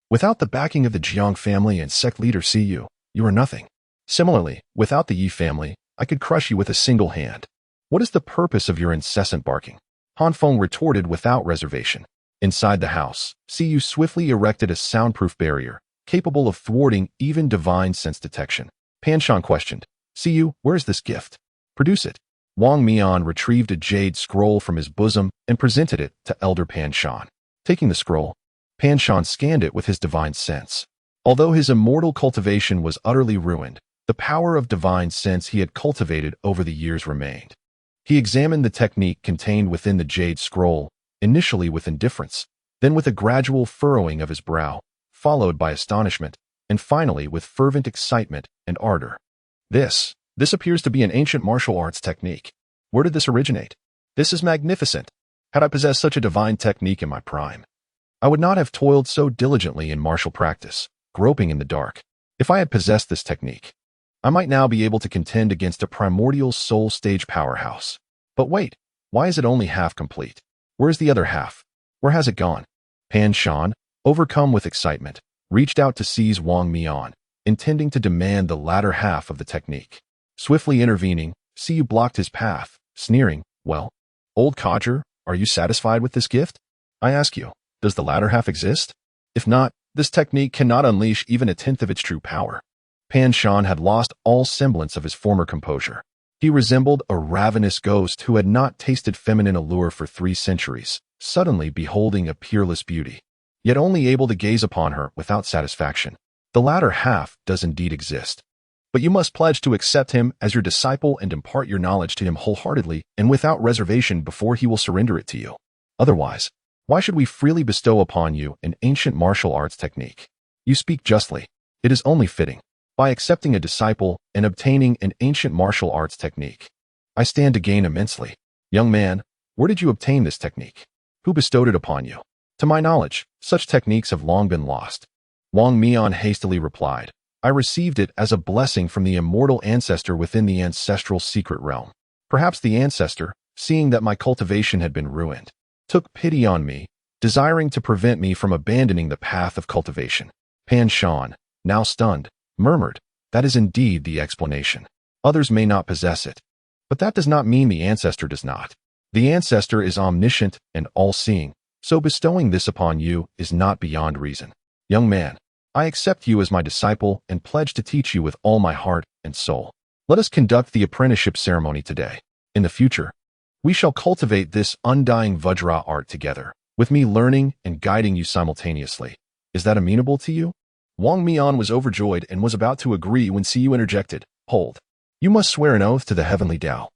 Without the backing of the Jiang family and sect leader Siyu, you are nothing. Similarly, without the Yi family, I could crush you with a single hand. What is the purpose of your incessant barking? Han Feng retorted without reservation. Inside the house, Siyu swiftly erected a soundproof barrier, capable of thwarting even divine sense detection. Pan Shan questioned, Siyu, where is this gift? Produce it. Wang Mian retrieved a jade scroll from his bosom and presented it to Elder Pan Shan. Taking the scroll, Pan Shan scanned it with his divine sense. Although his immortal cultivation was utterly ruined, the power of divine sense he had cultivated over the years remained. He examined the technique contained within the jade scroll, initially with indifference, then with a gradual furrowing of his brow, followed by astonishment, and finally with fervent excitement and ardor. This appears to be an ancient martial arts technique. Where did this originate? This is magnificent. Had I possessed such a divine technique in my prime, I would not have toiled so diligently in martial practice, groping in the dark. If I had possessed this technique, I might now be able to contend against a primordial soul stage powerhouse. But wait, why is it only half complete? Where's the other half? Where has it gone? Pan Shan, overcome with excitement, reached out to seize Wang Mian, intending to demand the latter half of the technique. Swiftly intervening, Siyu blocked his path, sneering, well, old codger, are you satisfied with this gift? I ask you, does the latter half exist? If not, this technique cannot unleash even a tenth of its true power. Pan Shan had lost all semblance of his former composure. He resembled a ravenous ghost who had not tasted feminine allure for 3 centuries, suddenly beholding a peerless beauty, yet only able to gaze upon her without satisfaction. The latter half does indeed exist, but you must pledge to accept him as your disciple and impart your knowledge to him wholeheartedly and without reservation before he will surrender it to you. Otherwise, Why should we freely bestow upon you an ancient martial arts technique? You speak justly. It is only fitting. By accepting a disciple and obtaining an ancient martial arts technique, I stand to gain immensely. Young man, where did you obtain this technique? Who bestowed it upon you? To my knowledge, such techniques have long been lost. Wang Mian hastily replied, I received it as a blessing from the immortal ancestor within the ancestral secret realm. Perhaps the ancestor, seeing that my cultivation had been ruined, took pity on me, desiring to prevent me from abandoning the path of cultivation. Pan Shan, now stunned, murmured, that is indeed the explanation. Others may not possess it, but that does not mean the ancestor does not. The ancestor is omniscient and all-seeing, so bestowing this upon you is not beyond reason. Young man, I accept you as my disciple and pledge to teach you with all my heart and soul. Let us conduct the apprenticeship ceremony today. In the future, we shall cultivate this undying Vajra art together, with me learning and guiding you simultaneously. Is that amenable to you? Wang Mian was overjoyed and was about to agree when Siyu interjected, Hold. You must swear an oath to the heavenly Tao,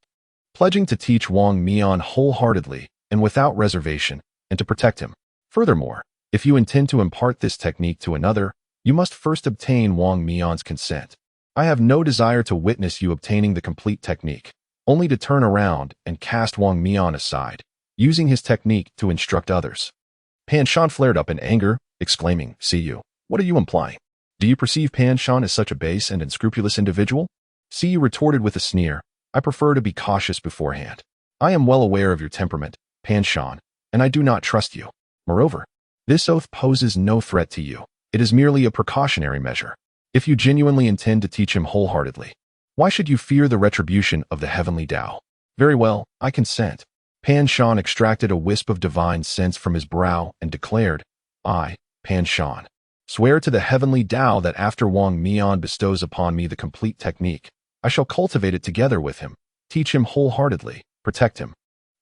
pledging to teach Wang Mian wholeheartedly and without reservation, and to protect him. Furthermore, if you intend to impart this technique to another, you must first obtain Wang Mian's consent. I have no desire to witness you obtaining the complete technique, only to turn around and cast Wang Mian aside, using his technique to instruct others. Pan Shan flared up in anger, exclaiming, Siyu, what are you implying? Do you perceive Pan Shan as such a base and unscrupulous individual? Siyu retorted with a sneer, I prefer to be cautious beforehand. I am well aware of your temperament, Pan Shan, and I do not trust you. Moreover, this oath poses no threat to you. It is merely a precautionary measure. If you genuinely intend to teach him wholeheartedly, why should you fear the retribution of the heavenly Tao? Very well, I consent. Pan Shan extracted a wisp of divine sense from his brow and declared, I, Pan Shan, swear to the heavenly Tao that after Wang Mian bestows upon me the complete technique, I shall cultivate it together with him, teach him wholeheartedly, protect him,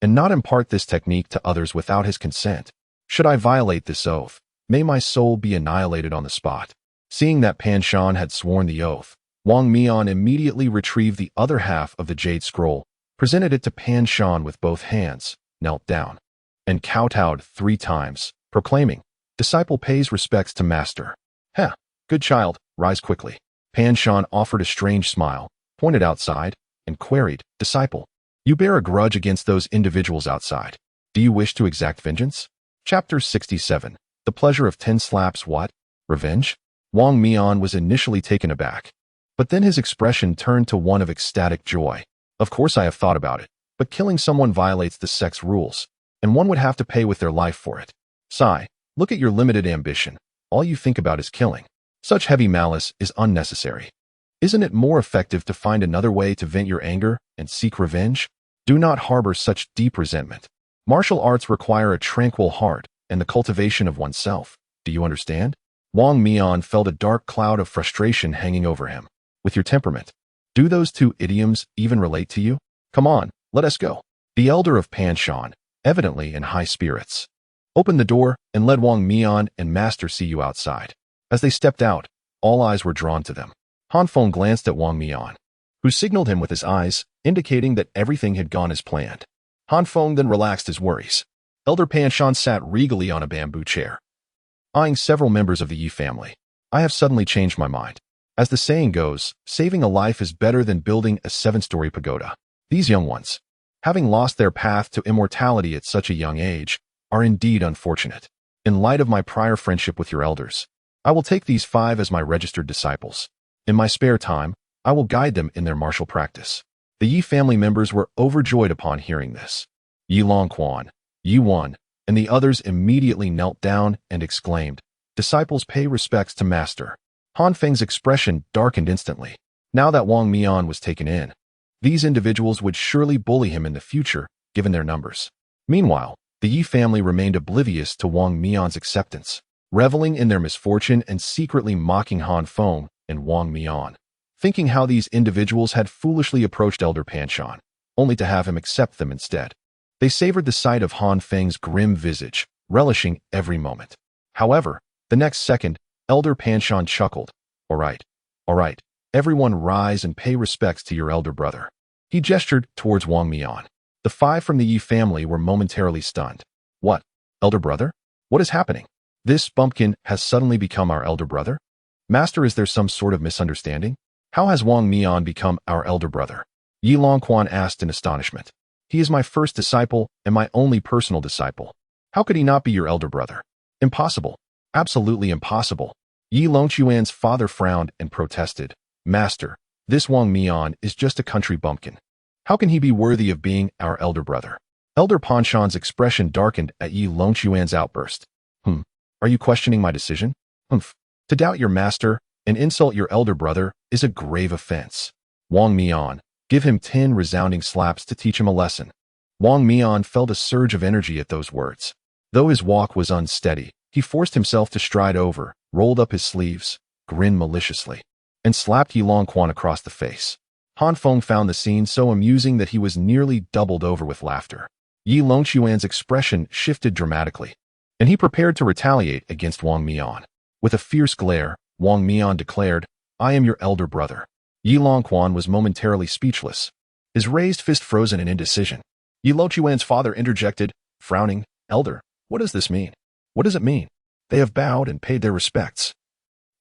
and not impart this technique to others without his consent. Should I violate this oath, may my soul be annihilated on the spot. Seeing that Pan Shan had sworn the oath, Wang Mian immediately retrieved the other half of the jade scroll, presented it to Pan Shan with both hands, knelt down, and kowtowed 3 times, proclaiming, Disciple pays respects to master. Heh, good child, rise quickly. Pan Shan offered a strange smile, pointed outside, and queried, Disciple, you bear a grudge against those individuals outside. Do you wish to exact vengeance? Chapter 67. The pleasure of 10 slaps what? Revenge? Wang Mian was initially taken aback, but then his expression turned to one of ecstatic joy. Of course I have thought about it, but killing someone violates the sex rules, and one would have to pay with their life for it. Sigh, look at your limited ambition. All you think about is killing. Such heavy malice is unnecessary. Isn't it more effective to find another way to vent your anger and seek revenge? Do not harbor such deep resentment. Martial arts require a tranquil heart and the cultivation of oneself. Do you understand? Wang Mian felt a dark cloud of frustration hanging over him. With your temperament, do those 2 idioms even relate to you? Come on, let us go. The elder of Pan Shan, evidently in high spirits, opened the door and led Wang Mian and Master Siyu outside. As they stepped out, all eyes were drawn to them. Feng glanced at Wang Mian, who signaled him with his eyes, indicating that everything had gone as planned. Feng then relaxed his worries. Elder Pan Shan sat regally on a bamboo chair, eyeing several members of the Yi family. I have suddenly changed my mind. As the saying goes, saving a life is better than building a 7-story pagoda. These young ones, having lost their path to immortality at such a young age, are indeed unfortunate. In light of my prior friendship with your elders, I will take these 5 as my registered disciples. In my spare time, I will guide them in their martial practice. The Yi family members were overjoyed upon hearing this. Yi Longquan, Yi Wan, and the others immediately knelt down and exclaimed, Disciples pay respects to master. Feng's expression darkened instantly. Now that Wang Mian was taken in, these individuals would surely bully him in the future, given their numbers. Meanwhile, the Yi family remained oblivious to Wang Mian's acceptance, reveling in their misfortune and secretly mocking Feng and Wang Mian, thinking how these individuals had foolishly approached Elder Pan Shan, only to have him accept them instead. They savored the sight of Feng's grim visage, relishing every moment. However, the next second, Elder Pan Shan chuckled. All right, everyone rise and pay respects to your elder brother. He gestured towards Wang Mian. The 5 from the Yi family were momentarily stunned. What? Elder brother? What is happening? This bumpkin has suddenly become our elder brother? Master, is there some sort of misunderstanding? How has Wang Mian become our elder brother? Yi Longquan asked in astonishment. He is my first disciple and my only personal disciple. How could he not be your elder brother? Impossible. Absolutely impossible. Yi Longquan's father frowned and protested. Master, this Wang Mian is just a country bumpkin. How can he be worthy of being our elder brother? Elder Panshan's expression darkened at Yi Longquan's outburst. Are you questioning my decision? To doubt your master and insult your elder brother is a grave offense. Wang Mian, give him 10 resounding slaps to teach him a lesson. Wang Mian felt a surge of energy at those words. Though his walk was unsteady, he forced himself to stride over, rolled up his sleeves, grinned maliciously, and slapped Yi Longquan across the face. Han Feng found the scene so amusing that he was nearly doubled over with laughter. Yi Longquan's expression shifted dramatically, and he prepared to retaliate against Wang Mian. With a fierce glare, Wang Mian declared, I am your elder brother. Yi Longquan was momentarily speechless, his raised fist frozen in indecision. Yi Longquan's father interjected, frowning, Elder, what does this mean? What does it mean? They have bowed and paid their respects.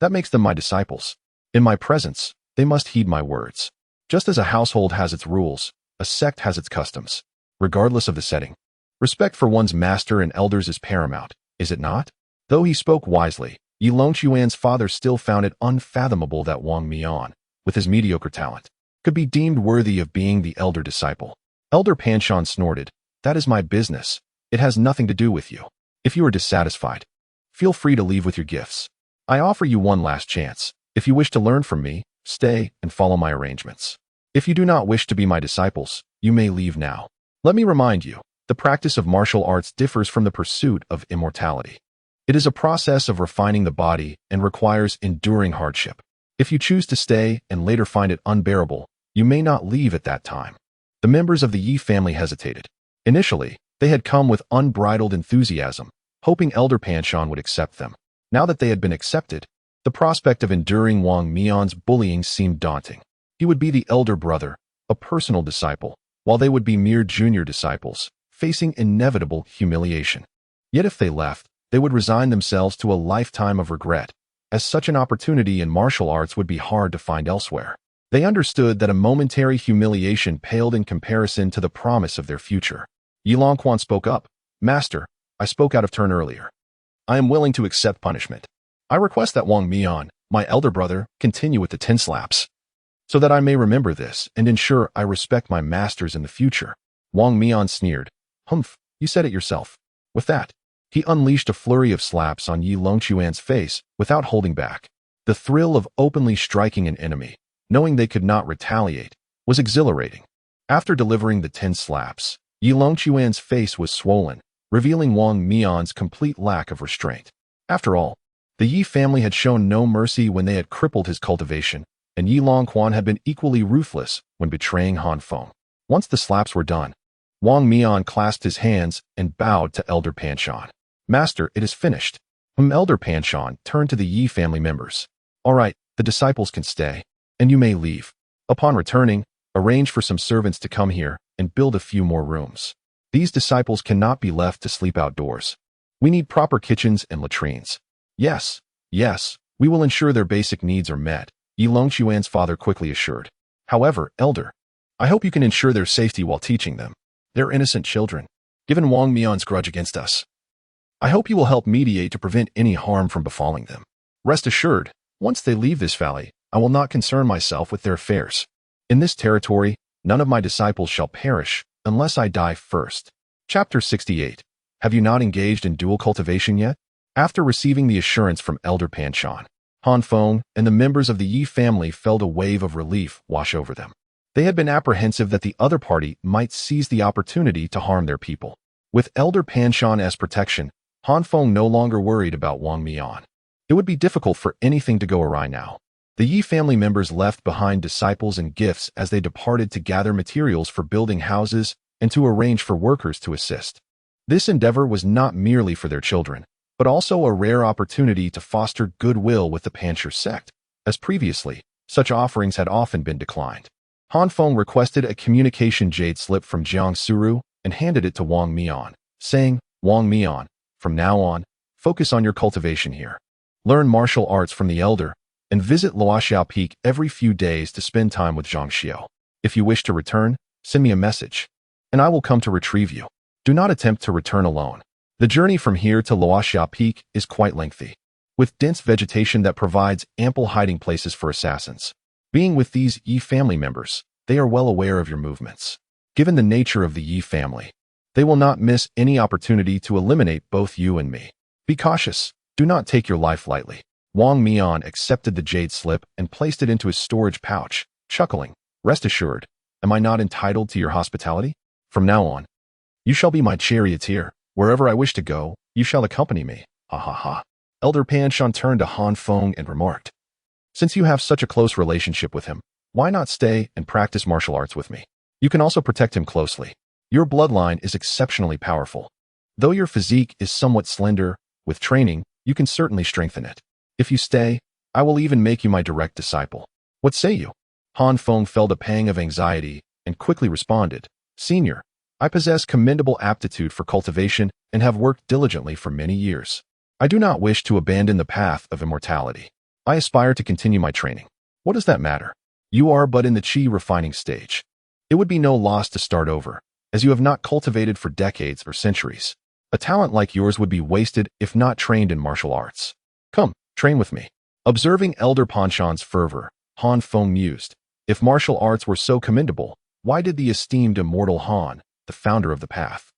That makes them my disciples. In my presence, they must heed my words. Just as a household has its rules, a sect has its customs. Regardless of the setting, respect for one's master and elders is paramount, is it not? Though he spoke wisely, Yi Longquan's father still found it unfathomable that Wang Mian, with his mediocre talent, could be deemed worthy of being the elder disciple. Elder Panshan snorted, That is my business. It has nothing to do with you. If you are dissatisfied, feel free to leave with your gifts. I offer you one last chance. If you wish to learn from me, stay and follow my arrangements. If you do not wish to be my disciples, you may leave now. Let me remind you, the practice of martial arts differs from the pursuit of immortality. It is a process of refining the body and requires enduring hardship. If you choose to stay and later find it unbearable, you may not leave at that time. The members of the Yi family hesitated. Initially, they had come with unbridled enthusiasm, hoping Elder Panshan would accept them. Now that they had been accepted, the prospect of enduring Wang Mian's bullying seemed daunting. He would be the elder brother, a personal disciple, while they would be mere junior disciples, facing inevitable humiliation. Yet if they left, they would resign themselves to a lifetime of regret, as such an opportunity in martial arts would be hard to find elsewhere. They understood that a momentary humiliation paled in comparison to the promise of their future. Yi Longquan spoke up. Master, I spoke out of turn earlier. I am willing to accept punishment. I request that Wang Mian, my elder brother, continue with the 10 slaps, so that I may remember this and ensure I respect my masters in the future. Wang Mian sneered. You said it yourself. With that, he unleashed a flurry of slaps on Yi Longquan's face without holding back. The thrill of openly striking an enemy, knowing they could not retaliate, was exhilarating. After delivering the 10 slaps, Yi Longquan's face was swollen, revealing Wang Mian's complete lack of restraint. After all, the Yi family had shown no mercy when they had crippled his cultivation, and Yi Longquan had been equally ruthless when betraying Han Feng. Once the slaps were done, Wang Mian clasped his hands and bowed to Elder Panshan. Master, it is finished. Elder Panshan turned to the Yi family members. All right, the disciples can stay, and you may leave. Upon returning, arrange for some servants to come here and build a few more rooms. These disciples cannot be left to sleep outdoors. We need proper kitchens and latrines. Yes, we will ensure their basic needs are met, Yi Longquan's father quickly assured. However, Elder, I hope you can ensure their safety while teaching them. They're innocent children, given Wang Mian's grudge against us. I hope you will help mediate to prevent any harm from befalling them. Rest assured, once they leave this valley, I will not concern myself with their affairs. In this territory, none of my disciples shall perish unless I die first. Chapter 68. Have you not engaged in dual cultivation yet? After receiving the assurance from Elder Panshan, Han Feng and the members of the Yi family felt a wave of relief wash over them. They had been apprehensive that the other party might seize the opportunity to harm their people. With Elder Panshan as protection, Han Feng no longer worried about Wang Mian. It would be difficult for anything to go awry now. The Yi family members left behind disciples and gifts as they departed to gather materials for building houses and to arrange for workers to assist. This endeavor was not merely for their children, but also a rare opportunity to foster goodwill with the Pancher sect, as previously, such offerings had often been declined. Han Feng requested a communication jade slip from Jiang Suru and handed it to Wang Mian, saying, Wang Mian, From now on, focus on your cultivation here. Learn martial arts from the elder, and visit Luoxiao Peak every few days to spend time with Zhang Xiao. If you wish to return, send me a message, and I will come to retrieve you. Do not attempt to return alone. The journey from here to Luoxiao Peak is quite lengthy, with dense vegetation that provides ample hiding places for assassins. Being with these Yi family members, they are well aware of your movements. Given the nature of the Yi family, they will not miss any opportunity to eliminate both you and me. Be cautious. Do not take your life lightly. Wang Mian accepted the jade slip and placed it into his storage pouch, chuckling. Rest assured, am I not entitled to your hospitality? From now on, you shall be my charioteer. Wherever I wish to go, you shall accompany me. Ha ha ha. Elder Panshan turned to Han Feng and remarked, since you have such a close relationship with him, why not stay and practice martial arts with me? You can also protect him closely. Your bloodline is exceptionally powerful. Though your physique is somewhat slender, with training, you can certainly strengthen it. If you stay, I will even make you my direct disciple. What say you? Han Feng felt a pang of anxiety and quickly responded, Senior, I possess commendable aptitude for cultivation and have worked diligently for many years. I do not wish to abandon the path of immortality. I aspire to continue my training. What does that matter? You are but in the qi refining stage. It would be no loss to start over, as you have not cultivated for decades or centuries. A talent like yours would be wasted if not trained in martial arts. Come, train with me. Observing Elder Panshan's fervor, Han Feng mused, if martial arts were so commendable, why did the esteemed immortal Han, the founder of the path,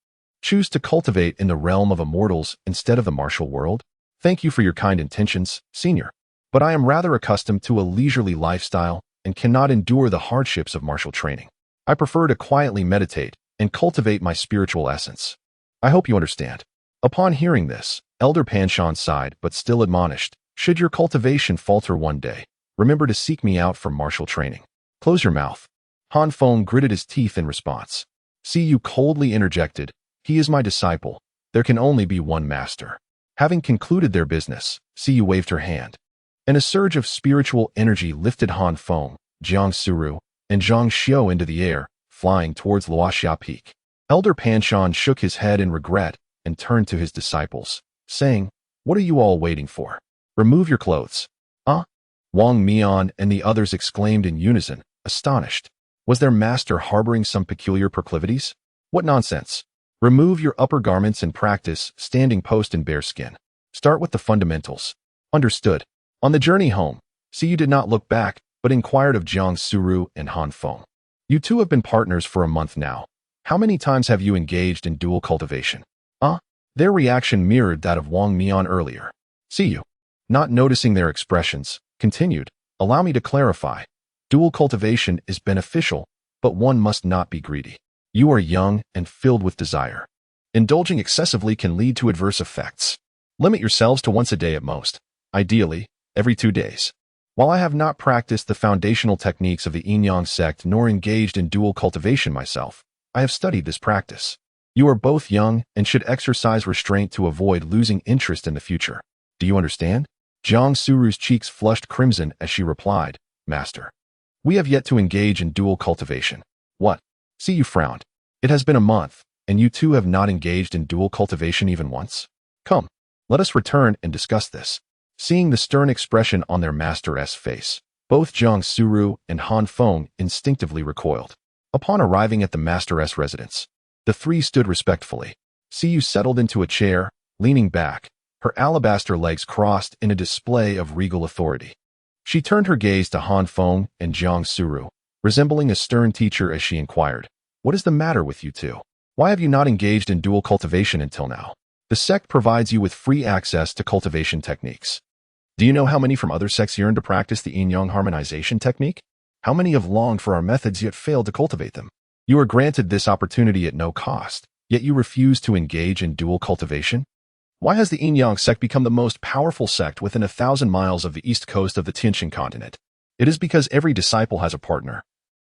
choose to cultivate in the realm of immortals instead of the martial world? Thank you for your kind intentions, Senior, but I am rather accustomed to a leisurely lifestyle and cannot endure the hardships of martial training. I prefer to quietly meditate and cultivate my spiritual essence. I hope you understand. Upon hearing this, Elder Panshan sighed but still admonished, should your cultivation falter one day, remember to seek me out for martial training. Close your mouth. Han Feng gritted his teeth in response. See, you coldly interjected, he is my disciple. There can only be one master. Having concluded their business, Siyu waved her hand, and a surge of spiritual energy lifted Han Feng, Jiang Suru, and Zhang Xiao into the air, flying towards Luoxia Peak. Elder Panshan shook his head in regret and turned to his disciples, saying, what are you all waiting for? Remove your clothes. Wang Mian and the others exclaimed in unison, astonished. Was their master harboring some peculiar proclivities? What nonsense! Remove your upper garments and practice standing post in bare skin. Start with the fundamentals. Understood. On the journey home, Siyu did not look back, but inquired of Jiang Suru and Han Feng. You two have been partners for a month now. How many times have you engaged in dual cultivation? Their reaction mirrored that of Wang Mian earlier. Siyu, not noticing their expressions, continued, allow me to clarify. Dual cultivation is beneficial, but one must not be greedy. You are young and filled with desire. Indulging excessively can lead to adverse effects. Limit yourselves to once a day at most, ideally, every 2 days. While I have not practiced the foundational techniques of the Yin-Yang sect nor engaged in dual cultivation myself, I have studied this practice. You are both young and should exercise restraint to avoid losing interest in the future. Do you understand? Jiang Suru's cheeks flushed crimson as she replied, Master, we have yet to engage in dual cultivation. What? See, you frowned. It has been a month, and you two have not engaged in dual cultivation even once? Come, let us return and discuss this. Seeing the stern expression on their master's face, both Jiang Suru and Han Feng instinctively recoiled. Upon arriving at the master's residence, the three stood respectfully. Siyu settled into a chair, leaning back, her alabaster legs crossed in a display of regal authority. She turned her gaze to Han Feng and Jiang Suru, resembling a stern teacher as she inquired, what is the matter with you two? Why have you not engaged in dual cultivation until now? The sect provides you with free access to cultivation techniques. Do you know how many from other sects yearn to practice the yin-yang harmonization technique? How many have longed for our methods yet failed to cultivate them? You are granted this opportunity at no cost, yet you refuse to engage in dual cultivation? Why has the yin-yang sect become the most powerful sect within 1,000 miles of the east coast of the Tianqian continent? It is because every disciple has a partner,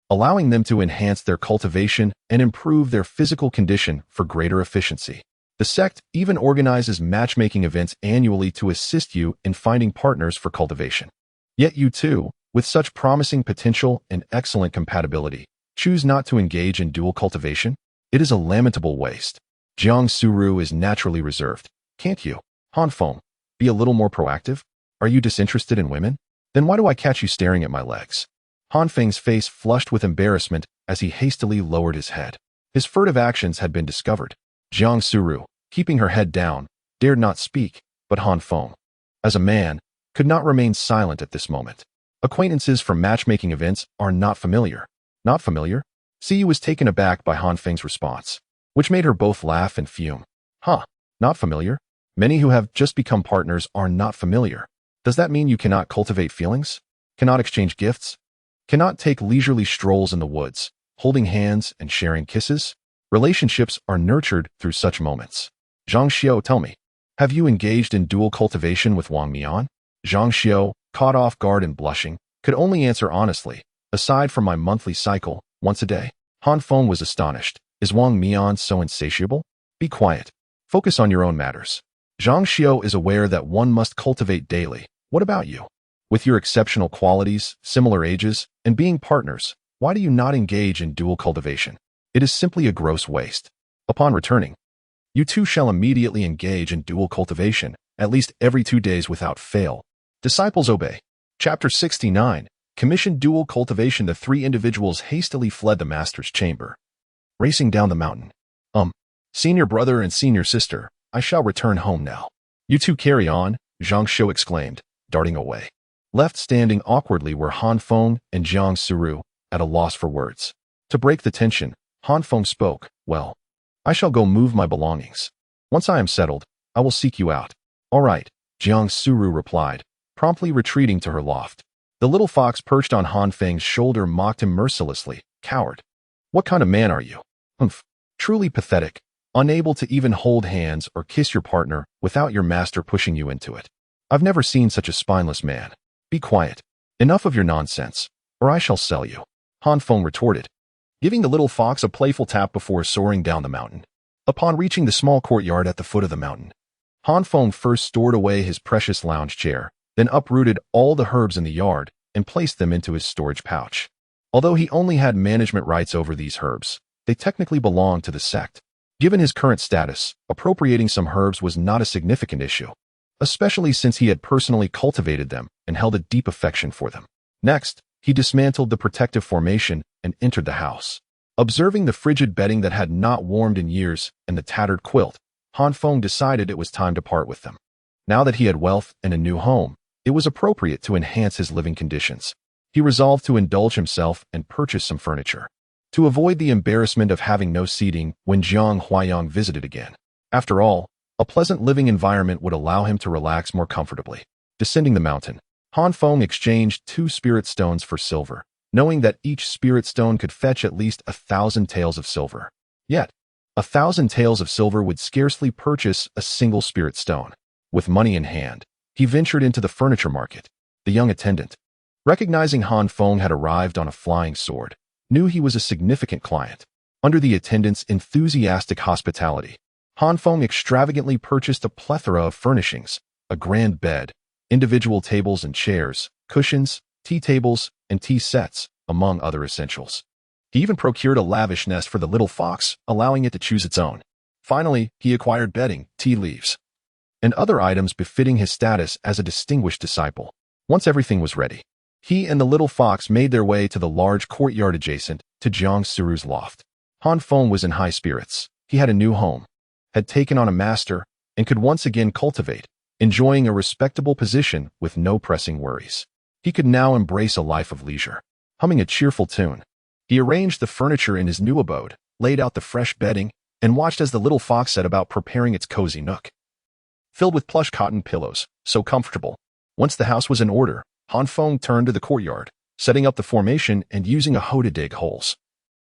allowing them to enhance their cultivation and improve their physical condition for greater efficiency. The sect even organizes matchmaking events annually to assist you in finding partners for cultivation. Yet you two, with such promising potential and excellent compatibility, choose not to engage in dual cultivation? It is a lamentable waste. Jiang Suru is naturally reserved, Can't you, Han Feng, be a little more proactive? Are you disinterested in women? Then why do I catch you staring at my legs? Han Feng's face flushed with embarrassment as he hastily lowered his head. His furtive actions had been discovered. Jiang Suru, keeping her head down, dared not speak, but Han Feng, as a man, could not remain silent at this moment. Acquaintances from matchmaking events are not familiar. Not familiar? Siyu was taken aback by Han Feng's response, which made her both laugh and fume. Huh, not familiar? Many who have just become partners are not familiar. Does that mean you cannot cultivate feelings? Cannot exchange gifts? Cannot take leisurely strolls in the woods, holding hands and sharing kisses? Relationships are nurtured through such moments. Zhang Xiao, tell me, have you engaged in dual cultivation with Wang Mian? Zhang Xiao, caught off guard and blushing, could only answer honestly, aside from my monthly cycle, once a day. Han Feng was astonished. Is Wang Mian so insatiable? Be quiet. Focus on your own matters. Zhang Xiao is aware that one must cultivate daily. What about you? With your exceptional qualities, similar ages, and being partners, why do you not engage in dual cultivation? It is simply a gross waste. Upon returning, you two shall immediately engage in dual cultivation, at least every 2 days without fail. Disciples obey. Chapter 69. Commission dual cultivation. The 3 individuals hastily fled the master's chamber, racing down the mountain. Senior brother and senior sister, I shall return home now. You two carry on, Zhang Xiao exclaimed, darting away. Left standing awkwardly were Han Feng and Jiang Suru, at a loss for words. To break the tension, Han Feng spoke, well, I shall go move my belongings. Once I am settled, I will seek you out. All right, Jiang Suru replied, promptly retreating to her loft. The little fox perched on Han Feng's shoulder mocked him mercilessly. Coward. What kind of man are you? Humph. Truly pathetic. Unable to even hold hands or kiss your partner without your master pushing you into it. I've never seen such a spineless man. Be quiet. Enough of your nonsense, or I shall sell you. Han Feng retorted, giving the little fox a playful tap before soaring down the mountain. Upon reaching the small courtyard at the foot of the mountain, Han Feng first stored away his precious lounge chair, then uprooted all the herbs in the yard and placed them into his storage pouch. Although he only had management rights over these herbs, they technically belonged to the sect. Given his current status, appropriating some herbs was not a significant issue, especially since he had personally cultivated them and held a deep affection for them. Next, he dismantled the protective formation and entered the house. Observing the frigid bedding that had not warmed in years and the tattered quilt, Han Feng decided it was time to part with them. Now that he had wealth and a new home, it was appropriate to enhance his living conditions. He resolved to indulge himself and purchase some furniture, to avoid the embarrassment of having no seating when Jiang Huayang visited again. After all, a pleasant living environment would allow him to relax more comfortably. Descending the mountain, Han Feng exchanged 2 spirit stones for silver, knowing that each spirit stone could fetch at least 1,000 taels of silver. Yet, 1,000 taels of silver would scarcely purchase a single spirit stone. With money in hand, he ventured into the furniture market. The young attendant, recognizing Han Feng had arrived on a flying sword, knew he was a significant client. Under the attendant's enthusiastic hospitality, Han Feng extravagantly purchased a plethora of furnishings, a grand bed, individual tables and chairs, cushions, tea tables, and tea sets, among other essentials. He even procured a lavish nest for the little fox, allowing it to choose its own. Finally, he acquired bedding, tea leaves, and other items befitting his status as a distinguished disciple. Once everything was ready, he and the little fox made their way to the large courtyard adjacent to Jiang Suru's loft. Han Feng was in high spirits. He had a new home, had taken on a master, and could once again cultivate, enjoying a respectable position with no pressing worries. He could now embrace a life of leisure. Humming a cheerful tune, he arranged the furniture in his new abode, laid out the fresh bedding, and watched as the little fox set about preparing its cozy nook. Filled with plush cotton pillows, so comfortable. Once the house was in order, Han Feng turned to the courtyard, setting up the formation and using a hoe to dig holes.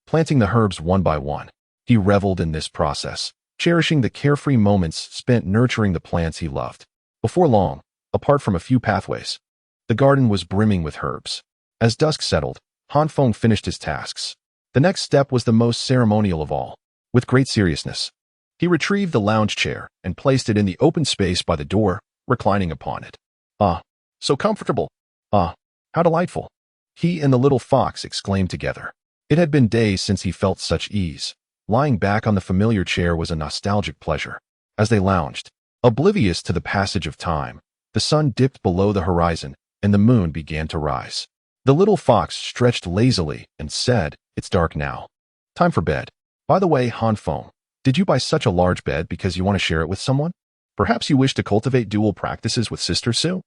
Planting the herbs one by one, he reveled in this process, cherishing the carefree moments spent nurturing the plants he loved. Before long, apart from a few pathways, the garden was brimming with herbs. As dusk settled, Han Feng finished his tasks. The next step was the most ceremonial of all. With great seriousness, he retrieved the lounge chair and placed it in the open space by the door, reclining upon it. Ah, so comfortable. Ah, how delightful. He and the little fox exclaimed together. It had been days since he felt such ease. Lying back on the familiar chair was a nostalgic pleasure. As they lounged, Oblivious to the passage of time, the sun dipped below the horizon and the moon began to rise. The little fox stretched lazily and said, "It's dark now. Time for bed. By the way, Feng, did you buy such a large bed because you want to share it with someone? Perhaps you wish to cultivate dual practices with Sister Sue?"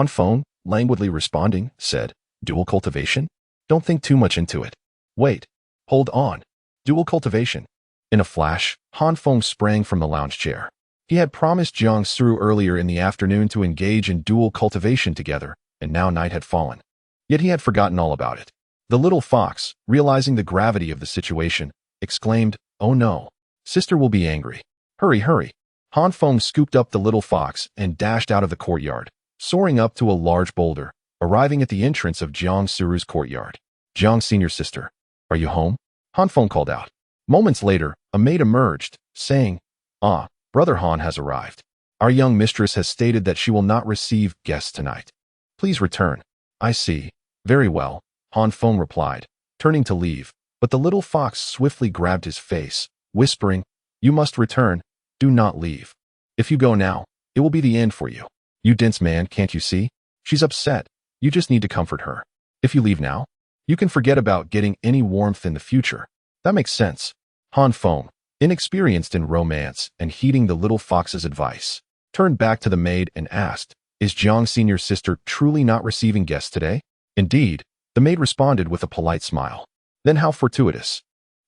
Feng, languidly responding, said, "Dual cultivation? Don't think too much into it. Wait. Hold on. Dual cultivation." In a flash, Feng sprang from the lounge chair. He had promised Jiang Suru earlier in the afternoon to engage in dual cultivation together, and now night had fallen. Yet he had forgotten all about it. The little fox, realizing the gravity of the situation, exclaimed, "Oh no. Sister will be angry. Hurry, hurry." Feng scooped up the little fox and dashed out of the courtyard, soaring up to a large boulder, arriving at the entrance of Jiang Suru's courtyard. "Jiang, senior sister, are you home?" Feng called out. Moments later, a maid emerged, saying, "Ah, Brother Han has arrived. Our young mistress has stated that she will not receive guests tonight. Please return." "I see. Very well," Feng replied, turning to leave, but the little fox swiftly grabbed his face, whispering, "You must return. Do not leave. If you go now, it will be the end for you. You dense man, can't you see? She's upset. You just need to comfort her. If you leave now, you can forget about getting any warmth in the future." "That makes sense." Feng, inexperienced in romance and heeding the little fox's advice, turned back to the maid and asked, "Is Jiang senior's sister truly not receiving guests today?" "Indeed," the maid responded with a polite smile. "Then how fortuitous.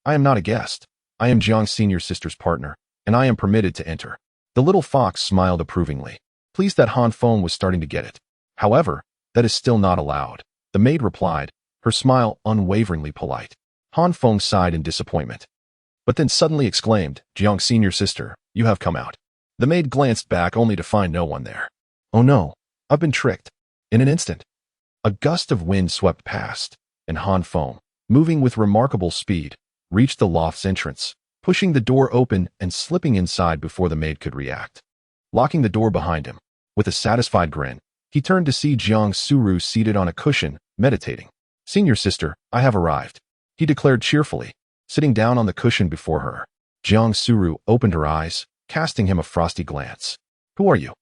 I am not a guest. I am Jiang senior's sister's partner, and I am permitted to enter." The little fox smiled approvingly, pleased that Feng was starting to get it. "However, that is still not allowed," the maid replied, her smile unwaveringly polite. Feng sighed in disappointment, but then suddenly exclaimed, "Jiang senior sister, you have come out." The maid glanced back only to find no one there. "Oh no, I've been tricked." In an instant, a gust of wind swept past, and Feng, moving with remarkable speed, reached the loft's entrance, pushing the door open and slipping inside before the maid could react. Locking the door behind him, with a satisfied grin, he turned to see Jiang Suru seated on a cushion, meditating. "Senior sister, I have arrived," he declared cheerfully, sitting down on the cushion before her. Jiang Suru opened her eyes, casting him a frosty glance. "Who are you?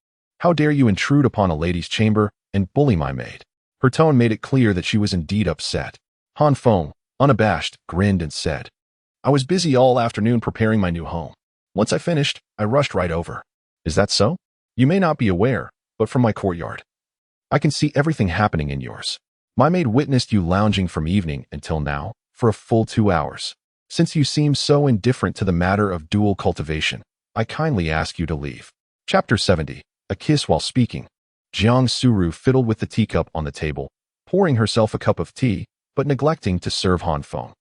How dare you intrude upon a lady's chamber and bully my maid?" Her tone made it clear that she was indeed upset. Feng, unabashed, grinned and said, "I was busy all afternoon preparing my new home. Once I finished, I rushed right over." "Is that so? You may not be aware, but from my courtyard, I can see everything happening in yours. My maid witnessed you lounging from evening until now for a full 2 hours. Since you seem so indifferent to the matter of dual cultivation, I kindly ask you to leave." Chapter 70. A Kiss While Speaking. Jiang Suru fiddled with the teacup on the table, pouring herself a cup of tea, but neglecting to serve Feng.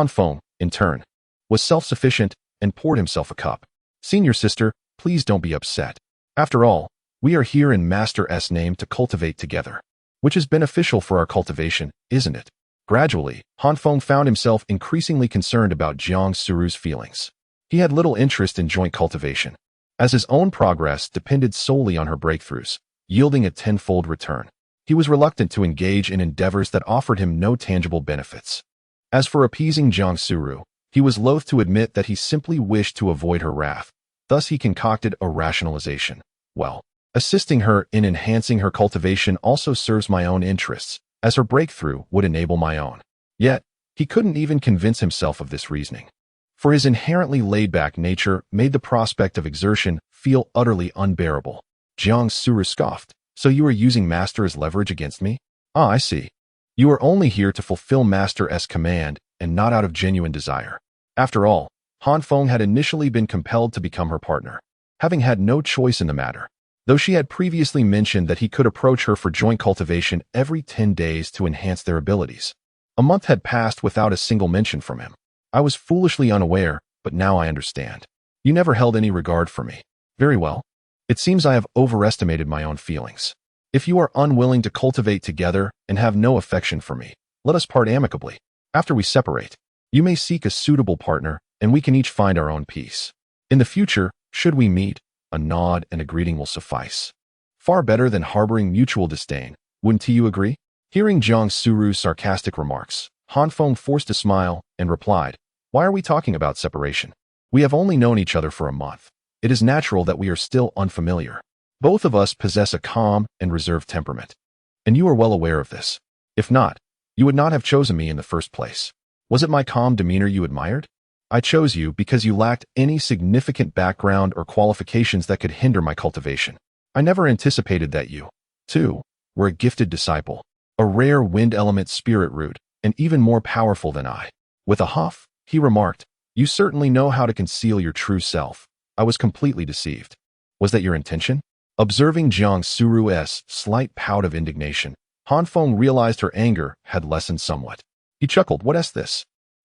Feng, in turn, was self-sufficient and poured himself a cup. "Senior sister, please don't be upset. After all, we are here in Master S' name to cultivate together, which is beneficial for our cultivation, isn't it?" Gradually, Feng found himself increasingly concerned about Jiang Suru's feelings. He had little interest in joint cultivation, as his own progress depended solely on her breakthroughs, yielding a tenfold return. He was reluctant to engage in endeavors that offered him no tangible benefits. As for appeasing Jiang Suru, he was loath to admit that he simply wished to avoid her wrath. Thus he concocted a rationalization. "Well, assisting her in enhancing her cultivation also serves my own interests, as her breakthrough would enable my own." Yet, he couldn't even convince himself of this reasoning, for his inherently laid-back nature made the prospect of exertion feel utterly unbearable. Jiang Suru scoffed, "So you are using Master as leverage against me? Ah, I see. You are only here to fulfill Master S' command and not out of genuine desire." After all, Feng had initially been compelled to become her partner, having had no choice in the matter. Though she had previously mentioned that he could approach her for joint cultivation every 10 days to enhance their abilities. A month had passed without a single mention from him. "I was foolishly unaware, but now I understand. You never held any regard for me. Very well. It seems I have overestimated my own feelings. If you are unwilling to cultivate together and have no affection for me, let us part amicably. After we separate, you may seek a suitable partner, and we can each find our own peace. In the future, should we meet, a nod and a greeting will suffice. Far better than harboring mutual disdain, wouldn't you agree?" Hearing Jiang Suru's sarcastic remarks, Feng forced a smile and replied, "Why are we talking about separation? We have only known each other for a month. it is natural that we are still unfamiliar. Both of us possess a calm and reserved temperament. And you are well aware of this. If not, you would not have chosen me in the first place. Was it my calm demeanor you admired? I chose you because you lacked any significant background or qualifications that could hinder my cultivation. I never anticipated that you, too, were a gifted disciple, a rare wind element spirit root, and even more powerful than I. With a huff, he remarked, "You certainly know how to conceal your true self. I was completely deceived." Was that your intention? Observing Jiang Suru's slight pout of indignation, Han Feng realized her anger had lessened somewhat. He chuckled, "What is this?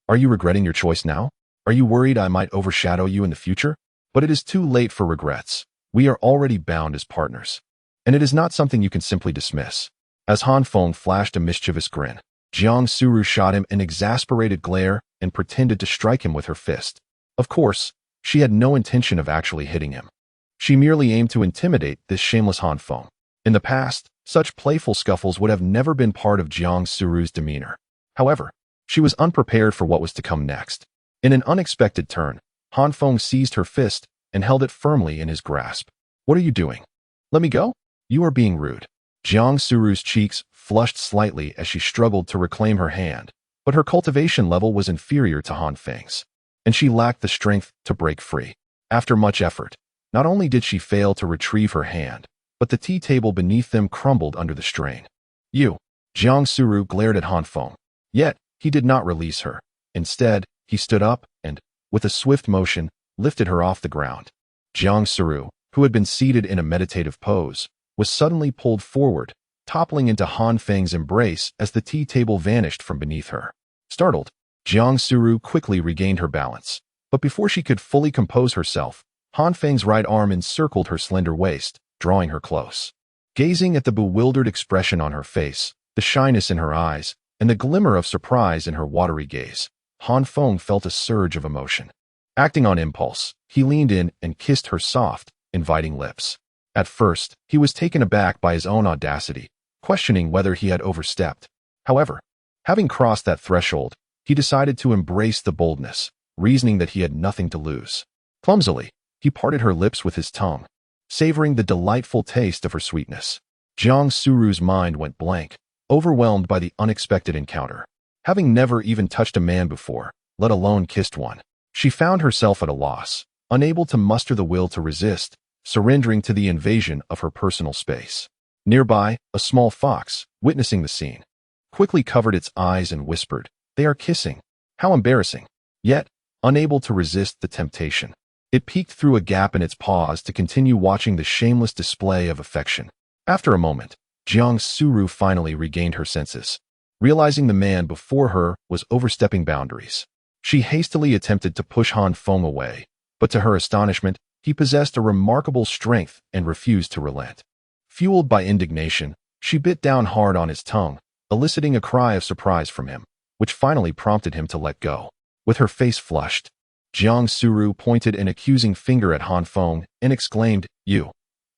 Are you regretting your choice now? Are you worried I might overshadow you in the future? But it is too late for regrets. We are already bound as partners. And it is not something you can simply dismiss." As Han Feng flashed a mischievous grin, Jiang Suru shot him an exasperated glare and pretended to strike him with her fist. Of course, she had no intention of actually hitting him. She merely aimed to intimidate this shameless Han Feng. In the past, such playful scuffles would have never been part of Jiang Suru's demeanor. However, she was unprepared for what was to come next. In an unexpected turn, Han Feng seized her fist and held it firmly in his grasp. "What are you doing? Let me go? You are being rude." Jiang Suru's cheeks flushed slightly as she struggled to reclaim her hand, but her cultivation level was inferior to Han Feng's, and she lacked the strength to break free. After much effort, not only did she fail to retrieve her hand, but the tea table beneath them crumbled under the strain. "You!" Jiang Suru glared at Han Feng. Yet, he did not release her. Instead, he stood up and, with a swift motion, lifted her off the ground. Jiang Suru, who had been seated in a meditative pose, was suddenly pulled forward, toppling into Han Feng's embrace as the tea table vanished from beneath her. Startled, Jiang Suru quickly regained her balance, but before she could fully compose herself, Han Feng's right arm encircled her slender waist, drawing her close. Gazing at the bewildered expression on her face, the shyness in her eyes, and the glimmer of surprise in her watery gaze, Han Feng felt a surge of emotion. Acting on impulse, he leaned in and kissed her soft, inviting lips. At first, he was taken aback by his own audacity, questioning whether he had overstepped. However, having crossed that threshold, he decided to embrace the boldness, reasoning that he had nothing to lose. Clumsily, he parted her lips with his tongue, savoring the delightful taste of her sweetness. Jiang Suru's mind went blank, overwhelmed by the unexpected encounter. Having never even touched a man before, let alone kissed one, she found herself at a loss, unable to muster the will to resist, surrendering to the invasion of her personal space. Nearby, a small fox, witnessing the scene, quickly covered its eyes and whispered, "They are kissing. How embarrassing." Yet, unable to resist the temptation, it peeked through a gap in its paws to continue watching the shameless display of affection. After a moment, Jiang Suru finally regained her senses. Realizing the man before her was overstepping boundaries, she hastily attempted to push Han Feng away, but to her astonishment, he possessed a remarkable strength and refused to relent. Fueled by indignation, she bit down hard on his tongue, eliciting a cry of surprise from him, which finally prompted him to let go. With her face flushed, Jiang Suru pointed an accusing finger at Han Feng and exclaimed, You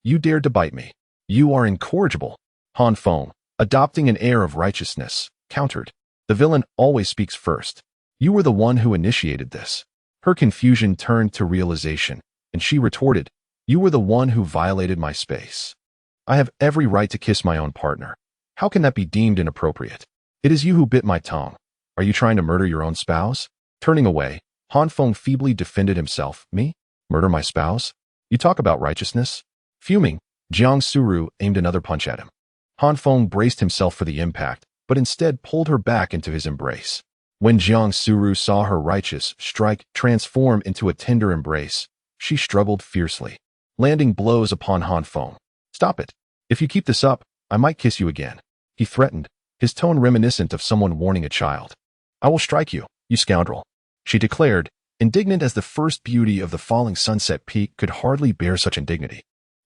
dared to bite me. You are incorrigible." Han Feng, adopting an air of righteousness, countered, "The villain always speaks first. You were the one who initiated this." Her confusion turned to realization, and she retorted, "You were the one who violated my space. I have every right to kiss my own partner. How can that be deemed inappropriate? It is you who bit my tongue. Are you trying to murder your own spouse?" Turning away, Han Feng feebly defended himself. "Me? Murder my spouse? You talk about righteousness?" Fuming, Jiang Suru aimed another punch at him. Han Feng braced himself for the impact, but instead pulled her back into his embrace. When Jiang Suru saw her righteous strike transform into a tender embrace, she struggled fiercely, landing blows upon Han Feng. "Stop it. If you keep this up, I might kiss you again," he threatened, his tone reminiscent of someone warning a child. "I will strike you, you scoundrel," she declared, indignant as the first beauty of the falling sunset peak could hardly bear such indignity.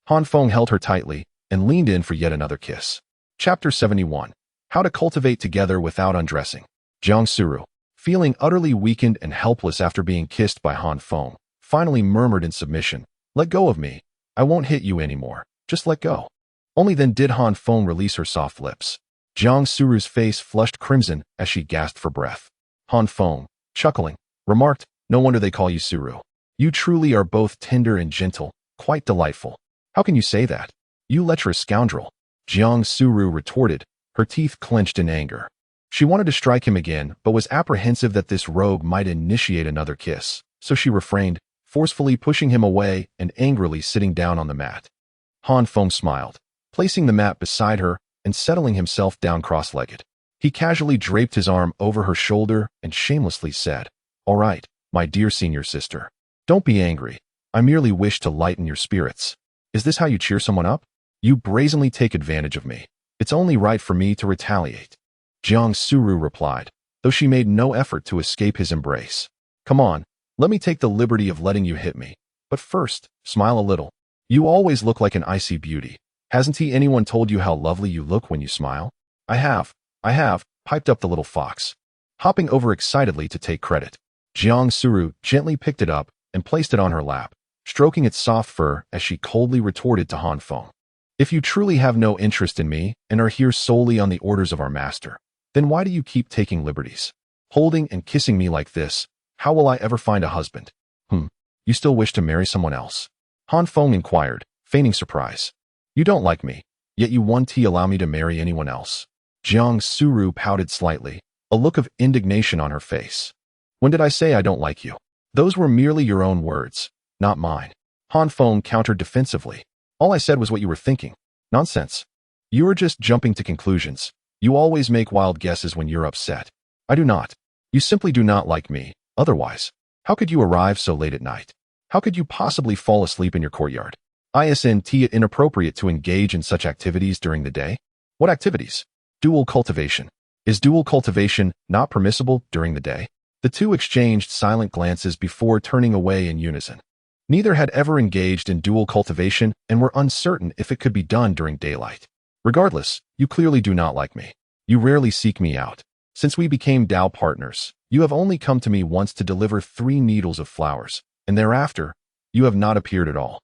Han Feng held her tightly and leaned in for yet another kiss. Chapter 71. How to Cultivate Together Without Undressing. Jiang Suru, feeling utterly weakened and helpless after being kissed by Han Feng, finally murmured in submission, "Let go of me. I won't hit you anymore. Just let go." Only then did Han Feng release her soft lips. Jiang Suru's face flushed crimson as she gasped for breath. Han Feng, chuckling, remarked, "No wonder they call you Suru. You truly are both tender and gentle, quite delightful. How can you say that? You lecherous scoundrel, Jiang Suru retorted, her teeth clenched in anger. She wanted to strike him again, but was apprehensive that this rogue might initiate another kiss, so she refrained, forcefully pushing him away and angrily sitting down on the mat. Han Feng smiled, placing the mat beside her and settling himself down cross-legged. He casually draped his arm over her shoulder and shamelessly said, "All right, my dear senior sister. Don't be angry. I merely wish to lighten your spirits. Is this how you cheer someone up? You brazenly take advantage of me. It's only right for me to retaliate." Jiang Suru replied, though she made no effort to escape his embrace. "Come on, let me take the liberty of letting you hit me. But first, smile a little. You always look like an icy beauty. Hasn't anyone told you how lovely you look when you smile?" I have, piped up the little fox, hopping over excitedly to take credit. Jiang Suru gently picked it up and placed it on her lap, stroking its soft fur as she coldly retorted to Han Feng. "If you truly have no interest in me and are here solely on the orders of our master, then why do you keep taking liberties? Holding and kissing me like this, how will I ever find a husband? You still wish to marry someone else?" Han Feng inquired, feigning surprise. "You don't like me, yet you want to allow me to marry anyone else?" Jiang Suru pouted slightly, a look of indignation on her face. "When did I say I don't like you? Those were merely your own words, not mine." Han Feng countered defensively. "All I said was what you were thinking. Nonsense. You are just jumping to conclusions. You always make wild guesses when you're upset. I do not. You simply do not like me. Otherwise, how could you arrive so late at night? How could you possibly fall asleep in your courtyard? Isn't it inappropriate to engage in such activities during the day?" "What activities?" "Dual cultivation. Is dual cultivation not permissible during the day?" The two exchanged silent glances before turning away in unison. Neither had ever engaged in dual cultivation and were uncertain if it could be done during daylight. "Regardless, you clearly do not like me. You rarely seek me out. Since we became Tao partners, you have only come to me once to deliver 3 needles of flowers, and thereafter, you have not appeared at all.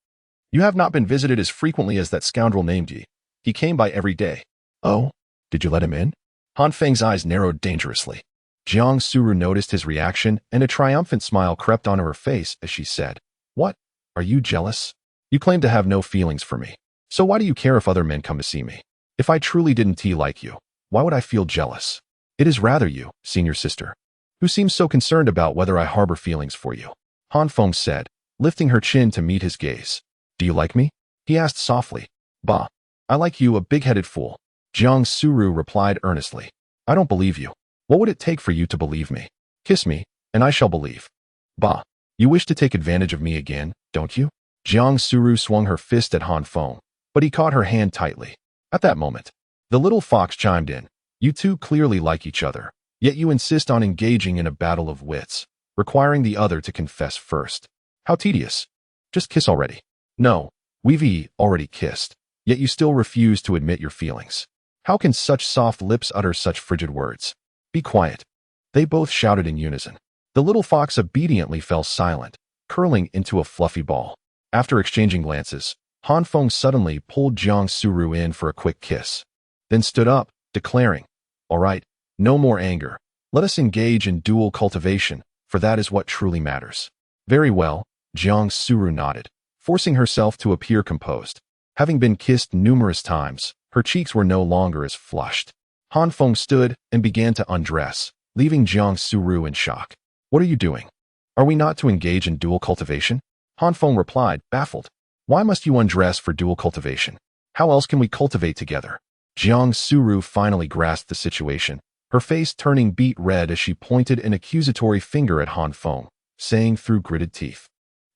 You have not been visited as frequently as that scoundrel named Yi. He came by every day." "Oh, did you let him in?" Han Feng's eyes narrowed dangerously. Jiang Suru noticed his reaction, and a triumphant smile crept onto her face as she said, "What? Are you jealous? You claim to have no feelings for me. So why do you care if other men come to see me? If I truly didn't like you, why would I feel jealous? It is rather you, senior sister, who seems so concerned about whether I harbor feelings for you." Han Feng said, lifting her chin to meet his gaze. "Do you like me?" he asked softly. "Bah, I like you, a big-headed fool." Jiang Suru replied earnestly. "I don't believe you. What would it take for you to believe me? Kiss me, and I shall believe." "Bah, you wish to take advantage of me again, don't you?" Jiang Suru swung her fist at Han Feng, but he caught her hand tightly. At that moment, the little fox chimed in. "You two clearly like each other, yet you insist on engaging in a battle of wits, requiring the other to confess first. How tedious. Just kiss already." "No, we've already kissed, yet you still refuse to admit your feelings. How can such soft lips utter such frigid words?" "Be quiet," they both shouted in unison. The little fox obediently fell silent, curling into a fluffy ball. After exchanging glances, Han Feng suddenly pulled Jiang Suru in for a quick kiss, then stood up, declaring, "All right, no more anger. Let us engage in dual cultivation, for that is what truly matters." "Very well," Jiang Suru nodded, forcing herself to appear composed. Having been kissed numerous times, her cheeks were no longer as flushed. Han Feng stood and began to undress, leaving Jiang Suru in shock. "What are you doing? Are we not to engage in dual cultivation?" Han Feng replied, baffled. "Why must you undress for dual cultivation? How else can we cultivate together?" Jiang Suru finally grasped the situation, her face turning beet red as she pointed an accusatory finger at Han Feng, saying through gritted teeth,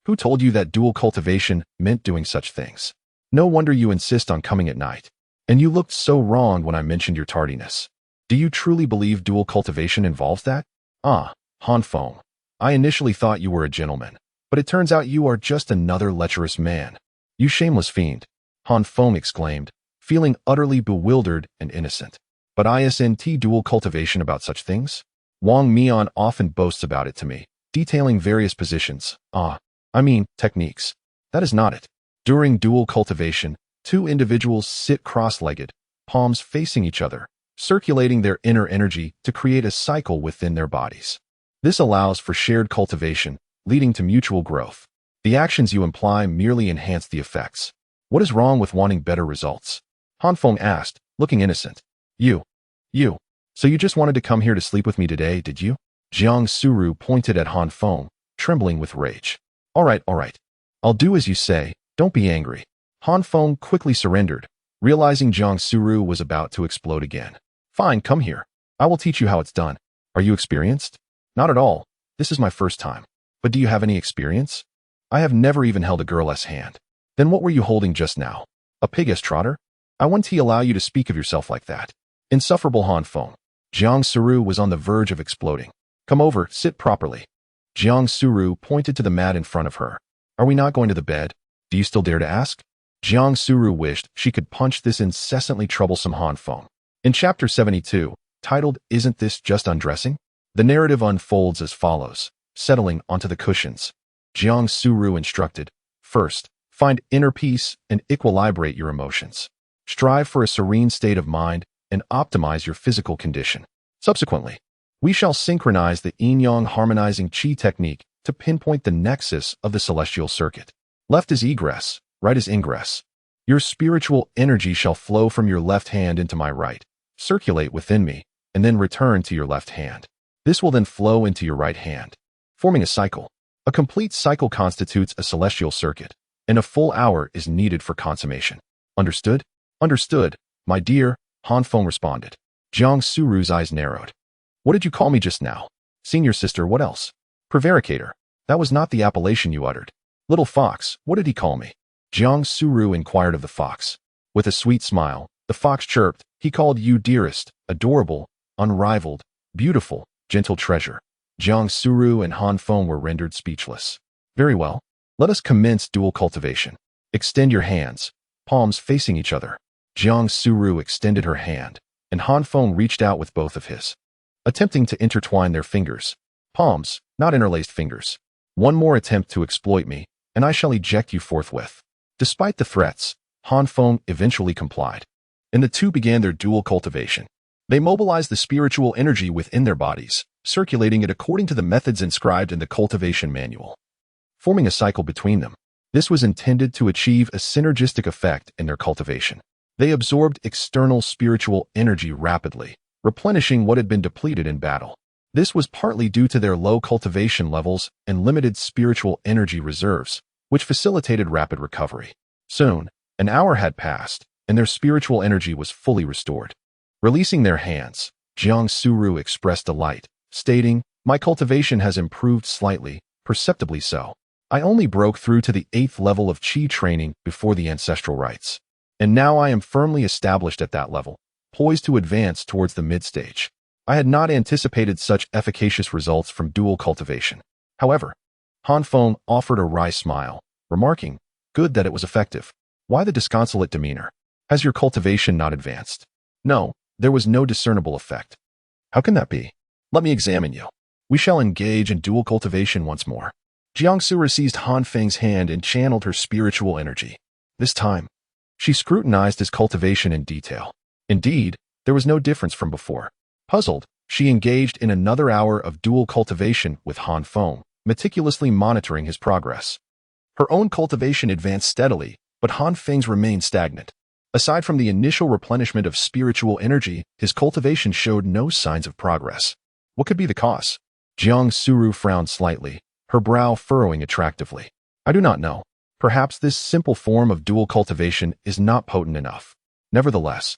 "Who told you that dual cultivation meant doing such things? No wonder you insist on coming at night. And you looked so wrong when I mentioned your tardiness. Do you truly believe dual cultivation involves that?" "Ah, Han Feng, I initially thought you were a gentleman, but it turns out you are just another lecherous man. You shameless fiend," Han Feng exclaimed, feeling utterly bewildered and innocent. "But isn't dual cultivation about such things? Wang Mian often boasts about it to me, detailing various positions, techniques. That is not it. During dual cultivation, 2 individuals sit cross-legged, palms facing each other, circulating their inner energy to create a cycle within their bodies. This allows for shared cultivation, leading to mutual growth. The actions you imply merely enhance the effects. What is wrong with wanting better results? Han Feng asked, looking innocent. You. So you just wanted to come here to sleep with me today, did you? Jiang Suru pointed at Han Feng, trembling with rage. All right. I'll do as you say, don't be angry. Han Feng quickly surrendered, realizing Jiang Suru was about to explode again. Fine, come here. I will teach you how it's done. Are you experienced? Not at all. This is my first time. But do you have any experience? I have never even held a girl's hand. Then what were you holding just now? A pig-ass trotter? I wouldn't allow you to speak of yourself like that. Insufferable Han Feng. Jiang Suru was on the verge of exploding. Come over, sit properly. Jiang Suru pointed to the mat in front of her. Are we not going to the bed? Do you still dare to ask? Jiang Suru wished she could punch this incessantly troublesome Han Feng. In chapter 72, titled Isn't This Just Undressing? The narrative unfolds as follows, settling onto the cushions. Jiang Suru instructed, first, find inner peace and equilibrate your emotions. Strive for a serene state of mind and optimize your physical condition. Subsequently, we shall synchronize the yin-yang harmonizing qi technique to pinpoint the nexus of the celestial circuit. Left is egress, right is ingress. Your spiritual energy shall flow from your left hand into my right, circulate within me, and then return to your left hand. This will then flow into your right hand, forming a cycle. A complete cycle constitutes a celestial circuit, and a full hour is needed for consummation. Understood? Understood, my dear, Han Feng responded. Jiang Suru's eyes narrowed. What did you call me just now? Senior sister, what else? Prevaricator. That was not the appellation you uttered. Little fox, what did he call me? Jiang Suru inquired of the fox. With a sweet smile, the fox chirped, he called you dearest, adorable, unrivaled, beautiful, gentle treasure. Jiang Suru and Han Feng were rendered speechless. Very well. Let us commence dual cultivation. Extend your hands, palms facing each other. Jiang Suru extended her hand, and Han Feng reached out with both of his, attempting to intertwine their fingers. Palms, not interlaced fingers. One more attempt to exploit me, and I shall eject you forthwith. Despite the threats, Han Feng eventually complied, and the two began their dual cultivation. They mobilized the spiritual energy within their bodies, circulating it according to the methods inscribed in the cultivation manual, forming a cycle between them. This was intended to achieve a synergistic effect in their cultivation. They absorbed external spiritual energy rapidly, replenishing what had been depleted in battle. This was partly due to their low cultivation levels and limited spiritual energy reserves, which facilitated rapid recovery. Soon, an hour had passed, and their spiritual energy was fully restored. Releasing their hands, Jiang Suru expressed delight, stating, my cultivation has improved slightly, perceptibly so. I only broke through to the 8th level of qi training before the ancestral rites, and now I am firmly established at that level, poised to advance towards the mid-stage. I had not anticipated such efficacious results from dual cultivation. However, Han Feng offered a wry smile, remarking, good that it was effective. Why the disconsolate demeanor? Has your cultivation not advanced? No, there was no discernible effect. How can that be? Let me examine you. We shall engage in dual cultivation once more. Jiang Suru seized Han Feng's hand and channeled her spiritual energy. This time, she scrutinized his cultivation in detail. Indeed, there was no difference from before. Puzzled, she engaged in another hour of dual cultivation with Han Feng, meticulously monitoring his progress. Her own cultivation advanced steadily, but Han Feng's remained stagnant. Aside from the initial replenishment of spiritual energy, his cultivation showed no signs of progress. What could be the cause? Jiang Suru frowned slightly, her brow furrowing attractively. I do not know. Perhaps this simple form of dual cultivation is not potent enough. Nevertheless,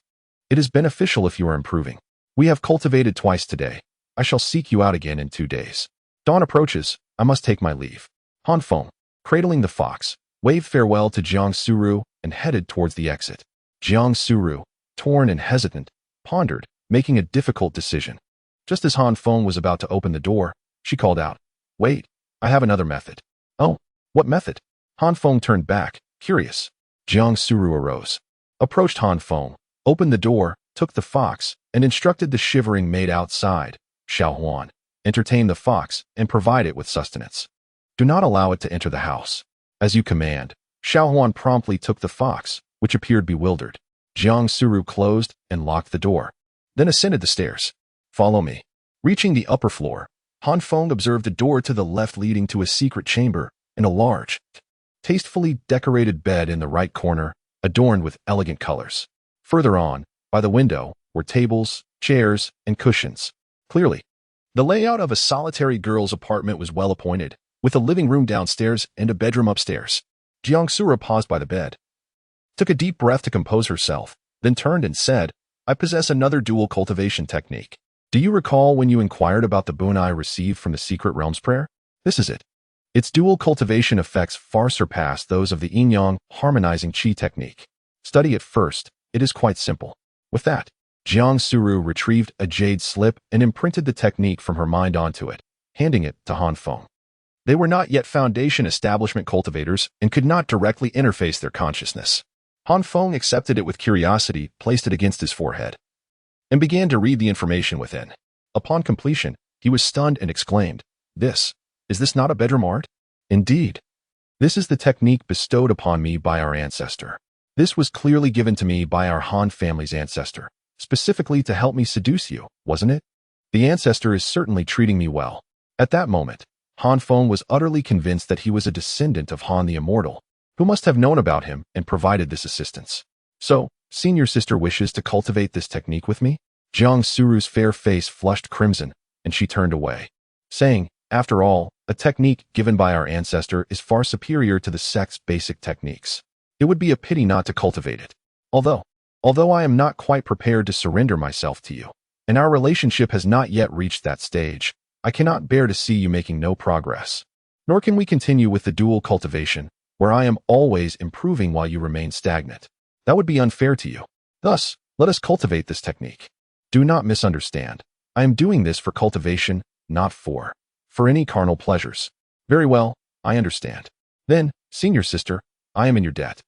it is beneficial if you are improving. We have cultivated twice today. I shall seek you out again in 2 days. Dawn approaches. I must take my leave. Han Feng, cradling the fox, waved farewell to Jiang Suru and headed towards the exit. Jiang Suru, torn and hesitant, pondered, making a difficult decision. Just as Han Feng was about to open the door, she called out, wait, I have another method. Oh, what method? Han Feng turned back, curious. Jiang Suru arose, approached Han Feng, opened the door, took the fox, and instructed the shivering maid outside, Xiao Huan, entertain the fox and provide it with sustenance. Do not allow it to enter the house. As you command. Xiao Huan promptly took the fox, which appeared bewildered. Jiang Suru closed and locked the door, then ascended the stairs. Follow me. Reaching the upper floor, Han Feng observed a door to the left leading to a secret chamber, and a large, tastefully decorated bed in the right corner, adorned with elegant colors. Further on, by the window, were tables, chairs, and cushions. Clearly, the layout of a solitary girl's apartment was well appointed, with a living room downstairs and a bedroom upstairs. Jiang paused by the bed, took a deep breath to compose herself, then turned and said, I possess another dual cultivation technique. Do you recall when you inquired about the boon I received from the Secret Realms prayer? This is it. Its dual cultivation effects far surpass those of the yin-yang harmonizing qi technique. Study it first. It is quite simple. With that, Jiang retrieved a jade slip and imprinted the technique from her mind onto it, handing it to Han Feng. They were not yet Foundation establishment cultivators and could not directly interface their consciousness. Han Feng accepted it with curiosity, placed it against his forehead, and began to read the information within. Upon completion, he was stunned and exclaimed, Is this not a bedroom art? Indeed. This is the technique bestowed upon me by our ancestor. This was clearly given to me by our Han family's ancestor, specifically to help me seduce you, wasn't it? The ancestor is certainly treating me well. At that moment, Han Feng was utterly convinced that he was a descendant of Han the Immortal, who must have known about him and provided this assistance. So, senior sister wishes to cultivate this technique with me? Jiang Suru's fair face flushed crimson, and she turned away, saying, After all, a technique given by our ancestor is far superior to the sect's basic techniques. It would be a pity not to cultivate it. Although I am not quite prepared to surrender myself to you, and our relationship has not yet reached that stage, I cannot bear to see you making no progress. Nor can we continue with the dual cultivation, where I am always improving while you remain stagnant. That would be unfair to you. Thus, let us cultivate this technique. Do not misunderstand. I am doing this for cultivation, not for any carnal pleasures. Very well, I understand. Then, senior sister, I am in your debt.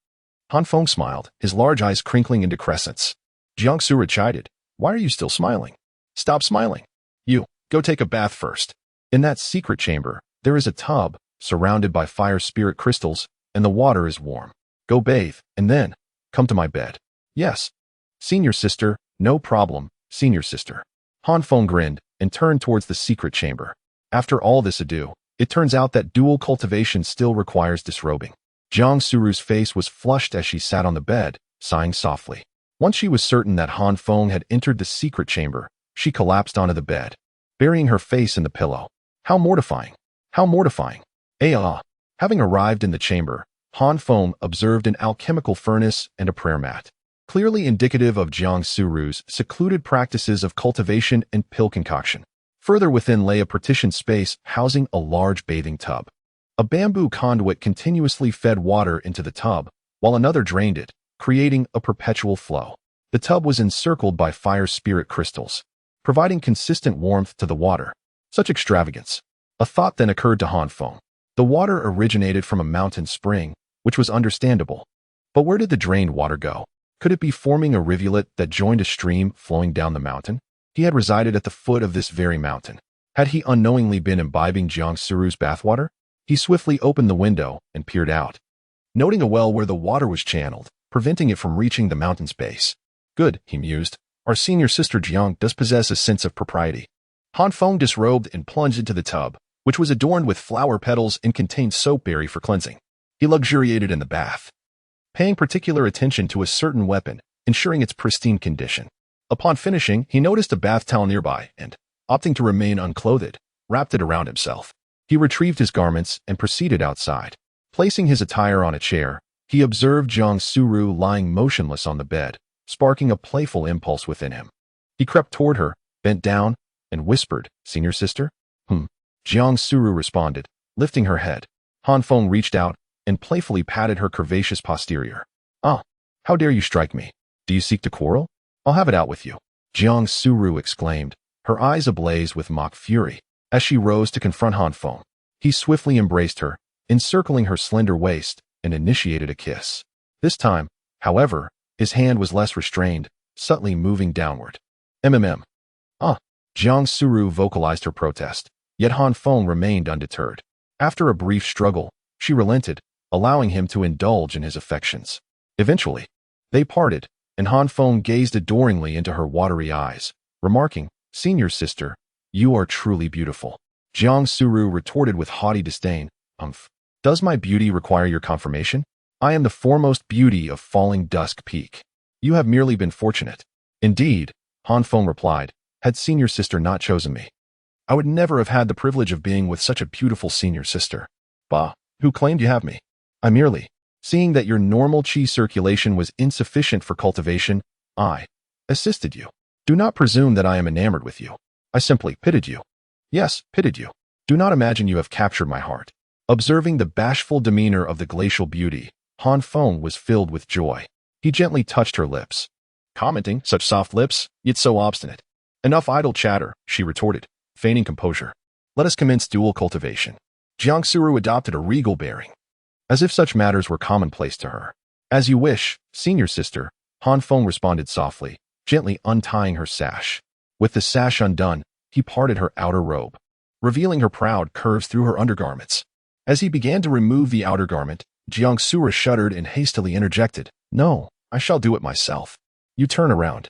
Han Feng smiled, his large eyes crinkling into crescents. Jiang Su chided, Why are you still smiling? Stop smiling. You, go take a bath first. In that secret chamber, there is a tub, surrounded by fire spirit crystals, and the water is warm. Go bathe, and then, come to my bed. Yes. Senior sister, no problem, senior sister. Han Feng grinned, and turned towards the secret chamber. After all this ado, it turns out that dual cultivation still requires disrobing. Jiang Suru's face was flushed as she sat on the bed, sighing softly. Once she was certain that Han Feng had entered the secret chamber, she collapsed onto the bed, burying her face in the pillow. How mortifying! How mortifying! Having arrived in the chamber, Han Feng observed an alchemical furnace and a prayer mat, clearly indicative of Jiang Suru's secluded practices of cultivation and pill concoction. Further within lay a partitioned space housing a large bathing tub. A bamboo conduit continuously fed water into the tub, while another drained it, creating a perpetual flow. The tub was encircled by fire spirit crystals, providing consistent warmth to the water. Such extravagance. A thought then occurred to Han Feng. The water originated from a mountain spring, which was understandable. But where did the drained water go? Could it be forming a rivulet that joined a stream flowing down the mountain? He had resided at the foot of this very mountain. Had he unknowingly been imbibing Jiang Suru's bathwater? He swiftly opened the window and peered out, noting a well where the water was channeled, preventing it from reaching the mountain's base. Good, he mused. Our senior sister Jiang does possess a sense of propriety. Han Feng disrobed and plunged into the tub, which was adorned with flower petals and contained soapberry for cleansing. He luxuriated in the bath, paying particular attention to a certain weapon, ensuring its pristine condition. Upon finishing, he noticed a bath towel nearby and, opting to remain unclothed, wrapped it around himself. He retrieved his garments and proceeded outside. Placing his attire on a chair, he observed Jiang Suru lying motionless on the bed, sparking a playful impulse within him. He crept toward her, bent down, and whispered, Senior sister? Jiang Suru responded, lifting her head. Han Feng reached out and playfully patted her curvaceous posterior. How dare you strike me? Do you seek to quarrel? I'll have it out with you. Jiang Suru exclaimed, her eyes ablaze with mock fury, as she rose to confront Han Feng. He swiftly embraced her, encircling her slender waist, and initiated a kiss. This time, however, his hand was less restrained, subtly moving downward. Jiang Suru vocalized her protest, yet Han Feng remained undeterred. After a brief struggle, she relented, allowing him to indulge in his affections. Eventually, they parted, and Han Feng gazed adoringly into her watery eyes, remarking, Senior sister, you are truly beautiful. Jiang Suru retorted with haughty disdain, Does my beauty require your confirmation? I am the foremost beauty of falling dusk peak. You have merely been fortunate. Indeed, Han Feng replied, had senior sister not chosen me, I would never have had the privilege of being with such a beautiful senior sister. Bah, who claimed you have me? I merely, seeing that your normal qi circulation was insufficient for cultivation, I assisted you. Do not presume that I am enamored with you. I simply pitied you. Yes, pitied you. Do not imagine you have captured my heart. Observing the bashful demeanor of the glacial beauty, Han Feng was filled with joy. He gently touched her lips, commenting, such soft lips, yet so obstinate. Enough idle chatter, she retorted, feigning composure. Let us commence dual cultivation. Jiang Suru adopted a regal bearing, as if such matters were commonplace to her. As you wish, senior sister, Han Feng responded softly, gently untying her sash. With the sash undone, he parted her outer robe, revealing her proud curves through her undergarments. As he began to remove the outer garment, Jiang Suru shuddered and hastily interjected, No, I shall do it myself. You turn around.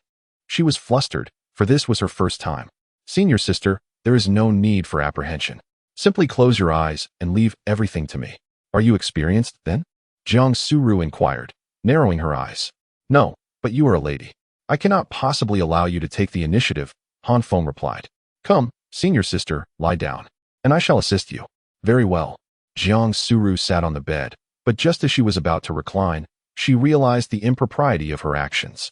She was flustered, for this was her first time. Senior sister, there is no need for apprehension. Simply close your eyes and leave everything to me. Are you experienced, then? Jiang Suru inquired, narrowing her eyes. No, but you are a lady. I cannot possibly allow you to take the initiative, Han Feng replied. Come, senior sister, lie down, and I shall assist you. Very well. Jiang Suru sat on the bed, but just as she was about to recline, she realized the impropriety of her actions.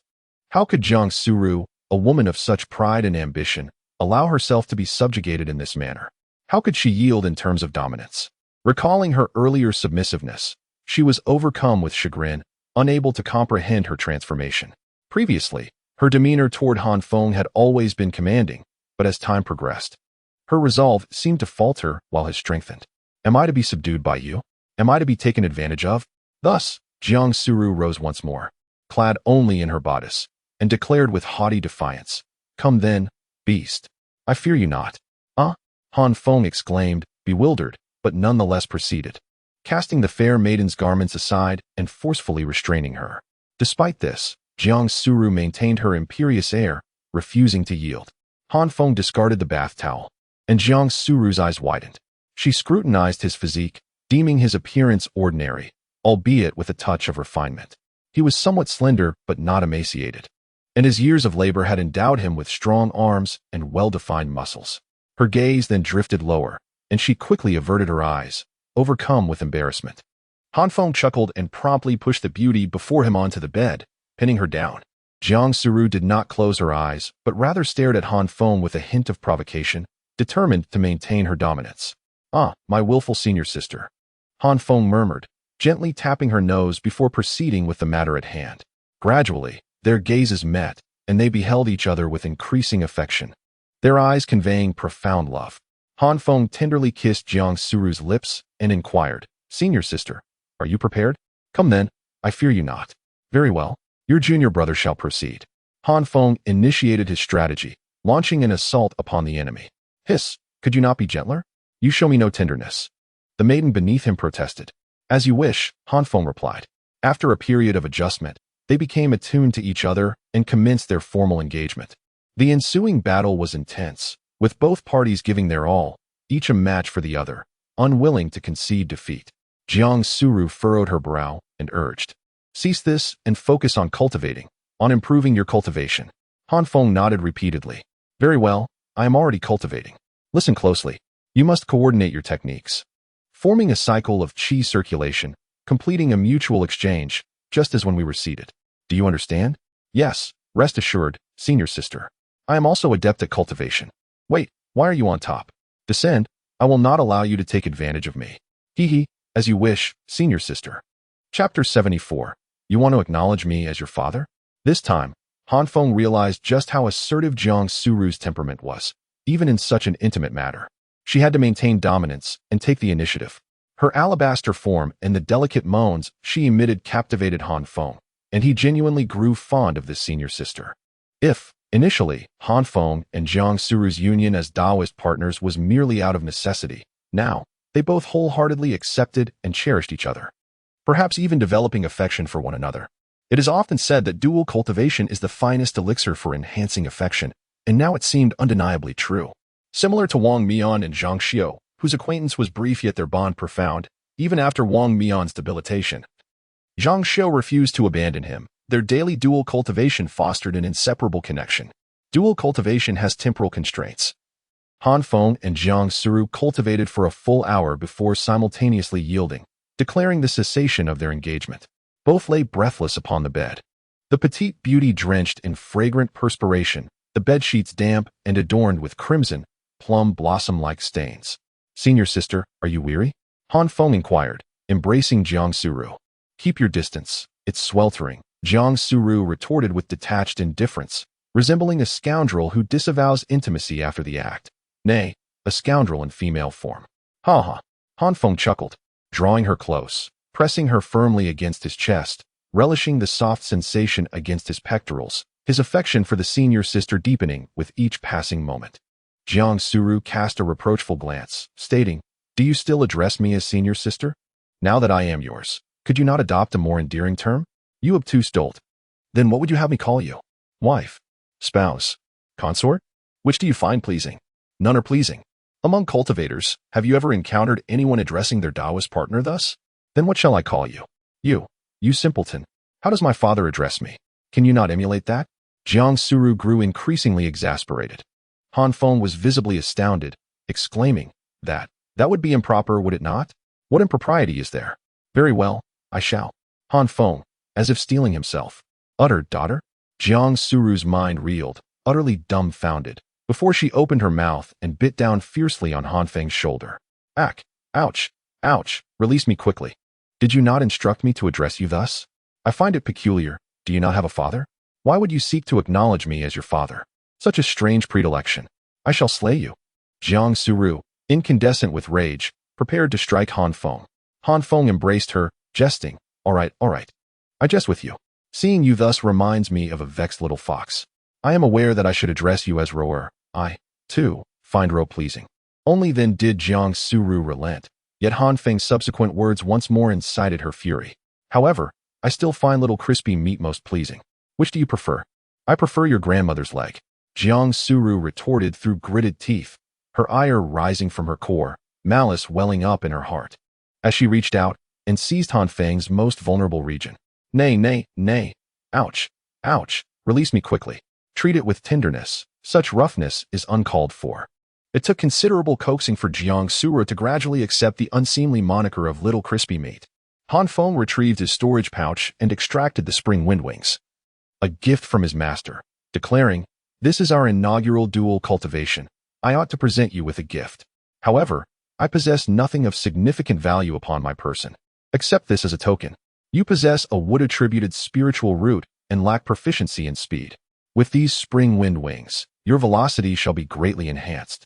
How could Jiang Suru, a woman of such pride and ambition, allow herself to be subjugated in this manner? How could she yield in terms of dominance? Recalling her earlier submissiveness, she was overcome with chagrin, unable to comprehend her transformation. Previously, her demeanor toward Han Feng had always been commanding, but as time progressed, her resolve seemed to falter while his strengthened. Am I to be subdued by you? Am I to be taken advantage of? Thus, Jiang Suru rose once more, clad only in her bodice, and declared with haughty defiance, Come then, beast. I fear you not. Ah? Han Feng exclaimed, bewildered, but nonetheless proceeded, casting the fair maiden's garments aside and forcefully restraining her. Despite this, Jiang Suru maintained her imperious air, refusing to yield. Han Feng discarded the bath towel, and Jiang Suru's eyes widened. She scrutinized his physique, deeming his appearance ordinary, albeit with a touch of refinement. He was somewhat slender but not emaciated, and his years of labor had endowed him with strong arms and well-defined muscles. Her gaze then drifted lower, and she quickly averted her eyes, overcome with embarrassment. Han Feng chuckled and promptly pushed the beauty before him onto the bed, pinning her down. Jiang Suru did not close her eyes, but rather stared at Han Feng with a hint of provocation, determined to maintain her dominance. Ah, my willful senior sister, Han Feng murmured, gently tapping her nose before proceeding with the matter at hand. Gradually, their gazes met, and they beheld each other with increasing affection, their eyes conveying profound love. Han Feng tenderly kissed Jiang Suru's lips and inquired, Senior sister, are you prepared? Come then, I fear you not. Very well, your junior brother shall proceed. Han Feng initiated his strategy, launching an assault upon the enemy. Hiss, could you not be gentler? You show me no tenderness. The maiden beneath him protested. As you wish, Han Feng replied. After a period of adjustment, they became attuned to each other and commenced their formal engagement. The ensuing battle was intense, with both parties giving their all, each a match for the other, unwilling to concede defeat. Jiang Suru furrowed her brow and urged, Cease this and focus on cultivating, on improving your cultivation. Han Feng nodded repeatedly. Very well, I am already cultivating. Listen closely. You must coordinate your techniques, forming a cycle of qi circulation, completing a mutual exchange, just as when we were seated. Do you understand? Yes, rest assured, senior sister. I am also adept at cultivation. Wait, why are you on top? Descend, I will not allow you to take advantage of me. Hee hee, as you wish, senior sister. Chapter 74. You want to acknowledge me as your father? This time, Han Feng realized just how assertive Jiang Suru's temperament was, even in such an intimate matter. She had to maintain dominance and take the initiative. Her alabaster form and the delicate moans she emitted captivated Han Feng, and he genuinely grew fond of this senior sister. If, initially, Han Feng and Jiang Suru's union as Taoist partners was merely out of necessity, now, they both wholeheartedly accepted and cherished each other, perhaps even developing affection for one another. It is often said that dual cultivation is the finest elixir for enhancing affection, and now it seemed undeniably true. Similar to Wang Mian and Zhang Xiao, whose acquaintance was brief yet their bond profound, Even after Wang Mian's debilitation, Zhang Xiu refused to abandon him. Their daily dual cultivation fostered an inseparable connection. Dual cultivation has temporal constraints. Han Feng and Jiang Suru cultivated for a full hour before simultaneously yielding, declaring the cessation of their engagement. Both lay breathless upon the bed. The petite beauty drenched in fragrant perspiration, the bedsheets damp and adorned with crimson, plum blossom-like stains. "Senior sister, are you weary?" Han Feng inquired, embracing Jiang Suru. "Keep your distance. It's sweltering," Jiang Suru retorted with detached indifference, resembling a scoundrel who disavows intimacy after the act. Nay, a scoundrel in female form. "Ha ha." Han Feng chuckled, drawing her close, pressing her firmly against his chest, relishing the soft sensation against his pectorals, his affection for the senior sister deepening with each passing moment. Jiang Suru cast a reproachful glance, stating, "Do you still address me as senior sister? Now that I am yours, could you not adopt a more endearing term? You obtuse dolt. Then what would you have me call you? Wife? Spouse? Consort? Which do you find pleasing?" "None are pleasing. Among cultivators, have you ever encountered anyone addressing their Taoist partner thus? Then what shall I call you? You simpleton. How does my father address me? Can you not emulate that?" Jiang Suru grew increasingly exasperated. Han Feng was visibly astounded, exclaiming, That would be improper, would it not? What impropriety is there? Very well, I shall." Han Feng, as if steeling himself, uttered, "Daughter?" Jiang Suru's mind reeled, utterly dumbfounded, before she opened her mouth and bit down fiercely on Han Feng's shoulder. "Ack! Ouch! Ouch! Release me quickly. Did you not instruct me to address you thus? I find it peculiar. Do you not have a father? Why would you seek to acknowledge me as your father? Such a strange predilection. I shall slay you." Jiang Suru, incandescent with rage, prepared to strike Han Feng. Han Feng embraced her, jesting, All right. I jest with you. Seeing you thus reminds me of a vexed little fox. I am aware that I should address you as roer. I, too, find roe pleasing." Only then did Jiang Suru relent, yet Han Feng's subsequent words once more incited her fury. "However, I still find little crispy meat most pleasing. Which do you prefer?" "I prefer your grandmother's leg," Jiang Suru retorted through gritted teeth, her ire rising from her core, malice welling up in her heart. As she reached out and seized Han Feng's most vulnerable region. Nay. Ouch. Release me quickly. Treat it with tenderness. Such roughness is uncalled for." It took considerable coaxing for Jiang Suru to gradually accept the unseemly moniker of Little Crispy Meat. Han Feng retrieved his storage pouch and extracted the spring windwings, a gift from his master, declaring, "This is our inaugural dual cultivation. I ought to present you with a gift. However, I possess nothing of significant value upon my person. Accept this as a token. You possess a wood-attributed spiritual root and lack proficiency in speed. With these spring wind wings, your velocity shall be greatly enhanced,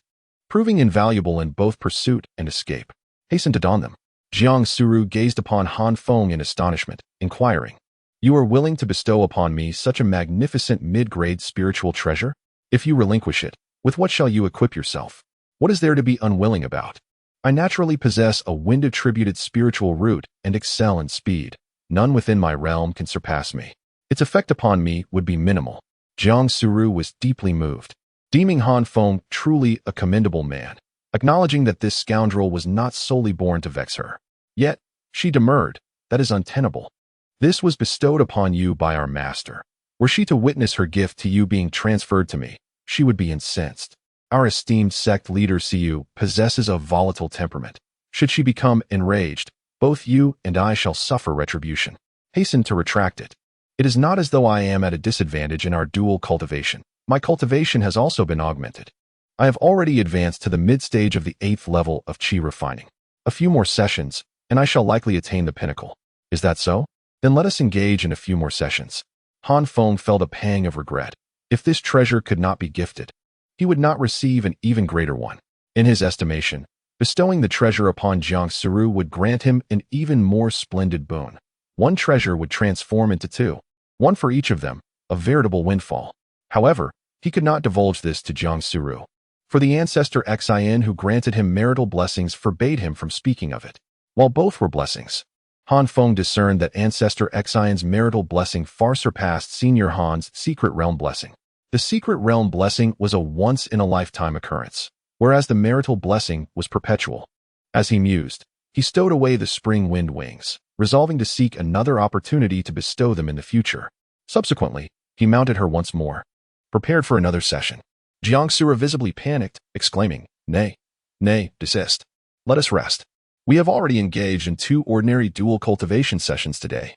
proving invaluable in both pursuit and escape. Hasten to don them." Jiang Suru gazed upon Han Feng in astonishment, inquiring, "You are willing to bestow upon me such a magnificent mid-grade spiritual treasure? If you relinquish it, with what shall you equip yourself? What is there to be unwilling about? I naturally possess a wind-attributed spiritual root and excel in speed. None within my realm can surpass me. Its effect upon me would be minimal." Jiang Suru was deeply moved, deeming Han Feng truly a commendable man, acknowledging that this scoundrel was not solely born to vex her. Yet, she demurred, "That is untenable. This was bestowed upon you by our master. Were she to witness her gift to you being transferred to me, she would be incensed. Our esteemed sect leader Siu possesses a volatile temperament. Should she become enraged, both you and I shall suffer retribution. Hasten to retract it. It is not as though I am at a disadvantage in our dual cultivation. My cultivation has also been augmented. I have already advanced to the mid-stage of the 8th level of qi refining. A few more sessions, and I shall likely attain the pinnacle. Is that so? Then let us engage in a few more sessions." Han Feng felt a pang of regret. If this treasure could not be gifted, he would not receive an even greater one. In his estimation, bestowing the treasure upon Jiang Suru would grant him an even more splendid boon. One treasure would transform into two, one for each of them, a veritable windfall. However, he could not divulge this to Jiang Suru, for the ancestor Xin who granted him marital blessings forbade him from speaking of it. While both were blessings, Han Feng discerned that ancestor Xion's marital blessing far surpassed Senior Han's secret realm blessing. The secret realm blessing was a once-in-a-lifetime occurrence, whereas the marital blessing was perpetual. As he mused, He stowed away the spring wind wings, resolving to seek another opportunity to bestow them in the future. Subsequently, he mounted her once more, prepared for another session. Jiangsu visibly panicked, exclaiming, Nay, desist. Let us rest. We have already engaged in 2 ordinary dual cultivation sessions today.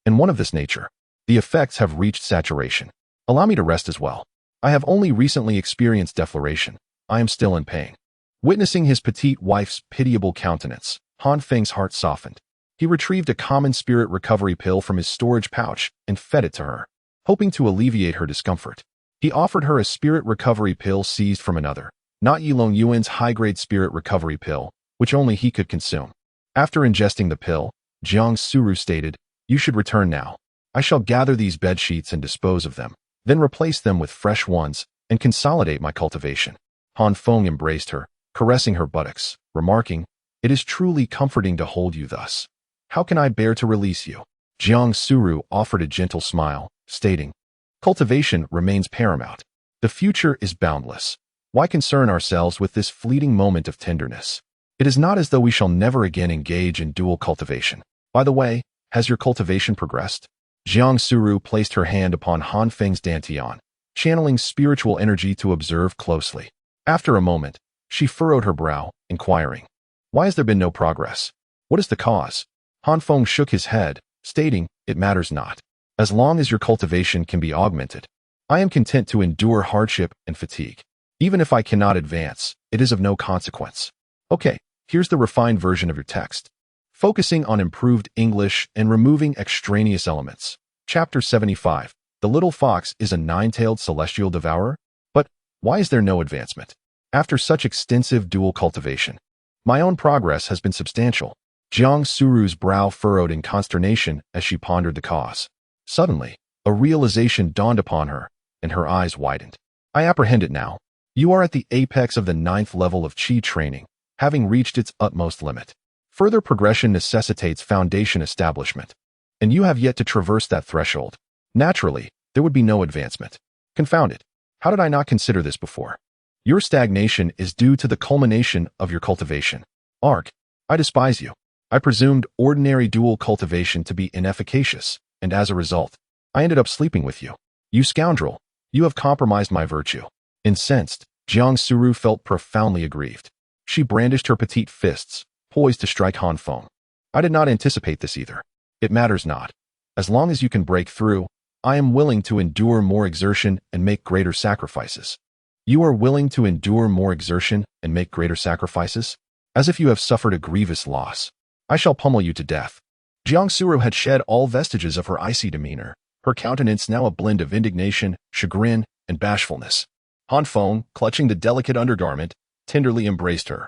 And one of this nature. The effects have reached saturation. Allow me to rest as well. I have only recently experienced defloration. I am still in pain. Witnessing his petite wife's pitiable countenance, Han Feng's heart softened. He retrieved a common spirit recovery pill from his storage pouch and fed it to her, hoping to alleviate her discomfort. He offered her a spirit recovery pill seized from another, not Yilong Yuan's high-grade spirit recovery pill, which only he could consume. After ingesting the pill, Jiang Suru stated, You should return now. I shall gather these bed sheets and dispose of them, then replace them with fresh ones and consolidate my cultivation. Han Feng embraced her, caressing her buttocks, remarking, It is truly comforting to hold you thus. How can I bear to release you? Jiang Suru offered a gentle smile, stating, Cultivation remains paramount. The future is boundless. Why concern ourselves with this fleeting moment of tenderness? It is not as though we shall never again engage in dual cultivation. By the way, has your cultivation progressed? Jiang Suru placed her hand upon Han Feng's dantian, channeling spiritual energy to observe closely. After a moment, she furrowed her brow, inquiring, Why has there been no progress? What is the cause? Han Feng shook his head, stating, It matters not. As long as your cultivation can be augmented, I am content to endure hardship and fatigue. Even if I cannot advance, it is of no consequence. Okay, here's the refined version of your text. Focusing on improved English and removing extraneous elements. Chapter 75. The little fox is a 9-tailed celestial devourer? But why is there no advancement? After such extensive dual cultivation, my own progress has been substantial. Jiang Suru's brow furrowed in consternation as she pondered the cause. Suddenly, a realization dawned upon her, and her eyes widened. I apprehend it now. You are at the apex of the 9th level of Qi training, having reached its utmost limit. Further progression necessitates foundation establishment, and you have yet to traverse that threshold. Naturally, there would be no advancement. Confound it. How did I not consider this before? Your stagnation is due to the culmination of your cultivation. Ark, I despise you. I presumed ordinary dual cultivation to be inefficacious, and as a result, I ended up sleeping with you. You scoundrel, you have compromised my virtue. Incensed, Jiang Suru felt profoundly aggrieved. She brandished her petite fists, poised to strike Han Feng. I did not anticipate this either. It matters not. As long as you can break through, I am willing to endure more exertion and make greater sacrifices. You are willing to endure more exertion and make greater sacrifices? As if you have suffered a grievous loss. I shall pummel you to death. Jiang Suru had shed all vestiges of her icy demeanor, her countenance now a blend of indignation, chagrin, and bashfulness. Han Feng, clutching the delicate undergarment, tenderly embraced her,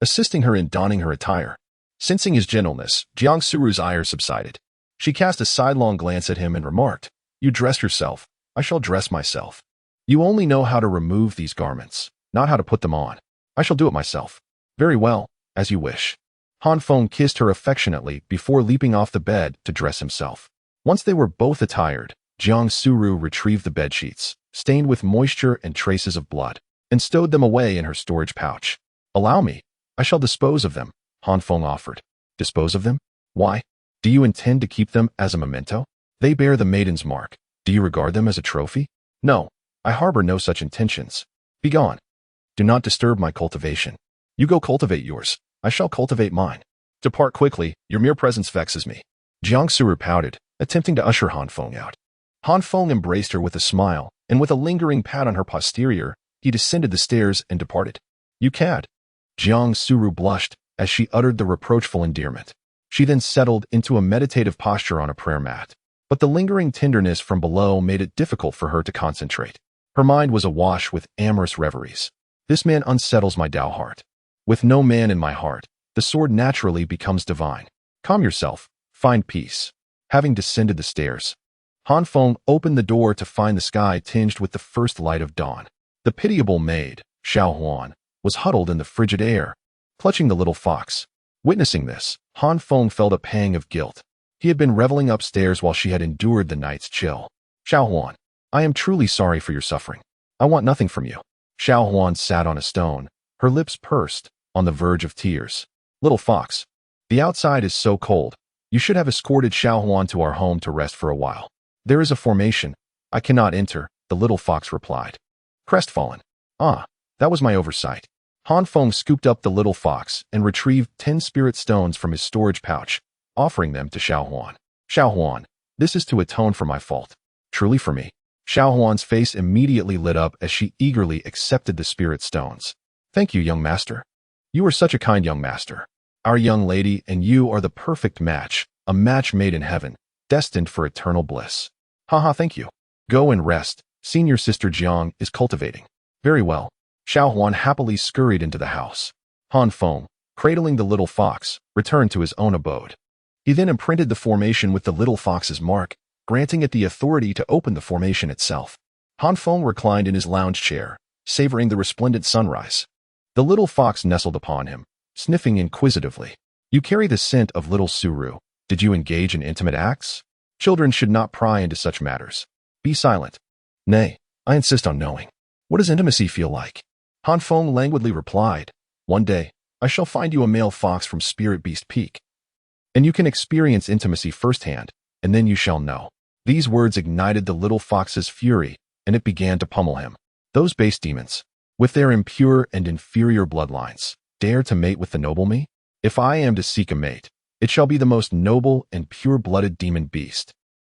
assisting her in donning her attire. Sensing his gentleness, Jiang Suru's ire subsided. She cast a sidelong glance at him and remarked, You dress yourself, I shall dress myself. You only know how to remove these garments, not how to put them on. I shall do it myself. Very well, as you wish. Han Feng kissed her affectionately before leaping off the bed to dress himself. Once they were both attired, Jiang Suru retrieved the bedsheets, stained with moisture and traces of blood, and stowed them away in her storage pouch. Allow me, I shall dispose of them, Han Feng offered. Dispose of them? Why? Do you intend to keep them as a memento? They bear the maiden's mark. Do you regard them as a trophy? No, I harbor no such intentions. Begone. Do not disturb my cultivation. You go cultivate yours. I shall cultivate mine. Depart quickly, your mere presence vexes me. Jiang Suru pouted, attempting to usher Han Feng out. Han Feng embraced her with a smile, and with a lingering pat on her posterior, he descended the stairs and departed. You cad. Jiang Suru blushed as she uttered the reproachful endearment. She then settled into a meditative posture on a prayer mat. But the lingering tenderness from below made it difficult for her to concentrate. Her mind was awash with amorous reveries. This man unsettles my Tao heart. With no man in my heart, the sword naturally becomes divine. Calm yourself, find peace. Having descended the stairs, Han Feng opened the door to find the sky tinged with the first light of dawn. The pitiable maid, Xiao Huan, was huddled in the frigid air, clutching the little fox. Witnessing this, Han Feng felt a pang of guilt. He had been reveling upstairs while she had endured the night's chill. Xiao Huan, I am truly sorry for your suffering. I want nothing from you. Xiao Huan sat on a stone, her lips pursed, on the verge of tears. Little fox, The outside is so cold. You should have escorted Xiao Huan to our home to rest for a while. There is a formation. I cannot enter, the little fox replied. Crestfallen. Ah, that was my oversight. Han Feng scooped up the little fox and retrieved 10 spirit stones from his storage pouch, offering them to Xiao Huan. Xiao Huan, this is to atone for my fault. Truly for me. Xiao Huan's face immediately lit up as she eagerly accepted the spirit stones. Thank you, young master. You are such a kind young master. Our young lady and you are the perfect match, a match made in heaven, destined for eternal bliss. Haha, thank you. Go and rest. Senior sister Jiang is cultivating. Very well. Xiao Huan happily scurried into the house. Han Feng, cradling the little fox, returned to his own abode. He then imprinted the formation with the little fox's mark, granting it the authority to open the formation itself. Han Feng reclined in his lounge chair, savoring the resplendent sunrise. The little fox nestled upon him, sniffing inquisitively. You carry the scent of little Suru. Did you engage in intimate acts? Children should not pry into such matters. Be silent. Nay, I insist on knowing. What does intimacy feel like? Han Feng languidly replied, One day, I shall find you a male fox from Spirit Beast Peak. And you can experience intimacy firsthand, and then you shall know. These words ignited the little fox's fury, and it began to pummel him. Those base demons, with their impure and inferior bloodlines, dare to mate with the noble me? If I am to seek a mate, it shall be the most noble and pure-blooded demon beast,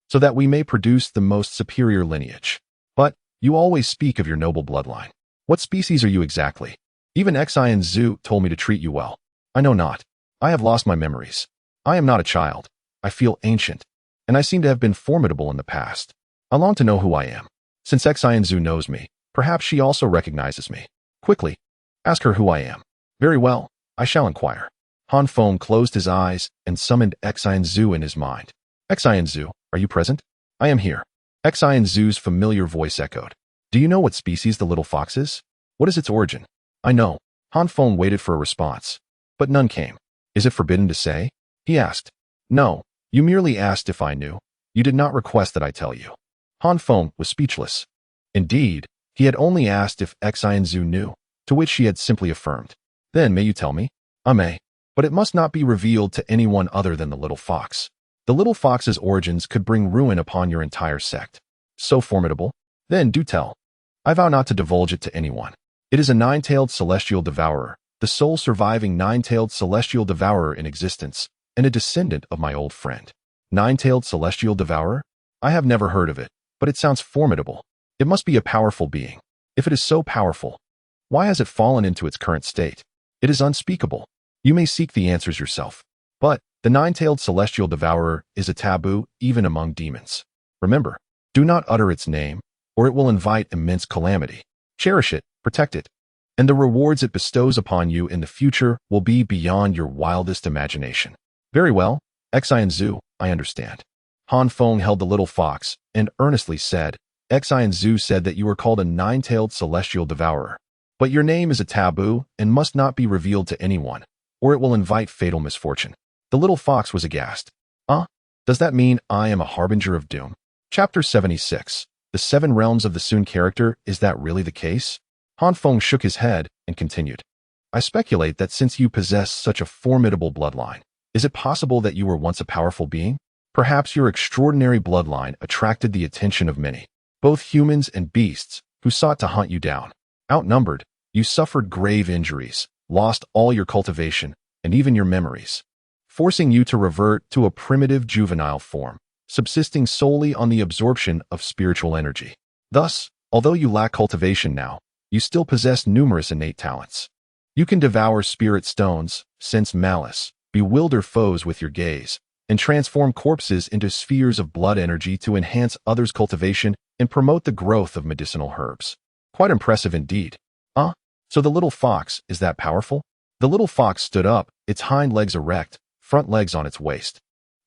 so that we may produce the most superior lineage. But you always speak of your noble bloodline. What species are you exactly? Even Xian Zhu told me to treat you well. I know not. I have lost my memories. I am not a child. I feel ancient, and I seem to have been formidable in the past. I long to know who I am. Since Xian Zhu knows me, perhaps she also recognizes me. Quickly, ask her who I am. Very well, I shall inquire. Han Feng closed his eyes and summoned Xian Zhu in his mind. Xian Zhu, are you present? I am here. Xian Zhu's familiar voice echoed. Do you know what species the little fox is? What is its origin? I know. Han Feng waited for a response, but none came. Is it forbidden to say? He asked. No, you merely asked if I knew. You did not request that I tell you. Han Feng was speechless. Indeed, he had only asked if Xian Zhu knew, to which she had simply affirmed. Then may you tell me? I may, but it must not be revealed to anyone other than the little fox. The little fox's origins could bring ruin upon your entire sect. So formidable? Then do tell. I vow not to divulge it to anyone. It is a nine-tailed celestial devourer, the sole surviving nine-tailed celestial devourer in existence, and a descendant of my old friend. Nine-tailed celestial devourer? I have never heard of it, but it sounds formidable. It must be a powerful being. If it is so powerful, why has it fallen into its current state? It is unspeakable. You may seek the answers yourself. But the nine-tailed celestial devourer is a taboo even among demons. Remember, do not utter its name, or it will invite immense calamity. Cherish it, protect it, and the rewards it bestows upon you in the future will be beyond your wildest imagination. Very well, Xian Zhu, I understand. Han Feng held the little fox and earnestly said, Xian Zhu said that you are called a nine-tailed celestial devourer. But your name is a taboo and must not be revealed to anyone, or it will invite fatal misfortune. The little fox was aghast. Does that mean I am a harbinger of doom? Chapter 76. The Seven Realms of the Sun character, is that really the case? Han Feng shook his head and continued. I speculate that since you possess such a formidable bloodline, is it possible that you were once a powerful being? Perhaps your extraordinary bloodline attracted the attention of many, both humans and beasts, who sought to hunt you down. Outnumbered, you suffered grave injuries, lost all your cultivation, and even your memories, forcing you to revert to a primitive juvenile form, subsisting solely on the absorption of spiritual energy. Thus, although you lack cultivation now, you still possess numerous innate talents. You can devour spirit stones, sense malice, bewilder foes with your gaze, and transform corpses into spheres of blood energy to enhance others' cultivation and promote the growth of medicinal herbs. Quite impressive indeed. So the little fox is that powerful? The little fox stood up, its hind legs erect, front legs on its waist,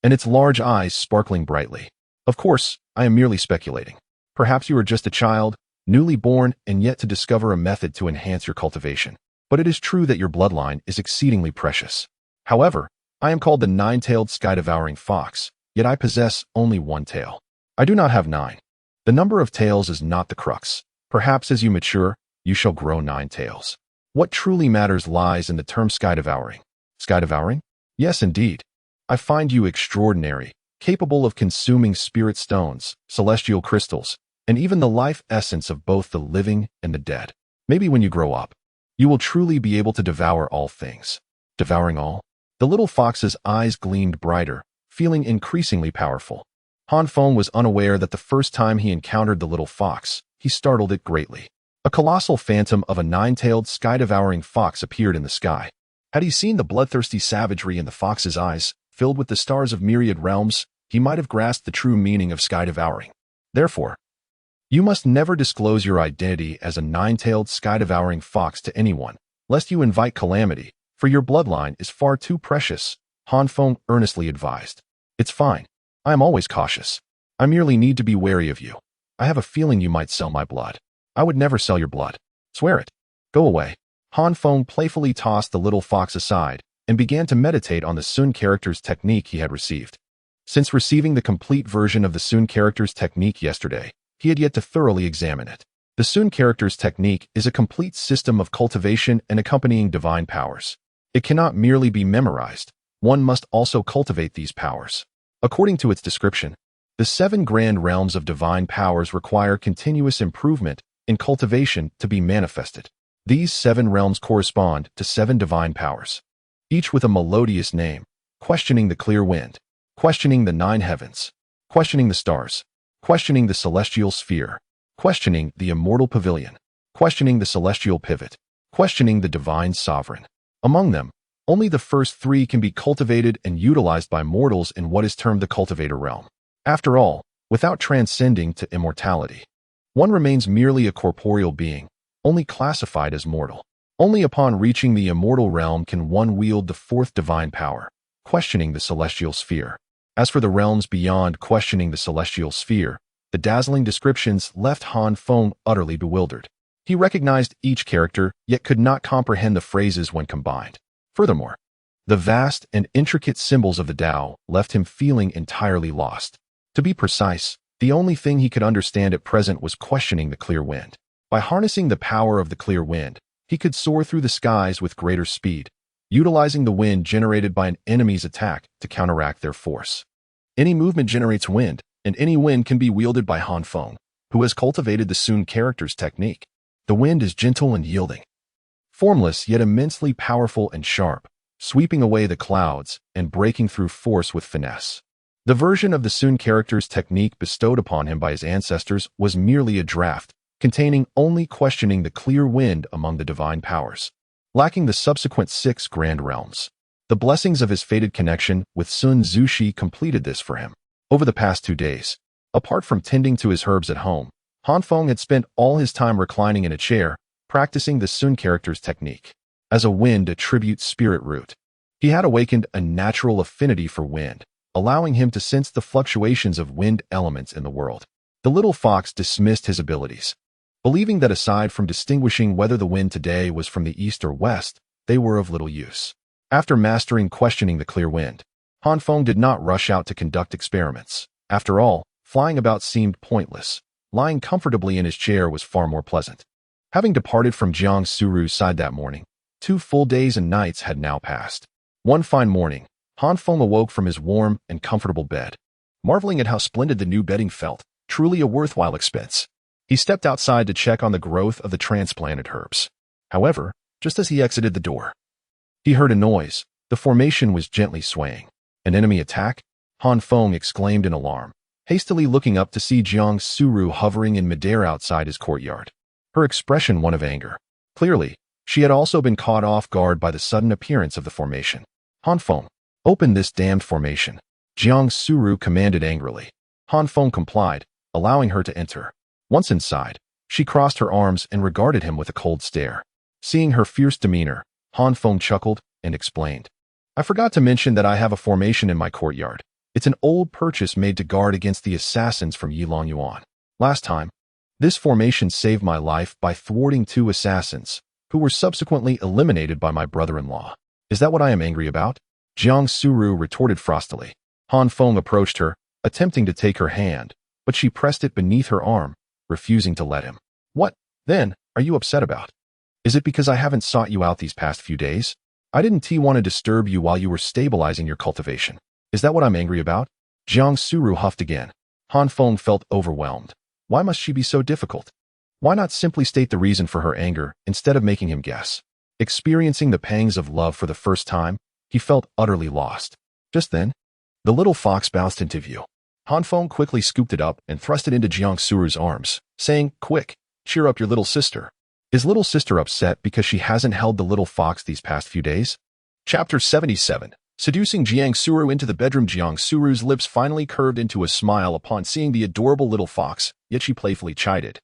and its large eyes sparkling brightly. Of course, I am merely speculating. Perhaps you are just a child, newly born and yet to discover a method to enhance your cultivation. But it is true that your bloodline is exceedingly precious. However, I am called the nine-tailed sky-devouring fox, yet I possess only one tail. I do not have 9. The number of tails is not the crux. Perhaps as you mature, you shall grow 9 tails. What truly matters lies in the term sky-devouring. Sky-devouring? Yes, indeed. I find you extraordinary, capable of consuming spirit stones, celestial crystals, and even the life essence of both the living and the dead. Maybe when you grow up, you will truly be able to devour all things. Devouring all? The little fox's eyes gleamed brighter, feeling increasingly powerful. Han Feng was unaware that the first time he encountered the little fox, he startled it greatly. A colossal phantom of a nine-tailed, sky-devouring fox appeared in the sky. Had he seen the bloodthirsty savagery in the fox's eyes, filled with the stars of myriad realms, he might have grasped the true meaning of sky-devouring. Therefore, you must never disclose your identity as a nine-tailed, sky-devouring fox to anyone, lest you invite calamity, for your bloodline is far too precious, Han Feng earnestly advised. It's fine. I am always cautious. I merely need to be wary of you. I have a feeling you might sell my blood. I would never sell your blood. Swear it. Go away. Han Feng playfully tossed the little fox aside and began to meditate on the Sun character's technique he had received. Since receiving the complete version of the Sun character's technique yesterday, he had yet to thoroughly examine it. The Sun character's technique is a complete system of cultivation and accompanying divine powers. It cannot merely be memorized. One must also cultivate these powers. According to its description, the 7 grand realms of divine powers require continuous improvement in cultivation to be manifested. These 7 realms correspond to 7 divine powers, each with a melodious name: questioning the clear wind, questioning the 9 heavens, questioning the stars, questioning the celestial sphere, questioning the immortal pavilion, questioning the celestial pivot, questioning the divine sovereign. Among them, only the first 3 can be cultivated and utilized by mortals in what is termed the cultivator realm. After all, without transcending to immortality, one remains merely a corporeal being, only classified as mortal. Only upon reaching the immortal realm can one wield the 4th divine power, questioning the celestial sphere. As for the realms beyond questioning the celestial sphere, the dazzling descriptions left Han Feng utterly bewildered. He recognized each character, yet could not comprehend the phrases when combined. Furthermore, the vast and intricate symbols of the Tao left him feeling entirely lost. To be precise, the only thing he could understand at present was questioning the clear wind. By harnessing the power of the clear wind, he could soar through the skies with greater speed, utilizing the wind generated by an enemy's attack to counteract their force. Any movement generates wind, and any wind can be wielded by Han Feng, who has cultivated the Sun character's technique. The wind is gentle and yielding, formless yet immensely powerful and sharp, sweeping away the clouds and breaking through force with finesse. The version of the Sun character's technique bestowed upon him by his ancestors was merely a draft, containing only questioning the clear wind among the divine powers, lacking the subsequent 6 grand realms. The blessings of his fated connection with Sun Zushi completed this for him. Over the past 2 days, apart from tending to his herbs at home, Han Feng had spent all his time reclining in a chair, practicing the Sun character's technique. As a wind attributes spirit root, he had awakened a natural affinity for wind, allowing him to sense the fluctuations of wind elements in the world. The little fox dismissed his abilities, believing that aside from distinguishing whether the wind today was from the east or west, they were of little use. After mastering questioning the clear wind, Han Feng did not rush out to conduct experiments. After all, flying about seemed pointless. Lying comfortably in his chair was far more pleasant. Having departed from Jiang Suru's side that morning, 2 full days and nights had now passed. One fine morning, Han Feng awoke from his warm and comfortable bed, marveling at how splendid the new bedding felt, truly a worthwhile expense. He stepped outside to check on the growth of the transplanted herbs. However, just as he exited the door, he heard a noise. The formation was gently swaying. An enemy attack? Han Feng exclaimed in alarm, hastily looking up to see Jiang Suru hovering in midair outside his courtyard. Her expression one of anger. Clearly, she had also been caught off guard by the sudden appearance of the formation. Han Feng, open this damned formation, Jiang Suru commanded angrily. Han Feng complied, allowing her to enter. Once inside, she crossed her arms and regarded him with a cold stare. Seeing her fierce demeanor, Han Feng chuckled and explained. I forgot to mention that I have a formation in my courtyard. It's an old purchase made to guard against the assassins from Yilong Yuan. Last time, this formation saved my life by thwarting 2 assassins, who were subsequently eliminated by my brother-in-law. Is that what I am angry about? Jiang Suru retorted frostily. Han Feng approached her, attempting to take her hand, but she pressed it beneath her arm, refusing to let him. What, then, are you upset about? Is it because I haven't sought you out these past few days? I didn't want to disturb you while you were stabilizing your cultivation. Is that what I'm angry about? Jiang Suru huffed again. Han Feng felt overwhelmed. Why must she be so difficult? Why not simply state the reason for her anger instead of making him guess? Experiencing the pangs of love for the first time, he felt utterly lost. Just then, the little fox bounced into view. Han Feng quickly scooped it up and thrust it into Jiang Suru's arms, saying, "Quick, cheer up your little sister." Is little sister upset because she hasn't held the little fox these past few days? Chapter 77. Seducing Jiang Suru into the bedroom. Jiang Suru's lips finally curved into a smile upon seeing the adorable little fox, yet she playfully chided.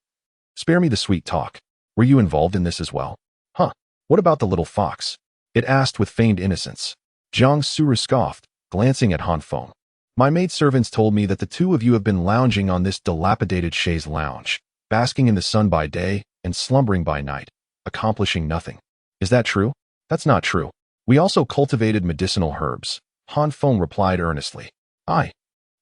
"Spare me the sweet talk. Were you involved in this as well?" "Huh, what about the little fox?" it asked with feigned innocence. Jiang Suru scoffed, glancing at Han Feng. "My maidservants told me that the two of you have been lounging on this dilapidated chaise lounge, basking in the sun by day and slumbering by night, accomplishing nothing. Is that true?" "That's not true. We also cultivated medicinal herbs," Han Feng replied earnestly. "Aye."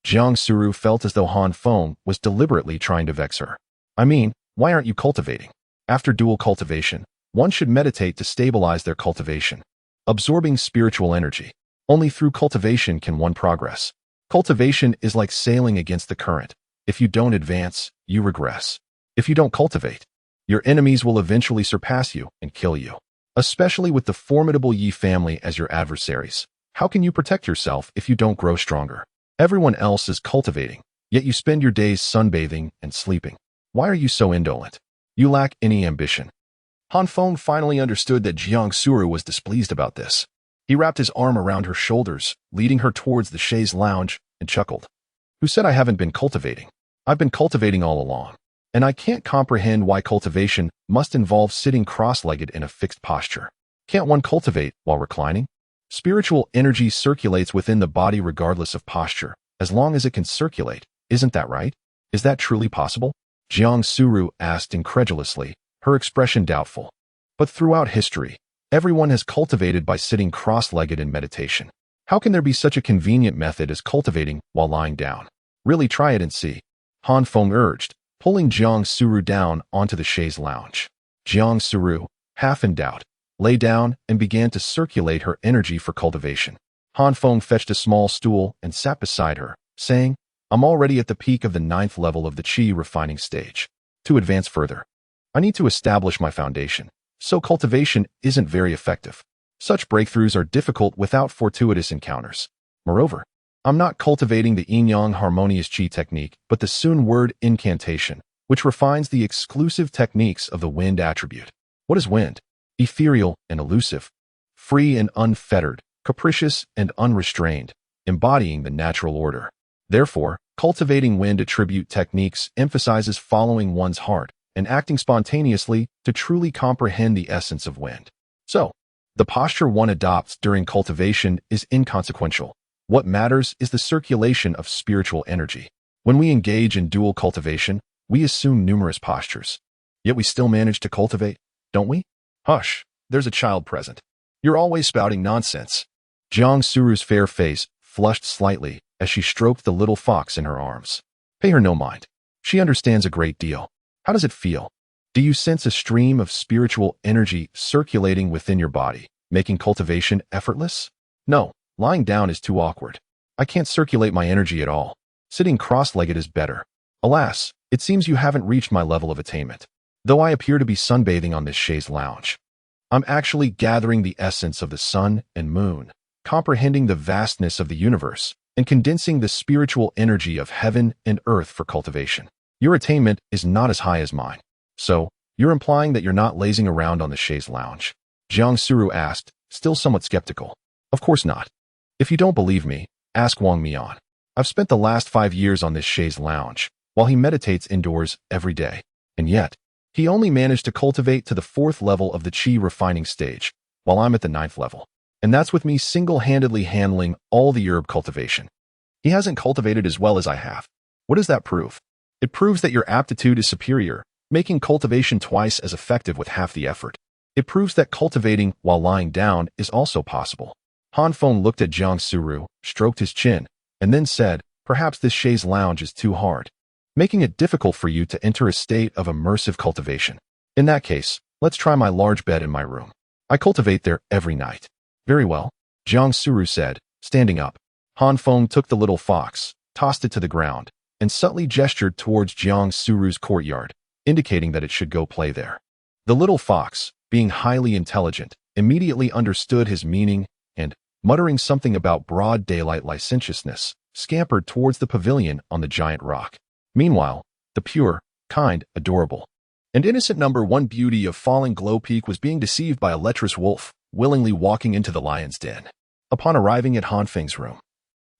Jiang Suru felt as though Han Feng was deliberately trying to vex her. "I mean, why aren't you cultivating? After dual cultivation, one should meditate to stabilize their cultivation, absorbing spiritual energy. Only through cultivation can one progress. Cultivation is like sailing against the current. If you don't advance, you regress. If you don't cultivate, your enemies will eventually surpass you and kill you. Especially with the formidable Yi family as your adversaries. How can you protect yourself if you don't grow stronger? Everyone else is cultivating, yet you spend your days sunbathing and sleeping. Why are you so indolent? You lack any ambition." Han Feng finally understood that Jiang Suru was displeased about this. He wrapped his arm around her shoulders, leading her towards the chaise lounge, and chuckled. "Who said I haven't been cultivating? I've been cultivating all along. And I can't comprehend why cultivation must involve sitting cross-legged in a fixed posture. Can't one cultivate while reclining? Spiritual energy circulates within the body regardless of posture, as long as it can circulate. Isn't that right? Is that truly possible?" Jiang Suru asked incredulously, her expression doubtful. "But throughout history, everyone has cultivated by sitting cross-legged in meditation. How can there be such a convenient method as cultivating while lying down? Really try it and see," Han Feng urged, pulling Jiang Suru down onto the chaise lounge. Jiang Suru, half in doubt, lay down and began to circulate her energy for cultivation. Han Feng fetched a small stool and sat beside her, saying, "I'm already at the peak of the 9th level of the Qi refining stage. To advance further, I need to establish my foundation, so cultivation isn't very effective. Such breakthroughs are difficult without fortuitous encounters. Moreover, I'm not cultivating the yin-yang harmonious Qi technique, but the Sun word incantation, which refines the exclusive techniques of the wind attribute. What is wind? Ethereal and elusive, free and unfettered, capricious and unrestrained, embodying the natural order. Therefore, cultivating wind attribute techniques emphasizes following one's heart and acting spontaneously to truly comprehend the essence of wind. So, the posture one adopts during cultivation is inconsequential. What matters is the circulation of spiritual energy. When we engage in dual cultivation, we assume numerous postures. Yet we still manage to cultivate, don't we? Hush, there's a child present. You're always spouting nonsense." Jiang Suru's fair face flushed slightly as she stroked the little fox in her arms. Pay her no mind. She understands a great deal. How does it feel? Do you sense a stream of spiritual energy circulating within your body, making cultivation effortless? No, lying down is too awkward. I can't circulate my energy at all. Sitting cross-legged is better. Alas, it seems you haven't reached my level of attainment. Though I appear to be sunbathing on this chaise lounge, I'm actually gathering the essence of the sun and moon, comprehending the vastness of the universe, and condensing the spiritual energy of heaven and earth for cultivation. Your attainment is not as high as mine. So, you're implying that you're not lazing around on the chaise lounge? Jiang Suru asked, still somewhat skeptical. Of course not. If you don't believe me, ask Wang Mian. I've spent the last 5 years on this chaise lounge, while he meditates indoors every day. And yet, he only managed to cultivate to the 4th level of the Qi refining stage, while I'm at the 9th level. And that's with me single-handedly handling all the herb cultivation. He hasn't cultivated as well as I have. What does that prove? It proves that your aptitude is superior, making cultivation twice as effective with half the effort. It proves that cultivating while lying down is also possible. Han Feng looked at Jiang Suru, stroked his chin, and then said, perhaps this chaise lounge is too hard, making it difficult for you to enter a state of immersive cultivation. In that case, let's try my large bed in my room. I cultivate there every night. Very well, Jiang Suru said, standing up. Han Feng took the little fox, tossed it to the ground, and subtly gestured towards Jiang Suru's courtyard, indicating that it should go play there. The little fox, being highly intelligent, immediately understood his meaning and, muttering something about broad daylight licentiousness, scampered towards the pavilion on the giant rock. Meanwhile, the pure, kind, adorable, and innocent number one beauty of Falling Glow Peak was being deceived by a lecherous wolf, willingly walking into the lion's den. Upon arriving at Han Feng's room,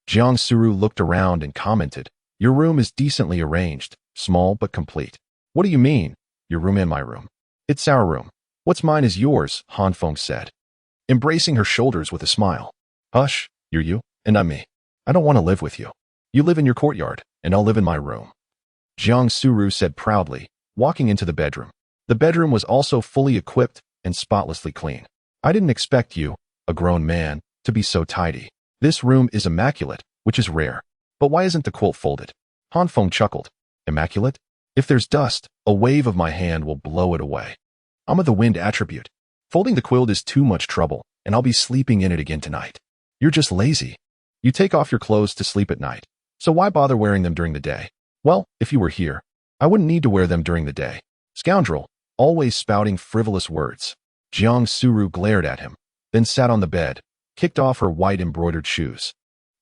Jiang Suru looked around and commented, "Your room is decently arranged, small but complete." "What do you mean, your room and my room?" "It's our room. What's mine is yours," Han Feng said, embracing her shoulders with a smile. "Hush, you're you, and I'm me. I don't want to live with you. You live in your courtyard, and I'll live in my room," Jiang Suru said proudly, walking into the bedroom. The bedroom was also fully equipped and spotlessly clean. "I didn't expect you, a grown man, to be so tidy. This room is immaculate, which is rare. But why isn't the quilt folded?" Han Feng chuckled. "Immaculate? If there's dust, a wave of my hand will blow it away. I'm of the wind attribute. Folding the quilt is too much trouble, and I'll be sleeping in it again tonight. You're just lazy. You take off your clothes to sleep at night, so why bother wearing them during the day? Well, if you were here, I wouldn't need to wear them during the day. Scoundrel, always spouting frivolous words." Jiang Suru glared at him, then sat on the bed, kicked off her white embroidered shoes,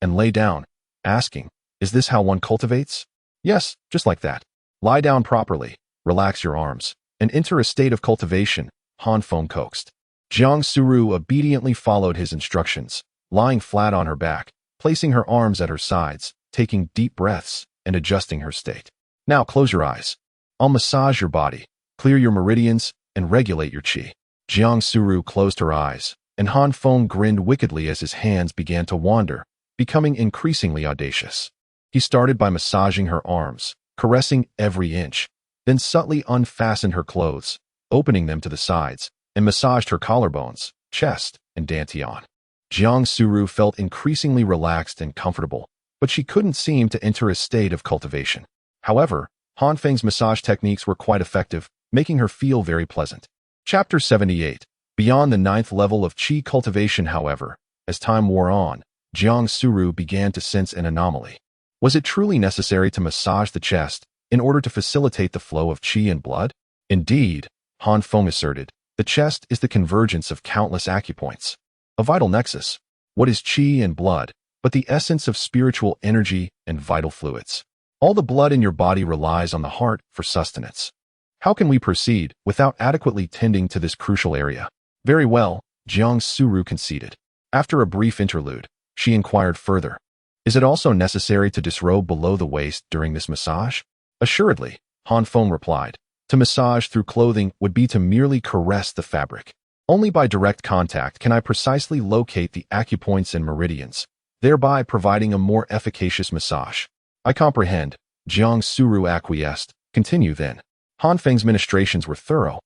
and lay down, asking, "Is this how one cultivates?" "Yes, just like that. Lie down properly, relax your arms, and enter a state of cultivation," Han Feng coaxed. Jiang Suru obediently followed his instructions, lying flat on her back, placing her arms at her sides, taking deep breaths, and adjusting her state. "Now close your eyes. I'll massage your body, clear your meridians, and regulate your qi." Jiang Suru closed her eyes, and Han Feng grinned wickedly as his hands began to wander, becoming increasingly audacious. He started by massaging her arms, caressing every inch, then subtly unfastened her clothes, opening them to the sides, and massaged her collarbones, chest, and dantian. Jiang Suru felt increasingly relaxed and comfortable, but she couldn't seem to enter a state of cultivation. However, Han Feng's massage techniques were quite effective, making her feel very pleasant. Chapter 78. Beyond the 9th level of Qi cultivation, however, as time wore on, Jiang Suru began to sense an anomaly. Was it truly necessary to massage the chest in order to facilitate the flow of Qi and blood? Indeed, Han Feng asserted, the chest is the convergence of countless acupoints, a vital nexus. What is Qi and blood but the essence of spiritual energy and vital fluids? All the blood in your body relies on the heart for sustenance. How can we proceed without adequately tending to this crucial area? Very well, Jiang Suru conceded. After a brief interlude, she inquired further. Is it also necessary to disrobe below the waist during this massage? Assuredly, Han Feng replied. To massage through clothing would be to merely caress the fabric. Only by direct contact can I precisely locate the acupoints and meridians, thereby providing a more efficacious massage. I comprehend, Jiang Suru acquiesced. Continue then. Han Feng's ministrations were thorough,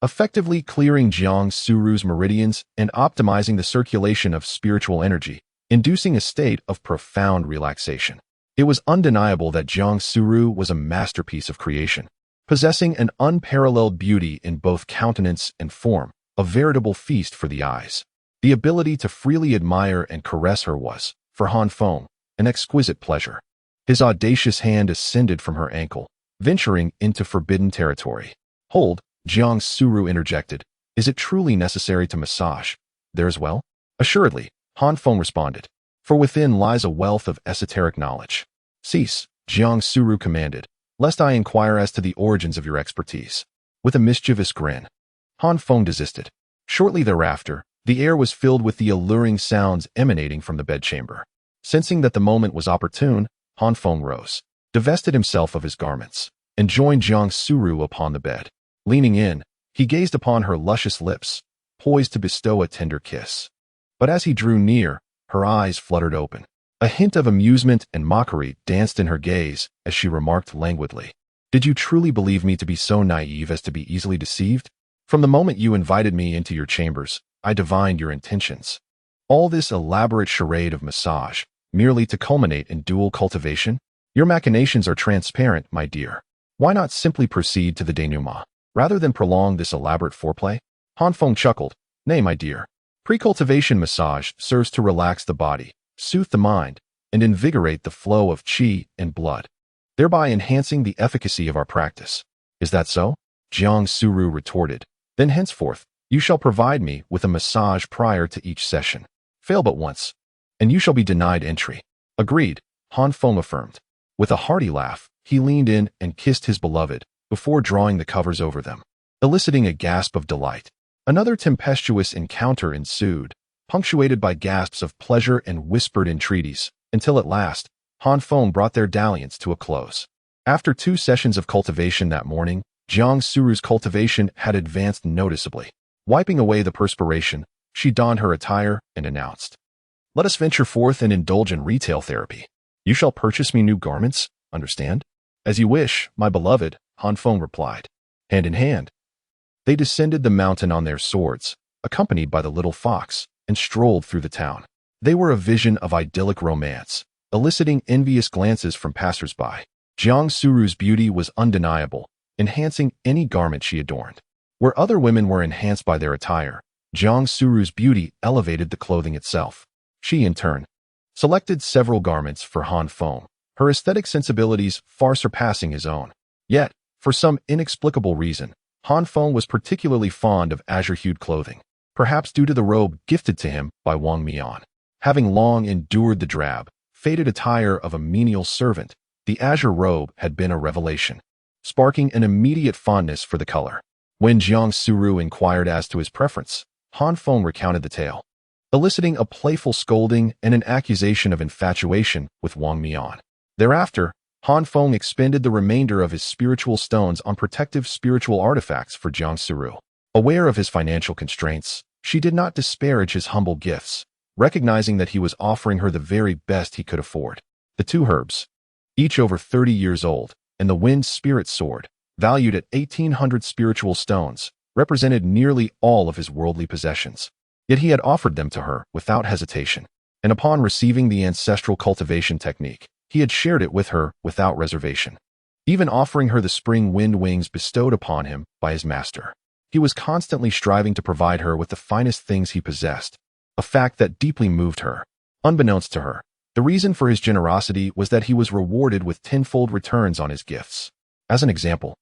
effectively clearing Jiang Suru's meridians and optimizing the circulation of spiritual energy, inducing a state of profound relaxation. It was undeniable that Jiang Suru was a masterpiece of creation, possessing an unparalleled beauty in both countenance and form, a veritable feast for the eyes. The ability to freely admire and caress her was, for Han Feng, an exquisite pleasure. His audacious hand ascended from her ankle, venturing into forbidden territory. Hold, Jiang Suru interjected. Is it truly necessary to massage there as well? Assuredly, Han Feng responded, for within lies a wealth of esoteric knowledge. Cease, Jiang Suru commanded, lest I inquire as to the origins of your expertise. With a mischievous grin, Han Feng desisted. Shortly thereafter, the air was filled with the alluring sounds emanating from the bedchamber. Sensing that the moment was opportune, Han Feng rose, divested himself of his garments, and joined Jiang Suru upon the bed. Leaning in, he gazed upon her luscious lips, poised to bestow a tender kiss. But as he drew near, her eyes fluttered open. A hint of amusement and mockery danced in her gaze as she remarked languidly, "Did you truly believe me to be so naive as to be easily deceived? From the moment you invited me into your chambers, I divined your intentions. All this elaborate charade of massage, merely to culminate in dual cultivation? Your machinations are transparent, my dear. Why not simply proceed to the denouement, rather than prolong this elaborate foreplay?" Han Feng chuckled. "Nay, my dear. Pre-cultivation massage serves to relax the body, soothe the mind, and invigorate the flow of qi and blood, thereby enhancing the efficacy of our practice. Is that so? Jiang Suru retorted. Then henceforth, you shall provide me with a massage prior to each session. Fail but once, and you shall be denied entry. Agreed, Han Feng affirmed. With a hearty laugh, he leaned in and kissed his beloved before drawing the covers over them, eliciting a gasp of delight. Another tempestuous encounter ensued, punctuated by gasps of pleasure and whispered entreaties, until at last, Han Feng brought their dalliance to a close. After 2 sessions of cultivation that morning, Jiang Suru's cultivation had advanced noticeably. Wiping away the perspiration, she donned her attire and announced, "Let us venture forth and indulge in retail therapy. You shall purchase me new garments, understand?" "As you wish, my beloved," Han Feng replied. Hand in hand, they descended the mountain on their swords, accompanied by the little fox, and strolled through the town. They were a vision of idyllic romance, eliciting envious glances from passers-by. Jiang Suru's beauty was undeniable, enhancing any garment she adorned. Where other women were enhanced by their attire, Jiang Suru's beauty elevated the clothing itself. She, in turn, selected several garments for Han Feng, her aesthetic sensibilities far surpassing his own. Yet, for some inexplicable reason, Han Feng was particularly fond of azure-hued clothing, perhaps due to the robe gifted to him by Wang Mian. Having long endured the drab, faded attire of a menial servant, the azure robe had been a revelation, sparking an immediate fondness for the color. When Jiang Suru inquired as to his preference, Han Feng recounted the tale, eliciting a playful scolding and an accusation of infatuation with Wang Mian. Thereafter, Han Feng expended the remainder of his spiritual stones on protective spiritual artifacts for Jiang Suru. Aware of his financial constraints, she did not disparage his humble gifts, recognizing that he was offering her the very best he could afford. The 2 herbs, each over 30 years old, and the wind spirit sword, valued at 1,800 spiritual stones, represented nearly all of his worldly possessions. Yet he had offered them to her without hesitation, and upon receiving the ancestral cultivation technique, he had shared it with her without reservation, even offering her the spring wind wings bestowed upon him by his master. He was constantly striving to provide her with the finest things he possessed, a fact that deeply moved her. Unbeknownst to her, the reason for his generosity was that he was rewarded with tenfold returns on his gifts. As an example,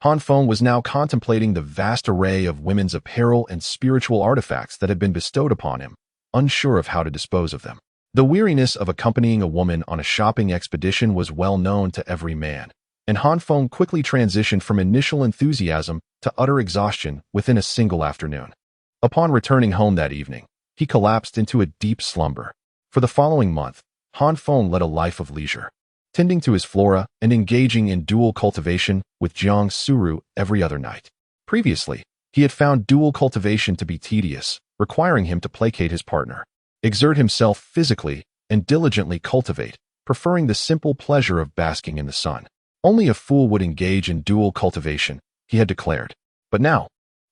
Han Feng was now contemplating the vast array of women's apparel and spiritual artifacts that had been bestowed upon him, unsure of how to dispose of them. The weariness of accompanying a woman on a shopping expedition was well known to every man, and Han Feng quickly transitioned from initial enthusiasm to utter exhaustion within a single afternoon. Upon returning home that evening, he collapsed into a deep slumber. For the following month, Han Feng led a life of leisure, tending to his flora and engaging in dual cultivation with Jiang Suru every other night. Previously, he had found dual cultivation to be tedious, requiring him to placate his partner, exert himself physically, and diligently cultivate, preferring the simple pleasure of basking in the sun. Only a fool would engage in dual cultivation, he had declared. But now,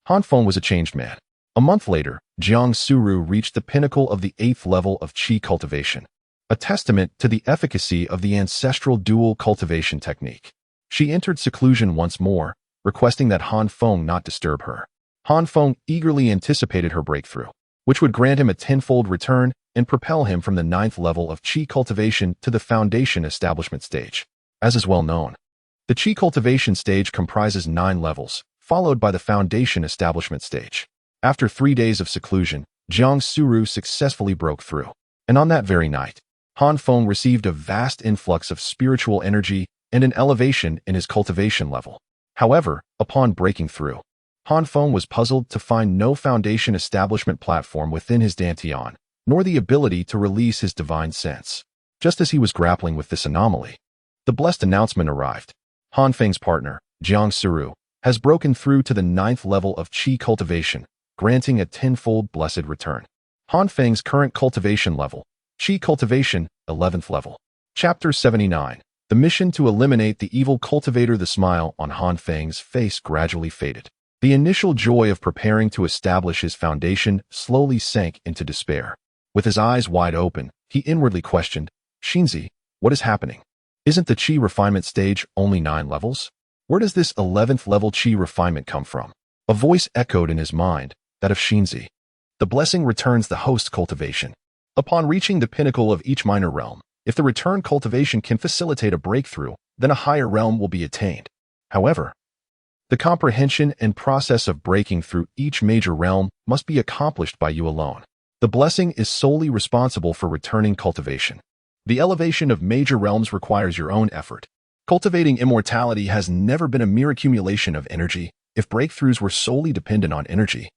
Han Feng was a changed man. A month later, Jiang Suru reached the pinnacle of the 8th level of qi cultivation, a testament to the efficacy of the ancestral dual cultivation technique. She entered seclusion once more, requesting that Han Feng not disturb her. Han Feng eagerly anticipated her breakthrough, which would grant him a tenfold return and propel him from the 9th level of qi cultivation to the foundation establishment stage. As is well known, the qi cultivation stage comprises 9 levels, followed by the foundation establishment stage. After 3 days of seclusion, Jiang Suru successfully broke through, and on that very night, Han Feng received a vast influx of spiritual energy and an elevation in his cultivation level. However, upon breaking through, Han Feng was puzzled to find no foundation establishment platform within his dantian, nor the ability to release his divine sense. Just as he was grappling with this anomaly, the blessed announcement arrived. Han Feng's partner, Jiang Suru, has broken through to the 9th level of qi cultivation, granting a tenfold blessed return. Han Feng's current cultivation level, qi cultivation, 11th level. Chapter 79. The mission to eliminate the evil cultivator. The smile on Han Feng's face gradually faded. The initial joy of preparing to establish his foundation slowly sank into despair. With his eyes wide open, he inwardly questioned, "Xinzi, what is happening? Isn't the qi refinement stage only 9 levels? Where does this 11th level qi refinement come from?" A voice echoed in his mind, that of Xinzi. The blessing returns the host cultivation. Upon reaching the pinnacle of each minor realm, if the return cultivation can facilitate a breakthrough, then a higher realm will be attained. However, the comprehension and process of breaking through each major realm must be accomplished by you alone. The blessing is solely responsible for returning cultivation. The elevation of major realms requires your own effort. Cultivating immortality has never been a mere accumulation of energy. If breakthroughs were solely dependent on energy,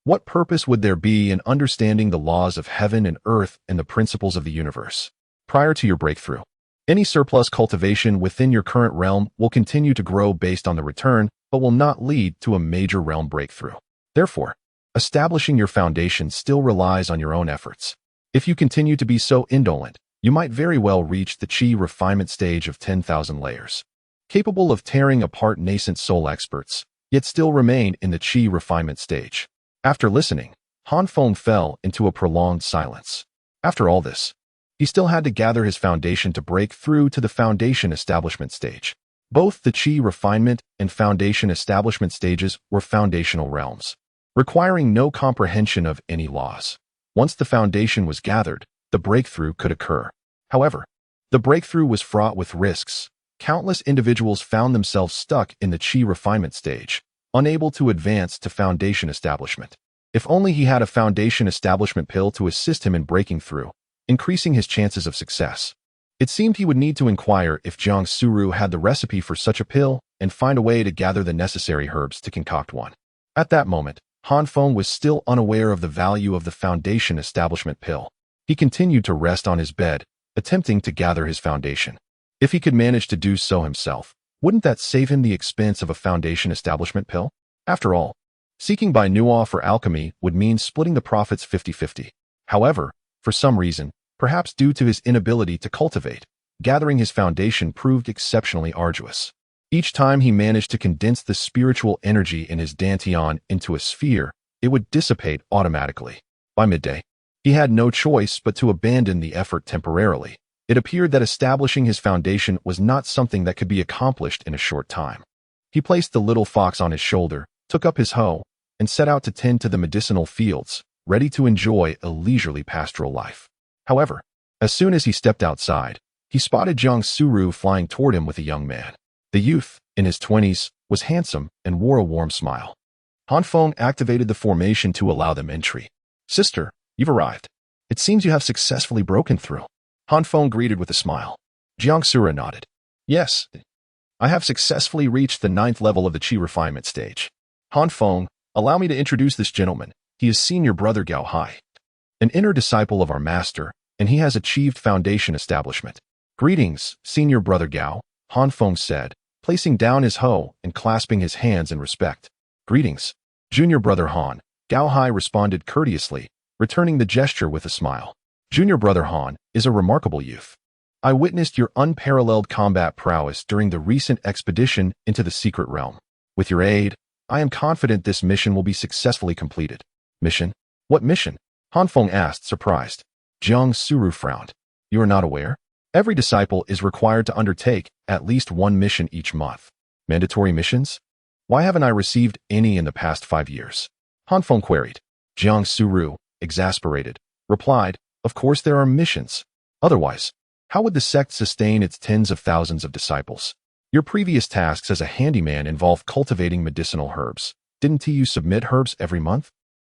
what purpose would there be in understanding the laws of heaven and earth and the principles of the universe? Prior to your breakthrough, any surplus cultivation within your current realm will continue to grow based on the return, but will not lead to a major realm breakthrough. Therefore, establishing your foundation still relies on your own efforts. If you continue to be so indolent, you might very well reach the chi refinement stage of 10,000 layers, capable of tearing apart nascent soul experts, yet still remain in the chi refinement stage. After listening, Feng fell into a prolonged silence. After all this, he still had to gather his foundation to break through to the foundation establishment stage. Both the chi refinement and foundation establishment stages were foundational realms, requiring no comprehension of any laws. Once the foundation was gathered, the breakthrough could occur. However, the breakthrough was fraught with risks. Countless individuals found themselves stuck in the chi refinement stage, unable to advance to foundation establishment. If only he had a foundation establishment pill to assist him in breaking through, increasing his chances of success. It seemed he would need to inquire if Jiang Suru had the recipe for such a pill and find a way to gather the necessary herbs to concoct one. At that moment, Feng was still unaware of the value of the foundation establishment pill. He continued to rest on his bed, attempting to gather his foundation. If he could manage to do so himself, wouldn't that save him the expense of a foundation establishment pill? After all, seeking by Nuwa for alchemy would mean splitting the profits 50-50. However, for some reason, perhaps due to his inability to cultivate, gathering his foundation proved exceptionally arduous. Each time he managed to condense the spiritual energy in his dantian into a sphere, it would dissipate automatically. By midday, he had no choice but to abandon the effort temporarily. It appeared that establishing his foundation was not something that could be accomplished in a short time. He placed the little fox on his shoulder, took up his hoe, and set out to tend to the medicinal fields, ready to enjoy a leisurely pastoral life. However, as soon as he stepped outside, he spotted Jiang Suru flying toward him with a young man. The youth, in his 20s, was handsome and wore a warm smile. Feng activated the formation to allow them entry. "Sister, you've arrived. It seems you have successfully broken through." Feng greeted with a smile. Jiang Suru nodded. "Yes, I have successfully reached the 9th level of the chi refinement stage. Feng, allow me to introduce this gentleman. He is senior brother Gao Hai, an inner disciple of our master, and he has achieved foundation establishment." "Greetings, senior brother Gao," Feng said, placing down his hoe and clasping his hands in respect. "Greetings, junior brother Han," Gao Hai responded courteously, returning the gesture with a smile. "Junior brother Han is a remarkable youth. I witnessed your unparalleled combat prowess during the recent expedition into the secret realm. With your aid, I am confident this mission will be successfully completed." "Mission? What mission?" Feng asked, surprised. Jiang Suru frowned. "You are not aware? Every disciple is required to undertake at least one mission each month. Mandatory missions? Why haven't I received any in the past 5 years?" Feng queried. Jiang Suru, exasperated, replied, "Of course there are missions. Otherwise, how would the sect sustain its tens of thousands of disciples? Your previous tasks as a handyman involved cultivating medicinal herbs. Didn't you submit herbs every month?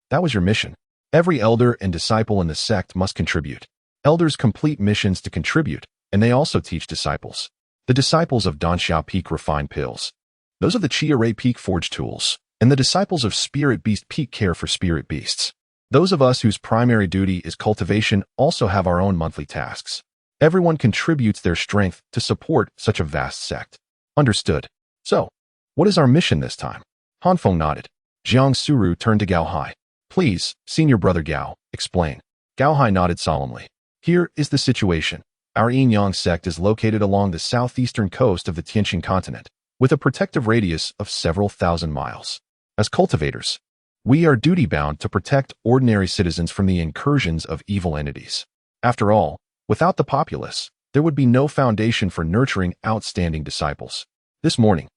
That was your mission. Every elder and disciple in the sect must contribute. Elders complete missions to contribute, and they also teach disciples. The disciples of Danxiao Peak refine pills. Those of the Chi Array Peak forge tools, and the disciples of Spirit Beast Peak care for spirit beasts. Those of us whose primary duty is cultivation also have our own monthly tasks. Everyone contributes their strength to support such a vast sect." "Understood. So, what is our mission this time?" Feng nodded. Jiang Suru turned to Gao Hai. "Please, senior brother Gao, explain." Gao Hai nodded solemnly. "Here is the situation. Our Yin-Yang sect is located along the southeastern coast of the Tianqing continent, with a protective radius of several thousand miles. As cultivators, we are duty-bound to protect ordinary citizens from the incursions of evil entities. After all, without the populace, there would be no foundation for nurturing outstanding disciples. This morning,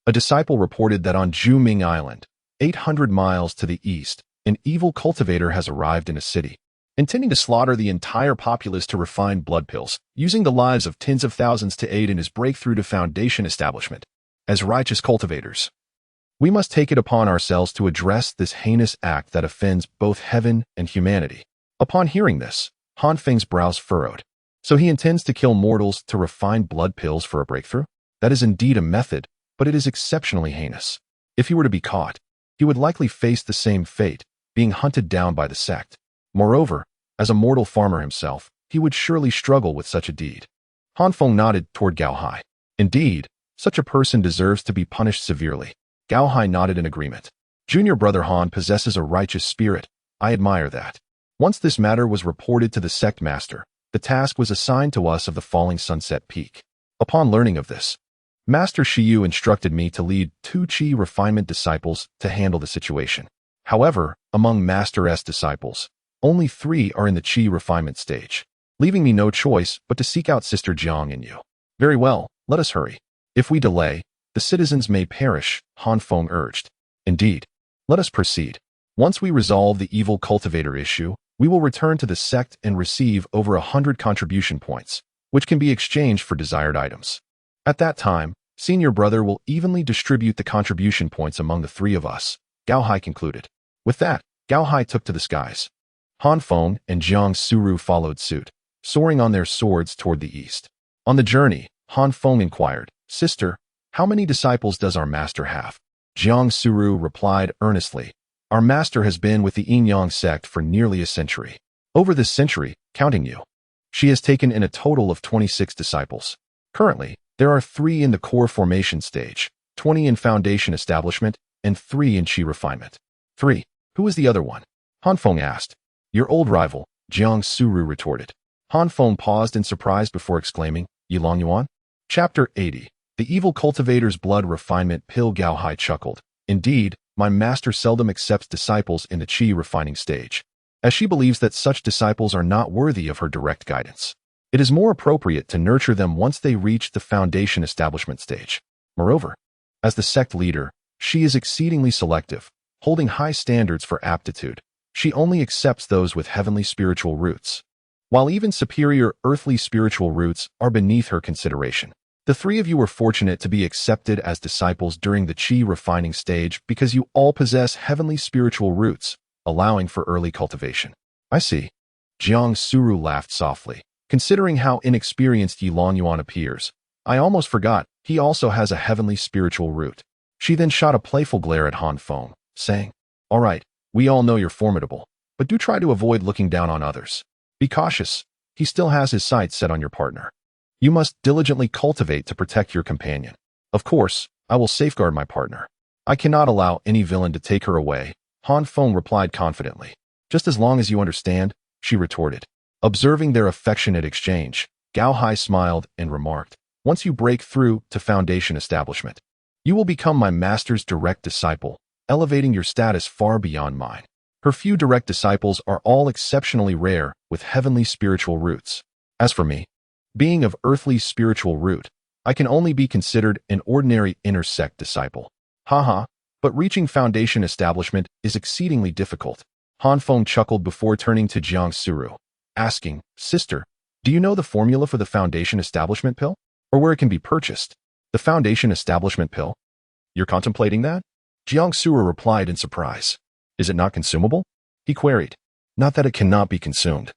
a disciple reported that on Juming Island, 800 miles to the east, an evil cultivator has arrived in a city, intending to slaughter the entire populace to refine blood pills, using the lives of tens of thousands to aid in his breakthrough to Foundation establishment. As righteous cultivators, we must take it upon ourselves to address this heinous act that offends both heaven and humanity. Upon hearing this, Han Feng's brows furrowed. So he intends to kill mortals to refine blood pills for a breakthrough? That is indeed a method, but it is exceptionally heinous. If he were to be caught, he would likely face the same fate, being hunted down by the sect. Moreover, as a mortal farmer himself, he would surely struggle with such a deed. Han Feng nodded toward Gao Hai. Indeed, such a person deserves to be punished severely. Gao Hai nodded in agreement. Junior brother Han possesses a righteous spirit. I admire that. Once this matter was reported to the sect master, the task was assigned to us of the falling sunset peak. Upon learning of this, Master Shiyu instructed me to lead 2 Qi refinement disciples to handle the situation. However, among Master S disciples, only 3 are in the Qi refinement stage, leaving me no choice but to seek out Sister Jiang and you. Very well, let us hurry. If we delay, the citizens may perish, Han Feng urged. Indeed. Let us proceed. Once we resolve the evil cultivator issue, we will return to the sect and receive over 100 contribution points, which can be exchanged for desired items. At that time, senior brother will evenly distribute the contribution points among the 3 of us, Gao Hai concluded. With that, Gao Hai took to the skies. Han Feng and Jiang Suru followed suit, soaring on their swords toward the east. On the journey, Han Feng inquired, Sister, how many disciples does our master have? Jiang Suru replied earnestly, Our master has been with the Yin-Yang sect for nearly a century. Over this century, counting you, she has taken in a total of 26 disciples. Currently, there are 3 in the core formation stage, 20 in foundation establishment, and 3 in Qi refinement. 3. Who is the other one? Han Feng asked. Your old rival, Jiang Suru retorted. Han Feng paused in surprise before exclaiming, Yilong Yuan? Chapter 80. The Evil Cultivator's Blood Refinement Pill. Gao Hai chuckled. Indeed, my master seldom accepts disciples in the Qi refining stage, as she believes that such disciples are not worthy of her direct guidance. It is more appropriate to nurture them once they reach the foundation establishment stage. Moreover, as the sect leader, she is exceedingly selective, holding high standards for aptitude. She only accepts those with heavenly spiritual roots, while even superior earthly spiritual roots are beneath her consideration. The 3 of you were fortunate to be accepted as disciples during the Qi refining stage because you all possess heavenly spiritual roots, allowing for early cultivation. I see. Jiang Suru laughed softly. Considering how inexperienced Yilong Yuan appears, I almost forgot he also has a heavenly spiritual root. She then shot a playful glare at Han Feng, saying, All right, we all know you're formidable, but do try to avoid looking down on others. Be cautious. He still has his sights set on your partner. You must diligently cultivate to protect your companion. Of course, I will safeguard my partner. I cannot allow any villain to take her away, Han Feng replied confidently. Just as long as you understand, she retorted. Observing their affectionate exchange, Gao Hai smiled and remarked, Once you break through to foundation establishment, you will become my master's direct disciple, elevating your status far beyond mine. Her few direct disciples are all exceptionally rare with heavenly spiritual roots. As for me, being of earthly spiritual root, I can only be considered an ordinary inner sect disciple. Haha, but reaching foundation establishment is exceedingly difficult. Han Feng chuckled before turning to Jiang Suru, asking, Sister, do you know the formula for the foundation establishment pill? Or where it can be purchased? The foundation establishment pill? You're contemplating that? Jiang Suru replied in surprise. Is it not consumable? He queried. Not that it cannot be consumed,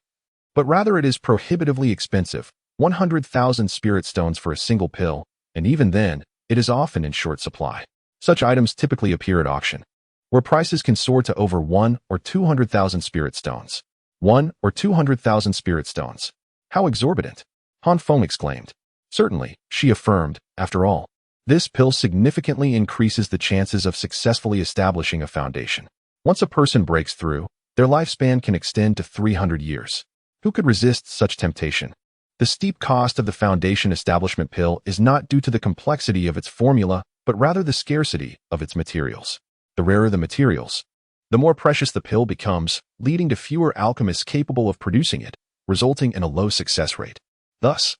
but rather it is prohibitively expensive, 100,000 spirit stones for a single pill, and even then, it is often in short supply. Such items typically appear at auction, where prices can soar to over 1 or 200,000 spirit stones. 1 or 200,000 spirit stones. How exorbitant! Han Feng exclaimed. Certainly, she affirmed, after all, this pill significantly increases the chances of successfully establishing a foundation. Once a person breaks through, their lifespan can extend to 300 years. Who could resist such temptation? The steep cost of the foundation establishment pill is not due to the complexity of its formula, but rather the scarcity of its materials. The rarer the materials, the more precious the pill becomes, leading to fewer alchemists capable of producing it, resulting in a low success rate. Thus,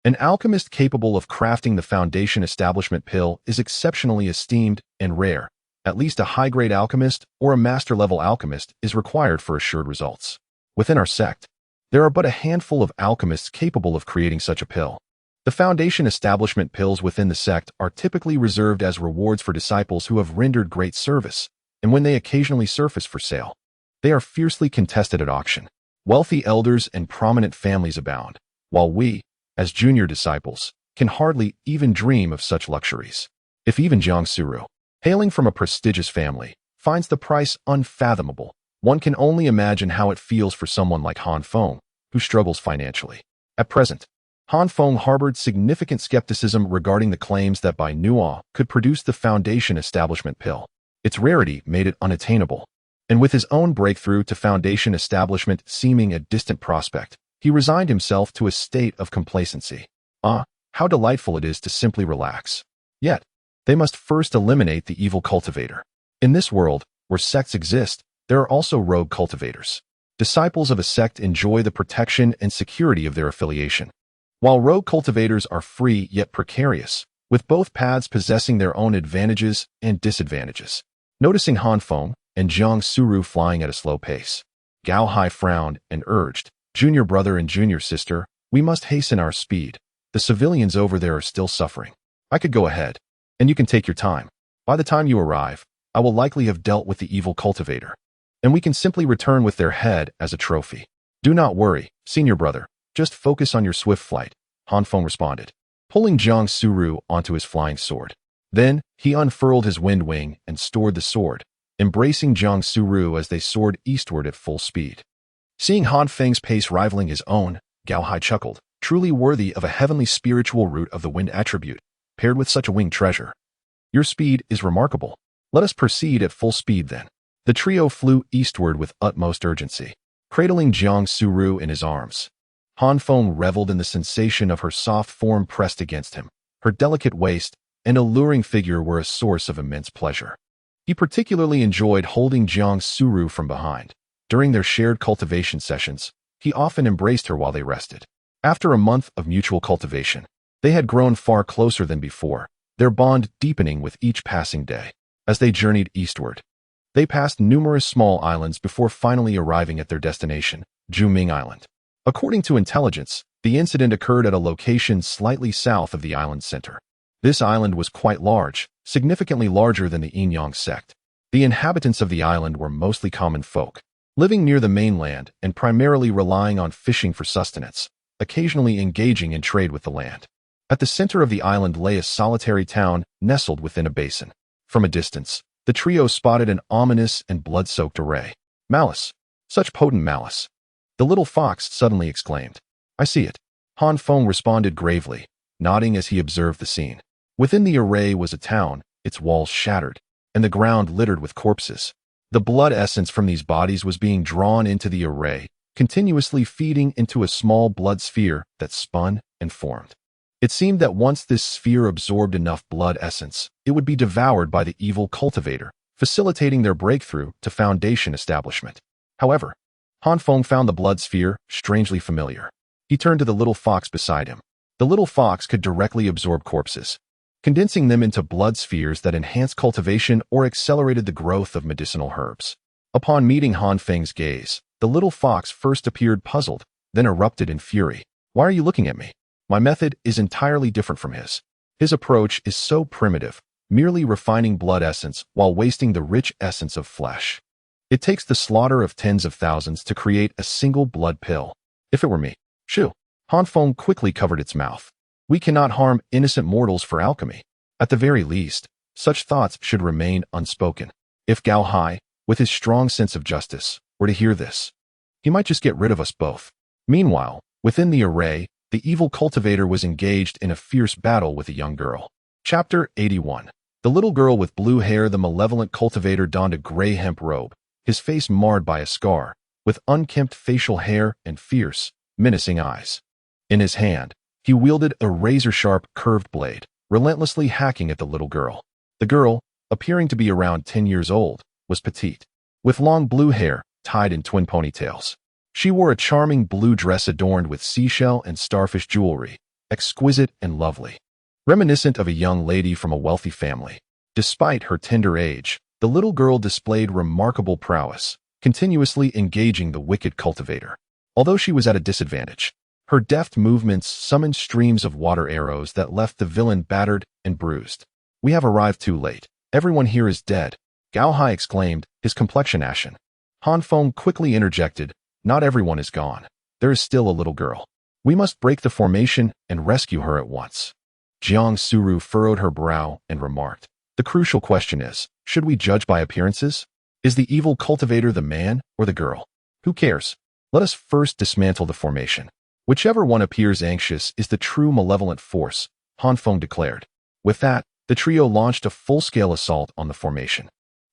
an alchemist capable of crafting the foundation establishment pill is exceptionally esteemed and rare, At least a high-grade alchemist or a master-level alchemist is required for assured results. Within our sect, there are but a handful of alchemists capable of creating such a pill. The foundation establishment pills within the sect are typically reserved as rewards for disciples who have rendered great service, and when they occasionally surface for sale, they are fiercely contested at auction. Wealthy elders and prominent families abound, while we, as junior disciples, can hardly even dream of such luxuries. If even Jiang Suru, hailing from a prestigious family, finds the price unfathomable, one can only imagine how it feels for someone like Han Feng, who struggles financially. At present, Han Feng harbored significant skepticism regarding the claims that Bai Nuo could produce the foundation establishment pill. Its rarity made it unattainable, and with his own breakthrough to foundation establishment seeming a distant prospect, he resigned himself to a state of complacency. How delightful it is to simply relax. Yet, they must first eliminate the evil cultivator. In this world, where sects exist, there are also rogue cultivators. Disciples of a sect enjoy the protection and security of their affiliation, while rogue cultivators are free yet precarious, with both paths possessing their own advantages and disadvantages. Noticing Han Feng and Jiang Suru flying at a slow pace, Gao Hai frowned and urged, "Junior brother and junior sister, we must hasten our speed. The civilians over there are still suffering. I could go ahead, and you can take your time. By the time you arrive, I will likely have dealt with the evil cultivator, and we can simply return with their head as a trophy." "Do not worry, senior brother. Just focus on your swift flight," Han Feng responded, pulling Jiang Suru onto his flying sword. Then, he unfurled his wind wing and stored the sword, embracing Jiang Suru as they soared eastward at full speed. Seeing Han Feng's pace rivaling his own, Gao Hai chuckled, truly worthy of a heavenly spiritual root of the wind attribute, paired with such a winged treasure. "Your speed is remarkable. Let us proceed at full speed then." The trio flew eastward with utmost urgency, cradling Jiang Suru in his arms. Han Feng reveled in the sensation of her soft form pressed against him. Her delicate waist and alluring figure were a source of immense pleasure. He particularly enjoyed holding Jiang Suru from behind. During their shared cultivation sessions, he often embraced her while they rested. After a month of mutual cultivation, they had grown far closer than before, their bond deepening with each passing day. As they journeyed eastward, they passed numerous small islands before finally arriving at their destination, Juming Island. According to intelligence, the incident occurred at a location slightly south of the island center. This island was quite large, significantly larger than the Yin-Yang sect. The inhabitants of the island were mostly common folk, living near the mainland and primarily relying on fishing for sustenance, occasionally engaging in trade with the land. At the center of the island lay a solitary town nestled within a basin. From a distance, the trio spotted an ominous and blood-soaked array. "Malice! Such potent malice!" The little fox suddenly exclaimed. "I see it." Han Feng responded gravely, nodding as he observed the scene. Within the array was a town, its walls shattered, and the ground littered with corpses. The blood essence from these bodies was being drawn into the array, continuously feeding into a small blood sphere that spun and formed. It seemed that once this sphere absorbed enough blood essence, it would be devoured by the evil cultivator, facilitating their breakthrough to foundation establishment. However, Han Feng found the blood sphere strangely familiar. He turned to the little fox beside him. The little fox could directly absorb corpses, condensing them into blood spheres that enhanced cultivation or accelerated the growth of medicinal herbs. Upon meeting Han Feng's gaze, the little fox first appeared puzzled, then erupted in fury. "Why are you looking at me? My method is entirely different from his. His approach is so primitive, merely refining blood essence while wasting the rich essence of flesh. It takes the slaughter of tens of thousands to create a single blood pill. If it were me, shoo." Han Feng quickly covered its mouth. "We cannot harm innocent mortals for alchemy. At the very least, such thoughts should remain unspoken. If Gao Hai, with his strong sense of justice, were to hear this, he might just get rid of us both." Meanwhile, within the array, the evil cultivator was engaged in a fierce battle with a young girl. Chapter 81. The little girl with blue hair. The malevolent cultivator donned a gray hemp robe, his face marred by a scar, with unkempt facial hair and fierce, menacing eyes. In his hand, he wielded a razor-sharp, curved blade, relentlessly hacking at the little girl. The girl, appearing to be around 10 years old, was petite, with long blue hair tied in twin ponytails. She wore a charming blue dress adorned with seashell and starfish jewelry, exquisite and lovely, reminiscent of a young lady from a wealthy family. Despite her tender age, The little girl displayed remarkable prowess, continuously engaging the wicked cultivator. Although she was at a disadvantage, her deft movements summoned streams of water arrows that left the villain battered and bruised. "We have arrived too late. Everyone here is dead," Gao Hai exclaimed, his complexion ashen. Han Feng quickly interjected, "Not everyone is gone. There is still a little girl. We must break the formation and rescue her at once." Jiang Suru furrowed her brow and remarked, "The crucial question is, should we judge by appearances? Is the evil cultivator the man or the girl? Who cares? Let us first dismantle the formation. Whichever one appears anxious is the true malevolent force," Han Feng declared. With that, the trio launched a full-scale assault on the formation.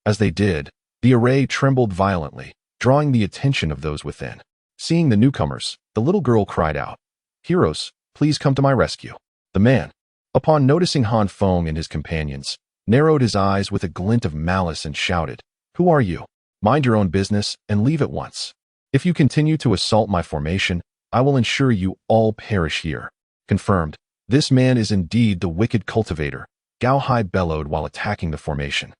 As they did, the array trembled violently, drawing the attention of those within. Seeing the newcomers, the little girl cried out, "Heroes, please come to my rescue." The man, upon noticing Han Feng and his companions, narrowed his eyes with a glint of malice and shouted, "Who are you? Mind your own business and leave at once. If you continue to assault my formation, I will ensure you all perish here." Confirmed, this man is indeed the wicked cultivator, Gao Hai bellowed while attacking the formation.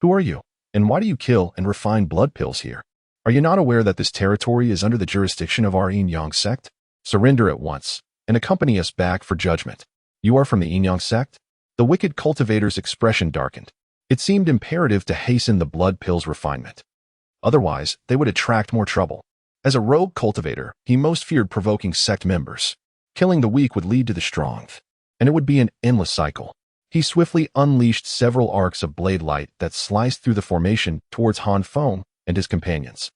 "Who are you? And why do you kill and refine blood pills here? Are you not aware that this territory is under the jurisdiction of our Yin-Yang sect? Surrender at once, and accompany us back for judgment." "You are from the Yin-Yang sect?" The wicked cultivator's expression darkened. It seemed imperative to hasten the blood pills' refinement. Otherwise, they would attract more trouble. As a rogue cultivator, he most feared provoking sect members. Killing the weak would lead to the strong, and it would be an endless cycle. He swiftly unleashed several arcs of blade light that sliced through the formation towards Han Feng and his companions.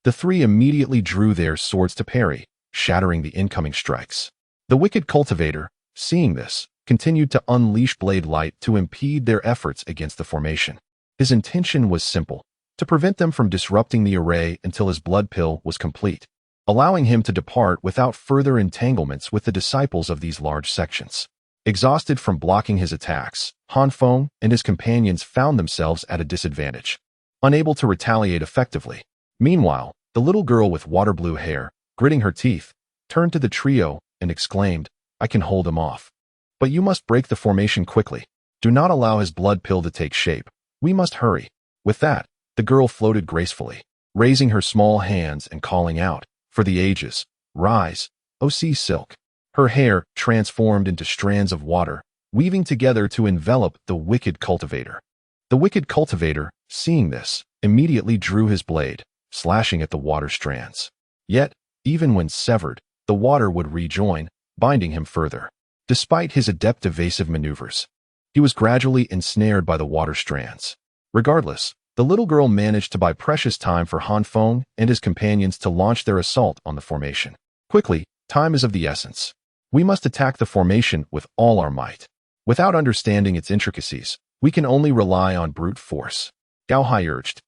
The three immediately drew their swords to parry, shattering the incoming strikes. The wicked cultivator, seeing this, continued to unleash blade light to impede their efforts against the formation. His intention was simple: to prevent them from disrupting the array until his blood pill was complete, allowing him to depart without further entanglements with the disciples of these large sections. Exhausted from blocking his attacks, Han Feng and his companions found themselves at a disadvantage, unable to retaliate effectively. Meanwhile, the little girl with water blue hair, gritting her teeth, turned to the trio and exclaimed, "I can hold him off. But you must break the formation quickly. Do not allow his blood pill to take shape. We must hurry." With that, the girl floated gracefully, raising her small hands and calling out, "For the ages, rise, O sea silk." Her hair transformed into strands of water, weaving together to envelop the wicked cultivator. The wicked cultivator, seeing this, immediately drew his blade, slashing at the water strands. Yet, even when severed, the water would rejoin, binding him further. Despite his adept evasive maneuvers, he was gradually ensnared by the water strands. Regardless, the little girl managed to buy precious time for Han Feng and his companions to launch their assault on the formation. "Quickly, time is of the essence. We must attack the formation with all our might. Without understanding its intricacies, we can only rely on brute force," Gao Hai urged,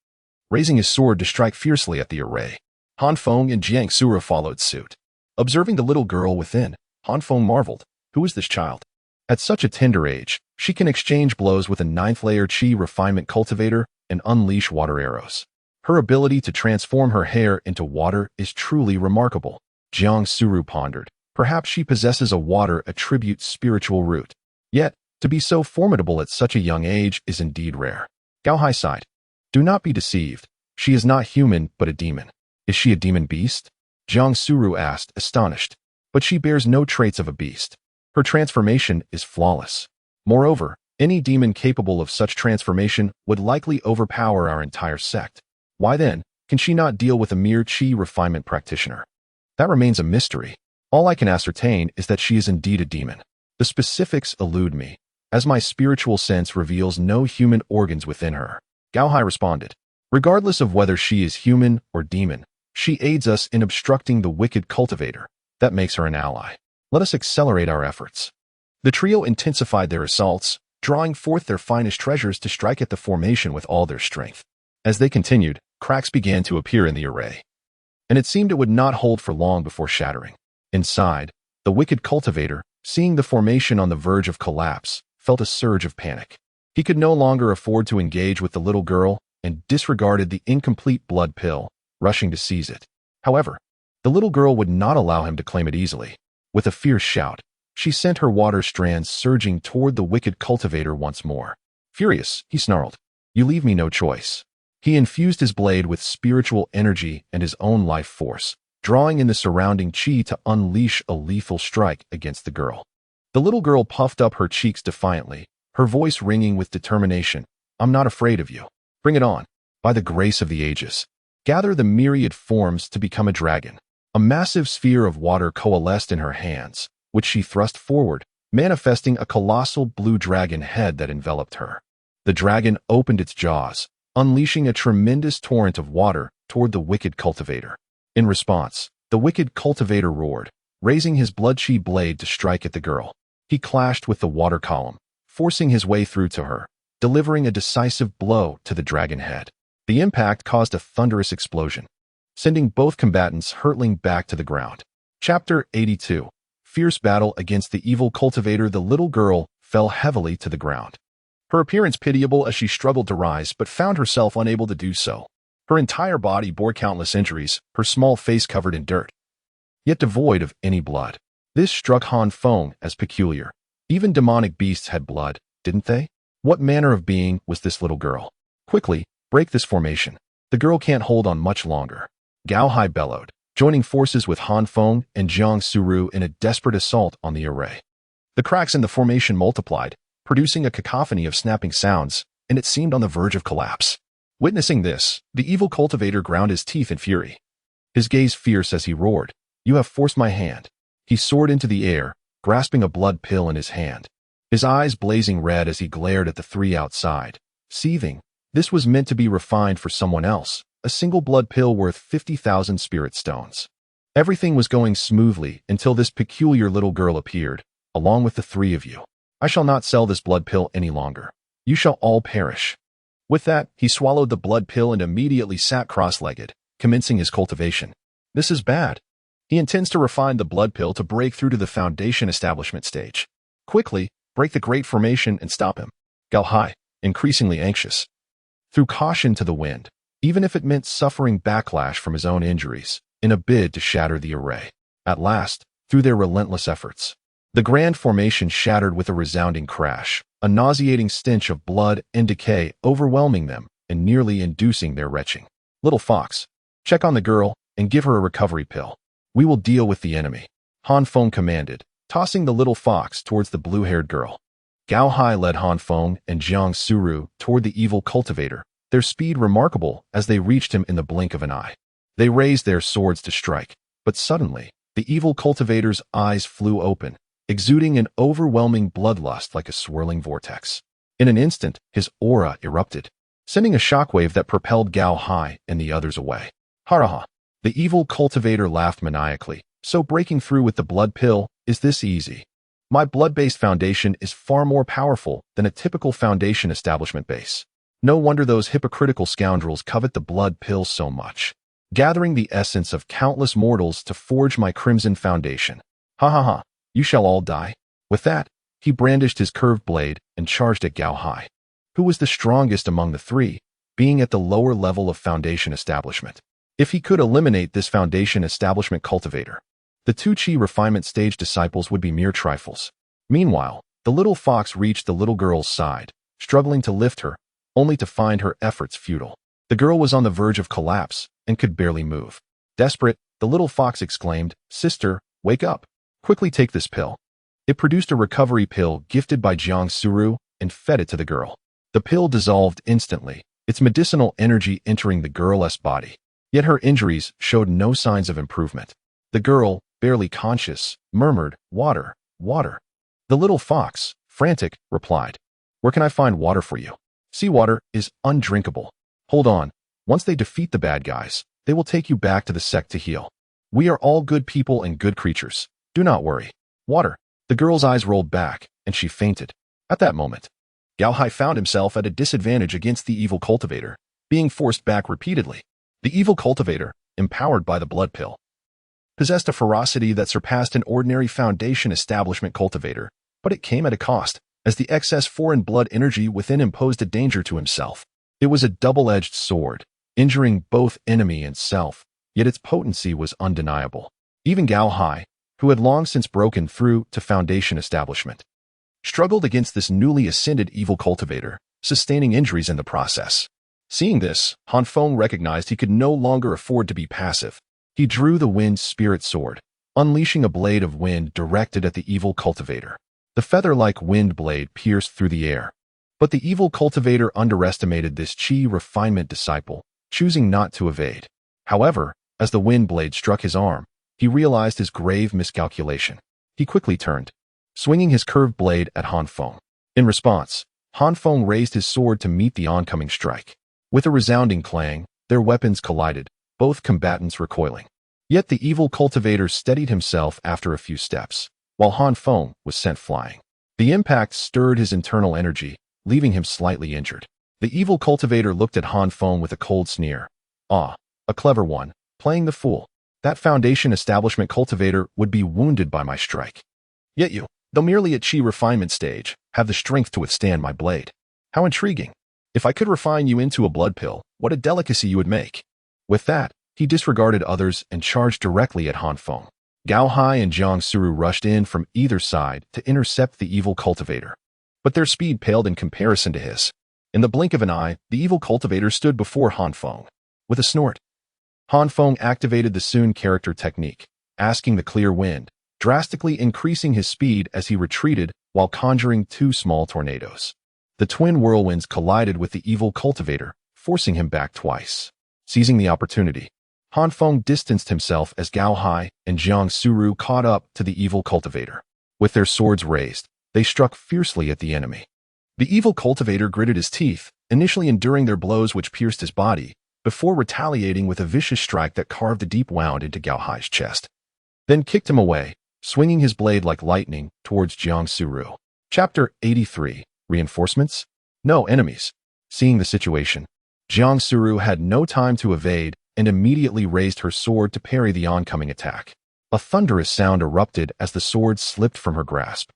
raising his sword to strike fiercely at the array. Han Feng and Jiang Sura followed suit. Observing the little girl within, Han Feng marveled, "Who is this child? At such a tender age, she can exchange blows with a ninth-layer Qi refinement cultivator and unleash water arrows. Her ability to transform her hair into water is truly remarkable." Jiang Suru pondered. Perhaps she possesses a water attribute spiritual root. Yet, to be so formidable at such a young age is indeed rare. Gao Hai sighed. "Do not be deceived. She is not human, but a demon." "Is she a demon beast?" Jiang Suru asked, astonished. "But she bears no traits of a beast. Her transformation is flawless. Moreover, any demon capable of such transformation would likely overpower our entire sect. Why then, can she not deal with a mere Qi refinement practitioner? That remains a mystery. All I can ascertain is that she is indeed a demon. The specifics elude me, as my spiritual sense reveals no human organs within her." Gao Hai responded, "Regardless of whether she is human or demon, she aids us in obstructing the wicked cultivator. That makes her an ally. Let us accelerate our efforts." The trio intensified their assaults, drawing forth their finest treasures to strike at the formation with all their strength. As they continued, cracks began to appear in the array, and it seemed it would not hold for long before shattering. Inside, the wicked cultivator, seeing the formation on the verge of collapse, felt a surge of panic. He could no longer afford to engage with the little girl and disregarded the incomplete blood pill, rushing to seize it. However, the little girl would not allow him to claim it easily. With a fierce shout, she sent her water strands surging toward the wicked cultivator once more. Furious, he snarled, You leave me no choice. He infused his blade with spiritual energy and his own life force, drawing in the surrounding chi to unleash a lethal strike against the girl. The little girl puffed up her cheeks defiantly, her voice ringing with determination. I'm not afraid of you. Bring it on. By the grace of the ages. Gather the myriad forms to become a dragon. A massive sphere of water coalesced in her hands, which she thrust forward, manifesting a colossal blue dragon head that enveloped her. The dragon opened its jaws, unleashing a tremendous torrent of water toward the wicked cultivator. In response, the wicked cultivator roared, raising his blood-chi blade to strike at the girl. He clashed with the water column, forcing his way through to her, delivering a decisive blow to the dragon head. The impact caused a thunderous explosion, sending both combatants hurtling back to the ground. Chapter 82. Fierce battle against the evil cultivator. The little girl fell heavily to the ground. Her appearance pitiable as she struggled to rise but found herself unable to do so. Her entire body bore countless injuries, her small face covered in dirt, yet devoid of any blood. This struck Feng as peculiar. Even demonic beasts had blood, didn't they? What manner of being was this little girl? Quickly, break this formation. The girl can't hold on much longer. Gao Hai bellowed, joining forces with Feng and Jiang Suru in a desperate assault on the array. The cracks in the formation multiplied, producing a cacophony of snapping sounds, and it seemed on the verge of collapse. Witnessing this, the evil cultivator ground his teeth in fury. His gaze fierce as he roared, "You have forced my hand." He soared into the air, grasping a blood pill in his hand. His eyes blazing red as he glared at the three outside. Seething, this was meant to be refined for someone else, a single blood pill worth 50,000 spirit stones. Everything was going smoothly until this peculiar little girl appeared, along with the three of you. I shall not sell this blood pill any longer. You shall all perish. With that, he swallowed the blood pill and immediately sat cross-legged, commencing his cultivation. This is bad. He intends to refine the blood pill to break through to the foundation establishment stage. Quickly, break the great formation and stop him. Gao Hai, increasingly anxious, threw caution to the wind, even if it meant suffering backlash from his own injuries, in a bid to shatter the array. At last, through their relentless efforts, the grand formation shattered with a resounding crash, a nauseating stench of blood and decay overwhelming them and nearly inducing their retching. Little fox, check on the girl and give her a recovery pill. We will deal with the enemy. Feng commanded, tossing the little fox towards the blue-haired girl. Gao Hai led Feng and Jiang Suru toward the evil cultivator, their speed remarkable as they reached him in the blink of an eye. They raised their swords to strike, but suddenly, the evil cultivator's eyes flew open, exuding an overwhelming bloodlust like a swirling vortex. In an instant, his aura erupted, sending a shockwave that propelled Gao Hai and the others away. Haraha! The evil cultivator laughed maniacally. So breaking through with the blood pill, is this easy? My blood-based foundation is far more powerful than a typical foundation establishment base. No wonder those hypocritical scoundrels covet the blood pill so much. Gathering the essence of countless mortals to forge my crimson foundation. Ha ha ha. You shall all die. With that, he brandished his curved blade and charged at Gao Hai, who was the strongest among the three, being at the lower level of foundation establishment. If he could eliminate this foundation establishment cultivator, the two chi refinement stage disciples would be mere trifles. Meanwhile, the little fox reached the little girl's side, struggling to lift her, only to find her efforts futile. The girl was on the verge of collapse and could barely move. Desperate, the little fox exclaimed, "Sister, wake up. Quickly take this pill." It produced a recovery pill gifted by Jiang Suru and fed it to the girl. The pill dissolved instantly, its medicinal energy entering the girl's body. Yet her injuries showed no signs of improvement. The girl, barely conscious, murmured, "Water, water." The little fox, frantic, replied, "Where can I find water for you? Seawater is undrinkable. Hold on. Once they defeat the bad guys, they will take you back to the sect to heal. We are all good people and good creatures. Do not worry. Water." The girl's eyes rolled back, and she fainted. At that moment, Gao Hai found himself at a disadvantage against the evil cultivator, being forced back repeatedly. The evil cultivator, empowered by the blood pill, possessed a ferocity that surpassed an ordinary foundation establishment cultivator, but it came at a cost, as the excess foreign blood energy within imposed a danger to himself. It was a double-edged sword, injuring both enemy and self, yet its potency was undeniable. Even Gao Hai, who had long since broken through to foundation establishment, struggled against this newly ascended evil cultivator, sustaining injuries in the process. Seeing this, Han Feng recognized he could no longer afford to be passive. He drew the wind spirit sword, unleashing a blade of wind directed at the evil cultivator. The feather-like wind blade pierced through the air. But the evil cultivator underestimated this chi refinement disciple, choosing not to evade. However, as the wind blade struck his arm, he realized his grave miscalculation. He quickly turned, swinging his curved blade at Han Feng. In response, Han Feng raised his sword to meet the oncoming strike. With a resounding clang, their weapons collided, both combatants recoiling. Yet the evil cultivator steadied himself after a few steps, while Han Feng was sent flying. The impact stirred his internal energy, leaving him slightly injured. The evil cultivator looked at Han Feng with a cold sneer. Ah, a clever one, playing the fool. That foundation establishment cultivator would be wounded by my strike. Yet you, though merely at chi refinement stage, have the strength to withstand my blade. How intriguing. If I could refine you into a blood pill, what a delicacy you would make. With that, he disregarded others and charged directly at Han Feng. Gao Hai and Jiang Suru rushed in from either side to intercept the evil cultivator. But their speed paled in comparison to his. In the blink of an eye, the evil cultivator stood before Han Feng. With a snort, Han Feng activated the Sun character technique, asking the clear wind, drastically increasing his speed as he retreated while conjuring two small tornadoes. The twin whirlwinds collided with the evil cultivator, forcing him back twice. Seizing the opportunity, Han Feng distanced himself as Gao Hai and Jiang Suru caught up to the evil cultivator. With their swords raised, they struck fiercely at the enemy. The evil cultivator gritted his teeth, initially enduring their blows which pierced his body, before retaliating with a vicious strike that carved a deep wound into Gao Hai's chest. Then kicked him away, swinging his blade like lightning towards Jiang Suru. Chapter 83. Reinforcements? No enemies. Seeing the situation, Jiang Suru had no time to evade and immediately raised her sword to parry the oncoming attack. A thunderous sound erupted as the sword slipped from her grasp.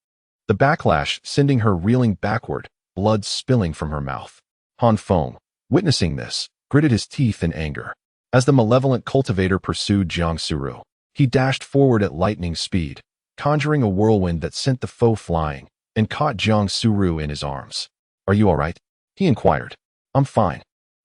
The backlash sending her reeling backward, blood spilling from her mouth. Han Feng, witnessing this, gritted his teeth in anger. As the malevolent cultivator pursued Jiang Suru, he dashed forward at lightning speed, conjuring a whirlwind that sent the foe flying, and caught Jiang Suru in his arms. Are you all right? He inquired. I'm fine.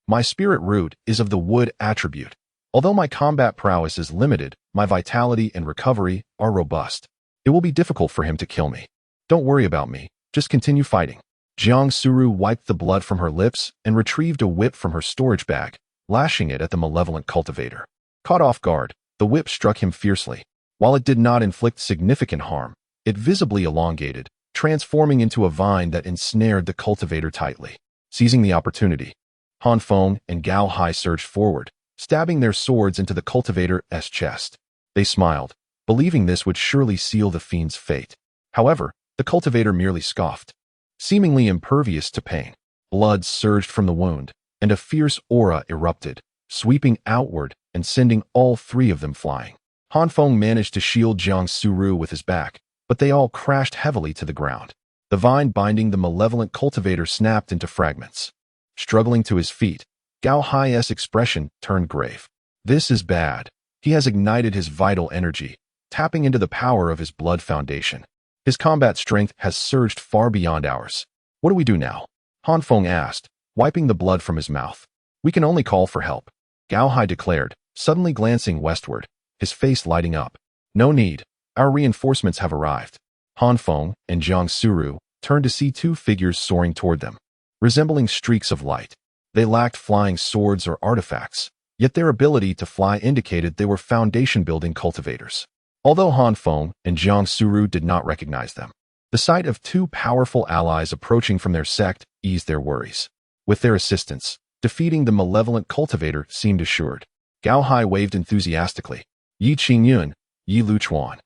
My spirit root is of the wood attribute. Although my combat prowess is limited, my vitality and recovery are robust. It will be difficult for him to kill me. Don't worry about me. Just continue fighting. Jiang Suru wiped the blood from her lips and retrieved a whip from her storage bag, lashing it at the malevolent cultivator. Caught off guard, the whip struck him fiercely. While it did not inflict significant harm, it visibly elongated, transforming into a vine that ensnared the cultivator tightly. Seizing the opportunity, Han Feng and Gao Hai surged forward, stabbing their swords into the cultivator's chest. They smiled, believing this would surely seal the fiend's fate. However, the cultivator merely scoffed. Seemingly impervious to pain, blood surged from the wound, and a fierce aura erupted, sweeping outward and sending all three of them flying. Han Feng managed to shield Jiang Suru with his back, but they all crashed heavily to the ground. The vine binding the malevolent cultivator snapped into fragments. Struggling to his feet, Gao Hai's expression turned grave. This is bad. He has ignited his vital energy, tapping into the power of his blood foundation. His combat strength has surged far beyond ours. What do we do now? Han Feng asked, wiping the blood from his mouth. We can only call for help, Gao Hai declared, suddenly glancing westward, his face lighting up. No need. Our reinforcements have arrived. Han Feng and Jiang Suru turned to see two figures soaring toward them, resembling streaks of light. They lacked flying swords or artifacts, yet their ability to fly indicated they were foundation-building cultivators. Although Han Feng and Jiang Suru did not recognize them, the sight of two powerful allies approaching from their sect eased their worries. With their assistance, defeating the malevolent cultivator seemed assured. Gao Hai waved enthusiastically. Yi Qingyun, Yi Luchuan.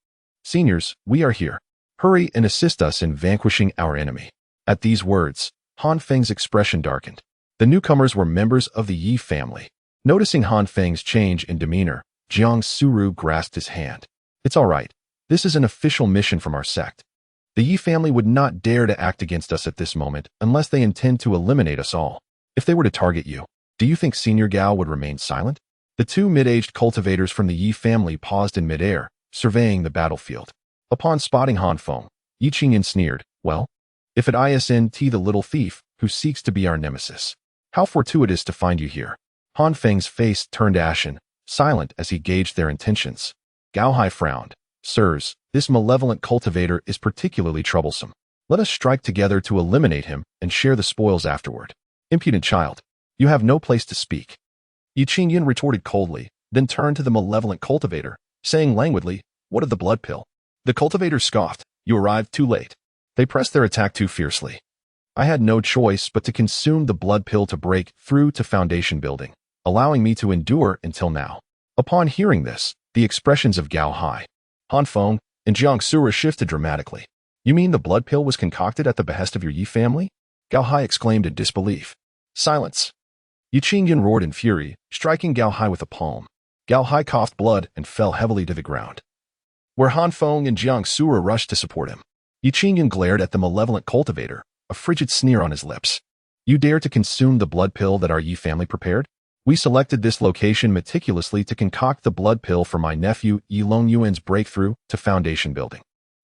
Seniors, we are here. Hurry and assist us in vanquishing our enemy. At these words, Han Feng's expression darkened. The newcomers were members of the Yi family. Noticing Han Feng's change in demeanor, Jiang Suru grasped his hand. It's all right. This is an official mission from our sect. The Yi family would not dare to act against us at this moment unless they intend to eliminate us all. If they were to target you, do you think Senior Gao would remain silent? The two mid-aged cultivators from the Yi family paused in midair, surveying the battlefield. Upon spotting Han Feng, Yi Qingyan sneered, well, if at ISNT the little thief, who seeks to be our nemesis. How fortuitous to find you here. Han Feng's face turned ashen, silent as he gauged their intentions. Gao Hai frowned. Sirs, this malevolent cultivator is particularly troublesome. Let us strike together to eliminate him and share the spoils afterward. Impudent child, you have no place to speak. Yi Qingyan retorted coldly, then turned to the malevolent cultivator, saying languidly, what of the blood pill? The cultivator scoffed, you arrived too late. They pressed their attack too fiercely. I had no choice but to consume the blood pill to break through to foundation building, allowing me to endure until now. Upon hearing this, the expressions of Gao Hai, Han Feng, and Jiang Sura shifted dramatically. You mean the blood pill was concocted at the behest of your Yi family? Gao Hai exclaimed in disbelief. Silence. Yi Qingyan roared in fury, striking Gao Hai with a palm. Gao Hai coughed blood and fell heavily to the ground, where Han Feng and Jiang Sura rushed to support him. Yi Qingyan glared at the malevolent cultivator, a frigid sneer on his lips. You dare to consume the blood pill that our Yi family prepared? We selected this location meticulously to concoct the blood pill for my nephew Yi Longyuan's breakthrough to foundation building.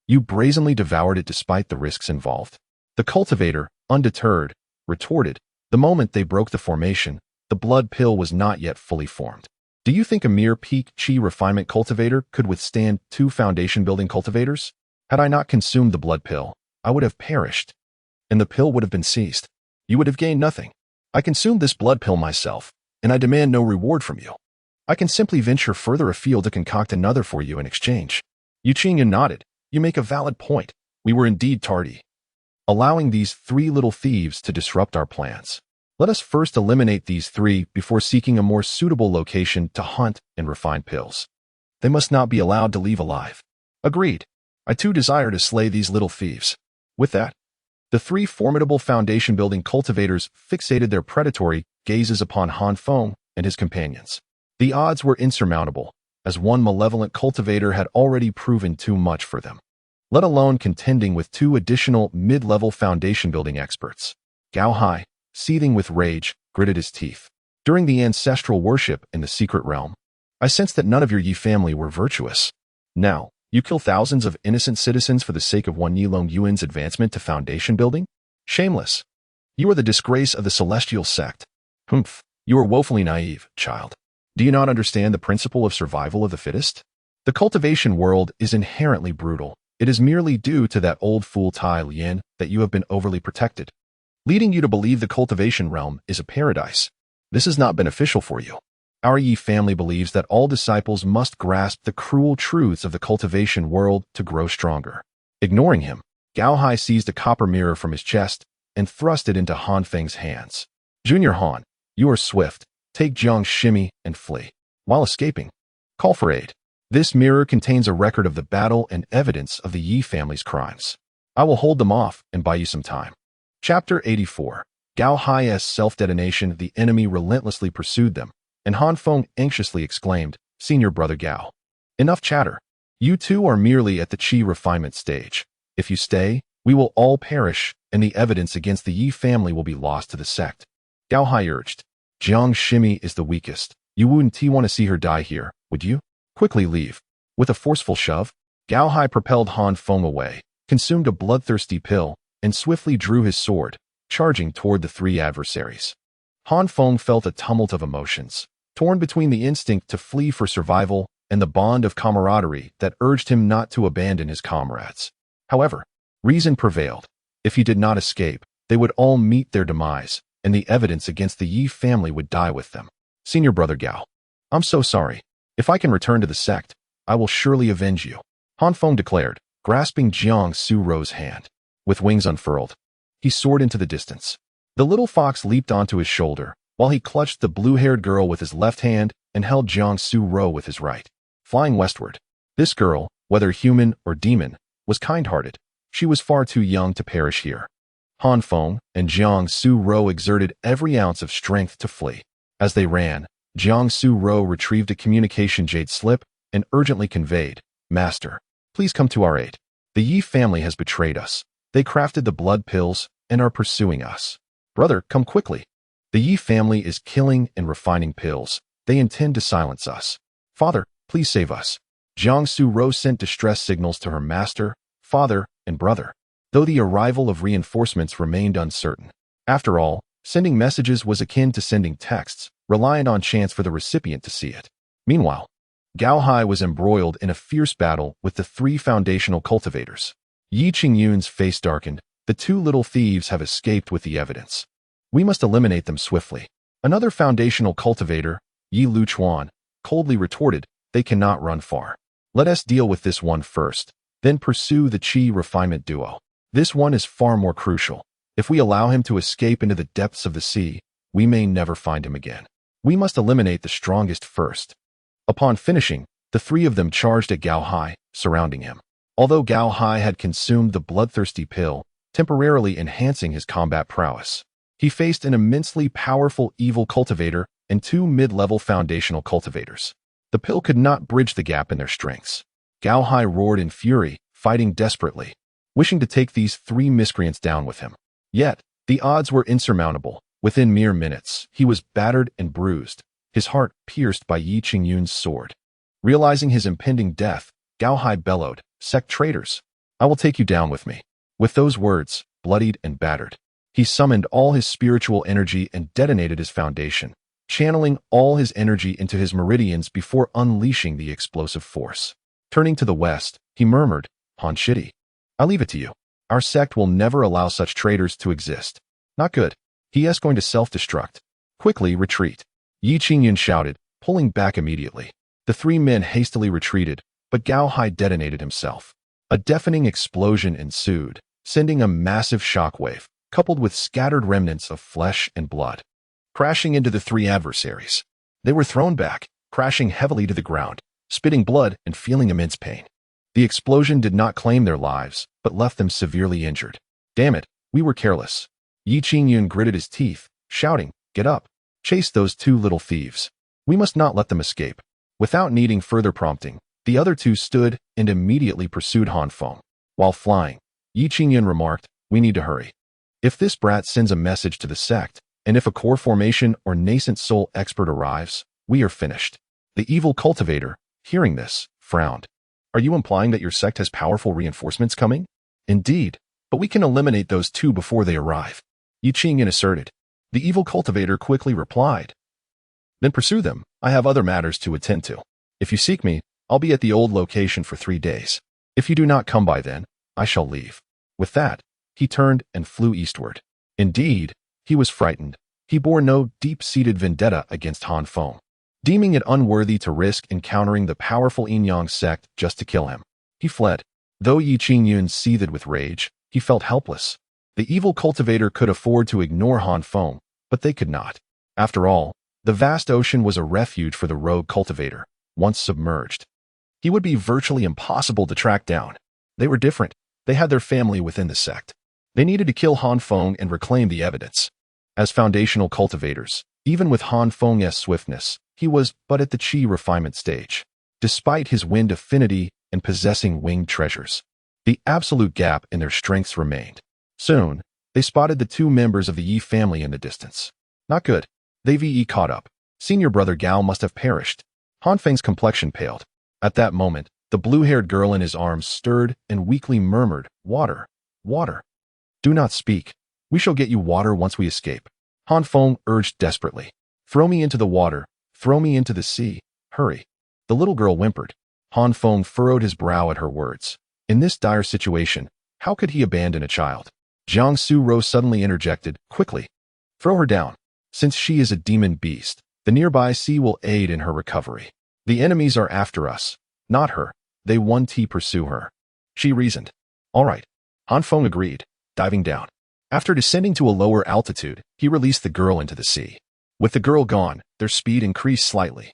You brazenly devoured it despite the risks involved. The cultivator, undeterred, retorted, the moment they broke the formation, the blood pill was not yet fully formed. Do you think a mere peak chi refinement cultivator could withstand 2 foundation building cultivators? Had I not consumed the blood pill, I would have perished, and the pill would have been seized. You would have gained nothing. I consumed this blood pill myself, and I demand no reward from you. I can simply venture further afield to concoct another for you in exchange. Yi Qingyan nodded. You make a valid point. We were indeed tardy, allowing these 3 little thieves to disrupt our plans. Let us first eliminate these 3 before seeking a more suitable location to hunt and refine pills. They must not be allowed to leave alive. Agreed. I too desire to slay these little thieves. With that, the 3 formidable foundation-building cultivators fixated their predatory gazes upon Han Feng and his companions. The odds were insurmountable, as one malevolent cultivator had already proven too much for them, let alone contending with 2 additional mid-level foundation-building experts. Gao Hai, seething with rage, gritted his teeth. During the ancestral worship in the secret realm, I sensed that none of your Yi family were virtuous. Now, you kill thousands of innocent citizens for the sake of one Yi Longyuan's advancement to foundation building? Shameless. You are the disgrace of the celestial sect. Humph, you are woefully naive, child. Do you not understand the principle of survival of the fittest? The cultivation world is inherently brutal. It is merely due to that old fool Tai Lian that you have been overly protected, leading you to believe the cultivation realm is a paradise. This is not beneficial for you. Our Yi family believes that all disciples must grasp the cruel truths of the cultivation world to grow stronger. Ignoring him, Gao Hai seized a copper mirror from his chest and thrust it into Han Feng's hands. Junior Han, you are swift. Take Jiang's shimmy and flee. While escaping, call for aid. This mirror contains a record of the battle and evidence of the Yi family's crimes. I will hold them off and buy you some time. Chapter 84. Gao Hai's self-detonation. The enemy relentlessly pursued them, and Han Feng anxiously exclaimed, Senior Brother Gao, enough chatter. You two are merely at the chi refinement stage. If you stay, we will all perish, and the evidence against the Yi family will be lost to the sect. Gao Hai urged. Jiang's shimmy is the weakest. You wouldn't want to see her die here, would you? Quickly leave. With a forceful shove, Gao Hai propelled Han Feng away, consumed a bloodthirsty pill, and swiftly drew his sword, charging toward the 3 adversaries. Han Feng felt a tumult of emotions, torn between the instinct to flee for survival and the bond of camaraderie that urged him not to abandon his comrades. However, reason prevailed. If he did not escape, they would all meet their demise, and the evidence against the Yi family would die with them. Senior Brother Gao, I'm so sorry. If I can return to the sect, I will surely avenge you, Han Feng declared, grasping Jiang Suro's hand. With wings unfurled, he soared into the distance. The little fox leaped onto his shoulder, while he clutched the blue-haired girl with his left hand and held Jiang Suro with his right. Flying westward, this girl, whether human or demon, was kind-hearted. She was far too young to perish here. Han Feng and Jiang Suro exerted every ounce of strength to flee. As they ran, Jiang Suro retrieved a communication jade slip and urgently conveyed, Master, please come to our aid. The Yi family has betrayed us. They crafted the blood pills and are pursuing us. Brother, come quickly. The Yi family is killing and refining pills. They intend to silence us. Father, please save us. Jiang Suro sent distress signals to her master, father, and brother, though the arrival of reinforcements remained uncertain. After all, sending messages was akin to sending texts, reliant on chance for the recipient to see it. Meanwhile, Gao Hai was embroiled in a fierce battle with the three foundational cultivators. Yi Qingyun's face darkened. The two little thieves have escaped with the evidence. We must eliminate them swiftly. Another foundational cultivator, Yi Luchuan, coldly retorted, they cannot run far. Let us deal with this one first, then pursue the Qi refinement duo. This one is far more crucial. If we allow him to escape into the depths of the sea, we may never find him again. We must eliminate the strongest first. Upon finishing, the three of them charged at Gao Hai, surrounding him. Although Gao Hai had consumed the bloodthirsty pill, temporarily enhancing his combat prowess, he faced an immensely powerful evil cultivator and two mid-level foundational cultivators. The pill could not bridge the gap in their strengths. Gao Hai roared in fury, fighting desperately, wishing to take these three miscreants down with him. Yet, the odds were insurmountable. Within mere minutes, he was battered and bruised, his heart pierced by Yi Qingyun's sword. Realizing his impending death, Gao Hai bellowed, "Sect traitors! I will take you down with me." With those words, bloodied and battered, he summoned all his spiritual energy and detonated his foundation, channeling all his energy into his meridians before unleashing the explosive force. Turning to the west, he murmured, "Han Shidi, I leave it to you. Our sect will never allow such traitors to exist. Not good. He is going to self-destruct. Quickly retreat." Yi Qingyun shouted, pulling back immediately. The three men hastily retreated, but Gao Hai detonated himself. A deafening explosion ensued, sending a massive shockwave, coupled with scattered remnants of flesh and blood, crashing into the three adversaries. They were thrown back, crashing heavily to the ground, spitting blood and feeling immense pain. The explosion did not claim their lives, but left them severely injured. "Damn it, we were careless." Yi Qingyun gritted his teeth, shouting, "Get up. Chase those two little thieves. We must not let them escape." Without needing further prompting, the other two stood and immediately pursued Han Feng. While flying, Yi Qingyun remarked, "We need to hurry. If this brat sends a message to the sect, and if a core formation or nascent soul expert arrives, we are finished." The evil cultivator, hearing this, frowned. "Are you implying that your sect has powerful reinforcements coming?" "Indeed, but we can eliminate those two before they arrive," Yi Qingyun asserted. The evil cultivator quickly replied, "Then pursue them. I have other matters to attend to. If you seek me, I'll be at the old location for 3 days. If you do not come by then, I shall leave." With that, he turned and flew eastward. Indeed, he was frightened. He bore no deep-seated vendetta against Han Feng, deeming it unworthy to risk encountering the powerful Yin-Yang sect just to kill him. He fled. Though Yi Qingyun seethed with rage, he felt helpless. The evil cultivator could afford to ignore Han Feng, but they could not. After all, the vast ocean was a refuge for the rogue cultivator. Once submerged, he would be virtually impossible to track down. They were different. They had their family within the sect. They needed to kill Han Feng and reclaim the evidence. As foundational cultivators, even with Han Feng's swiftness, he was but at the Qi refinement stage. Despite his wind affinity and possessing winged treasures, the absolute gap in their strengths remained. Soon, they spotted the two members of the Yi family in the distance. Not good. They caught up. Senior brother Gao must have perished. Han Feng's complexion paled. At that moment, the blue-haired girl in his arms stirred and weakly murmured, "Water, water. Do not speak. We shall get you water once we escape." Han Feng urged desperately, "Throw me into the water. Throw me into the sea. Hurry." The little girl whimpered. Han Feng furrowed his brow at her words. In this dire situation, how could he abandon a child? Jiang Su-ro suddenly interjected, "Quickly, throw her down. Since she is a demon beast, the nearby sea will aid in her recovery. The enemies are after us, not her. They want to pursue her," she reasoned. "All right." Han Feng agreed, diving down. After descending to a lower altitude, he released the girl into the sea. With the girl gone, their speed increased slightly.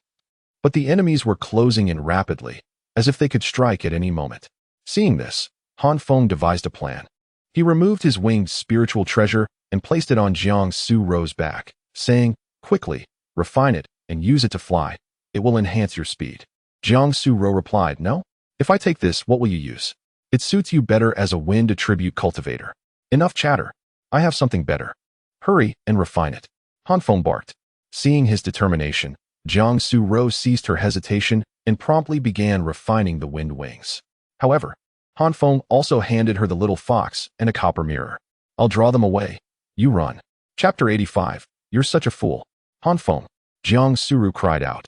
But the enemies were closing in rapidly, as if they could strike at any moment. Seeing this, Han Feng devised a plan. He removed his winged spiritual treasure and placed it on Jiang Su-ro's back, saying, "Quickly, refine it and use it to fly. It will enhance your speed." Jiang Su-ro replied, "No? If I take this, what will you use? It suits you better as a wind attribute cultivator. Enough chatter. I have something better. Hurry and refine it." Han Feng barked. Seeing his determination, Jiang Su-ro ceased her hesitation and promptly began refining the wind wings. However, Han Feng also handed her the little fox and a copper mirror. "I'll draw them away. You run." Chapter 85. You're such a fool. Han Feng. Jiang Suru cried out,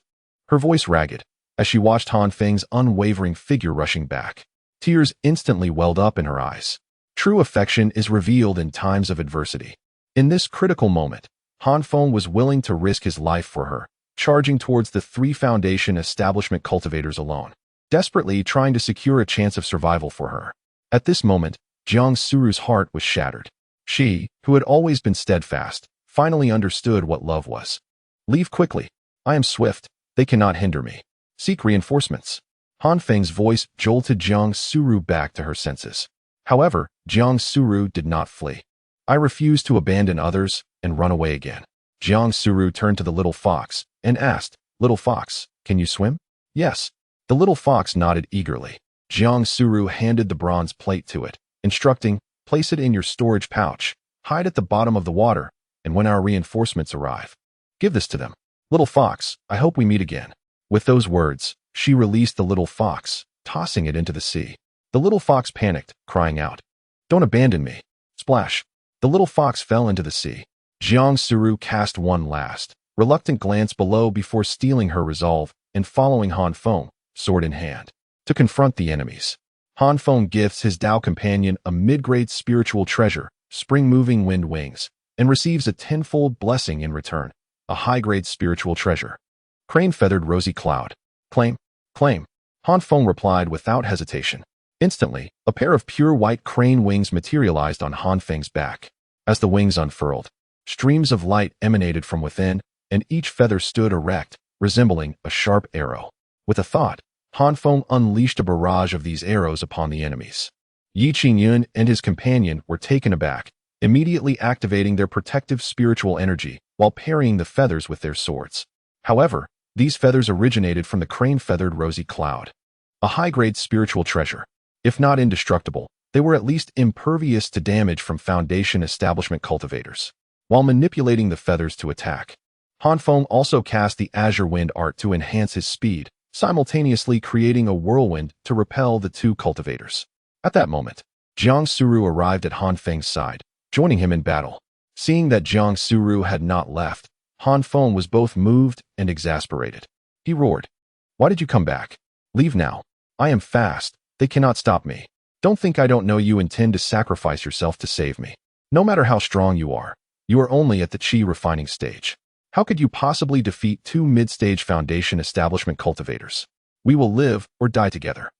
her voice ragged, as she watched Han Feng's unwavering figure rushing back. Tears instantly welled up in her eyes. True affection is revealed in times of adversity. In this critical moment, Han Feng was willing to risk his life for her, charging towards the 3 Foundation establishment cultivators alone, desperately trying to secure a chance of survival for her. At this moment, Jiang Suru's heart was shattered. She, who had always been steadfast, finally understood what love was. Leave quickly. I am swift. They cannot hinder me. Seek reinforcements. Han Feng's voice jolted Jiang Suru back to her senses. However, Jiang Suru did not flee. I refuse to abandon others and run away again. Jiang Suru turned to the little fox and asked, Little fox, can you swim? Yes. The little fox nodded eagerly. Jiang Suru handed the bronze plate to it, instructing, place it in your storage pouch, hide at the bottom of the water, and when our reinforcements arrive, give this to them. Little fox, I hope we meet again. With those words, she released the little fox, tossing it into the sea. The little fox panicked, crying out, Don't abandon me. Splash. The little fox fell into the sea. Jiang Suru cast one last, reluctant glance below before steeling her resolve and following Han Feng, sword in hand, to confront the enemies. Han Feng gifts his Tao companion a mid-grade spiritual treasure, spring-moving wind wings, and receives a tenfold blessing in return, a high-grade spiritual treasure. Crane-feathered rosy cloud. Claim. Claim. Han Feng replied without hesitation. Instantly, a pair of pure white crane wings materialized on Han Feng's back. As the wings unfurled, streams of light emanated from within, and each feather stood erect, resembling a sharp arrow. With a thought, Han Feng unleashed a barrage of these arrows upon the enemies. Yi Qingyun and his companion were taken aback, immediately activating their protective spiritual energy while parrying the feathers with their swords. However, these feathers originated from the crane-feathered rosy cloud, a high-grade spiritual treasure. If not indestructible, they were at least impervious to damage from Foundation establishment cultivators. While manipulating the feathers to attack, Han Feng also cast the Azure Wind art to enhance his speed, simultaneously creating a whirlwind to repel the 2 cultivators. At that moment, Jiang Suru arrived at Han Feng's side, joining him in battle. Seeing that Jiang Suru had not left, Han Feng was both moved and exasperated. He roared, Why did you come back? Leave now. I am fast. They cannot stop me. Don't think I don't know you intend to sacrifice yourself to save me. No matter how strong you are only at the Qi refining stage. How could you possibly defeat 2 mid-stage Foundation establishment cultivators? We will live or die together.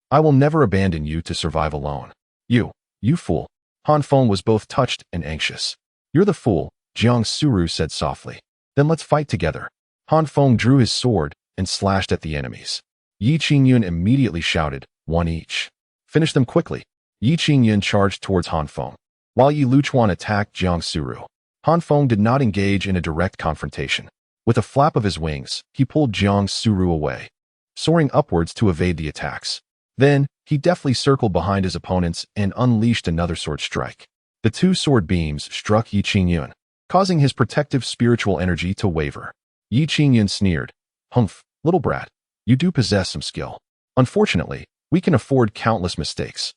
I will never abandon you to survive alone. You fool. Han Feng was both touched and anxious. You're the fool, Jiang Suru said softly. Then let's fight together. Han Feng drew his sword and slashed at the enemies. Yi Qingyun immediately shouted, One each. Finish them quickly. Yi Qingyun charged towards Han Feng, while Yi Luchuan attacked Jiang Suru. Han Feng did not engage in a direct confrontation. With a flap of his wings, he pulled Jiang Suru away, soaring upwards to evade the attacks. Then, he deftly circled behind his opponents and unleashed another sword strike. The 2 sword beams struck Yi Qingyun, causing his protective spiritual energy to waver. Yi Qingyun sneered, Humph, little brat, you do possess some skill. Unfortunately, we can afford countless mistakes.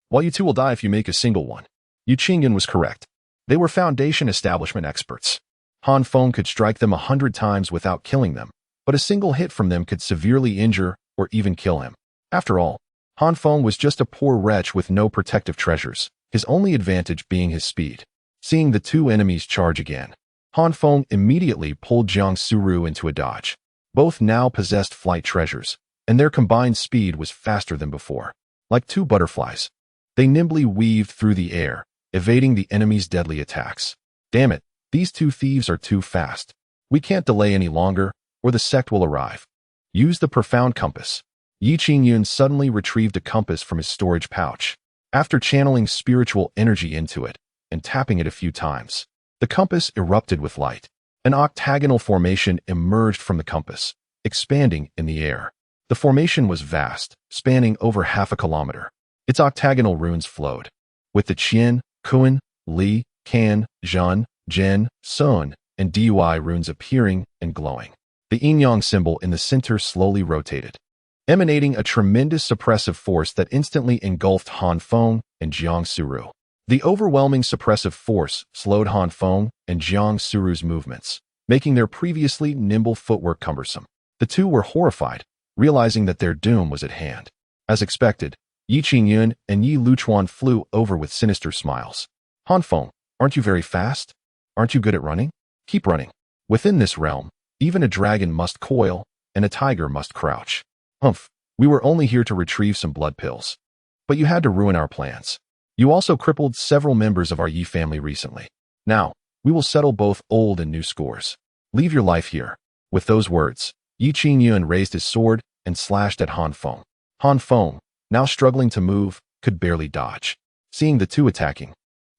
While you 2 will die if you make a single one. Yi Qingyun was correct. They were Foundation establishment experts. Han Feng could strike them 100 times without killing them, but a single hit from them could severely injure or even kill him. After all, Han Feng was just a poor wretch with no protective treasures, his only advantage being his speed. Seeing the 2 enemies charge again, Han Feng immediately pulled Jiang Suru into a dodge. Both now possessed flight treasures, and their combined speed was faster than before. Like 2 butterflies, they nimbly weaved through the air, evading the enemy's deadly attacks. Damn it, these 2 thieves are too fast. We can't delay any longer, or the sect will arrive. Use the profound compass. Yi Qingyun suddenly retrieved a compass from his storage pouch. After channeling spiritual energy into it and tapping it a few times, the compass erupted with light. An octagonal formation emerged from the compass, expanding in the air. The formation was vast, spanning over half a kilometer. Its octagonal runes flowed, with the Qian, Kun, Li, Kan, Zhan, Zhen, Sun, and Dui runes appearing and glowing. The yin-yang symbol in the center slowly rotated, emanating a tremendous suppressive force that instantly engulfed Han Feng and Jiang Suru. The overwhelming suppressive force slowed Han Feng and Jiang Suru's movements, making their previously nimble footwork cumbersome. The two were horrified, realizing that their doom was at hand. As expected, Yi Qingyun and Yi Luchuan flew over with sinister smiles. Han Feng, aren't you very fast? Aren't you good at running? Keep running. Within this realm, even a dragon must coil, and a tiger must crouch. Humph, we were only here to retrieve some blood pills. But you had to ruin our plans. You also crippled several members of our Yi family recently. Now, we will settle both old and new scores. Leave your life here. With those words, Yi Qingyun raised his sword and slashed at Han Feng. Han Feng, now struggling to move, could barely dodge. Seeing the two attacking,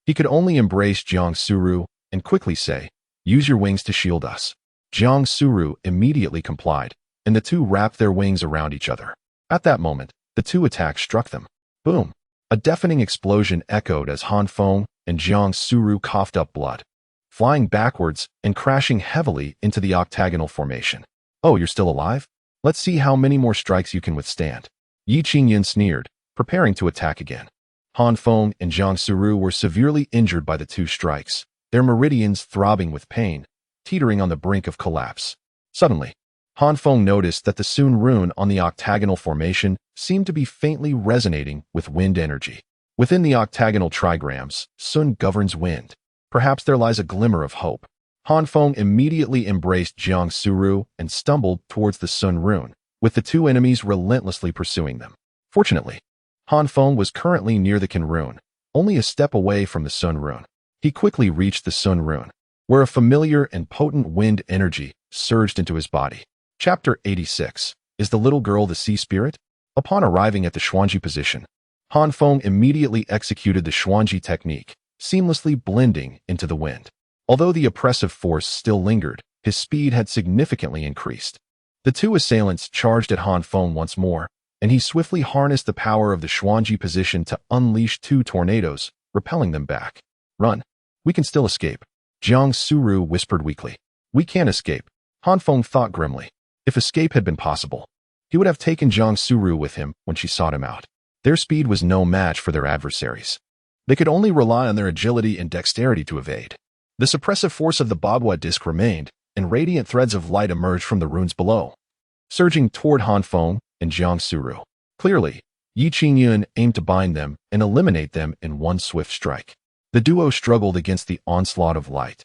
he could only embrace Jiang Suru and quickly say, "Use your wings to shield us." Jiang Suru immediately complied, and the two wrapped their wings around each other. At that moment, the two attacks struck them. Boom! A deafening explosion echoed as Han Feng and Jiang Suru coughed up blood, flying backwards and crashing heavily into the octagonal formation. "Oh, you're still alive? Let's see how many more strikes you can withstand." Yi Qingyun sneered, preparing to attack again. Han Feng and Jiang Suru were severely injured by the two strikes, their meridians throbbing with pain, teetering on the brink of collapse. Suddenly, Han Feng noticed that the Sun rune on the octagonal formation seemed to be faintly resonating with wind energy. Within the octagonal trigrams, Sun governs wind. Perhaps there lies a glimmer of hope. Han Feng immediately embraced Jiang Suru and stumbled towards the Sun rune, with the two enemies relentlessly pursuing them. Fortunately, Han Feng was currently near the Qin rune, only a step away from the Sun rune. He quickly reached the Sun rune, where a familiar and potent wind energy surged into his body. Chapter 86. Is the little girl the sea spirit? Upon arriving at the Xuanji position, Han Feng immediately executed the Xuanji technique, seamlessly blending into the wind. Although the oppressive force still lingered, his speed had significantly increased. The two assailants charged at Han Feng once more, and he swiftly harnessed the power of the Xuanji position to unleash two tornadoes, repelling them back. "Run. We can still escape," Jiang Suru whispered weakly. "We can't escape," Han Feng thought grimly. If escape had been possible, he would have taken Jiang Suru with him when she sought him out. Their speed was no match for their adversaries. They could only rely on their agility and dexterity to evade. The suppressive force of the Bagua disc remained, and radiant threads of light emerged from the runes below, surging toward Han Feng and Jiang Suru. Clearly, Yi Qingyun aimed to bind them and eliminate them in one swift strike. The duo struggled against the onslaught of light,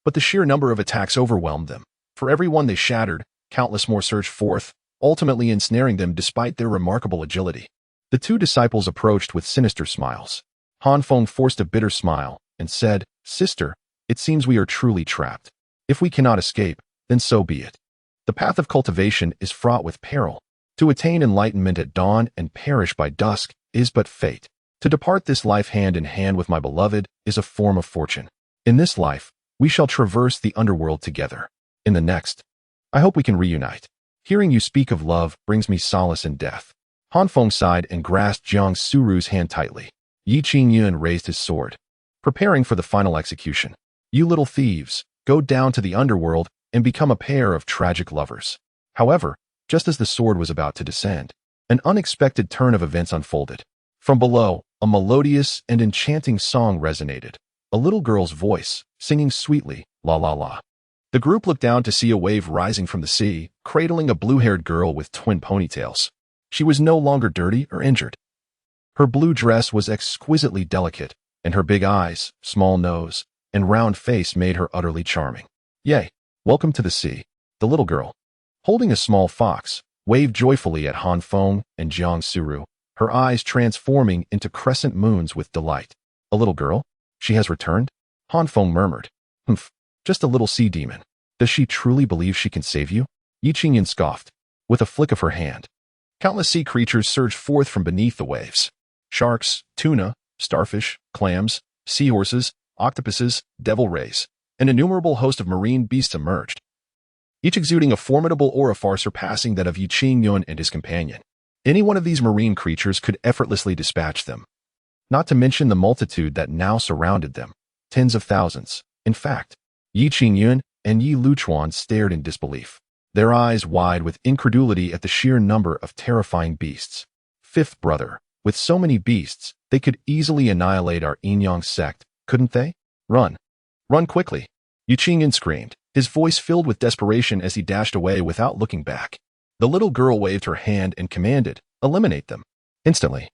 but the sheer number of attacks overwhelmed them. For every one they shattered, countless more surged forth, ultimately ensnaring them despite their remarkable agility. The two disciples approached with sinister smiles. Han Feng forced a bitter smile and said, "Sister, it seems we are truly trapped. If we cannot escape, then so be it. The path of cultivation is fraught with peril. To attain enlightenment at dawn and perish by dusk is but fate. To depart this life hand in hand with my beloved is a form of fortune. In this life, we shall traverse the underworld together. In the next, I hope we can reunite. Hearing you speak of love brings me solace in death." Han Feng sighed and grasped Jiang Suru's hand tightly. Yi Qingyun raised his sword, preparing for the final execution. "You little thieves, go down to the underworld and become a pair of tragic lovers." However, just as the sword was about to descend, an unexpected turn of events unfolded. From below, a melodious and enchanting song resonated, a little girl's voice, singing sweetly, "La la la." The group looked down to see a wave rising from the sea, cradling a blue-haired girl with twin ponytails. She was no longer dirty or injured. Her blue dress was exquisitely delicate, and her big eyes, small nose, and round face made her utterly charming. "Yay, welcome to the sea." The little girl, holding a small fox, waved joyfully at Han Feng and Jiang Suru, her eyes transforming into crescent moons with delight. "A little girl? She has returned?" Han Feng murmured. "Humph. Just a little sea demon. Does she truly believe she can save you?" Yi Qingyun scoffed, with a flick of her hand. Countless sea creatures surged forth from beneath the waves. Sharks, tuna, starfish, clams, seahorses, octopuses, devil rays, an innumerable host of marine beasts emerged, each exuding a formidable aura far surpassing that of Yi Qingyun and his companion. Any one of these marine creatures could effortlessly dispatch them, not to mention the multitude that now surrounded them, tens of thousands. In fact, Yi Qingyun and Yi Luchuan stared in disbelief, their eyes wide with incredulity at the sheer number of terrifying beasts. Fifth brother, with so many beasts, They could easily annihilate our yin-yang sect, couldn't they? Run. Run quickly. Yu Qingyan screamed, his voice filled with desperation as he dashed away without looking back. The little girl waved her hand and commanded, eliminate them. Instantly,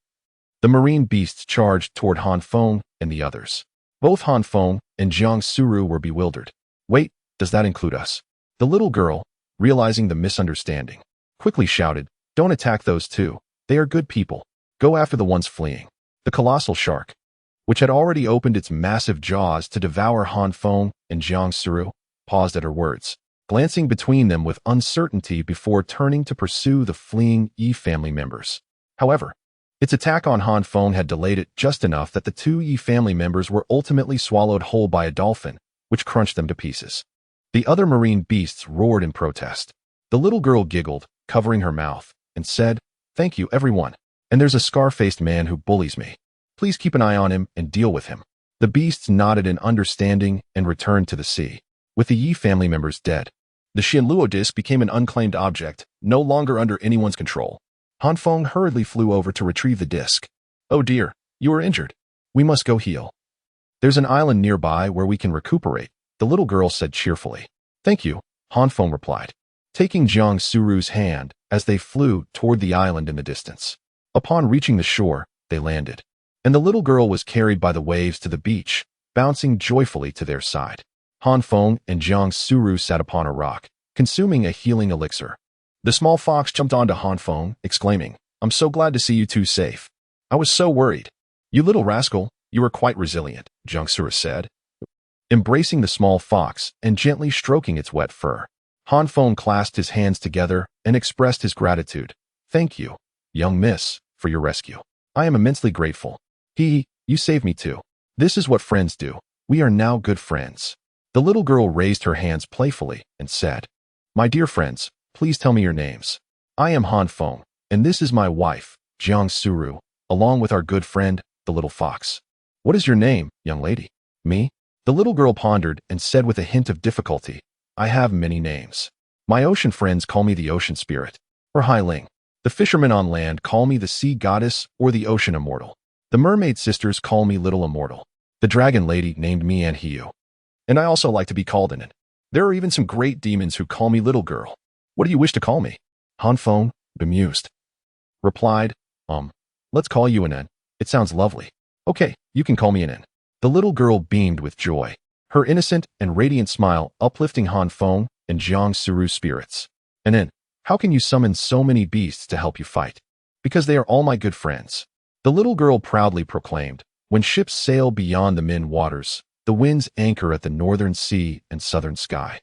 the marine beasts charged toward Han Feng and the others. Both Han Feng and Jiang Suru were bewildered. Wait, does that include us? The little girl, realizing the misunderstanding, quickly shouted, don't attack those two. They are good people. Go after the ones fleeing. The colossal shark, which had already opened its massive jaws to devour Han Feng and Jiang Suru, paused at her words, glancing between them with uncertainty before turning to pursue the fleeing Yi family members. However, its attack on Han Feng had delayed it just enough that the two Yi family members were ultimately swallowed whole by a dolphin, which crunched them to pieces. The other marine beasts roared in protest. The little girl giggled, covering her mouth, and said, thank you, everyone. And there's a scar-faced man who bullies me. Please keep an eye on him and deal with him. The beasts nodded in understanding and returned to the sea. With the Yi family members dead, the Xianluo disc became an unclaimed object, no longer under anyone's control. Han Feng hurriedly flew over to retrieve the disc. Oh dear, you are injured. We must go heal. There's an island nearby where we can recuperate, the little girl said cheerfully. Thank you, Han Feng replied, taking Jiang Suru's hand as they flew toward the island in the distance. Upon reaching the shore, they landed, and the little girl was carried by the waves to the beach, bouncing joyfully to their side. Han Feng and Jiang Suru sat upon a rock, consuming a healing elixir. The small fox jumped onto Han Feng, exclaiming, I'm so glad to see you two safe. I was so worried. You little rascal, you are quite resilient, Jiang Suru said, embracing the small fox and gently stroking its wet fur. Han Feng clasped his hands together and expressed his gratitude. Thank you, young miss, for your rescue. I am immensely grateful. You saved me too. This is what friends do. We are now good friends. The little girl raised her hands playfully and said, my dear friends, please tell me your names. I am Han Feng, and this is my wife, Jiang Suru, along with our good friend, the little fox. What is your name, young lady? Me? The little girl pondered and said with a hint of difficulty, I have many names. My ocean friends call me the ocean spirit, or Hai Ling. The fishermen on land call me the sea goddess or the ocean immortal. The mermaid sisters call me little immortal. The dragon lady named me Anhiyu. And I also like to be called Anin. There are even some great demons who call me little girl. What do you wish to call me? Han Feng, bemused, replied, let's call you Anin. It sounds lovely. Okay, you can call me Anin. The little girl beamed with joy, her innocent and radiant smile uplifting Han Feng and Jiang Suru's spirits. Anin, how can you summon so many beasts to help you fight? Because they are all my good friends. The little girl proudly proclaimed, when ships sail beyond the Min waters, the winds anchor at the northern sea and southern sky.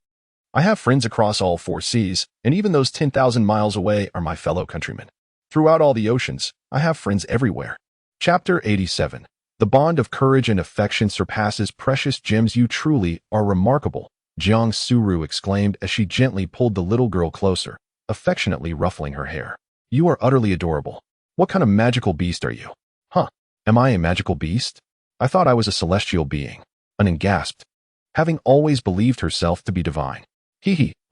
I have friends across all four seas, and even those 10,000 miles away are my fellow countrymen. Throughout all the oceans, I have friends everywhere. Chapter 87. The bond of courage and affection surpasses precious gems. You truly are remarkable, Jiang Suru exclaimed as she gently pulled the little girl closer, affectionately ruffling her hair. You are utterly adorable. What kind of magical beast are you? Huh? Am I a magical beast? I thought I was a celestial being. Anin gasped, having always believed herself to be divine.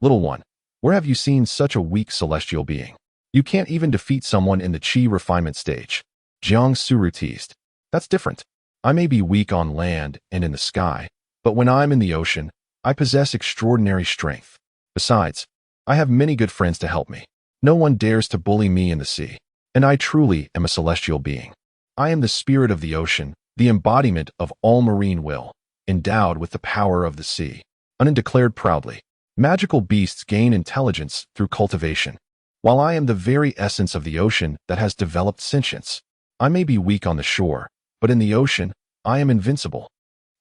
Little one, where have you seen such a weak celestial being? You can't even defeat someone in the chi refinement stage. Jiang Suru teased. That's different. I may be weak on land and in the sky, but when I'm in the ocean, I possess extraordinary strength. Besides, I have many good friends to help me. No one dares to bully me in the sea, and I truly am a celestial being. I am the spirit of the ocean, the embodiment of all marine will, endowed with the power of the sea. Anin declared proudly. Magical beasts gain intelligence through cultivation, while I am the very essence of the ocean that has developed sentience. I may be weak on the shore, but in the ocean, I am invincible.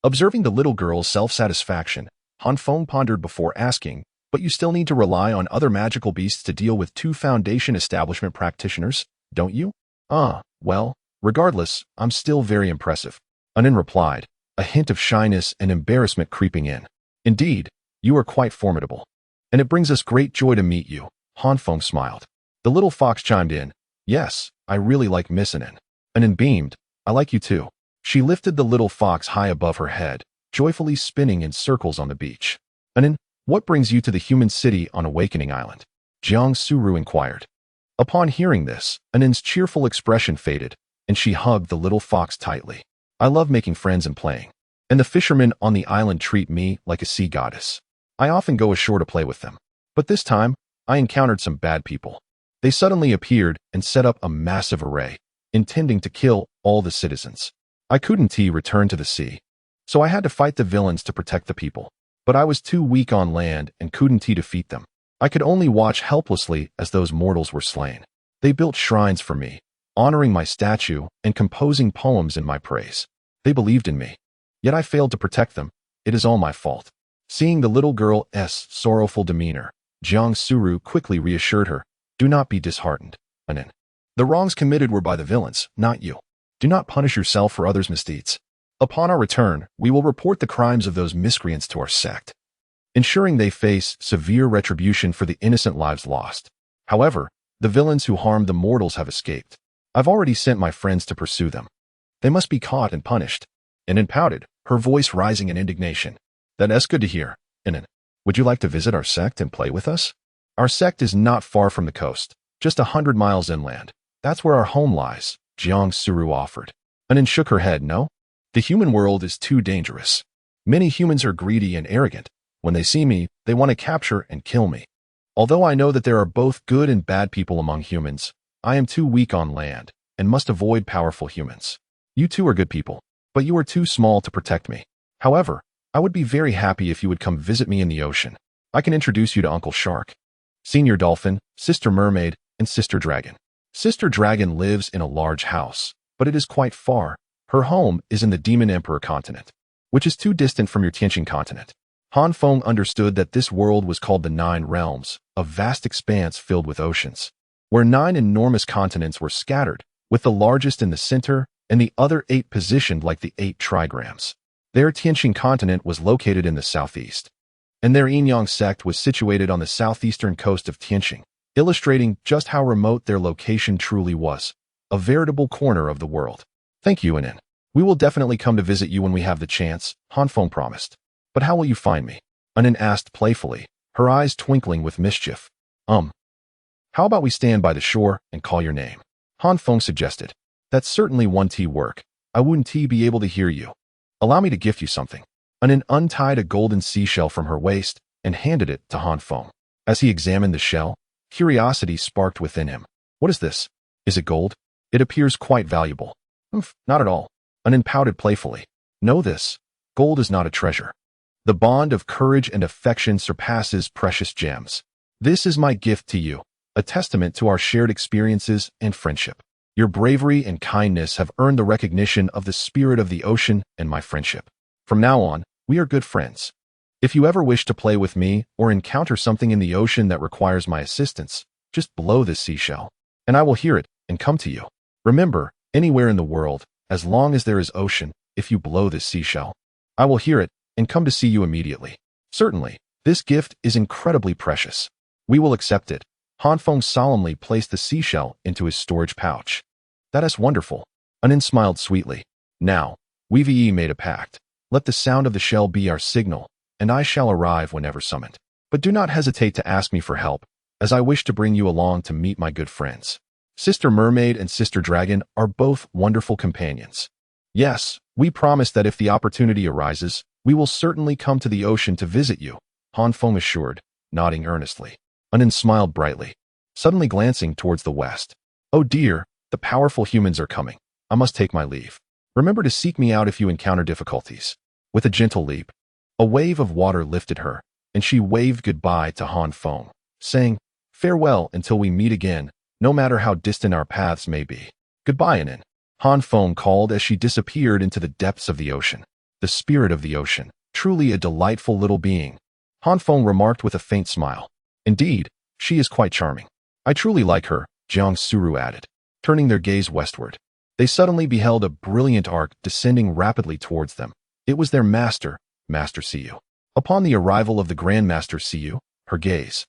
Observing the little girl's self-satisfaction, Han Feng pondered before asking, but you still need to rely on other magical beasts to deal with two Foundation establishment practitioners, don't you? Well, regardless, I'm still very impressive. Anin replied, a hint of shyness and embarrassment creeping in. Indeed, you are quite formidable. And it brings us great joy to meet you, Han Feng smiled. The little fox chimed in, yes, I really like Miss Anin. Anin beamed, I like you too. She lifted the little fox high above her head, joyfully spinning in circles on the beach. Anin, what brings you to the human city on Awakening Island? Jiang Suru inquired. Upon hearing this, Anin's cheerful expression faded, and she hugged the little fox tightly. I love making friends and playing. And the fishermen on the island treat me like a sea goddess. I often go ashore to play with them. But this time, I encountered some bad people. They suddenly appeared and set up a massive array, intending to kill all the citizens. I couldn't return to the sea, so I had to fight the villains to protect the people. But I was too weak on land and couldn't defeat them. I could only watch helplessly as those mortals were slain. They built shrines for me, honoring my statue and composing poems in my praise. They believed in me. Yet I failed to protect them. It is all my fault. Seeing the little girl's sorrowful demeanor, Jiang Suru quickly reassured her, "Do not be disheartened, Anin. The wrongs committed were by the villains, not you. Do not punish yourself for others' misdeeds. Upon our return, we will report the crimes of those miscreants to our sect, ensuring they face severe retribution for the innocent lives lost. However, the villains who harmed the mortals have escaped. I've already sent my friends to pursue them. They must be caught and punished." Anin pouted, her voice rising in indignation. "That's good to hear, Anin. Would you like to visit our sect and play with us? Our sect is not far from the coast, just 100 miles inland. That's where our home lies," Jiang Suru offered. Anin shook her head. "No. The human world is too dangerous. Many humans are greedy and arrogant. When they see me, they want to capture and kill me. Although I know that there are both good and bad people among humans, I am too weak on land and must avoid powerful humans. You two are good people, but you are too small to protect me. However, I would be very happy if you would come visit me in the ocean. I can introduce you to Uncle Shark, Senior Dolphin, Sister Mermaid, and Sister Dragon. Sister Dragon lives in a large house, but it is quite far. Her home is in the Demon Emperor continent, which is too distant from your Tianqing continent." Han Feng understood that this world was called the Nine Realms, a vast expanse filled with oceans, where 9 enormous continents were scattered, with the largest in the center and the other 8 positioned like the 8 trigrams. Their Tianqing continent was located in the southeast, and their Yinyang sect was situated on the southeastern coast of Tianqing, illustrating just how remote their location truly was, a veritable corner of the world. "Thank you, Anin. We will definitely come to visit you when we have the chance," Han Feng promised. "But how will you find me?" Anin asked playfully, her eyes twinkling with mischief. How about we stand by the shore and call your name?" Han Feng suggested. "That's certainly one work. I wouldn't be able to hear you. Allow me to gift you something." Anin untied a golden seashell from her waist and handed it to Han Feng. As he examined the shell, curiosity sparked within him. "What is this? Is it gold? It appears quite valuable." "Not at all." Anin pouted playfully. "Know this. Gold is not a treasure. The bond of courage and affection surpasses precious gems. This is my gift to you, a testament to our shared experiences and friendship. Your bravery and kindness have earned the recognition of the spirit of the ocean and my friendship. From now on, we are good friends. If you ever wish to play with me or encounter something in the ocean that requires my assistance, just blow this seashell, and I will hear it and come to you. Remember, anywhere in the world, as long as there is ocean, if you blow this seashell, I will hear it and come to see you immediately." "Certainly, this gift is incredibly precious. We will accept it." Han Feng solemnly placed the seashell into his storage pouch. "That is wonderful." Anin smiled sweetly. "Now, we've made a pact. Let the sound of the shell be our signal, and I shall arrive whenever summoned. But do not hesitate to ask me for help, as I wish to bring you along to meet my good friends. Sister Mermaid and Sister Dragon are both wonderful companions. Yes, we promise that if the opportunity arises, we will certainly come to the ocean to visit you," Han Feng assured, nodding earnestly. Anin smiled brightly, suddenly glancing towards the west. "Oh dear, the powerful humans are coming. I must take my leave. Remember to seek me out if you encounter difficulties." With a gentle leap, a wave of water lifted her, and she waved goodbye to Han Feng, saying, "Farewell until we meet again, no matter how distant our paths may be." "Goodbye, Anin," Han Feng called as she disappeared into the depths of the ocean. The spirit of the ocean, truly a delightful little being, Han Feng remarked with a faint smile. "Indeed, she is quite charming. I truly like her," Jiang Suru added, turning their gaze westward. They suddenly beheld a brilliant arc descending rapidly towards them. It was their master, Master Siyu. Upon the arrival of the Grand Master Siyu, her gaze,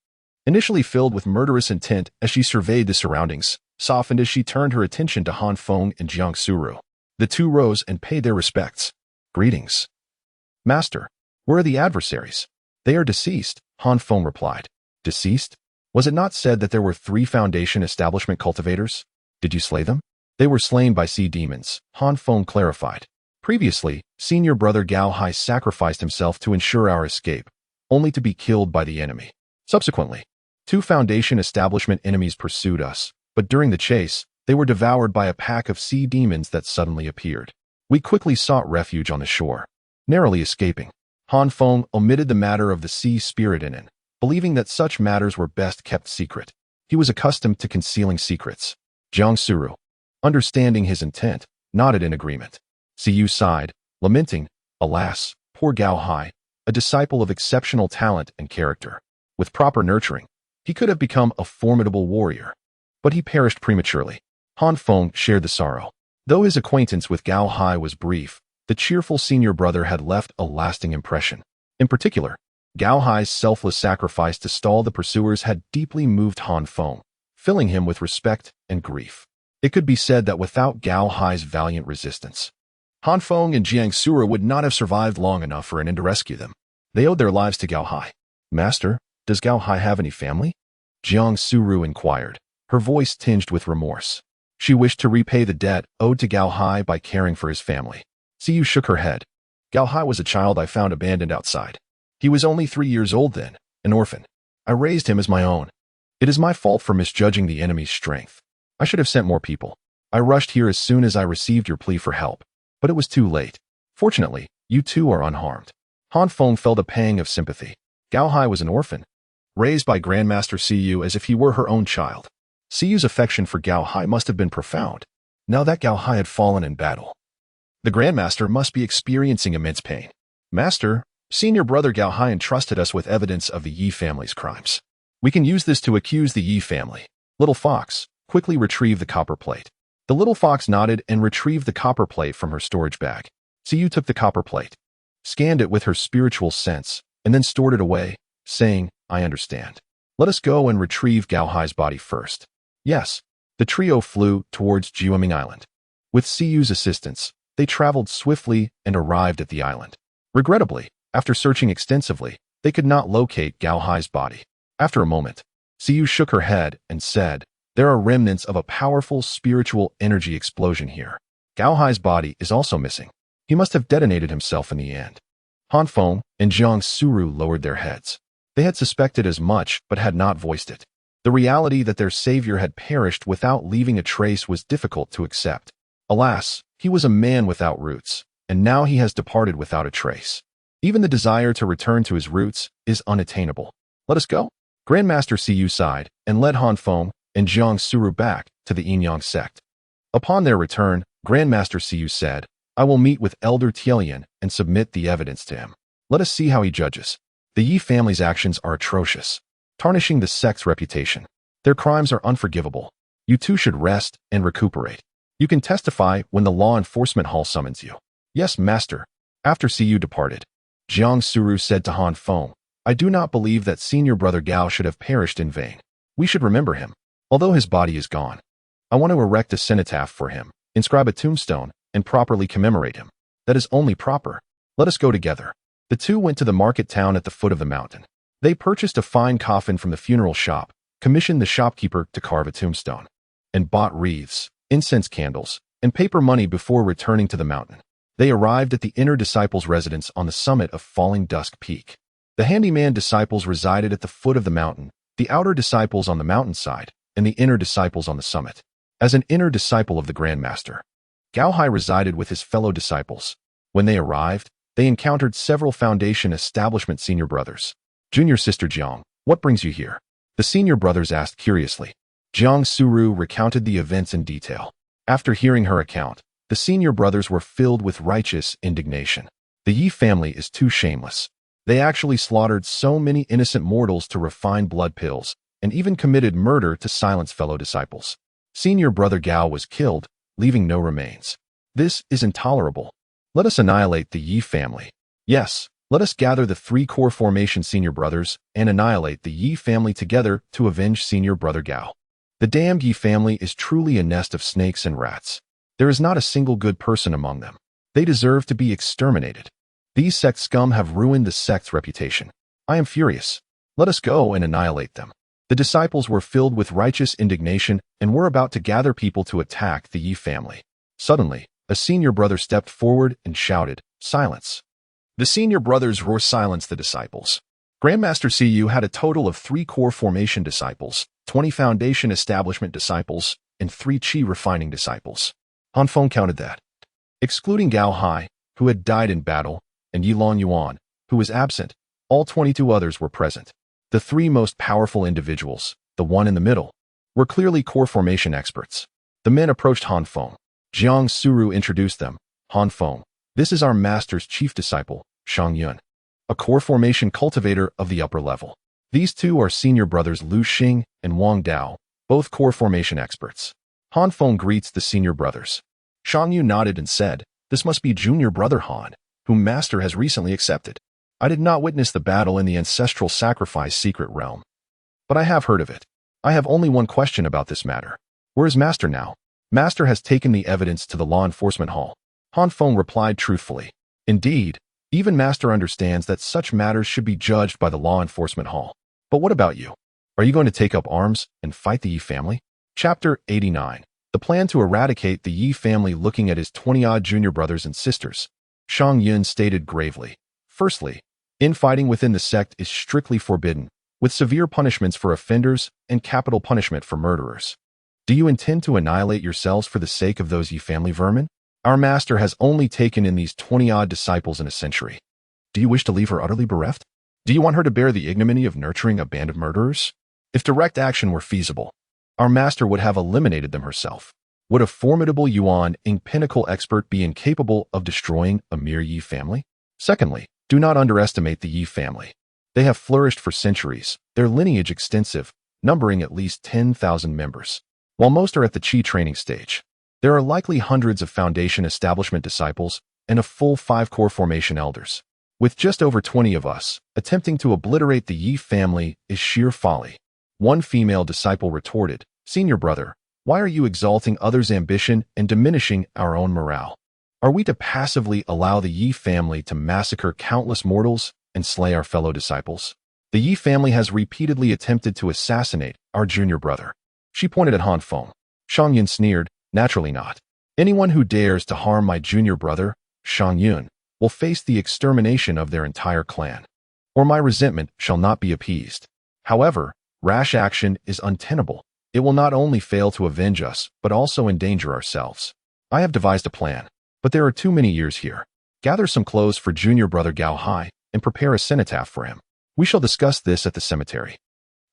initially filled with murderous intent as she surveyed the surroundings, softened as she turned her attention to Han Feng and Jiang Suru. The two rose and paid their respects. "Greetings, Master. Where are the adversaries?" "They are deceased," Han Feng replied. "Deceased? Was it not said that there were 3 Foundation establishment cultivators? Did you slay them?" They were slain by sea demons, Han Feng clarified. Previously, senior brother Gao Hai sacrificed himself to ensure our escape, only to be killed by the enemy. Subsequently, 2 Foundation establishment enemies pursued us, but during the chase, they were devoured by a pack of sea demons that suddenly appeared. We quickly sought refuge on the shore, narrowly escaping. Han Feng omitted the matter of the sea spirit in it, believing that such matters were best kept secret. He was accustomed to concealing secrets. Jiang Suru, understanding his intent, nodded in agreement. Siyu sighed, lamenting, alas, poor Gao Hai, a disciple of exceptional talent and character. With proper nurturing, he could have become a formidable warrior. But he perished prematurely. Han Feng shared the sorrow. Though his acquaintance with Gao Hai was brief, the cheerful senior brother had left a lasting impression. In particular, Gao Hai's selfless sacrifice to stall the pursuers had deeply moved Han Feng, filling him with respect and grief. It could be said that without Gao Hai's valiant resistance, Han Feng and Jiang Sura would not have survived long enough for an end to rescue them. They owed their lives to Gao Hai. Master, does Gao Hai have any family? Jiang Suru inquired, her voice tinged with remorse. She wished to repay the debt owed to Gao Hai by caring for his family. Siyu shook her head. Gao Hai was a child I found abandoned outside. He was only 3 years old then, an orphan. I raised him as my own. It is my fault for misjudging the enemy's strength. I should have sent more people. I rushed here as soon as I received your plea for help, but it was too late. Fortunately, you two are unharmed. Han Feng felt a pang of sympathy. Gao Hai was an orphan, raised by Grandmaster Siyu as if he were her own child. Siyu's affection for Gao Hai must have been profound, now that Gao Hai had fallen in battle. The Grandmaster must be experiencing immense pain. Master, senior brother Gao Hai entrusted us with evidence of the Yi family's crimes. We can use this to accuse the Yi family. Little Fox, quickly retrieve the copper plate. The little fox nodded and retrieved the copper plate from her storage bag. Siyu took the copper plate, scanned it with her spiritual sense, and then stored it away, saying, I understand. Let us go and retrieve Gao Hai's body first. Yes. The trio flew towards Jiuming Island. With Siyu's assistance, they traveled swiftly and arrived at the island. Regrettably, after searching extensively, they could not locate Gao Hai's body. After a moment, Siyu shook her head and said, there are remnants of a powerful spiritual energy explosion here. Gao Hai's body is also missing. He must have detonated himself in the end. Han Feng and Jiang Suru lowered their heads. They had suspected as much but had not voiced it. The reality that their savior had perished without leaving a trace was difficult to accept. Alas, he was a man without roots, and now he has departed without a trace. Even the desire to return to his roots is unattainable. Let us go. Grandmaster Siyu sighed and led Han Feng and Jiang Suru back to the Yin-Yang sect. Upon their return, Grandmaster Siyu said, I will meet with Elder Tielian and submit the evidence to him. Let us see how he judges. The Yi family's actions are atrocious, tarnishing the sect's reputation. Their crimes are unforgivable. You two should rest and recuperate. You can testify when the law enforcement hall summons you. Yes, master. After Siyu departed, Jiang Suru said to Han Feng, I do not believe that senior brother Gao should have perished in vain. We should remember him. Although his body is gone, I want to erect a cenotaph for him, inscribe a tombstone, and properly commemorate him. That is only proper. Let us go together. The two went to the market town at the foot of the mountain. They purchased a fine coffin from the funeral shop, commissioned the shopkeeper to carve a tombstone, and bought wreaths, incense candles, and paper money before returning to the mountain. They arrived at the inner disciples' residence on the summit of Falling Dusk Peak. The handyman disciples resided at the foot of the mountain, the outer disciples on the mountainside, and the inner disciples on the summit. As an inner disciple of the Grandmaster, Gao Hai resided with his fellow disciples. When they arrived, they encountered several Foundation establishment senior brothers. Junior sister Jiang, what brings you here? The senior brothers asked curiously. Jiang Suru recounted the events in detail. After hearing her account, the senior brothers were filled with righteous indignation. The Yi family is too shameless. They actually slaughtered so many innocent mortals to refine blood pills, and even committed murder to silence fellow disciples. Senior brother Gao was killed, leaving no remains. This is intolerable. Let us annihilate the Yi family. Yes, let us gather the 3 core formation senior brothers and annihilate the Yi family together to avenge senior brother Gao. The damned Yi family is truly a nest of snakes and rats. There is not a single good person among them. They deserve to be exterminated. These sect scum have ruined the sect's reputation. I am furious. Let us go and annihilate them. The disciples were filled with righteous indignation and were about to gather people to attack the Yi family. Suddenly, a senior brother stepped forward and shouted, "Silence!" The senior brothers silenced the disciples. Grandmaster Cu had a total of 3 core formation disciples, 20 foundation establishment disciples, and 3 chi refining disciples. Han Feng counted that. Excluding Gao Hai, who had died in battle, and Yilong Yuan, who was absent, all 22 others were present. The 3 most powerful individuals, the one in the middle, were clearly core formation experts. The men approached Han Feng. Jiang Suru introduced them. "Han Feng, this is our master's chief disciple, Shang Yun, a core formation cultivator of the upper level. These 2 are senior brothers Lu Xing and Wang Dao, both core formation experts." Han Feng greets the senior brothers. Shang Yun nodded and said, "This must be junior brother Han, whom master has recently accepted. I did not witness the battle in the ancestral sacrifice secret realm, but I have heard of it. I have only one question about this matter. Where is master now?" "Master has taken the evidence to the law enforcement hall," Han Feng replied truthfully. "Indeed, even master understands that such matters should be judged by the law enforcement hall. But what about you? Are you going to take up arms and fight the Yi family?" Chapter 89. The plan to eradicate the Yi family. Looking at his 20-odd junior brothers and sisters, Shang Yun stated gravely, "Firstly, infighting within the sect is strictly forbidden, with severe punishments for offenders and capital punishment for murderers. Do you intend to annihilate yourselves for the sake of those Yi family vermin? Our master has only taken in these 20-odd disciples in a century. Do you wish to leave her utterly bereft? Do you want her to bear the ignominy of nurturing a band of murderers? If direct action were feasible, our master would have eliminated them herself. Would a formidable Yuan Ing pinnacle expert be incapable of destroying a mere Yi family? Secondly, do not underestimate the Yi family. They have flourished for centuries, their lineage extensive, numbering at least 10,000 members. While most are at the Qi training stage, there are likely hundreds of foundation establishment disciples and a full 5 core formation elders. With just over 20 of us, attempting to obliterate the Yi family is sheer folly." One female disciple retorted, "Senior brother, why are you exalting others' ambition and diminishing our own morale? Are we to passively allow the Yi family to massacre countless mortals and slay our fellow disciples? The Yi family has repeatedly attempted to assassinate our junior brother." She pointed at Han Feng. Shang Yun sneered, "Naturally not. Anyone who dares to harm my junior brother, Shang Yun, will face the extermination of their entire clan, or my resentment shall not be appeased. However, rash action is untenable. It will not only fail to avenge us, but also endanger ourselves. I have devised a plan, but there are too many years here. Gather some clothes for junior brother Gao Hai and prepare a cenotaph for him. We shall discuss this at the cemetery."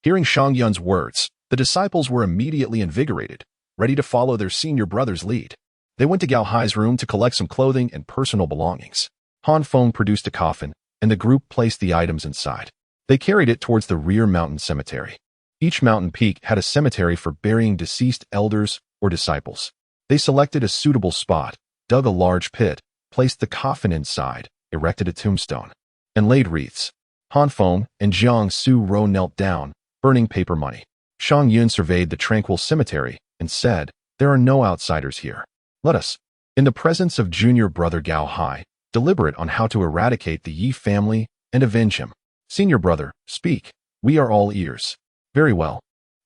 Hearing Shang Yun's words, the disciples were immediately invigorated, ready to follow their senior brother's lead. They went to Gao Hai's room to collect some clothing and personal belongings. Han Feng produced a coffin, and the group placed the items inside. They carried it towards the rear mountain cemetery. Each mountain peak had a cemetery for burying deceased elders or disciples. They selected a suitable spot, dug a large pit, placed the coffin inside, erected a tombstone, and laid wreaths. Han Feng and Jiang Suru knelt down, burning paper money. Shang Yun surveyed the tranquil cemetery and said, "There are no outsiders here. Let us, in the presence of junior brother Gao Hai, deliberate on how to eradicate the Yi family and avenge him. Senior brother, speak. We are all ears." "Very well."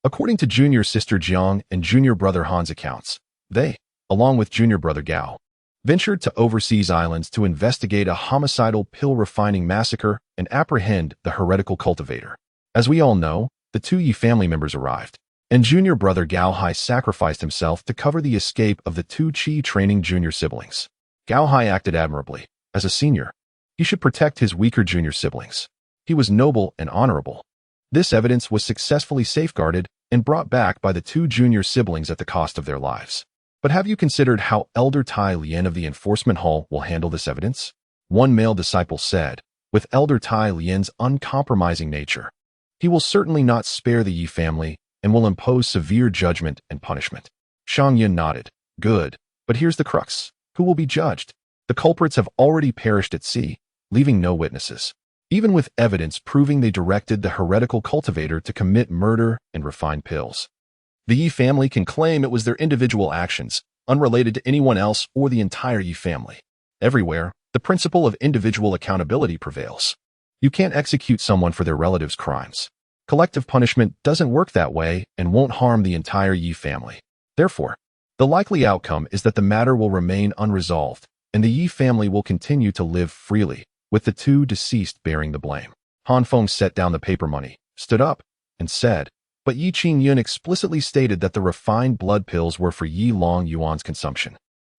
According to junior sister Jiang and junior brother Han's accounts, they, along with junior brother Gao, ventured to overseas islands to investigate a homicidal pill refining massacre and apprehend the heretical cultivator. As we all know, the 2 Yi family members arrived, and junior brother Gao Hai sacrificed himself to cover the escape of the 2 Qi training junior siblings. Gao Hai acted admirably. As a senior, he should protect his weaker junior siblings. He was noble and honorable. This evidence was successfully safeguarded and brought back by the 2 junior siblings at the cost of their lives. But have you considered how Elder Tai Lian of the Enforcement Hall will handle this evidence? One male disciple said, with Elder Tai Lian's uncompromising nature, he will certainly not spare the Yi family and will impose severe judgment and punishment. Shang Yun nodded. Good, but here's the crux. Who will be judged? The culprits have already perished at sea, leaving no witnesses, even with evidence proving they directed the heretical cultivator to commit murder and refine pills. The Yi family can claim it was their individual actions, unrelated to anyone else or the entire Yi family. Everywhere, the principle of individual accountability prevails. You can't execute someone for their relatives' crimes. Collective punishment doesn't work that way and won't harm the entire Yi family. Therefore, the likely outcome is that the matter will remain unresolved, and the Yi family will continue to live freely, with the two deceased bearing the blame. Han Feng set down the paper money, stood up, and said, "But Yi Qingyun explicitly stated that the refined blood pills were for Yi Long Yuan's consumption.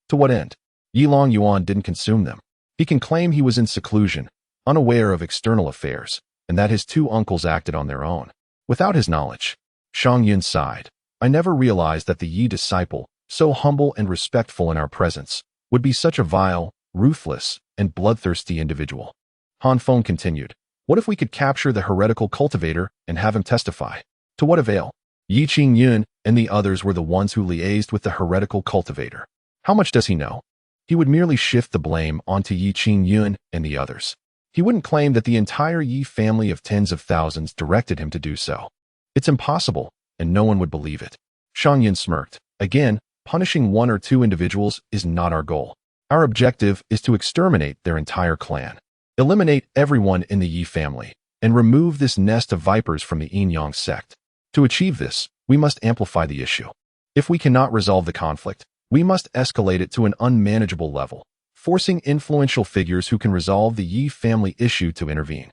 To what end? Yi Long Yuan didn't consume them. He can claim he was in seclusion, unaware of external affairs, and that his two uncles acted on their own, without his knowledge." Shang Yun sighed. "I never realized that the Yi disciple, so humble and respectful in our presence, would be such a vile, ruthless, and bloodthirsty individual." Han Feng continued, "What if we could capture the heretical cultivator and have him testify? To what avail? Yi Qingyun and the others were the ones who liaised with the heretical cultivator. How much does he know? He would merely shift the blame onto Yi Qingyun and the others. He wouldn't claim that the entire Yi family of tens of thousands directed him to do so. It's impossible, and no one would believe it." Shang Yun smirked. "Again, punishing one or two individuals is not our goal. Our objective is to exterminate their entire clan. Eliminate everyone in the Yi family, and remove this nest of vipers from the Yin-Yang sect. To achieve this, we must amplify the issue. If we cannot resolve the conflict, we must escalate it to an unmanageable level, forcing influential figures who can resolve the Yi family issue to intervene.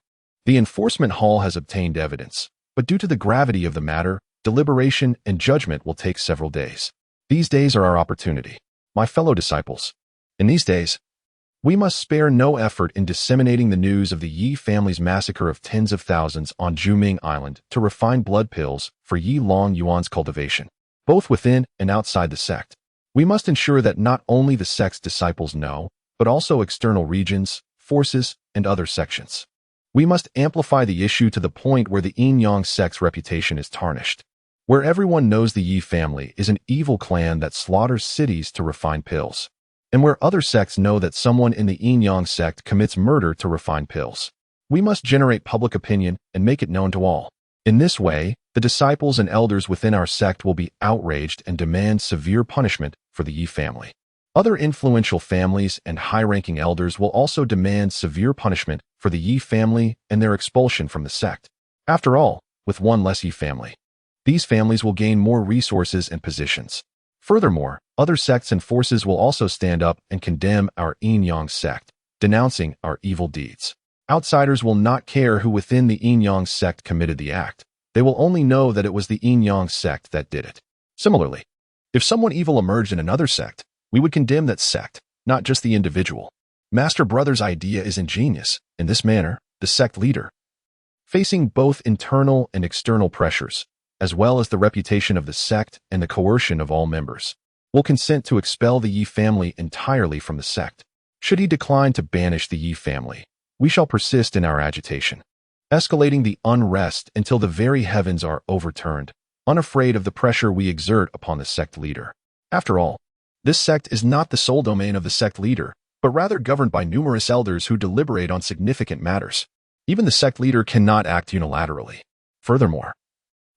The enforcement hall has obtained evidence, but due to the gravity of the matter, deliberation and judgment will take several days. These days are our opportunity, my fellow disciples. In these days, we must spare no effort in disseminating the news of the Yi family's massacre of tens of thousands on Juming Island to refine blood pills for Yi Long Yuan's cultivation, both within and outside the sect. We must ensure that not only the sect's disciples know, but also external regions, forces, and other sections. We must amplify the issue to the point where the Yin-Yang sect's reputation is tarnished, where everyone knows the Yi family is an evil clan that slaughters cities to refine pills, and where other sects know that someone in the Yin-Yang sect commits murder to refine pills. We must generate public opinion and make it known to all. In this way, the disciples and elders within our sect will be outraged and demand severe punishment for the Yi family. Other influential families and high-ranking elders will also demand severe punishment for the Yi family and their expulsion from the sect. After all, with one less Yi family, these families will gain more resources and positions. Furthermore, other sects and forces will also stand up and condemn our Yin-Yang sect, denouncing our evil deeds. Outsiders will not care who within the Yin-Yang sect committed the act. They will only know that it was the Yin-Yang sect that did it. Similarly, if someone evil emerged in another sect, we would condemn that sect, not just the individual. Master Brother's idea is ingenious. In this manner, the sect leader, facing both internal and external pressures, as well as the reputation of the sect and the coercion of all members, will consent to expel the Yi family entirely from the sect. Should he decline to banish the Yi family, we shall persist in our agitation, escalating the unrest until the very heavens are overturned, unafraid of the pressure we exert upon the sect leader. After all, this sect is not the sole domain of the sect leader, but rather governed by numerous elders who deliberate on significant matters. Even the sect leader cannot act unilaterally. Furthermore,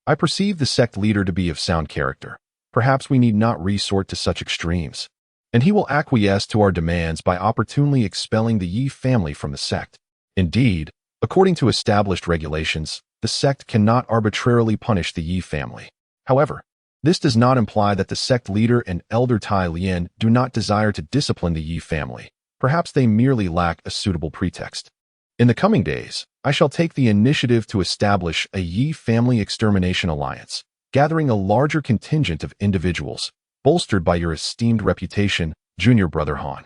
I perceive the sect leader to be of sound character. Perhaps we need not resort to such extremes, and he will acquiesce to our demands by opportunely expelling the Yi family from the sect. Indeed, according to established regulations, the sect cannot arbitrarily punish the Yi family. However, this does not imply that the sect leader and Elder Tai Lien do not desire to discipline the Yi family. Perhaps they merely lack a suitable pretext. In the coming days, I shall take the initiative to establish a Yi family extermination alliance, gathering a larger contingent of individuals, bolstered by your esteemed reputation, Junior Brother Han.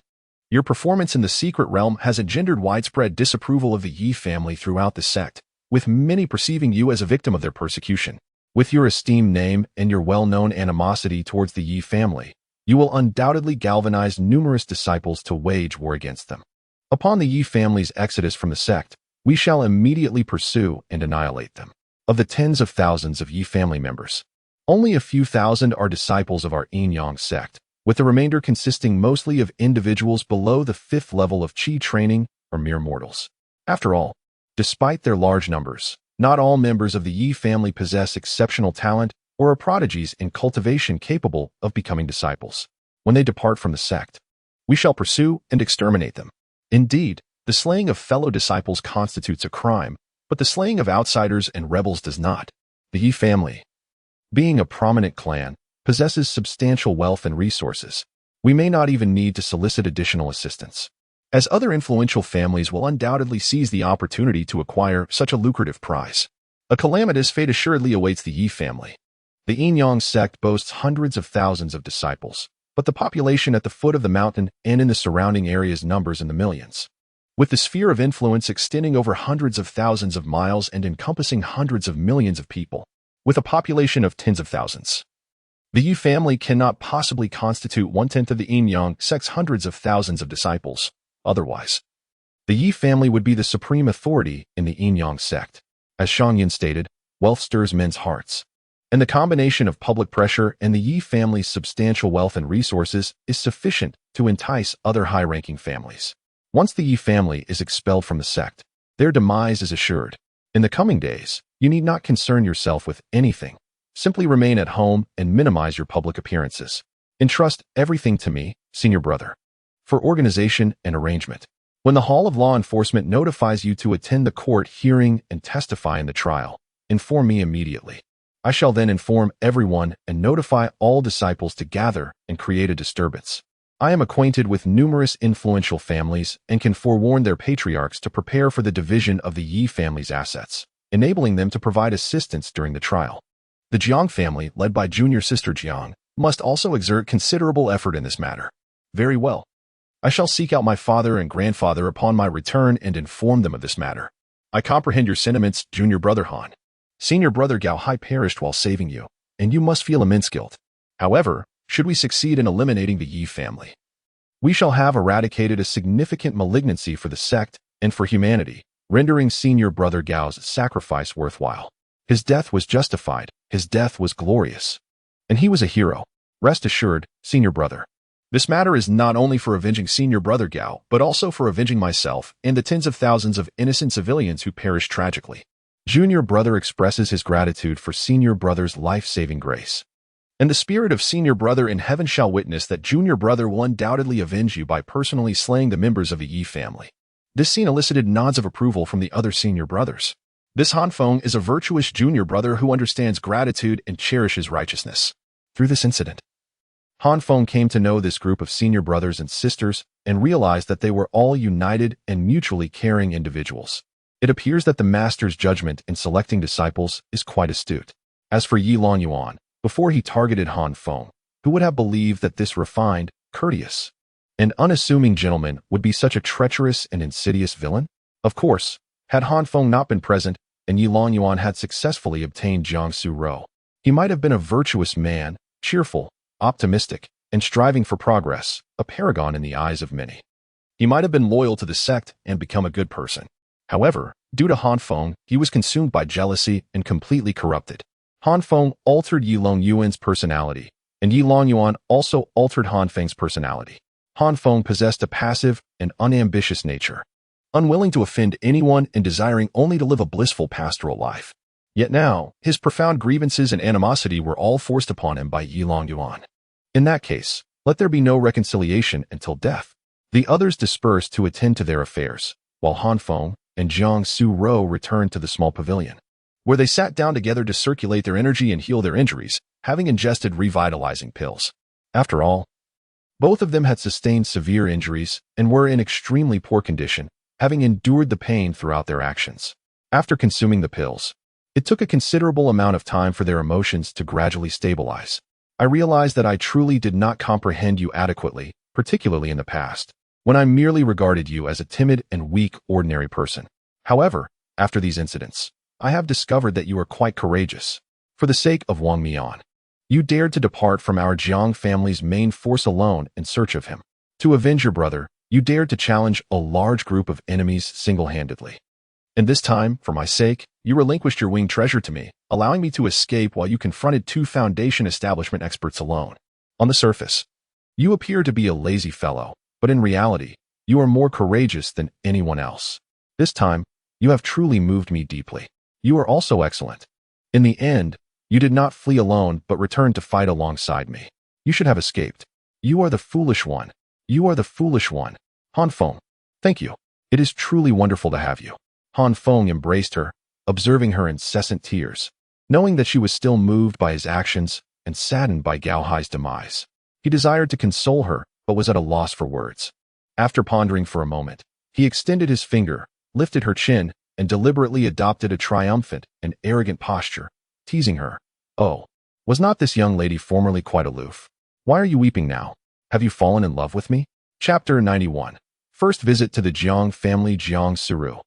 Your performance in the secret realm has engendered widespread disapproval of the Yi family throughout the sect, with many perceiving you as a victim of their persecution. With your esteemed name and your well-known animosity towards the Yi family, you will undoubtedly galvanize numerous disciples to wage war against them. Upon the Yi family's exodus from the sect, we shall immediately pursue and annihilate them. Of the tens of thousands of Yi family members, only a few thousand are disciples of our Yin-Yang sect, with the remainder consisting mostly of individuals below the 5th level of Qi training or mere mortals. After all, despite their large numbers, not all members of the Yi family possess exceptional talent or are prodigies in cultivation capable of becoming disciples. When they depart from the sect, we shall pursue and exterminate them. Indeed, the slaying of fellow disciples constitutes a crime, but the slaying of outsiders and rebels does not. The Yi family, being a prominent clan, possesses substantial wealth and resources. We may not even need to solicit additional assistance, as other influential families will undoubtedly seize the opportunity to acquire such a lucrative prize. A calamitous fate assuredly awaits the Yi family. The Yin-Yang sect boasts hundreds of thousands of disciples, but the population at the foot of the mountain and in the surrounding areas numbers in the millions. With the sphere of influence extending over hundreds of thousands of miles and encompassing hundreds of millions of people, with a population of tens of thousands, the Yi family cannot possibly constitute one-tenth of the Yin-Yang sect's hundreds of thousands of disciples. Otherwise, the Yi family would be the supreme authority in the Yin-Yang sect. As Shangyin stated, wealth stirs men's hearts, and the combination of public pressure and the Yi family's substantial wealth and resources is sufficient to entice other high-ranking families. Once the Yi family is expelled from the sect, their demise is assured. In the coming days, you need not concern yourself with anything. Simply remain at home and minimize your public appearances. Entrust everything to me, senior brother, for organization and arrangement. When the Hall of Law Enforcement notifies you to attend the court hearing and testify in the trial, inform me immediately. I shall then inform everyone and notify all disciples to gather and create a disturbance. I am acquainted with numerous influential families and can forewarn their patriarchs to prepare for the division of the Yi family's assets, enabling them to provide assistance during the trial. The Jiang family, led by junior sister Jiang, must also exert considerable effort in this matter. Very well. I shall seek out my father and grandfather upon my return and inform them of this matter. I comprehend your sentiments, junior brother Han. Senior brother Gao Hai perished while saving you, and you must feel immense guilt. However, should we succeed in eliminating the Yi family, we shall have eradicated a significant malignancy for the sect and for humanity, rendering senior brother Gao's sacrifice worthwhile. His death was justified, his death was glorious, and he was a hero. Rest assured, senior brother. This matter is not only for avenging senior brother Gao, but also for avenging myself and the tens of thousands of innocent civilians who perished tragically. Junior brother expresses his gratitude for senior brother's life-saving grace. And the spirit of senior brother in heaven shall witness that junior brother will undoubtedly avenge you by personally slaying the members of the Yi family. This scene elicited nods of approval from the other senior brothers. This Han Feng is a virtuous junior brother who understands gratitude and cherishes righteousness. Through this incident, Han Feng came to know this group of senior brothers and sisters and realized that they were all united and mutually caring individuals. It appears that the master's judgment in selecting disciples is quite astute. As for Yi Longyuan, before he targeted Han Feng, who would have believed that this refined, courteous, and unassuming gentleman would be such a treacherous and insidious villain? Of course, had Han Feng not been present and Yi Longyuan had successfully obtained Jiangsu Rou, he might have been a virtuous man, cheerful, optimistic, and striving for progress, a paragon in the eyes of many. He might have been loyal to the sect and become a good person. However, due to Han Feng, he was consumed by jealousy and completely corrupted. Han Feng altered Yi Longyuan's personality, and Yi Longyuan also altered Han Feng's personality. Han Feng possessed a passive and unambitious nature, unwilling to offend anyone and desiring only to live a blissful pastoral life. Yet now, his profound grievances and animosity were all forced upon him by Yi Longyuan. In that case, let there be no reconciliation until death. The others dispersed to attend to their affairs, while Han Feng and Jiangsu Rou returned to the small pavilion, where they sat down together to circulate their energy and heal their injuries, having ingested revitalizing pills. After all, both of them had sustained severe injuries and were in extremely poor condition, having endured the pain throughout their actions. After consuming the pills, it took a considerable amount of time for their emotions to gradually stabilize. I realized that I truly did not comprehend you adequately, particularly in the past, when I merely regarded you as a timid and weak ordinary person. However, after these incidents, I have discovered that you are quite courageous. For the sake of Wang Mian, you dared to depart from our Jiang family's main force alone in search of him. To avenge your brother, you dared to challenge a large group of enemies single-handedly. And this time, for my sake, you relinquished your winged treasure to me, allowing me to escape while you confronted 2 Foundation establishment experts alone. On the surface, you appear to be a lazy fellow, but in reality, you are more courageous than anyone else. This time, you have truly moved me deeply. You are also excellent. In the end, you did not flee alone but returned to fight alongside me. You should have escaped. You are the foolish one. You are the foolish one. Han Feng, thank you. It is truly wonderful to have you. Han Feng embraced her, observing her incessant tears. Knowing that she was still moved by his actions and saddened by Gao Hai's demise, he desired to console her, but was at a loss for words. After pondering for a moment, he extended his finger, lifted her chin, and deliberately adopted a triumphant and arrogant posture, teasing her. "Oh, was not this young lady formerly quite aloof? Why are you weeping now? Have you fallen in love with me?" Chapter 91. First visit to the Jiang family. Jiang Suru,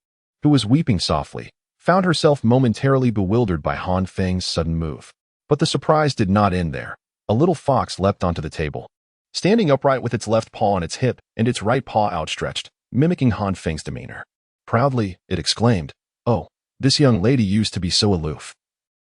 who was weeping softly, found herself momentarily bewildered by Han Feng's sudden move. But the surprise did not end there. A little fox leapt onto the table, standing upright with its left paw on its hip and its right paw outstretched, mimicking Han Feng's demeanor. Proudly, it exclaimed, "Oh, this young lady used to be so aloof.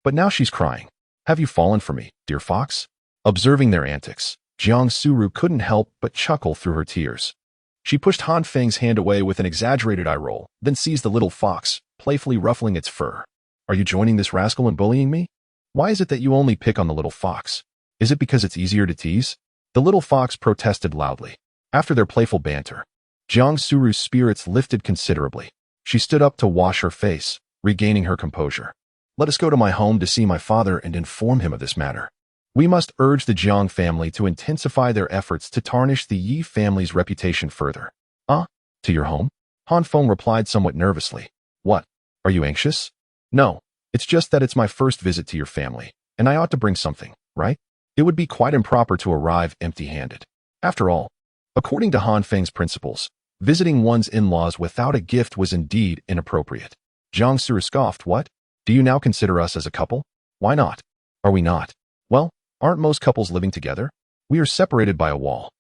But now she's crying. Have you fallen for me, dear fox?" Observing their antics, Jiang Suru couldn't help but chuckle through her tears. She pushed Han Feng's hand away with an exaggerated eye roll, then seized the little fox, playfully ruffling its fur. "Are you joining this rascal in bullying me? Why is it that you only pick on the little fox? Is it because it's easier to tease?" The little fox protested loudly. After their playful banter, Jiang Suru's spirits lifted considerably. She stood up to wash her face, regaining her composure. "Let us go to my home to see my father and inform him of this matter. We must urge the Jiang family to intensify their efforts to tarnish the Yi family's reputation further." To your home?" Han Feng replied somewhat nervously. "What? Are you anxious?" "No, it's just that it's my first visit to your family, and I ought to bring something, right? It would be quite improper to arrive empty-handed. After all, according to Han Feng's principles, visiting one's in-laws without a gift was indeed inappropriate." Jiang Suru scoffed. "What? Do you now consider us as a couple? Why not? Are we not? Well, aren't most couples living together? We are separated by a wall."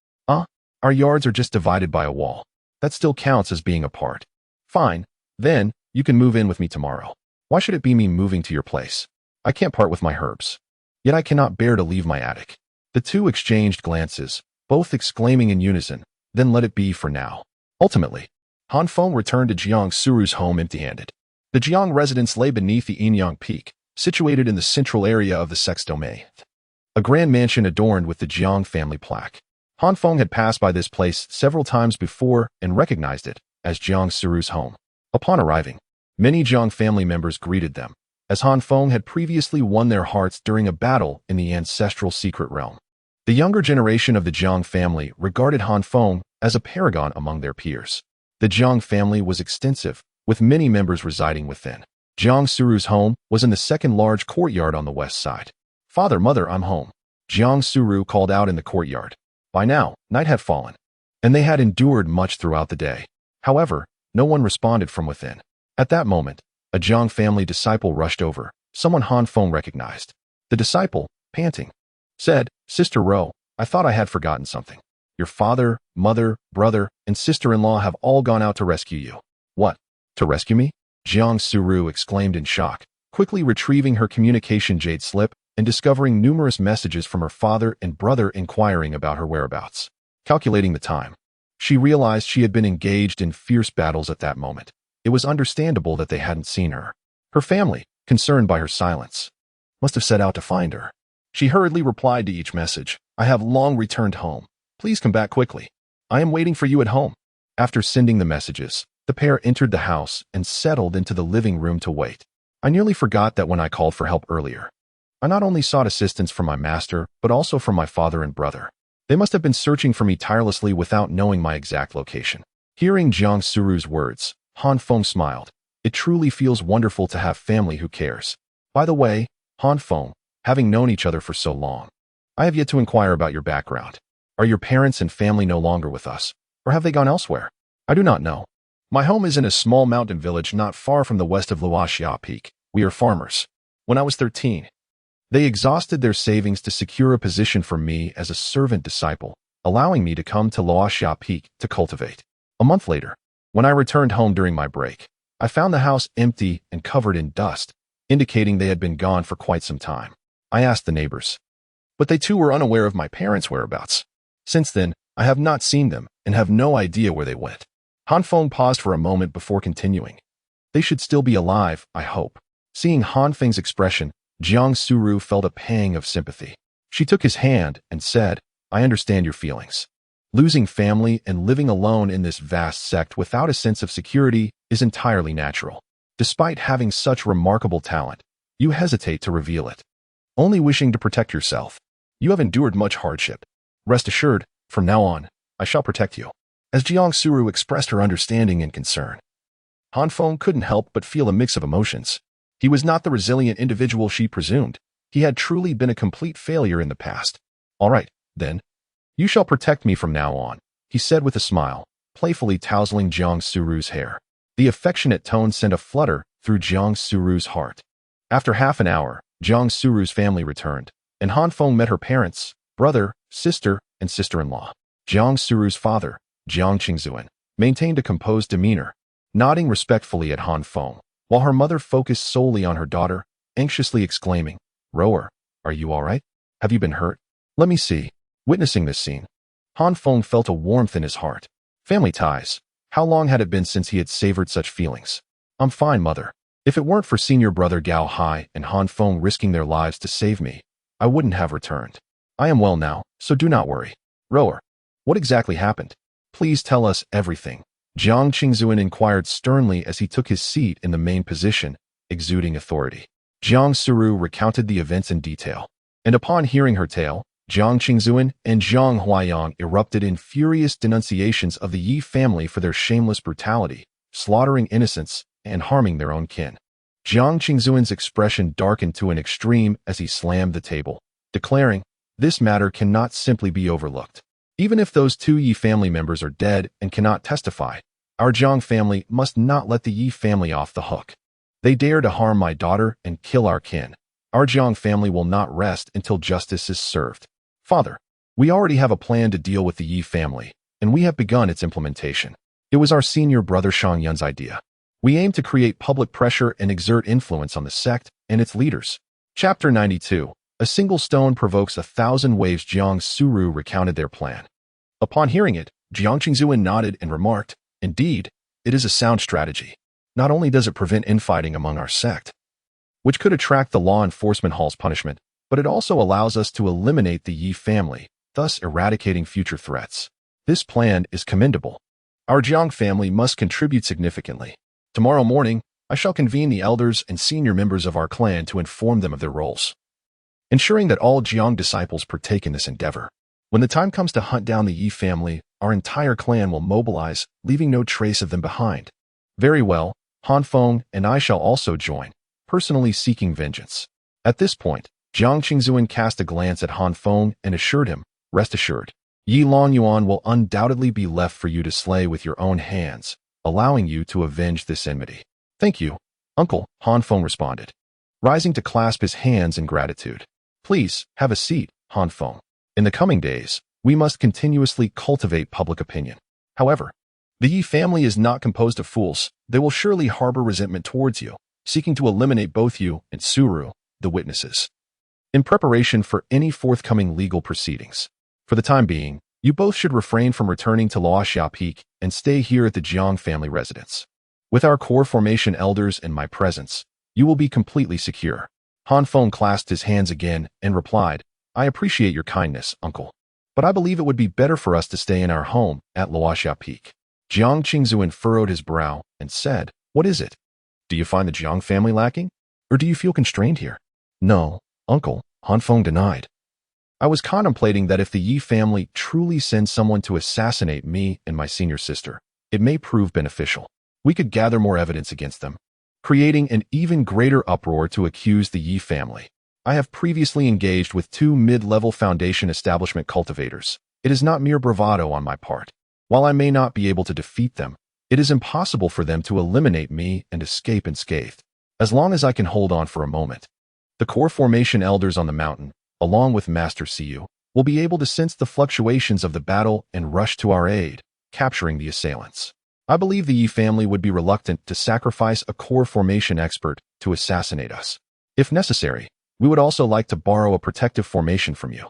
Our yards are just divided by a wall. That still counts as being apart." "Fine, then, you can move in with me tomorrow." "Why should it be me moving to your place? I can't part with my herbs. Yet I cannot bear to leave my attic." The two exchanged glances, both exclaiming in unison, "Then let it be for now." Ultimately, Han Feng returned to Jiang Suru's home empty-handed. The Jiang residence lay beneath the Inyang Peak, situated in the central area of the Sex Domain. A grand mansion adorned with the Jiang family plaque. Han Feng had passed by this place several times before and recognized it as Jiang Suru's home. Upon arriving, many Jiang family members greeted them, as Han Feng had previously won their hearts during a battle in the ancestral secret realm. The younger generation of the Jiang family regarded Han Feng as a paragon among their peers. The Jiang family was extensive, with many members residing within. Jiang Suru's home was in the second large courtyard on the west side. "Father, mother, I'm home," Jiang Suru called out in the courtyard. By now, night had fallen, and they had endured much throughout the day. However, no one responded from within. At that moment, a Jiang family disciple rushed over, someone Han Feng recognized. The disciple, panting, said, "Sister Ro, I thought I had forgotten something. Your father, mother, brother, and sister-in-law have all gone out to rescue you." "What? To rescue me?" Jiang Suru exclaimed in shock, quickly retrieving her communication jade slip and discovering numerous messages from her father and brother inquiring about her whereabouts. Calculating the time, she realized she had been engaged in fierce battles at that moment. It was understandable that they hadn't seen her. Her family, concerned by her silence, must have set out to find her. She hurriedly replied to each message, "I have long returned home. Please come back quickly. I am waiting for you at home." After sending the messages, the pair entered the house and settled into the living room to wait. "I nearly forgot that when I called for help earlier. I not only sought assistance from my master, but also from my father and brother. They must have been searching for me tirelessly without knowing my exact location." Hearing Jiang Suru's words, Han Feng smiled. "It truly feels wonderful to have family who cares. By the way, Han Feng, having known each other for so long, I have yet to inquire about your background. Are your parents and family no longer with us, or have they gone elsewhere?" "I do not know. My home is in a small mountain village not far from the west of Luoxia Peak. We are farmers. When I was 13, they exhausted their savings to secure a position for me as a servant disciple, allowing me to come to Luoxia Peak to cultivate. A month later, when I returned home during my break, I found the house empty and covered in dust, indicating they had been gone for quite some time. I asked the neighbors, but they too were unaware of my parents' whereabouts. Since then, I have not seen them and have no idea where they went." Han Feng paused for a moment before continuing. "They should still be alive, I hope." Seeing Han Feng's expression, Jiang Suru felt a pang of sympathy. She took his hand and said, "I understand your feelings. Losing family and living alone in this vast sect without a sense of security is entirely natural. Despite having such remarkable talent, you hesitate to reveal it, only wishing to protect yourself. You have endured much hardship. Rest assured, from now on, I shall protect you. As Jiang Suru expressed her understanding and concern, Han Feng couldn't help but feel a mix of emotions. He was not the resilient individual she presumed. He had truly been a complete failure in the past. All right, then. You shall protect me from now on, he said with a smile, playfully tousling Jiang Suru's hair. The affectionate tone sent a flutter through Jiang Suru's heart. After half an hour, Jiang Suru's family returned, and Han Feng met her parents, brother, sister, and sister-in-law. Jiang Suru's father, Jiang Qingzuan, maintained a composed demeanor, nodding respectfully at Han Feng, while her mother focused solely on her daughter, anxiously exclaiming, "Rower, are you all right? Have you been hurt? Let me see." Witnessing this scene, Han Feng felt a warmth in his heart. Family ties. How long had it been since he had savored such feelings? "I'm fine, mother. If it weren't for senior brother Gao Hai and Han Feng risking their lives to save me, I wouldn't have returned. I am well now, so do not worry." "Rower, what exactly happened? Please tell us everything," Jiang Qingzuan inquired sternly as he took his seat in the main position, exuding authority. Jiang Suru recounted the events in detail, and upon hearing her tale, Jiang Qingzuan and Zhang Huayang erupted in furious denunciations of the Yi family for their shameless brutality, slaughtering innocents and harming their own kin. Jiang Qingzuan's expression darkened to an extreme as he slammed the table, declaring, "This matter cannot simply be overlooked. Even if those two Yi family members are dead and cannot testify, our Jiang family must not let the Yi family off the hook. They dare to harm my daughter and kill our kin. Our Jiang family will not rest until justice is served. Father, we already have a plan to deal with the Yi family, and we have begun its implementation. It was our senior brother Shang Yun's idea. We aim to create public pressure and exert influence on the sect and its leaders." Chapter 92. A single stone provokes 1,000 waves. Jiang Suru recounted their plan. Upon hearing it, Jiang Qingzuan nodded and remarked, "Indeed, it is a sound strategy. Not only does it prevent infighting among our sect, which could attract the law enforcement hall's punishment, but it also allows us to eliminate the Yi family, thus eradicating future threats. This plan is commendable. Our Jiang family must contribute significantly. Tomorrow morning, I shall convene the elders and senior members of our clan to inform them of their roles, ensuring that all Jiang disciples partake in this endeavor. When the time comes to hunt down the Yi family, our entire clan will mobilize, leaving no trace of them behind." "Very well, Han Feng and I shall also join, personally seeking vengeance." At this point, Jiang Qingzuan cast a glance at Han Feng and assured him, "Rest assured, Yi Longyuan will undoubtedly be left for you to slay with your own hands, allowing you to avenge this enmity." "Thank you, uncle," Han Feng responded, rising to clasp his hands in gratitude. "Please, have a seat, Han Feng. In the coming days, we must continuously cultivate public opinion. However, the Yi family is not composed of fools. They will surely harbor resentment towards you, seeking to eliminate both you and Suru, the witnesses, in preparation for any forthcoming legal proceedings. For the time being, you both should refrain from returning to Luoxia Peak and stay here at the Jiang family residence. With our core formation elders in my presence, you will be completely secure." Han Feng clasped his hands again and replied, "I appreciate your kindness, uncle, but I believe it would be better for us to stay in our home at Luoxia Peak." Jiang Qingzuan furrowed his brow and said, "What is it? Do you find the Jiang family lacking? Or do you feel constrained here?" "No, uncle," Han Feng denied. "I was contemplating that if the Yi family truly sends someone to assassinate me and my senior sister, it may prove beneficial. We could gather more evidence against them, creating an even greater uproar to accuse the Yi family. I have previously engaged with 2 mid-level Foundation establishment cultivators. It is not mere bravado on my part. While I may not be able to defeat them, it is impossible for them to eliminate me and escape unscathed. As long as I can hold on for a moment, the core formation elders on the mountain, along with Master Siyu, will be able to sense the fluctuations of the battle and rush to our aid, capturing the assailants. I believe the Yi family would be reluctant to sacrifice a core formation expert to assassinate us. If necessary, we would also like to borrow a protective formation from you,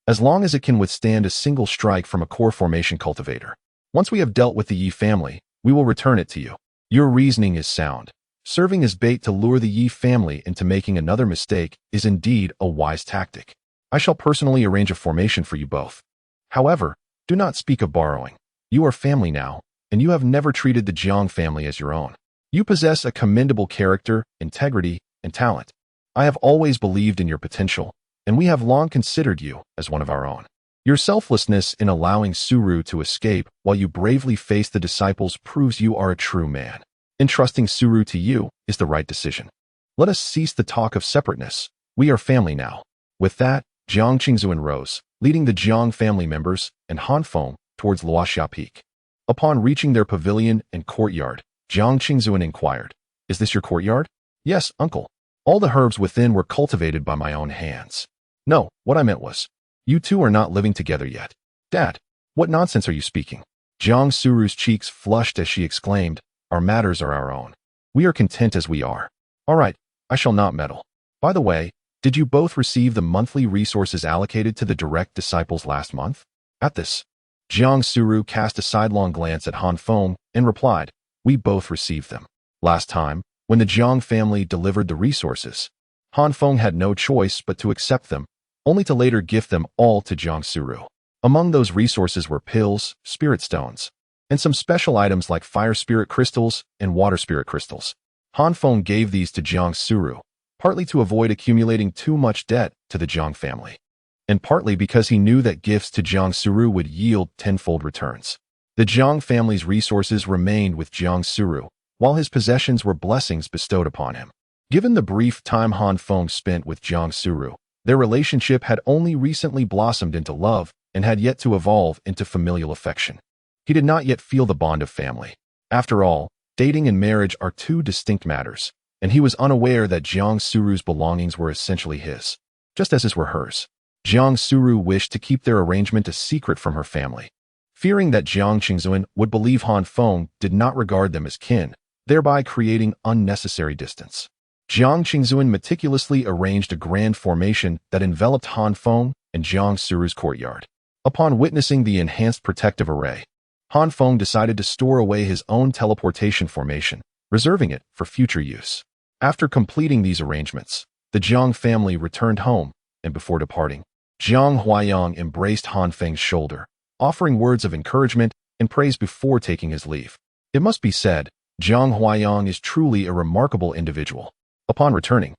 as long as it can withstand a single strike from a core formation cultivator. Once we have dealt with the Yi family, we will return it to you. Your reasoning is sound. Serving as bait to lure the Yi family into making another mistake is indeed a wise tactic. I shall personally arrange a formation for you both. However, do not speak of borrowing. You are family now, and you have never treated the Jiang family as your own. You possess a commendable character, integrity, and talent. I have always believed in your potential, and we have long considered you as one of our own. Your selflessness in allowing Suru to escape while you bravely face the disciples proves you are a true man. Entrusting Suru to you is the right decision. Let us cease the talk of separateness. We are family now. With that, Jiang Qingzuan rose, leading the Jiang family members and Han Feng towards Luoxia Peak. Upon reaching their pavilion and courtyard, Jiang Qingzuan inquired, "Is this your courtyard?" "Yes, uncle. All the herbs within were cultivated by my own hands." "No, what I meant was, you two are not living together yet." "Dad, what nonsense are you speaking?" Jiang Suru's cheeks flushed as she exclaimed, "Our matters are our own. We are content as we are. All right, I shall not meddle. By the way, did you both receive the monthly resources allocated to the direct disciples last month?" At this, Jiang Suru cast a sidelong glance at Han Feng and replied, "We both received them. Last time, when the Jiang family delivered the resources, Han Feng had no choice but to accept them, only to later gift them all to Jiang Suru. Among those resources were pills, spirit stones, and some special items like fire spirit crystals and water spirit crystals. Han Feng gave these to Jiang Suru, partly to avoid accumulating too much debt to the Jiang family, and partly because he knew that gifts to Jiang Suru would yield tenfold returns. The Jiang family's resources remained with Jiang Suru, while his possessions were blessings bestowed upon him. Given the brief time Han Feng spent with Jiang Suru, their relationship had only recently blossomed into love and had yet to evolve into familial affection. He did not yet feel the bond of family. After all, dating and marriage are two distinct matters, and he was unaware that Jiang Suru's belongings were essentially his, just as his were hers. Jiang Suru wished to keep their arrangement a secret from her family, fearing that Jiang Qingzuan would believe Han Feng did not regard them as kin, thereby creating unnecessary distance. Jiang Qingzuan meticulously arranged a grand formation that enveloped Han Feng and Jiang Suru's courtyard. Upon witnessing the enhanced protective array, Han Feng decided to store away his own teleportation formation, reserving it for future use. After completing these arrangements, the Jiang family returned home, and before departing, Jiang Huayang embraced Han Feng's shoulder, offering words of encouragement and praise before taking his leave. It must be said, Jiang Huayang is truly a remarkable individual. Upon returning,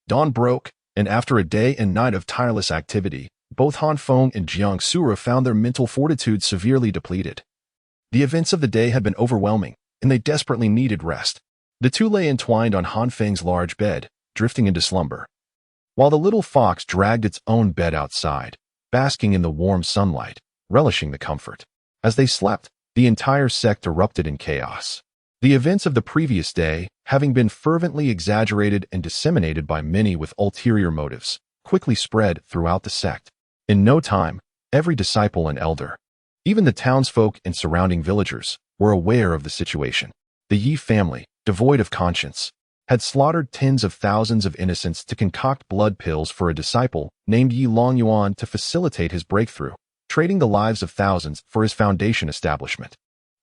dawn broke, and after a day and night of tireless activity, both Han Feng and Jiang Suru found their mental fortitude severely depleted. The events of the day had been overwhelming, and they desperately needed rest. The two lay entwined on Han Feng's large bed, drifting into slumber, while the little fox dragged its own bed outside, basking in the warm sunlight, relishing the comfort. As they slept, the entire sect erupted in chaos. The events of the previous day, having been fervently exaggerated and disseminated by many with ulterior motives, quickly spread throughout the sect. In no time, every disciple and elder, even the townsfolk and surrounding villagers, were aware of the situation. The Yi family, devoid of conscience, had slaughtered tens of thousands of innocents to concoct blood pills for a disciple named Yi Longyuan to facilitate his breakthrough, trading the lives of thousands for his foundation establishment.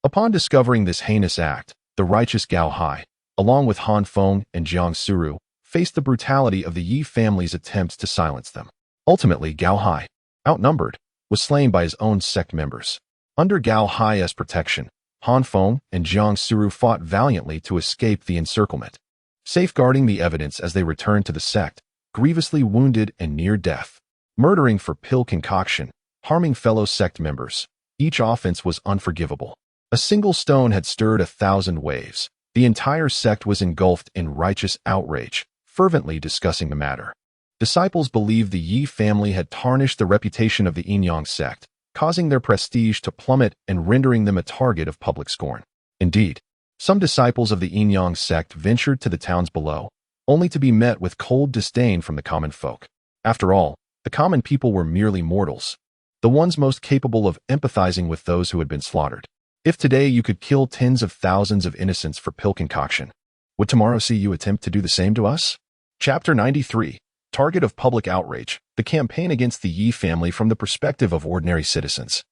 Upon discovering this heinous act, the righteous Gao Hai, along with Han Feng and Jiang Suru, faced the brutality of the Yi family's attempts to silence them. Ultimately, Gao Hai, outnumbered, was slain by his own sect members. Under Gao Hai's protection, Han Feng and Jiang Suru fought valiantly to escape the encirclement, safeguarding the evidence as they returned to the sect, grievously wounded and near death, murdering for pill concoction, harming fellow sect members. Each offense was unforgivable. A single stone had stirred 1,000 waves. The entire sect was engulfed in righteous outrage, fervently discussing the matter. Disciples believed the Yi family had tarnished the reputation of the Yin-Yang sect, causing their prestige to plummet and rendering them a target of public scorn. Indeed, some disciples of the Yin-Yang sect ventured to the towns below, only to be met with cold disdain from the common folk. After all, the common people were merely mortals, the ones most capable of empathizing with those who had been slaughtered. If today you could kill tens of thousands of innocents for pill concoction, would tomorrow see you attempt to do the same to us? Chapter 93. Target of public outrage, the campaign against the Yi family from the perspective of ordinary citizens.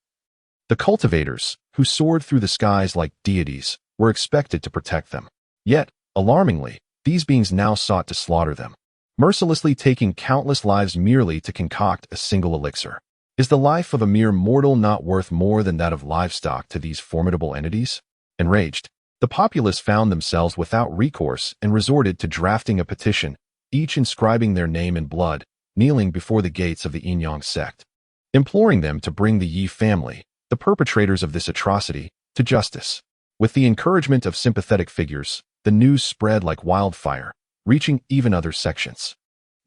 The cultivators, who soared through the skies like deities, were expected to protect them. Yet, alarmingly, these beings now sought to slaughter them, mercilessly taking countless lives merely to concoct a single elixir. Is the life of a mere mortal not worth more than that of livestock to these formidable entities? Enraged, The populace found themselves without recourse and resorted to drafting a petition, each inscribing their name in blood, kneeling before the gates of the Inyang sect, imploring them to bring the Yi family, the perpetrators of this atrocity, to justice. With the encouragement of sympathetic figures, the news spread like wildfire, reaching even other sections.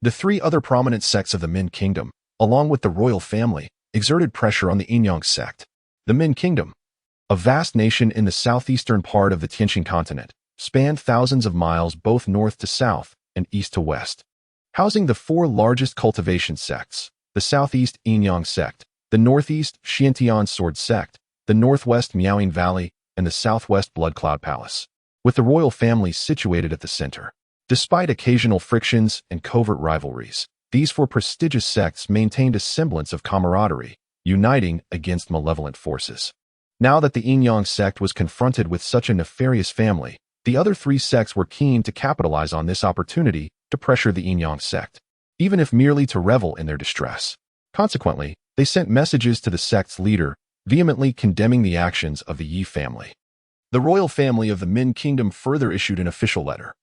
The three other prominent sects of the Min Kingdom, along with the royal family, exerted pressure on the Inyang sect. The Min Kingdom, a vast nation in the southeastern part of the Tianqian continent, spanned thousands of miles both north to south and east to west, housing the four largest cultivation sects: the southeast Inyang sect, the northeast Xiantian Sword sect, the northwest Miaoying Valley, and the southwest Blood Cloud Palace, with the royal family situated at the center. Despite occasional frictions and covert rivalries, these four prestigious sects maintained a semblance of camaraderie, uniting against malevolent forces. Now that the Inyang sect was confronted with such a nefarious family, the other three sects were keen to capitalize on this opportunity to pressure the Inyang sect, even if merely to revel in their distress. Consequently, they sent messages to the sect's leader, vehemently condemning the actions of the Yi family. The royal family of the Min Kingdom further issued an official letter,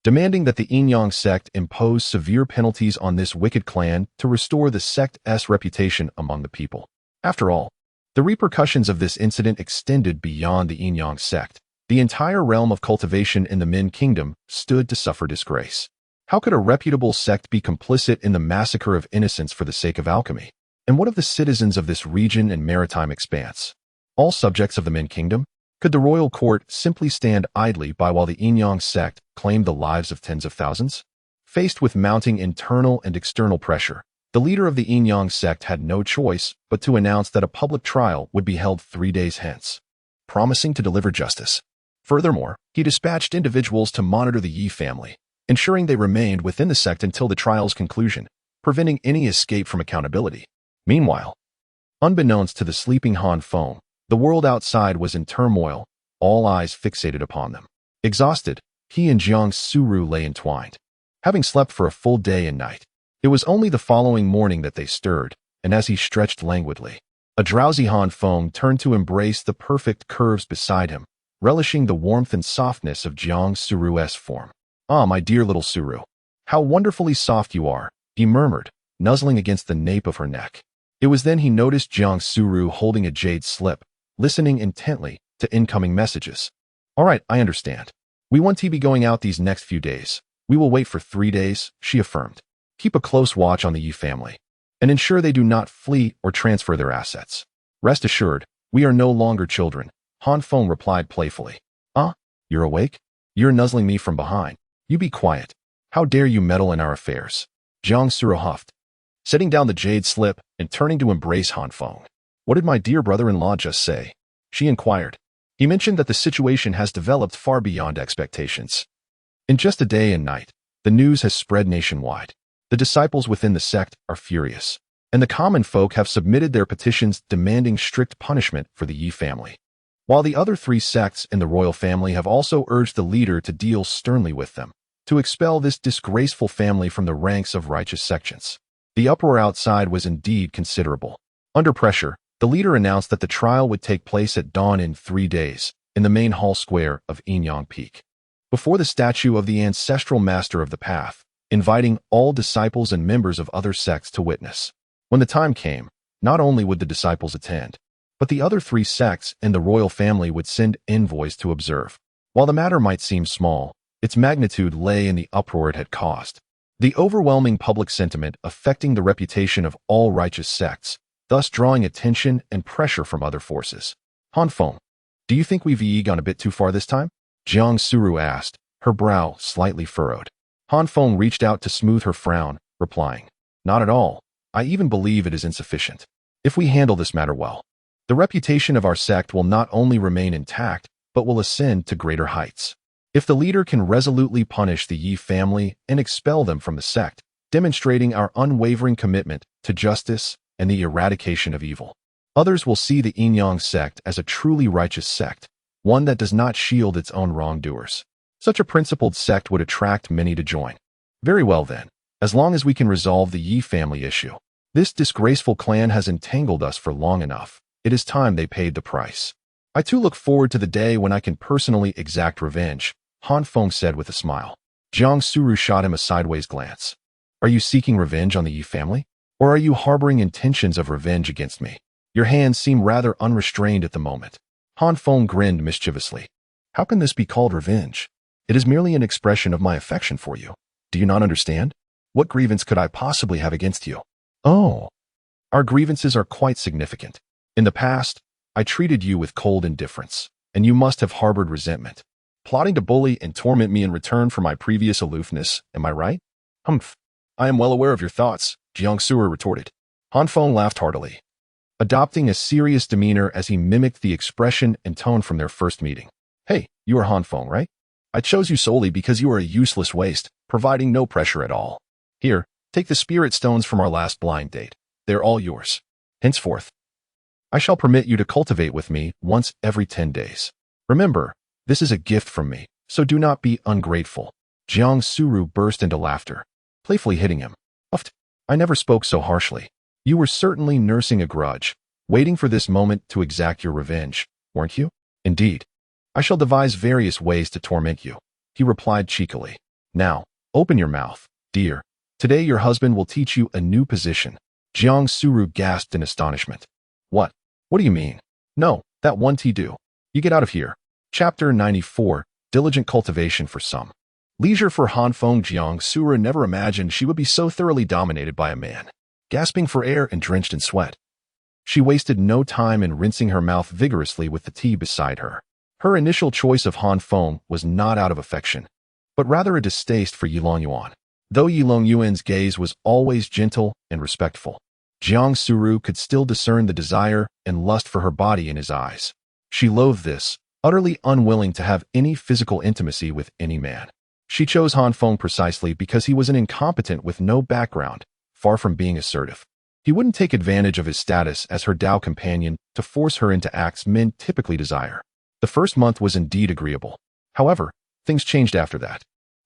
demanding that the Inyang sect impose severe penalties on this wicked clan to restore the sect's reputation among the people. After all, the repercussions of this incident extended beyond the Inyang sect. The entire realm of cultivation in the Min Kingdom stood to suffer disgrace. How could a reputable sect be complicit in the massacre of innocents for the sake of alchemy? And what of the citizens of this region and maritime expanse? All subjects of the Min Kingdom? Could the royal court simply stand idly by while the Inyang sect claimed the lives of tens of thousands? Faced with mounting internal and external pressure, the leader of the Inyang sect had no choice but to announce that a public trial would be held 3 days hence, promising to deliver justice. Furthermore, he dispatched individuals to monitor the Yi family, ensuring they remained within the sect until the trial's conclusion, preventing any escape from accountability. Meanwhile, unbeknownst to the sleeping Feng, the world outside was in turmoil, all eyes fixated upon them. Exhausted, he and Jiang Suru lay entwined, having slept for a full day and night. It was only the following morning that they stirred, and as he stretched languidly, a drowsy Feng turned to embrace the perfect curves beside him, relishing the warmth and softness of Jiang Suru's form. "Ah, my dear little Suru, how wonderfully soft you are," he murmured, nuzzling against the nape of her neck. It was then he noticed Jiang Suru holding a jade slip, listening intently to incoming messages. "All right, I understand. We want to be going out these next few days. We will wait for 3 days," she affirmed. "Keep a close watch on the Yi family, and ensure they do not flee or transfer their assets. Rest assured, we are no longer children," Feng replied playfully. "Ah, you're awake? You're nuzzling me from behind. You be quiet. How dare you meddle in our affairs?" Jiang Suru huffed, setting down the jade slip and turning to embrace Feng. "What did my dear brother-in-law just say?" she inquired. "He mentioned that the situation has developed far beyond expectations. In just a day and night, the news has spread nationwide. The disciples within the sect are furious, and the common folk have submitted their petitions demanding strict punishment for the Yi family, while the other three sects in the royal family have also urged the leader to deal sternly with them, to expel this disgraceful family from the ranks of righteous sections. The uproar outside was indeed considerable. Under pressure, the leader announced that the trial would take place at dawn in 3 days, in the main hall square of Inyang Peak, before the statue of the ancestral master of the path, inviting all disciples and members of other sects to witness. When the time came, not only would the disciples attend, but the other three sects and the royal family would send envoys to observe. While the matter might seem small, its magnitude lay in the uproar it had caused. The overwhelming public sentiment affecting the reputation of all righteous sects, thus drawing attention and pressure from other forces. "Feng, do you think we've gone a bit too far this time?" Jiang Suru asked, her brow slightly furrowed. Feng reached out to smooth her frown, replying, "Not at all. I even believe it is insufficient. If we handle this matter well, the reputation of our sect will not only remain intact, but will ascend to greater heights. If the leader can resolutely punish the Yi family and expel them from the sect, demonstrating our unwavering commitment to justice and the eradication of evil, others will see the Inyang sect as a truly righteous sect, one that does not shield its own wrongdoers. Such a principled sect would attract many to join. Very well then, as long as we can resolve the Yi family issue. This disgraceful clan has entangled us for long enough. It is time they paid the price." I too look forward to the day when I can personally exact revenge, Han Feng said with a smile. Jiang Suru shot him a sideways glance. Are you seeking revenge on the Yi family? Or are you harboring intentions of revenge against me? Your hands seem rather unrestrained at the moment. Han Feng grinned mischievously. How can this be called revenge? It is merely an expression of my affection for you. Do you not understand? What grievance could I possibly have against you? Oh, our grievances are quite significant. In the past, I treated you with cold indifference, and you must have harbored resentment, plotting to bully and torment me in return for my previous aloofness, am I right? Humph. I am well aware of your thoughts, Jiang Suru retorted. Han Feng laughed heartily, adopting a serious demeanor as he mimicked the expression and tone from their first meeting. Hey, you are Han Feng, right? I chose you solely because you are a useless waste, providing no pressure at all. Here, take the spirit stones from our last blind date. They're all yours. Henceforth, I shall permit you to cultivate with me once every 10 days. Remember, this is a gift from me, so do not be ungrateful. Jiang Suru burst into laughter, playfully hitting him. Uft, I never spoke so harshly. You were certainly nursing a grudge, waiting for this moment to exact your revenge, weren't you? Indeed. I shall devise various ways to torment you, he replied cheekily. Now, open your mouth, dear. Today your husband will teach you a new position. Jiang Suru gasped in astonishment. What? What do you mean? No, that one do. You get out of here. Chapter 94, Diligent Cultivation for Some. Leisure for Han Feng. Jiang Suru never imagined she would be so thoroughly dominated by a man. Gasping for air and drenched in sweat, she wasted no time in rinsing her mouth vigorously with the tea beside her. Her initial choice of Han Feng was not out of affection, but rather a distaste for Yilong Yuan. Though Yilong Yuan's gaze was always gentle and respectful, Jiang Suru could still discern the desire and lust for her body in his eyes. She loathed this, utterly unwilling to have any physical intimacy with any man. She chose Han Feng precisely because he was an incompetent with no background, far from being assertive. He wouldn't take advantage of his status as her Tao companion to force her into acts men typically desire. The first month was indeed agreeable. However, things changed after that.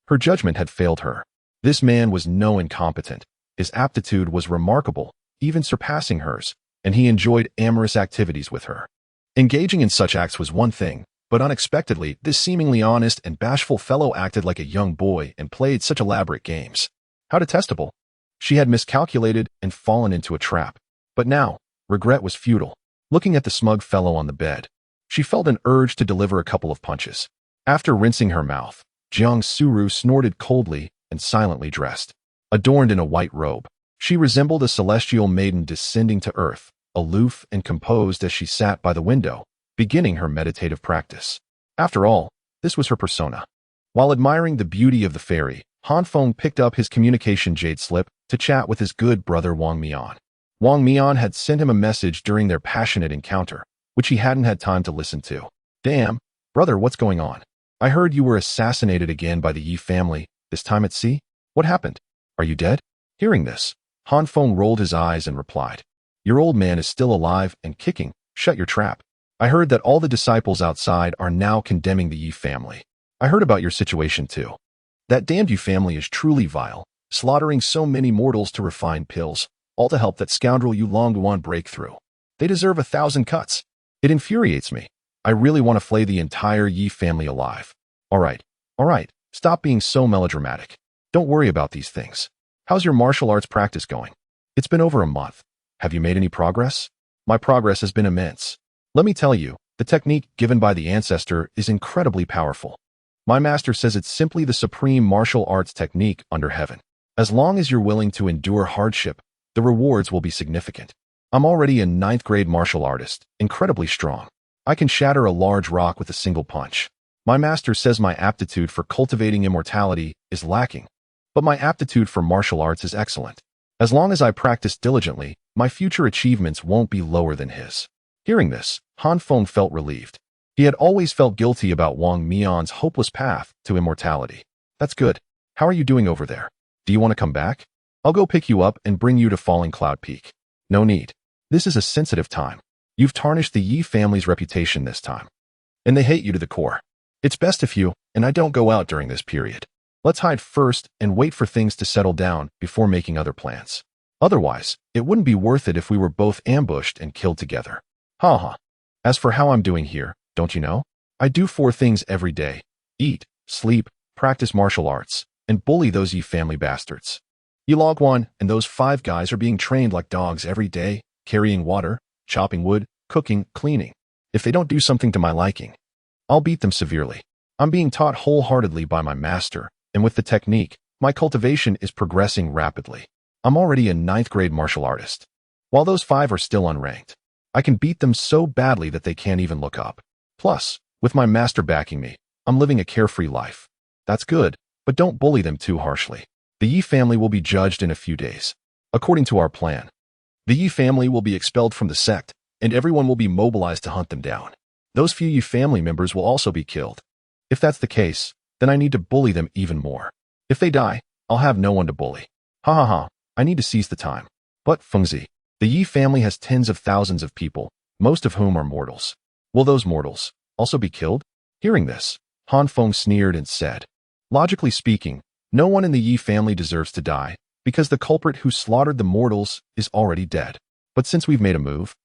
Her judgment had failed her. This man was no incompetent. His aptitude was remarkable, even surpassing hers, and he enjoyed amorous activities with her. Engaging in such acts was one thing, but unexpectedly, this seemingly honest and bashful fellow acted like a young boy and played such elaborate games. How detestable. She had miscalculated and fallen into a trap. But now, regret was futile. Looking at the smug fellow on the bed, she felt an urge to deliver a couple of punches. After rinsing her mouth, Jiang Suru snorted coldly and silently dressed. Adorned in a white robe, she resembled a celestial maiden descending to earth, aloof and composed as she sat by the window, beginning her meditative practice. After all, this was her persona. While admiring the beauty of the fairy, Han Feng picked up his communication jade slip to chat with his good brother Wang Mian. Wang Mian had sent him a message during their passionate encounter, which he hadn't had time to listen to. Damn, brother, what's going on? I heard you were assassinated again by the Yi family, this time at sea? What happened? Are you dead? Hearing this, Han Feng rolled his eyes and replied, Your old man is still alive and kicking. Shut your trap. I heard that all the disciples outside are now condemning the Yi family. I heard about your situation too. That damned Yi family is truly vile, slaughtering so many mortals to refine pills, all to help that scoundrel Yilong Yuan break through. They deserve 1,000 cuts. It infuriates me. I really want to flay the entire Yi family alive. All right, stop being so melodramatic. Don't worry about these things. How's your martial arts practice going? It's been over a month. Have you made any progress? My progress has been immense. Let me tell you, the technique given by the ancestor is incredibly powerful. My master says it's simply the supreme martial arts technique under heaven. As long as you're willing to endure hardship, the rewards will be significant. I'm already a 9th grade martial artist, incredibly strong. I can shatter a large rock with a single punch. My master says my aptitude for cultivating immortality is lacking, but my aptitude for martial arts is excellent. As long as I practice diligently, my future achievements won't be lower than his. Hearing this, Han Feng felt relieved. He had always felt guilty about Wang Mian's hopeless path to immortality. That's good. How are you doing over there? Do you want to come back? I'll go pick you up and bring you to Falling Cloud Peak. No need. This is a sensitive time. You've tarnished the Yi family's reputation this time, and they hate you to the core. It's best if you and I don't go out during this period. Let's hide first and wait for things to settle down before making other plans. Otherwise, it wouldn't be worth it if we were both ambushed and killed together. Ha ha. As for how I'm doing here, don't you know? I do 4 things every day: eat, sleep, practice martial arts, and bully those ye family bastards. You log one, and those 5 guys are being trained like dogs every day, carrying water, chopping wood, cooking, cleaning. If they don't do something to my liking, I'll beat them severely. I'm being taught wholeheartedly by my master, and with the technique, my cultivation is progressing rapidly. I'm already a 9th-grade martial artist. While those 5 are still unranked, I can beat them so badly that they can't even look up. Plus, with my master backing me, I'm living a carefree life. That's good, but don't bully them too harshly. The Yi family will be judged in a few days. According to our plan, the Yi family will be expelled from the sect, and everyone will be mobilized to hunt them down. Those few Yi family members will also be killed. If that's the case, then I need to bully them even more. If they die, I'll have no one to bully. Ha ha ha, I need to seize the time. But Fengzi, the Yi family has tens of thousands of people, most of whom are mortals. Will those mortals also be killed? Hearing this, Feng sneered and said, logically speaking, no one in the Yi family deserves to die, because the culprit who slaughtered the mortals is already dead. But since we've made a move,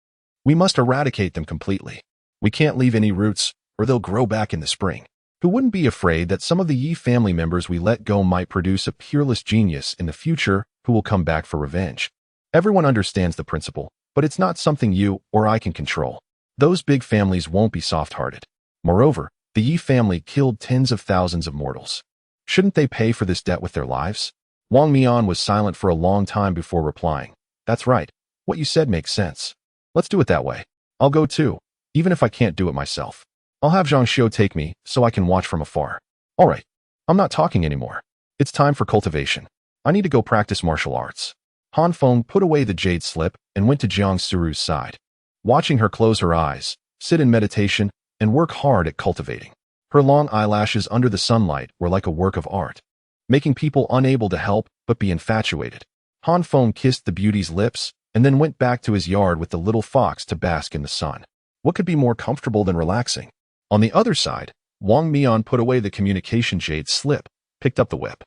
we must eradicate them completely. We can't leave any roots, or they'll grow back in the spring. Who wouldn't be afraid that some of the Yi family members we let go might produce a peerless genius in the future who will come back for revenge? Everyone understands the principle, but it's not something you or I can control. Those big families won't be soft-hearted. Moreover, the Yi family killed tens of thousands of mortals. Shouldn't they pay for this debt with their lives? Wang Mian was silent for a long time before replying. That's right. What you said makes sense. Let's do it that way. I'll go too, even if I can't do it myself. I'll have Zhang Xiu take me so I can watch from afar. All right. I'm not talking anymore. It's time for cultivation. I need to go practice martial arts. Feng put away the jade slip and went to Jiang Suru's side, watching her close her eyes, sit in meditation, and work hard at cultivating. Her long eyelashes under the sunlight were like a work of art, making people unable to help but be infatuated. Feng kissed the beauty's lips and then went back to his yard with the little fox to bask in the sun. What could be more comfortable than relaxing? On the other side, Wang Mian put away the communication jade slip, picked up the whip,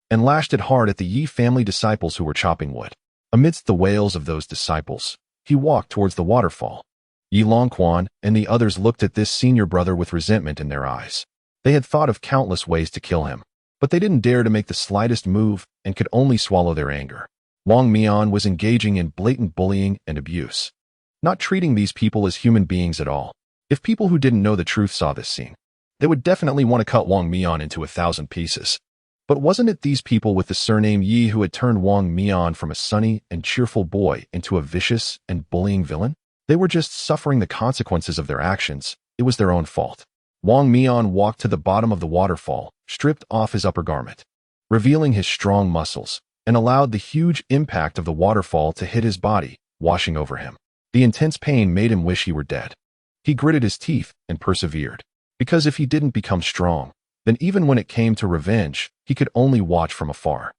and lashed it hard at the Yi family disciples who were chopping wood. Amidst the wails of those disciples, he walked towards the waterfall. Yi Longquan and the others looked at this senior brother with resentment in their eyes. They had thought of countless ways to kill him, but they didn't dare to make the slightest move and could only swallow their anger. Wang Mian was engaging in blatant bullying and abuse, not treating these people as human beings at all. If people who didn't know the truth saw this scene, they would definitely want to cut Wang Mian into 1,000 pieces. But wasn't it these people with the surname Yi who had turned Wang Mian from a sunny and cheerful boy into a vicious and bullying villain? They were just suffering the consequences of their actions. It was their own fault. Wang Mian walked to the bottom of the waterfall, stripped off his upper garment, revealing his strong muscles, and allowed the huge impact of the waterfall to hit his body, washing over him. The intense pain made him wish he were dead. He gritted his teeth and persevered, because if he didn't become strong, then even when it came to revenge, he could only watch from afar.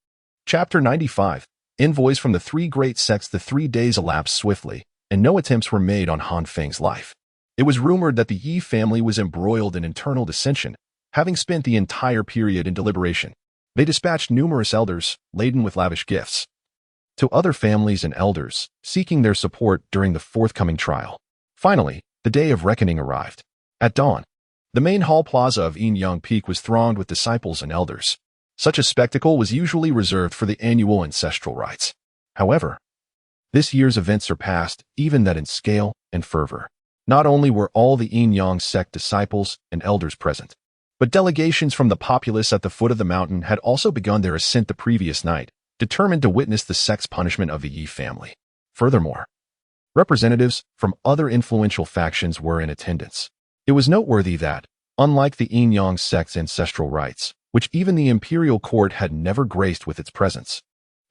Chapter 95. Envoys from the 3 great sects. The 3 days elapsed swiftly, and no attempts were made on Han Feng's life. It was rumored that the Yi family was embroiled in internal dissension, having spent the entire period in deliberation. They dispatched numerous elders, laden with lavish gifts, to other families and elders, seeking their support during the forthcoming trial. Finally, the day of reckoning arrived. At dawn, the main hall plaza of Yin Peak was thronged with disciples and elders. Such a spectacle was usually reserved for the annual ancestral rites. However, this year's event surpassed even that in scale and fervor. Not only were all the Yin sect disciples and elders present, but delegations from the populace at the foot of the mountain had also begun their ascent the previous night, determined to witness the sect's punishment of the Yi family. Furthermore, representatives from other influential factions were in attendance. It was noteworthy that, unlike the Yin sect's ancestral rites, which even the imperial court had never graced with its presence,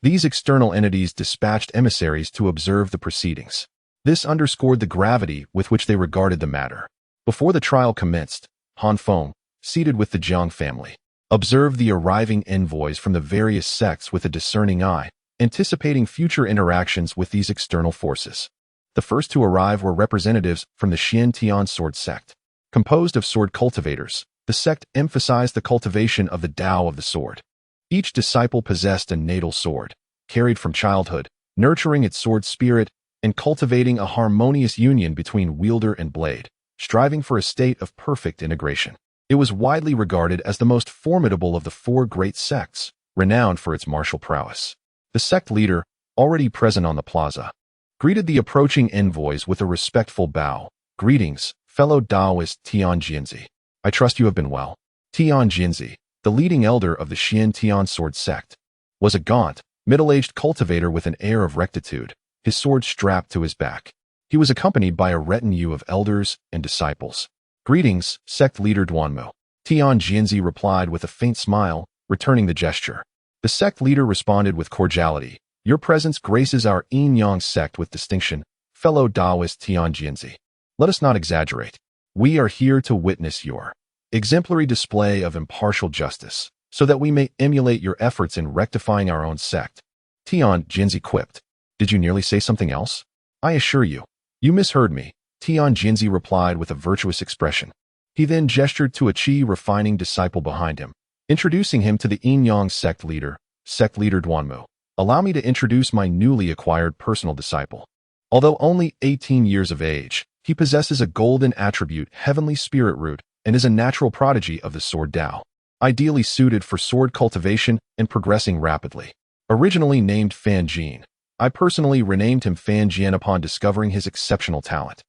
these external entities dispatched emissaries to observe the proceedings. This underscored the gravity with which they regarded the matter. Before the trial commenced, Feng, seated with the Jiang family, observed the arriving envoys from the various sects with a discerning eye, anticipating future interactions with these external forces. The first to arrive were representatives from the Xian sword sect. Composed of sword cultivators, the sect emphasized the cultivation of the Tao of the sword. Each disciple possessed a natal sword, carried from childhood, nurturing its sword spirit and cultivating a harmonious union between wielder and blade, striving for a state of perfect integration. It was widely regarded as the most formidable of the four great sects, renowned for its martial prowess. The sect leader, already present on the plaza, greeted the approaching envoys with a respectful bow. "Greetings, fellow Taoist Tian Jianzi. I trust you have been well." Tian Jianzi, the leading elder of the Xian Tian sword sect, was a gaunt, middle-aged cultivator with an air of rectitude, his sword strapped to his back. He was accompanied by a retinue of elders and disciples. "Greetings, sect leader Duanmu." Tian Jianzi replied with a faint smile, returning the gesture. The sect leader responded with cordiality. "Your presence graces our yin-yang sect with distinction, fellow Taoist Tian Jianzi. Let us not exaggerate. We are here to witness your exemplary display of impartial justice, so that we may emulate your efforts in rectifying our own sect." Tian Jianzi quipped. "Did you nearly say something else? I assure you, you misheard me." Tian Jianzi replied with a virtuous expression. He then gestured to a Qi refining disciple behind him, introducing him to the yin-yang sect leader Duanmu. "Allow me to introduce my newly acquired personal disciple. Although only 18 years of age, he possesses a golden attribute, heavenly spirit root, and is a natural prodigy of the sword Tao, ideally suited for sword cultivation and progressing rapidly. Originally named Fan Jian, I personally renamed him Fan Jian upon discovering his exceptional talent,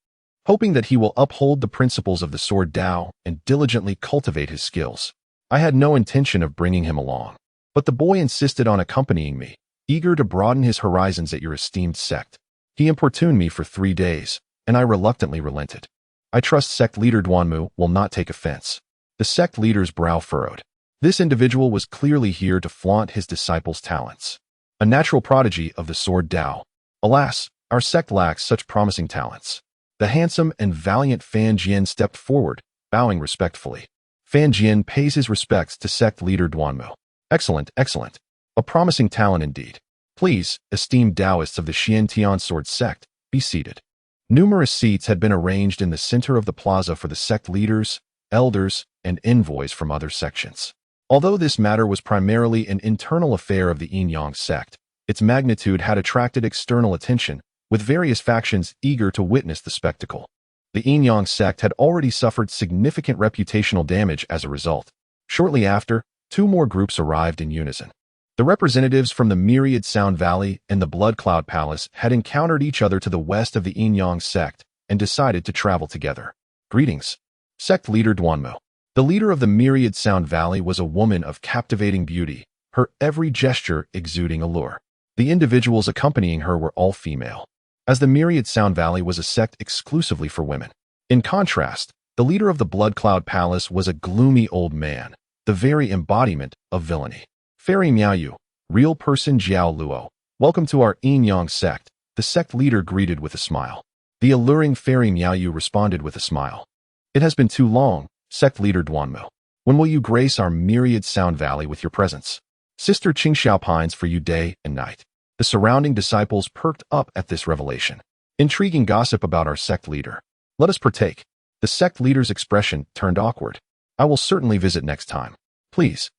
hoping that he will uphold the principles of the sword Tao and diligently cultivate his skills. I had no intention of bringing him along, but the boy insisted on accompanying me, eager to broaden his horizons at your esteemed sect. He importuned me for 3 days, and I reluctantly relented. I trust sect leader Duanmu will not take offense." The sect leader's brow furrowed. This individual was clearly here to flaunt his disciples' talents. A natural prodigy of the sword Tao. Alas, our sect lacks such promising talents. The handsome and valiant Fan Jian stepped forward, bowing respectfully. Fan Jian pays his respects to sect leader Duanmu. "Excellent, excellent. A promising talent indeed. Please, esteemed Taoists of the Xian Tian sword sect, be seated." Numerous seats had been arranged in the center of the plaza for the sect leaders, elders, and envoys from other sections. Although this matter was primarily an internal affair of the yin-yang sect, its magnitude had attracted external attention, with various factions eager to witness the spectacle. The yin-yang sect had already suffered significant reputational damage as a result. Shortly after, 2 more groups arrived in unison. The representatives from the Myriad Sound Valley and the Blood Cloud Palace had encountered each other to the west of the yin-yang sect and decided to travel together. "Greetings, sect leader Duanmu." The leader of the Myriad Sound Valley was a woman of captivating beauty, her every gesture exuding allure. The individuals accompanying her were all female, as the Myriad Sound Valley was a sect exclusively for women. In contrast, the leader of the Blood Cloud Palace was a gloomy old man, the very embodiment of villainy. "Fairy Miaoyu, real person Jiao Luo, welcome to our yin-yang sect," the sect leader greeted with a smile. The alluring Fairy Miaoyu responded with a smile. "It has been too long, sect leader Duanmu. When will you grace our Myriad Sound Valley with your presence? Sister Qingxiao pines for you day and night." The surrounding disciples perked up at this revelation. "Intriguing gossip about our sect leader. Let us partake." The sect leader's expression turned awkward. "I will certainly visit next time. Please,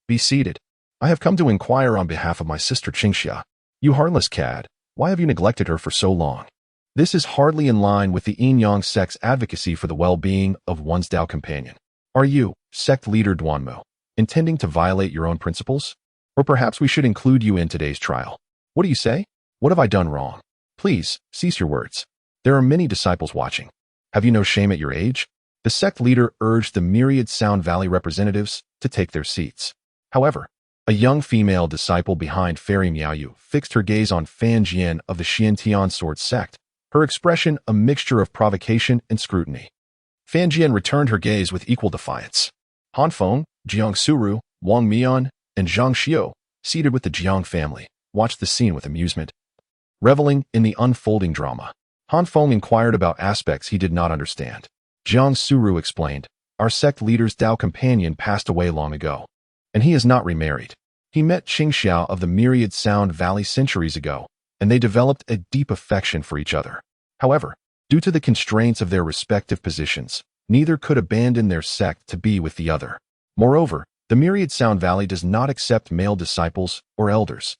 be seated. I have come to inquire on behalf of my sister Qingxia. You heartless cad, why have you neglected her for so long? This is hardly in line with the yin-yang sect's advocacy for the well-being of one's Tao companion. Are you, sect leader Duanmu, intending to violate your own principles? Or perhaps we should include you in today's trial. What do you say? What have I done wrong? Please, cease your words. There are many disciples watching. Have you no shame at your age?" The sect leader urged the Myriad Sound Valley representatives to take their seats. However, a young female disciple behind Fairy Miaoyu fixed her gaze on Fan Jian of the Xian Tian sword sect, her expression a mixture of provocation and scrutiny. Fan Jian returned her gaze with equal defiance. Han Feng, Jiang Suru, Wang Mian, and Zhang Xiu, seated with the Jiang family, watched the scene with amusement. Reveling in the unfolding drama, Han Feng inquired about aspects he did not understand. Jiang Suru explained, "Our sect leader's Tao companion passed away long ago, and he is not remarried. He met Qingxiao of the Myriad Sound Valley centuries ago, and they developed a deep affection for each other. However, due to the constraints of their respective positions, neither could abandon their sect to be with the other. Moreover, the Myriad Sound Valley does not accept male disciples or elders,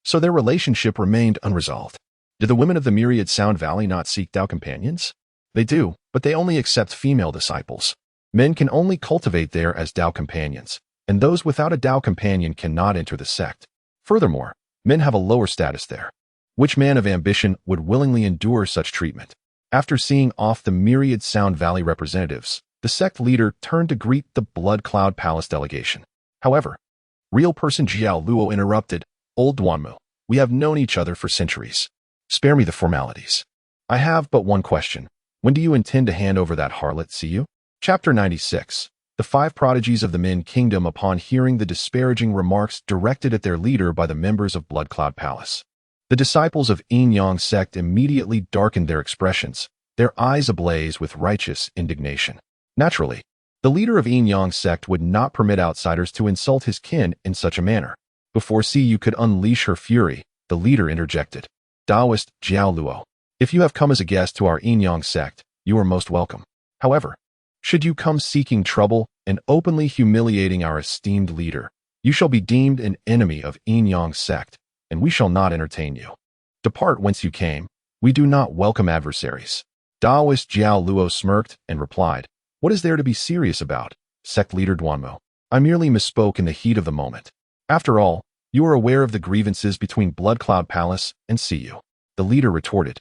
so their relationship remained unresolved. Do the women of the myriad Sound Valley not seek Tao companions? They do, but they only accept female disciples. Men can only cultivate there as Tao companions, and those without a Tao companion cannot enter the sect. Furthermore, men have a lower status there. Which man of ambition would willingly endure such treatment? After seeing off the myriad Sound Valley representatives, the sect leader turned to greet the Blood Cloud Palace delegation. However, real person Jiao Luo interrupted, Old Duanmu, we have known each other for centuries. Spare me the formalities. I have but one question. When do you intend to hand over that harlot, see you? Chapter 96. The five prodigies of the Min Kingdom upon hearing the disparaging remarks directed at their leader by the members of Blood Cloud Palace. The disciples of Yin Yang sect immediately darkened their expressions, their eyes ablaze with righteous indignation. Naturally, the leader of Yin Yang sect would not permit outsiders to insult his kin in such a manner. Before Siyu could unleash her fury, the leader interjected. Taoist Jiao Luo, if you have come as a guest to our Yin Yang sect, you are most welcome. However, should you come seeking trouble and openly humiliating our esteemed leader, you shall be deemed an enemy of Yin Yang sect, and we shall not entertain you. Depart whence you came. We do not welcome adversaries. Taoist Jiao Luo smirked and replied, what is there to be serious about, sect leader Duanmu? I merely misspoke in the heat of the moment. After all, you are aware of the grievances between Blood Cloud Palace and Siyu. The leader retorted.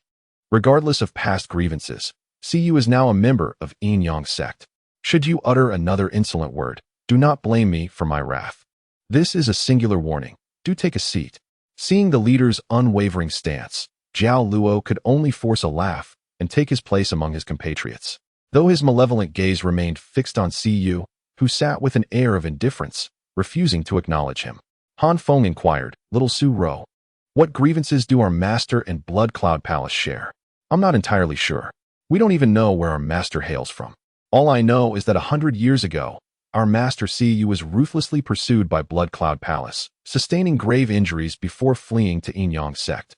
Regardless of past grievances, Siyu is now a member of Yin Yang sect. Should you utter another insolent word, do not blame me for my wrath. This is a singular warning. Do take a seat. Seeing the leader's unwavering stance, Jiao Luo could only force a laugh and take his place among his compatriots. Though his malevolent gaze remained fixed on Siyu, who sat with an air of indifference, refusing to acknowledge him. Han Feng inquired, Little Su Ro, what grievances do our master and Blood Cloud Palace share? I'm not entirely sure. We don't even know where our master hails from. All I know is that 100 years ago, our master Siyu was ruthlessly pursued by Blood Cloud Palace, sustaining grave injuries before fleeing to Yin Yang sect.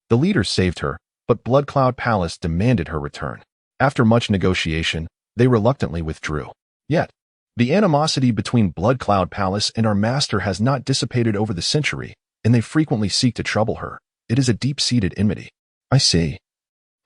The leader saved her, but Blood Cloud Palace demanded her return. After much negotiation, they reluctantly withdrew. Yet, the animosity between Blood Cloud Palace and our master has not dissipated over the century, and they frequently seek to trouble her. It is a deep-seated enmity. I see.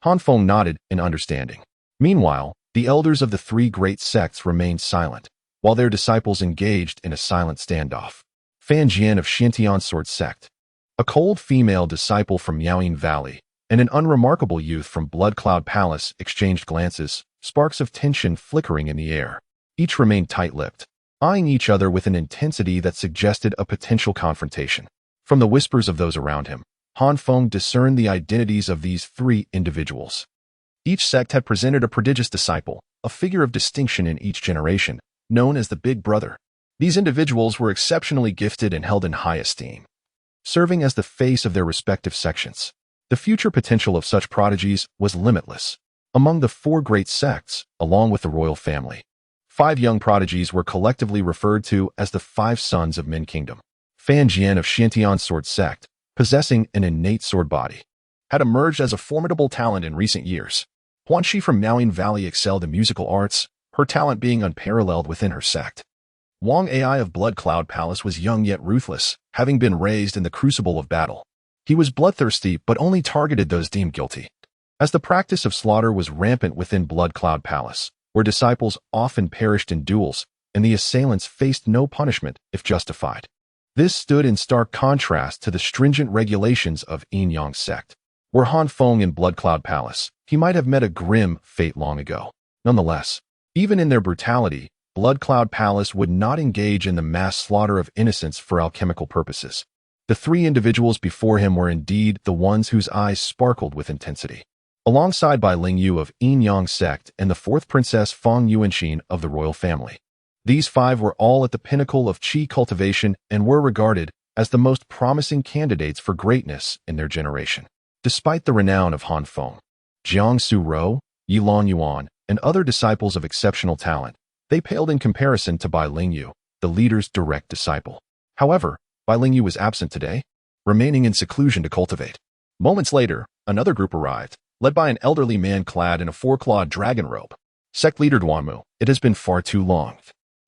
Han Feng nodded in understanding. Meanwhile, the elders of the three great sects remained silent, while their disciples engaged in a silent standoff. Fan Jian of Xintian Sword Sect, a cold female disciple from Yaoyin Valley, and an unremarkable youth from Blood Cloud Palace exchanged glances, sparks of tension flickering in the air. Each remained tight-lipped, eyeing each other with an intensity that suggested a potential confrontation. From the whispers of those around him, Han Feng discerned the identities of these three individuals. Each sect had presented a prodigious disciple, a figure of distinction in each generation, known as the Big Brother. These individuals were exceptionally gifted and held in high esteem, serving as the face of their respective sections. The future potential of such prodigies was limitless. Among the four great sects, along with the royal family, 5 young prodigies were collectively referred to as the 5 sons of Min Kingdom. Fan Jian of Xintian Sword Sect, possessing an innate sword body, had emerged as a formidable talent in recent years. Huanxi from Yaoyin Valley excelled in musical arts, her talent being unparalleled within her sect. Wang Ai of Blood Cloud Palace was young yet ruthless, having been raised in the crucible of battle. He was bloodthirsty but only targeted those deemed guilty. As the practice of slaughter was rampant within Blood Cloud Palace, where disciples often perished in duels, and the assailants faced no punishment if justified. This stood in stark contrast to the stringent regulations of Yin Yang sect. Were Han Feng in Blood Cloud Palace, he might have met a grim fate long ago. Nonetheless, even in their brutality, Blood Cloud Palace would not engage in the mass slaughter of innocents for alchemical purposes. The 3 individuals before him were indeed the ones whose eyes sparkled with intensity. Alongside Bai Lingyu of Yin Yang sect and the 4th princess Feng Yuanxin of the royal family. These 5 were all at the pinnacle of qi cultivation and were regarded as the most promising candidates for greatness in their generation. Despite the renown of Han Feng, Jiang Su Rou, Yilan Yuan, and other disciples of exceptional talent, they paled in comparison to Bai Lingyu, the leader's direct disciple. However, Bai Lingyu was absent today, remaining in seclusion to cultivate. Moments later, another group arrived, led by an elderly man clad in a 4-clawed dragon robe. Sect leader Duanmu, it has been far too long.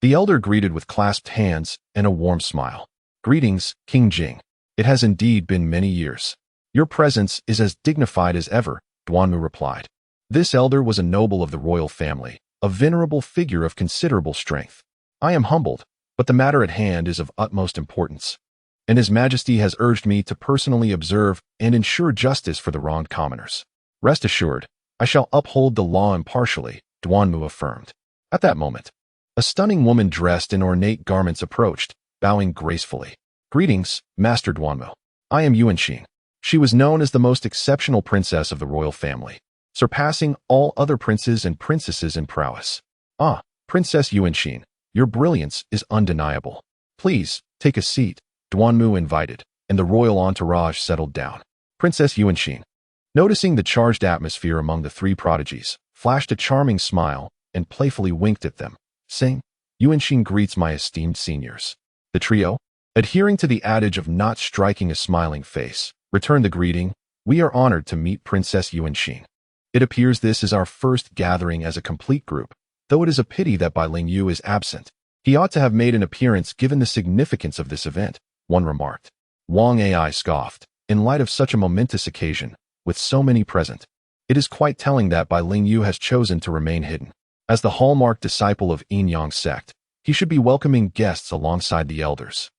The elder greeted with clasped hands and a warm smile. Greetings, King Jing. It has indeed been many years. Your presence is as dignified as ever, Duanmu replied. This elder was a noble of the royal family, a venerable figure of considerable strength. I am humbled, but the matter at hand is of utmost importance, and His Majesty has urged me to personally observe and ensure justice for the wronged commoners. Rest assured, I shall uphold the law impartially, Duanmu affirmed. At that moment, a stunning woman dressed in ornate garments approached, bowing gracefully. Greetings, Master Duanmu. I am Yuanxin. She was known as the most exceptional princess of the royal family, surpassing all other princes and princesses in prowess. Ah, Princess Yuanxin, your brilliance is undeniable. Please, take a seat, Duanmu invited, and the royal entourage settled down. Princess Yuanxin, noticing the charged atmosphere among the three prodigies, flashed a charming smile and playfully winked at them, saying, Yuanxin greets my esteemed seniors. The trio, adhering to the adage of not striking a smiling face, returned the greeting. We are honored to meet Princess Yuanxin. It appears this is our first gathering as a complete group, though it is a pity that Bai Ling Yu is absent. He ought to have made an appearance given the significance of this event, one remarked. Wang Ai scoffed. In light of such a momentous occasion, with so many present, it is quite telling that Bai Ling Yu has chosen to remain hidden. As the hallmark disciple of Yin Yang sect, he should be welcoming guests alongside the elders.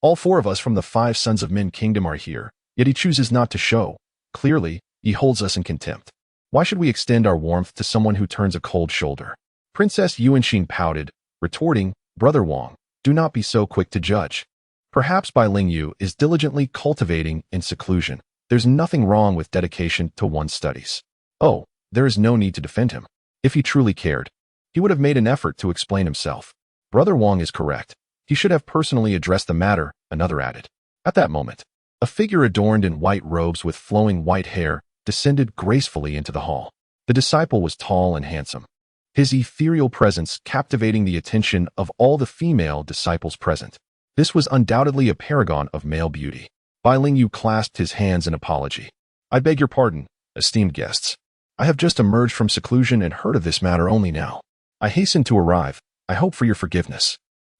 All four of us from the 5 sons of Min Kingdom are here, yet he chooses not to show. Clearly, he holds us in contempt. Why should we extend our warmth to someone who turns a cold shoulder? Princess Yuanxin pouted, retorting, Brother Wang, do not be so quick to judge. Perhaps Bai Ling Yu is diligently cultivating in seclusion. There's nothing wrong with dedication to one's studies. Oh, there is no need to defend him. If he truly cared, he would have made an effort to explain himself. Brother Wang is correct. He should have personally addressed the matter, another added. At that moment, a figure adorned in white robes with flowing white hair descended gracefully into the hall. The disciple was tall and handsome, his ethereal presence captivating the attention of all the female disciples present. This was undoubtedly a paragon of male beauty. Bai Ling Yu clasped his hands in apology. I beg your pardon, esteemed guests. I have just emerged from seclusion and heard of this matter only now. I hasten to arrive. I hope for your forgiveness.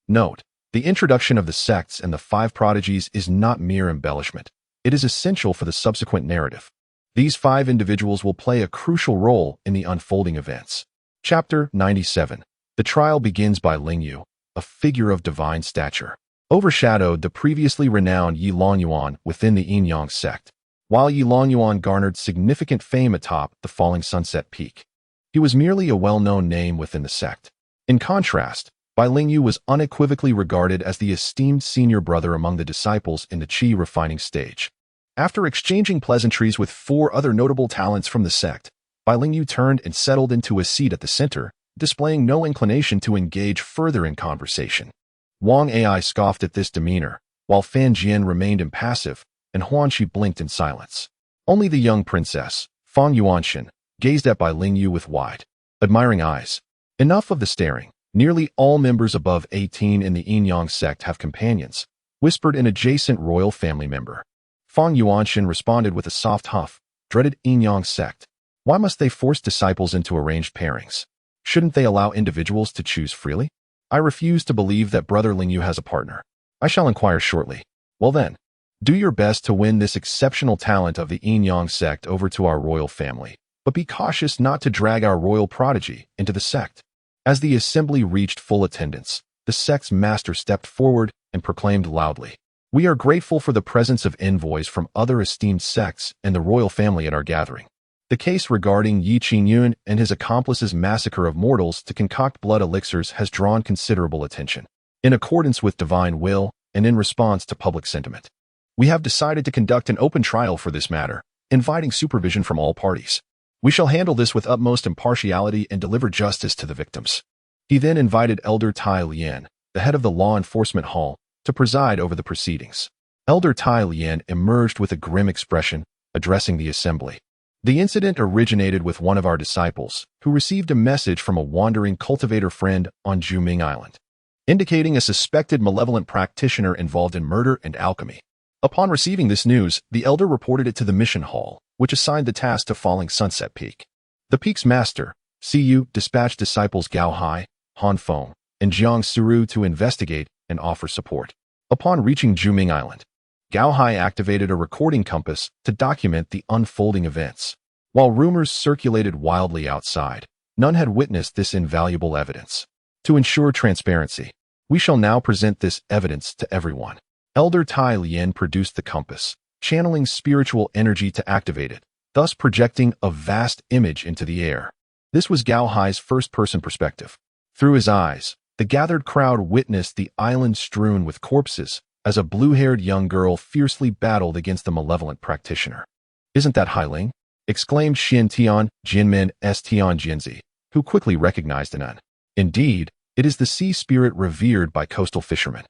Note, the introduction of the sects and the 5 prodigies is not mere embellishment. It is essential for the subsequent narrative. These 5 individuals will play a crucial role in the unfolding events. Chapter 97. The trial begins by Ling Yu, a figure of divine stature, overshadowed the previously renowned Yi Longyuan within the Yin Yang sect. While Yi Longyuan garnered significant fame atop the falling sunset peak, he was merely a well-known name within the sect. In contrast, Bai Ling Yu was unequivocally regarded as the esteemed senior brother among the disciples in the qi refining stage. After exchanging pleasantries with 4 other notable talents from the sect, Bai Ling Yu turned and settled into a seat at the center, displaying no inclination to engage further in conversation. Wang Ai scoffed at this demeanor, while Fan Jian remained impassive, and Huanxi blinked in silence. Only the young princess, Feng Yuanxin, gazed at Bai Ling Yu with wide, admiring eyes. Enough of the staring. Nearly all members above 18 in the Yin Yang sect have companions, whispered an adjacent royal family member. Feng Yuanxin responded with a soft huff. Dreaded Yin Yang sect. Why must they force disciples into arranged pairings? Shouldn't they allow individuals to choose freely? I refuse to believe that Brother Ling Yu has a partner. I shall inquire shortly. Well then, do your best to win this exceptional talent of the Yin Yang sect over to our royal family, but be cautious not to drag our royal prodigy into the sect. As the assembly reached full attendance, the sect's master stepped forward and proclaimed loudly, We are grateful for the presence of envoys from other esteemed sects and the royal family at our gathering. The case regarding Yi Qingyun and his accomplices' massacre of mortals to concoct blood elixirs has drawn considerable attention. In accordance with divine will and in response to public sentiment, we have decided to conduct an open trial for this matter, inviting supervision from all parties. We shall handle this with utmost impartiality and deliver justice to the victims. He then invited Elder Tai Lian, the head of the law enforcement hall, to preside over the proceedings. Elder Tai Lian emerged with a grim expression, addressing the assembly. The incident originated with one of our disciples, who received a message from a wandering cultivator friend on Juming Island, indicating a suspected malevolent practitioner involved in murder and alchemy. Upon receiving this news, the elder reported it to the mission hall, which assigned the task to Falling Sunset Peak. The peak's master, Cu, dispatched disciples Gao Hai, Han Feng, and Jiang Suru to investigate and offer support. Upon reaching Juming Island, Gao Hai activated a recording compass to document the unfolding events. While rumors circulated wildly outside, none had witnessed this invaluable evidence. To ensure transparency, we shall now present this evidence to everyone. Elder Tai Lien produced the compass, channeling spiritual energy to activate it, thus projecting a vast image into the air. This was Gao Hai's first-person perspective. Through his eyes, the gathered crowd witnessed the island strewn with corpses as a blue-haired young girl fiercely battled against the malevolent practitioner. "Isn't that Hai Ling?" exclaimed Xian Tian Jinmin S. Tian Jinzi, who quickly recognized Anan. "Indeed, it is the sea spirit revered by coastal fishermen.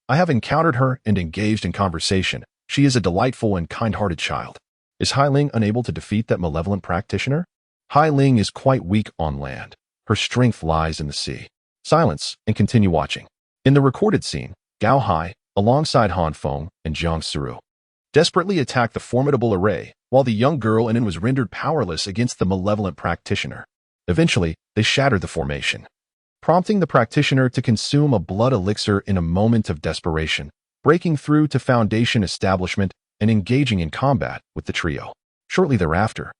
I have encountered her and engaged in conversation. She is a delightful and kind-hearted child." "Is Hai Ling unable to defeat that malevolent practitioner?" "Hai Ling is quite weak on land. Her strength lies in the sea." Silence and continue watching. In the recorded scene, Gao Hai, alongside Han Feng and Jiang Suru, desperately attacked the formidable array, while the young girl Anan was rendered powerless against the malevolent practitioner. Eventually, they shattered the formation, prompting the practitioner to consume a blood elixir in a moment of desperation, breaking through to Foundation establishment and engaging in combat with the trio. Shortly thereafter,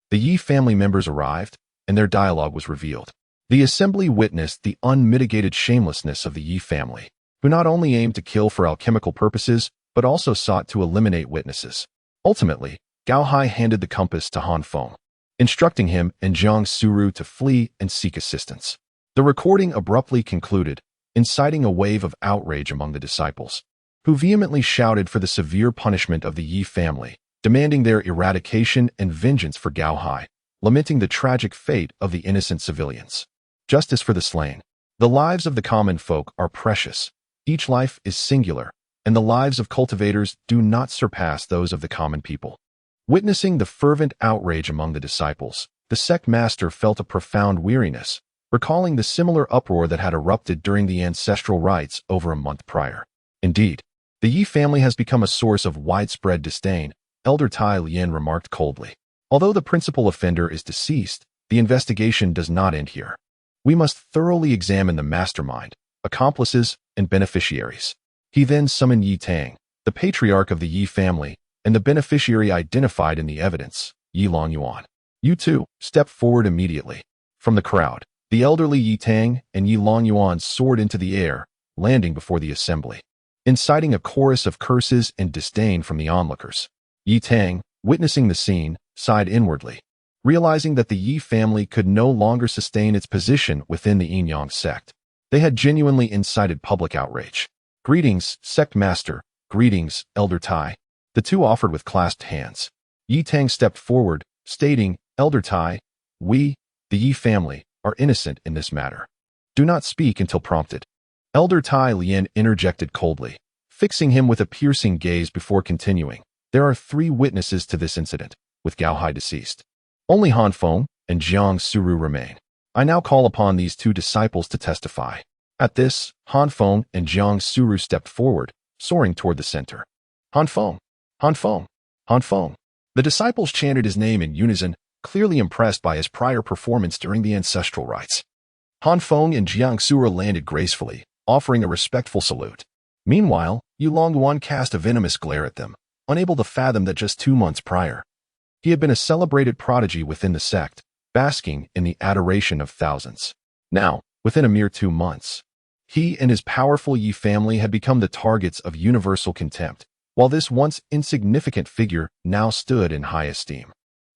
the Yi family members arrived, and their dialogue was revealed. The assembly witnessed the unmitigated shamelessness of the Yi family, who not only aimed to kill for alchemical purposes, but also sought to eliminate witnesses. Ultimately, Gao Hai handed the compass to Han Feng, instructing him and Jiang Suru to flee and seek assistance. The recording abruptly concluded, inciting a wave of outrage among the disciples, who vehemently shouted for the severe punishment of the Yi family, demanding their eradication and vengeance for Gao Hai, lamenting the tragic fate of the innocent civilians. Justice for the slain. The lives of the common folk are precious. Each life is singular, and the lives of cultivators do not surpass those of the common people. Witnessing the fervent outrage among the disciples, the sect master felt a profound weariness, recalling the similar uproar that had erupted during the ancestral rites over a month prior. Indeed, the Yi family has become a source of widespread disdain, Elder Tai Lien remarked coldly. Although the principal offender is deceased, the investigation does not end here. We must thoroughly examine the mastermind, accomplices, and beneficiaries. He then summoned Yi Tang, the patriarch of the Yi family, and the beneficiary identified in the evidence, Yi Longyuan. "You two, step forward immediately." From the crowd, the elderly Yi Tang and Yi Longyuan soared into the air, landing before the assembly, inciting a chorus of curses and disdain from the onlookers. Yi Tang, witnessing the scene, sighed inwardly, realizing that the Yi family could no longer sustain its position within the Yin-Yang sect. They had genuinely incited public outrage. "Greetings, sect master." "Greetings, Elder Tai." The two offered with clasped hands. Yi Tang stepped forward, stating, "Elder Tai, we, the Yi family, are innocent in this matter. Do not speak until prompted." Elder Tai Lien interjected coldly, fixing him with a piercing gaze before continuing. "There are 3 witnesses to this incident, with Gao Hai deceased. Only Han Feng and Jiang Suru remain. I now call upon these 2 disciples to testify." At this, Han Feng and Jiang Suru stepped forward, soaring toward the center. "Han Feng! Han Feng! Han Feng!" The disciples chanted his name in unison, clearly impressed by his prior performance during the ancestral rites. Han Feng and Jiang Suru landed gracefully, offering a respectful salute. Meanwhile, Yi Longyuan cast a venomous glare at them, unable to fathom that just 2 months prior, he had been a celebrated prodigy within the sect, basking in the adoration of thousands. Now, within a mere 2 months, he and his powerful Yi family had become the targets of universal contempt, while this once insignificant figure now stood in high esteem.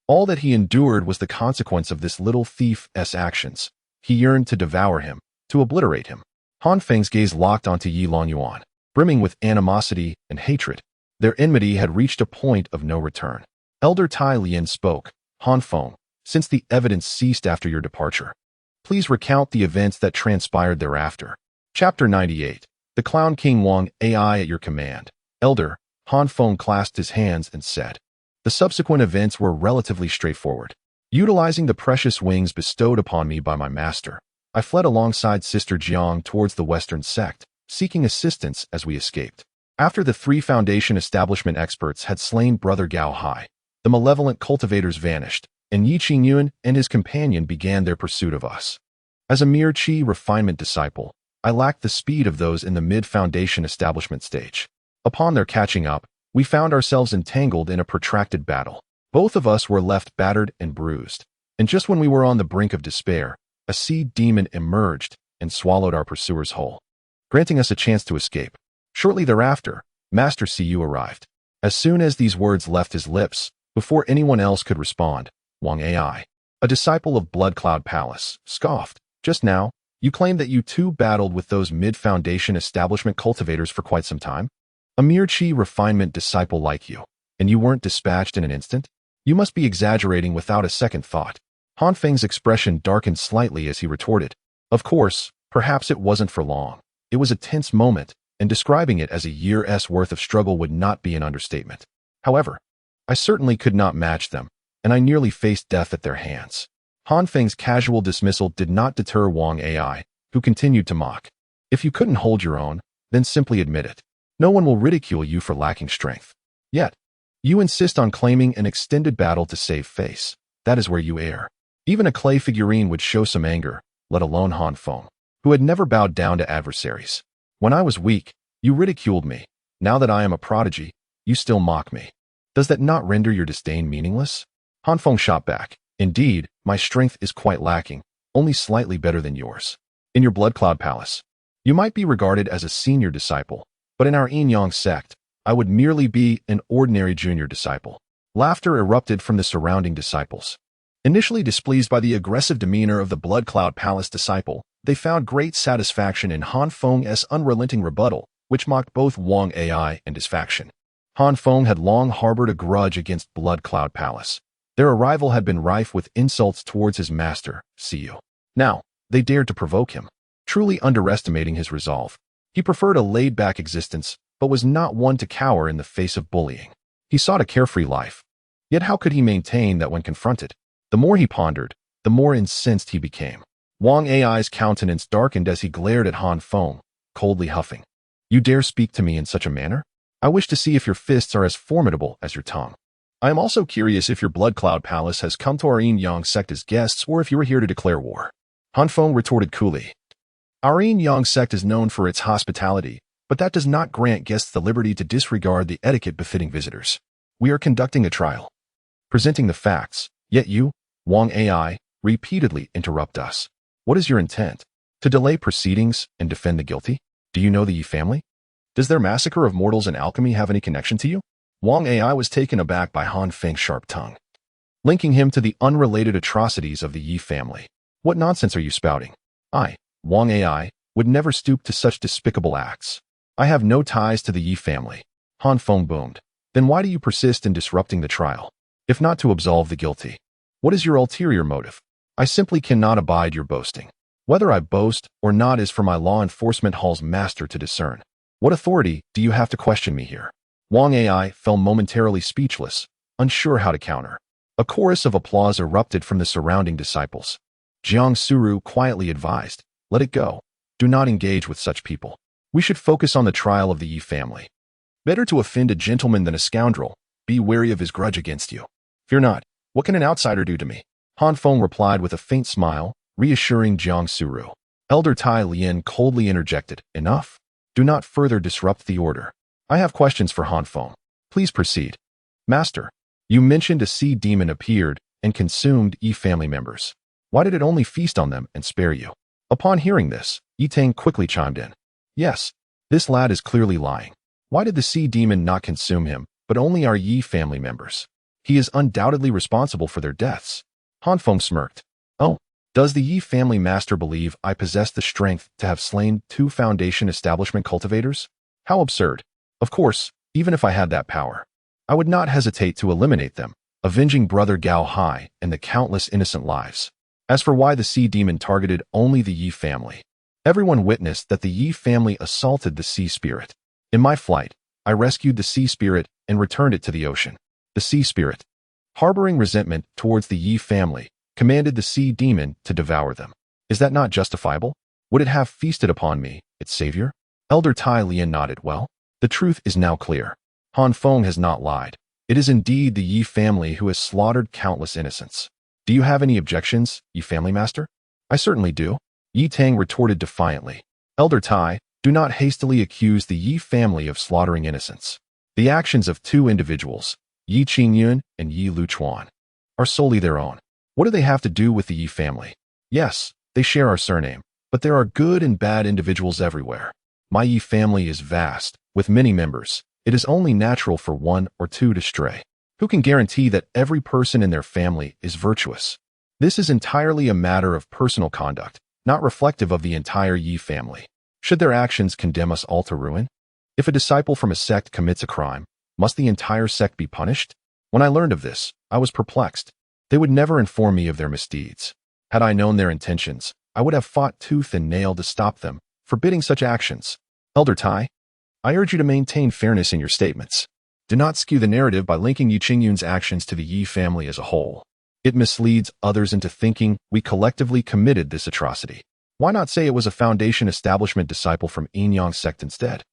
All that he endured was the consequence of this little thief's actions. He yearned to devour him, to obliterate him. Han Feng's gaze locked onto Yi Longyuan, brimming with animosity and hatred. Their enmity had reached a point of no return. Elder Tai Lien spoke. "Han Feng, since the evidence ceased after your departure, please recount the events that transpired thereafter." Chapter 98. The Clown King Wang AI at your command. Elder Han Feng clasped his hands and said, "The subsequent events were relatively straightforward. Utilizing the precious wings bestowed upon me by my master, I fled alongside Sister Jiang towards the Western sect, seeking assistance as we escaped. After the 3 Foundation establishment experts had slain Brother Gao Hai, the malevolent cultivators vanished, and Yi Qingyun and his companion began their pursuit of us. As a mere Qi refinement disciple, I lacked the speed of those in the mid-Foundation establishment stage. Upon their catching up, We found ourselves entangled in a protracted battle. Both of us were left battered and bruised. And just when we were on the brink of despair, a sea demon emerged and swallowed our pursuers whole, granting us a chance to escape. Shortly thereafter, Master Cu arrived. As soon as these words left his lips, before anyone else could respond, Wang Ai, a disciple of Blood Cloud Palace, scoffed. Just now, you claimed that you too battled with those mid-foundation establishment cultivators for quite some time? A mere chi refinement disciple like you, and you weren't dispatched in an instant? You must be exaggerating without a second thought. Han Feng's expression darkened slightly as he retorted. Of course, perhaps it wasn't for long. It was a tense moment, and describing it as a year's worth of struggle would not be an understatement. However, I certainly could not match them, and I nearly faced death at their hands. Han Feng's casual dismissal did not deter Wang Ai, who continued to mock. If you couldn't hold your own, then simply admit it. No one will ridicule you for lacking strength. Yet, you insist on claiming an extended battle to save face. That is where you err. Even a clay figurine would show some anger, let alone Han Feng, who had never bowed down to adversaries. When I was weak, you ridiculed me. Now that I am a prodigy, you still mock me. Does that not render your disdain meaningless? Han Feng shot back. Indeed, my strength is quite lacking, only slightly better than yours. In your Blood Cloud Palace, you might be regarded as a senior disciple, but in our Yin-Yang sect, I would merely be an ordinary junior disciple. Laughter erupted from the surrounding disciples. Initially displeased by the aggressive demeanor of the Blood Cloud Palace disciple, they found great satisfaction in Han Feng's unrelenting rebuttal, which mocked both Wang Ai and his faction. Han Feng had long harbored a grudge against Blood Cloud Palace. Their arrival had been rife with insults towards his master, Cu. Now, they dared to provoke him, truly underestimating his resolve. He preferred a laid-back existence, but was not one to cower in the face of bullying. He sought a carefree life. Yet how could he maintain that when confronted? The more he pondered, the more incensed he became. Wang Ai's countenance darkened as he glared at Han Feng, coldly huffing. You dare speak to me in such a manner? I wish to see if your fists are as formidable as your tongue. I am also curious if your Blood Cloud Palace has come to our Yin-Yang sect as guests or if you are here to declare war. Han Feng retorted coolly. Our Yin-Yang sect is known for its hospitality, but that does not grant guests the liberty to disregard the etiquette befitting visitors. We are conducting a trial, presenting the facts, yet you, Wang Ai, repeatedly interrupt us. What is your intent? To delay proceedings and defend the guilty? Do you know the Yi family? Does their massacre of mortals in alchemy have any connection to you? Wang Ai was taken aback by Han Feng's sharp tongue, linking him to the unrelated atrocities of the Yi family. What nonsense are you spouting? I, Wang Ai, would never stoop to such despicable acts. I have no ties to the Yi family. Han Feng boomed. Then why do you persist in disrupting the trial? If not to absolve the guilty, what is your ulterior motive? I simply cannot abide your boasting. Whether I boast or not is for my law enforcement hall's master to discern. What authority do you have to question me here? Wang Ai fell momentarily speechless, unsure how to counter. A chorus of applause erupted from the surrounding disciples. Jiang Suru quietly advised, let it go. Do not engage with such people. We should focus on the trial of the Yi family. Better to offend a gentleman than a scoundrel. Be wary of his grudge against you. Fear not. What can an outsider do to me? Han Feng replied with a faint smile, reassuring Jiang Suru. Elder Tai Lien coldly interjected, enough. Do not further disrupt the order. I have questions for Han Feng. Please proceed. Master, you mentioned a sea demon appeared and consumed Yi family members. Why did it only feast on them and spare you? Upon hearing this, Yi Tang quickly chimed in. Yes, this lad is clearly lying. Why did the sea demon not consume him, but only our Yi family members? He is undoubtedly responsible for their deaths. Han Feng smirked. Oh, does the Yi family master believe I possess the strength to have slain 2 foundation establishment cultivators? How absurd. Of course, even if I had that power, I would not hesitate to eliminate them, avenging Brother Gao Hai and the countless innocent lives. As for why the sea demon targeted only the Yi family, everyone witnessed that the Yi family assaulted the sea spirit. In my flight, I rescued the sea spirit and returned it to the ocean. The sea spirit, harboring resentment towards the Yi family, commanded the sea demon to devour them. Is that not justifiable? Would it have feasted upon me, its savior? Elder Tai Lien nodded. Well, the truth is now clear. Han Feng has not lied. It is indeed the Yi family who has slaughtered countless innocents. Do you have any objections, Yi family master? I certainly do. Yi Tang retorted defiantly. Elder Tai, do not hastily accuse the Yi family of slaughtering innocents. The actions of two individuals, Yi Qingyun and Yi Luchuan, are solely their own. What do they have to do with the Yi family? Yes, they share our surname, but there are good and bad individuals everywhere. My Yi family is vast, with many members. It is only natural for one or two to stray. Who can guarantee that every person in their family is virtuous? This is entirely a matter of personal conduct, not reflective of the entire Yi family. Should their actions condemn us all to ruin? If a disciple from a sect commits a crime, must the entire sect be punished? When I learned of this, I was perplexed. They would never inform me of their misdeeds. Had I known their intentions, I would have fought tooth and nail to stop them, forbidding such actions. Elder Tai, I urge you to maintain fairness in your statements. Do not skew the narrative by linking Yi Qingyun's actions to the Yi family as a whole. It misleads others into thinking we collectively committed this atrocity. Why not say it was a Foundation establishment disciple from Yin Yang sect instead?